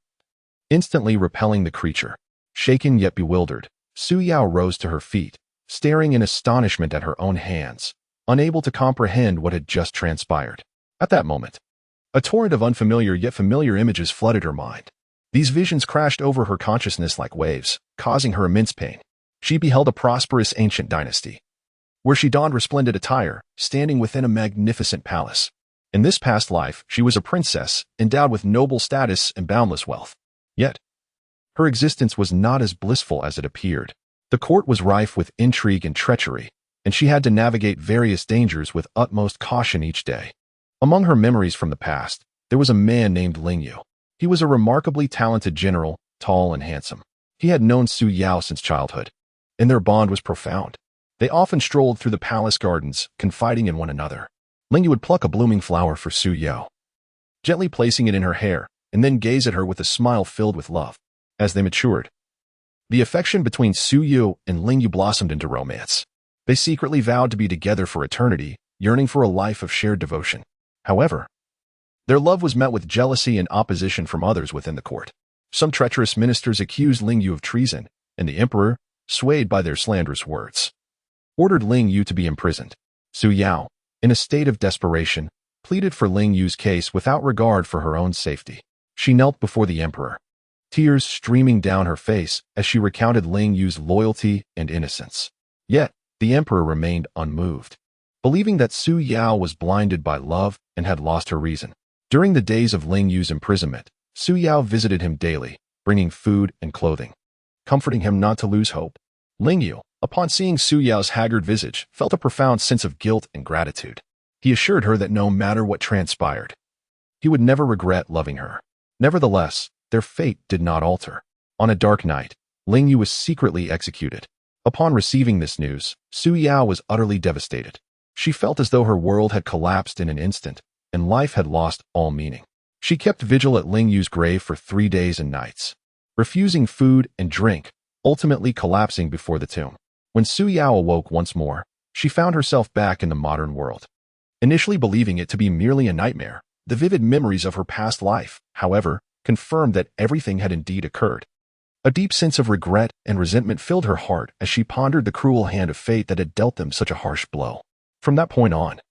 Speaker 1: instantly repelling the creature. Shaken yet bewildered, Su Yao rose to her feet, staring in astonishment at her own hands, unable to comprehend what had just transpired. At that moment, a torrent of unfamiliar yet familiar images flooded her mind. These visions crashed over her consciousness like waves, causing her immense pain. She beheld a prosperous ancient dynasty, where she donned resplendent attire, standing within a magnificent palace. In this past life, she was a princess, endowed with noble status and boundless wealth. Yet, her existence was not as blissful as it appeared. The court was rife with intrigue and treachery, and she had to navigate various dangers with utmost caution each day. Among her memories from the past, there was a man named Lingyu. He was a remarkably talented general, tall and handsome. He had known Su Yao since childhood, and their bond was profound. They often strolled through the palace gardens, confiding in one another. Lingyu would pluck a blooming flower for Su Yao, gently placing it in her hair, and then gaze at her with a smile filled with love. As they matured, the affection between Su Yao and Lingyu blossomed into romance. They secretly vowed to be together for eternity, yearning for a life of shared devotion. However, their love was met with jealousy and opposition from others within the court. Some treacherous ministers accused Lingyu of treason, and the emperor, swayed by their slanderous words, ordered Lingyu to be imprisoned. Su Yao, in a state of desperation, pleaded for Lingyu's case without regard for her own safety. She knelt before the emperor, tears streaming down her face as she recounted Lingyu's loyalty and innocence. Yet, the emperor remained unmoved, believing that Su Yao was blinded by love and had lost her reason. During the days of Lingyu's imprisonment, Su Yao visited him daily, bringing food and clothing, comforting him not to lose hope. Lingyu, upon seeing Su Yao's haggard visage, felt a profound sense of guilt and gratitude. He assured her that no matter what transpired, he would never regret loving her. Nevertheless, their fate did not alter. On a dark night, Lingyu was secretly executed. Upon receiving this news, Su Yao was utterly devastated. She felt as though her world had collapsed in an instant, and life had lost all meaning. She kept vigil at Lingyu's grave for 3 days and nights, refusing food and drink, ultimately collapsing before the tomb. When Su Yao awoke once more, she found herself back in the modern world. Initially believing it to be merely a nightmare, the vivid memories of her past life, however, confirmed that everything had indeed occurred. A deep sense of regret and resentment filled her heart as she pondered the cruel hand of fate that had dealt them such a harsh blow. From that point on,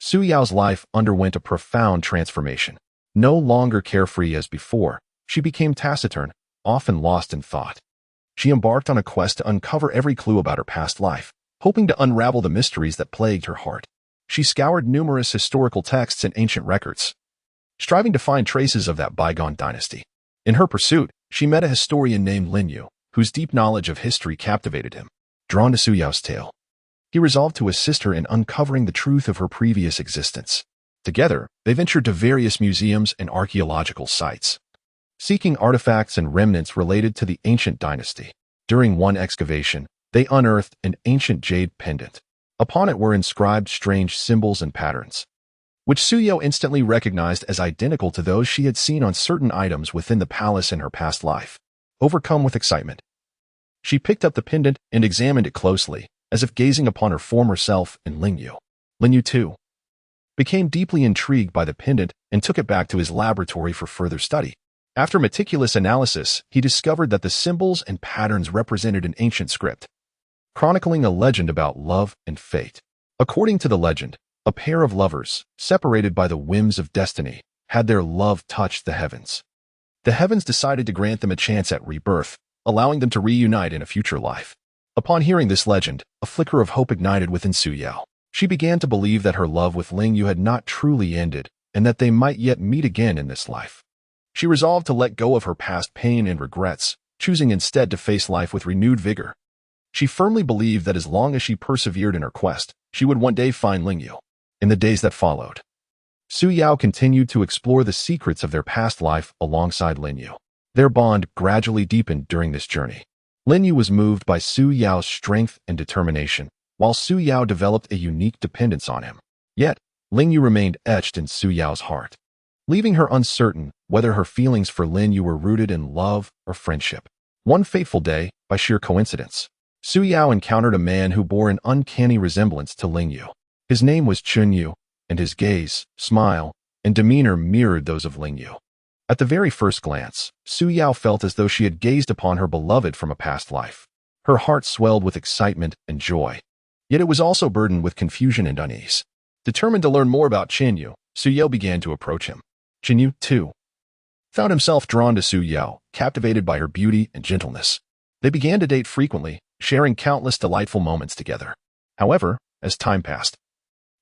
Speaker 1: Su Yao's life underwent a profound transformation. No longer carefree as before, she became taciturn, often lost in thought. She embarked on a quest to uncover every clue about her past life, hoping to unravel the mysteries that plagued her heart. She scoured numerous historical texts and ancient records, striving to find traces of that bygone dynasty. In her pursuit, she met a historian named Lingyu, whose deep knowledge of history captivated him. Drawn to Su Yao's tale, he resolved to assist her in uncovering the truth of her previous existence. Together, they ventured to various museums and archaeological sites, seeking artifacts and remnants related to the ancient dynasty. During one excavation, they unearthed an ancient jade pendant. Upon it were inscribed strange symbols and patterns, which Su Yao instantly recognized as identical to those she had seen on certain items within the palace in her past life. Overcome with excitement, she picked up the pendant and examined it closely, as if gazing upon her former self and Lingyu. Lingyu, too, became deeply intrigued by the pendant and took it back to his laboratory for further study. After meticulous analysis, he discovered that the symbols and patterns represented an ancient script, chronicling a legend about love and fate. According to the legend, a pair of lovers, separated by the whims of destiny, had their love touched the heavens. The heavens decided to grant them a chance at rebirth, allowing them to reunite in a future life. Upon hearing this legend, a flicker of hope ignited within Su Yao. She began to believe that her love with Lingyu had not truly ended, and that they might yet meet again in this life. She resolved to let go of her past pain and regrets, choosing instead to face life with renewed vigor. She firmly believed that as long as she persevered in her quest, she would one day find Lingyu. In the days that followed, Su Yao continued to explore the secrets of their past life alongside Lingyu. Their bond gradually deepened during this journey. Lingyu was moved by Su Yao's strength and determination, while Su Yao developed a unique dependence on him. Yet, Lingyu remained etched in Su Yao's heart. leaving her uncertain whether her feelings for Lin Yu were rooted in love or friendship. One fateful day, by sheer coincidence, Su Yao encountered a man who bore an uncanny resemblance to Ling Yu. His name was Chun Yu, and his gaze, smile, and demeanor mirrored those of Ling Yu. At the very first glance, Su Yao felt as though she had gazed upon her beloved from a past life. Her heart swelled with excitement and joy. Yet it was also burdened with confusion and unease. Determined to learn more about Chen Yu, Su Yao began to approach him. Chen Yu, too, found himself drawn to Su Yao, captivated by her beauty and gentleness. They began to date frequently, sharing countless delightful moments together. However, as time passed,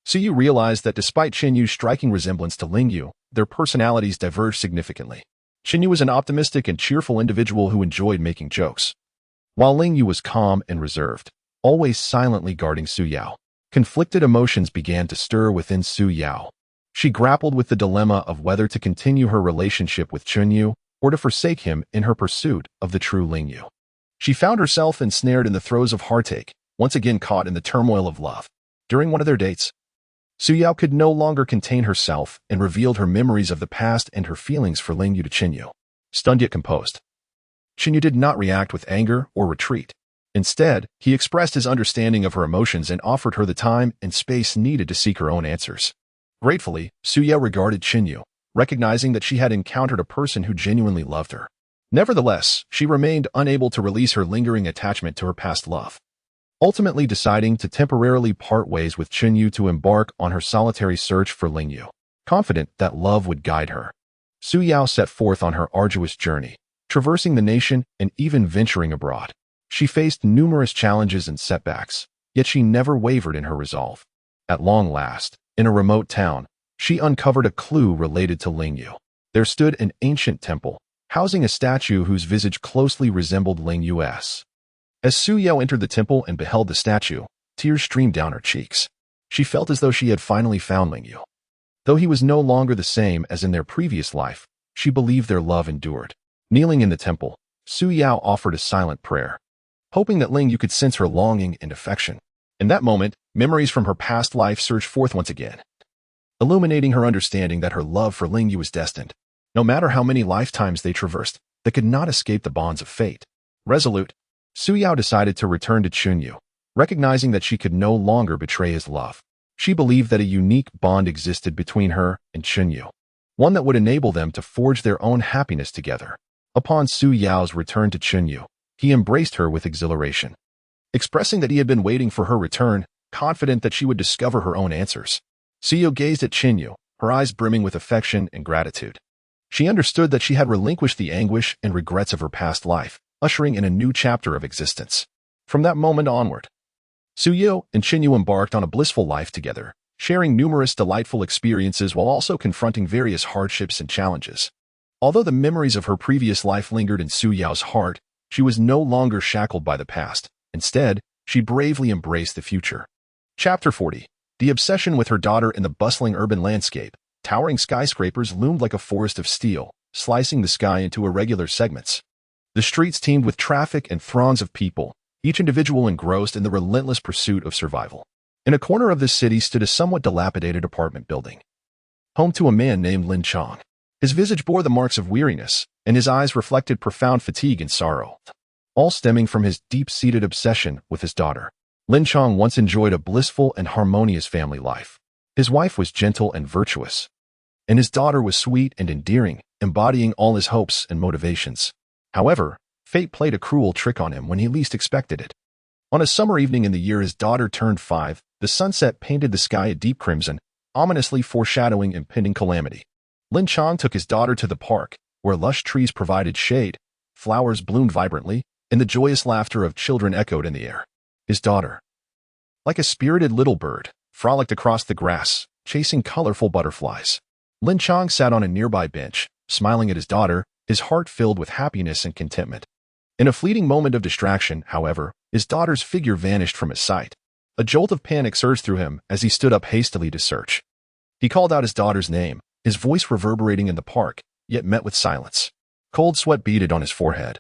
Speaker 1: Su Yu realized that despite Chen Yu's striking resemblance to Ling Yu, their personalities diverged significantly. Chen Yu was an optimistic and cheerful individual who enjoyed making jokes, while Ling Yu was calm and reserved, always silently guarding Su Yao. Conflicted emotions began to stir within Su Yao. She grappled with the dilemma of whether to continue her relationship with Chun Yu or to forsake him in her pursuit of the true Ling Yu. She found herself ensnared in the throes of heartache, once again caught in the turmoil of love. During one of their dates, Su Yao could no longer contain herself and revealed her memories of the past and her feelings for Ling Yu to Chen Yu. Stunned yet composed, Chen Yu did not react with anger or retreat. Instead, he expressed his understanding of her emotions and offered her the time and space needed to seek her own answers. Gratefully, Su Yao regarded Chen Yu, recognizing that she had encountered a person who genuinely loved her. Nevertheless, she remained unable to release her lingering attachment to her past love, ultimately deciding to temporarily part ways with Chen Yu to embark on her solitary search for Ling Yu. Confident that love would guide her, Su Yao set forth on her arduous journey, traversing the nation and even venturing abroad. She faced numerous challenges and setbacks, yet she never wavered in her resolve. At long last, in a remote town, she uncovered a clue related to Ling Yu. There stood an ancient temple, housing a statue whose visage closely resembled Ling Yu's. As Su Yao entered the temple and beheld the statue, tears streamed down her cheeks. She felt as though she had finally found Ling Yu. Though he was no longer the same as in their previous life, she believed their love endured. Kneeling in the temple, Su Yao offered a silent prayer, hoping that Ling Yu could sense her longing and affection. In that moment, memories from her past life surged forth once again, illuminating her understanding that her love for Ling Yu was destined. No matter how many lifetimes they traversed, they could not escape the bonds of fate. Resolute, Su Yao decided to return to Chun Yu, recognizing that she could no longer betray his love. She believed that a unique bond existed between her and Chun Yu, one that would enable them to forge their own happiness together. Upon Su Yao's return to Chun Yu, he embraced her with exhilaration, expressing that he had been waiting for her return, confident that she would discover her own answers. Su Yao gazed at Chen Yu, her eyes brimming with affection and gratitude. She understood that she had relinquished the anguish and regrets of her past life, ushering in a new chapter of existence. From that moment onward, Su Yao and Chen Yu embarked on a blissful life together, sharing numerous delightful experiences while also confronting various hardships and challenges. Although the memories of her previous life lingered in Su Yao's heart, she was no longer shackled by the past. Instead, she bravely embraced the future. Chapter 40. The obsession with her daughter in the bustling urban landscape. Towering skyscrapers loomed like a forest of steel, slicing the sky into irregular segments. The streets teemed with traffic and throngs of people, each individual engrossed in the relentless pursuit of survival. In a corner of the city stood a somewhat dilapidated apartment building, home to a man named Lin Chong. His visage bore the marks of weariness, and his eyes reflected profound fatigue and sorrow, all stemming from his deep-seated obsession with his daughter. Lin Chong once enjoyed a blissful and harmonious family life. His wife was gentle and virtuous, and his daughter was sweet and endearing, embodying all his hopes and motivations. However, fate played a cruel trick on him when he least expected it. On a summer evening in the year his daughter turned 5, the sunset painted the sky a deep crimson, ominously foreshadowing impending calamity. Lin Chong took his daughter to the park, where lush trees provided shade, flowers bloomed vibrantly, and the joyous laughter of children echoed in the air. His daughter, like a spirited little bird, frolicked across the grass, chasing colorful butterflies. Lin Chong sat on a nearby bench, smiling at his daughter, his heart filled with happiness and contentment. In a fleeting moment of distraction, however, his daughter's figure vanished from his sight. A jolt of panic surged through him as he stood up hastily to search. He called out his daughter's name, his voice reverberating in the park, yet met with silence. Cold sweat beaded on his forehead,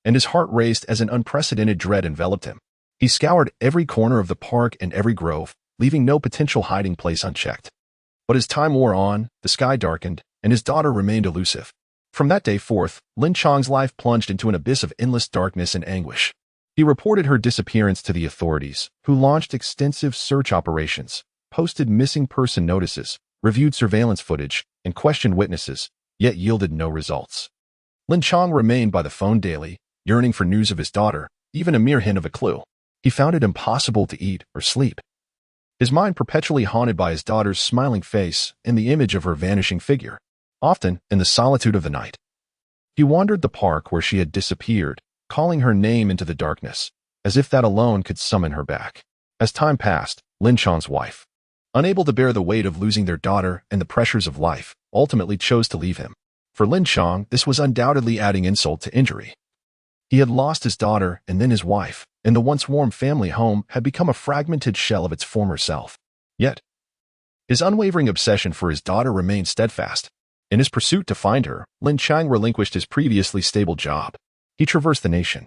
Speaker 1: and his heart raced as an unprecedented dread enveloped him. He scoured every corner of the park and every grove, leaving no potential hiding place unchecked. But as time wore on, the sky darkened, and his daughter remained elusive. From that day forth, Lin Chang's life plunged into an abyss of endless darkness and anguish. He reported her disappearance to the authorities, who launched extensive search operations, posted missing person notices, reviewed surveillance footage, and questioned witnesses, yet yielded no results. Lin Chang remained by the phone daily, yearning for news of his daughter, even a mere hint of a clue. He found it impossible to eat or sleep. His mind perpetually haunted by his daughter's smiling face and the image of her vanishing figure. Often, in the solitude of the night, he wandered the park where she had disappeared, calling her name into the darkness, as if that alone could summon her back. As time passed, Lin Chang's wife, unable to bear the weight of losing their daughter and the pressures of life, ultimately chose to leave him. For Lin Chang, this was undoubtedly adding insult to injury. He had lost his daughter and then his wife, and the once warm family home had become a fragmented shell of its former self. Yet, his unwavering obsession for his daughter remained steadfast. In his pursuit to find her, Lin Chang relinquished his previously stable job. He traversed the nation,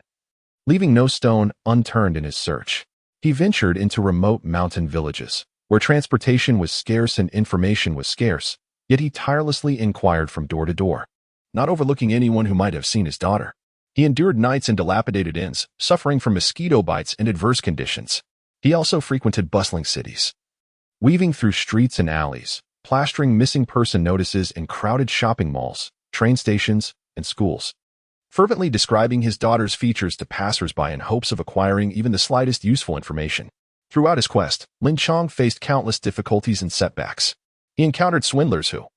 Speaker 1: leaving no stone unturned in his search. He ventured into remote mountain villages, where transportation was scarce and information was scarce, yet he tirelessly inquired from door to door, not overlooking anyone who might have seen his daughter. He endured nights in dilapidated inns, suffering from mosquito bites and adverse conditions. He also frequented bustling cities, weaving through streets and alleys, plastering missing person notices in crowded shopping malls, train stations, and schools, fervently describing his daughter's features to passers-by in hopes of acquiring even the slightest useful information. Throughout his quest, Lin Chang faced countless difficulties and setbacks. He encountered swindlers who,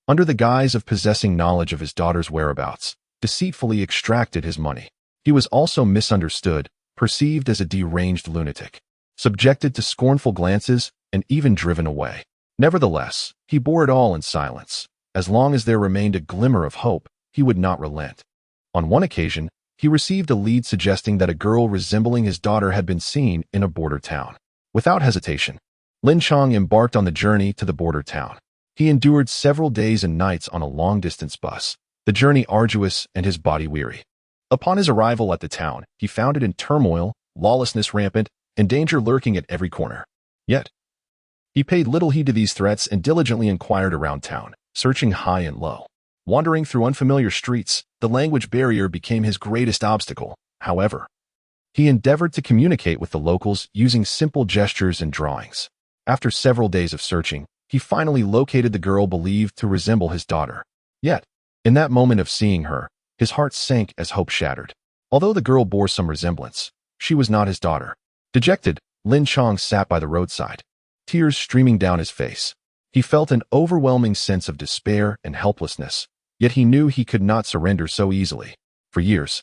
Speaker 1: under the guise of possessing knowledge of his daughter's whereabouts, deceitfully extracted his money. He was also misunderstood, perceived as a deranged lunatic, subjected to scornful glances, and even driven away. Nevertheless, he bore it all in silence. As long as there remained a glimmer of hope, he would not relent. On one occasion, he received a lead suggesting that a girl resembling his daughter had been seen in a border town. Without hesitation, Lin Chang embarked on the journey to the border town. He endured several days and nights on a long-distance bus, the journey arduous and his body weary. Upon his arrival at the town, he found it in turmoil, lawlessness rampant, and danger lurking at every corner. Yet, he paid little heed to these threats and diligently inquired around town, searching high and low. Wandering through unfamiliar streets, the language barrier became his greatest obstacle. However, he endeavored to communicate with the locals using simple gestures and drawings. After several days of searching, he finally located the girl believed to resemble his daughter. Yet, in that moment of seeing her, his heart sank as hope shattered. Although the girl bore some resemblance, she was not his daughter. Dejected, Lin Chang sat by the roadside, tears streaming down his face. He felt an overwhelming sense of despair and helplessness, yet he knew he could not surrender so easily. For years,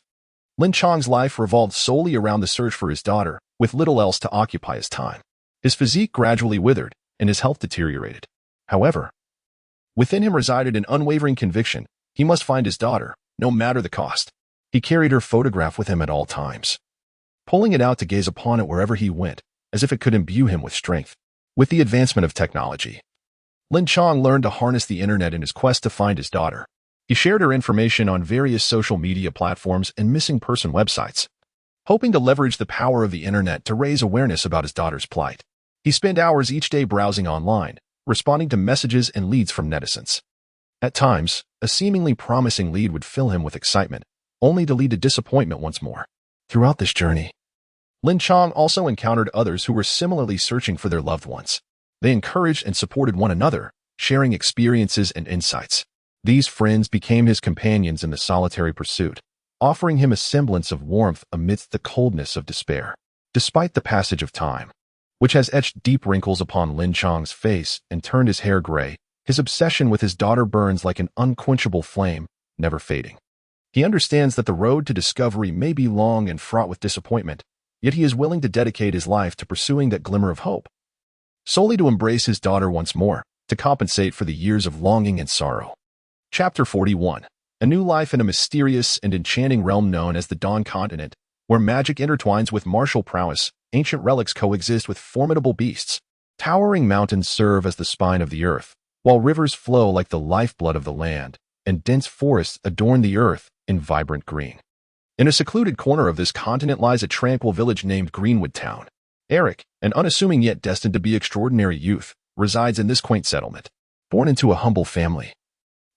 Speaker 1: Lin Chang's life revolved solely around the search for his daughter, with little else to occupy his time. His physique gradually withered, and his health deteriorated. However, within him resided an unwavering conviction: he must find his daughter, no matter the cost. He carried her photograph with him at all times, pulling it out to gaze upon it wherever he went, as if it could imbue him with strength. With the advancement of technology, Lin Chang learned to harness the internet in his quest to find his daughter. He shared her information on various social media platforms and missing person websites, hoping to leverage the power of the internet to raise awareness about his daughter's plight. He spent hours each day browsing online, responding to messages and leads from netizens. At times, a seemingly promising lead would fill him with excitement, only to lead to disappointment once more. Throughout this journey, Lin Chang also encountered others who were similarly searching for their loved ones. They encouraged and supported one another, sharing experiences and insights. These friends became his companions in the solitary pursuit, offering him a semblance of warmth amidst the coldness of despair. Despite the passage of time, which has etched deep wrinkles upon Lin Chang's face and turned his hair gray, his obsession with his daughter burns like an unquenchable flame, never fading. He understands that the road to discovery may be long and fraught with disappointment, yet he is willing to dedicate his life to pursuing that glimmer of hope, solely to embrace his daughter once more, to compensate for the years of longing and sorrow. Chapter 41. A new life in a mysterious and enchanting realm known as the Dawn Continent, where magic intertwines with martial prowess, ancient relics coexist with formidable beasts. Towering mountains serve as the spine of the earth, while rivers flow like the lifeblood of the land, and dense forests adorn the earth in vibrant green. In a secluded corner of this continent lies a tranquil village named Greenwood Town. Eric, an unassuming yet destined to be extraordinary youth, resides in this quaint settlement. Born into a humble family,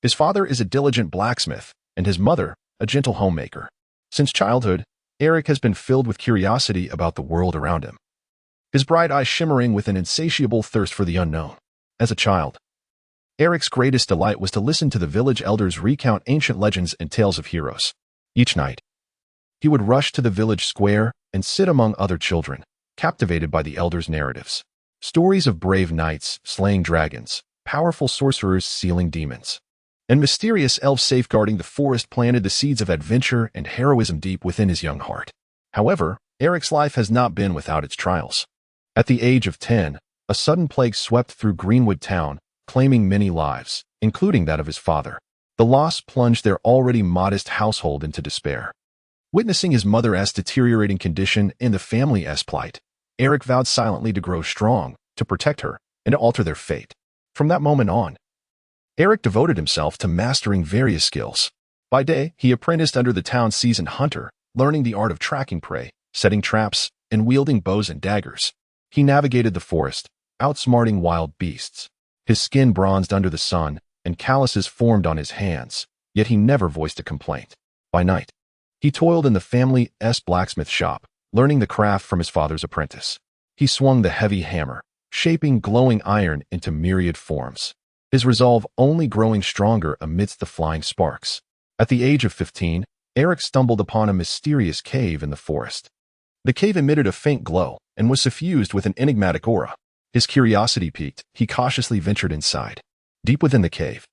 Speaker 1: His father is a diligent blacksmith, and his mother, a gentle homemaker. Since childhood, Eric has been filled with curiosity about the world around him, his bright eyes shimmering with an insatiable thirst for the unknown. As a child, Eric's greatest delight was to listen to the village elders recount ancient legends and tales of heroes. Each night, he would rush to the village square and sit among other children, captivated by the elders' narratives. Stories of brave knights slaying dragons, powerful sorcerers sealing demons, and mysterious elves safeguarding the forest planted the seeds of adventure and heroism deep within his young heart. However, Eric's life has not been without its trials. At the age of 10, a sudden plague swept through Greenwood Town, claiming many lives, including that of his father. The loss plunged their already modest household into despair. Witnessing his mother's deteriorating condition and the family's plight, Eric vowed silently to grow strong, to protect her, and to alter their fate. From that moment on, Eric devoted himself to mastering various skills. By day, he apprenticed under the town's seasoned hunter, learning the art of tracking prey, setting traps, and wielding bows and daggers. He navigated the forest, outsmarting wild beasts. His skin bronzed under the sun, and calluses formed on his hands, yet he never voiced a complaint. By night, he toiled in the family's blacksmith shop, learning the craft from his father's apprentice. He swung the heavy hammer, shaping glowing iron into myriad forms, his resolve only growing stronger amidst the flying sparks. At the age of 15, Eric stumbled upon a mysterious cave in the forest. The cave emitted a faint glow and was suffused with an enigmatic aura. His curiosity piqued, he cautiously ventured inside. Deep within the cave,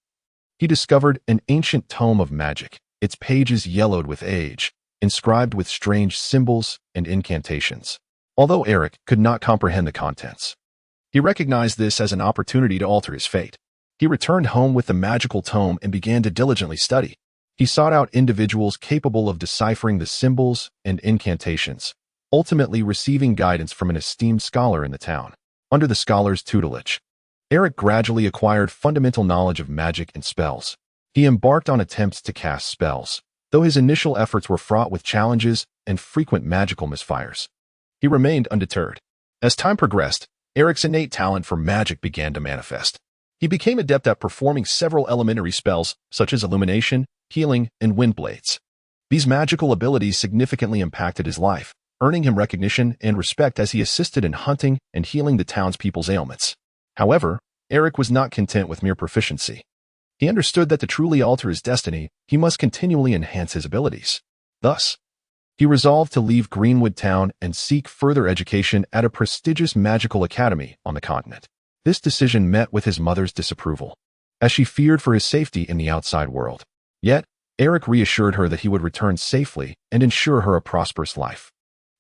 Speaker 1: he discovered an ancient tome of magic, its pages yellowed with age, inscribed with strange symbols and incantations. Although Eric could not comprehend the contents, he recognized this as an opportunity to alter his fate. He returned home with the magical tome and began to diligently study. He sought out individuals capable of deciphering the symbols and incantations, ultimately receiving guidance from an esteemed scholar in the town. Under the scholar's tutelage, Eric gradually acquired fundamental knowledge of magic and spells. He embarked on attempts to cast spells, though his initial efforts were fraught with challenges and frequent magical misfires. He remained undeterred. As time progressed, Eric's innate talent for magic began to manifest. He became adept at performing several elementary spells, such as illumination, healing, and wind blades. These magical abilities significantly impacted his life, earning him recognition and respect as he assisted in hunting and healing the townspeople's ailments. However, Eric was not content with mere proficiency. He understood that to truly alter his destiny, he must continually enhance his abilities. Thus, he resolved to leave Greenwood Town and seek further education at a prestigious magical academy on the continent. This decision met with his mother's disapproval, as she feared for his safety in the outside world. Yet, Eric reassured her that he would return safely and ensure her a prosperous life.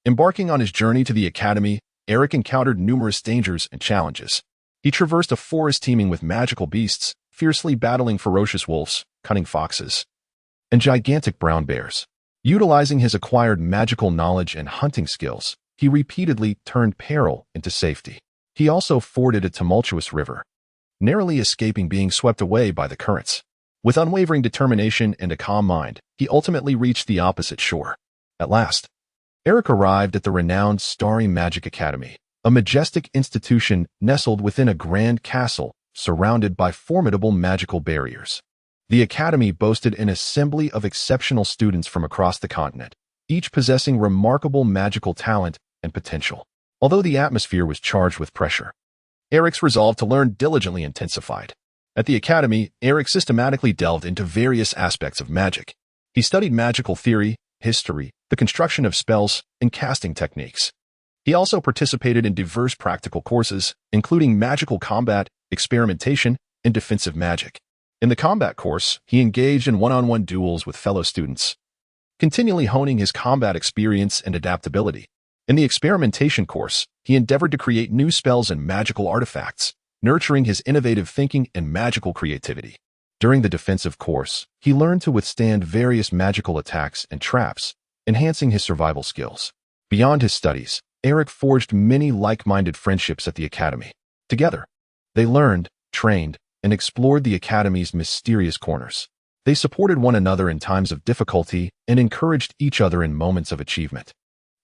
Speaker 1: Embarking on his journey to the academy, Eric encountered numerous dangers and challenges. He traversed a forest teeming with magical beasts, fiercely battling ferocious wolves, cunning foxes, and gigantic brown bears. Utilizing his acquired magical knowledge and hunting skills, he repeatedly turned peril into safety. He also forded a tumultuous river, narrowly escaping being swept away by the currents. With unwavering determination and a calm mind, he ultimately reached the opposite shore. At last, Eric arrived at the renowned Starry Magic Academy, a majestic institution nestled within a grand castle surrounded by formidable magical barriers. The academy boasted an assembly of exceptional students from across the continent, each possessing remarkable magical talent and potential. Although the atmosphere was charged with pressure, Eric's resolve to learn diligently intensified. At the academy, Eric systematically delved into various aspects of magic. He studied magical theory, history, the construction of spells, and casting techniques. He also participated in diverse practical courses, including magical combat, experimentation, and defensive magic. In the combat course, he engaged in one-on-one duels with fellow students, continually honing his combat experience and adaptability. In the experimentation course, he endeavored to create new spells and magical artifacts, nurturing his innovative thinking and magical creativity. During the defensive course, he learned to withstand various magical attacks and traps, enhancing his survival skills. Beyond his studies, Eric forged many like-minded friendships at the academy. Together, they learned, trained, and explored the academy's mysterious corners. They supported one another in times of difficulty and encouraged each other in moments of achievement.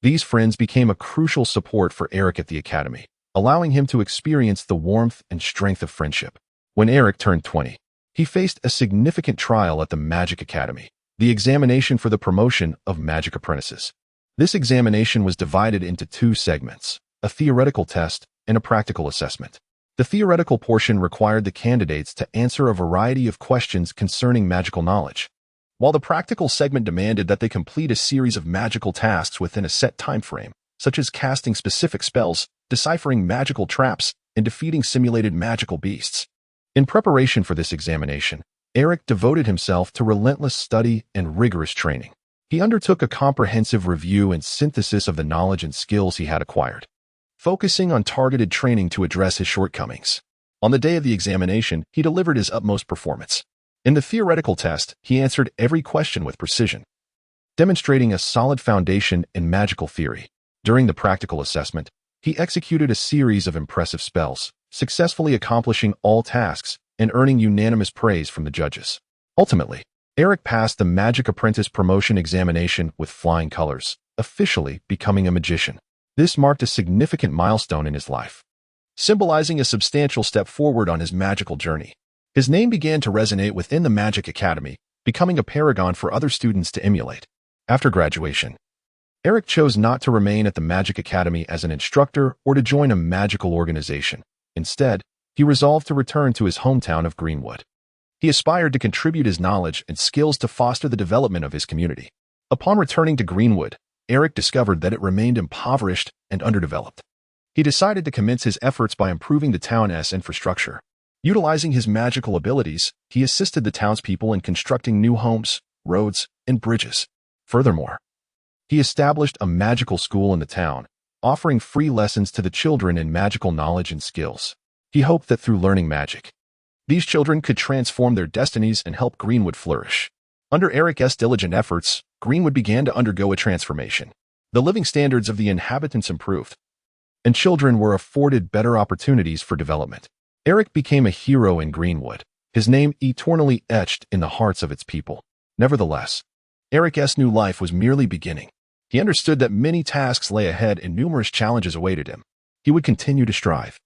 Speaker 1: These friends became a crucial support for Eric at the academy, allowing him to experience the warmth and strength of friendship. When Eric turned 20, He faced a significant trial at the Magic Academy, the examination for the promotion of magic apprentices. This examination was divided into two segments, a theoretical test and a practical assessment. The theoretical portion required the candidates to answer a variety of questions concerning magical knowledge, while the practical segment demanded that they complete a series of magical tasks within a set time frame, such as casting specific spells, deciphering magical traps, and defeating simulated magical beasts. In preparation for this examination, Eric devoted himself to relentless study and rigorous training. He undertook a comprehensive review and synthesis of the knowledge and skills he had acquired, focusing on targeted training to address his shortcomings. On the day of the examination, he delivered his utmost performance. In the theoretical test, he answered every question with precision, demonstrating a solid foundation in magical theory. During the practical assessment, he executed a series of impressive spells, successfully accomplishing all tasks and earning unanimous praise from the judges. Ultimately, Eric passed the Magic Apprentice Promotion Examination with flying colors, officially becoming a magician. This marked a significant milestone in his life, symbolizing a substantial step forward on his magical journey. His name began to resonate within the Magic Academy, becoming a paragon for other students to emulate. After graduation, Eric chose not to remain at the Magic Academy as an instructor or to join a magical organization. Instead, he resolved to return to his hometown of Greenwood. He aspired to contribute his knowledge and skills to foster the development of his community. Upon returning to Greenwood, Eric discovered that it remained impoverished and underdeveloped. He decided to commence his efforts by improving the town's infrastructure. Utilizing his magical abilities, he assisted the townspeople in constructing new homes, roads, and bridges. Furthermore, he established a magical school in the town, offering free lessons to the children in magical knowledge and skills. He hoped that through learning magic, these children could transform their destinies and help Greenwood flourish. Under Eric's diligent efforts, Greenwood began to undergo a transformation. The living standards of the inhabitants improved, and children were afforded better opportunities for development. Eric became a hero in Greenwood, his name eternally etched in the hearts of its people. Nevertheless, Eric's new life was merely beginning. He understood that many tasks lay ahead and numerous challenges awaited him. He would continue to strive,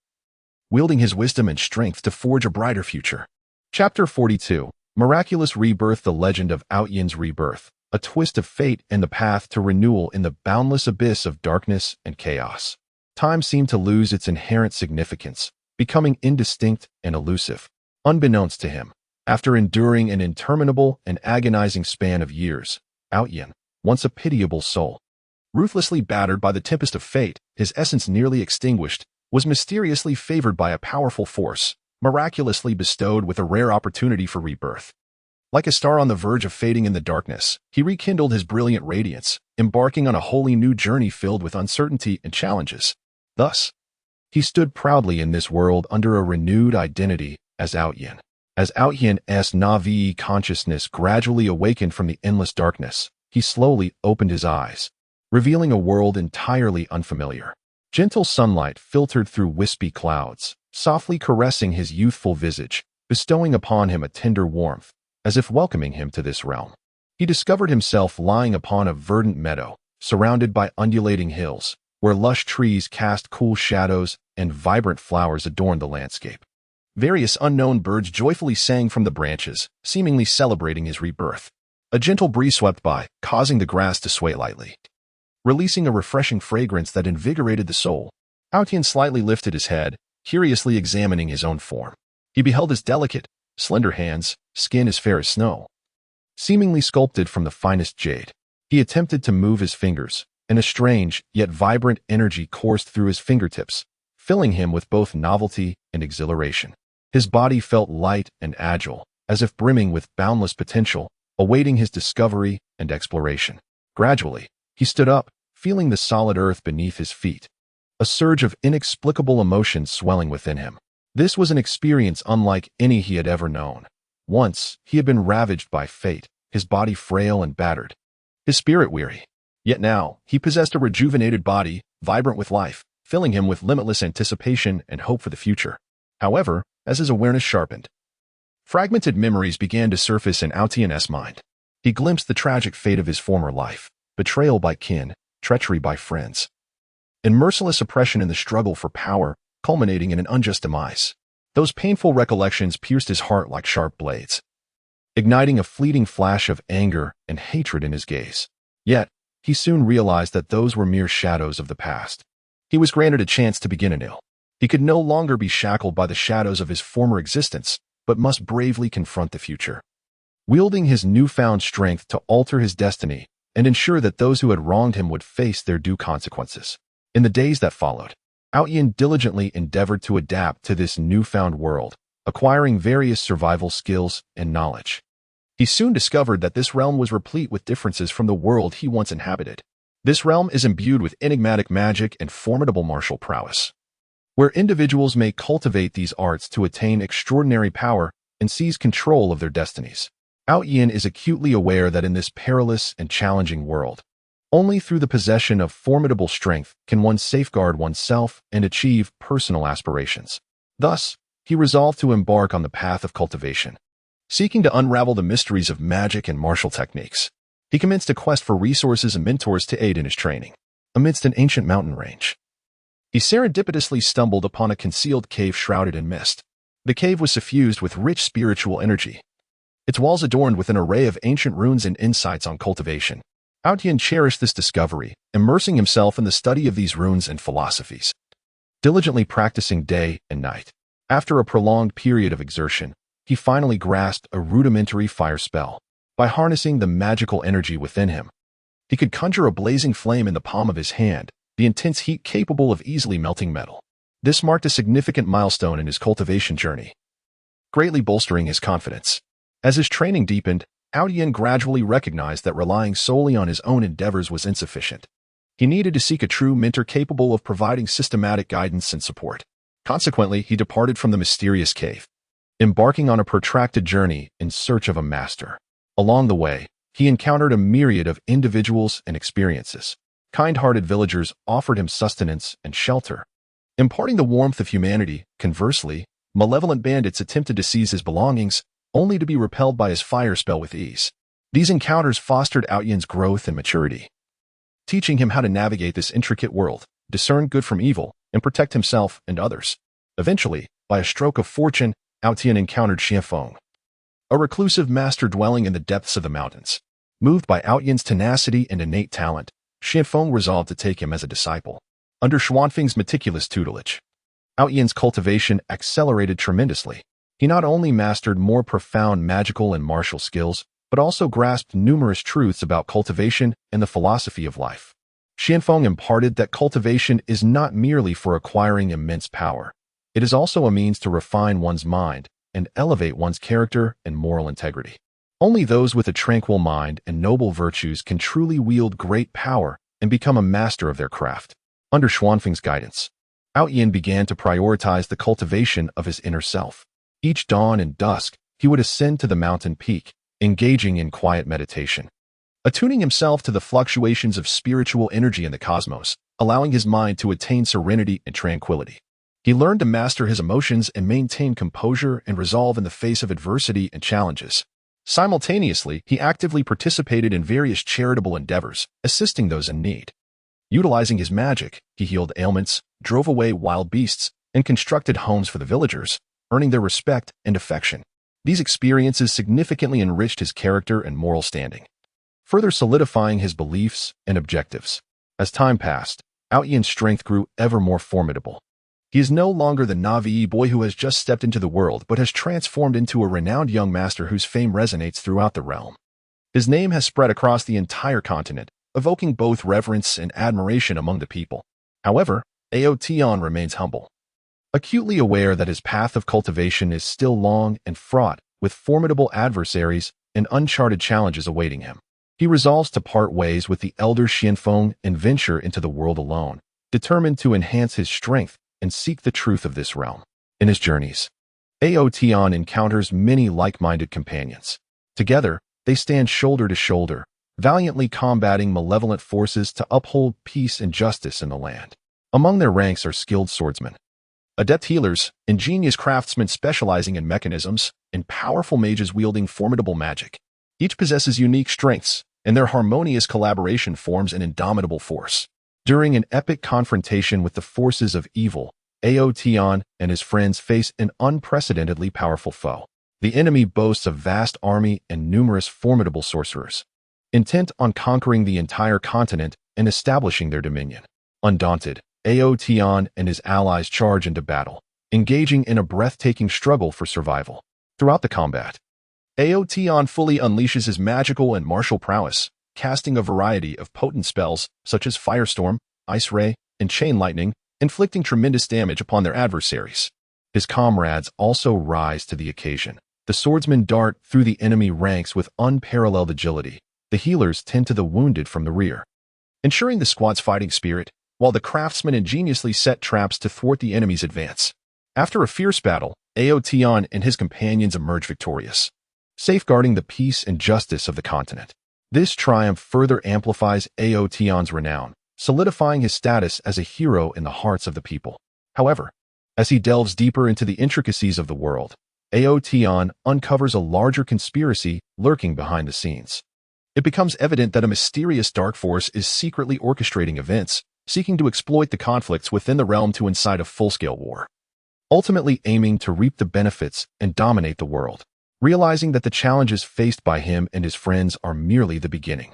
Speaker 1: wielding his wisdom and strength to forge a brighter future. Chapter 42, Miraculous Rebirth. The Legend of Outyan's Rebirth, a twist of fate and the path to renewal in the boundless abyss of darkness and chaos. Time seemed to lose its inherent significance, becoming indistinct and elusive. Unbeknownst to him, after enduring an interminable and agonizing span of years, Outyan, once a pitiable soul, ruthlessly battered by the tempest of fate, his essence nearly extinguished, was mysteriously favored by a powerful force, miraculously bestowed with a rare opportunity for rebirth. Like a star on the verge of fading in the darkness, he rekindled his brilliant radiance, embarking on a wholly new journey filled with uncertainty and challenges. Thus, he stood proudly in this world under a renewed identity as Outyan. As Outyan's Navi consciousness gradually awakened from the endless darkness, he slowly opened his eyes, revealing a world entirely unfamiliar. Gentle sunlight filtered through wispy clouds, softly caressing his youthful visage, bestowing upon him a tender warmth, as if welcoming him to this realm. He discovered himself lying upon a verdant meadow, surrounded by undulating hills, where lush trees cast cool shadows and vibrant flowers adorned the landscape. Various unknown birds joyfully sang from the branches, seemingly celebrating his rebirth. A gentle breeze swept by, causing the grass to sway lightly, releasing a refreshing fragrance that invigorated the soul. Outyan slightly lifted his head, curiously examining his own form. He beheld his delicate, slender hands, skin as fair as snow, seemingly sculpted from the finest jade. He attempted to move his fingers, and a strange, yet vibrant energy coursed through his fingertips, filling him with both novelty and exhilaration. His body felt light and agile, as if brimming with boundless potential, awaiting his discovery and exploration. Gradually, he stood up, feeling the solid earth beneath his feet, a surge of inexplicable emotion swelling within him. This was an experience unlike any he had ever known. Once, he had been ravaged by fate, his body frail and battered, his spirit weary. Yet now, he possessed a rejuvenated body, vibrant with life, filling him with limitless anticipation and hope for the future. However, as his awareness sharpened, fragmented memories began to surface in Outyan's mind. He glimpsed the tragic fate of his former life, betrayal by kin, treachery by friends, and merciless oppression in the struggle for power, culminating in an unjust demise. Those painful recollections pierced his heart like sharp blades, igniting a fleeting flash of anger and hatred in his gaze. Yet, he soon realized that those were mere shadows of the past. He was granted a chance to begin anew. He could no longer be shackled by the shadows of his former existence, but must bravely confront the future, wielding his newfound strength to alter his destiny and ensure that those who had wronged him would face their due consequences. In the days that followed, Outyin diligently endeavored to adapt to this newfound world, acquiring various survival skills and knowledge. He soon discovered that this realm was replete with differences from the world he once inhabited. This realm is imbued with enigmatic magic and formidable martial prowess, where individuals may cultivate these arts to attain extraordinary power and seize control of their destinies. Outyin is acutely aware that in this perilous and challenging world, only through the possession of formidable strength can one safeguard oneself and achieve personal aspirations. Thus, he resolved to embark on the path of cultivation. Seeking to unravel the mysteries of magic and martial techniques, he commenced a quest for resources and mentors to aid in his training. Amidst an ancient mountain range, he serendipitously stumbled upon a concealed cave shrouded in mist. The cave was suffused with rich spiritual energy, its walls adorned with an array of ancient runes and insights on cultivation. Outyin cherished this discovery, immersing himself in the study of these runes and philosophies, diligently practicing day and night. After a prolonged period of exertion, he finally grasped a rudimentary fire spell. By harnessing the magical energy within him, he could conjure a blazing flame in the palm of his hand, the intense heat capable of easily melting metal. This marked a significant milestone in his cultivation journey, greatly bolstering his confidence. As his training deepened, Outyin gradually recognized that relying solely on his own endeavors was insufficient. He needed to seek a true mentor capable of providing systematic guidance and support. Consequently, he departed from the mysterious cave, embarking on a protracted journey in search of a master. Along the way, he encountered a myriad of individuals and experiences. Kind-hearted villagers offered him sustenance and shelter, imparting the warmth of humanity. Conversely, malevolent bandits attempted to seize his belongings, only to be repelled by his fire spell with ease. These encounters fostered Outyin's growth and maturity, teaching him how to navigate this intricate world, discern good from evil, and protect himself and others. Eventually, by a stroke of fortune, Outyin encountered Xianfeng, a reclusive master dwelling in the depths of the mountains. Moved by Outyin's tenacity and innate talent, Xianfeng resolved to take him as a disciple. Under Xuanfeng's meticulous tutelage, Outyin's cultivation accelerated tremendously. He not only mastered more profound magical and martial skills, but also grasped numerous truths about cultivation and the philosophy of life. Xianfeng imparted that cultivation is not merely for acquiring immense power. It is also a means to refine one's mind and elevate one's character and moral integrity. Only those with a tranquil mind and noble virtues can truly wield great power and become a master of their craft. Under Xuanfeng's guidance, Outyin began to prioritize the cultivation of his inner self. Each dawn and dusk, he would ascend to the mountain peak, engaging in quiet meditation, attuning himself to the fluctuations of spiritual energy in the cosmos, allowing his mind to attain serenity and tranquility. He learned to master his emotions and maintain composure and resolve in the face of adversity and challenges. Simultaneously, he actively participated in various charitable endeavors, assisting those in need. Utilizing his magic, he healed ailments, drove away wild beasts, and constructed homes for the villagers, earning their respect and affection. These experiences significantly enriched his character and moral standing, further solidifying his beliefs and objectives. As time passed, Outyin's strength grew ever more formidable. He is no longer the Na'vi boy who has just stepped into the world, but has transformed into a renowned young master whose fame resonates throughout the realm. His name has spread across the entire continent, evoking both reverence and admiration among the people. However, Aotion remains humble, acutely aware that his path of cultivation is still long and fraught with formidable adversaries and uncharted challenges awaiting him. He resolves to part ways with the elder Xianfeng and venture into the world alone, determined to enhance his strength and seek the truth of this realm. In his journeys, Aotion encounters many like-minded companions. Together, they stand shoulder to shoulder, valiantly combating malevolent forces to uphold peace and justice in the land. Among their ranks are skilled swordsmen, adept healers, ingenious craftsmen specializing in mechanisms, and powerful mages wielding formidable magic. Each possesses unique strengths, and their harmonious collaboration forms an indomitable force. During an epic confrontation with the forces of evil, Aotion and his friends face an unprecedentedly powerful foe. The enemy boasts a vast army and numerous formidable sorcerers, intent on conquering the entire continent and establishing their dominion. Undaunted, Aotion and his allies charge into battle, engaging in a breathtaking struggle for survival. Throughout the combat, Aotion fully unleashes his magical and martial prowess, casting a variety of potent spells such as Firestorm, Ice Ray, and Chain Lightning, inflicting tremendous damage upon their adversaries. His comrades also rise to the occasion. The swordsmen dart through the enemy ranks with unparalleled agility. The healers tend to the wounded from the rear, ensuring the squad's fighting spirit, while the craftsmen ingeniously set traps to thwart the enemy's advance. After a fierce battle, Aotion and his companions emerge victorious, safeguarding the peace and justice of the continent. This triumph further amplifies Aotion's renown, solidifying his status as a hero in the hearts of the people. However, as he delves deeper into the intricacies of the world, Aotion uncovers a larger conspiracy lurking behind the scenes. It becomes evident that a mysterious dark force is secretly orchestrating events, seeking to exploit the conflicts within the realm to incite a full-scale war, ultimately aiming to reap the benefits and dominate the world. Realizing that the challenges faced by him and his friends are merely the beginning,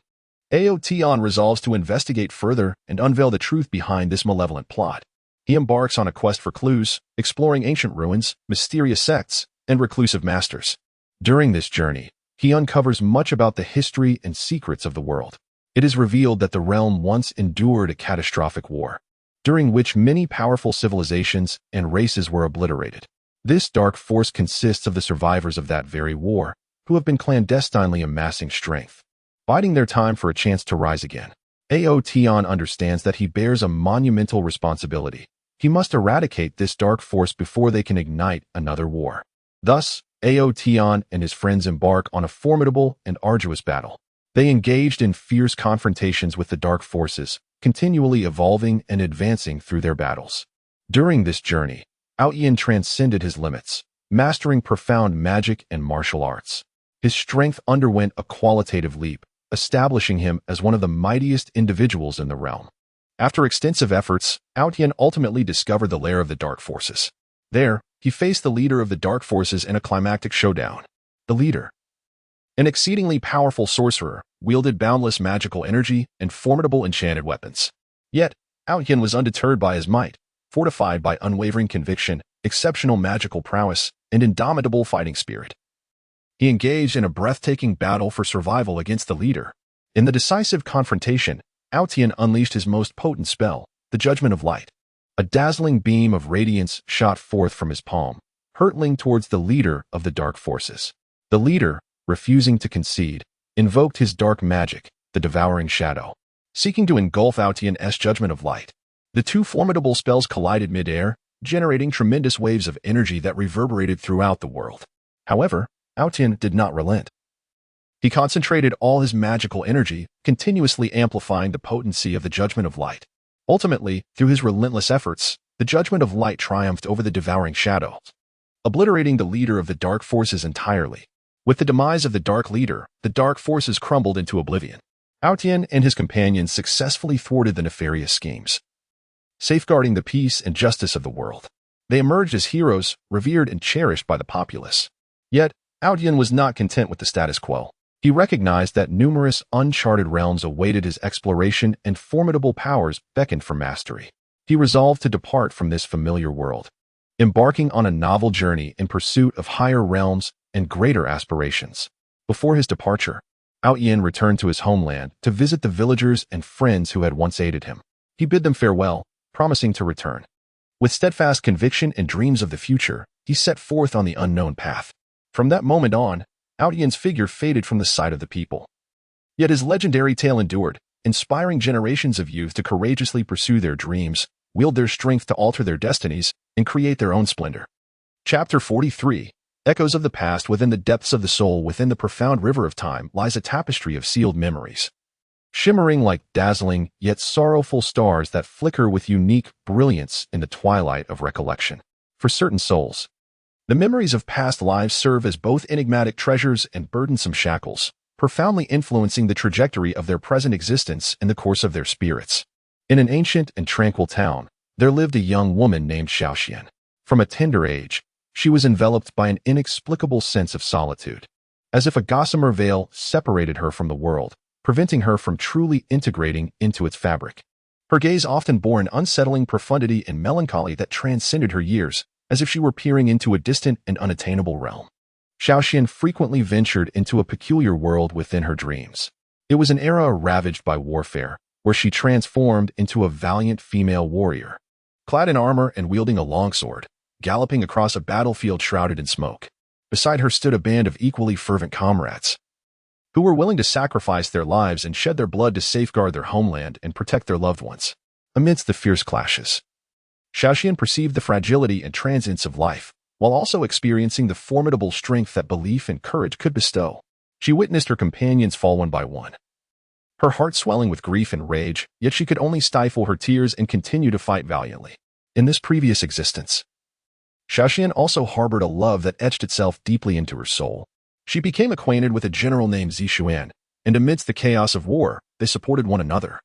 Speaker 1: Aotion resolves to investigate further and unveil the truth behind this malevolent plot. He embarks on a quest for clues, exploring ancient ruins, mysterious sects, and reclusive masters. During this journey, he uncovers much about the history and secrets of the world. It is revealed that the realm once endured a catastrophic war, during which many powerful civilizations and races were obliterated. This dark force consists of the survivors of that very war, who have been clandestinely amassing strength, biding their time for a chance to rise again. Aotion understands that he bears a monumental responsibility. He must eradicate this dark force before they can ignite another war. Thus, Aotion and his friends embark on a formidable and arduous battle. They engaged in fierce confrontations with the dark forces, continually evolving and advancing through their battles. During this journey, Aotion transcended his limits, mastering profound magic and martial arts. His strength underwent a qualitative leap, establishing him as one of the mightiest individuals in the realm. After extensive efforts, Aotion ultimately discovered the lair of the dark forces. There, he faced the leader of the dark forces in a climactic showdown. The leader, an exceedingly powerful sorcerer, wielded boundless magical energy and formidable enchanted weapons. Yet, Aotion was undeterred by his might, fortified by unwavering conviction, exceptional magical prowess, and indomitable fighting spirit. He engaged in a breathtaking battle for survival against the leader. In the decisive confrontation, Aotion unleashed his most potent spell, the Judgment of Light. A dazzling beam of radiance shot forth from his palm, hurtling towards the leader of the dark forces. The leader, refusing to concede, invoked his dark magic, the Devouring Shadow, seeking to engulf Aotion's Judgment of Light. The two formidable spells collided mid-air, generating tremendous waves of energy that reverberated throughout the world. However, Aotion did not relent. He concentrated all his magical energy, continuously amplifying the potency of the Judgment of Light. Ultimately, through his relentless efforts, the Judgment of Light triumphed over the Devouring Shadow, obliterating the leader of the dark forces entirely. With the demise of the dark leader, the dark forces crumbled into oblivion. Aotion and his companions successfully thwarted the nefarious schemes, safeguarding the peace and justice of the world. They emerged as heroes, revered and cherished by the populace. Yet, Aotion was not content with the status quo. He recognized that numerous uncharted realms awaited his exploration and formidable powers beckoned for mastery. He resolved to depart from this familiar world, embarking on a novel journey in pursuit of higher realms and greater aspirations. Before his departure, Aotion returned to his homeland to visit the villagers and friends who had once aided him. He bid them farewell, promising to return. With steadfast conviction and dreams of the future, he set forth on the unknown path. From that moment on, Aotion's figure faded from the sight of the people. Yet his legendary tale endured, inspiring generations of youth to courageously pursue their dreams, wield their strength to alter their destinies, and create their own splendor. Chapter 43. Echoes of the past. Within the depths of the soul, within the profound river of time, lies a tapestry of sealed memories, shimmering like dazzling yet sorrowful stars that flicker with unique brilliance in the twilight of recollection. For certain souls, the memories of past lives serve as both enigmatic treasures and burdensome shackles, profoundly influencing the trajectory of their present existence and the course of their spirits. In an ancient and tranquil town, there lived a young woman named Xiaoxian. From a tender age, she was enveloped by an inexplicable sense of solitude, as if a gossamer veil separated her from the world, preventing her from truly integrating into its fabric. Her gaze often bore an unsettling profundity and melancholy that transcended her years, as if she were peering into a distant and unattainable realm. Xiaoxian frequently ventured into a peculiar world within her dreams. It was an era ravaged by warfare, where she transformed into a valiant female warrior, clad in armor and wielding a longsword, galloping across a battlefield shrouded in smoke. Beside her stood a band of equally fervent comrades, who were willing to sacrifice their lives and shed their blood to safeguard their homeland and protect their loved ones. Amidst the fierce clashes, Xiaoxian perceived the fragility and transience of life, while also experiencing the formidable strength that belief and courage could bestow. She witnessed her companions fall one by one, her heart swelling with grief and rage, yet she could only stifle her tears and continue to fight valiantly. In this previous existence, Xiaoxian also harbored a love that etched itself deeply into her soul. She became acquainted with a general named Zixuan, and amidst the chaos of war, they supported one another,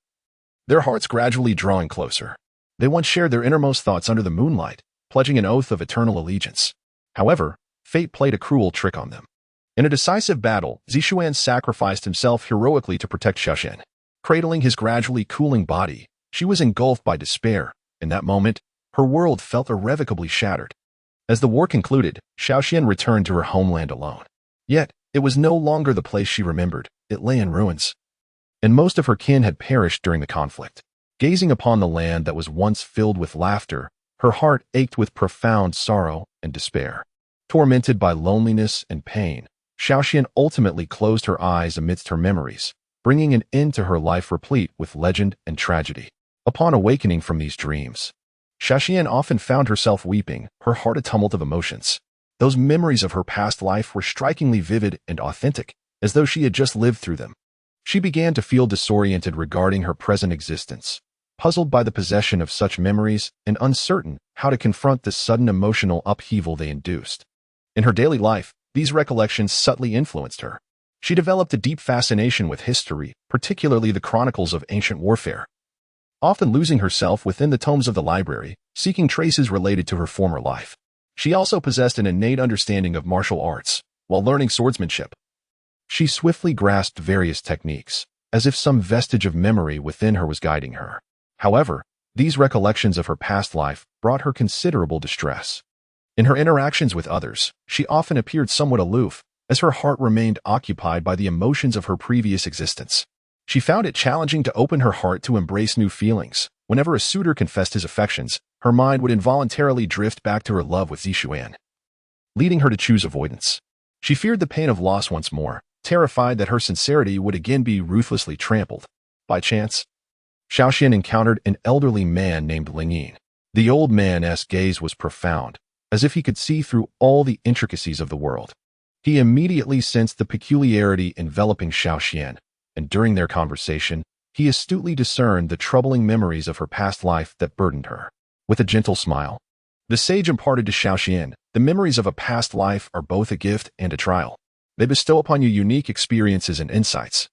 Speaker 1: their hearts gradually drawing closer. They once shared their innermost thoughts under the moonlight, pledging an oath of eternal allegiance. However, fate played a cruel trick on them. In a decisive battle, Zixuan sacrificed himself heroically to protect Xiaoxian. Cradling his gradually cooling body, she was engulfed by despair. In that moment, her world felt irrevocably shattered. As the war concluded, Xiaoxian returned to her homeland alone. Yet, it was no longer the place she remembered. It lay in ruins, and most of her kin had perished during the conflict. Gazing upon the land that was once filled with laughter, her heart ached with profound sorrow and despair. Tormented by loneliness and pain, Xiaoxian ultimately closed her eyes amidst her memories, bringing an end to her life replete with legend and tragedy. Upon awakening from these dreams, Xiaoxian often found herself weeping, her heart a tumult of emotions. Those memories of her past life were strikingly vivid and authentic, as though she had just lived through them. She began to feel disoriented regarding her present existence, puzzled by the possession of such memories and uncertain how to confront the sudden emotional upheaval they induced. In her daily life, these recollections subtly influenced her. She developed a deep fascination with history, particularly the chronicles of ancient warfare, often losing herself within the tomes of the library, seeking traces related to her former life. She also possessed an innate understanding of martial arts. While learning swordsmanship, she swiftly grasped various techniques, as if some vestige of memory within her was guiding her. However, these recollections of her past life brought her considerable distress. In her interactions with others, she often appeared somewhat aloof, as her heart remained occupied by the emotions of her previous existence. She found it challenging to open her heart to embrace new feelings. Whenever a suitor confessed his affections, her mind would involuntarily drift back to her love with Zixuan, leading her to choose avoidance. She feared the pain of loss once more, terrified that her sincerity would again be ruthlessly trampled. By chance, Xiaoxian encountered an elderly man named Lingyin. The old man's gaze was profound, as if he could see through all the intricacies of the world. He immediately sensed the peculiarity enveloping Xiaoxian, and during their conversation, he astutely discerned the troubling memories of her past life that burdened her. With a gentle smile, the sage imparted to Xiaoxian, "The memories of a past life are both a gift and a trial. They bestow upon you unique experiences and insights.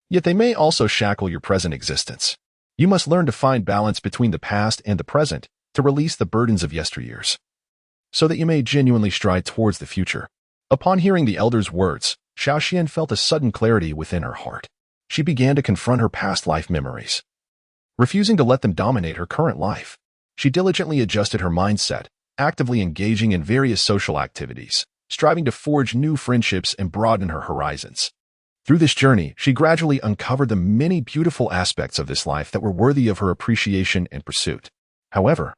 Speaker 1: Yet they may also shackle your present existence. You must learn to find balance between the past and the present to release the burdens of yesteryears, so that you may genuinely stride towards the future." Upon hearing the elder's words, Xiaoxian felt a sudden clarity within her heart. She began to confront her past life memories, refusing to let them dominate her current life. She diligently adjusted her mindset, actively engaging in various social activities, striving to forge new friendships and broaden her horizons. Through this journey, she gradually uncovered the many beautiful aspects of this life that were worthy of her appreciation and pursuit. However,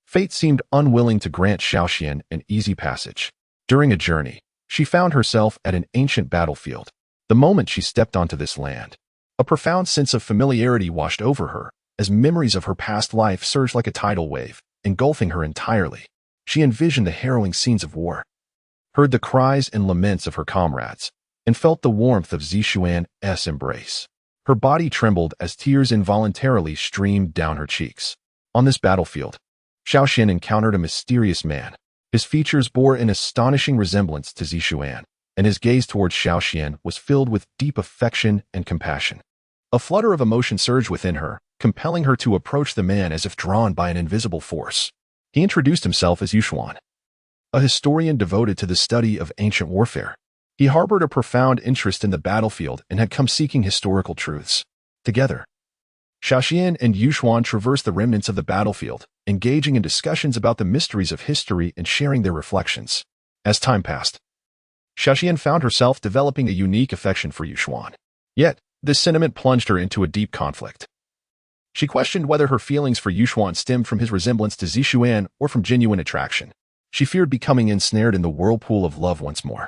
Speaker 1: fate seemed unwilling to grant Xiaoxian an easy passage. During a journey, she found herself at an ancient battlefield. The moment she stepped onto this land, a profound sense of familiarity washed over her, as memories of her past life surged like a tidal wave, engulfing her entirely. She envisioned the harrowing scenes of war, heard the cries and laments of her comrades, and felt the warmth of Zixuan's embrace. Her body trembled as tears involuntarily streamed down her cheeks. On this battlefield, Xiaoxian encountered a mysterious man. His features bore an astonishing resemblance to Zixuan, and his gaze towards Xiaoxian was filled with deep affection and compassion. A flutter of emotion surged within her, compelling her to approach the man as if drawn by an invisible force. He introduced himself as Yuxuan, a historian devoted to the study of ancient warfare. He harbored a profound interest in the battlefield and had come seeking historical truths. Together, Xiaoxian and Yuxuan traversed the remnants of the battlefield, engaging in discussions about the mysteries of history and sharing their reflections. As time passed, Xiaoxian found herself developing a unique affection for Yuxuan. Yet, this sentiment plunged her into a deep conflict. She questioned whether her feelings for Yuxuan stemmed from his resemblance to Zixuan or from genuine attraction. She feared becoming ensnared in the whirlpool of love once more.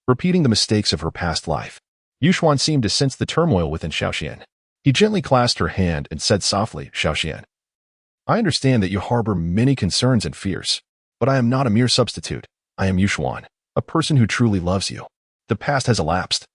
Speaker 1: Repeating the mistakes of her past life, Yuxuan seemed to sense the turmoil within Xiaoxian. He gently clasped her hand and said softly, "Xiaoxian, I understand that you harbor many concerns and fears, but I am not a mere substitute. I am Yuxuan, a person who truly loves you. The past has elapsed.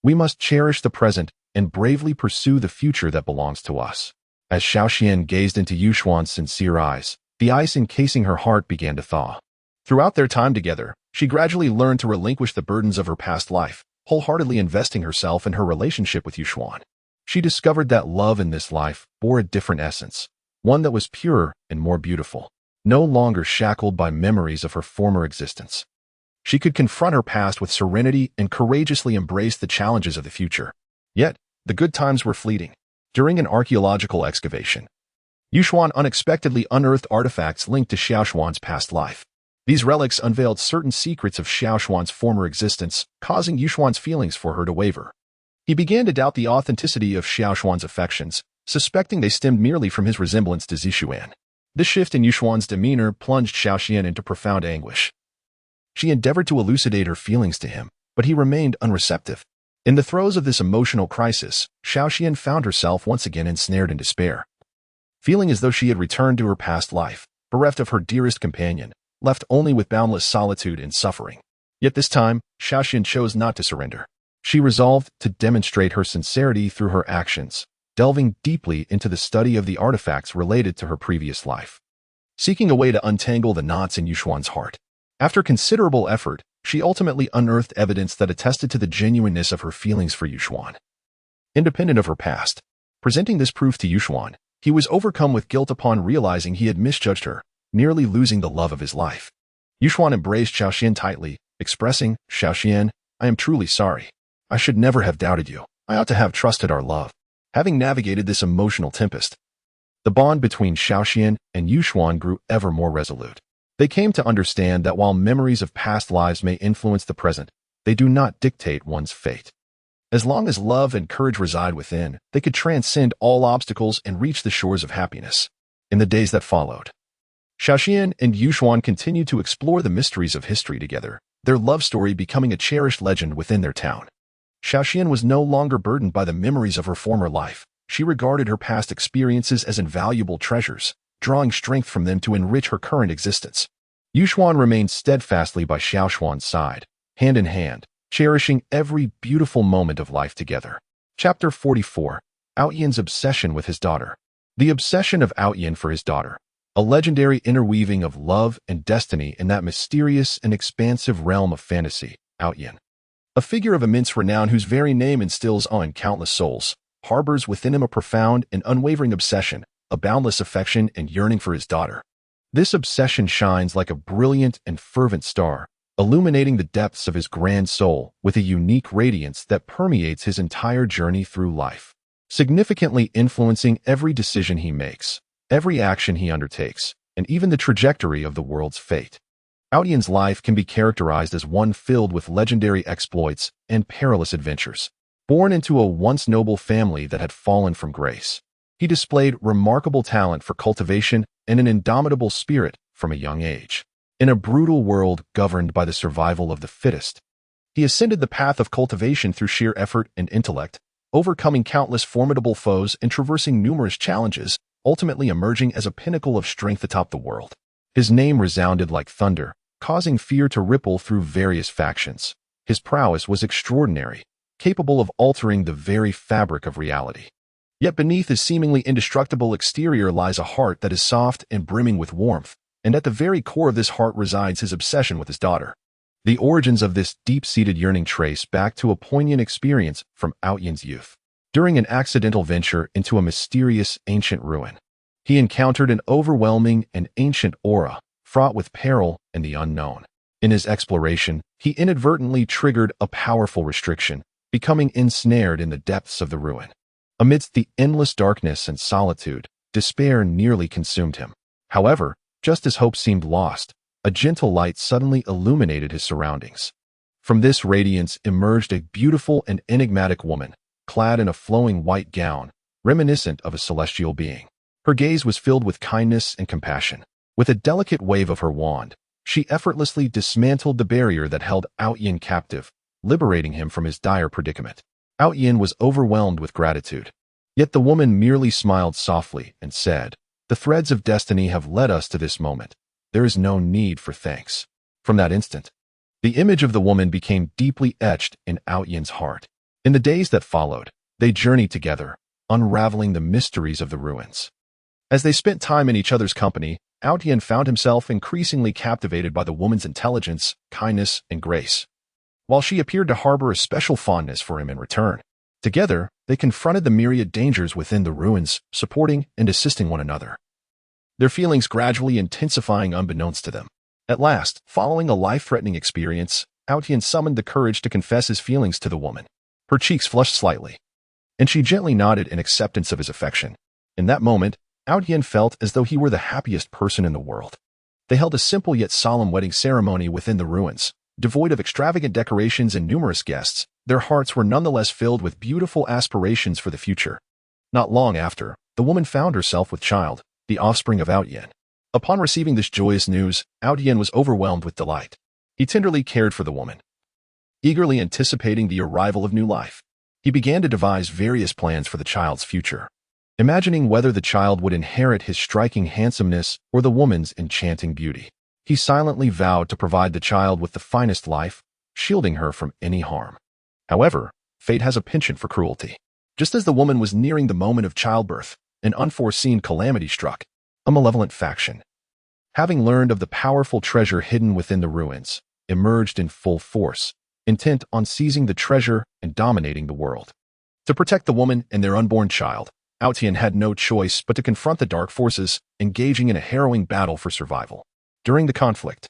Speaker 1: We must cherish the present and bravely pursue the future that belongs to us." As Xiaoxian gazed into Yuxuan's sincere eyes, the ice encasing her heart began to thaw. Throughout their time together, she gradually learned to relinquish the burdens of her past life, wholeheartedly investing herself in her relationship with Yuxuan. She discovered that love in this life bore a different essence, one that was purer and more beautiful, no longer shackled by memories of her former existence. She could confront her past with serenity and courageously embrace the challenges of the future. Yet, the good times were fleeting. During an archaeological excavation, Yuxuan unexpectedly unearthed artifacts linked to Xiaoxuan's past life. These relics unveiled certain secrets of Xiaoxuan's former existence, causing Yuxuan's feelings for her to waver. He began to doubt the authenticity of Xiaoxuan's affections, suspecting they stemmed merely from his resemblance to Zixuan. This shift in Yuxuan's demeanor plunged Xiaoxian into profound anguish. She endeavored to elucidate her feelings to him, but he remained unreceptive. In the throes of this emotional crisis, Xiaoxian found herself once again ensnared in despair. Feeling as though she had returned to her past life, bereft of her dearest companion, left only with boundless solitude and suffering. Yet this time, Xiaoxian chose not to surrender. She resolved to demonstrate her sincerity through her actions, delving deeply into the study of the artifacts related to her previous life, seeking a way to untangle the knots in Yuxuan's heart. After considerable effort, she ultimately unearthed evidence that attested to the genuineness of her feelings for Yuxuan. Independent of her past, presenting this proof to Yuxuan, he was overcome with guilt upon realizing he had misjudged her, nearly losing the love of his life. Yuxuan embraced Xiaoxian tightly, expressing, "Xiaoxian, I am truly sorry. I should never have doubted you. I ought to have trusted our love." Having navigated this emotional tempest, the bond between Xiaoxian and Yuxuan grew ever more resolute. They came to understand that while memories of past lives may influence the present, they do not dictate one's fate. As long as love and courage reside within, they could transcend all obstacles and reach the shores of happiness. In the days that followed, Xiaoxian and Yuxuan continued to explore the mysteries of history together, their love story becoming a cherished legend within their town. Xiaoxian was no longer burdened by the memories of her former life. She regarded her past experiences as invaluable treasures, drawing strength from them to enrich her current existence. Yuxuan remained steadfastly by Xiaoxuan's side, hand in hand, cherishing every beautiful moment of life together. Chapter 44. Outyan's Obsession with His Daughter. The obsession of Outyan for his daughter, a legendary interweaving of love and destiny in that mysterious and expansive realm of fantasy, Outyan. A figure of immense renown whose very name instills awe in countless souls, harbors within him a profound and unwavering obsession, a boundless affection and yearning for his daughter. This obsession shines like a brilliant and fervent star, illuminating the depths of his grand soul with a unique radiance that permeates his entire journey through life, significantly influencing every decision he makes, every action he undertakes, and even the trajectory of the world's fate. Outyan's life can be characterized as one filled with legendary exploits and perilous adventures. Born into a once noble family that had fallen from grace, he displayed remarkable talent for cultivation and an indomitable spirit from a young age. In a brutal world governed by the survival of the fittest, he ascended the path of cultivation through sheer effort and intellect, overcoming countless formidable foes and traversing numerous challenges, ultimately emerging as a pinnacle of strength atop the world. His name resounded like thunder, causing fear to ripple through various factions. His prowess was extraordinary, capable of altering the very fabric of reality. Yet beneath his seemingly indestructible exterior lies a heart that is soft and brimming with warmth, and at the very core of this heart resides his obsession with his daughter. The origins of this deep-seated yearning trace back to a poignant experience from Outyan's youth. During an accidental venture into a mysterious ancient ruin, he encountered an overwhelming and ancient aura, fraught with peril and the unknown. In his exploration, he inadvertently triggered a powerful restriction, becoming ensnared in the depths of the ruin. Amidst the endless darkness and solitude, despair nearly consumed him. However, just as hope seemed lost, a gentle light suddenly illuminated his surroundings. From this radiance emerged a beautiful and enigmatic woman, clad in a flowing white gown, reminiscent of a celestial being. Her gaze was filled with kindness and compassion. With a delicate wave of her wand, she effortlessly dismantled the barrier that held Outyin captive, liberating him from his dire predicament. Outyin was overwhelmed with gratitude. Yet the woman merely smiled softly and said, "The threads of destiny have led us to this moment. There is no need for thanks." From that instant, the image of the woman became deeply etched in Outyin's heart. In the days that followed, they journeyed together, unraveling the mysteries of the ruins. As they spent time in each other's company, Outyin found himself increasingly captivated by the woman's intelligence, kindness, and grace, while she appeared to harbor a special fondness for him in return. Together, they confronted the myriad dangers within the ruins, supporting and assisting one another, their feelings gradually intensifying unbeknownst to them. At last, following a life-threatening experience, Outyin summoned the courage to confess his feelings to the woman. Her cheeks flushed slightly, and she gently nodded in acceptance of his affection. In that moment, Outyin felt as though he were the happiest person in the world. They held a simple yet solemn wedding ceremony within the ruins. Devoid of extravagant decorations and numerous guests, their hearts were nonetheless filled with beautiful aspirations for the future. Not long after, the woman found herself with child, the offspring of Outyin. Upon receiving this joyous news, Outyin was overwhelmed with delight. He tenderly cared for the woman, eagerly anticipating the arrival of new life. He began to devise various plans for the child's future, imagining whether the child would inherit his striking handsomeness or the woman's enchanting beauty. He silently vowed to provide the child with the finest life, shielding her from any harm. However, fate has a penchant for cruelty. Just as the woman was nearing the moment of childbirth, an unforeseen calamity struck. A malevolent faction, having learned of the powerful treasure hidden within the ruins, emerged in full force, intent on seizing the treasure and dominating the world. To protect the woman and their unborn child, Outyin had no choice but to confront the dark forces, engaging in a harrowing battle for survival. During the conflict,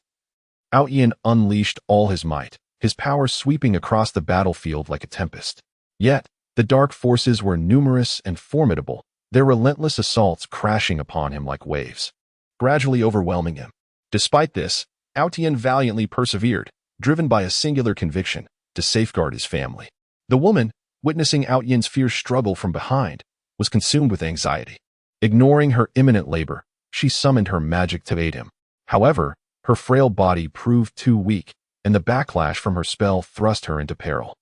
Speaker 1: Outyin unleashed all his might, his power sweeping across the battlefield like a tempest. Yet, the dark forces were numerous and formidable, their relentless assaults crashing upon him like waves, gradually overwhelming him. Despite this, Outyin valiantly persevered, driven by a singular conviction to safeguard his family. The woman, witnessing Outyin's fierce struggle from behind, was consumed with anxiety. Ignoring her imminent labor, she summoned her magic to aid him. However, her frail body proved too weak, and the backlash from her spell thrust her into peril.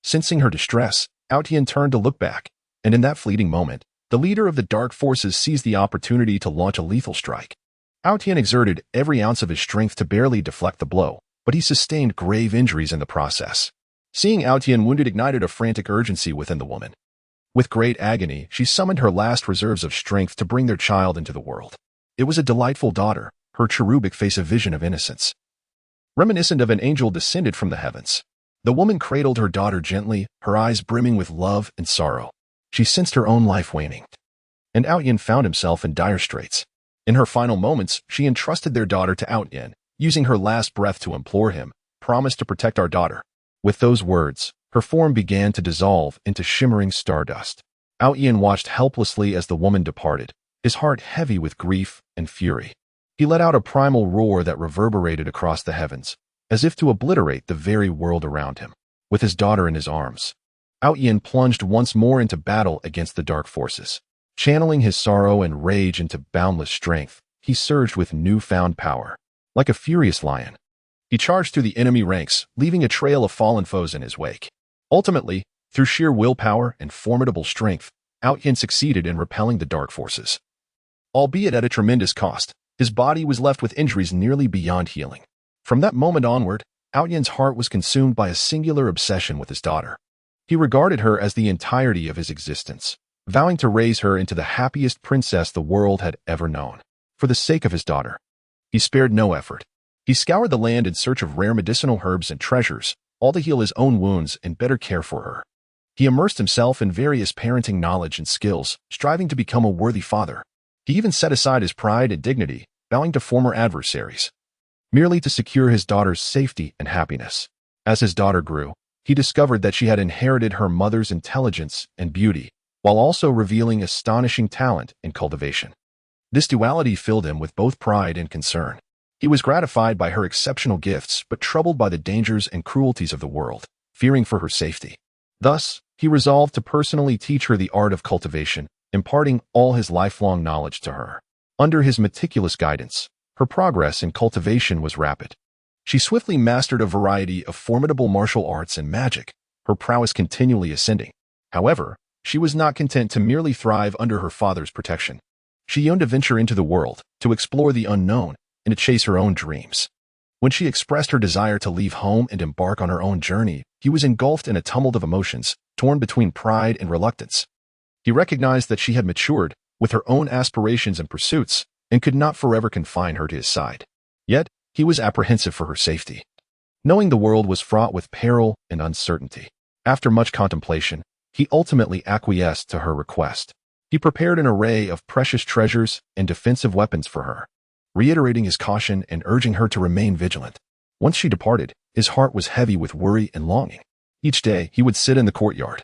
Speaker 1: Sensing her distress, Outyin turned to look back, and in that fleeting moment, the leader of the dark forces seized the opportunity to launch a lethal strike. Outyin exerted every ounce of his strength to barely deflect the blow, but he sustained grave injuries in the process. Seeing Outyin wounded ignited a frantic urgency within the woman. With great agony, she summoned her last reserves of strength to bring their child into the world. It was a delightful daughter, her cherubic face a vision of innocence, reminiscent of an angel descended from the heavens. The woman cradled her daughter gently, her eyes brimming with love and sorrow. She sensed her own life waning, and Outyin found himself in dire straits. In her final moments, she entrusted their daughter to Outyin, using her last breath to implore him, "Promise to protect our daughter." With those words, her form began to dissolve into shimmering stardust. Outyin watched helplessly as the woman departed, his heart heavy with grief and fury. He let out a primal roar that reverberated across the heavens, as if to obliterate the very world around him. With his daughter in his arms, Outyin plunged once more into battle against the dark forces. Channeling his sorrow and rage into boundless strength, he surged with newfound power. Like a furious lion, he charged through the enemy ranks, leaving a trail of fallen foes in his wake. Ultimately, through sheer willpower and formidable strength, Outyin succeeded in repelling the dark forces. Albeit at a tremendous cost, his body was left with injuries nearly beyond healing. From that moment onward, Outyin's heart was consumed by a singular obsession with his daughter. He regarded her as the entirety of his existence, vowing to raise her into the happiest princess the world had ever known. For the sake of his daughter, he spared no effort. He scoured the land in search of rare medicinal herbs and treasures, all to heal his own wounds and better care for her. He immersed himself in various parenting knowledge and skills, striving to become a worthy father. He even set aside his pride and dignity, bowing to former adversaries, merely to secure his daughter's safety and happiness. As his daughter grew, he discovered that she had inherited her mother's intelligence and beauty, while also revealing astonishing talent in cultivation. This duality filled him with both pride and concern. He was gratified by her exceptional gifts, but troubled by the dangers and cruelties of the world, fearing for her safety. Thus, he resolved to personally teach her the art of cultivation, imparting all his lifelong knowledge to her. Under his meticulous guidance, her progress in cultivation was rapid. She swiftly mastered a variety of formidable martial arts and magic, her prowess continually ascending. However, she was not content to merely thrive under her father's protection. She yearned to venture into the world, to explore the unknown, and to chase her own dreams. When she expressed her desire to leave home and embark on her own journey, he was engulfed in a tumult of emotions, torn between pride and reluctance. He recognized that she had matured, with her own aspirations and pursuits, and could not forever confine her to his side. Yet, he was apprehensive for her safety, knowing the world was fraught with peril and uncertainty. After much contemplation, he ultimately acquiesced to her request. He prepared an array of precious treasures and defensive weapons for her, reiterating his caution and urging her to remain vigilant. Once she departed, his heart was heavy with worry and longing. Each day, he would sit in the courtyard,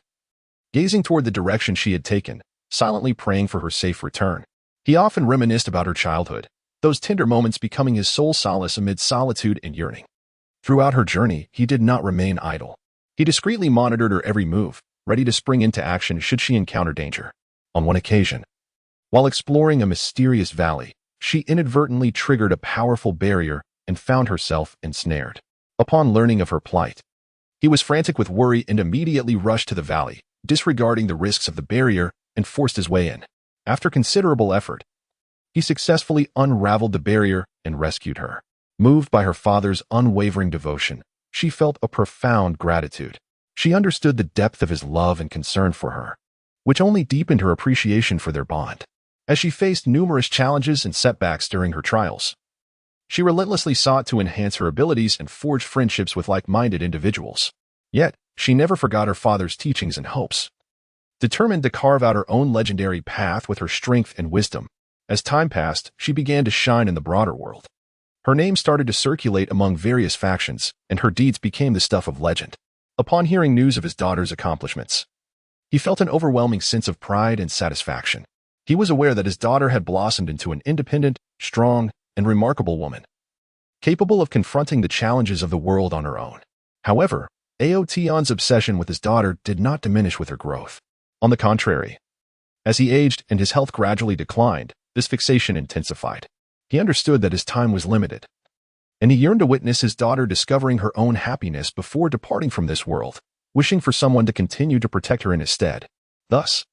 Speaker 1: gazing toward the direction she had taken, silently praying for her safe return. He often reminisced about her childhood, those tender moments becoming his sole solace amid solitude and yearning. Throughout her journey, he did not remain idle. He discreetly monitored her every move, ready to spring into action should she encounter danger. On one occasion, while exploring a mysterious valley, she inadvertently triggered a powerful barrier and found herself ensnared. Upon learning of her plight, he was frantic with worry and immediately rushed to the valley, disregarding the risks of the barrier, and forced his way in. After considerable effort, he successfully unraveled the barrier and rescued her. Moved by her father's unwavering devotion, she felt a profound gratitude. She understood the depth of his love and concern for her, which only deepened her appreciation for their bond. As she faced numerous challenges and setbacks during her trials, she relentlessly sought to enhance her abilities and forge friendships with like-minded individuals. Yet, she never forgot her father's teachings and hopes. Determined to carve out her own legendary path with her strength and wisdom, as time passed, she began to shine in the broader world. Her name started to circulate among various factions, and her deeds became the stuff of legend. Upon hearing news of his daughter's accomplishments, he felt an overwhelming sense of pride and satisfaction. He was aware that his daughter had blossomed into an independent, strong, and remarkable woman, capable of confronting the challenges of the world on her own. However, Aotion's obsession with his daughter did not diminish with her growth. On the contrary, as he aged and his health gradually declined, this fixation intensified. He understood that his time was limited, and he yearned to witness his daughter discovering her own happiness before departing from this world, wishing for someone to continue to protect her in his stead. Thus,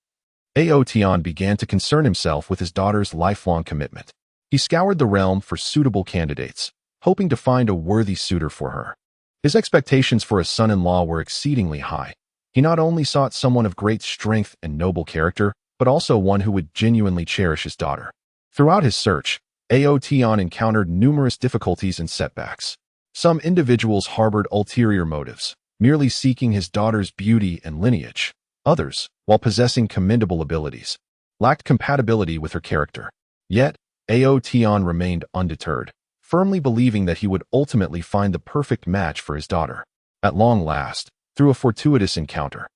Speaker 1: Aotion began to concern himself with his daughter's lifelong commitment. He scoured the realm for suitable candidates, hoping to find a worthy suitor for her. His expectations for a son-in-law were exceedingly high. He not only sought someone of great strength and noble character, but also one who would genuinely cherish his daughter. Throughout his search, Aotion encountered numerous difficulties and setbacks. Some individuals harbored ulterior motives, merely seeking his daughter's beauty and lineage. Others, while possessing commendable abilities, lacked compatibility with her character. Yet, Aotion remained undeterred, firmly believing that he would ultimately find the perfect match for his daughter. At long last, through a fortuitous encounter,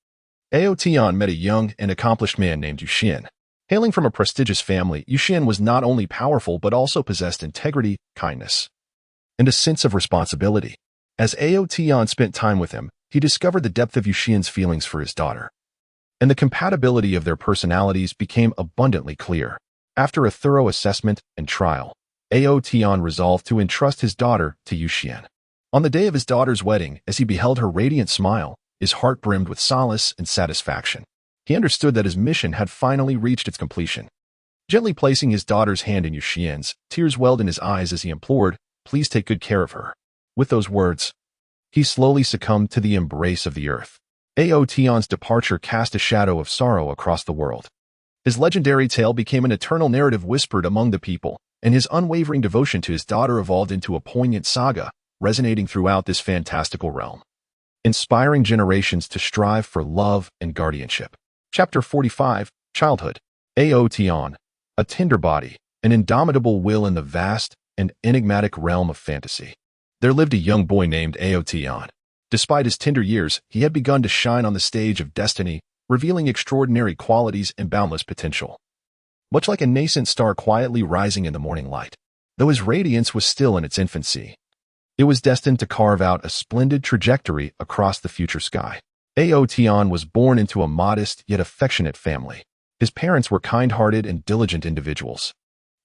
Speaker 1: Aotion met a young and accomplished man named Yuxian. Hailing from a prestigious family, Yuxian was not only powerful but also possessed integrity, kindness, and a sense of responsibility. As Aotion spent time with him, he discovered the depth of Yuxian's feelings for his daughter, and the compatibility of their personalities became abundantly clear. After a thorough assessment and trial, Aotion resolved to entrust his daughter to Yuxian. On the day of his daughter's wedding, as he beheld her radiant smile, his heart brimmed with solace and satisfaction. He understood that his mission had finally reached its completion. Gently placing his daughter's hand in Yuxian's, tears welled in his eyes as he implored, "Please take good care of her." With those words, he slowly succumbed to the embrace of the earth. Aotion's departure cast a shadow of sorrow across the world. His legendary tale became an eternal narrative whispered among the people, and his unwavering devotion to his daughter evolved into a poignant saga, resonating throughout this fantastical realm. inspiring generations to strive for love and guardianship. Chapter 45, Childhood. Aotion, a tender body, an indomitable will in the vast and enigmatic realm of fantasy. There lived a young boy named Aotion. Despite his tender years, he had begun to shine on the stage of destiny, revealing extraordinary qualities and boundless potential. Much like a nascent star quietly rising in the morning light, though his radiance was still in its infancy, it was destined to carve out a splendid trajectory across the future sky. Aotion was born into a modest yet affectionate family. His parents were kind-hearted and diligent individuals,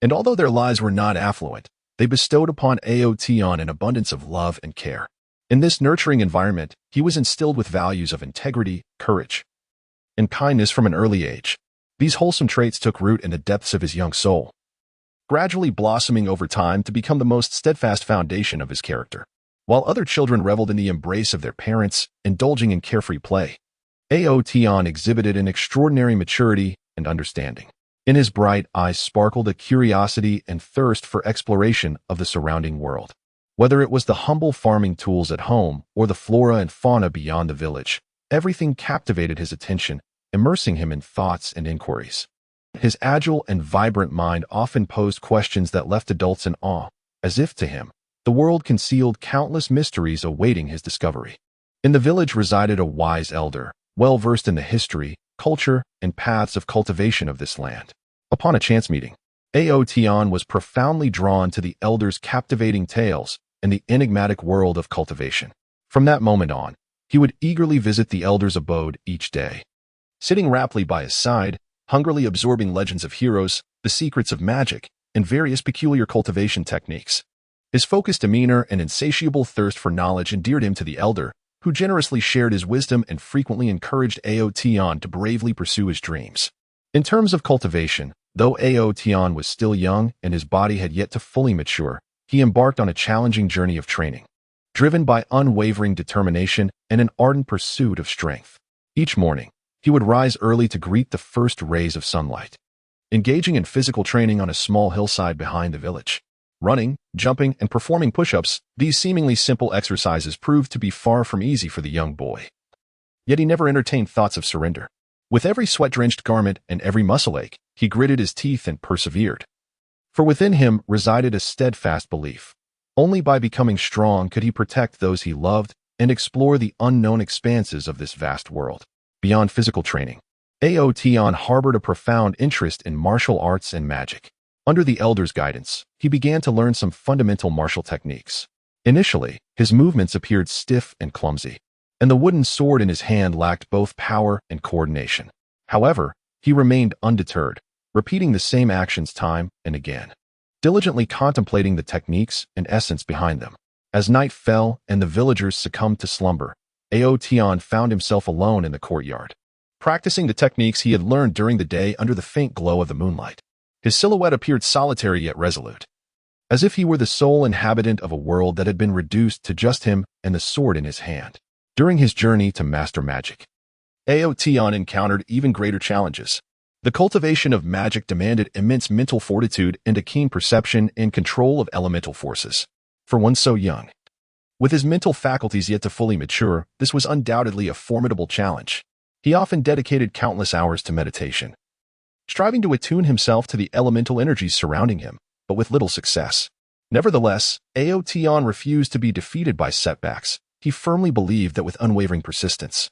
Speaker 1: and although their lives were not affluent, they bestowed upon Aotion an abundance of love and care. In this nurturing environment, he was instilled with values of integrity, courage, and kindness from an early age. These wholesome traits took root in the depths of his young soul, gradually blossoming over time to become the most steadfast foundation of his character. While other children reveled in the embrace of their parents, indulging in carefree play, Aotion exhibited an extraordinary maturity and understanding. In his bright eyes sparkled a curiosity and thirst for exploration of the surrounding world. Whether it was the humble farming tools at home or the flora and fauna beyond the village, everything captivated his attention, immersing him in thoughts and inquiries. His agile and vibrant mind often posed questions that left adults in awe, as if to him, the world concealed countless mysteries awaiting his discovery. In the village resided a wise elder, well-versed in the history, culture, and paths of cultivation of this land. Upon a chance meeting, Aotion was profoundly drawn to the elder's captivating tales and the enigmatic world of cultivation. From that moment on, he would eagerly visit the elder's abode each day. Sitting raptly by his side, hungrily absorbing legends of heroes, the secrets of magic, and various peculiar cultivation techniques. His focused demeanor and insatiable thirst for knowledge endeared him to the elder, who generously shared his wisdom and frequently encouraged Aotion to bravely pursue his dreams. In terms of cultivation, though Aotion was still young and his body had yet to fully mature, he embarked on a challenging journey of training, driven by unwavering determination and an ardent pursuit of strength. Each morning, he would rise early to greet the first rays of sunlight, engaging in physical training on a small hillside behind the village. Running, jumping, and performing push-ups, these seemingly simple exercises proved to be far from easy for the young boy. Yet he never entertained thoughts of surrender. With every sweat-drenched garment and every muscle ache, he gritted his teeth and persevered. For within him resided a steadfast belief. Only by becoming strong could he protect those he loved and explore the unknown expanses of this vast world. Beyond physical training, Aotion harbored a profound interest in martial arts and magic. Under the elder's guidance, he began to learn some fundamental martial techniques. Initially, his movements appeared stiff and clumsy, and the wooden sword in his hand lacked both power and coordination. However, he remained undeterred, repeating the same actions time and again, diligently contemplating the techniques and essence behind them. As night fell and the villagers succumbed to slumber, Aotion found himself alone in the courtyard, practicing the techniques he had learned during the day under the faint glow of the moonlight. His silhouette appeared solitary yet resolute, as if he were the sole inhabitant of a world that had been reduced to just him and the sword in his hand. During his journey to master magic, Aotion encountered even greater challenges. The cultivation of magic demanded immense mental fortitude and a keen perception and control of elemental forces. For one so young, with his mental faculties yet to fully mature, this was undoubtedly a formidable challenge. He often dedicated countless hours to meditation, striving to attune himself to the elemental energies surrounding him, but with little success. Nevertheless, Aotion refused to be defeated by setbacks. He firmly believed that with unwavering persistence,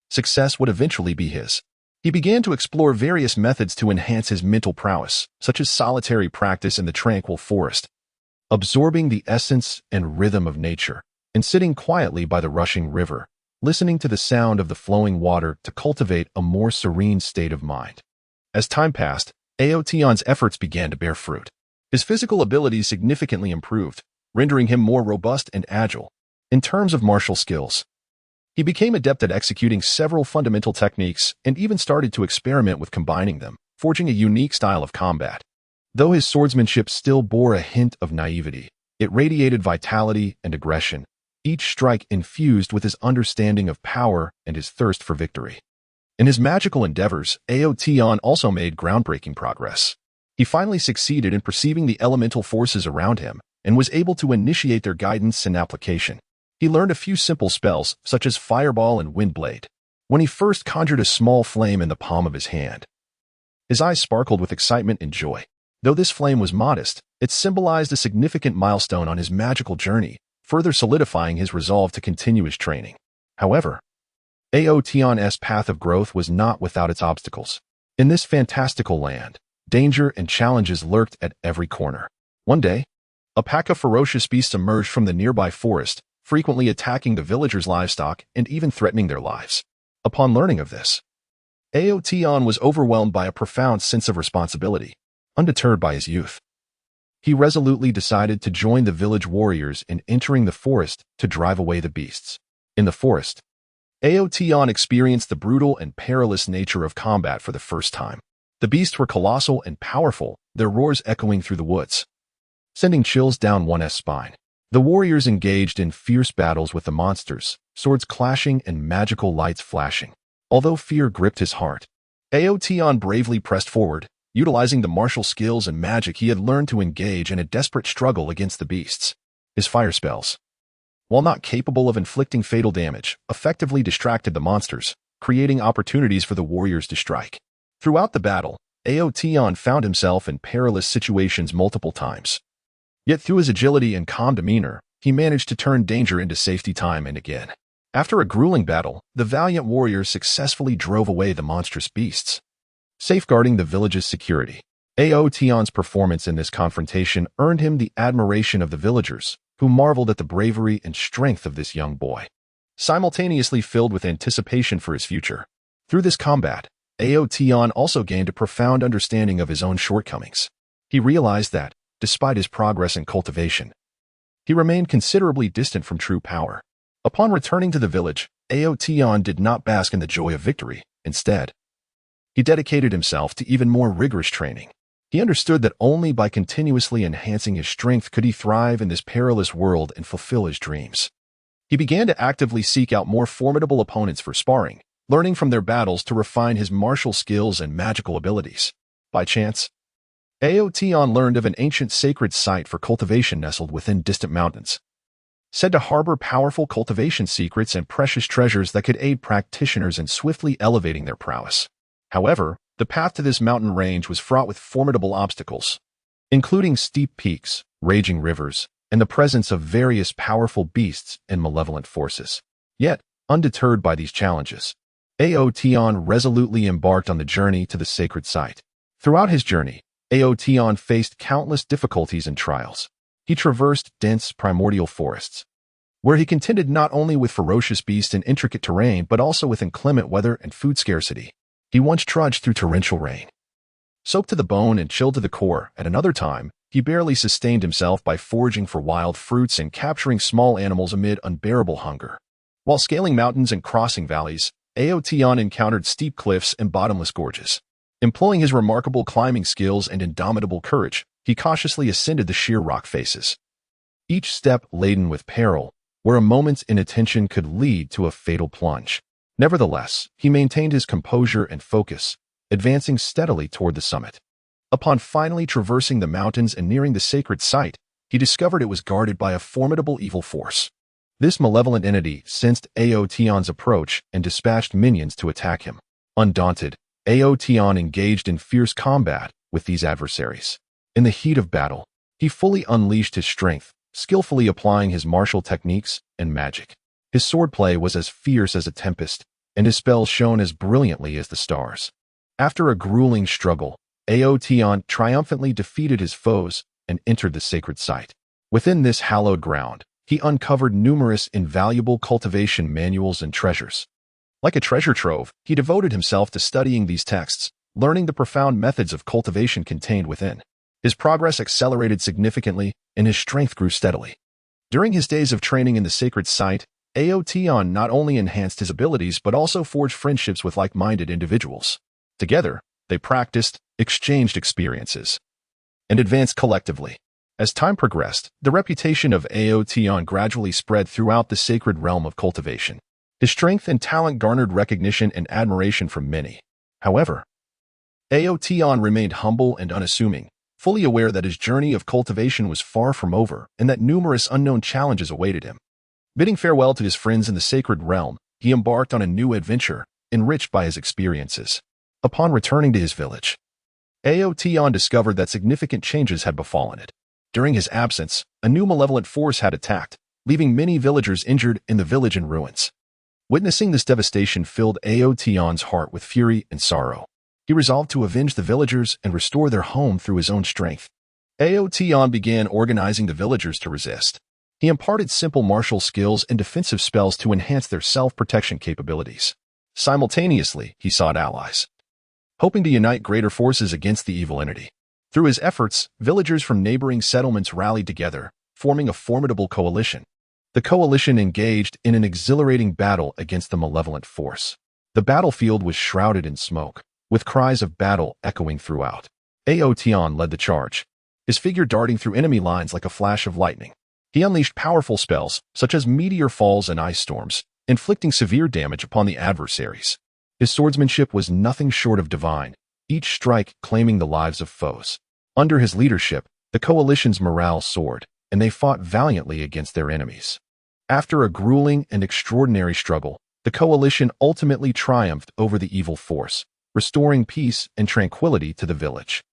Speaker 1: success would eventually be his. He began to explore various methods to enhance his mental prowess, such as solitary practice in the tranquil forest, absorbing the essence and rhythm of nature, and sitting quietly by the rushing river, listening to the sound of the flowing water to cultivate a more serene state of mind. As time passed, Aotion's efforts began to bear fruit. His physical abilities significantly improved, rendering him more robust and agile. In terms of martial skills, he became adept at executing several fundamental techniques and even started to experiment with combining them, forging a unique style of combat. Though his swordsmanship still bore a hint of naivety, it radiated vitality and aggression, each strike infused with his understanding of power and his thirst for victory. In his magical endeavors, Aotion also made groundbreaking progress. He finally succeeded in perceiving the elemental forces around him and was able to initiate their guidance and application. He learned a few simple spells, such as Fireball and Windblade, when he first conjured a small flame in the palm of his hand. His eyes sparkled with excitement and joy. Though this flame was modest, it symbolized a significant milestone on his magical journey, further solidifying his resolve to continue his training. However, Aotion's path of growth was not without its obstacles. In this fantastical land, danger and challenges lurked at every corner. One day, a pack of ferocious beasts emerged from the nearby forest, frequently attacking the villagers' livestock and even threatening their lives. Upon learning of this, Aotion was overwhelmed by a profound sense of responsibility. Undeterred by his youth, he resolutely decided to join the village warriors in entering the forest to drive away the beasts. In the forest, Aotion experienced the brutal and perilous nature of combat for the first time. The beasts were colossal and powerful, their roars echoing through the woods, sending chills down one's spine. The warriors engaged in fierce battles with the monsters, swords clashing and magical lights flashing. Although fear gripped his heart, Aotion bravely pressed forward, utilizing the martial skills and magic he had learned to engage in a desperate struggle against the beasts. His fire spells, while not capable of inflicting fatal damage, effectively distracted the monsters, creating opportunities for the warriors to strike. Throughout the battle, Aotion found himself in perilous situations multiple times. Yet through his agility and calm demeanor, he managed to turn danger into safety time and again. After a grueling battle, the valiant warriors successfully drove away the monstrous beasts, safeguarding the village's security. Aotion's performance in this confrontation earned him the admiration of the villagers, who marveled at the bravery and strength of this young boy, simultaneously filled with anticipation for his future. Through this combat, Aotion also gained a profound understanding of his own shortcomings. He realized that, despite his progress in cultivation, he remained considerably distant from true power. Upon returning to the village, Aotion did not bask in the joy of victory. Instead, he dedicated himself to even more rigorous training. He understood that only by continuously enhancing his strength could he thrive in this perilous world and fulfill his dreams. He began to actively seek out more formidable opponents for sparring, learning from their battles to refine his martial skills and magical abilities. By chance, Aotion learned of an ancient sacred site for cultivation nestled within distant mountains, said to harbor powerful cultivation secrets and precious treasures that could aid practitioners in swiftly elevating their prowess. However, the path to this mountain range was fraught with formidable obstacles, including steep peaks, raging rivers, and the presence of various powerful beasts and malevolent forces. Yet, undeterred by these challenges, Aotion resolutely embarked on the journey to the sacred site. Throughout his journey, Aotion faced countless difficulties and trials. He traversed dense primordial forests, where he contended not only with ferocious beasts and intricate terrain but also with inclement weather and food scarcity. He once trudged through torrential rain, soaked to the bone and chilled to the core. At another time, he barely sustained himself by foraging for wild fruits and capturing small animals amid unbearable hunger. While scaling mountains and crossing valleys, Aotion encountered steep cliffs and bottomless gorges. Employing his remarkable climbing skills and indomitable courage, he cautiously ascended the sheer rock faces, each step laden with peril, where a moment's inattention could lead to a fatal plunge. Nevertheless, he maintained his composure and focus, advancing steadily toward the summit. Upon finally traversing the mountains and nearing the sacred site, he discovered it was guarded by a formidable evil force. This malevolent entity sensed Aotion's approach and dispatched minions to attack him. Undaunted, Aotion engaged in fierce combat with these adversaries. In the heat of battle, he fully unleashed his strength, skillfully applying his martial techniques and magic. His swordplay was as fierce as a tempest, and his spells shone as brilliantly as the stars. After a grueling struggle, Aotion triumphantly defeated his foes and entered the sacred site. Within this hallowed ground, he uncovered numerous invaluable cultivation manuals and treasures. Like a treasure trove, he devoted himself to studying these texts, learning the profound methods of cultivation contained within. His progress accelerated significantly, and his strength grew steadily. During his days of training in the sacred site, Aotion not only enhanced his abilities but also forged friendships with like-minded individuals. Together, they practiced, exchanged experiences, and advanced collectively. As time progressed, the reputation of Aotion gradually spread throughout the sacred realm of cultivation. His strength and talent garnered recognition and admiration from many. However, Aotion remained humble and unassuming, fully aware that his journey of cultivation was far from over and that numerous unknown challenges awaited him. Bidding farewell to his friends in the sacred realm, he embarked on a new adventure, enriched by his experiences. Upon returning to his village, Aotion discovered that significant changes had befallen it. During his absence, a new malevolent force had attacked, leaving many villagers injured and the village in ruins. Witnessing this devastation filled Aotion's heart with fury and sorrow. He resolved to avenge the villagers and restore their home through his own strength. Aotion began organizing the villagers to resist. He imparted simple martial skills and defensive spells to enhance their self-protection capabilities. Simultaneously, he sought allies, hoping to unite greater forces against the evil entity. Through his efforts, villagers from neighboring settlements rallied together, forming a formidable coalition. The coalition engaged in an exhilarating battle against the malevolent force. The battlefield was shrouded in smoke, with cries of battle echoing throughout. Aotion led the charge, his figure darting through enemy lines like a flash of lightning. He unleashed powerful spells, such as meteor falls and ice storms, inflicting severe damage upon the adversaries. His swordsmanship was nothing short of divine, each strike claiming the lives of foes. Under his leadership, the coalition's morale soared, and they fought valiantly against their enemies. After a grueling and extraordinary struggle, the coalition ultimately triumphed over the evil force, restoring peace and tranquility to the village.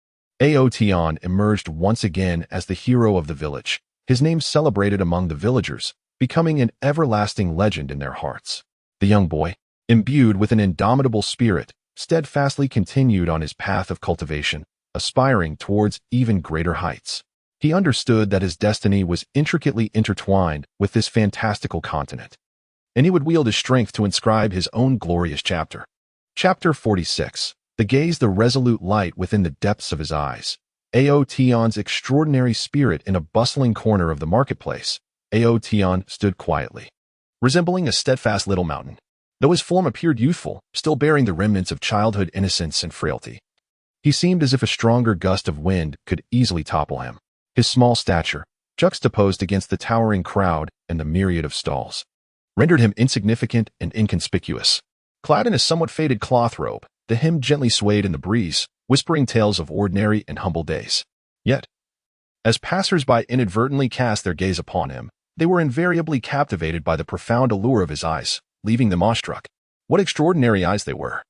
Speaker 1: Aotion emerged once again as the hero of the village, his name celebrated among the villagers, becoming an everlasting legend in their hearts. The young boy, imbued with an indomitable spirit, steadfastly continued on his path of cultivation, aspiring towards even greater heights. He understood that his destiny was intricately intertwined with this fantastical continent, and he would wield his strength to inscribe his own glorious chapter. Chapter 46. The gaze the resolute light within the depths of his eyes. Aotion's extraordinary spirit in a bustling corner of the marketplace. Aotion stood quietly, resembling a steadfast little mountain. Though his form appeared youthful, still bearing the remnants of childhood innocence and frailty, he seemed as if a stronger gust of wind could easily topple him. His small stature, juxtaposed against the towering crowd and the myriad of stalls, rendered him insignificant and inconspicuous. Clad in a somewhat faded cloth robe, the hem gently swayed in the breeze, whispering tales of ordinary and humble days. Yet, as passers-by inadvertently cast their gaze upon him, they were invariably captivated by the profound allure of his eyes, leaving them awestruck. What extraordinary eyes they were!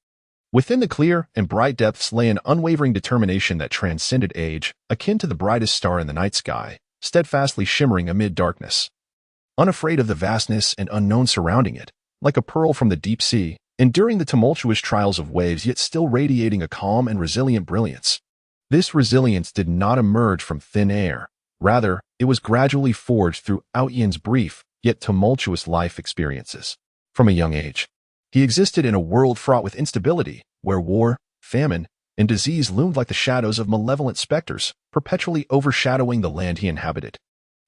Speaker 1: Within the clear and bright depths lay an unwavering determination that transcended age, akin to the brightest star in the night sky, steadfastly shimmering amid darkness. Unafraid of the vastness and unknown surrounding it, like a pearl from the deep sea, enduring the tumultuous trials of waves yet still radiating a calm and resilient brilliance. This resilience did not emerge from thin air. Rather, it was gradually forged through Aotion's brief yet tumultuous life experiences. From a young age, he existed in a world fraught with instability, where war, famine, and disease loomed like the shadows of malevolent specters, perpetually overshadowing the land he inhabited.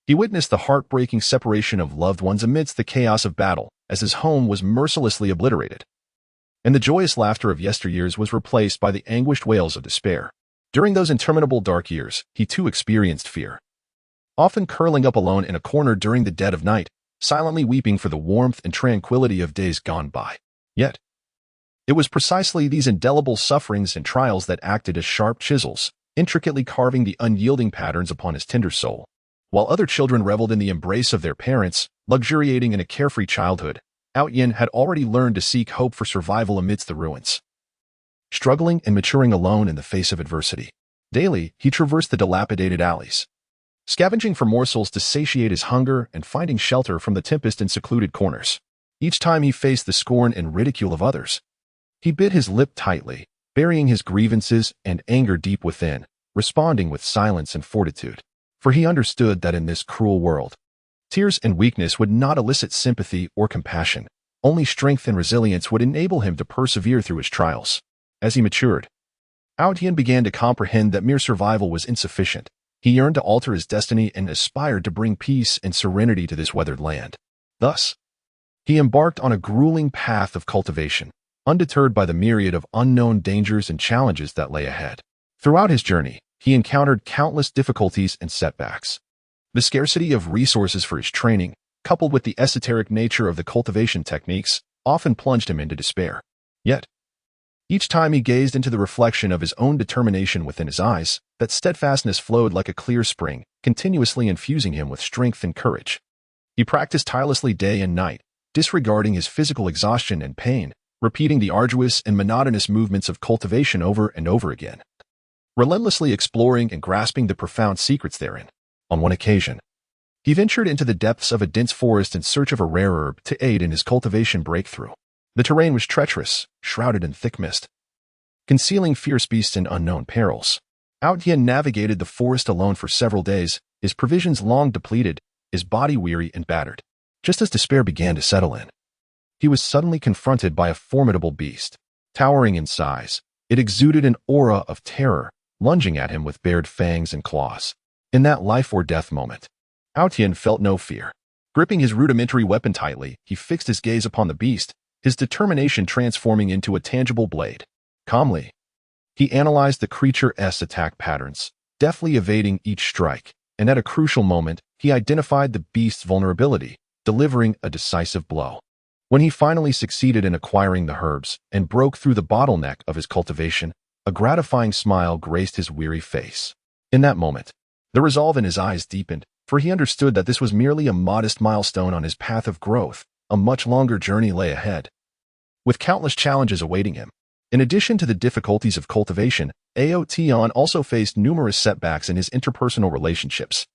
Speaker 1: He witnessed the heartbreaking separation of loved ones amidst the chaos of battle, as his home was mercilessly obliterated, and the joyous laughter of yesteryears was replaced by the anguished wails of despair. During those interminable dark years, he too experienced fear, often curling up alone in a corner during the dead of night, silently weeping for the warmth and tranquility of days gone by. Yet, it was precisely these indelible sufferings and trials that acted as sharp chisels, intricately carving the unyielding patterns upon his tender soul. While other children reveled in the embrace of their parents, luxuriating in a carefree childhood, Aotion had already learned to seek hope for survival amidst the ruins. Struggling and maturing alone in the face of adversity, daily he traversed the dilapidated alleys, scavenging for morsels to satiate his hunger and finding shelter from the tempest in secluded corners. Each time he faced the scorn and ridicule of others, he bit his lip tightly, burying his grievances and anger deep within, responding with silence and fortitude. For he understood that in this cruel world, tears and weakness would not elicit sympathy or compassion. Only strength and resilience would enable him to persevere through his trials. As he matured, Aotion began to comprehend that mere survival was insufficient. He yearned to alter his destiny and aspired to bring peace and serenity to this weathered land. Thus, he embarked on a grueling path of cultivation, undeterred by the myriad of unknown dangers and challenges that lay ahead. Throughout his journey, he encountered countless difficulties and setbacks. The scarcity of resources for his training, coupled with the esoteric nature of the cultivation techniques, often plunged him into despair. Yet, each time he gazed into the reflection of his own determination within his eyes, that steadfastness flowed like a clear spring, continuously infusing him with strength and courage. He practiced tirelessly day and night, disregarding his physical exhaustion and pain, repeating the arduous and monotonous movements of cultivation over and over again, relentlessly exploring and grasping the profound secrets therein. On one occasion, he ventured into the depths of a dense forest in search of a rare herb to aid in his cultivation breakthrough. The terrain was treacherous, shrouded in thick mist, concealing fierce beasts and unknown perils. Tian navigated the forest alone for several days, his provisions long depleted, his body weary and battered. Just as despair began to settle in, he was suddenly confronted by a formidable beast. Towering in size, it exuded an aura of terror, lunging at him with bared fangs and claws. In that life-or-death moment, Tian felt no fear. Gripping his rudimentary weapon tightly, he fixed his gaze upon the beast, his determination transforming into a tangible blade. Calmly, he analyzed the creature's attack patterns, deftly evading each strike, and at a crucial moment, he identified the beast's vulnerability, delivering a decisive blow. When he finally succeeded in acquiring the herbs and broke through the bottleneck of his cultivation, a gratifying smile graced his weary face. In that moment, the resolve in his eyes deepened, for he understood that this was merely a modest milestone on his path of growth. A much longer journey lay ahead, with countless challenges awaiting him. In addition to the difficulties of cultivation, Tian also faced numerous setbacks in his interpersonal relationships.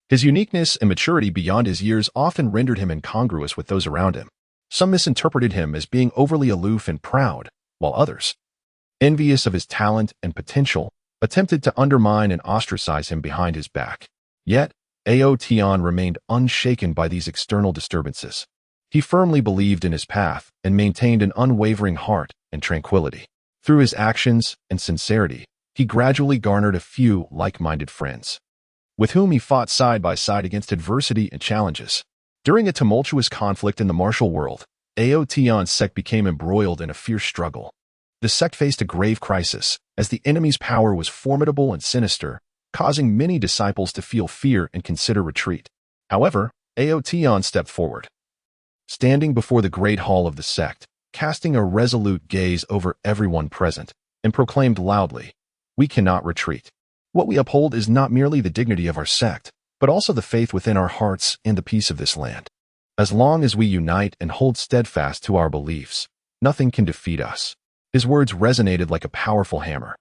Speaker 1: His uniqueness and maturity beyond his years often rendered him incongruous with those around him. Some misinterpreted him as being overly aloof and proud, while others, envious of his talent and potential, attempted to undermine and ostracize him behind his back. Yet, Tian remained unshaken by these external disturbances. He firmly believed in his path and maintained an unwavering heart and tranquility. Through his actions and sincerity, he gradually garnered a few like-minded friends, with whom he fought side by side against adversity and challenges. During a tumultuous conflict in the martial world, Tian's sect became embroiled in a fierce struggle. The sect faced a grave crisis, as the enemy's power was formidable and sinister, causing many disciples to feel fear and consider retreat. However, Tian stepped forward, standing before the great hall of the sect, casting a resolute gaze over everyone present, and proclaimed loudly, "We cannot retreat. What we uphold is not merely the dignity of our sect, but also the faith within our hearts and the peace of this land. As long as we unite and hold steadfast to our beliefs, nothing can defeat us." His words resonated like a powerful hammer,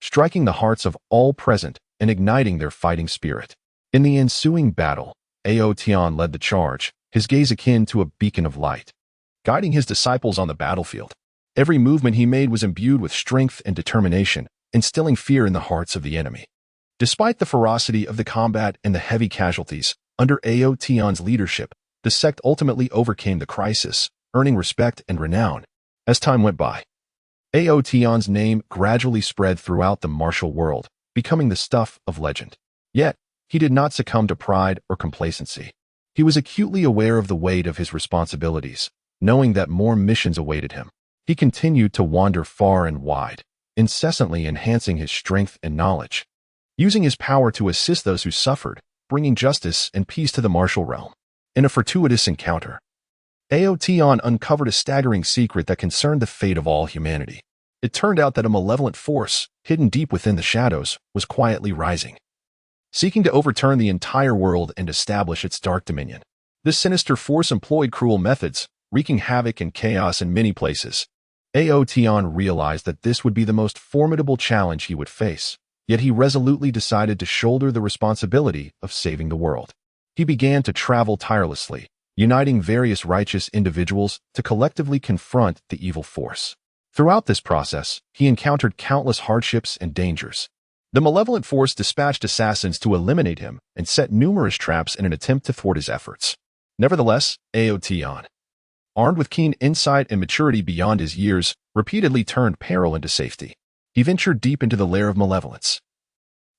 Speaker 1: striking the hearts of all present and igniting their fighting spirit. In the ensuing battle, Tian led the charge, his gaze akin to a beacon of light, guiding his disciples on the battlefield. Every movement he made was imbued with strength and determination, instilling fear in the hearts of the enemy. Despite the ferocity of the combat and the heavy casualties, under Tian's leadership, the sect ultimately overcame the crisis, earning respect and renown. As time went by, Tian's name gradually spread throughout the martial world, becoming the stuff of legend. Yet, he did not succumb to pride or complacency. He was acutely aware of the weight of his responsibilities, knowing that more missions awaited him. He continued to wander far and wide, incessantly enhancing his strength and knowledge, using his power to assist those who suffered, bringing justice and peace to the martial realm. In a fortuitous encounter, Tian uncovered a staggering secret that concerned the fate of all humanity. It turned out that a malevolent force, hidden deep within the shadows, was quietly rising, seeking to overturn the entire world and establish its dark dominion. This sinister force employed cruel methods, wreaking havoc and chaos in many places. Tian realized that this would be the most formidable challenge he would face, yet he resolutely decided to shoulder the responsibility of saving the world. He began to travel tirelessly, uniting various righteous individuals to collectively confront the evil force. Throughout this process, he encountered countless hardships and dangers. The malevolent force dispatched assassins to eliminate him and set numerous traps in an attempt to thwart his efforts. Nevertheless, Tian, armed with keen insight and maturity beyond his years, repeatedly turned peril into safety. He ventured deep into the lair of malevolence,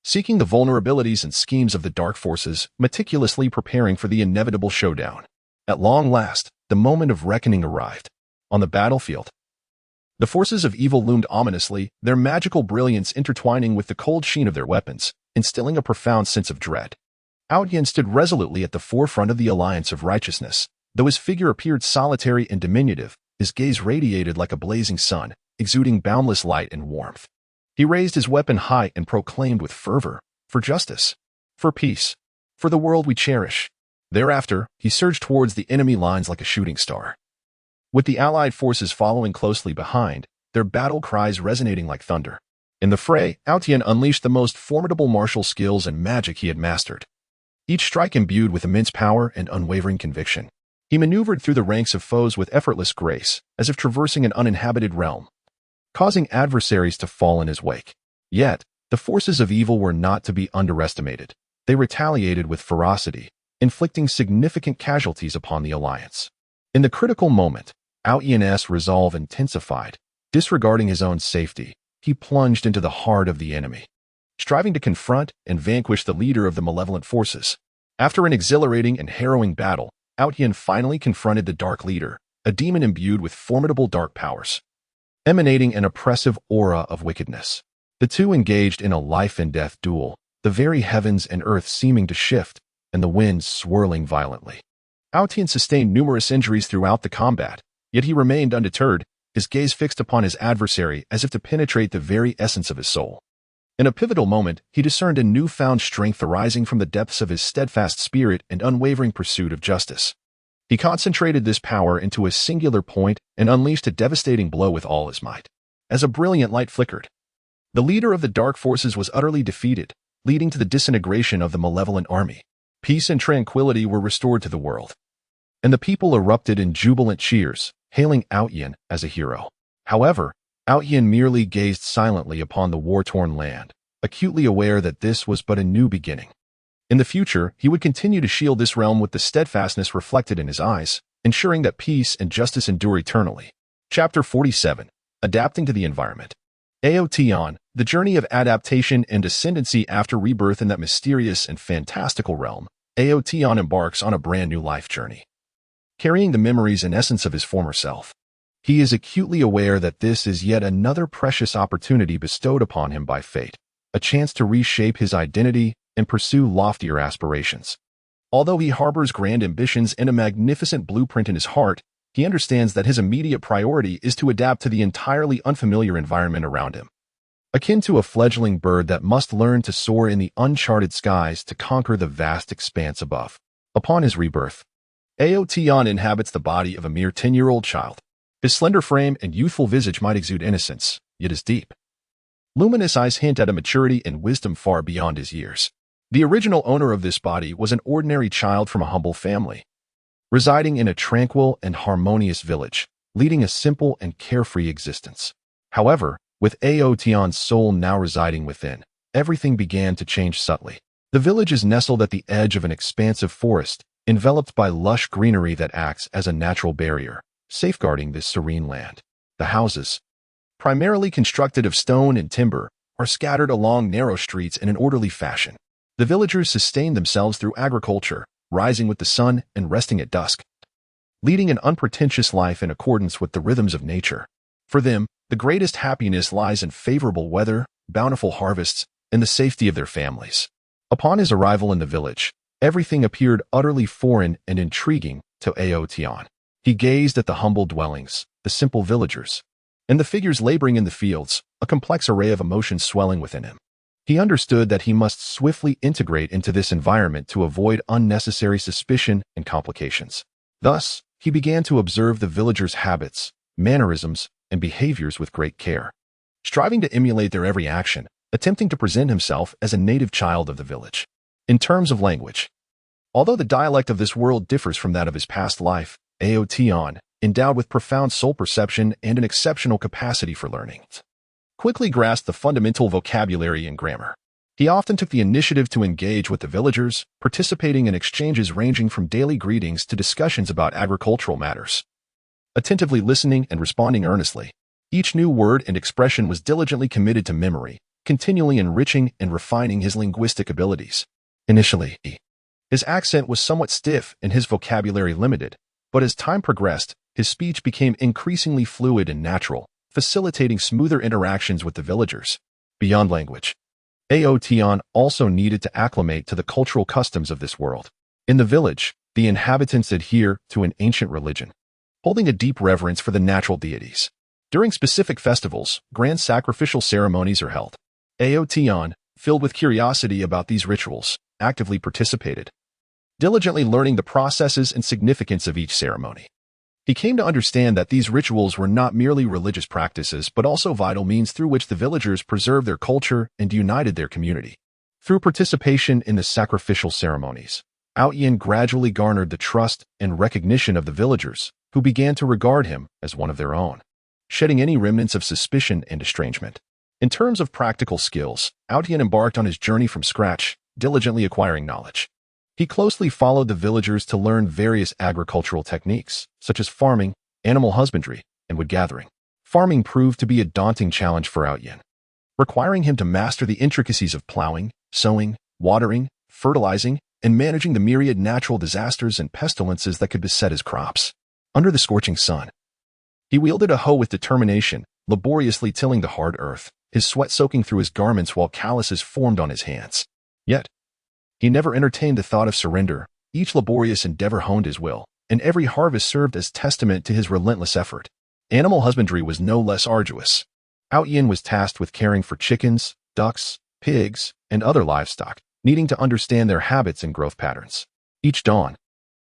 Speaker 1: seeking the vulnerabilities and schemes of the dark forces, meticulously preparing for the inevitable showdown. At long last, the moment of reckoning arrived. On the battlefield, the forces of evil loomed ominously, their magical brilliance intertwining with the cold sheen of their weapons, instilling a profound sense of dread. Tian stood resolutely at the forefront of the alliance of righteousness. Though his figure appeared solitary and diminutive, his gaze radiated like a blazing sun, exuding boundless light and warmth. He raised his weapon high and proclaimed with fervor, "For justice, for peace, for the world we cherish." Thereafter, he surged towards the enemy lines like a shooting star. With the Allied forces following closely behind, their battle cries resonating like thunder. In the fray, Aotian unleashed the most formidable martial skills and magic he had mastered, each strike imbued with immense power and unwavering conviction. He maneuvered through the ranks of foes with effortless grace, as if traversing an uninhabited realm, causing adversaries to fall in his wake. Yet, the forces of evil were not to be underestimated. They retaliated with ferocity, inflicting significant casualties upon the alliance. In the critical moment, Aotian's resolve intensified. Disregarding his own safety, he plunged into the heart of the enemy, striving to confront and vanquish the leader of the malevolent forces. After an exhilarating and harrowing battle, Aotian finally confronted the Dark Leader, a demon imbued with formidable dark powers, emanating an oppressive aura of wickedness. The two engaged in a life-and-death duel, the very heavens and earth seeming to shift, and the winds swirling violently. Aotian sustained numerous injuries throughout the combat, yet he remained undeterred, his gaze fixed upon his adversary as if to penetrate the very essence of his soul. In a pivotal moment, he discerned a newfound strength arising from the depths of his steadfast spirit and unwavering pursuit of justice. He concentrated this power into a singular point and unleashed a devastating blow with all his might. As a brilliant light flickered, the leader of the dark forces was utterly defeated, leading to the disintegration of the malevolent army. Peace and tranquility were restored to the world, and the people erupted in jubilant cheers, hailing Aotian as a hero. However, Aotian merely gazed silently upon the war-torn land, acutely aware that this was but a new beginning. In the future, he would continue to shield this realm with the steadfastness reflected in his eyes, ensuring that peace and justice endure eternally. Chapter 47. Adapting to the Environment. Aotian, the journey of adaptation and ascendancy after rebirth in that mysterious and fantastical realm. Aotian embarks on a brand new life journey, carrying the memories and essence of his former self. He is acutely aware that this is yet another precious opportunity bestowed upon him by fate, a chance to reshape his identity and pursue loftier aspirations. Although he harbors grand ambitions and a magnificent blueprint in his heart, he understands that his immediate priority is to adapt to the entirely unfamiliar environment around him. Akin to a fledgling bird that must learn to soar in the uncharted skies to conquer the vast expanse above. Upon his rebirth, Aotian inhabits the body of a mere 10-year-old child. His slender frame and youthful visage might exude innocence, yet his deep, luminous eyes hint at a maturity and wisdom far beyond his years. The original owner of this body was an ordinary child from a humble family, residing in a tranquil and harmonious village, leading a simple and carefree existence. However, with Aotian's soul now residing within, everything began to change subtly. The village is nestled at the edge of an expansive forest, enveloped by lush greenery that acts as a natural barrier, safeguarding this serene land. The houses, primarily constructed of stone and timber, are scattered along narrow streets in an orderly fashion. The villagers sustain themselves through agriculture, rising with the sun and resting at dusk, leading an unpretentious life in accordance with the rhythms of nature. For them, the greatest happiness lies in favorable weather, bountiful harvests, and the safety of their families. Upon his arrival in the village, everything appeared utterly foreign and intriguing to Aotian. He gazed at the humble dwellings, the simple villagers, and the figures laboring in the fields, a complex array of emotions swelling within him. He understood that he must swiftly integrate into this environment to avoid unnecessary suspicion and complications. Thus, he began to observe the villagers' habits, mannerisms, and behaviors with great care, striving to emulate their every action, attempting to present himself as a native child of the village. In terms of language, although the dialect of this world differs from that of his past life, Aotian, endowed with profound soul perception and an exceptional capacity for learning, quickly grasped the fundamental vocabulary and grammar. He often took the initiative to engage with the villagers, participating in exchanges ranging from daily greetings to discussions about agricultural matters. Attentively listening and responding earnestly, each new word and expression was diligently committed to memory, continually enriching and refining his linguistic abilities. Initially, his accent was somewhat stiff and his vocabulary limited, but as time progressed, his speech became increasingly fluid and natural, facilitating smoother interactions with the villagers. Beyond language, Aotian also needed to acclimate to the cultural customs of this world. In the village, the inhabitants adhere to an ancient religion, holding a deep reverence for the natural deities. During specific festivals, grand sacrificial ceremonies are held. Aotian, filled with curiosity about these rituals, actively participated, diligently learning the processes and significance of each ceremony. He came to understand that these rituals were not merely religious practices but also vital means through which the villagers preserved their culture and united their community. Through participation in the sacrificial ceremonies, Outyin gradually garnered the trust and recognition of the villagers, who began to regard him as one of their own, shedding any remnants of suspicion and estrangement. In terms of practical skills, Outyin embarked on his journey from scratch, diligently acquiring knowledge. He closely followed the villagers to learn various agricultural techniques, such as farming, animal husbandry, and wood gathering. Farming proved to be a daunting challenge for Outyin, requiring him to master the intricacies of plowing, sowing, watering, fertilizing, and managing the myriad natural disasters and pestilences that could beset his crops. Under the scorching sun, he wielded a hoe with determination, laboriously tilling the hard earth, his sweat soaking through his garments while calluses formed on his hands. Yet, he never entertained the thought of surrender. Each laborious endeavor honed his will, and every harvest served as testament to his relentless effort. Animal husbandry was no less arduous. Outyin was tasked with caring for chickens, ducks, pigs, and other livestock, needing to understand their habits and growth patterns. Each dawn,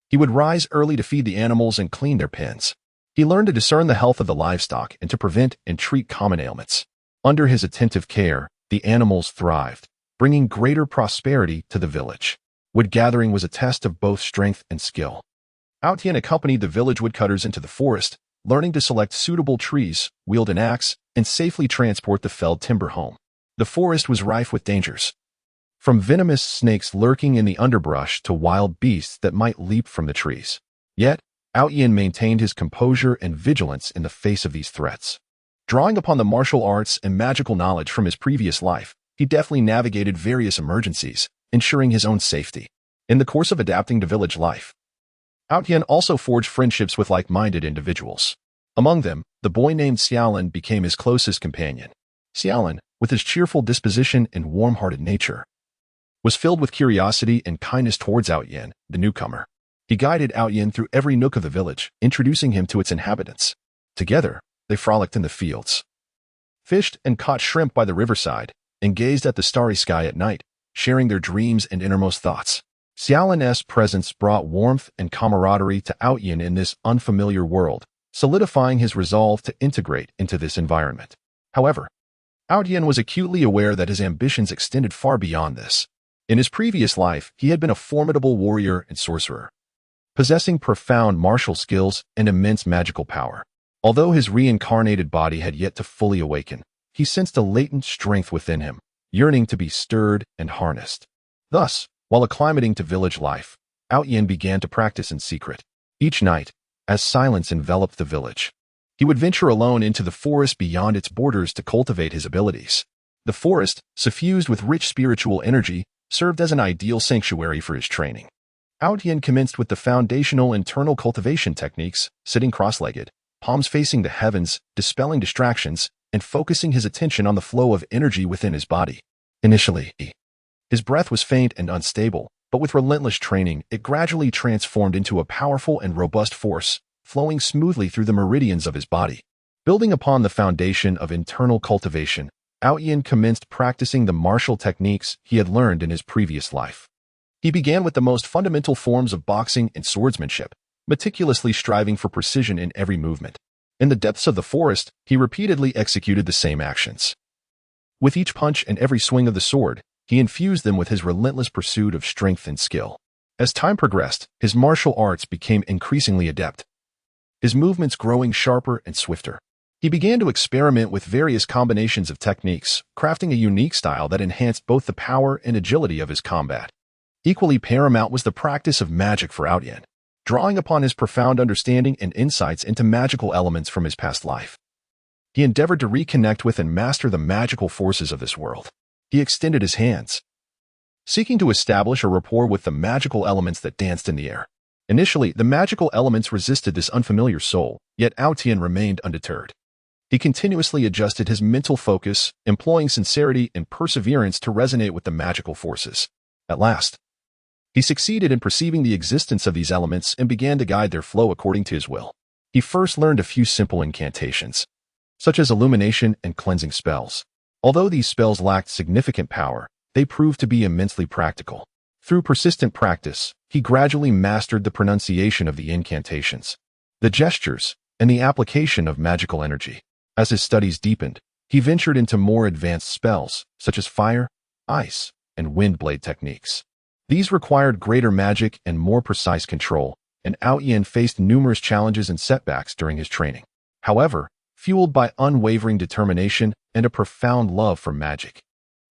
Speaker 1: he would rise early to feed the animals and clean their pens. He learned to discern the health of the livestock and to prevent and treat common ailments. Under his attentive care, the animals thrived, bringing greater prosperity to the village. Wood gathering was a test of both strength and skill. Outyin accompanied the village woodcutters into the forest, learning to select suitable trees, wield an axe, and safely transport the felled timber home. The forest was rife with dangers, from venomous snakes lurking in the underbrush to wild beasts that might leap from the trees. Yet, Outyin maintained his composure and vigilance in the face of these threats. Drawing upon the martial arts and magical knowledge from his previous life, he deftly navigated various emergencies, ensuring his own safety. In the course of adapting to village life, Outyin also forged friendships with like-minded individuals. Among them, the boy named Xiaolin became his closest companion. Xiaolin, with his cheerful disposition and warm-hearted nature, was filled with curiosity and kindness towards Outyin, the newcomer. He guided Outyin through every nook of the village, introducing him to its inhabitants. Together, they frolicked in the fields, fished and caught shrimp by the riverside, and gazed at the starry sky at night, sharing their dreams and innermost thoughts. Xiaolin's presence brought warmth and camaraderie to Outyin in this unfamiliar world, solidifying his resolve to integrate into this environment. However, Outyin was acutely aware that his ambitions extended far beyond this. In his previous life, he had been a formidable warrior and sorcerer, possessing profound martial skills and immense magical power. Although his reincarnated body had yet to fully awaken, he sensed a latent strength within him, yearning to be stirred and harnessed. Thus, while acclimating to village life, Outyin began to practice in secret. Each night, as silence enveloped the village, he would venture alone into the forest beyond its borders to cultivate his abilities. The forest, suffused with rich spiritual energy, served as an ideal sanctuary for his training. Outyin commenced with the foundational internal cultivation techniques, sitting cross-legged, palms facing the heavens, dispelling distractions, and focusing his attention on the flow of energy within his body. Initially, his breath was faint and unstable, but with relentless training, it gradually transformed into a powerful and robust force, flowing smoothly through the meridians of his body. Building upon the foundation of internal cultivation, Outyin commenced practicing the martial techniques he had learned in his previous life. He began with the most fundamental forms of boxing and swordsmanship, meticulously striving for precision in every movement. In the depths of the forest, he repeatedly executed the same actions. With each punch and every swing of the sword, he infused them with his relentless pursuit of strength and skill. As time progressed, his martial arts became increasingly adept, his movements growing sharper and swifter. He began to experiment with various combinations of techniques, crafting a unique style that enhanced both the power and agility of his combat. Equally paramount was the practice of magic for Outyin, drawing upon his profound understanding and insights into magical elements from his past life. He endeavored to reconnect with and master the magical forces of this world. He extended his hands, seeking to establish a rapport with the magical elements that danced in the air. Initially, the magical elements resisted this unfamiliar soul, yet Outyin remained undeterred. He continuously adjusted his mental focus, employing sincerity and perseverance to resonate with the magical forces. At last, he succeeded in perceiving the existence of these elements and began to guide their flow according to his will. He first learned a few simple incantations, such as illumination and cleansing spells. Although these spells lacked significant power, they proved to be immensely practical. Through persistent practice, he gradually mastered the pronunciation of the incantations, the gestures, and the application of magical energy. As his studies deepened, he ventured into more advanced spells, such as fire, ice, and wind blade techniques. These required greater magic and more precise control, and Outyin faced numerous challenges and setbacks during his training. However, fueled by unwavering determination and a profound love for magic,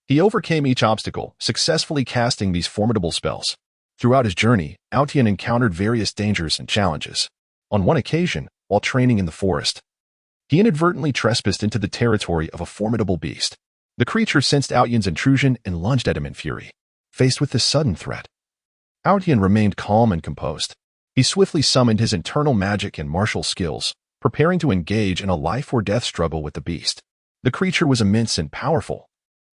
Speaker 1: he overcame each obstacle, successfully casting these formidable spells. Throughout his journey, Outyin encountered various dangers and challenges. On one occasion, while training in the forest, he inadvertently trespassed into the territory of a formidable beast. The creature sensed Outyin's intrusion and lunged at him in fury. Faced with this sudden threat, Outyin remained calm and composed. He swiftly summoned his internal magic and martial skills, preparing to engage in a life-or-death struggle with the beast. The creature was immense and powerful,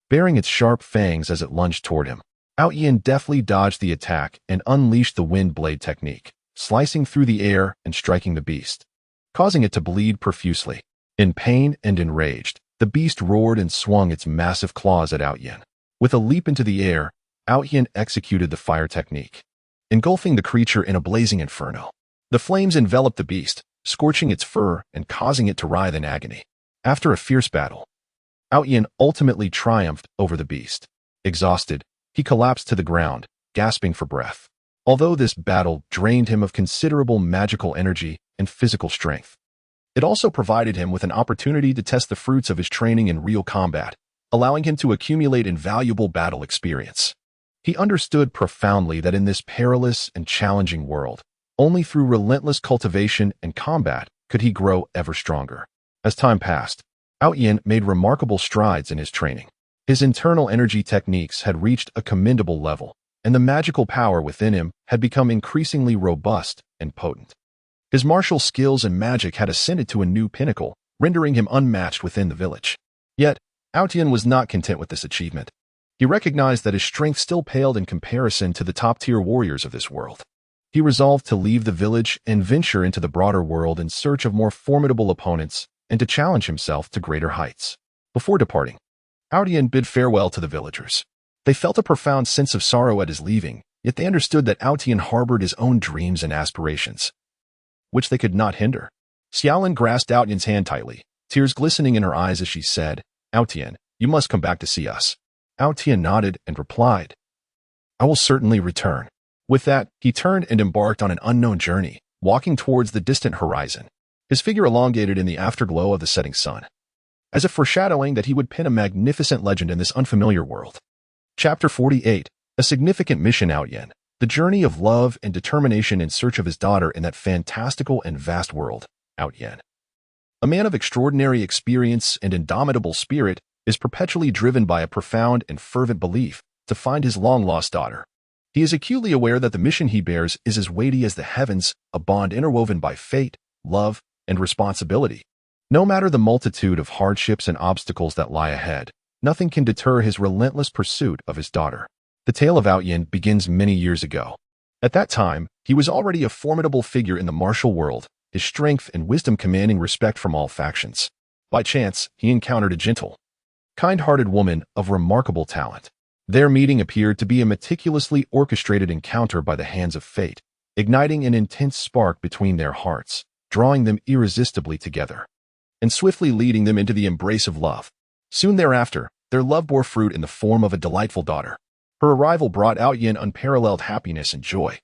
Speaker 1: baring its sharp fangs as it lunged toward him. Outyin deftly dodged the attack and unleashed the wind blade technique, slicing through the air and striking the beast, causing it to bleed profusely. In pain and enraged, the beast roared and swung its massive claws at Outyin. With a leap into the air, Outyin executed the fire technique, engulfing the creature in a blazing inferno. The flames enveloped the beast, scorching its fur and causing it to writhe in agony. After a fierce battle, Outyin ultimately triumphed over the beast. Exhausted, he collapsed to the ground, gasping for breath. Although this battle drained him of considerable magical energy and physical strength, it also provided him with an opportunity to test the fruits of his training in real combat, allowing him to accumulate invaluable battle experience. He understood profoundly that in this perilous and challenging world, only through relentless cultivation and combat could he grow ever stronger. As time passed, Outyin made remarkable strides in his training. His internal energy techniques had reached a commendable level, and the magical power within him had become increasingly robust and potent. His martial skills and magic had ascended to a new pinnacle, rendering him unmatched within the village. Yet, Outyin was not content with this achievement. He recognized that his strength still paled in comparison to the top-tier warriors of this world. He resolved to leave the village and venture into the broader world in search of more formidable opponents and to challenge himself to greater heights. Before departing, Outyin bid farewell to the villagers. They felt a profound sense of sorrow at his leaving, yet they understood that Outyin harbored his own dreams and aspirations, which they could not hinder. Xiaolin grasped Outyin's hand tightly, tears glistening in her eyes as she said, "Outyin, you must come back to see us." Outyin nodded and replied, "I will certainly return." With that, he turned and embarked on an unknown journey, walking towards the distant horizon, his figure elongated in the afterglow of the setting sun, as if foreshadowing that he would pen a magnificent legend in this unfamiliar world. Chapter 48, A Significant Mission. Outyin, the journey of love and determination in search of his daughter in that fantastical and vast world. Outyin, a man of extraordinary experience and indomitable spirit, is perpetually driven by a profound and fervent belief to find his long-lost daughter. He is acutely aware that the mission he bears is as weighty as the heavens, a bond interwoven by fate, love, and responsibility. No matter the multitude of hardships and obstacles that lie ahead, nothing can deter his relentless pursuit of his daughter. The tale of Outyin begins many years ago. At that time, he was already a formidable figure in the martial world, his strength and wisdom commanding respect from all factions. By chance, he encountered a gentle, kind-hearted woman of remarkable talent. Their meeting appeared to be a meticulously orchestrated encounter by the hands of fate, igniting an intense spark between their hearts, drawing them irresistibly together, and swiftly leading them into the embrace of love. Soon thereafter, their love bore fruit in the form of a delightful daughter. Her arrival brought Outyin unparalleled happiness and joy.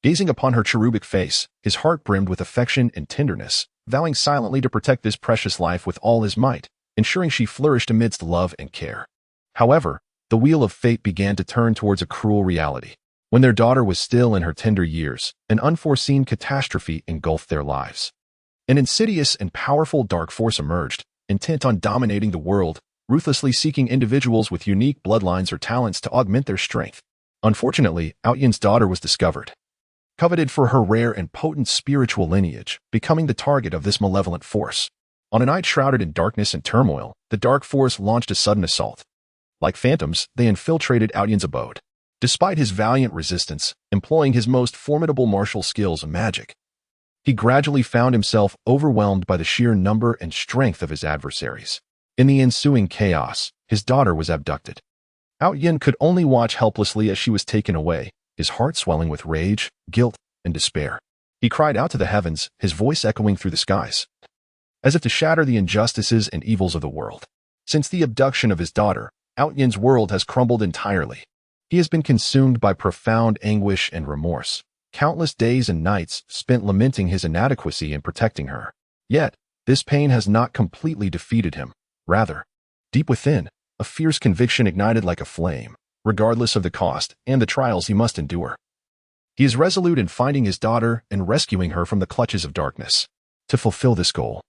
Speaker 1: Gazing upon her cherubic face, his heart brimmed with affection and tenderness, vowing silently to protect this precious life with all his might, ensuring she flourished amidst love and care. However, the wheel of fate began to turn towards a cruel reality. When their daughter was still in her tender years, an unforeseen catastrophe engulfed their lives. An insidious and powerful dark force emerged, intent on dominating the world, ruthlessly seeking individuals with unique bloodlines or talents to augment their strength. Unfortunately, Outyin's daughter was discovered, coveted for her rare and potent spiritual lineage, becoming the target of this malevolent force. On a night shrouded in darkness and turmoil, the dark force launched a sudden assault. Like phantoms, they infiltrated Outyin's abode. Despite his valiant resistance, employing his most formidable martial skills and magic, he gradually found himself overwhelmed by the sheer number and strength of his adversaries. In the ensuing chaos, his daughter was abducted. Outyin could only watch helplessly as she was taken away, his heart swelling with rage, guilt, and despair. He cried out to the heavens, his voice echoing through the skies, as if to shatter the injustices and evils of the world. Since the abduction of his daughter, Outyan's world has crumbled entirely. He has been consumed by profound anguish and remorse, countless days and nights spent lamenting his inadequacy in protecting her. Yet, this pain has not completely defeated him. Rather, deep within, a fierce conviction ignited like a flame, regardless of the cost and the trials he must endure. He is resolute in finding his daughter and rescuing her from the clutches of darkness. To fulfill this goal,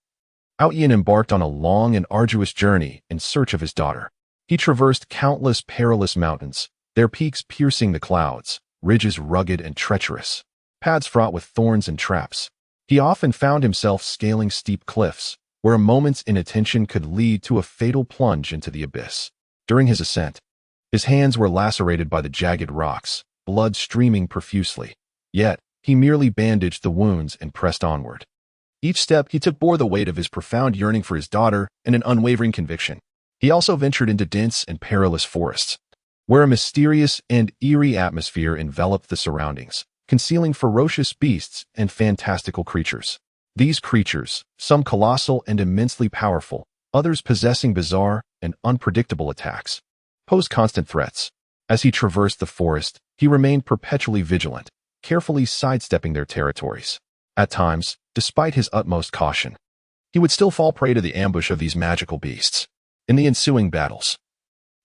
Speaker 1: Outyan embarked on a long and arduous journey in search of his daughter. He traversed countless perilous mountains, their peaks piercing the clouds, ridges rugged and treacherous, paths fraught with thorns and traps. He often found himself scaling steep cliffs, where a moment's inattention could lead to a fatal plunge into the abyss. During his ascent, his hands were lacerated by the jagged rocks, blood streaming profusely. Yet, he merely bandaged the wounds and pressed onward. Each step he took bore the weight of his profound yearning for his daughter and an unwavering conviction. He also ventured into dense and perilous forests, where a mysterious and eerie atmosphere enveloped the surroundings, concealing ferocious beasts and fantastical creatures. These creatures, some colossal and immensely powerful, others possessing bizarre and unpredictable attacks, posed constant threats. As he traversed the forest, he remained perpetually vigilant, carefully sidestepping their territories. At times, despite his utmost caution, he would still fall prey to the ambush of these magical beasts. In the ensuing battles,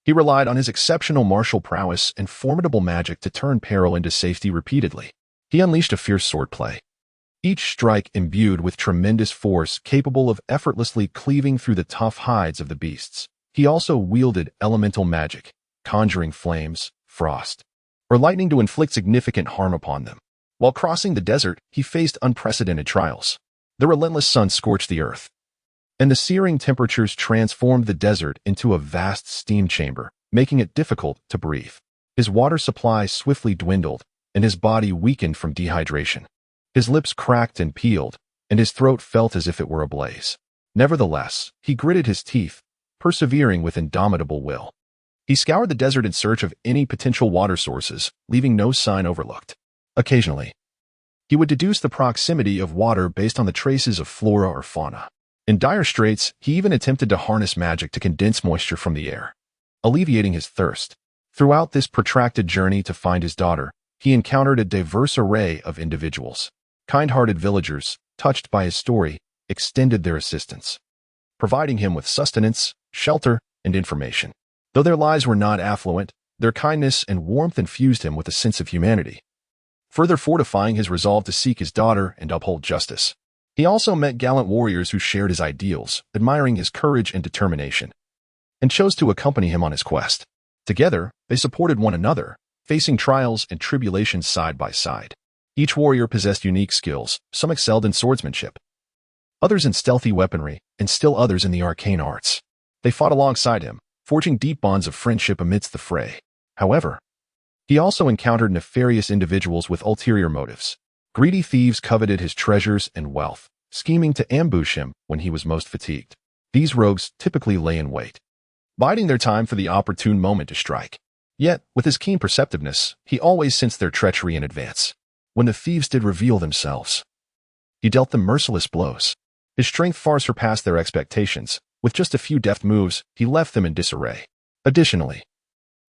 Speaker 1: he relied on his exceptional martial prowess and formidable magic to turn peril into safety repeatedly. He unleashed a fierce swordplay, each strike imbued with tremendous force capable of effortlessly cleaving through the tough hides of the beasts. He also wielded elemental magic, conjuring flames, frost, or lightning to inflict significant harm upon them. While crossing the desert, he faced unprecedented trials. The relentless sun scorched the earth, and the searing temperatures transformed the desert into a vast steam chamber, making it difficult to breathe. His water supply swiftly dwindled, and his body weakened from dehydration. His lips cracked and peeled, and his throat felt as if it were ablaze. Nevertheless, he gritted his teeth, persevering with indomitable will. He scoured the desert in search of any potential water sources, leaving no sign overlooked. Occasionally, he would deduce the proximity of water based on the traces of flora or fauna. In dire straits, he even attempted to harness magic to condense moisture from the air, alleviating his thirst. Throughout this protracted journey to find his daughter, he encountered a diverse array of individuals. Kind-hearted villagers, touched by his story, extended their assistance, providing him with sustenance, shelter, and information. Though their lives were not affluent, their kindness and warmth infused him with a sense of humanity, further fortifying his resolve to seek his daughter and uphold justice. He also met gallant warriors who shared his ideals, admiring his courage and determination, and chose to accompany him on his quest. Together, they supported one another, facing trials and tribulations side by side. Each warrior possessed unique skills. Some excelled in swordsmanship, others in stealthy weaponry, and still others in the arcane arts. They fought alongside him, forging deep bonds of friendship amidst the fray. However, he also encountered nefarious individuals with ulterior motives. Greedy thieves coveted his treasures and wealth, scheming to ambush him when he was most fatigued. These rogues typically lay in wait, biding their time for the opportune moment to strike. Yet, with his keen perceptiveness, he always sensed their treachery in advance. When the thieves did reveal themselves, he dealt them merciless blows. His strength far surpassed their expectations. With just a few deft moves, he left them in disarray. Additionally,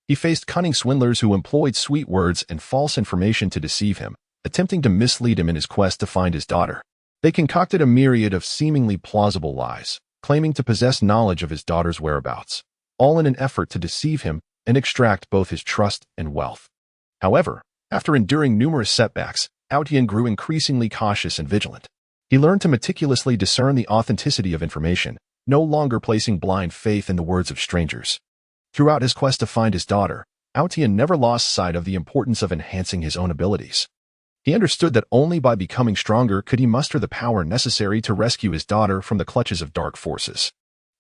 Speaker 1: he faced cunning swindlers who employed sweet words and false information to deceive him, attempting to mislead him in his quest to find his daughter. They concocted a myriad of seemingly plausible lies, claiming to possess knowledge of his daughter's whereabouts, all in an effort to deceive him and extract both his trust and wealth. However, after enduring numerous setbacks, Outyan grew increasingly cautious and vigilant. He learned to meticulously discern the authenticity of information, no longer placing blind faith in the words of strangers. Throughout his quest to find his daughter, Outyan never lost sight of the importance of enhancing his own abilities. He understood that only by becoming stronger could he muster the power necessary to rescue his daughter from the clutches of dark forces.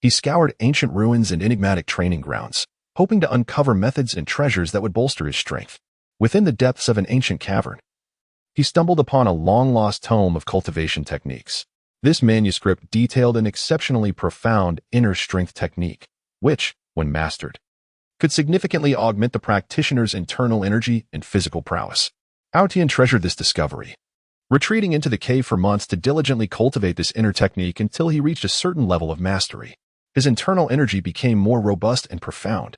Speaker 1: He scoured ancient ruins and enigmatic training grounds, hoping to uncover methods and treasures that would bolster his strength. Within the depths of an ancient cavern, he stumbled upon a long-lost tome of cultivation techniques. This manuscript detailed an exceptionally profound inner strength technique, which, when mastered, could significantly augment the practitioner's internal energy and physical prowess. Aotian treasured this discovery, retreating into the cave for months to diligently cultivate this inner technique until he reached a certain level of mastery. His internal energy became more robust and profound,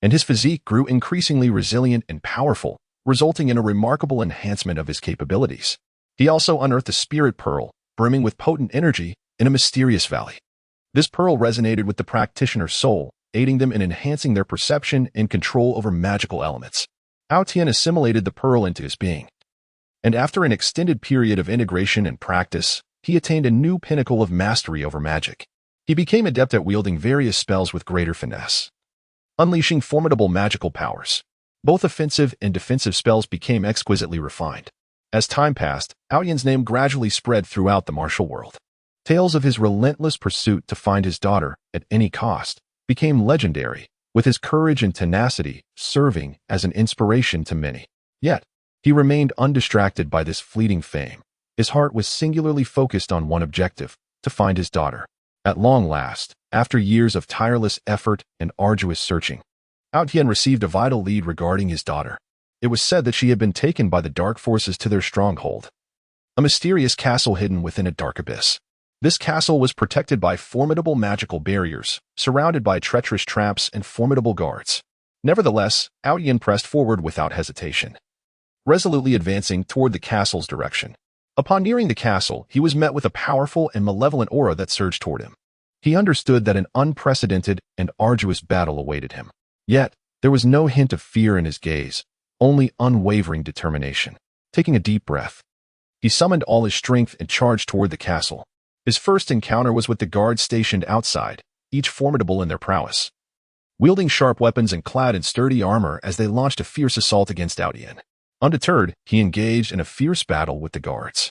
Speaker 1: and his physique grew increasingly resilient and powerful, resulting in a remarkable enhancement of his capabilities. He also unearthed a spirit pearl, brimming with potent energy, in a mysterious valley. This pearl resonated with the practitioner's soul, aiding them in enhancing their perception and control over magical elements. Aotian assimilated the pearl into his being, and after an extended period of integration and practice, he attained a new pinnacle of mastery over magic. He became adept at wielding various spells with greater finesse, unleashing formidable magical powers. Both offensive and defensive spells became exquisitely refined. As time passed, Aotian's name gradually spread throughout the martial world. Tales of his relentless pursuit to find his daughter at any cost became legendary, with his courage and tenacity serving as an inspiration to many. Yet, he remained undistracted by this fleeting fame. His heart was singularly focused on one objective: to find his daughter. At long last, after years of tireless effort and arduous searching, Aotian received a vital lead regarding his daughter. It was said that she had been taken by the dark forces to their stronghold, a mysterious castle hidden within a dark abyss. This castle was protected by formidable magical barriers, surrounded by treacherous traps and formidable guards. Nevertheless, Aotian pressed forward without hesitation, resolutely advancing toward the castle's direction. Upon nearing the castle, he was met with a powerful and malevolent aura that surged toward him. He understood that an unprecedented and arduous battle awaited him. Yet, there was no hint of fear in his gaze, only unwavering determination. Taking a deep breath, he summoned all his strength and charged toward the castle. His first encounter was with the guards stationed outside, each formidable in their prowess, wielding sharp weapons and clad in sturdy armor as they launched a fierce assault against Aotian. Undeterred, he engaged in a fierce battle with the guards.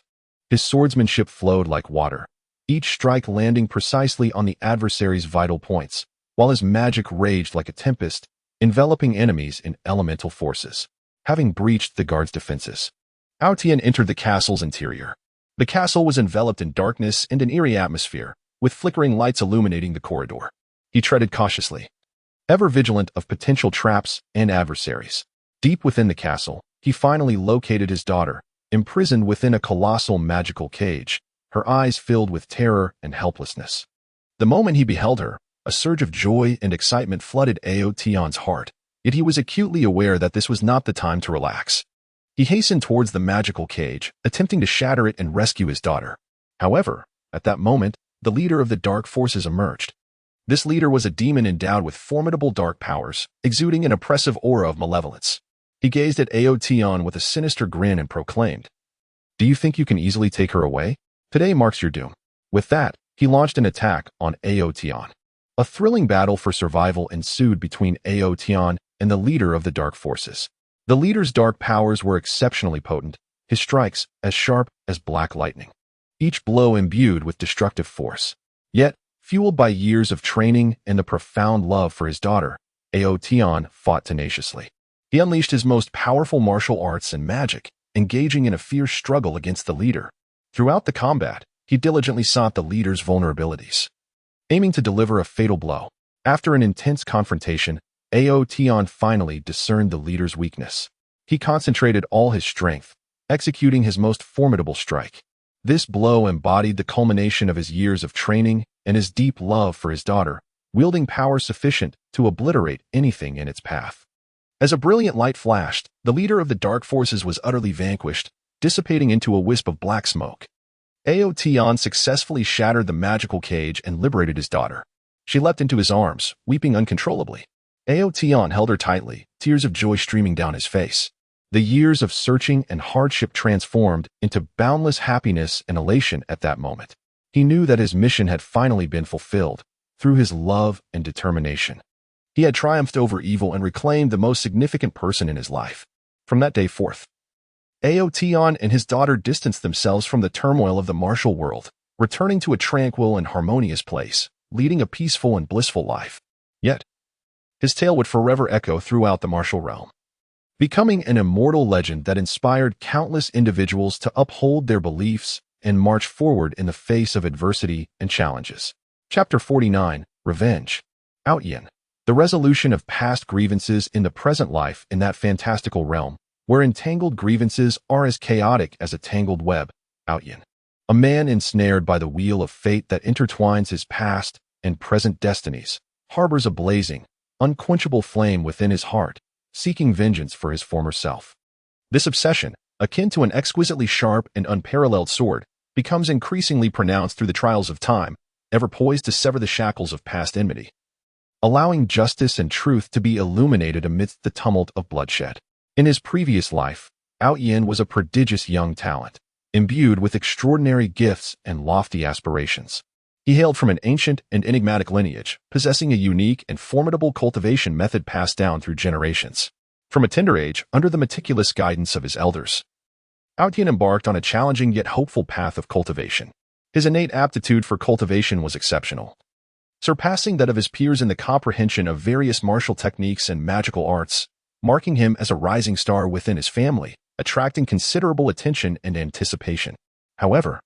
Speaker 1: His swordsmanship flowed like water, each strike landing precisely on the adversary's vital points, while his magic raged like a tempest, enveloping enemies in elemental forces. Having breached the guards' defenses, Aotian entered the castle's interior. The castle was enveloped in darkness and an eerie atmosphere, with flickering lights illuminating the corridor. He treaded cautiously, ever vigilant of potential traps and adversaries. Deep within the castle, he finally located his daughter, imprisoned within a colossal magical cage, her eyes filled with terror and helplessness. The moment he beheld her, a surge of joy and excitement flooded Aotian's heart, yet he was acutely aware that this was not the time to relax. He hastened towards the magical cage, attempting to shatter it and rescue his daughter. However, at that moment, the leader of the dark forces emerged. This leader was a demon endowed with formidable dark powers, exuding an oppressive aura of malevolence. He gazed at Aotian with a sinister grin and proclaimed, "Do you think you can easily take her away? Today marks your doom." With that, he launched an attack on Aotian. A thrilling battle for survival ensued between Aotian and the leader of the dark forces. The leader's dark powers were exceptionally potent, his strikes as sharp as black lightning, each blow imbued with destructive force. Yet, fueled by years of training and the profound love for his daughter, Aotian fought tenaciously. He unleashed his most powerful martial arts and magic, engaging in a fierce struggle against the leader. Throughout the combat, he diligently sought the leader's vulnerabilities, aiming to deliver a fatal blow. After an intense confrontation, Aotian finally discerned the leader's weakness. He concentrated all his strength, executing his most formidable strike. This blow embodied the culmination of his years of training and his deep love for his daughter, wielding power sufficient to obliterate anything in its path. As a brilliant light flashed, the leader of the dark forces was utterly vanquished, dissipating into a wisp of black smoke. Aotian successfully shattered the magical cage and liberated his daughter. She leapt into his arms, weeping uncontrollably. Aotian held her tightly, tears of joy streaming down his face. The years of searching and hardship transformed into boundless happiness and elation at that moment. He knew that his mission had finally been fulfilled through his love and determination. He had triumphed over evil and reclaimed the most significant person in his life. From that day forth, Aotian and his daughter distanced themselves from the turmoil of the martial world, returning to a tranquil and harmonious place, leading a peaceful and blissful life. Yet, his tale would forever echo throughout the martial realm, becoming an immortal legend that inspired countless individuals to uphold their beliefs and march forward in the face of adversity and challenges. Chapter 49, Revenge. Aotian, the resolution of past grievances in the present life in that fantastical realm, where entangled grievances are as chaotic as a tangled web. Outyin, a man ensnared by the wheel of fate that intertwines his past and present destinies, harbors a blazing, unquenchable flame within his heart, seeking vengeance for his former self. This obsession, akin to an exquisitely sharp and unparalleled sword, becomes increasingly pronounced through the trials of time, ever poised to sever the shackles of past enmity, allowing justice and truth to be illuminated amidst the tumult of bloodshed. In his previous life, Outyin was a prodigious young talent, imbued with extraordinary gifts and lofty aspirations. He hailed from an ancient and enigmatic lineage, possessing a unique and formidable cultivation method passed down through generations. From a tender age, under the meticulous guidance of his elders, Outyin embarked on a challenging yet hopeful path of cultivation. His innate aptitude for cultivation was exceptional, surpassing that of his peers in the comprehension of various martial techniques and magical arts, marking him as a rising star within his family, attracting considerable attention and anticipation. However,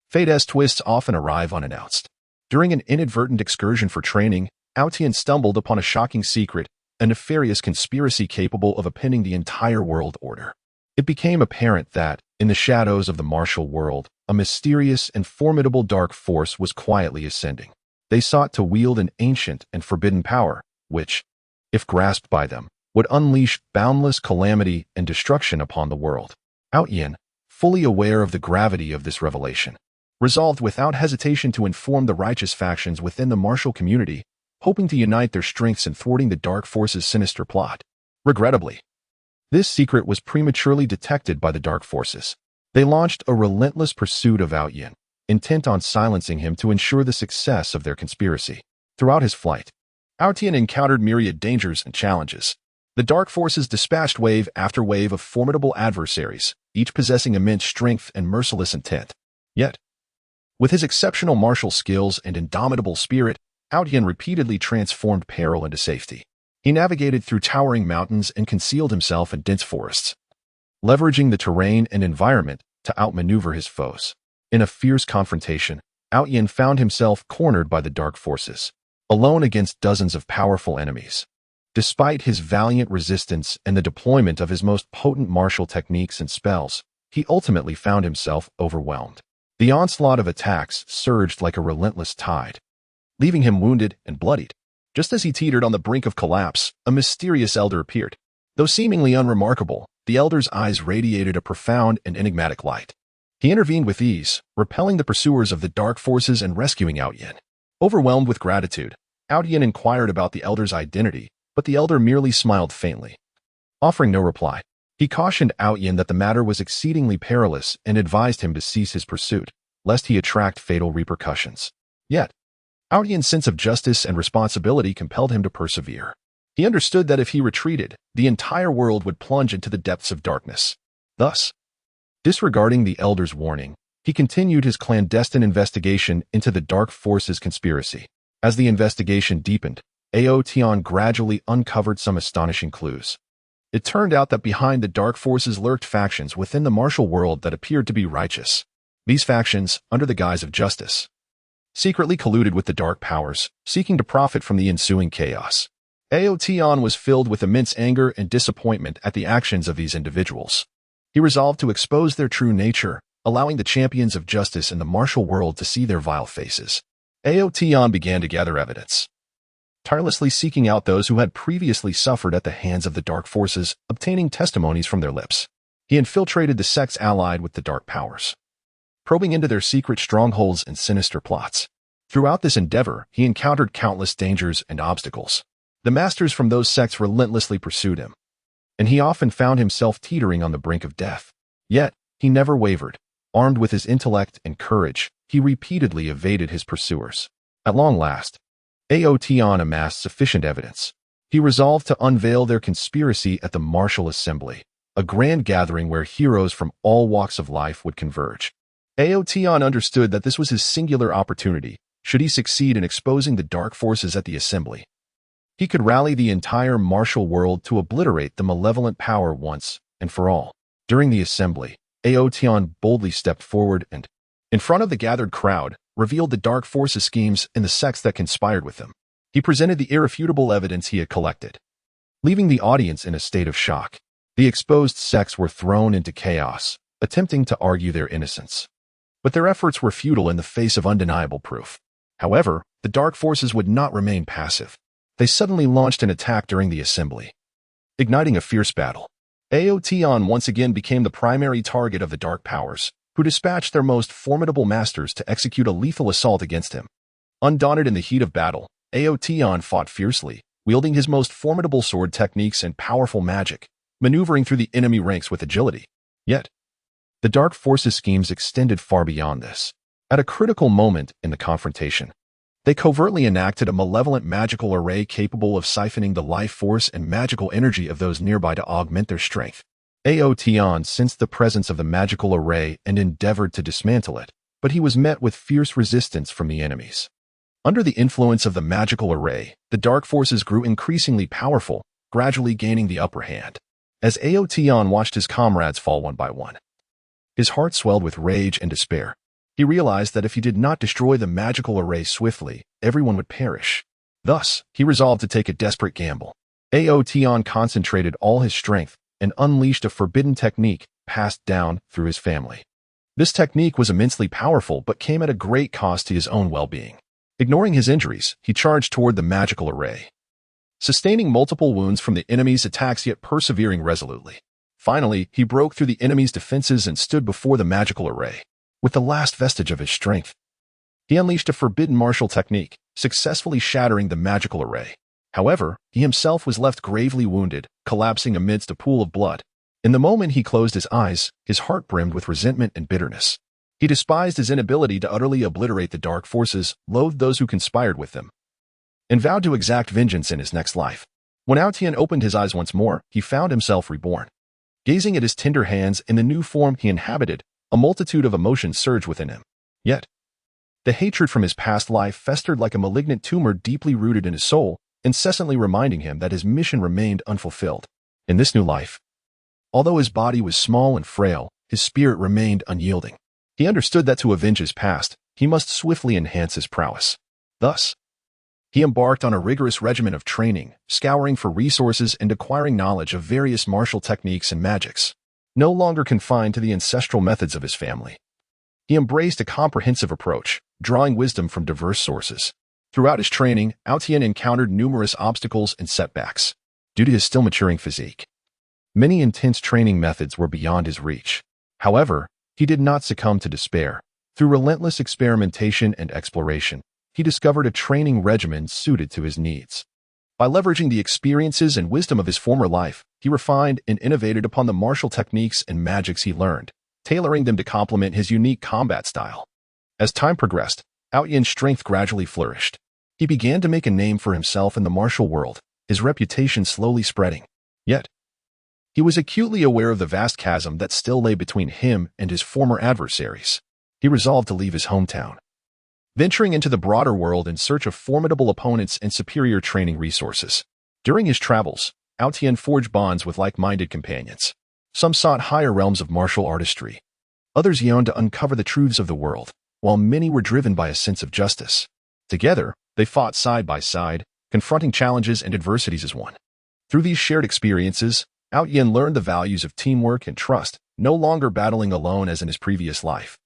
Speaker 1: fate's twists often arrive unannounced. During an inadvertent excursion for training, Outyin stumbled upon a shocking secret, a nefarious conspiracy capable of upending the entire world order. It became apparent that, in the shadows of the martial world, a mysterious and formidable dark force was quietly ascending. They sought to wield an ancient and forbidden power, which, if grasped by them, would unleash boundless calamity and destruction upon the world. Outyin, fully aware of the gravity of this revelation, resolved without hesitation to inform the righteous factions within the martial community, hoping to unite their strengths in thwarting the dark force's sinister plot. Regrettably, this secret was prematurely detected by the dark forces. They launched a relentless pursuit of Outyin, intent on silencing him to ensure the success of their conspiracy. Throughout his flight, Outyin encountered myriad dangers and challenges. The dark forces dispatched wave after wave of formidable adversaries, each possessing immense strength and merciless intent. Yet, with his exceptional martial skills and indomitable spirit, Outyin repeatedly transformed peril into safety. He navigated through towering mountains and concealed himself in dense forests, leveraging the terrain and environment to outmaneuver his foes. In a fierce confrontation, Outyin found himself cornered by the dark forces, alone against dozens of powerful enemies. Despite his valiant resistance and the deployment of his most potent martial techniques and spells, he ultimately found himself overwhelmed. The onslaught of attacks surged like a relentless tide, leaving him wounded and bloodied. Just as he teetered on the brink of collapse, a mysterious elder appeared. Though seemingly unremarkable, the elder's eyes radiated a profound and enigmatic light. He intervened with ease, repelling the pursuers of the dark forces and rescuing Outyin. Overwhelmed with gratitude, Outyin inquired about the elder's identity, but the elder merely smiled faintly, offering no reply. He cautioned Outyin that the matter was exceedingly perilous and advised him to cease his pursuit, lest he attract fatal repercussions. Yet, Outyin's sense of justice and responsibility compelled him to persevere. He understood that if he retreated, the entire world would plunge into the depths of darkness. Thus, disregarding the elder's warning, he continued his clandestine investigation into the dark forces conspiracy. As the investigation deepened, Outyin gradually uncovered some astonishing clues. It turned out that behind the dark forces lurked factions within the martial world that appeared to be righteous. These factions, under the guise of justice, secretly colluded with the dark powers, seeking to profit from the ensuing chaos. Outyin was filled with immense anger and disappointment at the actions of these individuals. He resolved to expose their true nature, allowing the champions of justice in the martial world to see their vile faces. Outyin began to gather evidence, tirelessly seeking out those who had previously suffered at the hands of the dark forces, obtaining testimonies from their lips. He infiltrated the sects allied with the dark powers, probing into their secret strongholds and sinister plots. Throughout this endeavor, he encountered countless dangers and obstacles. The masters from those sects relentlessly pursued him, and he often found himself teetering on the brink of death. Yet, he never wavered. Armed with his intellect and courage, he repeatedly evaded his pursuers. At long last, Outyin amassed sufficient evidence. He resolved to unveil their conspiracy at the Martial Assembly, a grand gathering where heroes from all walks of life would converge. Outyin understood that this was his singular opportunity. Should he succeed in exposing the dark forces at the assembly, he could rally the entire martial world to obliterate the malevolent power once and for all. During the assembly, Outyin boldly stepped forward and, in front of the gathered crowd, revealed the dark forces schemes and the sects that conspired with them. He presented the irrefutable evidence he had collected, leaving the audience in a state of shock. The exposed sects were thrown into chaos, attempting to argue their innocence. But their efforts were futile in the face of undeniable proof. However, the dark forces would not remain passive. They suddenly launched an attack during the assembly, igniting a fierce battle. Aotion once again became the primary target of the dark powers, who dispatched their most formidable masters to execute a lethal assault against him. Undaunted in the heat of battle, Aotion fought fiercely, wielding his most formidable sword techniques and powerful magic, maneuvering through the enemy ranks with agility. Yet, the dark forces' schemes extended far beyond this. At a critical moment in the confrontation, they covertly enacted a malevolent magical array capable of siphoning the life force and magical energy of those nearby to augment their strength. Aotion sensed the presence of the magical array and endeavored to dismantle it, but he was met with fierce resistance from the enemies. Under the influence of the magical array, the dark forces grew increasingly powerful, gradually gaining the upper hand. As Aotion watched his comrades fall one by one, his heart swelled with rage and despair. He realized that if he did not destroy the magical array swiftly, everyone would perish. Thus, he resolved to take a desperate gamble. Aotion concentrated all his strength and unleashed a forbidden technique passed down through his family. This technique was immensely powerful but came at a great cost to his own well-being. Ignoring his injuries, he charged toward the magical array, sustaining multiple wounds from the enemy's attacks yet persevering resolutely. Finally, he broke through the enemy's defenses and stood before the magical array. With the last vestige of his strength, he unleashed a forbidden martial technique, successfully shattering the magical array. However, he himself was left gravely wounded, collapsing amidst a pool of blood. In the moment he closed his eyes, his heart brimmed with resentment and bitterness. He despised his inability to utterly obliterate the dark forces, loathed those who conspired with them, and vowed to exact vengeance in his next life. When Aotion opened his eyes once more, he found himself reborn. Gazing at his tender hands in the new form he inhabited, a multitude of emotions surged within him. Yet, the hatred from his past life festered like a malignant tumor deeply rooted in his soul, incessantly reminding him that his mission remained unfulfilled. In this new life, although his body was small and frail, his spirit remained unyielding. He understood that to avenge his past, he must swiftly enhance his prowess. Thus, he embarked on a rigorous regimen of training, scouring for resources and acquiring knowledge of various martial techniques and magics. No longer confined to the ancestral methods of his family, he embraced a comprehensive approach, drawing wisdom from diverse sources. Throughout his training, Aotion encountered numerous obstacles and setbacks. Due to his still maturing physique, many intense training methods were beyond his reach. However, he did not succumb to despair. Through relentless experimentation and exploration, he discovered a training regimen suited to his needs. By leveraging the experiences and wisdom of his former life, he refined and innovated upon the martial techniques and magics he learned, tailoring them to complement his unique combat style. As time progressed, Aotion's strength gradually flourished. He began to make a name for himself in the martial world, his reputation slowly spreading. Yet, he was acutely aware of the vast chasm that still lay between him and his former adversaries. He resolved to leave his hometown, venturing into the broader world in search of formidable opponents and superior training resources. During his travels, Aotion forged bonds with like-minded companions. Some sought higher realms of martial artistry. Others yearned to uncover the truths of the world, while many were driven by a sense of justice. Together, they fought side by side, confronting challenges and adversities as one. Through these shared experiences, Aotion learned the values of teamwork and trust, no longer battling alone as in his previous life,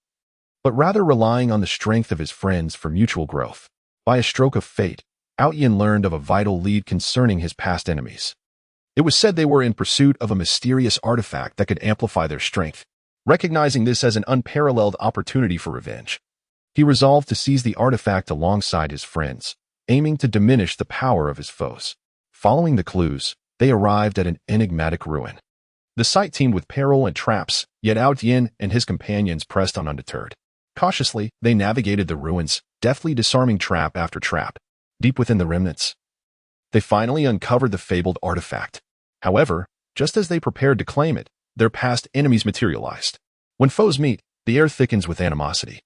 Speaker 1: but rather relying on the strength of his friends for mutual growth. By a stroke of fate, Aotion learned of a vital lead concerning his past enemies. It was said they were in pursuit of a mysterious artifact that could amplify their strength. Recognizing this as an unparalleled opportunity for revenge, he resolved to seize the artifact alongside his friends, aiming to diminish the power of his foes. Following the clues, they arrived at an enigmatic ruin. The site teemed with peril and traps, yet Aotion and his companions pressed on undeterred. Cautiously, they navigated the ruins, deftly disarming trap after trap. Deep within the remnants, they finally uncovered the fabled artifact. However, just as they prepared to claim it, their past enemies materialized. When foes meet, the air thickens with animosity.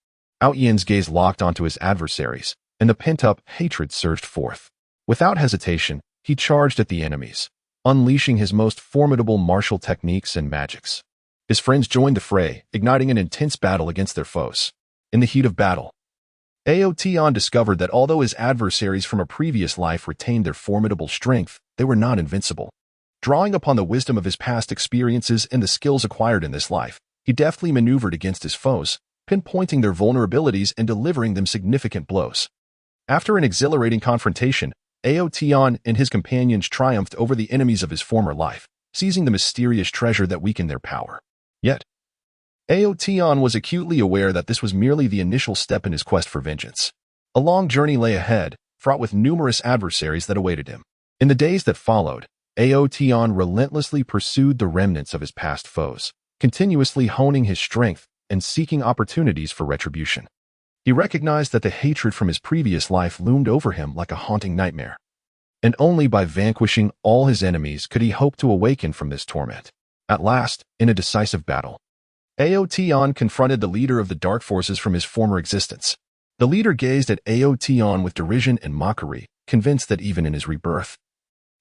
Speaker 1: Aotion's gaze locked onto his adversaries, and the pent-up hatred surged forth. Without hesitation, he charged at the enemies, unleashing his most formidable martial techniques and magics. His friends joined the fray, igniting an intense battle against their foes. In the heat of battle, Aotion discovered that although his adversaries from a previous life retained their formidable strength, they were not invincible. Drawing upon the wisdom of his past experiences and the skills acquired in this life, he deftly maneuvered against his foes, pinpointing their vulnerabilities and delivering them significant blows. After an exhilarating confrontation, Aotion and his companions triumphed over the enemies of his former life, seizing the mysterious treasure that weakened their power. Yet, Aotion was acutely aware that this was merely the initial step in his quest for vengeance. A long journey lay ahead, fraught with numerous adversaries that awaited him. In the days that followed, Aotion relentlessly pursued the remnants of his past foes, continuously honing his strength and seeking opportunities for retribution. He recognized that the hatred from his previous life loomed over him like a haunting nightmare. And only by vanquishing all his enemies could he hope to awaken from this torment. At last, in a decisive battle, Aotion confronted the leader of the dark forces from his former existence. The leader gazed at Aotion with derision and mockery, convinced that even in his rebirth,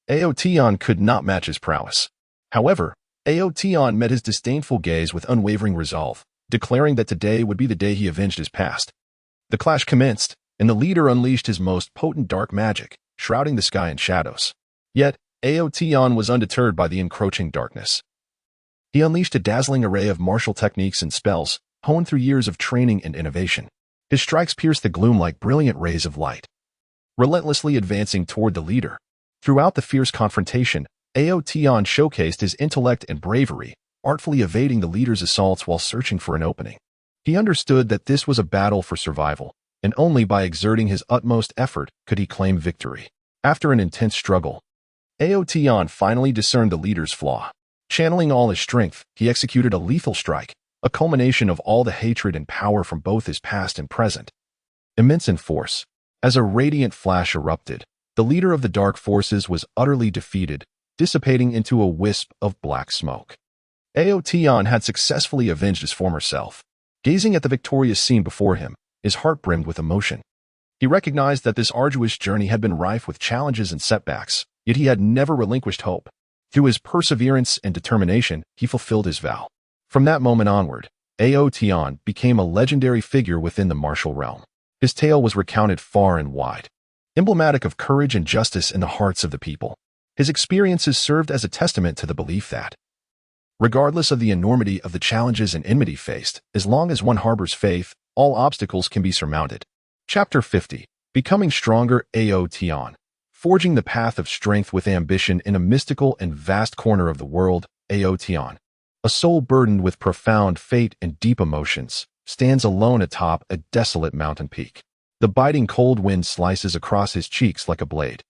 Speaker 1: Aotion could not match his prowess. However, Aotion met his disdainful gaze with unwavering resolve, declaring that today would be the day he avenged his past. The clash commenced, and the leader unleashed his most potent dark magic, shrouding the sky in shadows. Yet, Aotion was undeterred by the encroaching darkness. He unleashed a dazzling array of martial techniques and spells, honed through years of training and innovation. His strikes pierced the gloom like brilliant rays of light, relentlessly advancing toward the leader. Throughout the fierce confrontation, Aotion showcased his intellect and bravery, artfully evading the leader's assaults while searching for an opening. He understood that this was a battle for survival, and only by exerting his utmost effort could he claim victory. After an intense struggle, Aotion finally discerned the leader's flaw. Channeling all his strength, he executed a lethal strike, a culmination of all the hatred and power from both his past and present. Immense in force, as a radiant flash erupted, the leader of the dark forces was utterly defeated, dissipating into a wisp of black smoke. Aotion had successfully avenged his former self. Gazing at the victorious scene before him, his heart brimmed with emotion. He recognized that this arduous journey had been rife with challenges and setbacks, yet he had never relinquished hope. Through his perseverance and determination, he fulfilled his vow. From that moment onward, Aotion became a legendary figure within the martial realm. His tale was recounted far and wide, emblematic of courage and justice in the hearts of the people. His experiences served as a testament to the belief that, regardless of the enormity of the challenges and enmity faced, as long as one harbors faith, all obstacles can be surmounted. Chapter 50. Becoming Stronger. Aotion. Forging the path of strength with ambition in a mystical and vast corner of the world, Aotion, a soul burdened with profound fate and deep emotions, stands alone atop a desolate mountain peak. The biting cold wind slices across his cheeks like a blade,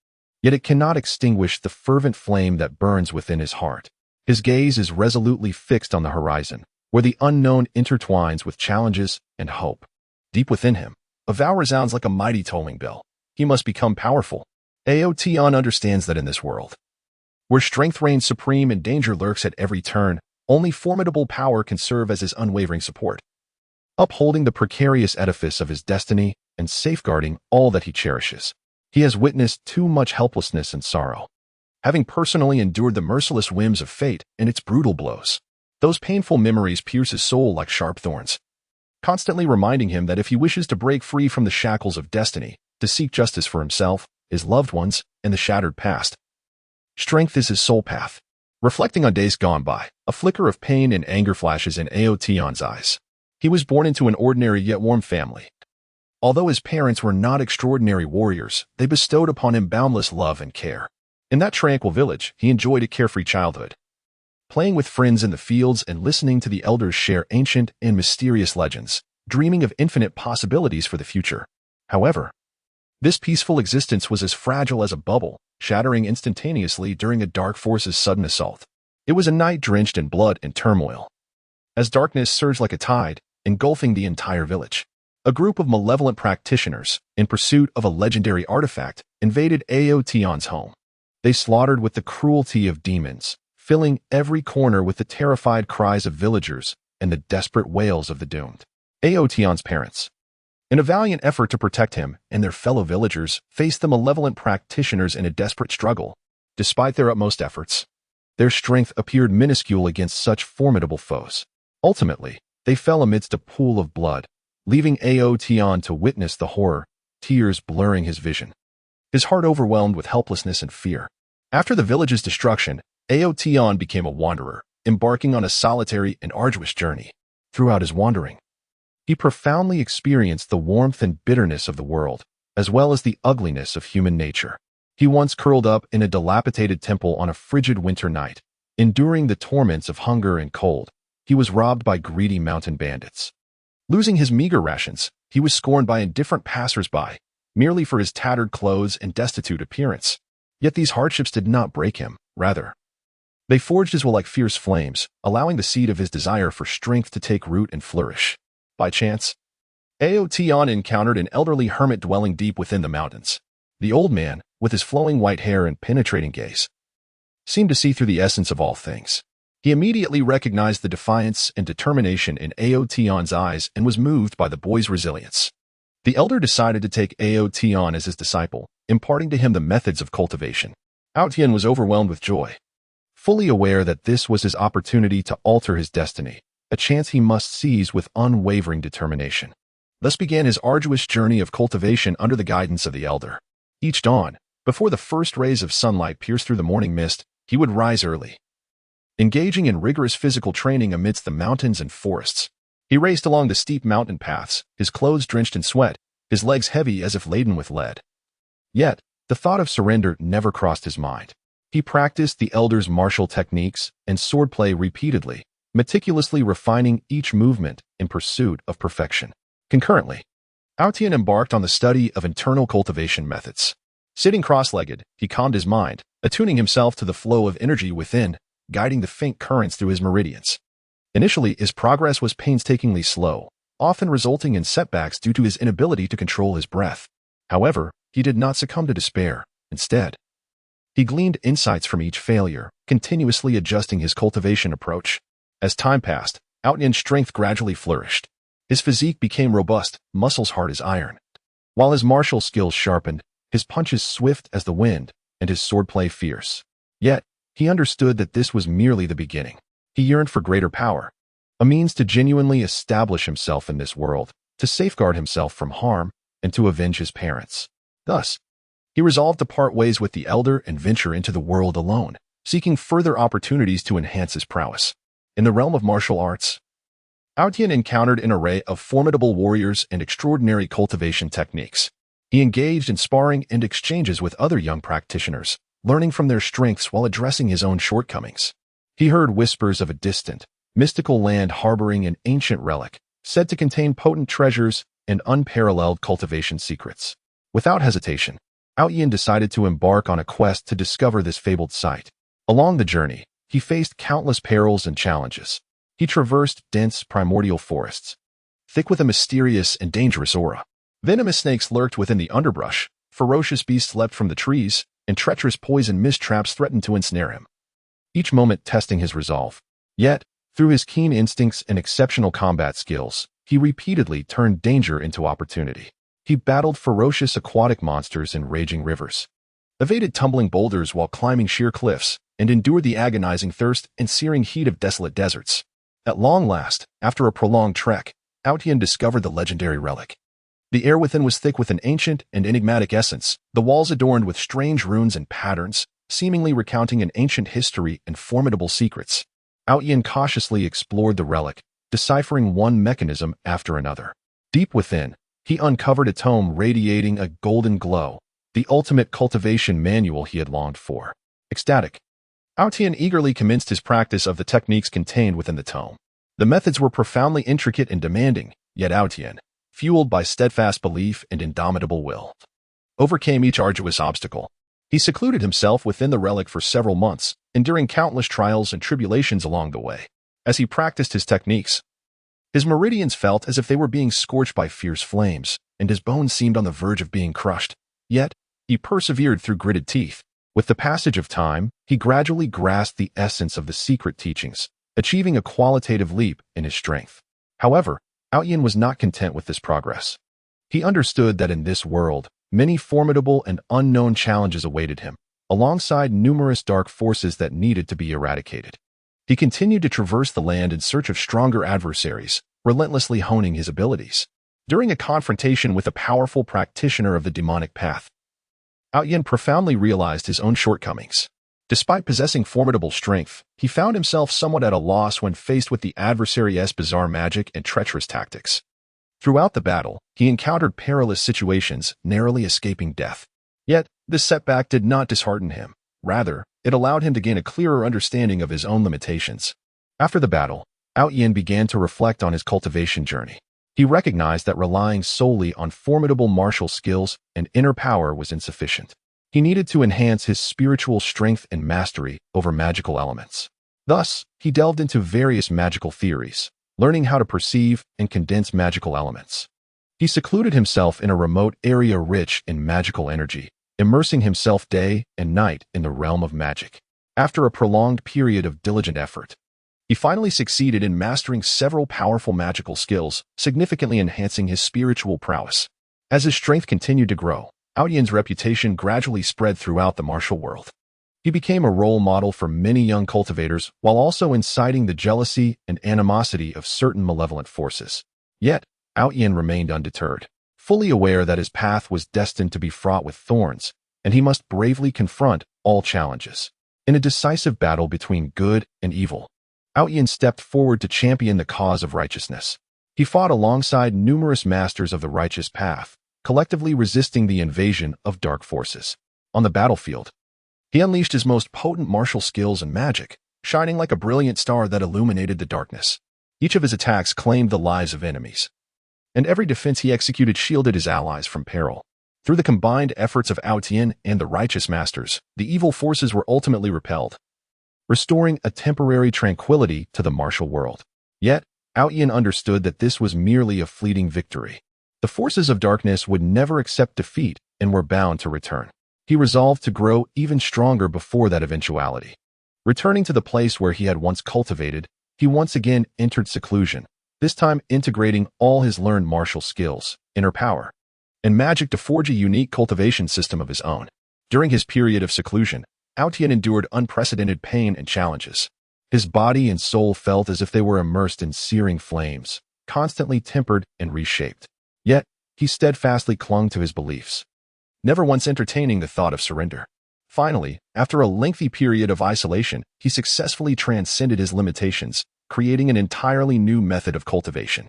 Speaker 1: yet it cannot extinguish the fervent flame that burns within his heart. His gaze is resolutely fixed on the horizon, where the unknown intertwines with challenges and hope. Deep within him, a vow resounds like a mighty tolling bell. He must become powerful. Aotion understands that in this world, where strength reigns supreme and danger lurks at every turn, only formidable power can serve as his unwavering support, upholding the precarious edifice of his destiny and safeguarding all that he cherishes. He has witnessed too much helplessness and sorrow, having personally endured the merciless whims of fate and its brutal blows. Those painful memories pierce his soul like sharp thorns, constantly reminding him that if he wishes to break free from the shackles of destiny, to seek justice for himself, his loved ones, and the shattered past, strength is his sole path. Reflecting on days gone by, a flicker of pain and anger flashes in Aotion's eyes. He was born into an ordinary yet warm family. Although his parents were not extraordinary warriors, they bestowed upon him boundless love and care. In that tranquil village, he enjoyed a carefree childhood, playing with friends in the fields and listening to the elders share ancient and mysterious legends, dreaming of infinite possibilities for the future. However, this peaceful existence was as fragile as a bubble, shattering instantaneously during a dark force's sudden assault. It was a night drenched in blood and turmoil, as darkness surged like a tide, engulfing the entire village. A group of malevolent practitioners, in pursuit of a legendary artifact, invaded Aotion's home. They slaughtered with the cruelty of demons, filling every corner with the terrified cries of villagers and the desperate wails of the doomed. Aotion's parents, in a valiant effort to protect him and their fellow villagers, faced the malevolent practitioners in a desperate struggle. Despite their utmost efforts, their strength appeared minuscule against such formidable foes. Ultimately, they fell amidst a pool of blood, leaving Aotion to witness the horror, tears blurring his vision. His heart overwhelmed with helplessness and fear. After the village's destruction, Aotion became a wanderer, embarking on a solitary and arduous journey. Throughout his wandering, he profoundly experienced the warmth and bitterness of the world, as well as the ugliness of human nature. He once curled up in a dilapidated temple on a frigid winter night. Enduring the torments of hunger and cold, he was robbed by greedy mountain bandits. Losing his meager rations, he was scorned by indifferent passers-by, merely for his tattered clothes and destitute appearance. Yet these hardships did not break him, rather. They forged his will like fierce flames, allowing the seed of his desire for strength to take root and flourish. By chance, Aotion encountered an elderly hermit dwelling deep within the mountains. The old man, with his flowing white hair and penetrating gaze, seemed to see through the essence of all things. He immediately recognized the defiance and determination in Aotion's eyes and was moved by the boy's resilience. The elder decided to take Aotion as his disciple, imparting to him the methods of cultivation. Aotion was overwhelmed with joy, fully aware that this was his opportunity to alter his destiny, a chance he must seize with unwavering determination. Thus began his arduous journey of cultivation under the guidance of the elder. Each dawn, before the first rays of sunlight pierced through the morning mist, he would rise early. Engaging in rigorous physical training amidst the mountains and forests, he raced along the steep mountain paths, his clothes drenched in sweat, his legs heavy as if laden with lead. Yet, the thought of surrender never crossed his mind. He practiced the elder's martial techniques and swordplay repeatedly, meticulously refining each movement in pursuit of perfection. Concurrently, Aotion embarked on the study of internal cultivation methods. Sitting cross-legged, he calmed his mind, attuning himself to the flow of energy within, guiding the faint currents through his meridians. Initially, his progress was painstakingly slow, often resulting in setbacks due to his inability to control his breath. However, he did not succumb to despair. Instead, he gleaned insights from each failure, continuously adjusting his cultivation approach. As time passed, Aotion's strength gradually flourished. His physique became robust, muscles hard as iron. While his martial skills sharpened, his punches swift as the wind, and his swordplay fierce. Yet, he understood that this was merely the beginning. He yearned for greater power, a means to genuinely establish himself in this world, to safeguard himself from harm, and to avenge his parents. Thus, he resolved to part ways with the elder and venture into the world alone, seeking further opportunities to enhance his prowess. In the realm of martial arts, Aotion encountered an array of formidable warriors and extraordinary cultivation techniques. He engaged in sparring and exchanges with other young practitioners, learning from their strengths while addressing his own shortcomings. He heard whispers of a distant, mystical land harboring an ancient relic, said to contain potent treasures and unparalleled cultivation secrets. Without hesitation, Aotion decided to embark on a quest to discover this fabled site. Along the journey, he faced countless perils and challenges. He traversed dense primordial forests, thick with a mysterious and dangerous aura. Venomous snakes lurked within the underbrush, ferocious beasts leapt from the trees, and treacherous poison mist traps threatened to ensnare him, each moment testing his resolve. Yet, through his keen instincts and exceptional combat skills, he repeatedly turned danger into opportunity. He battled ferocious aquatic monsters in raging rivers, evaded tumbling boulders while climbing sheer cliffs, and endured the agonizing thirst and searing heat of desolate deserts. At long last, after a prolonged trek, Aotion discovered the legendary relic. The air within was thick with an ancient and enigmatic essence, the walls adorned with strange runes and patterns, seemingly recounting an ancient history and formidable secrets. Aotion cautiously explored the relic, deciphering one mechanism after another. Deep within, he uncovered a tome radiating a golden glow, the ultimate cultivation manual he had longed for. Ecstatic, Aotion eagerly commenced his practice of the techniques contained within the tome. The methods were profoundly intricate and demanding, yet Aotion, fueled by steadfast belief and indomitable will, overcame each arduous obstacle. He secluded himself within the relic for several months, enduring countless trials and tribulations along the way. As he practiced his techniques, his meridians felt as if they were being scorched by fierce flames, and his bones seemed on the verge of being crushed. Yet, he persevered through gritted teeth. With the passage of time, he gradually grasped the essence of the secret teachings, achieving a qualitative leap in his strength. However, Aotion was not content with this progress. He understood that in this world, many formidable and unknown challenges awaited him, alongside numerous dark forces that needed to be eradicated. He continued to traverse the land in search of stronger adversaries, relentlessly honing his abilities. During a confrontation with a powerful practitioner of the demonic path, Yin profoundly realized his own shortcomings. Despite possessing formidable strength, he found himself somewhat at a loss when faced with the adversary's bizarre magic and treacherous tactics. Throughout the battle, he encountered perilous situations, narrowly escaping death. Yet, this setback did not dishearten him. Rather, it allowed him to gain a clearer understanding of his own limitations. After the battle, Yin began to reflect on his cultivation journey. He recognized that relying solely on formidable martial skills and inner power was insufficient. He needed to enhance his spiritual strength and mastery over magical elements. Thus, he delved into various magical theories, learning how to perceive and condense magical elements. He secluded himself in a remote area rich in magical energy, immersing himself day and night in the realm of magic. After a prolonged period of diligent effort, he finally succeeded in mastering several powerful magical skills, significantly enhancing his spiritual prowess. As his strength continued to grow, Yin's reputation gradually spread throughout the martial world. He became a role model for many young cultivators while also inciting the jealousy and animosity of certain malevolent forces. Yet, Yin remained undeterred, fully aware that his path was destined to be fraught with thorns, and he must bravely confront all challenges. In a decisive battle between good and evil, Yin stepped forward to champion the cause of righteousness. He fought alongside numerous masters of the righteous path, collectively resisting the invasion of dark forces. On the battlefield, he unleashed his most potent martial skills and magic, shining like a brilliant star that illuminated the darkness. Each of his attacks claimed the lives of enemies, and every defense he executed shielded his allies from peril. Through the combined efforts of Yin and the righteous masters, the evil forces were ultimately repelled, restoring a temporary tranquility to the martial world. Yet, Yin understood that this was merely a fleeting victory. The forces of darkness would never accept defeat and were bound to return. He resolved to grow even stronger before that eventuality. Returning to the place where he had once cultivated, he once again entered seclusion, this time integrating all his learned martial skills, inner power, and magic to forge a unique cultivation system of his own. During his period of seclusion, Yin endured unprecedented pain and challenges. His body and soul felt as if they were immersed in searing flames, constantly tempered and reshaped. Yet, he steadfastly clung to his beliefs, never once entertaining the thought of surrender. Finally, after a lengthy period of isolation, he successfully transcended his limitations, creating an entirely new method of cultivation.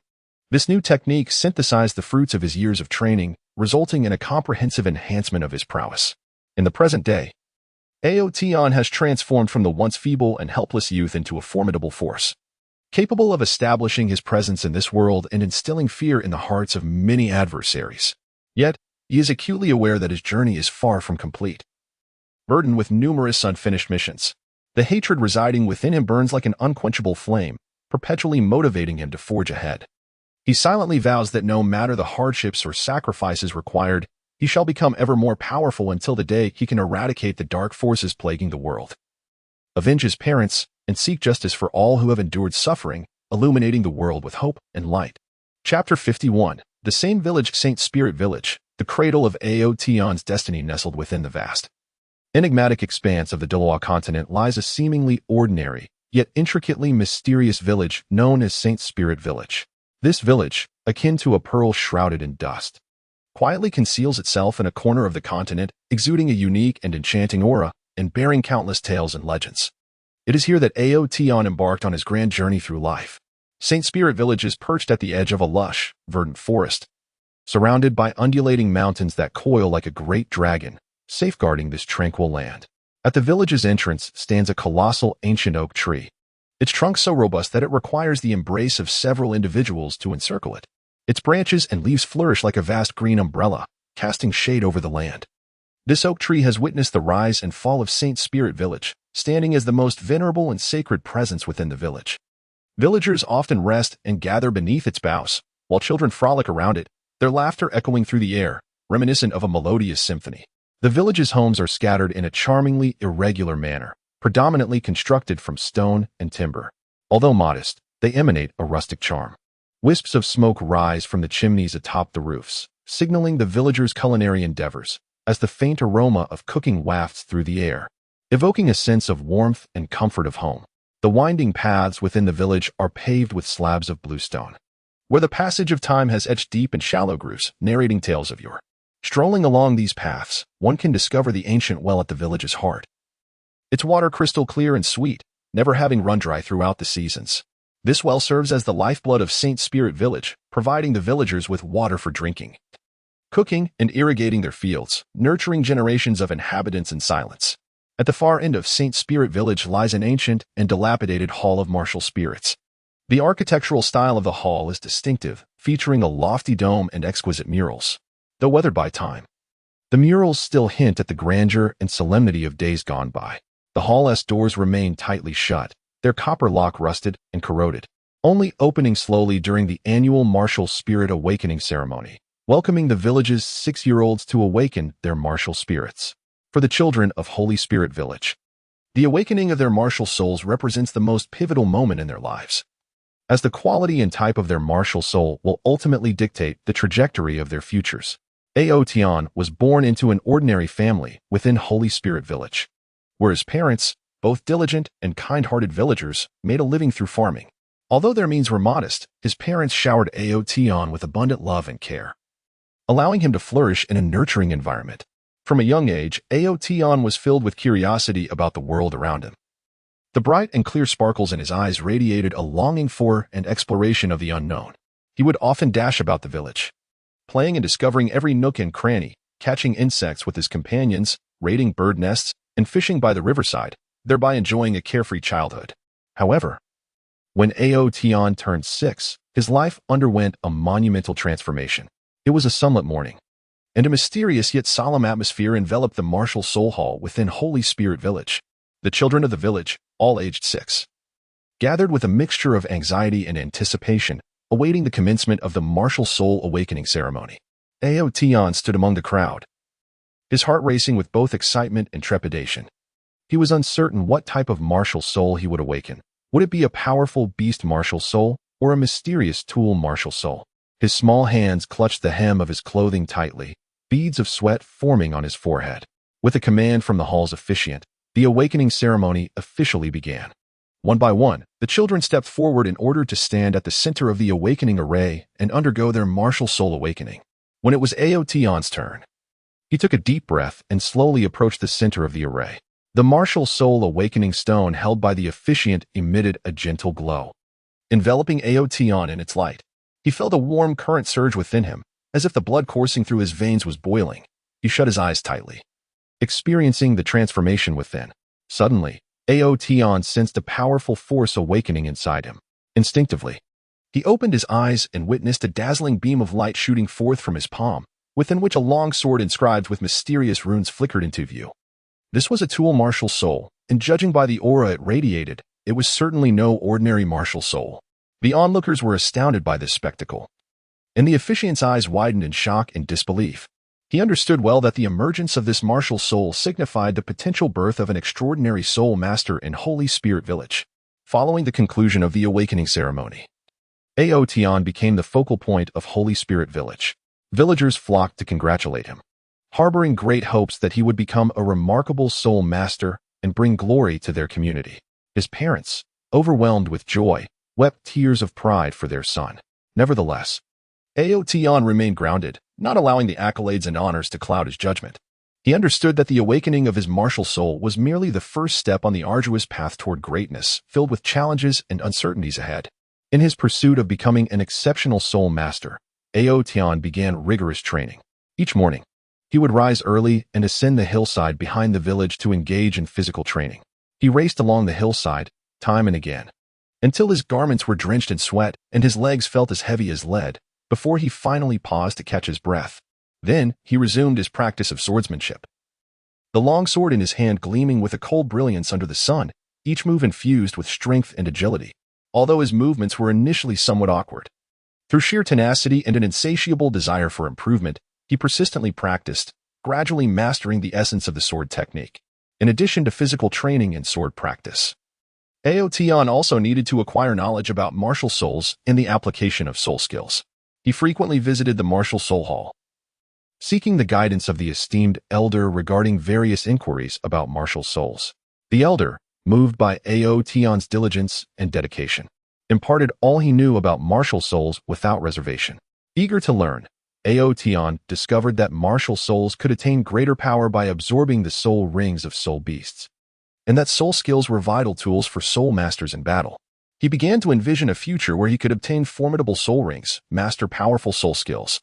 Speaker 1: This new technique synthesized the fruits of his years of training, resulting in a comprehensive enhancement of his prowess. In the present day, Yin has transformed from the once feeble and helpless youth into a formidable force, capable of establishing his presence in this world and instilling fear in the hearts of many adversaries. Yet, he is acutely aware that his journey is far from complete. Burdened with numerous unfinished missions, the hatred residing within him burns like an unquenchable flame, perpetually motivating him to forge ahead. He silently vows that no matter the hardships or sacrifices required, he shall become ever more powerful until the day he can eradicate the dark forces plaguing the world, avenge his parents, and seek justice for all who have endured suffering, illuminating the world with hope and light. Chapter 51. The same village, Saint Spirit Village, the cradle of Yin's destiny nestled within the vast, enigmatic expanse of the Douluo continent lies a seemingly ordinary, yet intricately mysterious village known as Saint Spirit Village. This village, akin to a pearl shrouded in dust, quietly conceals itself in a corner of the continent, exuding a unique and enchanting aura, and bearing countless tales and legends. It is here that Yin embarked on his grand journey through life. Saint Spirit Village is perched at the edge of a lush, verdant forest, surrounded by undulating mountains that coil like a great dragon, safeguarding this tranquil land. At the village's entrance stands a colossal ancient oak tree, its trunk so robust that it requires the embrace of several individuals to encircle it. Its branches and leaves flourish like a vast green umbrella, casting shade over the land. This oak tree has witnessed the rise and fall of Saint Spirit Village, standing as the most venerable and sacred presence within the village. Villagers often rest and gather beneath its boughs, while children frolic around it, their laughter echoing through the air, reminiscent of a melodious symphony. The village's homes are scattered in a charmingly irregular manner, predominantly constructed from stone and timber. Although modest, they emanate a rustic charm. Wisps of smoke rise from the chimneys atop the roofs, signaling the villagers' culinary endeavors, as the faint aroma of cooking wafts through the air, evoking a sense of warmth and comfort of home. The winding paths within the village are paved with slabs of bluestone, where the passage of time has etched deep and shallow grooves, narrating tales of yore. Strolling along these paths, one can discover the ancient well at the village's heart. Its water crystal clear and sweet, never having run dry throughout the seasons. This well serves as the lifeblood of St. Spirit Village, providing the villagers with water for drinking, cooking, and irrigating their fields, nurturing generations of inhabitants in silence. At the far end of St. Spirit Village lies an ancient and dilapidated Hall of Martial Spirits. The architectural style of the hall is distinctive, featuring a lofty dome and exquisite murals. Though weathered by time, the murals still hint at the grandeur and solemnity of days gone by. The hall's doors remain tightly shut, their copper lock rusted and corroded, only opening slowly during the annual Martial Spirit Awakening ceremony, welcoming the village's 6-year-olds to awaken their martial spirits. For the children of Holy Spirit Village, the awakening of their martial souls represents the most pivotal moment in their lives, as the quality and type of their martial soul will ultimately dictate the trajectory of their futures. Aotian was born into an ordinary family within Holy Spirit Village, where his parents, both diligent and kind-hearted villagers, made a living through farming. Although their means were modest, his parents showered Aotian with abundant love and care, allowing him to flourish in a nurturing environment. From a young age, Aotian was filled with curiosity about the world around him. The bright and clear sparkles in his eyes radiated a longing for and exploration of the unknown. He would often dash about the village, playing and discovering every nook and cranny, catching insects with his companions, raiding bird nests, and fishing by the riverside, thereby enjoying a carefree childhood. However, when Aotian turned 6, his life underwent a monumental transformation. It was a sunlit morning, and a mysterious yet solemn atmosphere enveloped the martial soul hall within Holy Spirit Village. The children of the village, all aged 6, gathered with a mixture of anxiety and anticipation, awaiting the commencement of the Martial Soul Awakening ceremony. Aotian stood among the crowd, his heart racing with both excitement and trepidation. He was uncertain what type of martial soul he would awaken. Would it be a powerful beast martial soul or a mysterious tool martial soul? His small hands clutched the hem of his clothing tightly, beads of sweat forming on his forehead. With a command from the hall's officiant, the awakening ceremony officially began. One by one, the children stepped forward in order to stand at the center of the awakening array and undergo their martial soul awakening. When it was Aotian's turn, he took a deep breath and slowly approached the center of the array. The martial soul awakening stone held by the officiant emitted a gentle glow, enveloping Aotian in its light. He felt a warm current surge within him, as if the blood coursing through his veins was boiling. He shut his eyes tightly, experiencing the transformation within. Suddenly, Aotian sensed a powerful force awakening inside him. Instinctively, he opened his eyes and witnessed a dazzling beam of light shooting forth from his palm, within which a long sword inscribed with mysterious runes flickered into view. This was a tool martial soul, and judging by the aura it radiated, it was certainly no ordinary martial soul. The onlookers were astounded by this spectacle, and the officiant's eyes widened in shock and disbelief. He understood well that the emergence of this martial soul signified the potential birth of an extraordinary soul master in Holy Spirit Village. Following the conclusion of the awakening ceremony, Aotian became the focal point of Holy Spirit Village. Villagers flocked to congratulate him, harboring great hopes that he would become a remarkable soul master and bring glory to their community. His parents, overwhelmed with joy, wept tears of pride for their son. Nevertheless, Aotian remained grounded, not allowing the accolades and honors to cloud his judgment. He understood that the awakening of his martial soul was merely the first step on the arduous path toward greatness, filled with challenges and uncertainties ahead. In his pursuit of becoming an exceptional soul master, Aotian began rigorous training. Each morning, he would rise early and ascend the hillside behind the village to engage in physical training. He raced along the hillside, time and again, until his garments were drenched in sweat and his legs felt as heavy as lead, before he finally paused to catch his breath. Then, he resumed his practice of swordsmanship, the long sword in his hand gleaming with a cold brilliance under the sun, each move infused with strength and agility. Although his movements were initially somewhat awkward, through sheer tenacity and an insatiable desire for improvement, he persistently practiced, gradually mastering the essence of the sword technique. In addition to physical training and sword practice, Aotian also needed to acquire knowledge about martial souls and the application of soul skills. He frequently visited the Martial Soul Hall, seeking the guidance of the esteemed elder regarding various inquiries about martial souls. The elder, moved by Aotian's diligence and dedication, imparted all he knew about martial souls without reservation. Eager to learn, Aotian discovered that martial souls could attain greater power by absorbing the soul rings of soul beasts, and that soul skills were vital tools for soul masters in battle. He began to envision a future where he could obtain formidable soul rings, master powerful soul skills,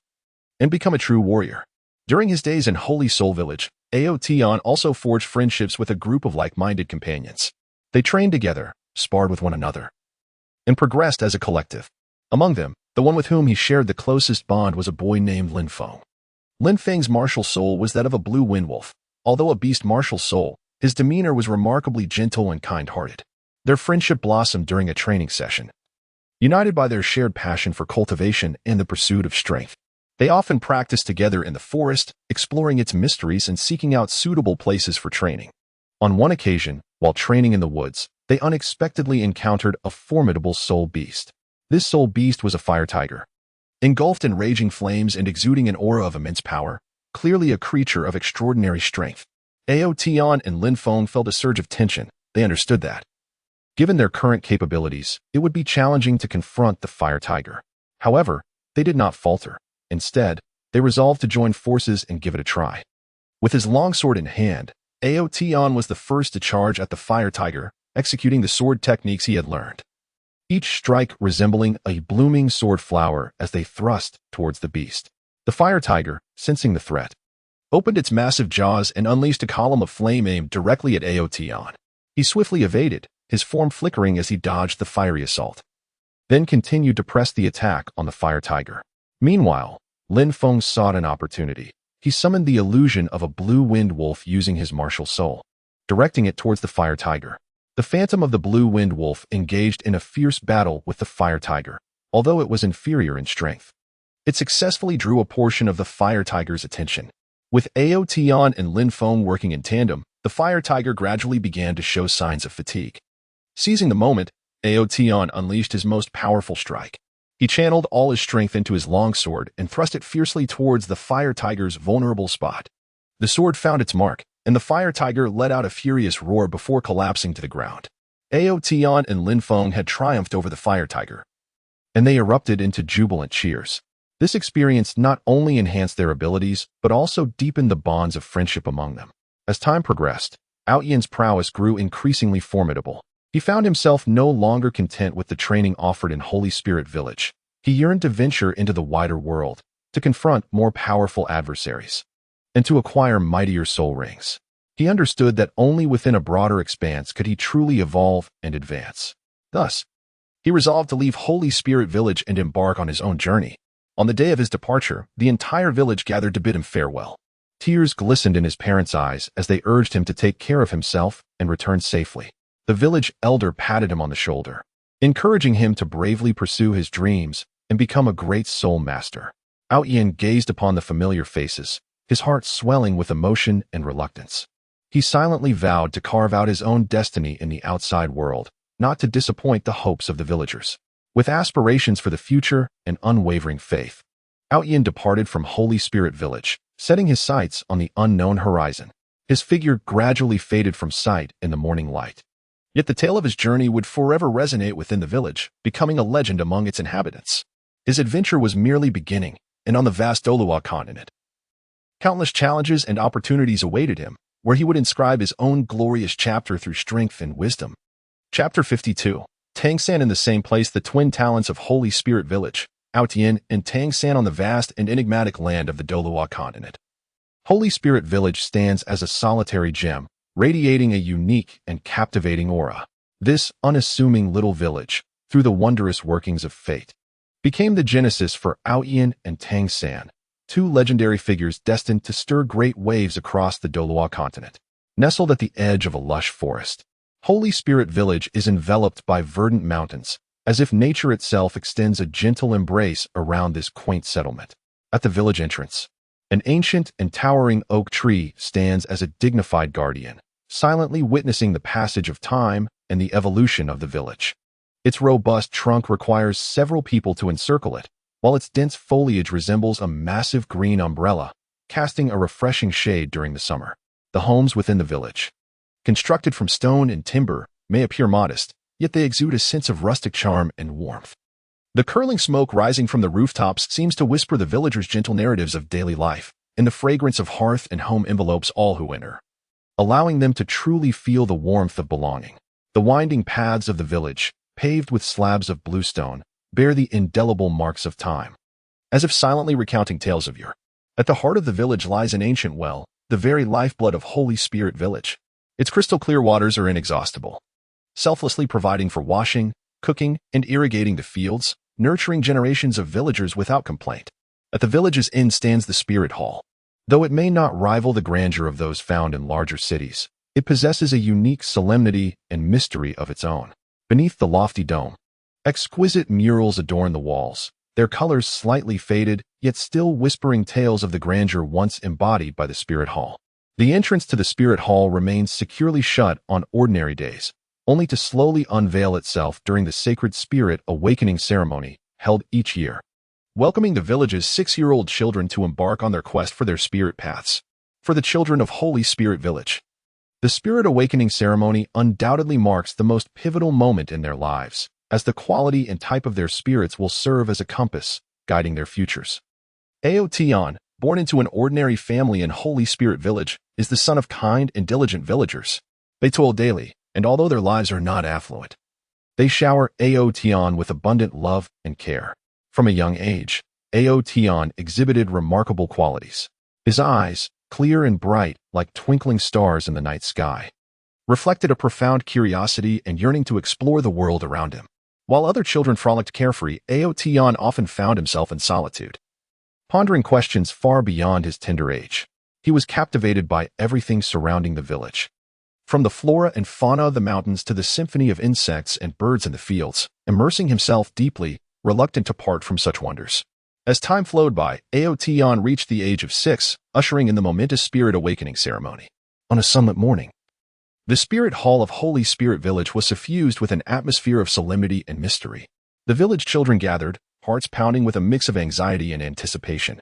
Speaker 1: and become a true warrior. During his days in Holy Soul Village, Aotian also forged friendships with a group of like-minded companions. They trained together, sparred with one another, and progressed as a collective. Among them, the one with whom he shared the closest bond was a boy named Lin Feng. Lin Feng's martial soul was that of a blue wind wolf. Although a beast martial soul, his demeanor was remarkably gentle and kind-hearted. Their friendship blossomed during a training session. United by their shared passion for cultivation and the pursuit of strength, they often practiced together in the forest, exploring its mysteries and seeking out suitable places for training. On one occasion, while training in the woods, they unexpectedly encountered a formidable soul beast. This soul beast was a fire tiger. Engulfed in raging flames and exuding an aura of immense power, clearly a creature of extraordinary strength. Aotian and Lin Feng felt a surge of tension. They understood that, given their current capabilities, it would be challenging to confront the fire tiger. However, they did not falter. Instead, they resolved to join forces and give it a try. With his longsword in hand, Aotian was the first to charge at the fire tiger, executing the sword techniques he had learned, each strike resembling a blooming sword flower as they thrust towards the beast. The fire tiger, sensing the threat, opened its massive jaws and unleashed a column of flame aimed directly at Aotian. He swiftly evaded, his form flickering as he dodged the fiery assault, then continued to press the attack on the fire tiger. Meanwhile, Lin Feng sought an opportunity. He summoned the illusion of a blue wind wolf using his martial soul, directing it towards the fire tiger. The phantom of the blue wind wolf engaged in a fierce battle with the fire tiger, although it was inferior in strength. It successfully drew a portion of the fire tiger's attention. With Aotian and Lin Feng working in tandem, the fire tiger gradually began to show signs of fatigue. Seizing the moment, Aotian unleashed his most powerful strike. He channeled all his strength into his longsword and thrust it fiercely towards the fire tiger's vulnerable spot. The sword found its mark, and the fire tiger let out a furious roar before collapsing to the ground. Aotian and Lin Feng had triumphed over the fire tiger, and they erupted into jubilant cheers. This experience not only enhanced their abilities, but also deepened the bonds of friendship among them. As time progressed, Aotian's prowess grew increasingly formidable. He found himself no longer content with the training offered in Holy Spirit Village. He yearned to venture into the wider world, to confront more powerful adversaries, and to acquire mightier soul rings. He understood that only within a broader expanse could he truly evolve and advance. Thus, he resolved to leave Holy Spirit Village and embark on his own journey. On the day of his departure, the entire village gathered to bid him farewell. Tears glistened in his parents' eyes as they urged him to take care of himself and return safely. The village elder patted him on the shoulder, encouraging him to bravely pursue his dreams and become a great soul master. Aotian gazed upon the familiar faces, his heart swelling with emotion and reluctance. He silently vowed to carve out his own destiny in the outside world, not to disappoint the hopes of the villagers. With aspirations for the future and unwavering faith, Aotian departed from Holy Spirit Village, setting his sights on the unknown horizon. His figure gradually faded from sight in the morning light. Yet the tale of his journey would forever resonate within the village, becoming a legend among its inhabitants. His adventure was merely beginning, and on the vast Douluo continent, countless challenges and opportunities awaited him, where he would inscribe his own glorious chapter through strength and wisdom. Chapter 52. Tangsan in the same place. The twin talents of Holy Spirit Village, Aotian and Tangsan on the vast and enigmatic land of the Douluo continent. Holy Spirit Village stands as a solitary gem, radiating a unique and captivating aura. This unassuming little village, through the wondrous workings of fate, became the genesis for Aotian and Tangsan, two legendary figures destined to stir great waves across the Douluo continent. Nestled at the edge of a lush forest, Holy Spirit Village is enveloped by verdant mountains, as if nature itself extends a gentle embrace around this quaint settlement. At the village entrance, an ancient and towering oak tree stands as a dignified guardian, silently witnessing the passage of time and the evolution of the village. Its robust trunk requires several people to encircle it, while its dense foliage resembles a massive green umbrella, casting a refreshing shade during the summer. The homes within the village, constructed from stone and timber, may appear modest, yet they exude a sense of rustic charm and warmth. The curling smoke rising from the rooftops seems to whisper the villagers' gentle narratives of daily life, and the fragrance of hearth and home envelopes all who enter, allowing them to truly feel the warmth of belonging. The winding paths of the village, paved with slabs of bluestone, bear the indelible marks of time, as if silently recounting tales of yore. At the heart of the village lies an ancient well, the very lifeblood of Holy Spirit Village. Its crystal-clear waters are inexhaustible, selflessly providing for washing, cooking, and irrigating the fields, nurturing generations of villagers without complaint. At the village's end stands the Spirit Hall. Though it may not rival the grandeur of those found in larger cities, it possesses a unique solemnity and mystery of its own. Beneath the lofty dome, exquisite murals adorn the walls, their colors slightly faded, yet still whispering tales of the grandeur once embodied by the Spirit Hall. The entrance to the Spirit Hall remains securely shut on ordinary days, only to slowly unveil itself during the sacred Spirit Awakening ceremony held each year, welcoming the village's 6-year-old children to embark on their quest for their spirit paths. For the children of Holy Spirit Village, the Spirit Awakening ceremony undoubtedly marks the most pivotal moment in their lives, as the quality and type of their spirits will serve as a compass, guiding their futures. Aotion, born into an ordinary family in Holy Spirit Village, is the son of kind and diligent villagers. They toil daily, and although their lives are not affluent, they shower Aotion with abundant love and care. From a young age, Aotion exhibited remarkable qualities. His eyes, clear and bright like twinkling stars in the night sky, reflected a profound curiosity and yearning to explore the world around him. While other children frolicked carefree, Aotion often found himself in solitude, pondering questions far beyond his tender age. He was captivated by everything surrounding the village, from the flora and fauna of the mountains to the symphony of insects and birds in the fields, immersing himself deeply, reluctant to part from such wonders. As time flowed by, Aotion reached the age of 6, ushering in the momentous Spirit Awakening ceremony. On a sunlit morning, the Spirit Hall of Holy Spirit Village was suffused with an atmosphere of solemnity and mystery. The village children gathered, hearts pounding with a mix of anxiety and anticipation,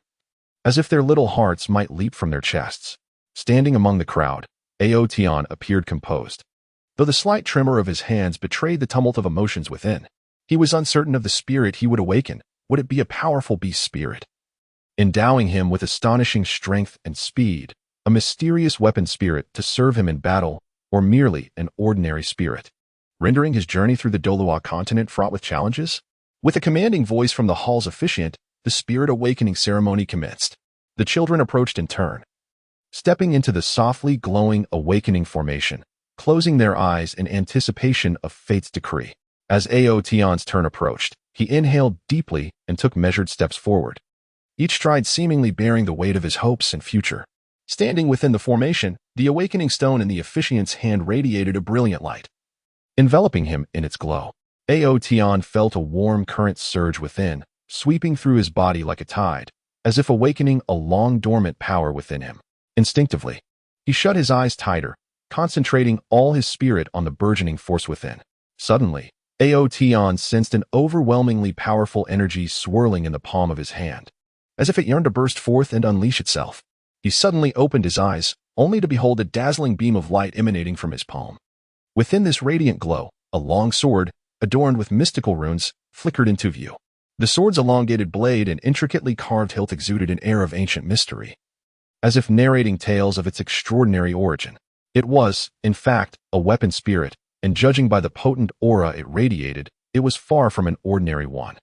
Speaker 1: as if their little hearts might leap from their chests. Standing among the crowd, Aotion appeared composed, though the slight tremor of his hands betrayed the tumult of emotions within. He was uncertain of the spirit he would awaken. Would it be a powerful beast spirit, endowing him with astonishing strength and speed, a mysterious weapon spirit to serve him in battle, or merely an ordinary spirit, rendering his journey through the Douluo continent fraught with challenges? With a commanding voice from the hall's officiant, the Spirit Awakening ceremony commenced. The children approached in turn, stepping into the softly glowing awakening formation, closing their eyes in anticipation of fate's decree. As Aotion's turn approached, he inhaled deeply and took measured steps forward, each stride seemingly bearing the weight of his hopes and future. Standing within the formation, the awakening stone in the officiant's hand radiated a brilliant light, enveloping him in its glow. Aotion felt a warm current surge within, sweeping through his body like a tide, as if awakening a long-dormant power within him. Instinctively, he shut his eyes tighter, concentrating all his spirit on the burgeoning force within. Suddenly, Aotion sensed an overwhelmingly powerful energy swirling in the palm of his hand, as if it yearned to burst forth and unleash itself. He suddenly opened his eyes, only to behold a dazzling beam of light emanating from his palm. Within this radiant glow, a long sword, adorned with mystical runes, flickered into view. The sword's elongated blade and intricately carved hilt exuded an air of ancient mystery, as if narrating tales of its extraordinary origin. It was, in fact, a weapon spirit, and judging by the potent aura it radiated, it was far from an ordinary one.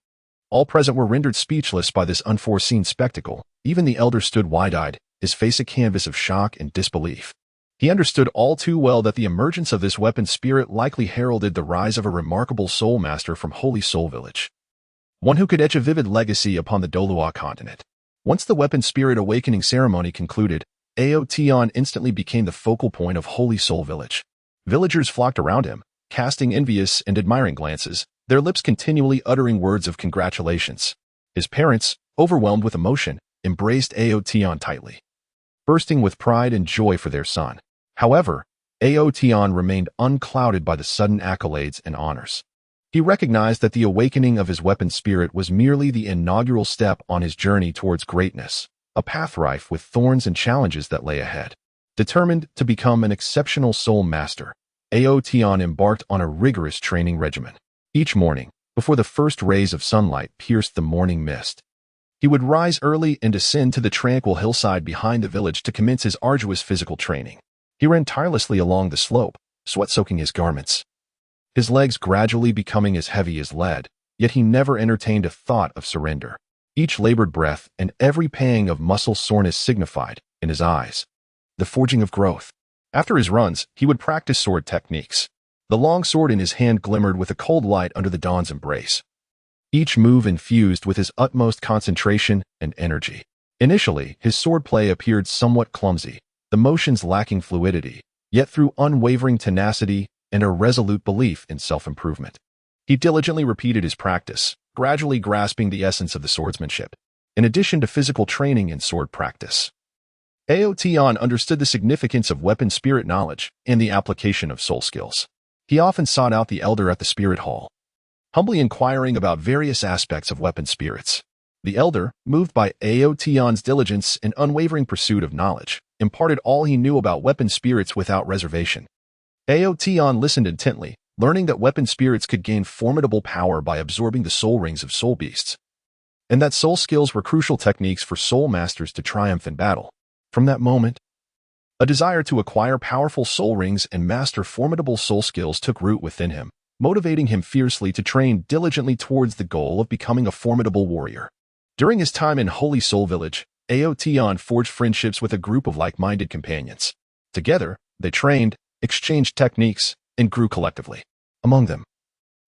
Speaker 1: All present were rendered speechless by this unforeseen spectacle. Even the elder stood wide-eyed, his face a canvas of shock and disbelief. He understood all too well that the emergence of this weapon spirit likely heralded the rise of a remarkable soul master from Holy Soul Village, one who could etch a vivid legacy upon the Douluo continent. Once the weapon spirit awakening ceremony concluded, Aotion instantly became the focal point of Holy Soul Village. Villagers flocked around him, casting envious and admiring glances, their lips continually uttering words of congratulations. His parents, overwhelmed with emotion, embraced Aotion tightly, bursting with pride and joy for their son. However, Aotion remained unclouded by the sudden accolades and honors. He recognized that the awakening of his weapon spirit was merely the inaugural step on his journey towards greatness, a path rife with thorns and challenges that lay ahead. Determined to become an exceptional soul master, Aotion embarked on a rigorous training regimen. Each morning, before the first rays of sunlight pierced the morning mist, he would rise early and descend to the tranquil hillside behind the village to commence his arduous physical training. He ran tirelessly along the slope, sweat-soaking his garments, his legs gradually becoming as heavy as lead, yet he never entertained a thought of surrender. Each labored breath and every pang of muscle soreness signified, in his eyes, the forging of growth. After his runs, he would practice sword techniques. The long sword in his hand glimmered with a cold light under the dawn's embrace, each move infused with his utmost concentration and energy. Initially, his swordplay appeared somewhat clumsy, the motions lacking fluidity, yet through unwavering tenacity and a resolute belief in self-improvement, he diligently repeated his practice, gradually grasping the essence of the swordsmanship. In addition to physical training and sword practice, Aotion understood the significance of weapon spirit knowledge and the application of soul skills. He often sought out the elder at the spirit hall, humbly inquiring about various aspects of weapon spirits. The elder, moved by Aotion's diligence and unwavering pursuit of knowledge, imparted all he knew about weapon spirits without reservation. Aotion listened intently, learning that weapon spirits could gain formidable power by absorbing the soul rings of soul beasts, and that soul skills were crucial techniques for soul masters to triumph in battle. From that moment, a desire to acquire powerful soul rings and master formidable soul skills took root within him, motivating him fiercely to train diligently towards the goal of becoming a formidable warrior. During his time in Holy Soul Village, Aotion forged friendships with a group of like-minded companions. Together, they trained, exchanged techniques, and grew collectively. Among them,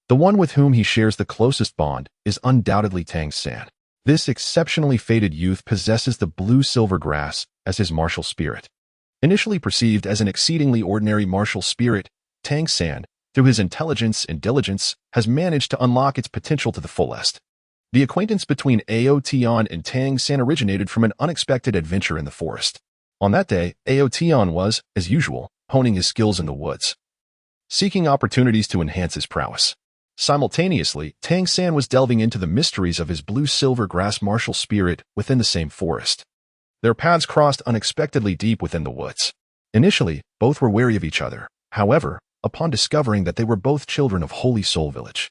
Speaker 1: the one with whom he shares the closest bond is undoubtedly Tang San. This exceptionally fated youth possesses the blue-silver grass as his martial spirit. Initially perceived as an exceedingly ordinary martial spirit, Tang San, through his intelligence and diligence, has managed to unlock its potential to the fullest. The acquaintance between Aotion and Tang San originated from an unexpected adventure in the forest. On that day, Aotion was, as usual, honing his skills in the woods, seeking opportunities to enhance his prowess. Simultaneously, Tang San was delving into the mysteries of his blue-silver grass martial spirit within the same forest. Their paths crossed unexpectedly deep within the woods. Initially, both were wary of each other. However, upon discovering that they were both children of Holy Soul Village,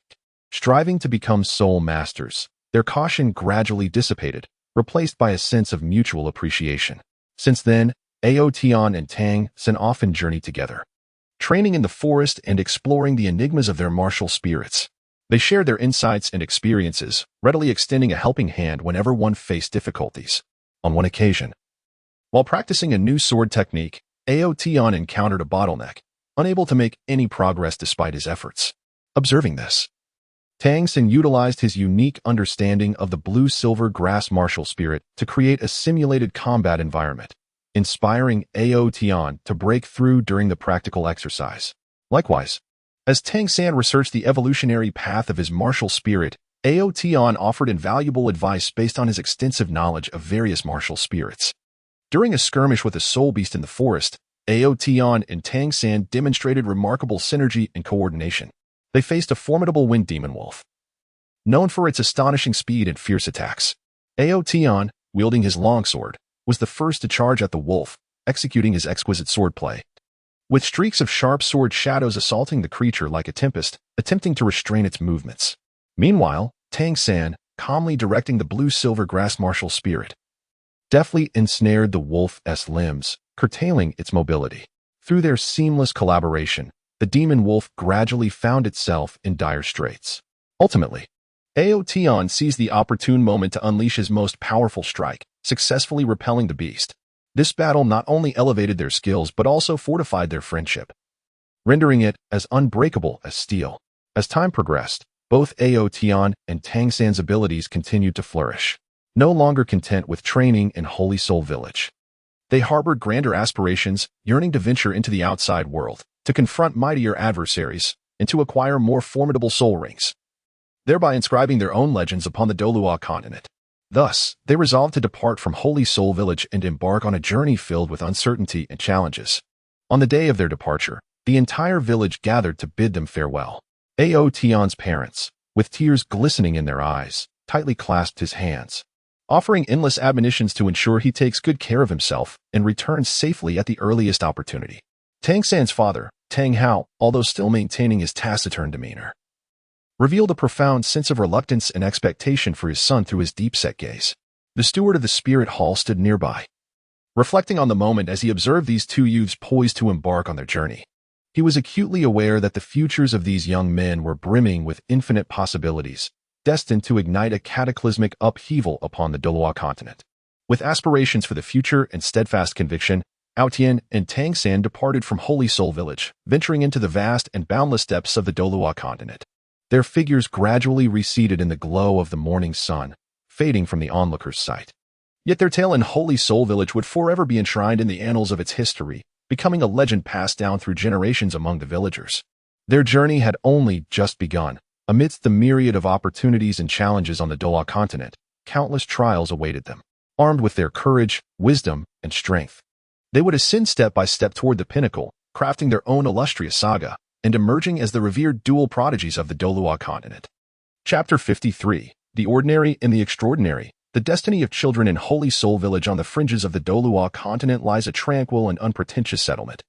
Speaker 1: striving to become soul masters, their caution gradually dissipated, replaced by a sense of mutual appreciation. Since then, Aotion and Tang San often journey together, training in the forest and exploring the enigmas of their martial spirits. They shared their insights and experiences, readily extending a helping hand whenever one faced difficulties. On one occasion, while practicing a new sword technique, Aotion encountered a bottleneck, unable to make any progress despite his efforts. Observing this, Tang San utilized his unique understanding of the blue-silver grass martial spirit to create a simulated combat environment, inspiring Aotion to break through during the practical exercise. Likewise, as Tang San researched the evolutionary path of his martial spirit, Aotion offered invaluable advice based on his extensive knowledge of various martial spirits. During a skirmish with a soul beast in the forest, Aotion and Tang San demonstrated remarkable synergy and coordination. They faced a formidable wind demon wolf, known for its astonishing speed and fierce attacks. Aotion, wielding his longsword, was the first to charge at the wolf, executing his exquisite swordplay, with streaks of sharp sword shadows assaulting the creature like a tempest, attempting to restrain its movements. Meanwhile, Tang San, calmly directing the blue-silver grass martial spirit, deftly ensnared the wolf's limbs, curtailing its mobility. Through their seamless collaboration, the demon wolf gradually found itself in dire straits. Ultimately, Aotion seized the opportune moment to unleash his most powerful strike, successfully repelling the beast. This battle not only elevated their skills but also fortified their friendship, rendering it as unbreakable as steel. As time progressed, both Aotion and Tang San's abilities continued to flourish. No longer content with training in Holy Soul Village, they harbored grander aspirations, yearning to venture into the outside world, to confront mightier adversaries, and to acquire more formidable soul rings, thereby inscribing their own legends upon the Douluo continent. Thus, they resolved to depart from Holy Soul Village and embark on a journey filled with uncertainty and challenges. On the day of their departure, the entire village gathered to bid them farewell. Aotion's parents, with tears glistening in their eyes, tightly clasped his hands, offering endless admonitions to ensure he takes good care of himself and returns safely at the earliest opportunity. Tang San's father, Tang Hao, although still maintaining his taciturn demeanor, revealed a profound sense of reluctance and expectation for his son through his deep-set gaze. The steward of the spirit hall stood nearby, reflecting on the moment as he observed these two youths poised to embark on their journey. He was acutely aware that the futures of these young men were brimming with infinite possibilities, destined to ignite a cataclysmic upheaval upon the Douluo continent. With aspirations for the future and steadfast conviction, Aotian and Tang San departed from Holy Soul Village, venturing into the vast and boundless depths of the Douluo continent. Their figures gradually receded in the glow of the morning sun, fading from the onlooker's sight. Yet their tale in Holy Soul Village would forever be enshrined in the annals of its history, becoming a legend passed down through generations among the villagers. Their journey had only just begun. Amidst the myriad of opportunities and challenges on the Douluo continent, countless trials awaited them. Armed with their courage, wisdom, and strength, they would ascend step by step toward the pinnacle, crafting their own illustrious saga, and emerging as the revered dual prodigies of the Douluo continent. Chapter 53, The Ordinary and the Extraordinary. The destiny of children in Holy Soul Village on the fringes of the Douluo continent lies a tranquil and unpretentious settlement.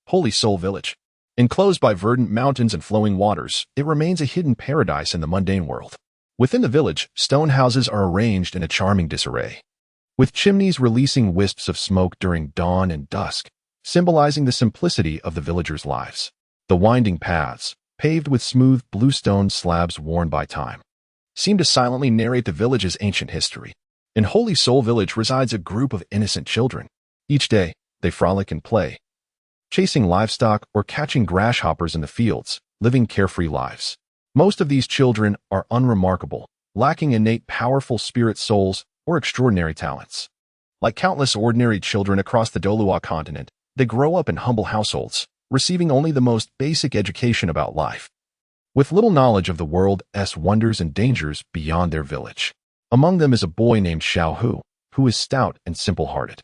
Speaker 1: Holy Soul Village. Enclosed by verdant mountains and flowing waters, it remains a hidden paradise in the mundane world. Within the village, stone houses are arranged in a charming disarray, with chimneys releasing wisps of smoke during dawn and dusk, symbolizing the simplicity of the villagers' lives. The winding paths, paved with smooth bluestone slabs worn by time, seem to silently narrate the village's ancient history. In Holy Soul Village resides a group of innocent children. Each day, they frolic and play, chasing livestock or catching grasshoppers in the fields, living carefree lives. Most of these children are unremarkable, lacking innate powerful spirit souls or extraordinary talents. Like countless ordinary children across the Douluo continent, they grow up in humble households, receiving only the most basic education about life, with little knowledge of the world's wonders and dangers beyond their village. Among them is a boy named Xiao Hu, who is stout and simple-hearted.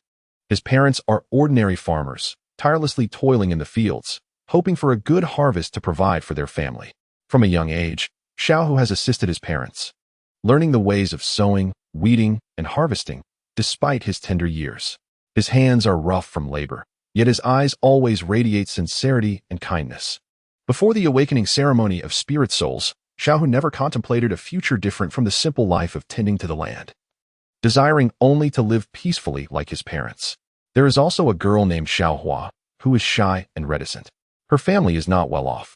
Speaker 1: His parents are ordinary farmers, tirelessly toiling in the fields, hoping for a good harvest to provide for their family. From a young age, Xiao Hu has assisted his parents, learning the ways of sowing, weeding, and harvesting, despite his tender years. His hands are rough from labor, yet his eyes always radiate sincerity and kindness. Before the awakening ceremony of spirit souls, Xiao Hu never contemplated a future different from the simple life of tending to the land, desiring only to live peacefully like his parents. There is also a girl named Xiao Hua, who is shy and reticent. Her family is not well off.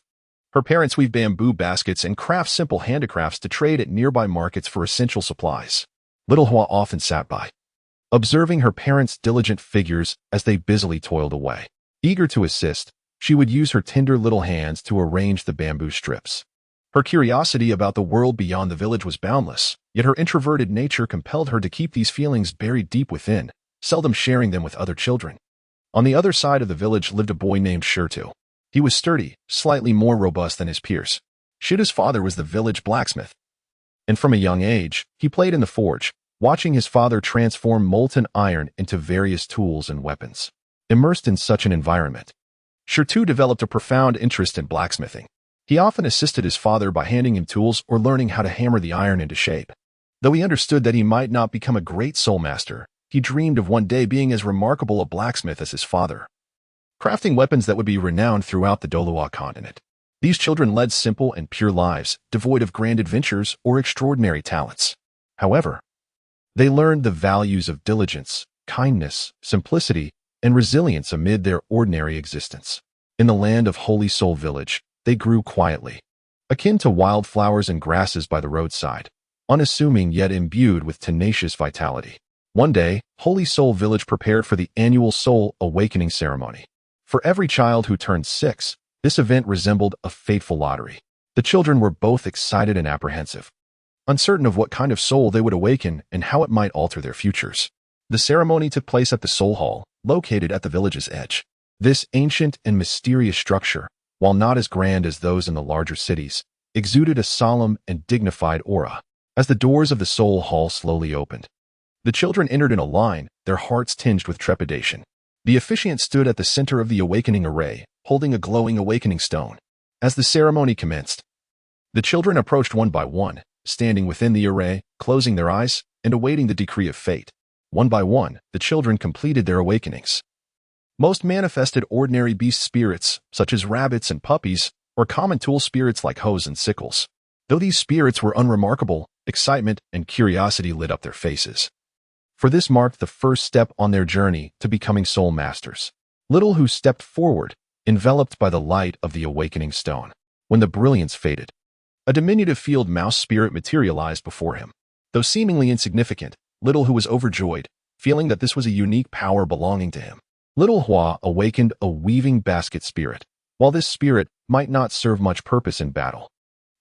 Speaker 1: Her parents weave bamboo baskets and craft simple handicrafts to trade at nearby markets for essential supplies. Little Hua often sat by, observing her parents' diligent figures as they busily toiled away. Eager to assist, she would use her tender little hands to arrange the bamboo strips. Her curiosity about the world beyond the village was boundless, yet her introverted nature compelled her to keep these feelings buried deep within, seldom sharing them with other children. On the other side of the village lived a boy named Shirtu. He was sturdy, slightly more robust than his peers. Shirtu's father was the village blacksmith, and from a young age, he played in the forge, watching his father transform molten iron into various tools and weapons. Immersed in such an environment, Shirtu developed a profound interest in blacksmithing. He often assisted his father by handing him tools or learning how to hammer the iron into shape. Though he understood that he might not become a great soul master, he dreamed of one day being as remarkable a blacksmith as his father, crafting weapons that would be renowned throughout the Douluo continent. These children led simple and pure lives, devoid of grand adventures or extraordinary talents. However, they learned the values of diligence, kindness, simplicity, and resilience amid their ordinary existence. In the land of Holy Soul Village, they grew quietly, akin to wildflowers and grasses by the roadside, unassuming yet imbued with tenacious vitality. One day, Holy Soul Village prepared for the annual Soul Awakening ceremony. For every child who turned 6, this event resembled a fateful lottery. The children were both excited and apprehensive, uncertain of what kind of soul they would awaken and how it might alter their futures. The ceremony took place at the Soul Hall, located at the village's edge. This ancient and mysterious structure, while not as grand as those in the larger cities, exuded a solemn and dignified aura. As the doors of the Soul Hall slowly opened, the children entered in a line, their hearts tinged with trepidation. The officiant stood at the center of the awakening array, holding a glowing awakening stone. As the ceremony commenced, the children approached one by one, standing within the array, closing their eyes, and awaiting the decree of fate. One by one, the children completed their awakenings, Most manifested ordinary beast spirits, such as rabbits and puppies, or common tool spirits like hoes and sickles. Though these spirits were unremarkable, excitement and curiosity lit up their faces. For this marked the first step on their journey to becoming soul masters. Little Who stepped forward, enveloped by the light of the awakening stone. When the brilliance faded, a diminutive field mouse spirit materialized before him. Though seemingly insignificant, Little Who was overjoyed, feeling that this was a unique power belonging to him. Little Hua awakened a weaving basket spirit. While this spirit might not serve much purpose in battle,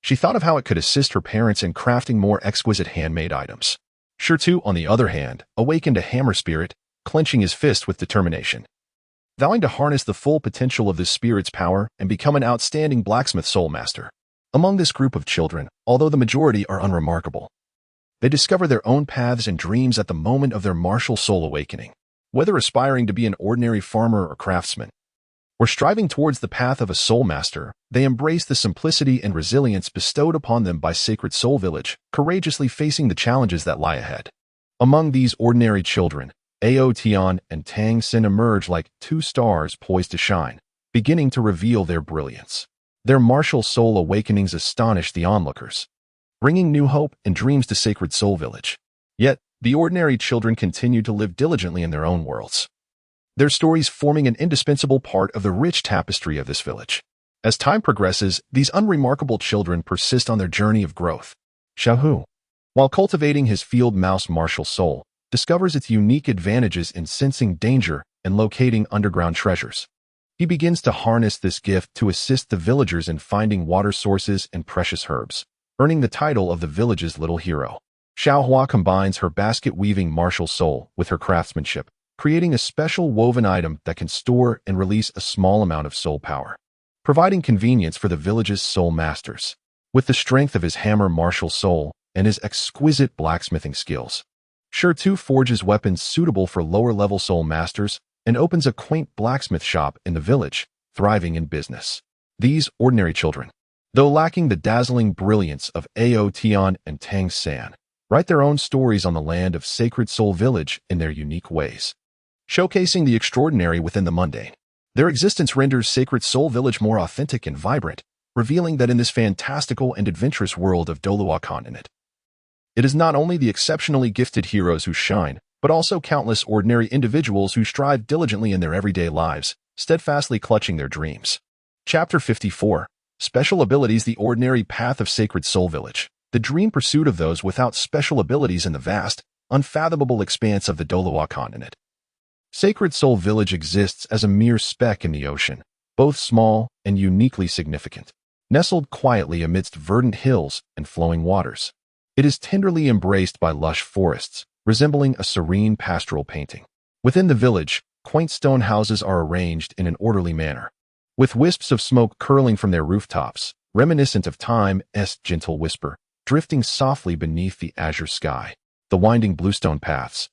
Speaker 1: she thought of how it could assist her parents in crafting more exquisite handmade items. Shurtu, on the other hand, awakened a hammer spirit, clenching his fist with determination. Vowing to harness the full potential of this spirit's power and become an outstanding blacksmith soul master. Among this group of children, although the majority are unremarkable, they discover their own paths and dreams at the moment of their martial soul awakening. Whether aspiring to be an ordinary farmer or craftsman, or striving towards the path of a soul master, they embrace the simplicity and resilience bestowed upon them by Sacred Soul Village, courageously facing the challenges that lie ahead. Among these ordinary children, Ao Tian and Tang Xin emerge like two stars poised to shine, beginning to reveal their brilliance. Their martial soul awakenings astonish the onlookers, bringing new hope and dreams to Sacred Soul Village. Yet, the ordinary children continue to live diligently in their own worlds, their stories forming an indispensable part of the rich tapestry of this village. As time progresses, these unremarkable children persist on their journey of growth. Xiaohu, while cultivating his field mouse martial soul, discovers its unique advantages in sensing danger and locating underground treasures. He begins to harness this gift to assist the villagers in finding water sources and precious herbs, earning the title of the village's little hero. Xiaohua combines her basket-weaving martial soul with her craftsmanship, creating a special woven item that can store and release a small amount of soul power, providing convenience for the village's soul masters. With the strength of his hammer martial soul and his exquisite blacksmithing skills, Shurtu forges weapons suitable for lower-level soul masters and opens a quaint blacksmith shop in the village, thriving in business. These ordinary children, though lacking the dazzling brilliance of Ao Tian and Tang San, write their own stories on the land of Sacred Soul Village in their unique ways, showcasing the extraordinary within the mundane. Their existence renders Sacred Soul Village more authentic and vibrant, revealing that in this fantastical and adventurous world of Douluo continent, it is not only the exceptionally gifted heroes who shine, but also countless ordinary individuals who strive diligently in their everyday lives, steadfastly clutching their dreams. Chapter 54. Special Abilities: The Ordinary Path of Sacred Soul Village. The dream pursuit of those without special abilities in the vast, unfathomable expanse of the Douluo continent. Sacred Soul Village exists as a mere speck in the ocean, both small and uniquely significant. Nestled quietly amidst verdant hills and flowing waters, it is tenderly embraced by lush forests, resembling a serene pastoral painting. Within the village, quaint stone houses are arranged in an orderly manner, with wisps of smoke curling from their rooftops, reminiscent of time's gentle whisper, drifting softly beneath the azure sky. The winding bluestone paths,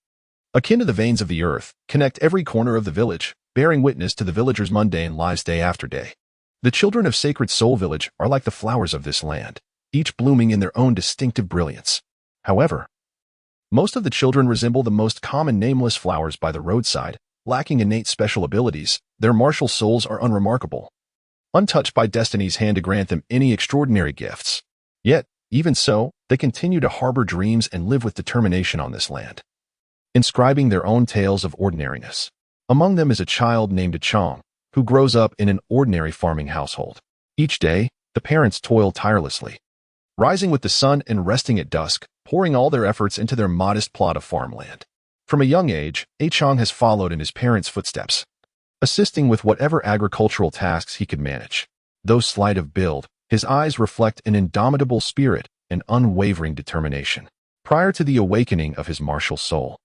Speaker 1: akin to the veins of the earth, connect every corner of the village, bearing witness to the villagers' mundane lives day after day. The children of Sacred Soul Village are like the flowers of this land, each blooming in their own distinctive brilliance. However, most of the children resemble the most common nameless flowers by the roadside, lacking innate special abilities. Their martial souls are unremarkable, untouched by destiny's hand to grant them any extraordinary gifts. Yet, even so, they continue to harbor dreams and live with determination on this land, inscribing their own tales of ordinariness. Among them is a child named Chong, who grows up in an ordinary farming household. Each day, the parents toil tirelessly, rising with the sun and resting at dusk, pouring all their efforts into their modest plot of farmland. From a young age, Chong has followed in his parents' footsteps, assisting with whatever agricultural tasks he could manage. Though slight of build, his eyes reflect an indomitable spirit and unwavering determination. Prior to the awakening of his martial soul,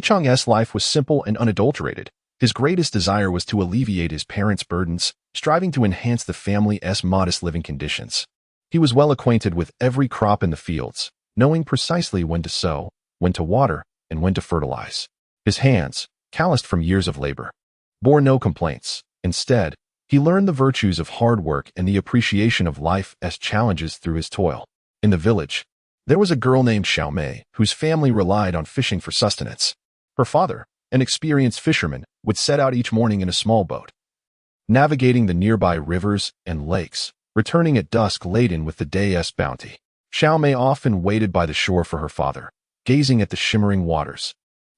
Speaker 1: Chong's life was simple and unadulterated. His greatest desire was to alleviate his parents' burdens, striving to enhance the family's modest living conditions. He was well acquainted with every crop in the fields, knowing precisely when to sow, when to water, and when to fertilize. His hands, calloused from years of labor, bore no complaints. Instead, he learned the virtues of hard work and the appreciation of life's challenges through his toil. In the village, there was a girl named Xiaomei, whose family relied on fishing for sustenance. Her father, an experienced fisherman, would set out each morning in a small boat, navigating the nearby rivers and lakes, returning at dusk laden with the day's bounty. Xiao Mei often waited by the shore for her father, gazing at the shimmering waters,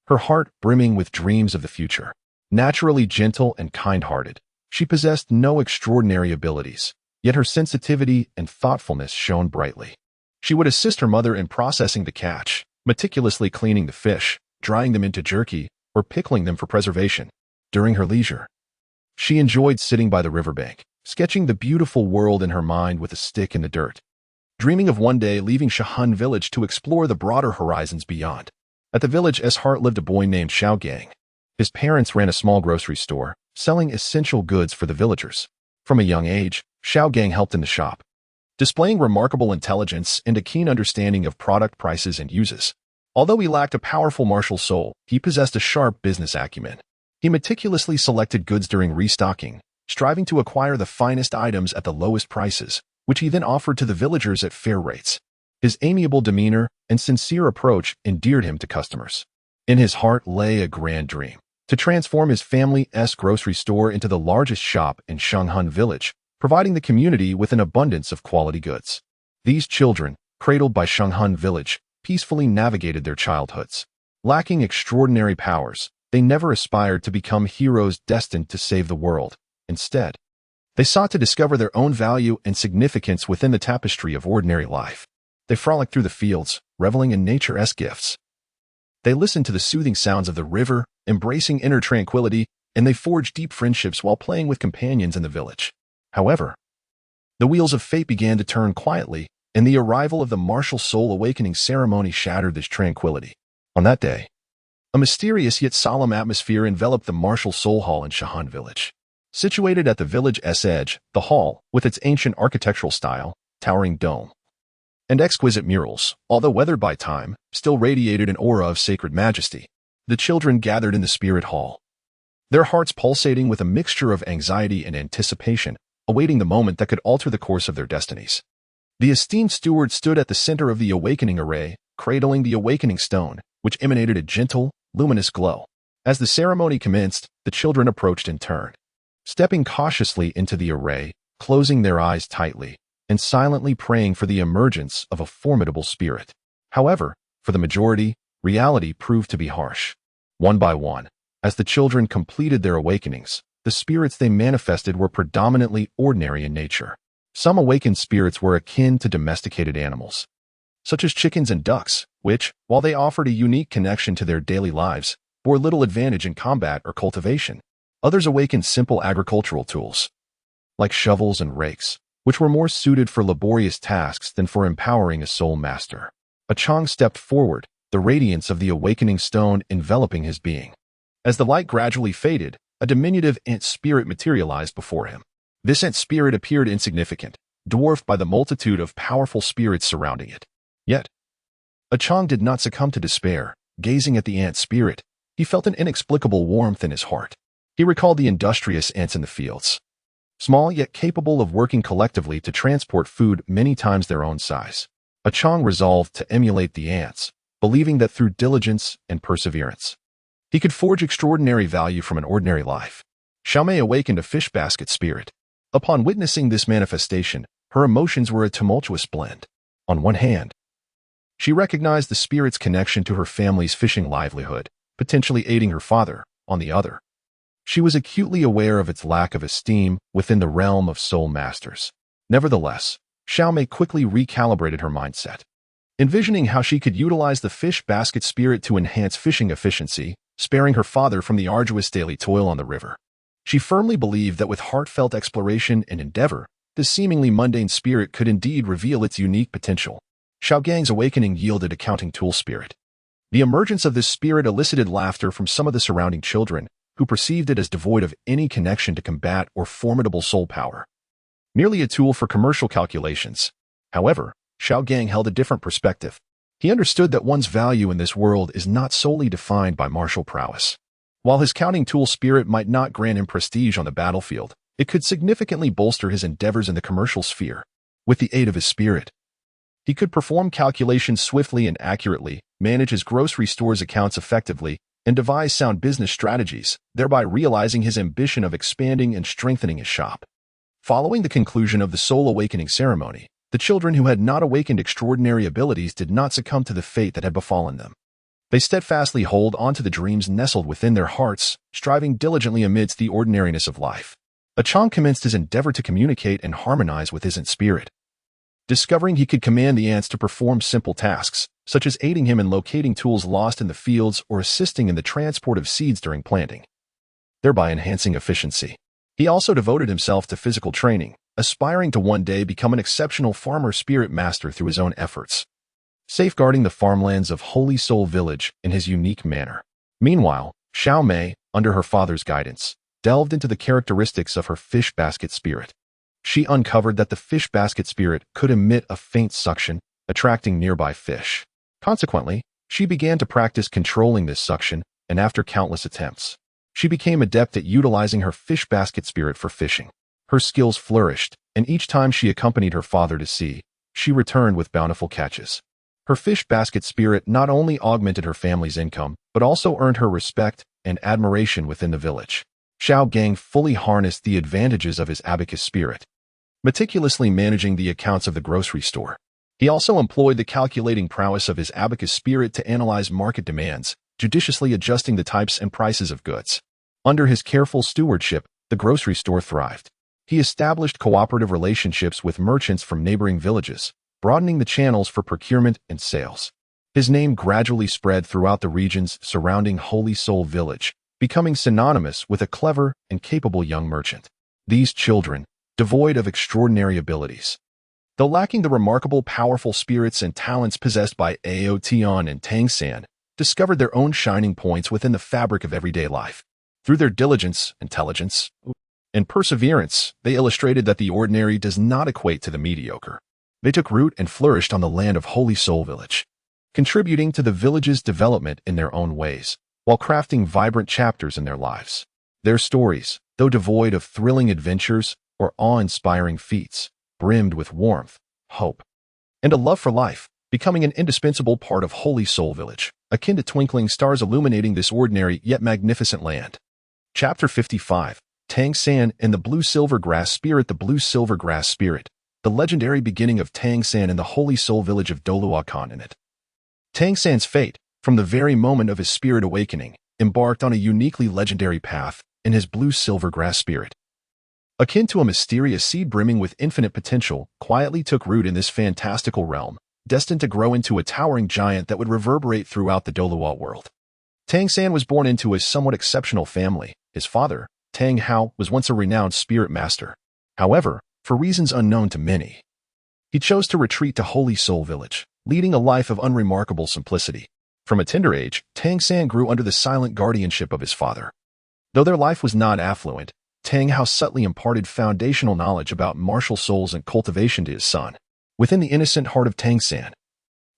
Speaker 1: her heart brimming with dreams of the future. Naturally gentle and kind-hearted, she possessed no extraordinary abilities, yet her sensitivity and thoughtfulness shone brightly. She would assist her mother in processing the catch, meticulously cleaning the fish, drying them into jerky, or pickling them for preservation. During her leisure, she enjoyed sitting by the riverbank, sketching the beautiful world in her mind with a stick in the dirt, dreaming of one day leaving Shahan village to explore the broader horizons beyond. At the village's heart lived a boy named Xiao Gang. His parents ran a small grocery store, selling essential goods for the villagers. From a young age, Xiao Gang helped in the shop, displaying remarkable intelligence and a keen understanding of product prices and uses. Although he lacked a powerful martial soul, he possessed a sharp business acumen. He meticulously selected goods during restocking, striving to acquire the finest items at the lowest prices, which he then offered to the villagers at fair rates. His amiable demeanor and sincere approach endeared him to customers. In his heart lay a grand dream: to transform his family's grocery store into the largest shop in Shanghan village, providing the community with an abundance of quality goods. These children, cradled by Shanghan village, peacefully navigated their childhoods. Lacking extraordinary powers, they never aspired to become heroes destined to save the world. Instead, they sought to discover their own value and significance within the tapestry of ordinary life. They frolicked through the fields, reveling in nature's gifts. They listened to the soothing sounds of the river, embracing inner tranquility, and they forged deep friendships while playing with companions in the village. However, the wheels of fate began to turn quietly, and the arrival of the martial soul awakening ceremony shattered this tranquility. On that day, a mysterious yet solemn atmosphere enveloped the martial soul hall in Shahan village. Situated at the village's edge, the hall, with its ancient architectural style, towering dome, and exquisite murals, although weathered by time, still radiated an aura of sacred majesty. The children gathered in the spirit hall, their hearts pulsating with a mixture of anxiety and anticipation, awaiting the moment that could alter the course of their destinies. The esteemed steward stood at the center of the awakening array, cradling the awakening stone, which emanated a gentle, luminous glow. As the ceremony commenced, the children approached in turn, stepping cautiously into the array, closing their eyes tightly, and silently praying for the emergence of a formidable spirit. However, for the majority, reality proved to be harsh. One by one, as the children completed their awakenings, the spirits they manifested were predominantly ordinary in nature. Some awakened spirits were akin to domesticated animals, such as chickens and ducks, which, while they offered a unique connection to their daily lives, bore little advantage in combat or cultivation. Others awakened simple agricultural tools, like shovels and rakes, which were more suited for laborious tasks than for empowering a soul master. A Chang stepped forward, the radiance of the awakening stone enveloping his being. As the light gradually faded, a diminutive ant spirit materialized before him. This ant spirit appeared insignificant, dwarfed by the multitude of powerful spirits surrounding it. Yet, a Chang did not succumb to despair. Gazing at the ant spirit, he felt an inexplicable warmth in his heart. He recalled the industrious ants in the fields, small yet capable of working collectively to transport food many times their own size. A Chang resolved to emulate the ants, believing that through diligence and perseverance, he could forge extraordinary value from an ordinary life. Xiao Mei awakened a fish basket spirit. Upon witnessing this manifestation, her emotions were a tumultuous blend. On one hand, she recognized the spirit's connection to her family's fishing livelihood, potentially aiding her father. On the other, she was acutely aware of its lack of esteem within the realm of soul masters. Nevertheless, Xiao Mei quickly recalibrated her mindset. Envisioning how she could utilize the fish basket spirit to enhance fishing efficiency, sparing her father from the arduous daily toil on the river. She firmly believed that with heartfelt exploration and endeavor, this seemingly mundane spirit could indeed reveal its unique potential. Xiao Gang's awakening yielded a counting tool spirit. The emergence of this spirit elicited laughter from some of the surrounding children, who perceived it as devoid of any connection to combat or formidable soul power. Merely a tool for commercial calculations. However, Xiao Gang held a different perspective. He understood that one's value in this world is not solely defined by martial prowess. While his counting tool spirit might not grant him prestige on the battlefield, it could significantly bolster his endeavors in the commercial sphere. With the aid of his spirit, he could perform calculations swiftly and accurately, manage his grocery store's accounts effectively, and devise sound business strategies, thereby realizing his ambition of expanding and strengthening his shop. Following the conclusion of the soul awakening ceremony, the children who had not awakened extraordinary abilities did not succumb to the fate that had befallen them. They steadfastly hold on to the dreams nestled within their hearts, striving diligently amidst the ordinariness of life. Chang commenced his endeavor to communicate and harmonize with his spirit. Discovering he could command the ants to perform simple tasks, such as aiding him in locating tools lost in the fields or assisting in the transport of seeds during planting, thereby enhancing efficiency. He also devoted himself to physical training, aspiring to one day become an exceptional farmer spirit master through his own efforts, safeguarding the farmlands of Holy Soul Village in his unique manner. Meanwhile, Xiao Mei, under her father's guidance, delved into the characteristics of her fish basket spirit. She uncovered that the fish basket spirit could emit a faint suction, attracting nearby fish. Consequently, she began to practice controlling this suction, and after countless attempts, she became adept at utilizing her fish basket spirit for fishing. Her skills flourished, and each time she accompanied her father to sea, she returned with bountiful catches. Her fish basket spirit not only augmented her family's income, but also earned her respect and admiration within the village. Xiao Gang fully harnessed the advantages of his abacus spirit, meticulously managing the accounts of the grocery store. He also employed the calculating prowess of his abacus spirit to analyze market demands, judiciously adjusting the types and prices of goods. Under his careful stewardship, the grocery store thrived. He established cooperative relationships with merchants from neighboring villages, broadening the channels for procurement and sales. His name gradually spread throughout the regions surrounding Holy Soul Village, becoming synonymous with a clever and capable young merchant. These children, devoid of extraordinary abilities, though lacking the remarkable powerful spirits and talents possessed by Ao Tian and Tang San, discovered their own shining points within the fabric of everyday life. Through their diligence, intelligence, and perseverance, they illustrated that the ordinary does not equate to the mediocre. They took root and flourished on the land of Holy Soul Village, contributing to the village's development in their own ways, while crafting vibrant chapters in their lives. Their stories, though devoid of thrilling adventures or awe-inspiring feats, brimmed with warmth, hope, and a love for life, becoming an indispensable part of Holy Soul Village, akin to twinkling stars illuminating this ordinary yet magnificent land. Chapter 55, Tang San and the Blue-Silver Grass Spirit. The Blue-Silver Grass Spirit, the legendary beginning of Tang San in the Holy Soul Village of Douluo continent. Tang San's fate, from the very moment of his spirit awakening, embarked on a uniquely legendary path in his Blue-Silver Grass Spirit. Akin to a mysterious seed brimming with infinite potential, quietly took root in this fantastical realm, destined to grow into a towering giant that would reverberate throughout the Douluo world. Tang San was born into a somewhat exceptional family. His father, Tang Hao, was once a renowned spirit master. However, for reasons unknown to many, he chose to retreat to Holy Soul Village, leading a life of unremarkable simplicity. From a tender age, Tang San grew under the silent guardianship of his father. Though their life was not affluent, Tang Hao subtly imparted foundational knowledge about martial souls and cultivation to his son. Within the innocent heart of Tang San,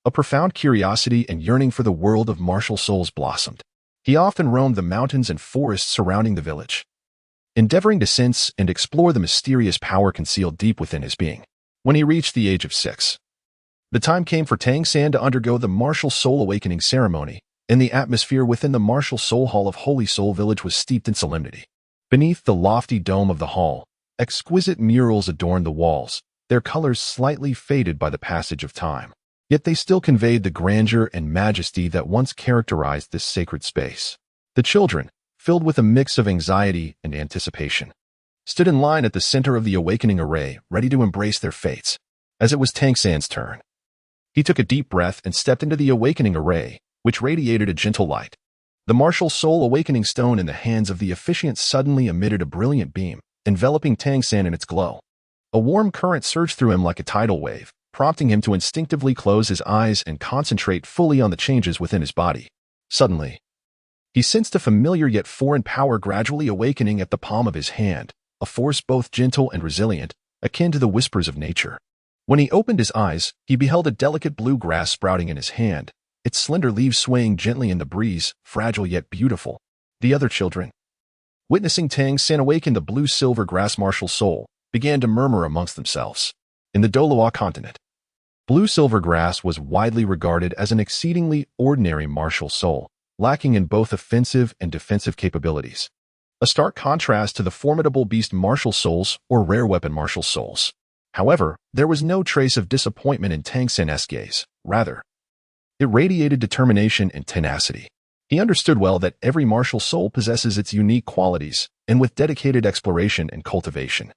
Speaker 1: a profound curiosity and yearning for the world of martial souls blossomed. He often roamed the mountains and forests surrounding the village, endeavoring to sense and explore the mysterious power concealed deep within his being. When he reached the age of 6, the time came for Tang San to undergo the martial soul awakening ceremony, and the atmosphere within the martial soul hall of Holy Soul Village was steeped in solemnity. Beneath the lofty dome of the hall, exquisite murals adorned the walls, their colors slightly faded by the passage of time. Yet they still conveyed the grandeur and majesty that once characterized this sacred space. The children, filled with a mix of anxiety and anticipation, stood in line at the center of the awakening array, ready to embrace their fates. As it was Tang San's turn, he took a deep breath and stepped into the awakening array, which radiated a gentle light. The martial soul awakening stone in the hands of the officiant suddenly emitted a brilliant beam, enveloping Tang San in its glow. A warm current surged through him like a tidal wave, prompting him to instinctively close his eyes and concentrate fully on the changes within his body. Suddenly, he sensed a familiar yet foreign power gradually awakening at the palm of his hand, a force both gentle and resilient, akin to the whispers of nature. When he opened his eyes, he beheld a delicate blue grass sprouting in his hand, its slender leaves swaying gently in the breeze, fragile yet beautiful. The other children, witnessing Tang San awaken the blue-silver grass martial soul, began to murmur amongst themselves. In the Douluo continent, blue-silver grass was widely regarded as an exceedingly ordinary martial soul, lacking in both offensive and defensive capabilities. A stark contrast to the formidable beast martial souls or rare weapon martial souls. However, there was no trace of disappointment in Tang San's gaze. Rather, it radiated determination and tenacity. He understood well that every martial soul possesses its unique qualities, and with dedicated exploration and cultivation,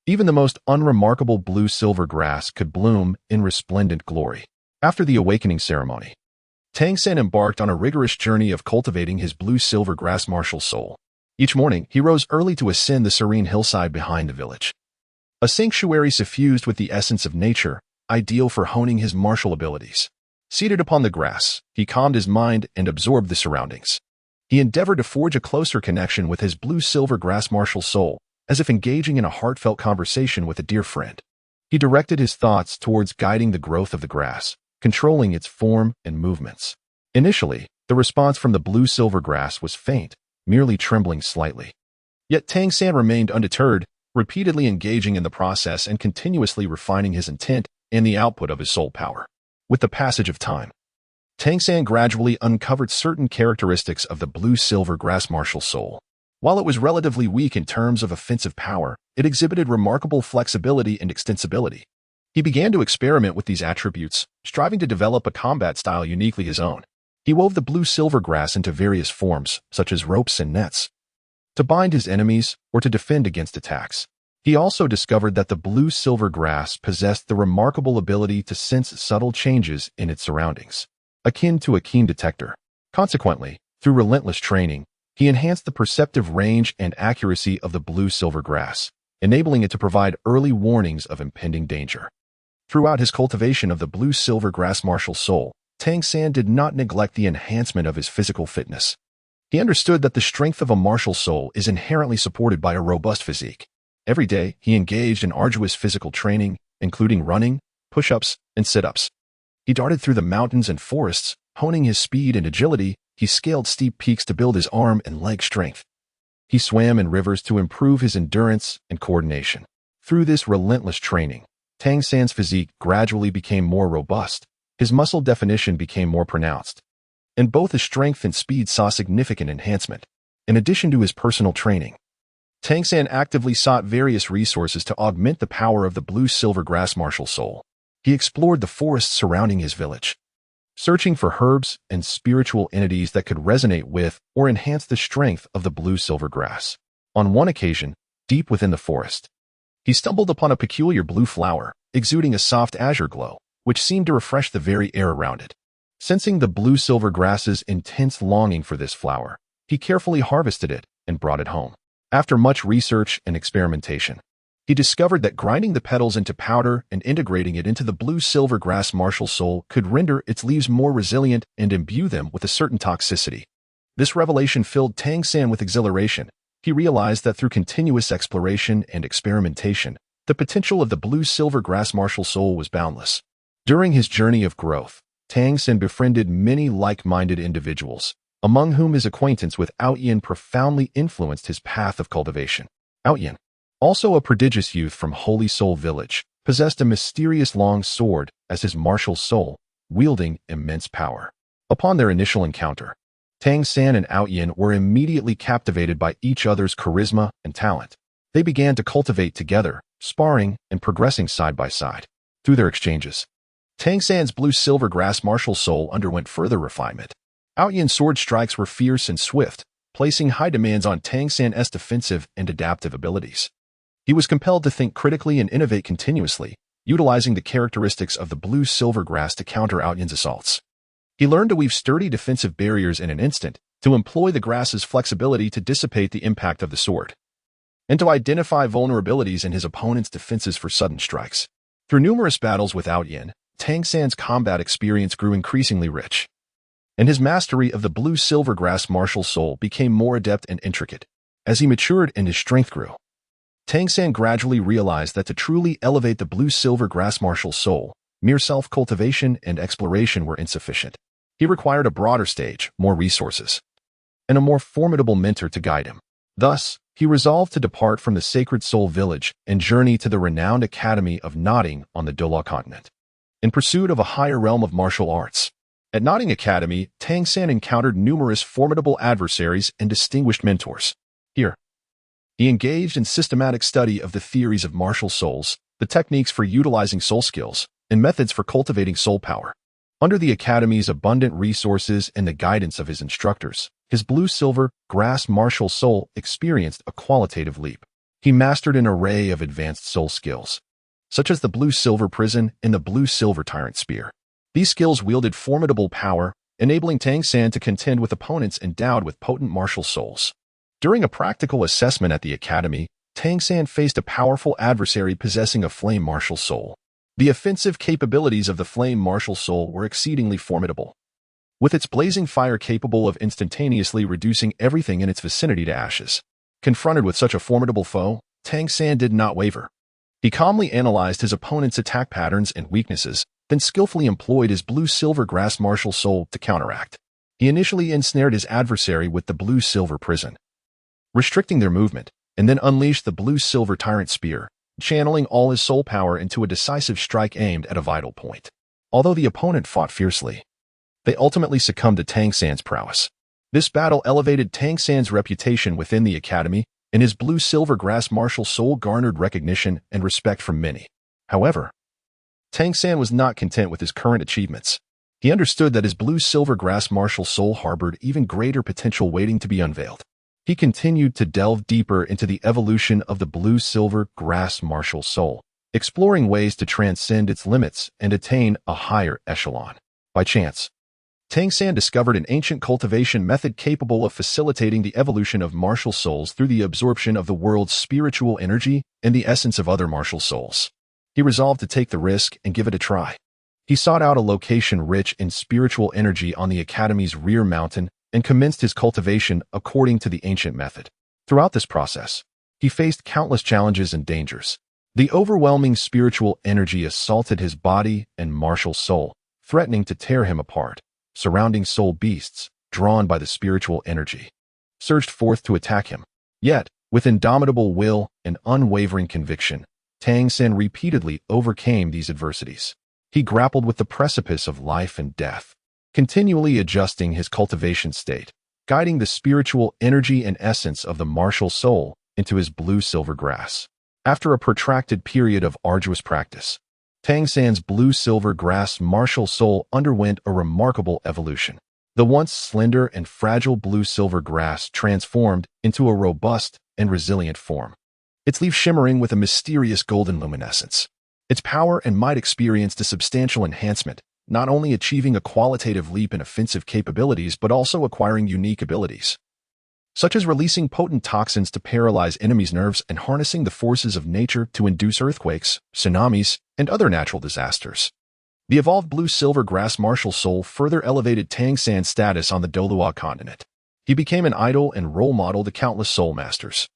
Speaker 1: even the most unremarkable blue-silver grass could bloom in resplendent glory. After the awakening ceremony, Tang San embarked on a rigorous journey of cultivating his blue-silver grass martial soul. Each morning, he rose early to ascend the serene hillside behind the village. A sanctuary suffused with the essence of nature, ideal for honing his martial abilities. Seated upon the grass, he calmed his mind and absorbed the surroundings. He endeavored to forge a closer connection with his blue-silver grass martial soul, as if engaging in a heartfelt conversation with a dear friend. He directed his thoughts towards guiding the growth of the grass, controlling its form and movements. Initially, the response from the blue-silver grass was faint, merely trembling slightly. Yet Tang San remained undeterred, repeatedly engaging in the process and continuously refining his intent and the output of his soul power. With the passage of time, Tang San gradually uncovered certain characteristics of the blue-silver grass martial soul. While it was relatively weak in terms of offensive power, it exhibited remarkable flexibility and extensibility. He began to experiment with these attributes, striving to develop a combat style uniquely his own. He wove the blue-silver grass into various forms, such as ropes and nets, to bind his enemies or to defend against attacks. He also discovered that the blue-silver grass possessed the remarkable ability to sense subtle changes in its surroundings, akin to a keen detector. Consequently, through relentless training, he enhanced the perceptive range and accuracy of the blue-silver grass, enabling it to provide early warnings of impending danger. Throughout his cultivation of the blue-silver grass martial soul, Tang San did not neglect the enhancement of his physical fitness. He understood that the strength of a martial soul is inherently supported by a robust physique. Every day, he engaged in arduous physical training, including running, push-ups, and sit-ups. He darted through the mountains and forests, honing his speed and agility. He scaled steep peaks to build his arm and leg strength. He swam in rivers to improve his endurance and coordination. Through this relentless training, Tang San's physique gradually became more robust. His muscle definition became more pronounced, and both his strength and speed saw significant enhancement. In addition to his personal training, Tang San actively sought various resources to augment the power of the blue-silver grass martial soul. He explored the forests surrounding his village, searching for herbs and spiritual entities that could resonate with or enhance the strength of the blue-silver grass. On one occasion, deep within the forest, he stumbled upon a peculiar blue flower, exuding a soft azure glow, which seemed to refresh the very air around it. Sensing the blue-silver grass's intense longing for this flower, he carefully harvested it and brought it home. After much research and experimentation, he discovered that grinding the petals into powder and integrating it into the blue-silver grass martial soul could render its leaves more resilient and imbue them with a certain toxicity. This revelation filled Tang San with exhilaration. He realized that through continuous exploration and experimentation, the potential of the blue-silver grass martial soul was boundless. During his journey of growth, Tang San befriended many like-minded individuals, among whom his acquaintance with Outyin profoundly influenced his path of cultivation. Outyin, also a prodigious youth from Holy Soul Village, possessed a mysterious long sword as his martial soul, wielding immense power. Upon their initial encounter, Tang San and Outyin were immediately captivated by each other's charisma and talent. They began to cultivate together, sparring and progressing side by side. Through their exchanges, Tang San's blue-silver grass martial soul underwent further refinement. Outyin's sword strikes were fierce and swift, placing high demands on Tang San's defensive and adaptive abilities. He was compelled to think critically and innovate continuously, utilizing the characteristics of the blue-silver grass to counter Outyin's assaults. He learned to weave sturdy defensive barriers in an instant, to employ the grass's flexibility to dissipate the impact of the sword, and to identify vulnerabilities in his opponent's defenses for sudden strikes. Through numerous battles with Outyin, Tang San's combat experience grew increasingly rich, and his mastery of the blue-silver grass martial soul became more adept and intricate. As he matured and his strength grew, Tang San gradually realized that to truly elevate the blue-silver grass martial soul, mere self-cultivation and exploration were insufficient. He required a broader stage, more resources, and a more formidable mentor to guide him. Thus, he resolved to depart from the Sacred Soul Village and journey to the renowned Academy of Nodding on the Douluo continent, in pursuit of a higher realm of martial arts. At Notting Academy, Tang San encountered numerous formidable adversaries and distinguished mentors. Here, he engaged in systematic study of the theories of martial souls, the techniques for utilizing soul skills, and methods for cultivating soul power. Under the Academy's abundant resources and the guidance of his instructors, his blue-silver grass martial soul experienced a qualitative leap. He mastered an array of advanced soul skills, such as the blue-silver prison and the blue-silver tyrant spear. These skills wielded formidable power, enabling Tang San to contend with opponents endowed with potent martial souls. During a practical assessment at the Academy, Tang San faced a powerful adversary possessing a flame martial soul. The offensive capabilities of the flame martial soul were exceedingly formidable, with its blazing fire capable of instantaneously reducing everything in its vicinity to ashes. Confronted with such a formidable foe, Tang San did not waver. He calmly analyzed his opponent's attack patterns and weaknesses, then skillfully employed his blue-silver grass martial soul to counteract. He initially ensnared his adversary with the blue-silver prison, restricting their movement, and then unleashed the blue-silver tyrant spear, channeling all his soul power into a decisive strike aimed at a vital point. Although the opponent fought fiercely, they ultimately succumbed to Tang San's prowess. This battle elevated Tang San's reputation within the Academy, and his blue-silver grass martial soul garnered recognition and respect from many. However, Tang San was not content with his current achievements. He understood that his blue-silver grass martial soul harbored even greater potential waiting to be unveiled. He continued to delve deeper into the evolution of the blue-silver grass martial soul, exploring ways to transcend its limits and attain a higher echelon. By chance, Tang San discovered an ancient cultivation method capable of facilitating the evolution of martial souls through the absorption of the world's spiritual energy and the essence of other martial souls. He resolved to take the risk and give it a try. He sought out a location rich in spiritual energy on the Academy's rear mountain and commenced his cultivation according to the ancient method. Throughout this process, he faced countless challenges and dangers. The overwhelming spiritual energy assaulted his body and martial soul, threatening to tear him apart. Surrounding soul beasts, drawn by the spiritual energy, surged forth to attack him. Yet, with indomitable will and unwavering conviction, Tang San repeatedly overcame these adversities. He grappled with the precipice of life and death, continually adjusting his cultivation state, guiding the spiritual energy and essence of the martial soul into his blue-silver grass. After a protracted period of arduous practice, Tang San's blue-silver grass martial soul underwent a remarkable evolution. The once slender and fragile blue-silver grass transformed into a robust and resilient form, its leaves shimmering with a mysterious golden luminescence. Its power and might experienced a substantial enhancement, not only achieving a qualitative leap in offensive capabilities but also acquiring unique abilities, such as releasing potent toxins to paralyze enemies' nerves and harnessing the forces of nature to induce earthquakes, tsunamis, and other natural disasters. The evolved blue-silver grass martial soul further elevated Tang San's status on the Douluo continent. He became an idol and role model to countless soul masters,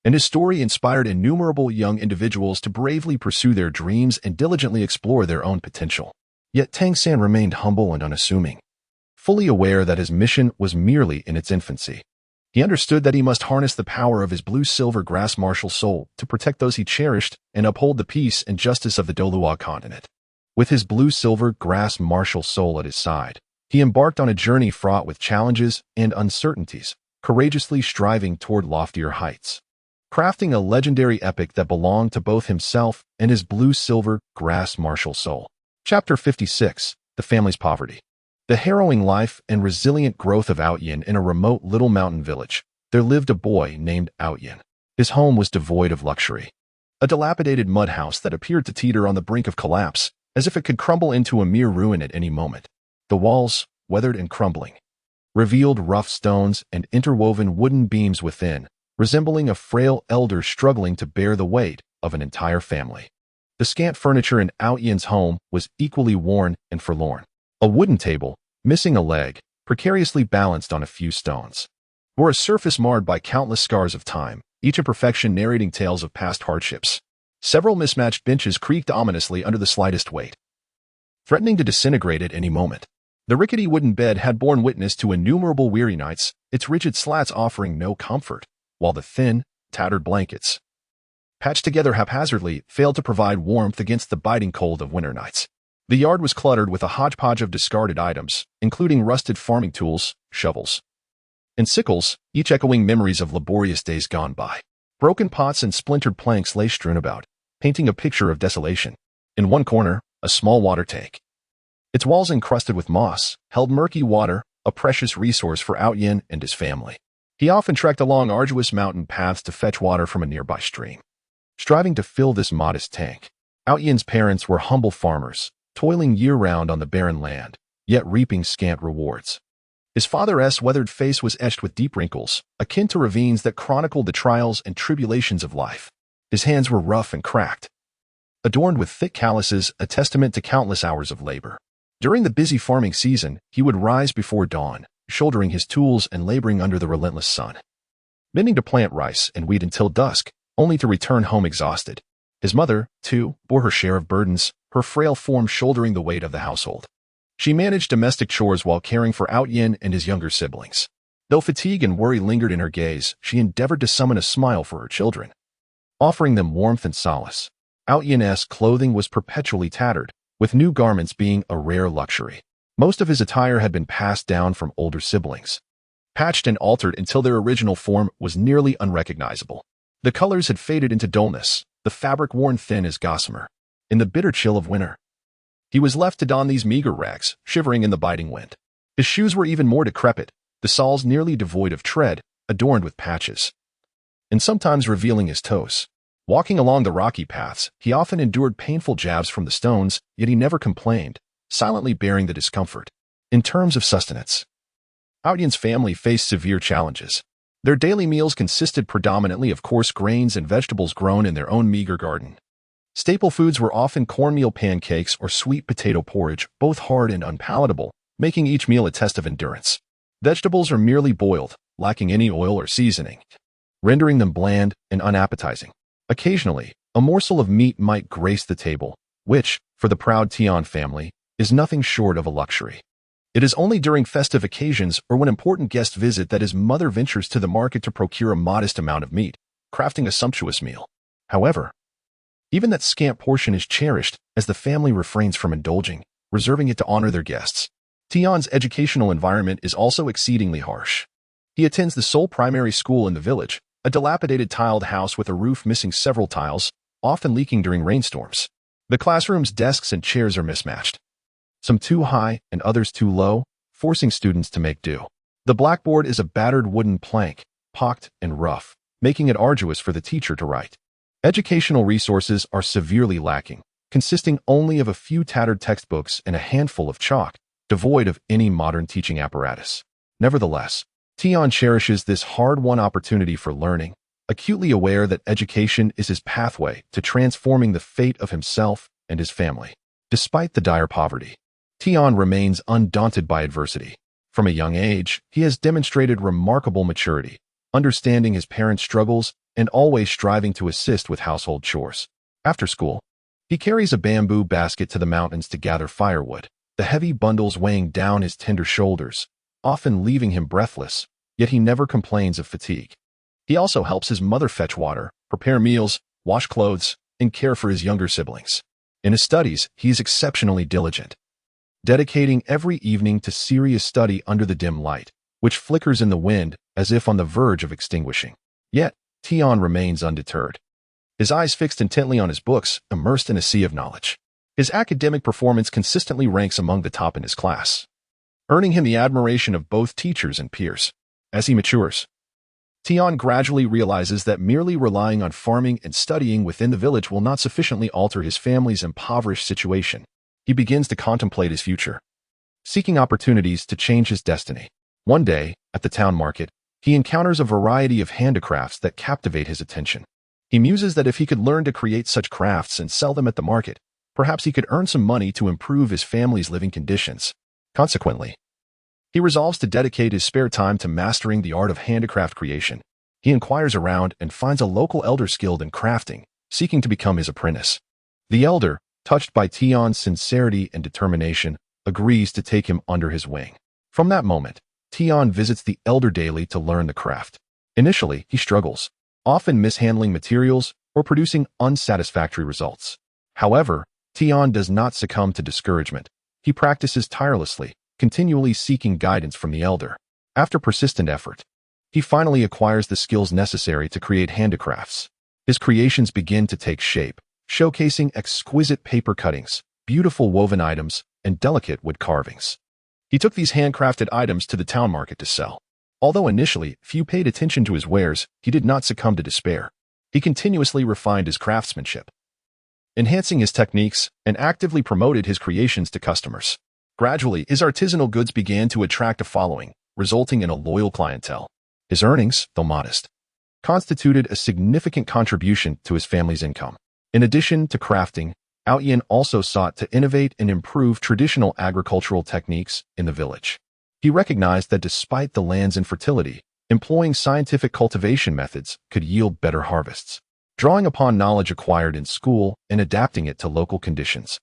Speaker 1: and his story inspired innumerable young individuals to bravely pursue their dreams and diligently explore their own potential. Yet Tang San remained humble and unassuming, fully aware that his mission was merely in its infancy. He understood that he must harness the power of his blue-silver grass martial soul to protect those he cherished and uphold the peace and justice of the Douluo continent. With his blue-silver grass martial soul at his side, he embarked on a journey fraught with challenges and uncertainties, courageously striving toward loftier heights, crafting a legendary epic that belonged to both himself and his blue-silver grass martial soul. Chapter 56. The Family's Poverty. The harrowing life and resilient growth of Outyin in a remote little mountain village. There lived a boy named Outyin. His home was devoid of luxury. A dilapidated mud house that appeared to teeter on the brink of collapse, as if it could crumble into a mere ruin at any moment. The walls, weathered and crumbling, revealed rough stones and interwoven wooden beams within, resembling a frail elder struggling to bear the weight of an entire family. The scant furniture in Outyin's home was equally worn and forlorn. A wooden table, missing a leg, precariously balanced on a few stones, bore a surface marred by countless scars of time, each imperfection narrating tales of past hardships. Several mismatched benches creaked ominously under the slightest weight, threatening to disintegrate at any moment. The rickety wooden bed had borne witness to innumerable weary nights, its rigid slats offering no comfort, while the thin, tattered blankets, patched together haphazardly, failed to provide warmth against the biting cold of winter nights. The yard was cluttered with a hodgepodge of discarded items, including rusted farming tools, shovels, and sickles, each echoing memories of laborious days gone by. Broken pots and splintered planks lay strewn about, painting a picture of desolation. In one corner, a small water tank. Its walls encrusted with moss, held murky water, a precious resource for Yin and his family. He often trekked along arduous mountain paths to fetch water from a nearby stream. Striving to fill this modest tank, Yin's parents were humble farmers, toiling year-round on the barren land, yet reaping scant rewards. His father's weathered face was etched with deep wrinkles, akin to ravines that chronicled the trials and tribulations of life. His hands were rough and cracked, adorned with thick calluses, a testament to countless hours of labor. During the busy farming season, he would rise before dawn, shouldering his tools and laboring under the relentless sun, bending to plant rice and wheat until dusk, only to return home exhausted. His mother, too, bore her share of burdens, her frail form shouldering the weight of the household. She managed domestic chores while caring for Yin and his younger siblings. Though fatigue and worry lingered in her gaze, she endeavored to summon a smile for her children, offering them warmth and solace. Yin's clothing was perpetually tattered, with new garments being a rare luxury. Most of his attire had been passed down from older siblings, patched and altered until their original form was nearly unrecognizable. The colors had faded into dullness, the fabric worn thin as gossamer. In the bitter chill of winter, he was left to don these meager rags, shivering in the biting wind. His shoes were even more decrepit, the soles nearly devoid of tread, adorned with patches, and sometimes revealing his toes. Walking along the rocky paths, he often endured painful jabs from the stones, yet he never complained, silently bearing the discomfort. In terms of sustenance, Yin's family faced severe challenges. Their daily meals consisted predominantly of coarse grains and vegetables grown in their own meager garden. Staple foods were often cornmeal pancakes or sweet potato porridge, both hard and unpalatable, making each meal a test of endurance. Vegetables are merely boiled, lacking any oil or seasoning, rendering them bland and unappetizing. Occasionally, a morsel of meat might grace the table, which, for the proud Tian family, is nothing short of a luxury. It is only during festive occasions or when important guests visit that his mother ventures to the market to procure a modest amount of meat, crafting a sumptuous meal. However, even that scant portion is cherished as the family refrains from indulging, reserving it to honor their guests. Tian's educational environment is also exceedingly harsh. He attends the sole primary school in the village, a dilapidated tiled house with a roof missing several tiles, often leaking during rainstorms. The classroom's desks and chairs are mismatched, some too high and others too low, forcing students to make do. The blackboard is a battered wooden plank, pocked and rough, making it arduous for the teacher to write. Educational resources are severely lacking, consisting only of a few tattered textbooks and a handful of chalk, devoid of any modern teaching apparatus. Nevertheless, Tian cherishes this hard-won opportunity for learning, acutely aware that education is his pathway to transforming the fate of himself and his family. Despite the dire poverty, Tian remains undaunted by adversity. From a young age, he has demonstrated remarkable maturity, understanding his parents' struggles and always striving to assist with household chores. After school, he carries a bamboo basket to the mountains to gather firewood, the heavy bundles weighing down his tender shoulders, often leaving him breathless, yet he never complains of fatigue. He also helps his mother fetch water, prepare meals, wash clothes, and care for his younger siblings. In his studies, he is exceptionally diligent, dedicating every evening to serious study under the dim light, which flickers in the wind as if on the verge of extinguishing. Yet, Tian remains undeterred, his eyes fixed intently on his books, immersed in a sea of knowledge. His academic performance consistently ranks among the top in his class, earning him the admiration of both teachers and peers. As he matures, Tian gradually realizes that merely relying on farming and studying within the village will not sufficiently alter his family's impoverished situation. He begins to contemplate his future, seeking opportunities to change his destiny. One day, at the town market, he encounters a variety of handicrafts that captivate his attention. He muses that if he could learn to create such crafts and sell them at the market, perhaps he could earn some money to improve his family's living conditions. Consequently, he resolves to dedicate his spare time to mastering the art of handicraft creation. He inquires around and finds a local elder skilled in crafting, seeking to become his apprentice. The elder, touched by Tian's sincerity and determination, agrees to take him under his wing. From that moment, Tian visits the elder daily to learn the craft. Initially, he struggles, often mishandling materials or producing unsatisfactory results. However, Tian does not succumb to discouragement. He practices tirelessly, continually seeking guidance from the elder. After persistent effort, he finally acquires the skills necessary to create handicrafts. His creations begin to take shape, showcasing exquisite paper cuttings, beautiful woven items, and delicate wood carvings. He took these handcrafted items to the town market to sell. Although initially few paid attention to his wares, he did not succumb to despair. He continuously refined his craftsmanship, enhancing his techniques, and actively promoted his creations to customers. Gradually, his artisanal goods began to attract a following, resulting in a loyal clientele. His earnings, though modest, constituted a significant contribution to his family's income. In addition to crafting, Yin also sought to innovate and improve traditional agricultural techniques in the village. He recognized that despite the land's infertility, employing scientific cultivation methods could yield better harvests. Drawing upon knowledge acquired in school and adapting it to local conditions,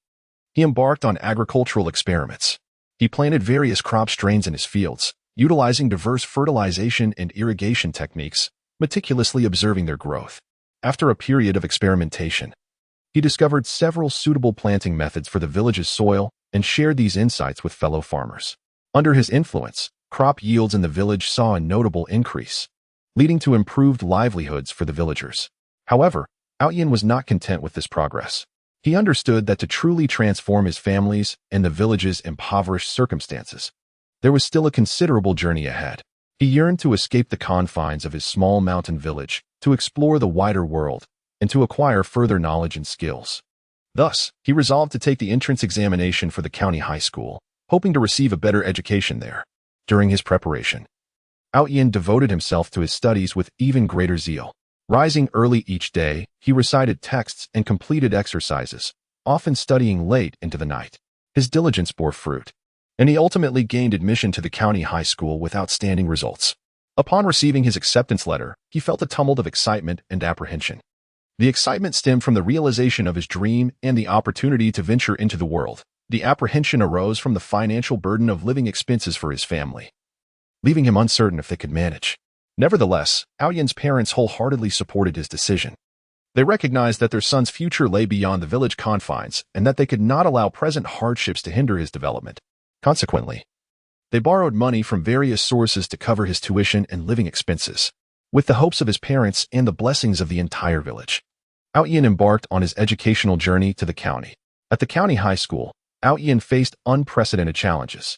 Speaker 1: he embarked on agricultural experiments. He planted various crop strains in his fields, utilizing diverse fertilization and irrigation techniques, meticulously observing their growth. After a period of experimentation, he discovered several suitable planting methods for the village's soil and shared these insights with fellow farmers. Under his influence, crop yields in the village saw a notable increase, leading to improved livelihoods for the villagers. However, Yin was not content with this progress. He understood that to truly transform his family's and the village's impoverished circumstances, there was still a considerable journey ahead. He yearned to escape the confines of his small mountain village, to explore the wider world, and to acquire further knowledge and skills. Thus, he resolved to take the entrance examination for the county high school, hoping to receive a better education there. During his preparation, Yin devoted himself to his studies with even greater zeal. Rising early each day, he recited texts and completed exercises, often studying late into the night. His diligence bore fruit, and he ultimately gained admission to the county high school with outstanding results. Upon receiving his acceptance letter, he felt a tumult of excitement and apprehension. The excitement stemmed from the realization of his dream and the opportunity to venture into the world. The apprehension arose from the financial burden of living expenses for his family, leaving him uncertain if they could manage. Nevertheless, Yin's parents wholeheartedly supported his decision. They recognized that their son's future lay beyond the village confines and that they could not allow present hardships to hinder his development. Consequently, they borrowed money from various sources to cover his tuition and living expenses, with the hopes of his parents and the blessings of the entire village. Yin embarked on his educational journey to the county. At the county high school, Yin faced unprecedented challenges.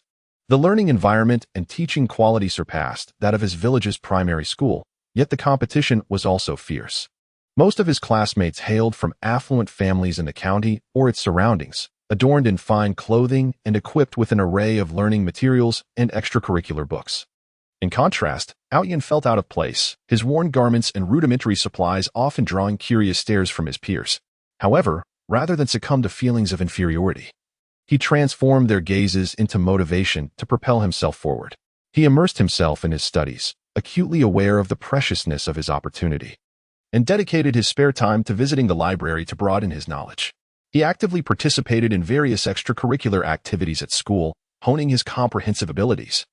Speaker 1: The learning environment and teaching quality surpassed that of his village's primary school, yet the competition was also fierce. Most of his classmates hailed from affluent families in the county or its surroundings, adorned in fine clothing and equipped with an array of learning materials and extracurricular books. In contrast, Yin felt out of place, his worn garments and rudimentary supplies often drawing curious stares from his peers. However, rather than succumb to feelings of inferiority, he transformed their gazes into motivation to propel himself forward. He immersed himself in his studies, acutely aware of the preciousness of his opportunity, and dedicated his spare time to visiting the library to broaden his knowledge. He actively participated in various extracurricular activities at school, honing his comprehensive abilities.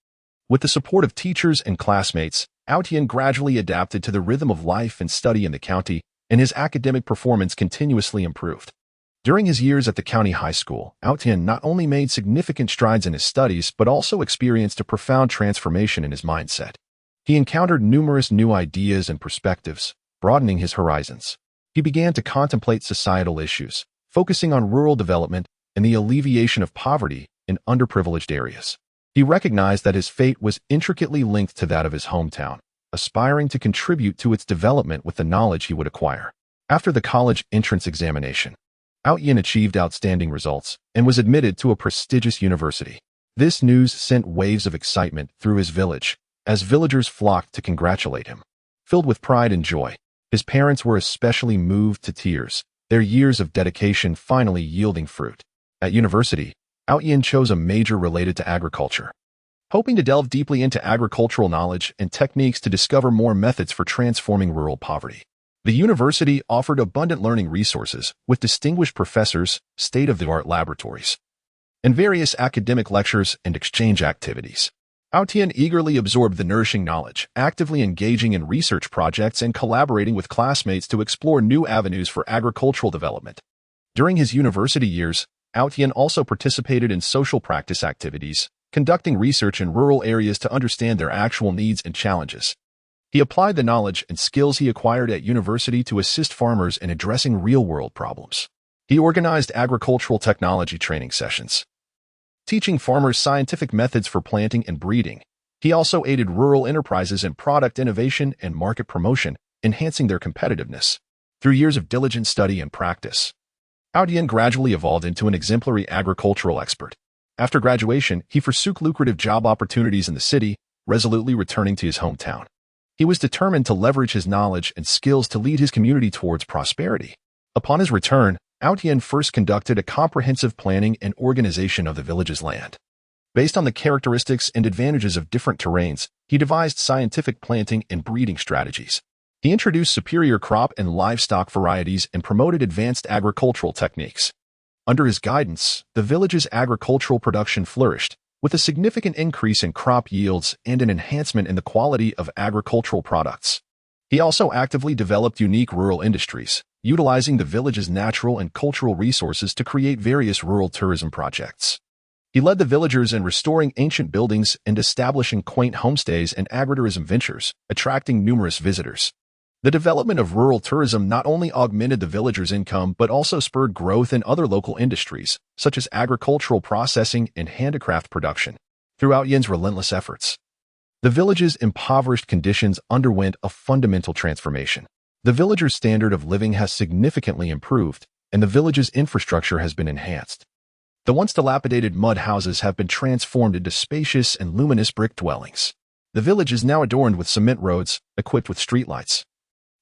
Speaker 1: With the support of teachers and classmates, Yin gradually adapted to the rhythm of life and study in the county, and his academic performance continuously improved. During his years at the county high school, Yin not only made significant strides in his studies but also experienced a profound transformation in his mindset. He encountered numerous new ideas and perspectives, broadening his horizons. He began to contemplate societal issues, focusing on rural development and the alleviation of poverty in underprivileged areas. He recognized that his fate was intricately linked to that of his hometown, aspiring to contribute to its development with the knowledge he would acquire. After the college entrance examination, Yin achieved outstanding results and was admitted to a prestigious university. This news sent waves of excitement through his village, as villagers flocked to congratulate him. Filled with pride and joy, his parents were especially moved to tears, their years of dedication finally yielding fruit. At university, Yin chose a major related to agriculture, hoping to delve deeply into agricultural knowledge and techniques to discover more methods for transforming rural poverty. The university offered abundant learning resources with distinguished professors, state-of-the-art laboratories, and various academic lectures and exchange activities. Yin eagerly absorbed the nourishing knowledge, actively engaging in research projects and collaborating with classmates to explore new avenues for agricultural development. During his university years, Aotian also participated in social practice activities, conducting research in rural areas to understand their actual needs and challenges. He applied the knowledge and skills he acquired at university to assist farmers in addressing real-world problems. He organized agricultural technology training sessions, teaching farmers scientific methods for planting and breeding. He also aided rural enterprises in product innovation and market promotion, enhancing their competitiveness. Through years of diligent study and practice, Aotian gradually evolved into an exemplary agricultural expert. After graduation, he forsook lucrative job opportunities in the city, resolutely returning to his hometown. He was determined to leverage his knowledge and skills to lead his community towards prosperity. Upon his return, Aotian first conducted a comprehensive planning and organization of the village's land. Based on the characteristics and advantages of different terrains, he devised scientific planting and breeding strategies. He introduced superior crop and livestock varieties and promoted advanced agricultural techniques. Under his guidance, the village's agricultural production flourished, with a significant increase in crop yields and an enhancement in the quality of agricultural products. He also actively developed unique rural industries, utilizing the village's natural and cultural resources to create various rural tourism projects. He led the villagers in restoring ancient buildings and establishing quaint homestays and agritourism ventures, attracting numerous visitors. The development of rural tourism not only augmented the villagers' income but also spurred growth in other local industries, such as agricultural processing and handicraft production. Throughout Yin's relentless efforts, the village's impoverished conditions underwent a fundamental transformation. The villagers' standard of living has significantly improved, and the village's infrastructure has been enhanced. The once dilapidated mud houses have been transformed into spacious and luminous brick dwellings. The village is now adorned with cement roads, equipped with streetlights,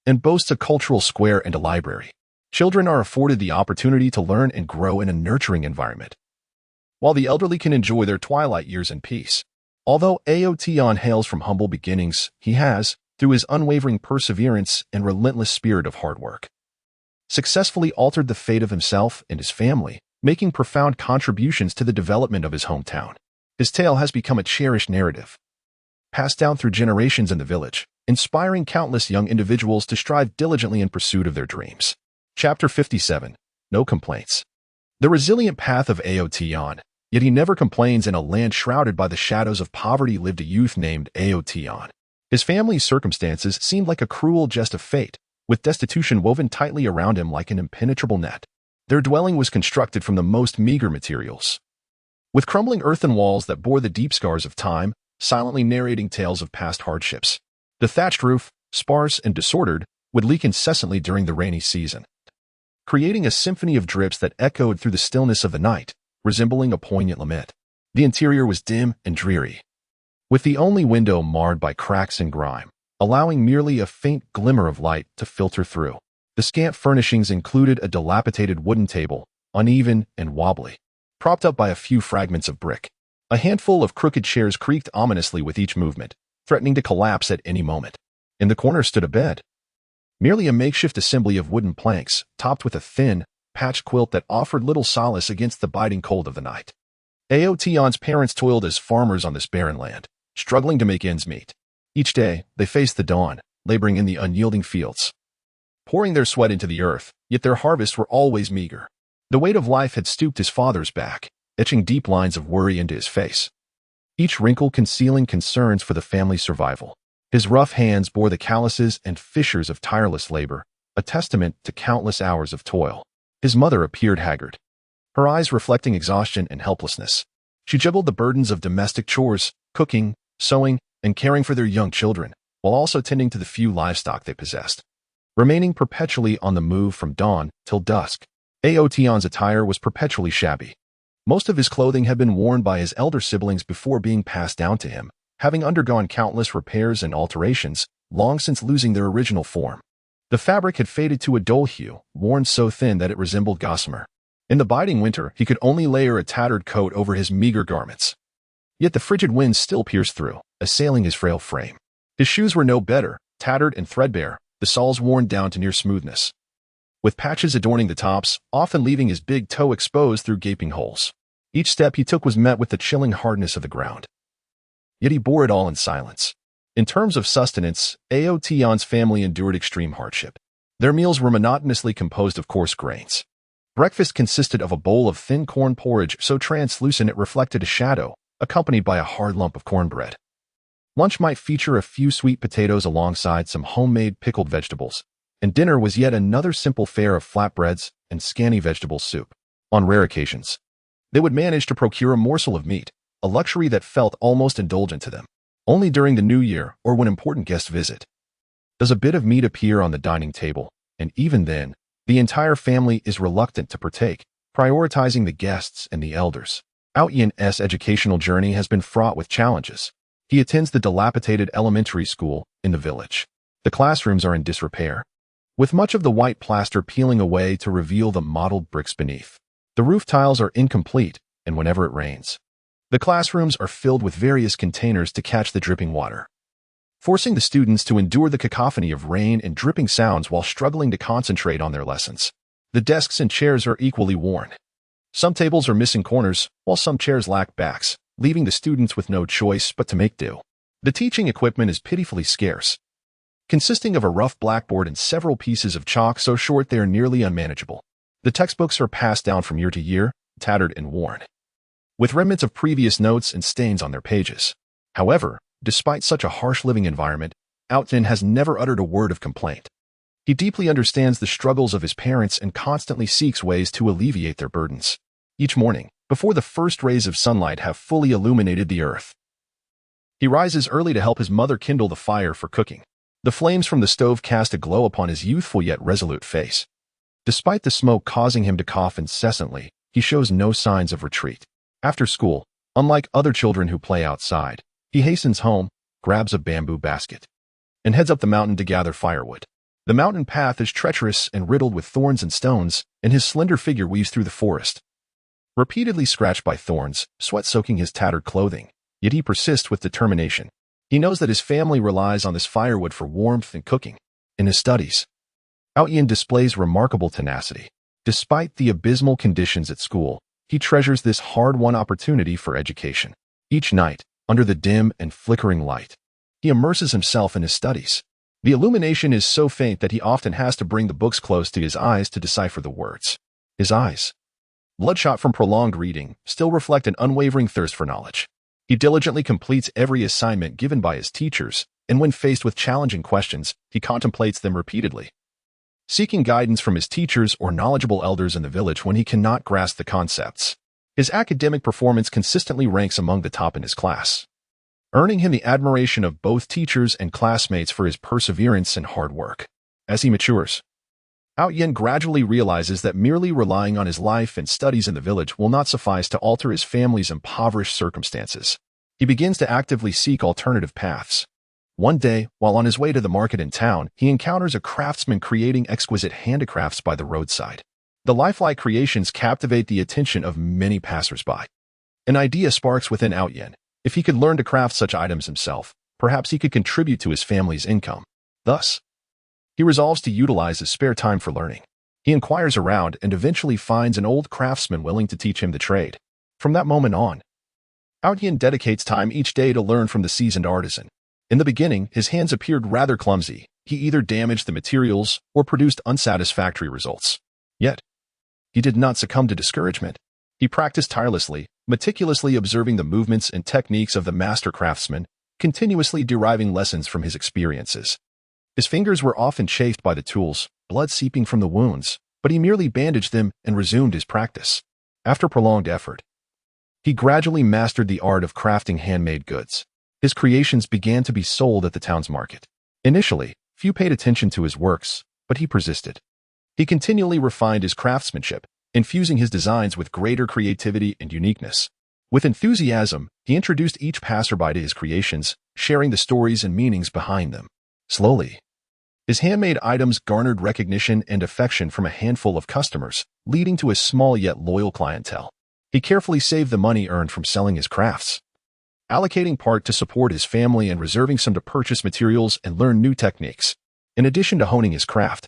Speaker 1: and boasts a cultural square and a library. Children are afforded the opportunity to learn and grow in a nurturing environment, while the elderly can enjoy their twilight years in peace. Although Aotian hails from humble beginnings, he has, through his unwavering perseverance and relentless spirit of hard work, successfully altered the fate of himself and his family, making profound contributions to the development of his hometown. His tale has become a cherished narrative, passed down through generations in the village, inspiring countless young individuals to strive diligently in pursuit of their dreams. Chapter 57. No Complaints. The resilient path of Aotian, yet he never complains. In a land shrouded by the shadows of poverty lived a youth named Aotian. His family's circumstances seemed like a cruel jest of fate, with destitution woven tightly around him like an impenetrable net. Their dwelling was constructed from the most meager materials, with crumbling earthen walls that bore the deep scars of time, silently narrating tales of past hardships. The thatched roof, sparse and disordered, would leak incessantly during the rainy season, creating a symphony of drips that echoed through the stillness of the night, resembling a poignant lament. The interior was dim and dreary, with the only window marred by cracks and grime, allowing merely a faint glimmer of light to filter through. The scant furnishings included a dilapidated wooden table, uneven and wobbly, propped up by a few fragments of brick. A handful of crooked chairs creaked ominously with each movement, threatening to collapse at any moment. In the corner stood a bed, merely a makeshift assembly of wooden planks, topped with a thin, patched quilt that offered little solace against the biting cold of the night. Aotian's parents toiled as farmers on this barren land, struggling to make ends meet. Each day, they faced the dawn, laboring in the unyielding fields, pouring their sweat into the earth, yet their harvests were always meager. The weight of life had stooped his father's back, etching deep lines of worry into his face, each wrinkle concealing concerns for the family's survival. His rough hands bore the calluses and fissures of tireless labor, a testament to countless hours of toil. His mother appeared haggard, her eyes reflecting exhaustion and helplessness. She juggled the burdens of domestic chores, cooking, sewing, and caring for their young children, while also tending to the few livestock they possessed, remaining perpetually on the move from dawn till dusk. Aotian's attire was perpetually shabby. Most of his clothing had been worn by his elder siblings before being passed down to him, having undergone countless repairs and alterations, long since losing their original form. The fabric had faded to a dull hue, worn so thin that it resembled gossamer. In the biting winter, he could only layer a tattered coat over his meager garments. Yet the frigid winds still pierced through, assailing his frail frame. His shoes were no better, tattered and threadbare, the soles worn down to near smoothness, with patches adorning the tops, often leaving his big toe exposed through gaping holes. Each step he took was met with the chilling hardness of the ground. Yet he bore it all in silence. In terms of sustenance, Aotian's family endured extreme hardship. Their meals were monotonously composed of coarse grains, Breakfast consisted of a bowl of thin corn porridge so translucent it reflected a shadow, accompanied by a hard lump of cornbread. Lunch might feature a few sweet potatoes alongside some homemade pickled vegetables, and dinner was yet another simple fare of flatbreads and scanty vegetable soup. On rare occasions, they would manage to procure a morsel of meat, a luxury that felt almost indulgent to them. Only during the new year or when important guests visit does a bit of meat appear on the dining table, and even then, the entire family is reluctant to partake, prioritizing the guests and the elders. Outyan's educational journey has been fraught with challenges. He attends the dilapidated elementary school in the village. The classrooms are in disrepair, with much of the white plaster peeling away to reveal the mottled bricks beneath. The roof tiles are incomplete, and whenever it rains, the classrooms are filled with various containers to catch the dripping water, forcing the students to endure the cacophony of rain and dripping sounds while struggling to concentrate on their lessons. The desks and chairs are equally worn. Some tables are missing corners, while some chairs lack backs, leaving the students with no choice but to make do. The teaching equipment is pitifully scarce, consisting of a rough blackboard and several pieces of chalk so short they are nearly unmanageable. The textbooks are passed down from year to year, tattered and worn, with remnants of previous notes and stains on their pages. However, despite such a harsh living environment, Outyan has never uttered a word of complaint. He deeply understands the struggles of his parents and constantly seeks ways to alleviate their burdens. Each morning, before the first rays of sunlight have fully illuminated the earth, he rises early to help his mother kindle the fire for cooking. The flames from the stove cast a glow upon his youthful yet resolute face. Despite the smoke causing him to cough incessantly, he shows no signs of retreat. After school, unlike other children who play outside, he hastens home, grabs a bamboo basket, and heads up the mountain to gather firewood. The mountain path is treacherous and riddled with thorns and stones, and his slender figure weaves through the forest, repeatedly scratched by thorns, sweat soaking his tattered clothing. Yet he persists with determination. He knows that his family relies on this firewood for warmth and cooking. In his studies, Outyan displays remarkable tenacity. Despite the abysmal conditions at school, he treasures this hard-won opportunity for education. Each night, under the dim and flickering light, he immerses himself in his studies. The illumination is so faint that he often has to bring the books close to his eyes to decipher the words. His eyes, bloodshot from prolonged reading, still reflect an unwavering thirst for knowledge. He diligently completes every assignment given by his teachers, and when faced with challenging questions, he contemplates them repeatedly, seeking guidance from his teachers or knowledgeable elders in the village when he cannot grasp the concepts. His academic performance consistently ranks among the top in his class, earning him the admiration of both teachers and classmates for his perseverance and hard work. As he matures, Outyan gradually realizes that merely relying on his life and studies in the village will not suffice to alter his family's impoverished circumstances. He begins to actively seek alternative paths. One day, while on his way to the market in town, he encounters a craftsman creating exquisite handicrafts by the roadside. The lifelike creations captivate the attention of many passersby. An idea sparks within Outyan. If he could learn to craft such items himself, perhaps he could contribute to his family's income. Thus, he resolves to utilize his spare time for learning. He inquires around and eventually finds an old craftsman willing to teach him the trade. From that moment on, Outyan dedicates time each day to learn from the seasoned artisan. In the beginning, his hands appeared rather clumsy. He either damaged the materials or produced unsatisfactory results. Yet, he did not succumb to discouragement. He practiced tirelessly, meticulously observing the movements and techniques of the master craftsman, continuously deriving lessons from his experiences. His fingers were often chafed by the tools, blood seeping from the wounds, but he merely bandaged them and resumed his practice. After prolonged effort, he gradually mastered the art of crafting handmade goods. His creations began to be sold at the town's market. Initially, few paid attention to his works, but he persisted. He continually refined his craftsmanship, infusing his designs with greater creativity and uniqueness. With enthusiasm, he introduced each passerby to his creations, sharing the stories and meanings behind them. Slowly, his handmade items garnered recognition and affection from a handful of customers, leading to a small yet loyal clientele. He carefully saved the money earned from selling his crafts, allocating part to support his family and reserving some to purchase materials and learn new techniques. In addition to honing his craft,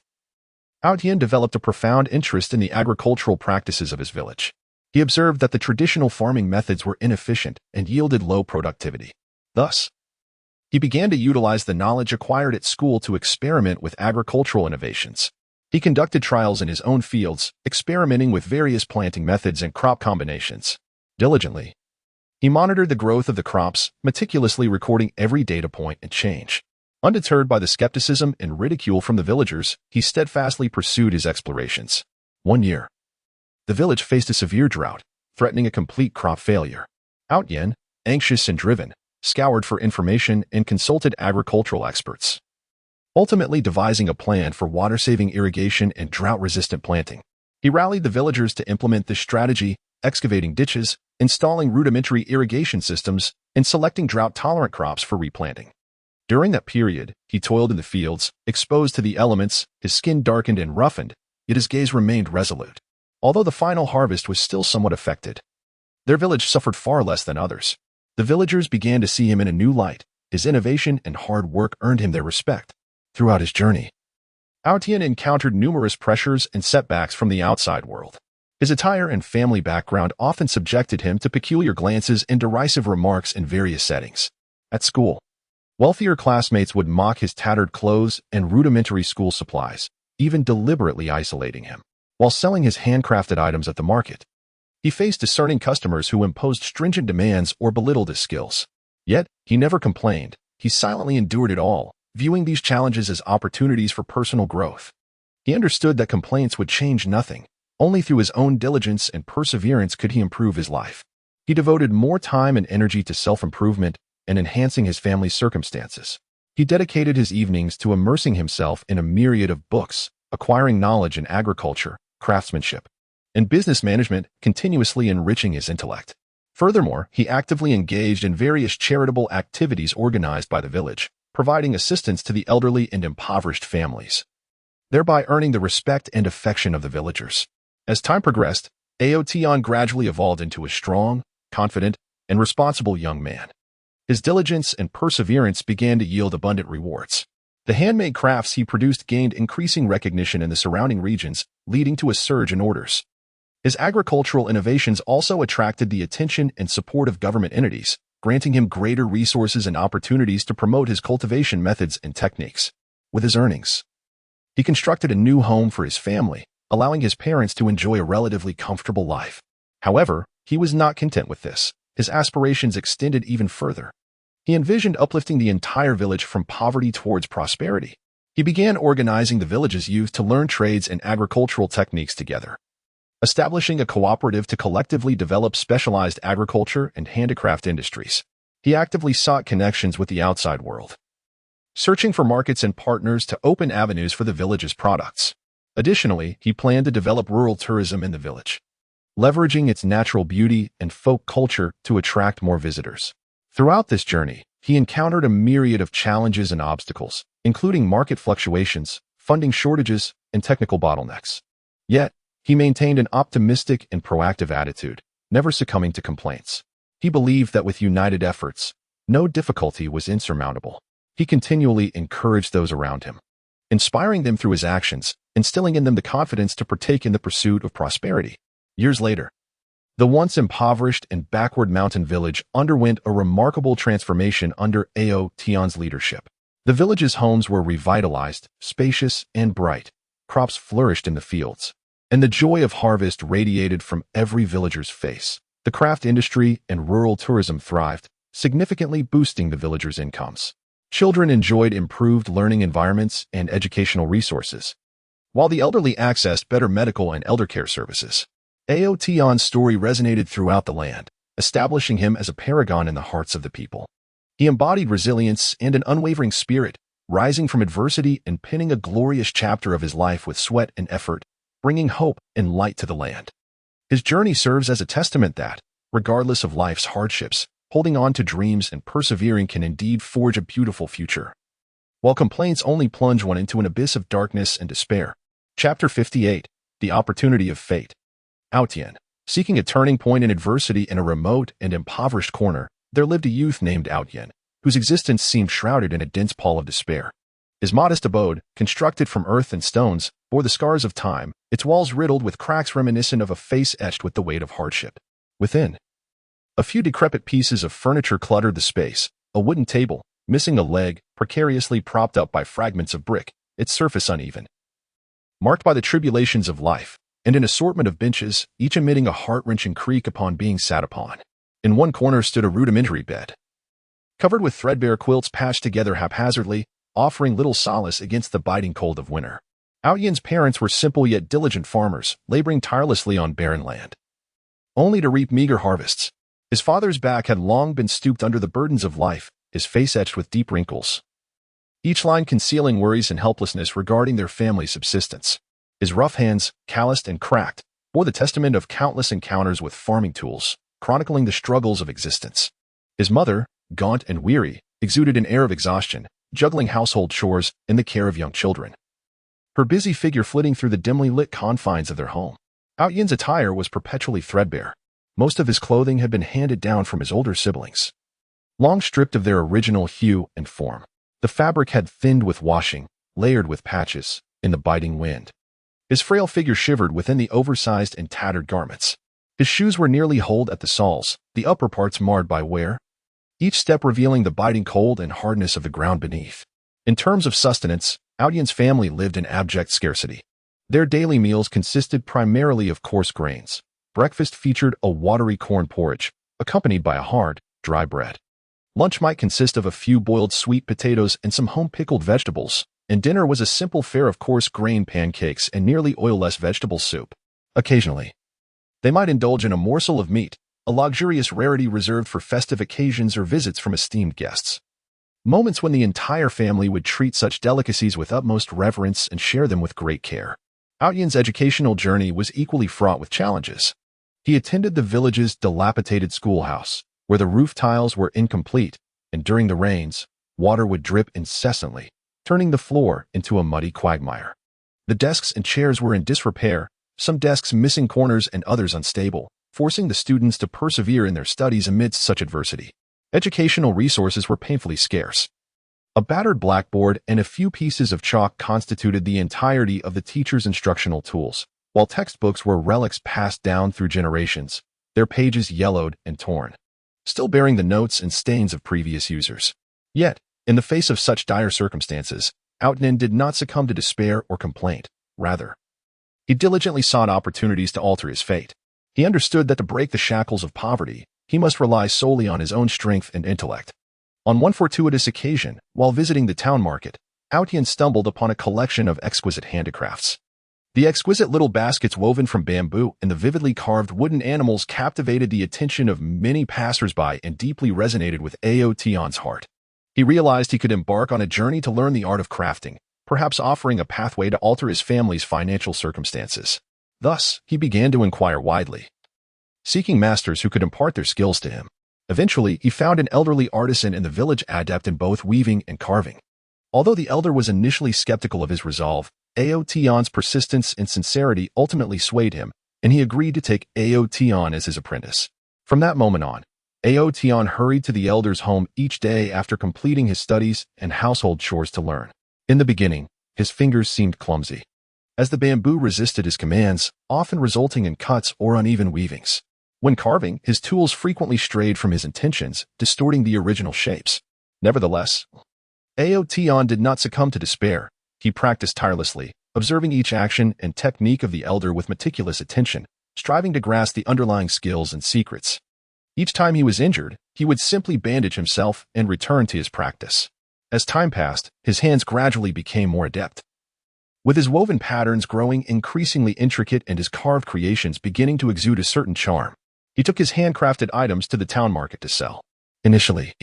Speaker 1: Outyan developed a profound interest in the agricultural practices of his village. He observed that the traditional farming methods were inefficient and yielded low productivity. Thus, he began to utilize the knowledge acquired at school to experiment with agricultural innovations. He conducted trials in his own fields, experimenting with various planting methods and crop combinations. Diligently, he monitored the growth of the crops, meticulously recording every data point and change. Undeterred by the skepticism and ridicule from the villagers, he steadfastly pursued his explorations. One year, the village faced a severe drought, threatening a complete crop failure. Outyen, anxious and driven, scoured for information and consulted agricultural experts, ultimately devising a plan for water-saving irrigation and drought-resistant planting. He rallied the villagers to implement this strategy, excavating ditches, installing rudimentary irrigation systems, and selecting drought-tolerant crops for replanting. During that period, he toiled in the fields, exposed to the elements, his skin darkened and roughened, yet his gaze remained resolute. Although the final harvest was still somewhat affected, their village suffered far less than others. The villagers began to see him in a new light. His innovation and hard work earned him their respect. Throughout his journey, Outyen encountered numerous pressures and setbacks from the outside world. His attire and family background often subjected him to peculiar glances and derisive remarks in various settings. At school, wealthier classmates would mock his tattered clothes and rudimentary school supplies, even deliberately isolating him. While selling his handcrafted items at the market, he faced discerning customers who imposed stringent demands or belittled his skills. Yet, he never complained. He silently endured it all, viewing these challenges as opportunities for personal growth. He understood that complaints would change nothing. Only through his own diligence and perseverance could he improve his life. He devoted more time and energy to self-improvement and enhancing his family's circumstances. He dedicated his evenings to immersing himself in a myriad of books, acquiring knowledge in agriculture, craftsmanship, and business management, continuously enriching his intellect. Furthermore, he actively engaged in various charitable activities organized by the village, providing assistance to the elderly and impoverished families, thereby earning the respect and affection of the villagers. As time progressed, Aotion gradually evolved into a strong, confident, and responsible young man. His diligence and perseverance began to yield abundant rewards. The handmade crafts he produced gained increasing recognition in the surrounding regions, leading to a surge in orders. His agricultural innovations also attracted the attention and support of government entities, granting him greater resources and opportunities to promote his cultivation methods and techniques. With his earnings, he constructed a new home for his family, allowing his parents to enjoy a relatively comfortable life. However, he was not content with this. His aspirations extended even further. He envisioned uplifting the entire village from poverty towards prosperity. He began organizing the village's youth to learn trades and agricultural techniques together, establishing a cooperative to collectively develop specialized agriculture and handicraft industries. He actively sought connections with the outside world, searching for markets and partners to open avenues for the village's products. Additionally, he planned to develop rural tourism in the village, leveraging its natural beauty and folk culture to attract more visitors. Throughout this journey, he encountered a myriad of challenges and obstacles, including market fluctuations, funding shortages, and technical bottlenecks. Yet, he maintained an optimistic and proactive attitude, never succumbing to complaints. He believed that with united efforts, no difficulty was insurmountable. He continually encouraged those around him, inspiring them through his actions, instilling in them the confidence to partake in the pursuit of prosperity. Years later, the once impoverished and backward mountain village underwent a remarkable transformation under Aotion's leadership. The village's homes were revitalized, spacious, and bright. Crops flourished in the fields, and the joy of harvest radiated from every villager's face. The craft industry and rural tourism thrived, significantly boosting the villagers' incomes. Children enjoyed improved learning environments and educational resources, while the elderly accessed better medical and elder care services. Aotion's story resonated throughout the land, establishing him as a paragon in the hearts of the people. He embodied resilience and an unwavering spirit, rising from adversity and penning a glorious chapter of his life with sweat and effort, bringing hope and light to the land. His journey serves as a testament that, regardless of life's hardships, holding on to dreams and persevering can indeed forge a beautiful future, while complaints only plunge one into an abyss of darkness and despair. Chapter 58, The Opportunity of Fate. Outyen. Seeking a turning point in adversity in a remote and impoverished corner, there lived a youth named Outyen, whose existence seemed shrouded in a dense pall of despair. His modest abode, constructed from earth and stones, bore the scars of time, its walls riddled with cracks reminiscent of a face etched with the weight of hardship. Within, a few decrepit pieces of furniture cluttered the space, a wooden table, missing a leg, precariously propped up by fragments of brick, its surface uneven, marked by the tribulations of life, and an assortment of benches, each emitting a heart-wrenching creak upon being sat upon. In one corner stood a rudimentary bed, covered with threadbare quilts patched together haphazardly, offering little solace against the biting cold of winter. Yin's parents were simple yet diligent farmers, laboring tirelessly on barren land, only to reap meager harvests. His father's back had long been stooped under the burdens of life, his face etched with deep wrinkles, each line concealing worries and helplessness regarding their family's subsistence. His rough hands, calloused and cracked, bore the testament of countless encounters with farming tools, chronicling the struggles of existence. His mother, gaunt and weary, exuded an air of exhaustion, juggling household chores and the care of young children, her busy figure flitting through the dimly lit confines of their home. Yin's attire was perpetually threadbare. Most of his clothing had been handed down from his older siblings, long stripped of their original hue and form. The fabric had thinned with washing, layered with patches, in the biting wind. His frail figure shivered within the oversized and tattered garments. His shoes were nearly holed at the soles, the upper parts marred by wear, each step revealing the biting cold and hardness of the ground beneath. In terms of sustenance, Yin's family lived in abject scarcity. Their daily meals consisted primarily of coarse grains. Breakfast featured a watery corn porridge, accompanied by a hard, dry bread. Lunch might consist of a few boiled sweet potatoes and some home-pickled vegetables, and dinner was a simple fare of coarse grain pancakes and nearly oil-less vegetable soup. Occasionally, they might indulge in a morsel of meat, a luxurious rarity reserved for festive occasions or visits from esteemed guests. Moments when the entire family would treat such delicacies with utmost reverence and share them with great care. Yin's educational journey was equally fraught with challenges. He attended the village's dilapidated schoolhouse, where the roof tiles were incomplete, and during the rains, water would drip incessantly, turning the floor into a muddy quagmire. The desks and chairs were in disrepair, some desks missing corners and others unstable, forcing the students to persevere in their studies amidst such adversity. Educational resources were painfully scarce. A battered blackboard and a few pieces of chalk constituted the entirety of the teacher's instructional tools, while textbooks were relics passed down through generations, their pages yellowed and torn, still bearing the notes and stains of previous users. Yet, in the face of such dire circumstances, Yin did not succumb to despair or complaint. Rather, he diligently sought opportunities to alter his fate. He understood that to break the shackles of poverty, he must rely solely on his own strength and intellect. On one fortuitous occasion, while visiting the town market, Yin stumbled upon a collection of exquisite handicrafts. The exquisite little baskets woven from bamboo and the vividly carved wooden animals captivated the attention of many passers-by and deeply resonated with Yin's heart. He realized he could embark on a journey to learn the art of crafting, perhaps offering a pathway to alter his family's financial circumstances. Thus, he began to inquire widely, seeking masters who could impart their skills to him. Eventually, he found an elderly artisan in the village adept in both weaving and carving. Although the elder was initially skeptical of his resolve, Yin's persistence and sincerity ultimately swayed him, and he agreed to take Yin as his apprentice. From that moment on, Yin hurried to the elder's home each day after completing his studies and household chores to learn. In the beginning, his fingers seemed clumsy, as the bamboo resisted his commands, often resulting in cuts or uneven weavings. When carving, his tools frequently strayed from his intentions, distorting the original shapes. Nevertheless, Yin did not succumb to despair. He practiced tirelessly, observing each action and technique of the elder with meticulous attention, striving to grasp the underlying skills and secrets. Each time he was injured, he would simply bandage himself and return to his practice. As time passed, his hands gradually became more adept, with his woven patterns growing increasingly intricate and his carved creations beginning to exude a certain charm. He took his handcrafted items to the town market to sell. Initially,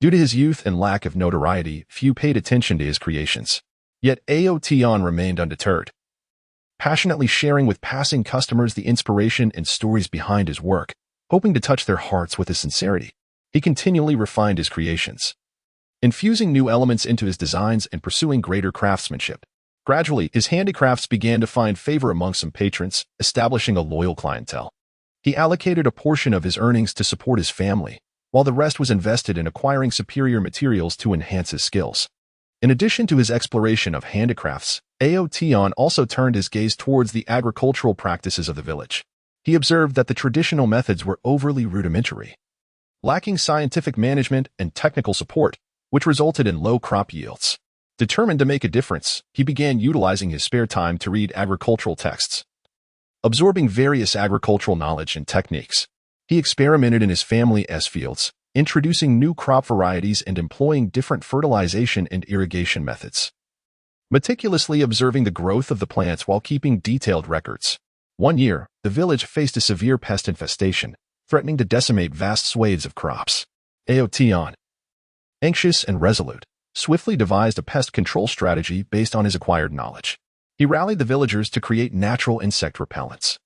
Speaker 1: due to his youth and lack of notoriety, few paid attention to his creations. Yet Yin remained undeterred, passionately sharing with passing customers the inspiration and stories behind his work, hoping to touch their hearts with his sincerity. He continually refined his creations, infusing new elements into his designs and pursuing greater craftsmanship. Gradually, his handicrafts began to find favor among some patrons, establishing a loyal clientele. He allocated a portion of his earnings to support his family, while the rest was invested in acquiring superior materials to enhance his skills. In addition to his exploration of handicrafts, Yin also turned his gaze towards the agricultural practices of the village. He observed that the traditional methods were overly rudimentary, lacking scientific management and technical support, which resulted in low crop yields. Determined to make a difference, he began utilizing his spare time to read agricultural texts. Absorbing various agricultural knowledge and techniques, he experimented in his family's fields, introducing new crop varieties and employing different fertilization and irrigation methods. Meticulously observing the growth of the plants while keeping detailed records. One year, the village faced a severe pest infestation, threatening to decimate vast swathes of crops. Aotion, anxious and resolute, swiftly devised a pest control strategy based on his acquired knowledge. He rallied the villagers to create natural insect repellents,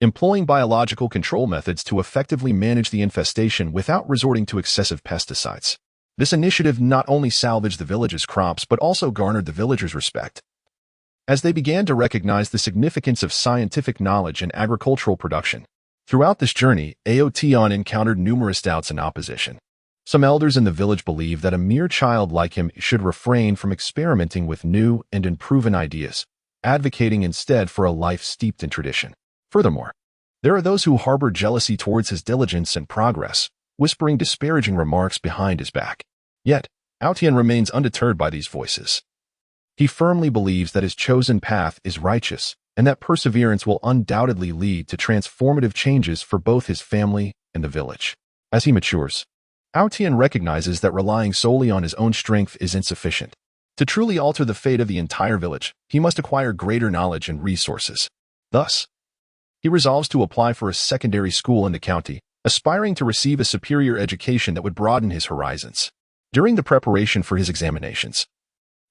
Speaker 1: employing biological control methods to effectively manage the infestation without resorting to excessive pesticides. This initiative not only salvaged the village's crops but also garnered the villagers' respect, as they began to recognize the significance of scientific knowledge in agricultural production. Throughout this journey, Aotion encountered numerous doubts and opposition. Some elders in the village believed that a mere child like him should refrain from experimenting with new and unproven ideas, advocating instead for a life steeped in tradition. Furthermore, there are those who harbor jealousy towards his diligence and progress, whispering disparaging remarks behind his back. Yet, Aotion remains undeterred by these voices. He firmly believes that his chosen path is righteous and that perseverance will undoubtedly lead to transformative changes for both his family and the village. As he matures, Aotion recognizes that relying solely on his own strength is insufficient. To truly alter the fate of the entire village, he must acquire greater knowledge and resources. Thus, he resolves to apply for a secondary school in the county, aspiring to receive a superior education that would broaden his horizons. During the preparation for his examinations,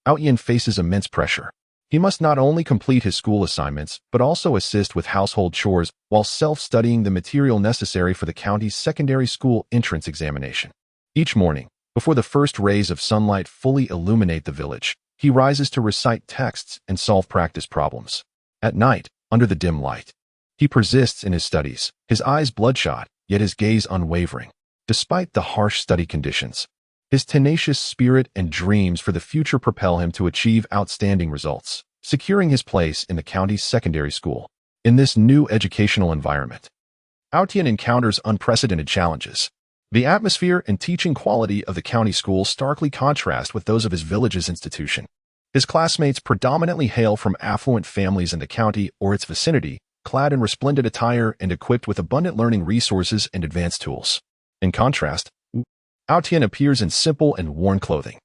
Speaker 1: Aotion faces immense pressure. He must not only complete his school assignments, but also assist with household chores while self-studying the material necessary for the county's secondary school entrance examination. Each morning, before the first rays of sunlight fully illuminate the village, he rises to recite texts and solve practice problems. At night, under the dim light, he persists in his studies, his eyes bloodshot, yet his gaze unwavering. Despite the harsh study conditions, his tenacious spirit and dreams for the future propel him to achieve outstanding results, securing his place in the county's secondary school. In this new educational environment, Aotion encounters unprecedented challenges. The atmosphere and teaching quality of the county school starkly contrast with those of his village's institution. His classmates predominantly hail from affluent families in the county or its vicinity, clad in resplendent attire and equipped with abundant learning resources and advanced tools. In contrast, Aotion appears in simple and worn clothing,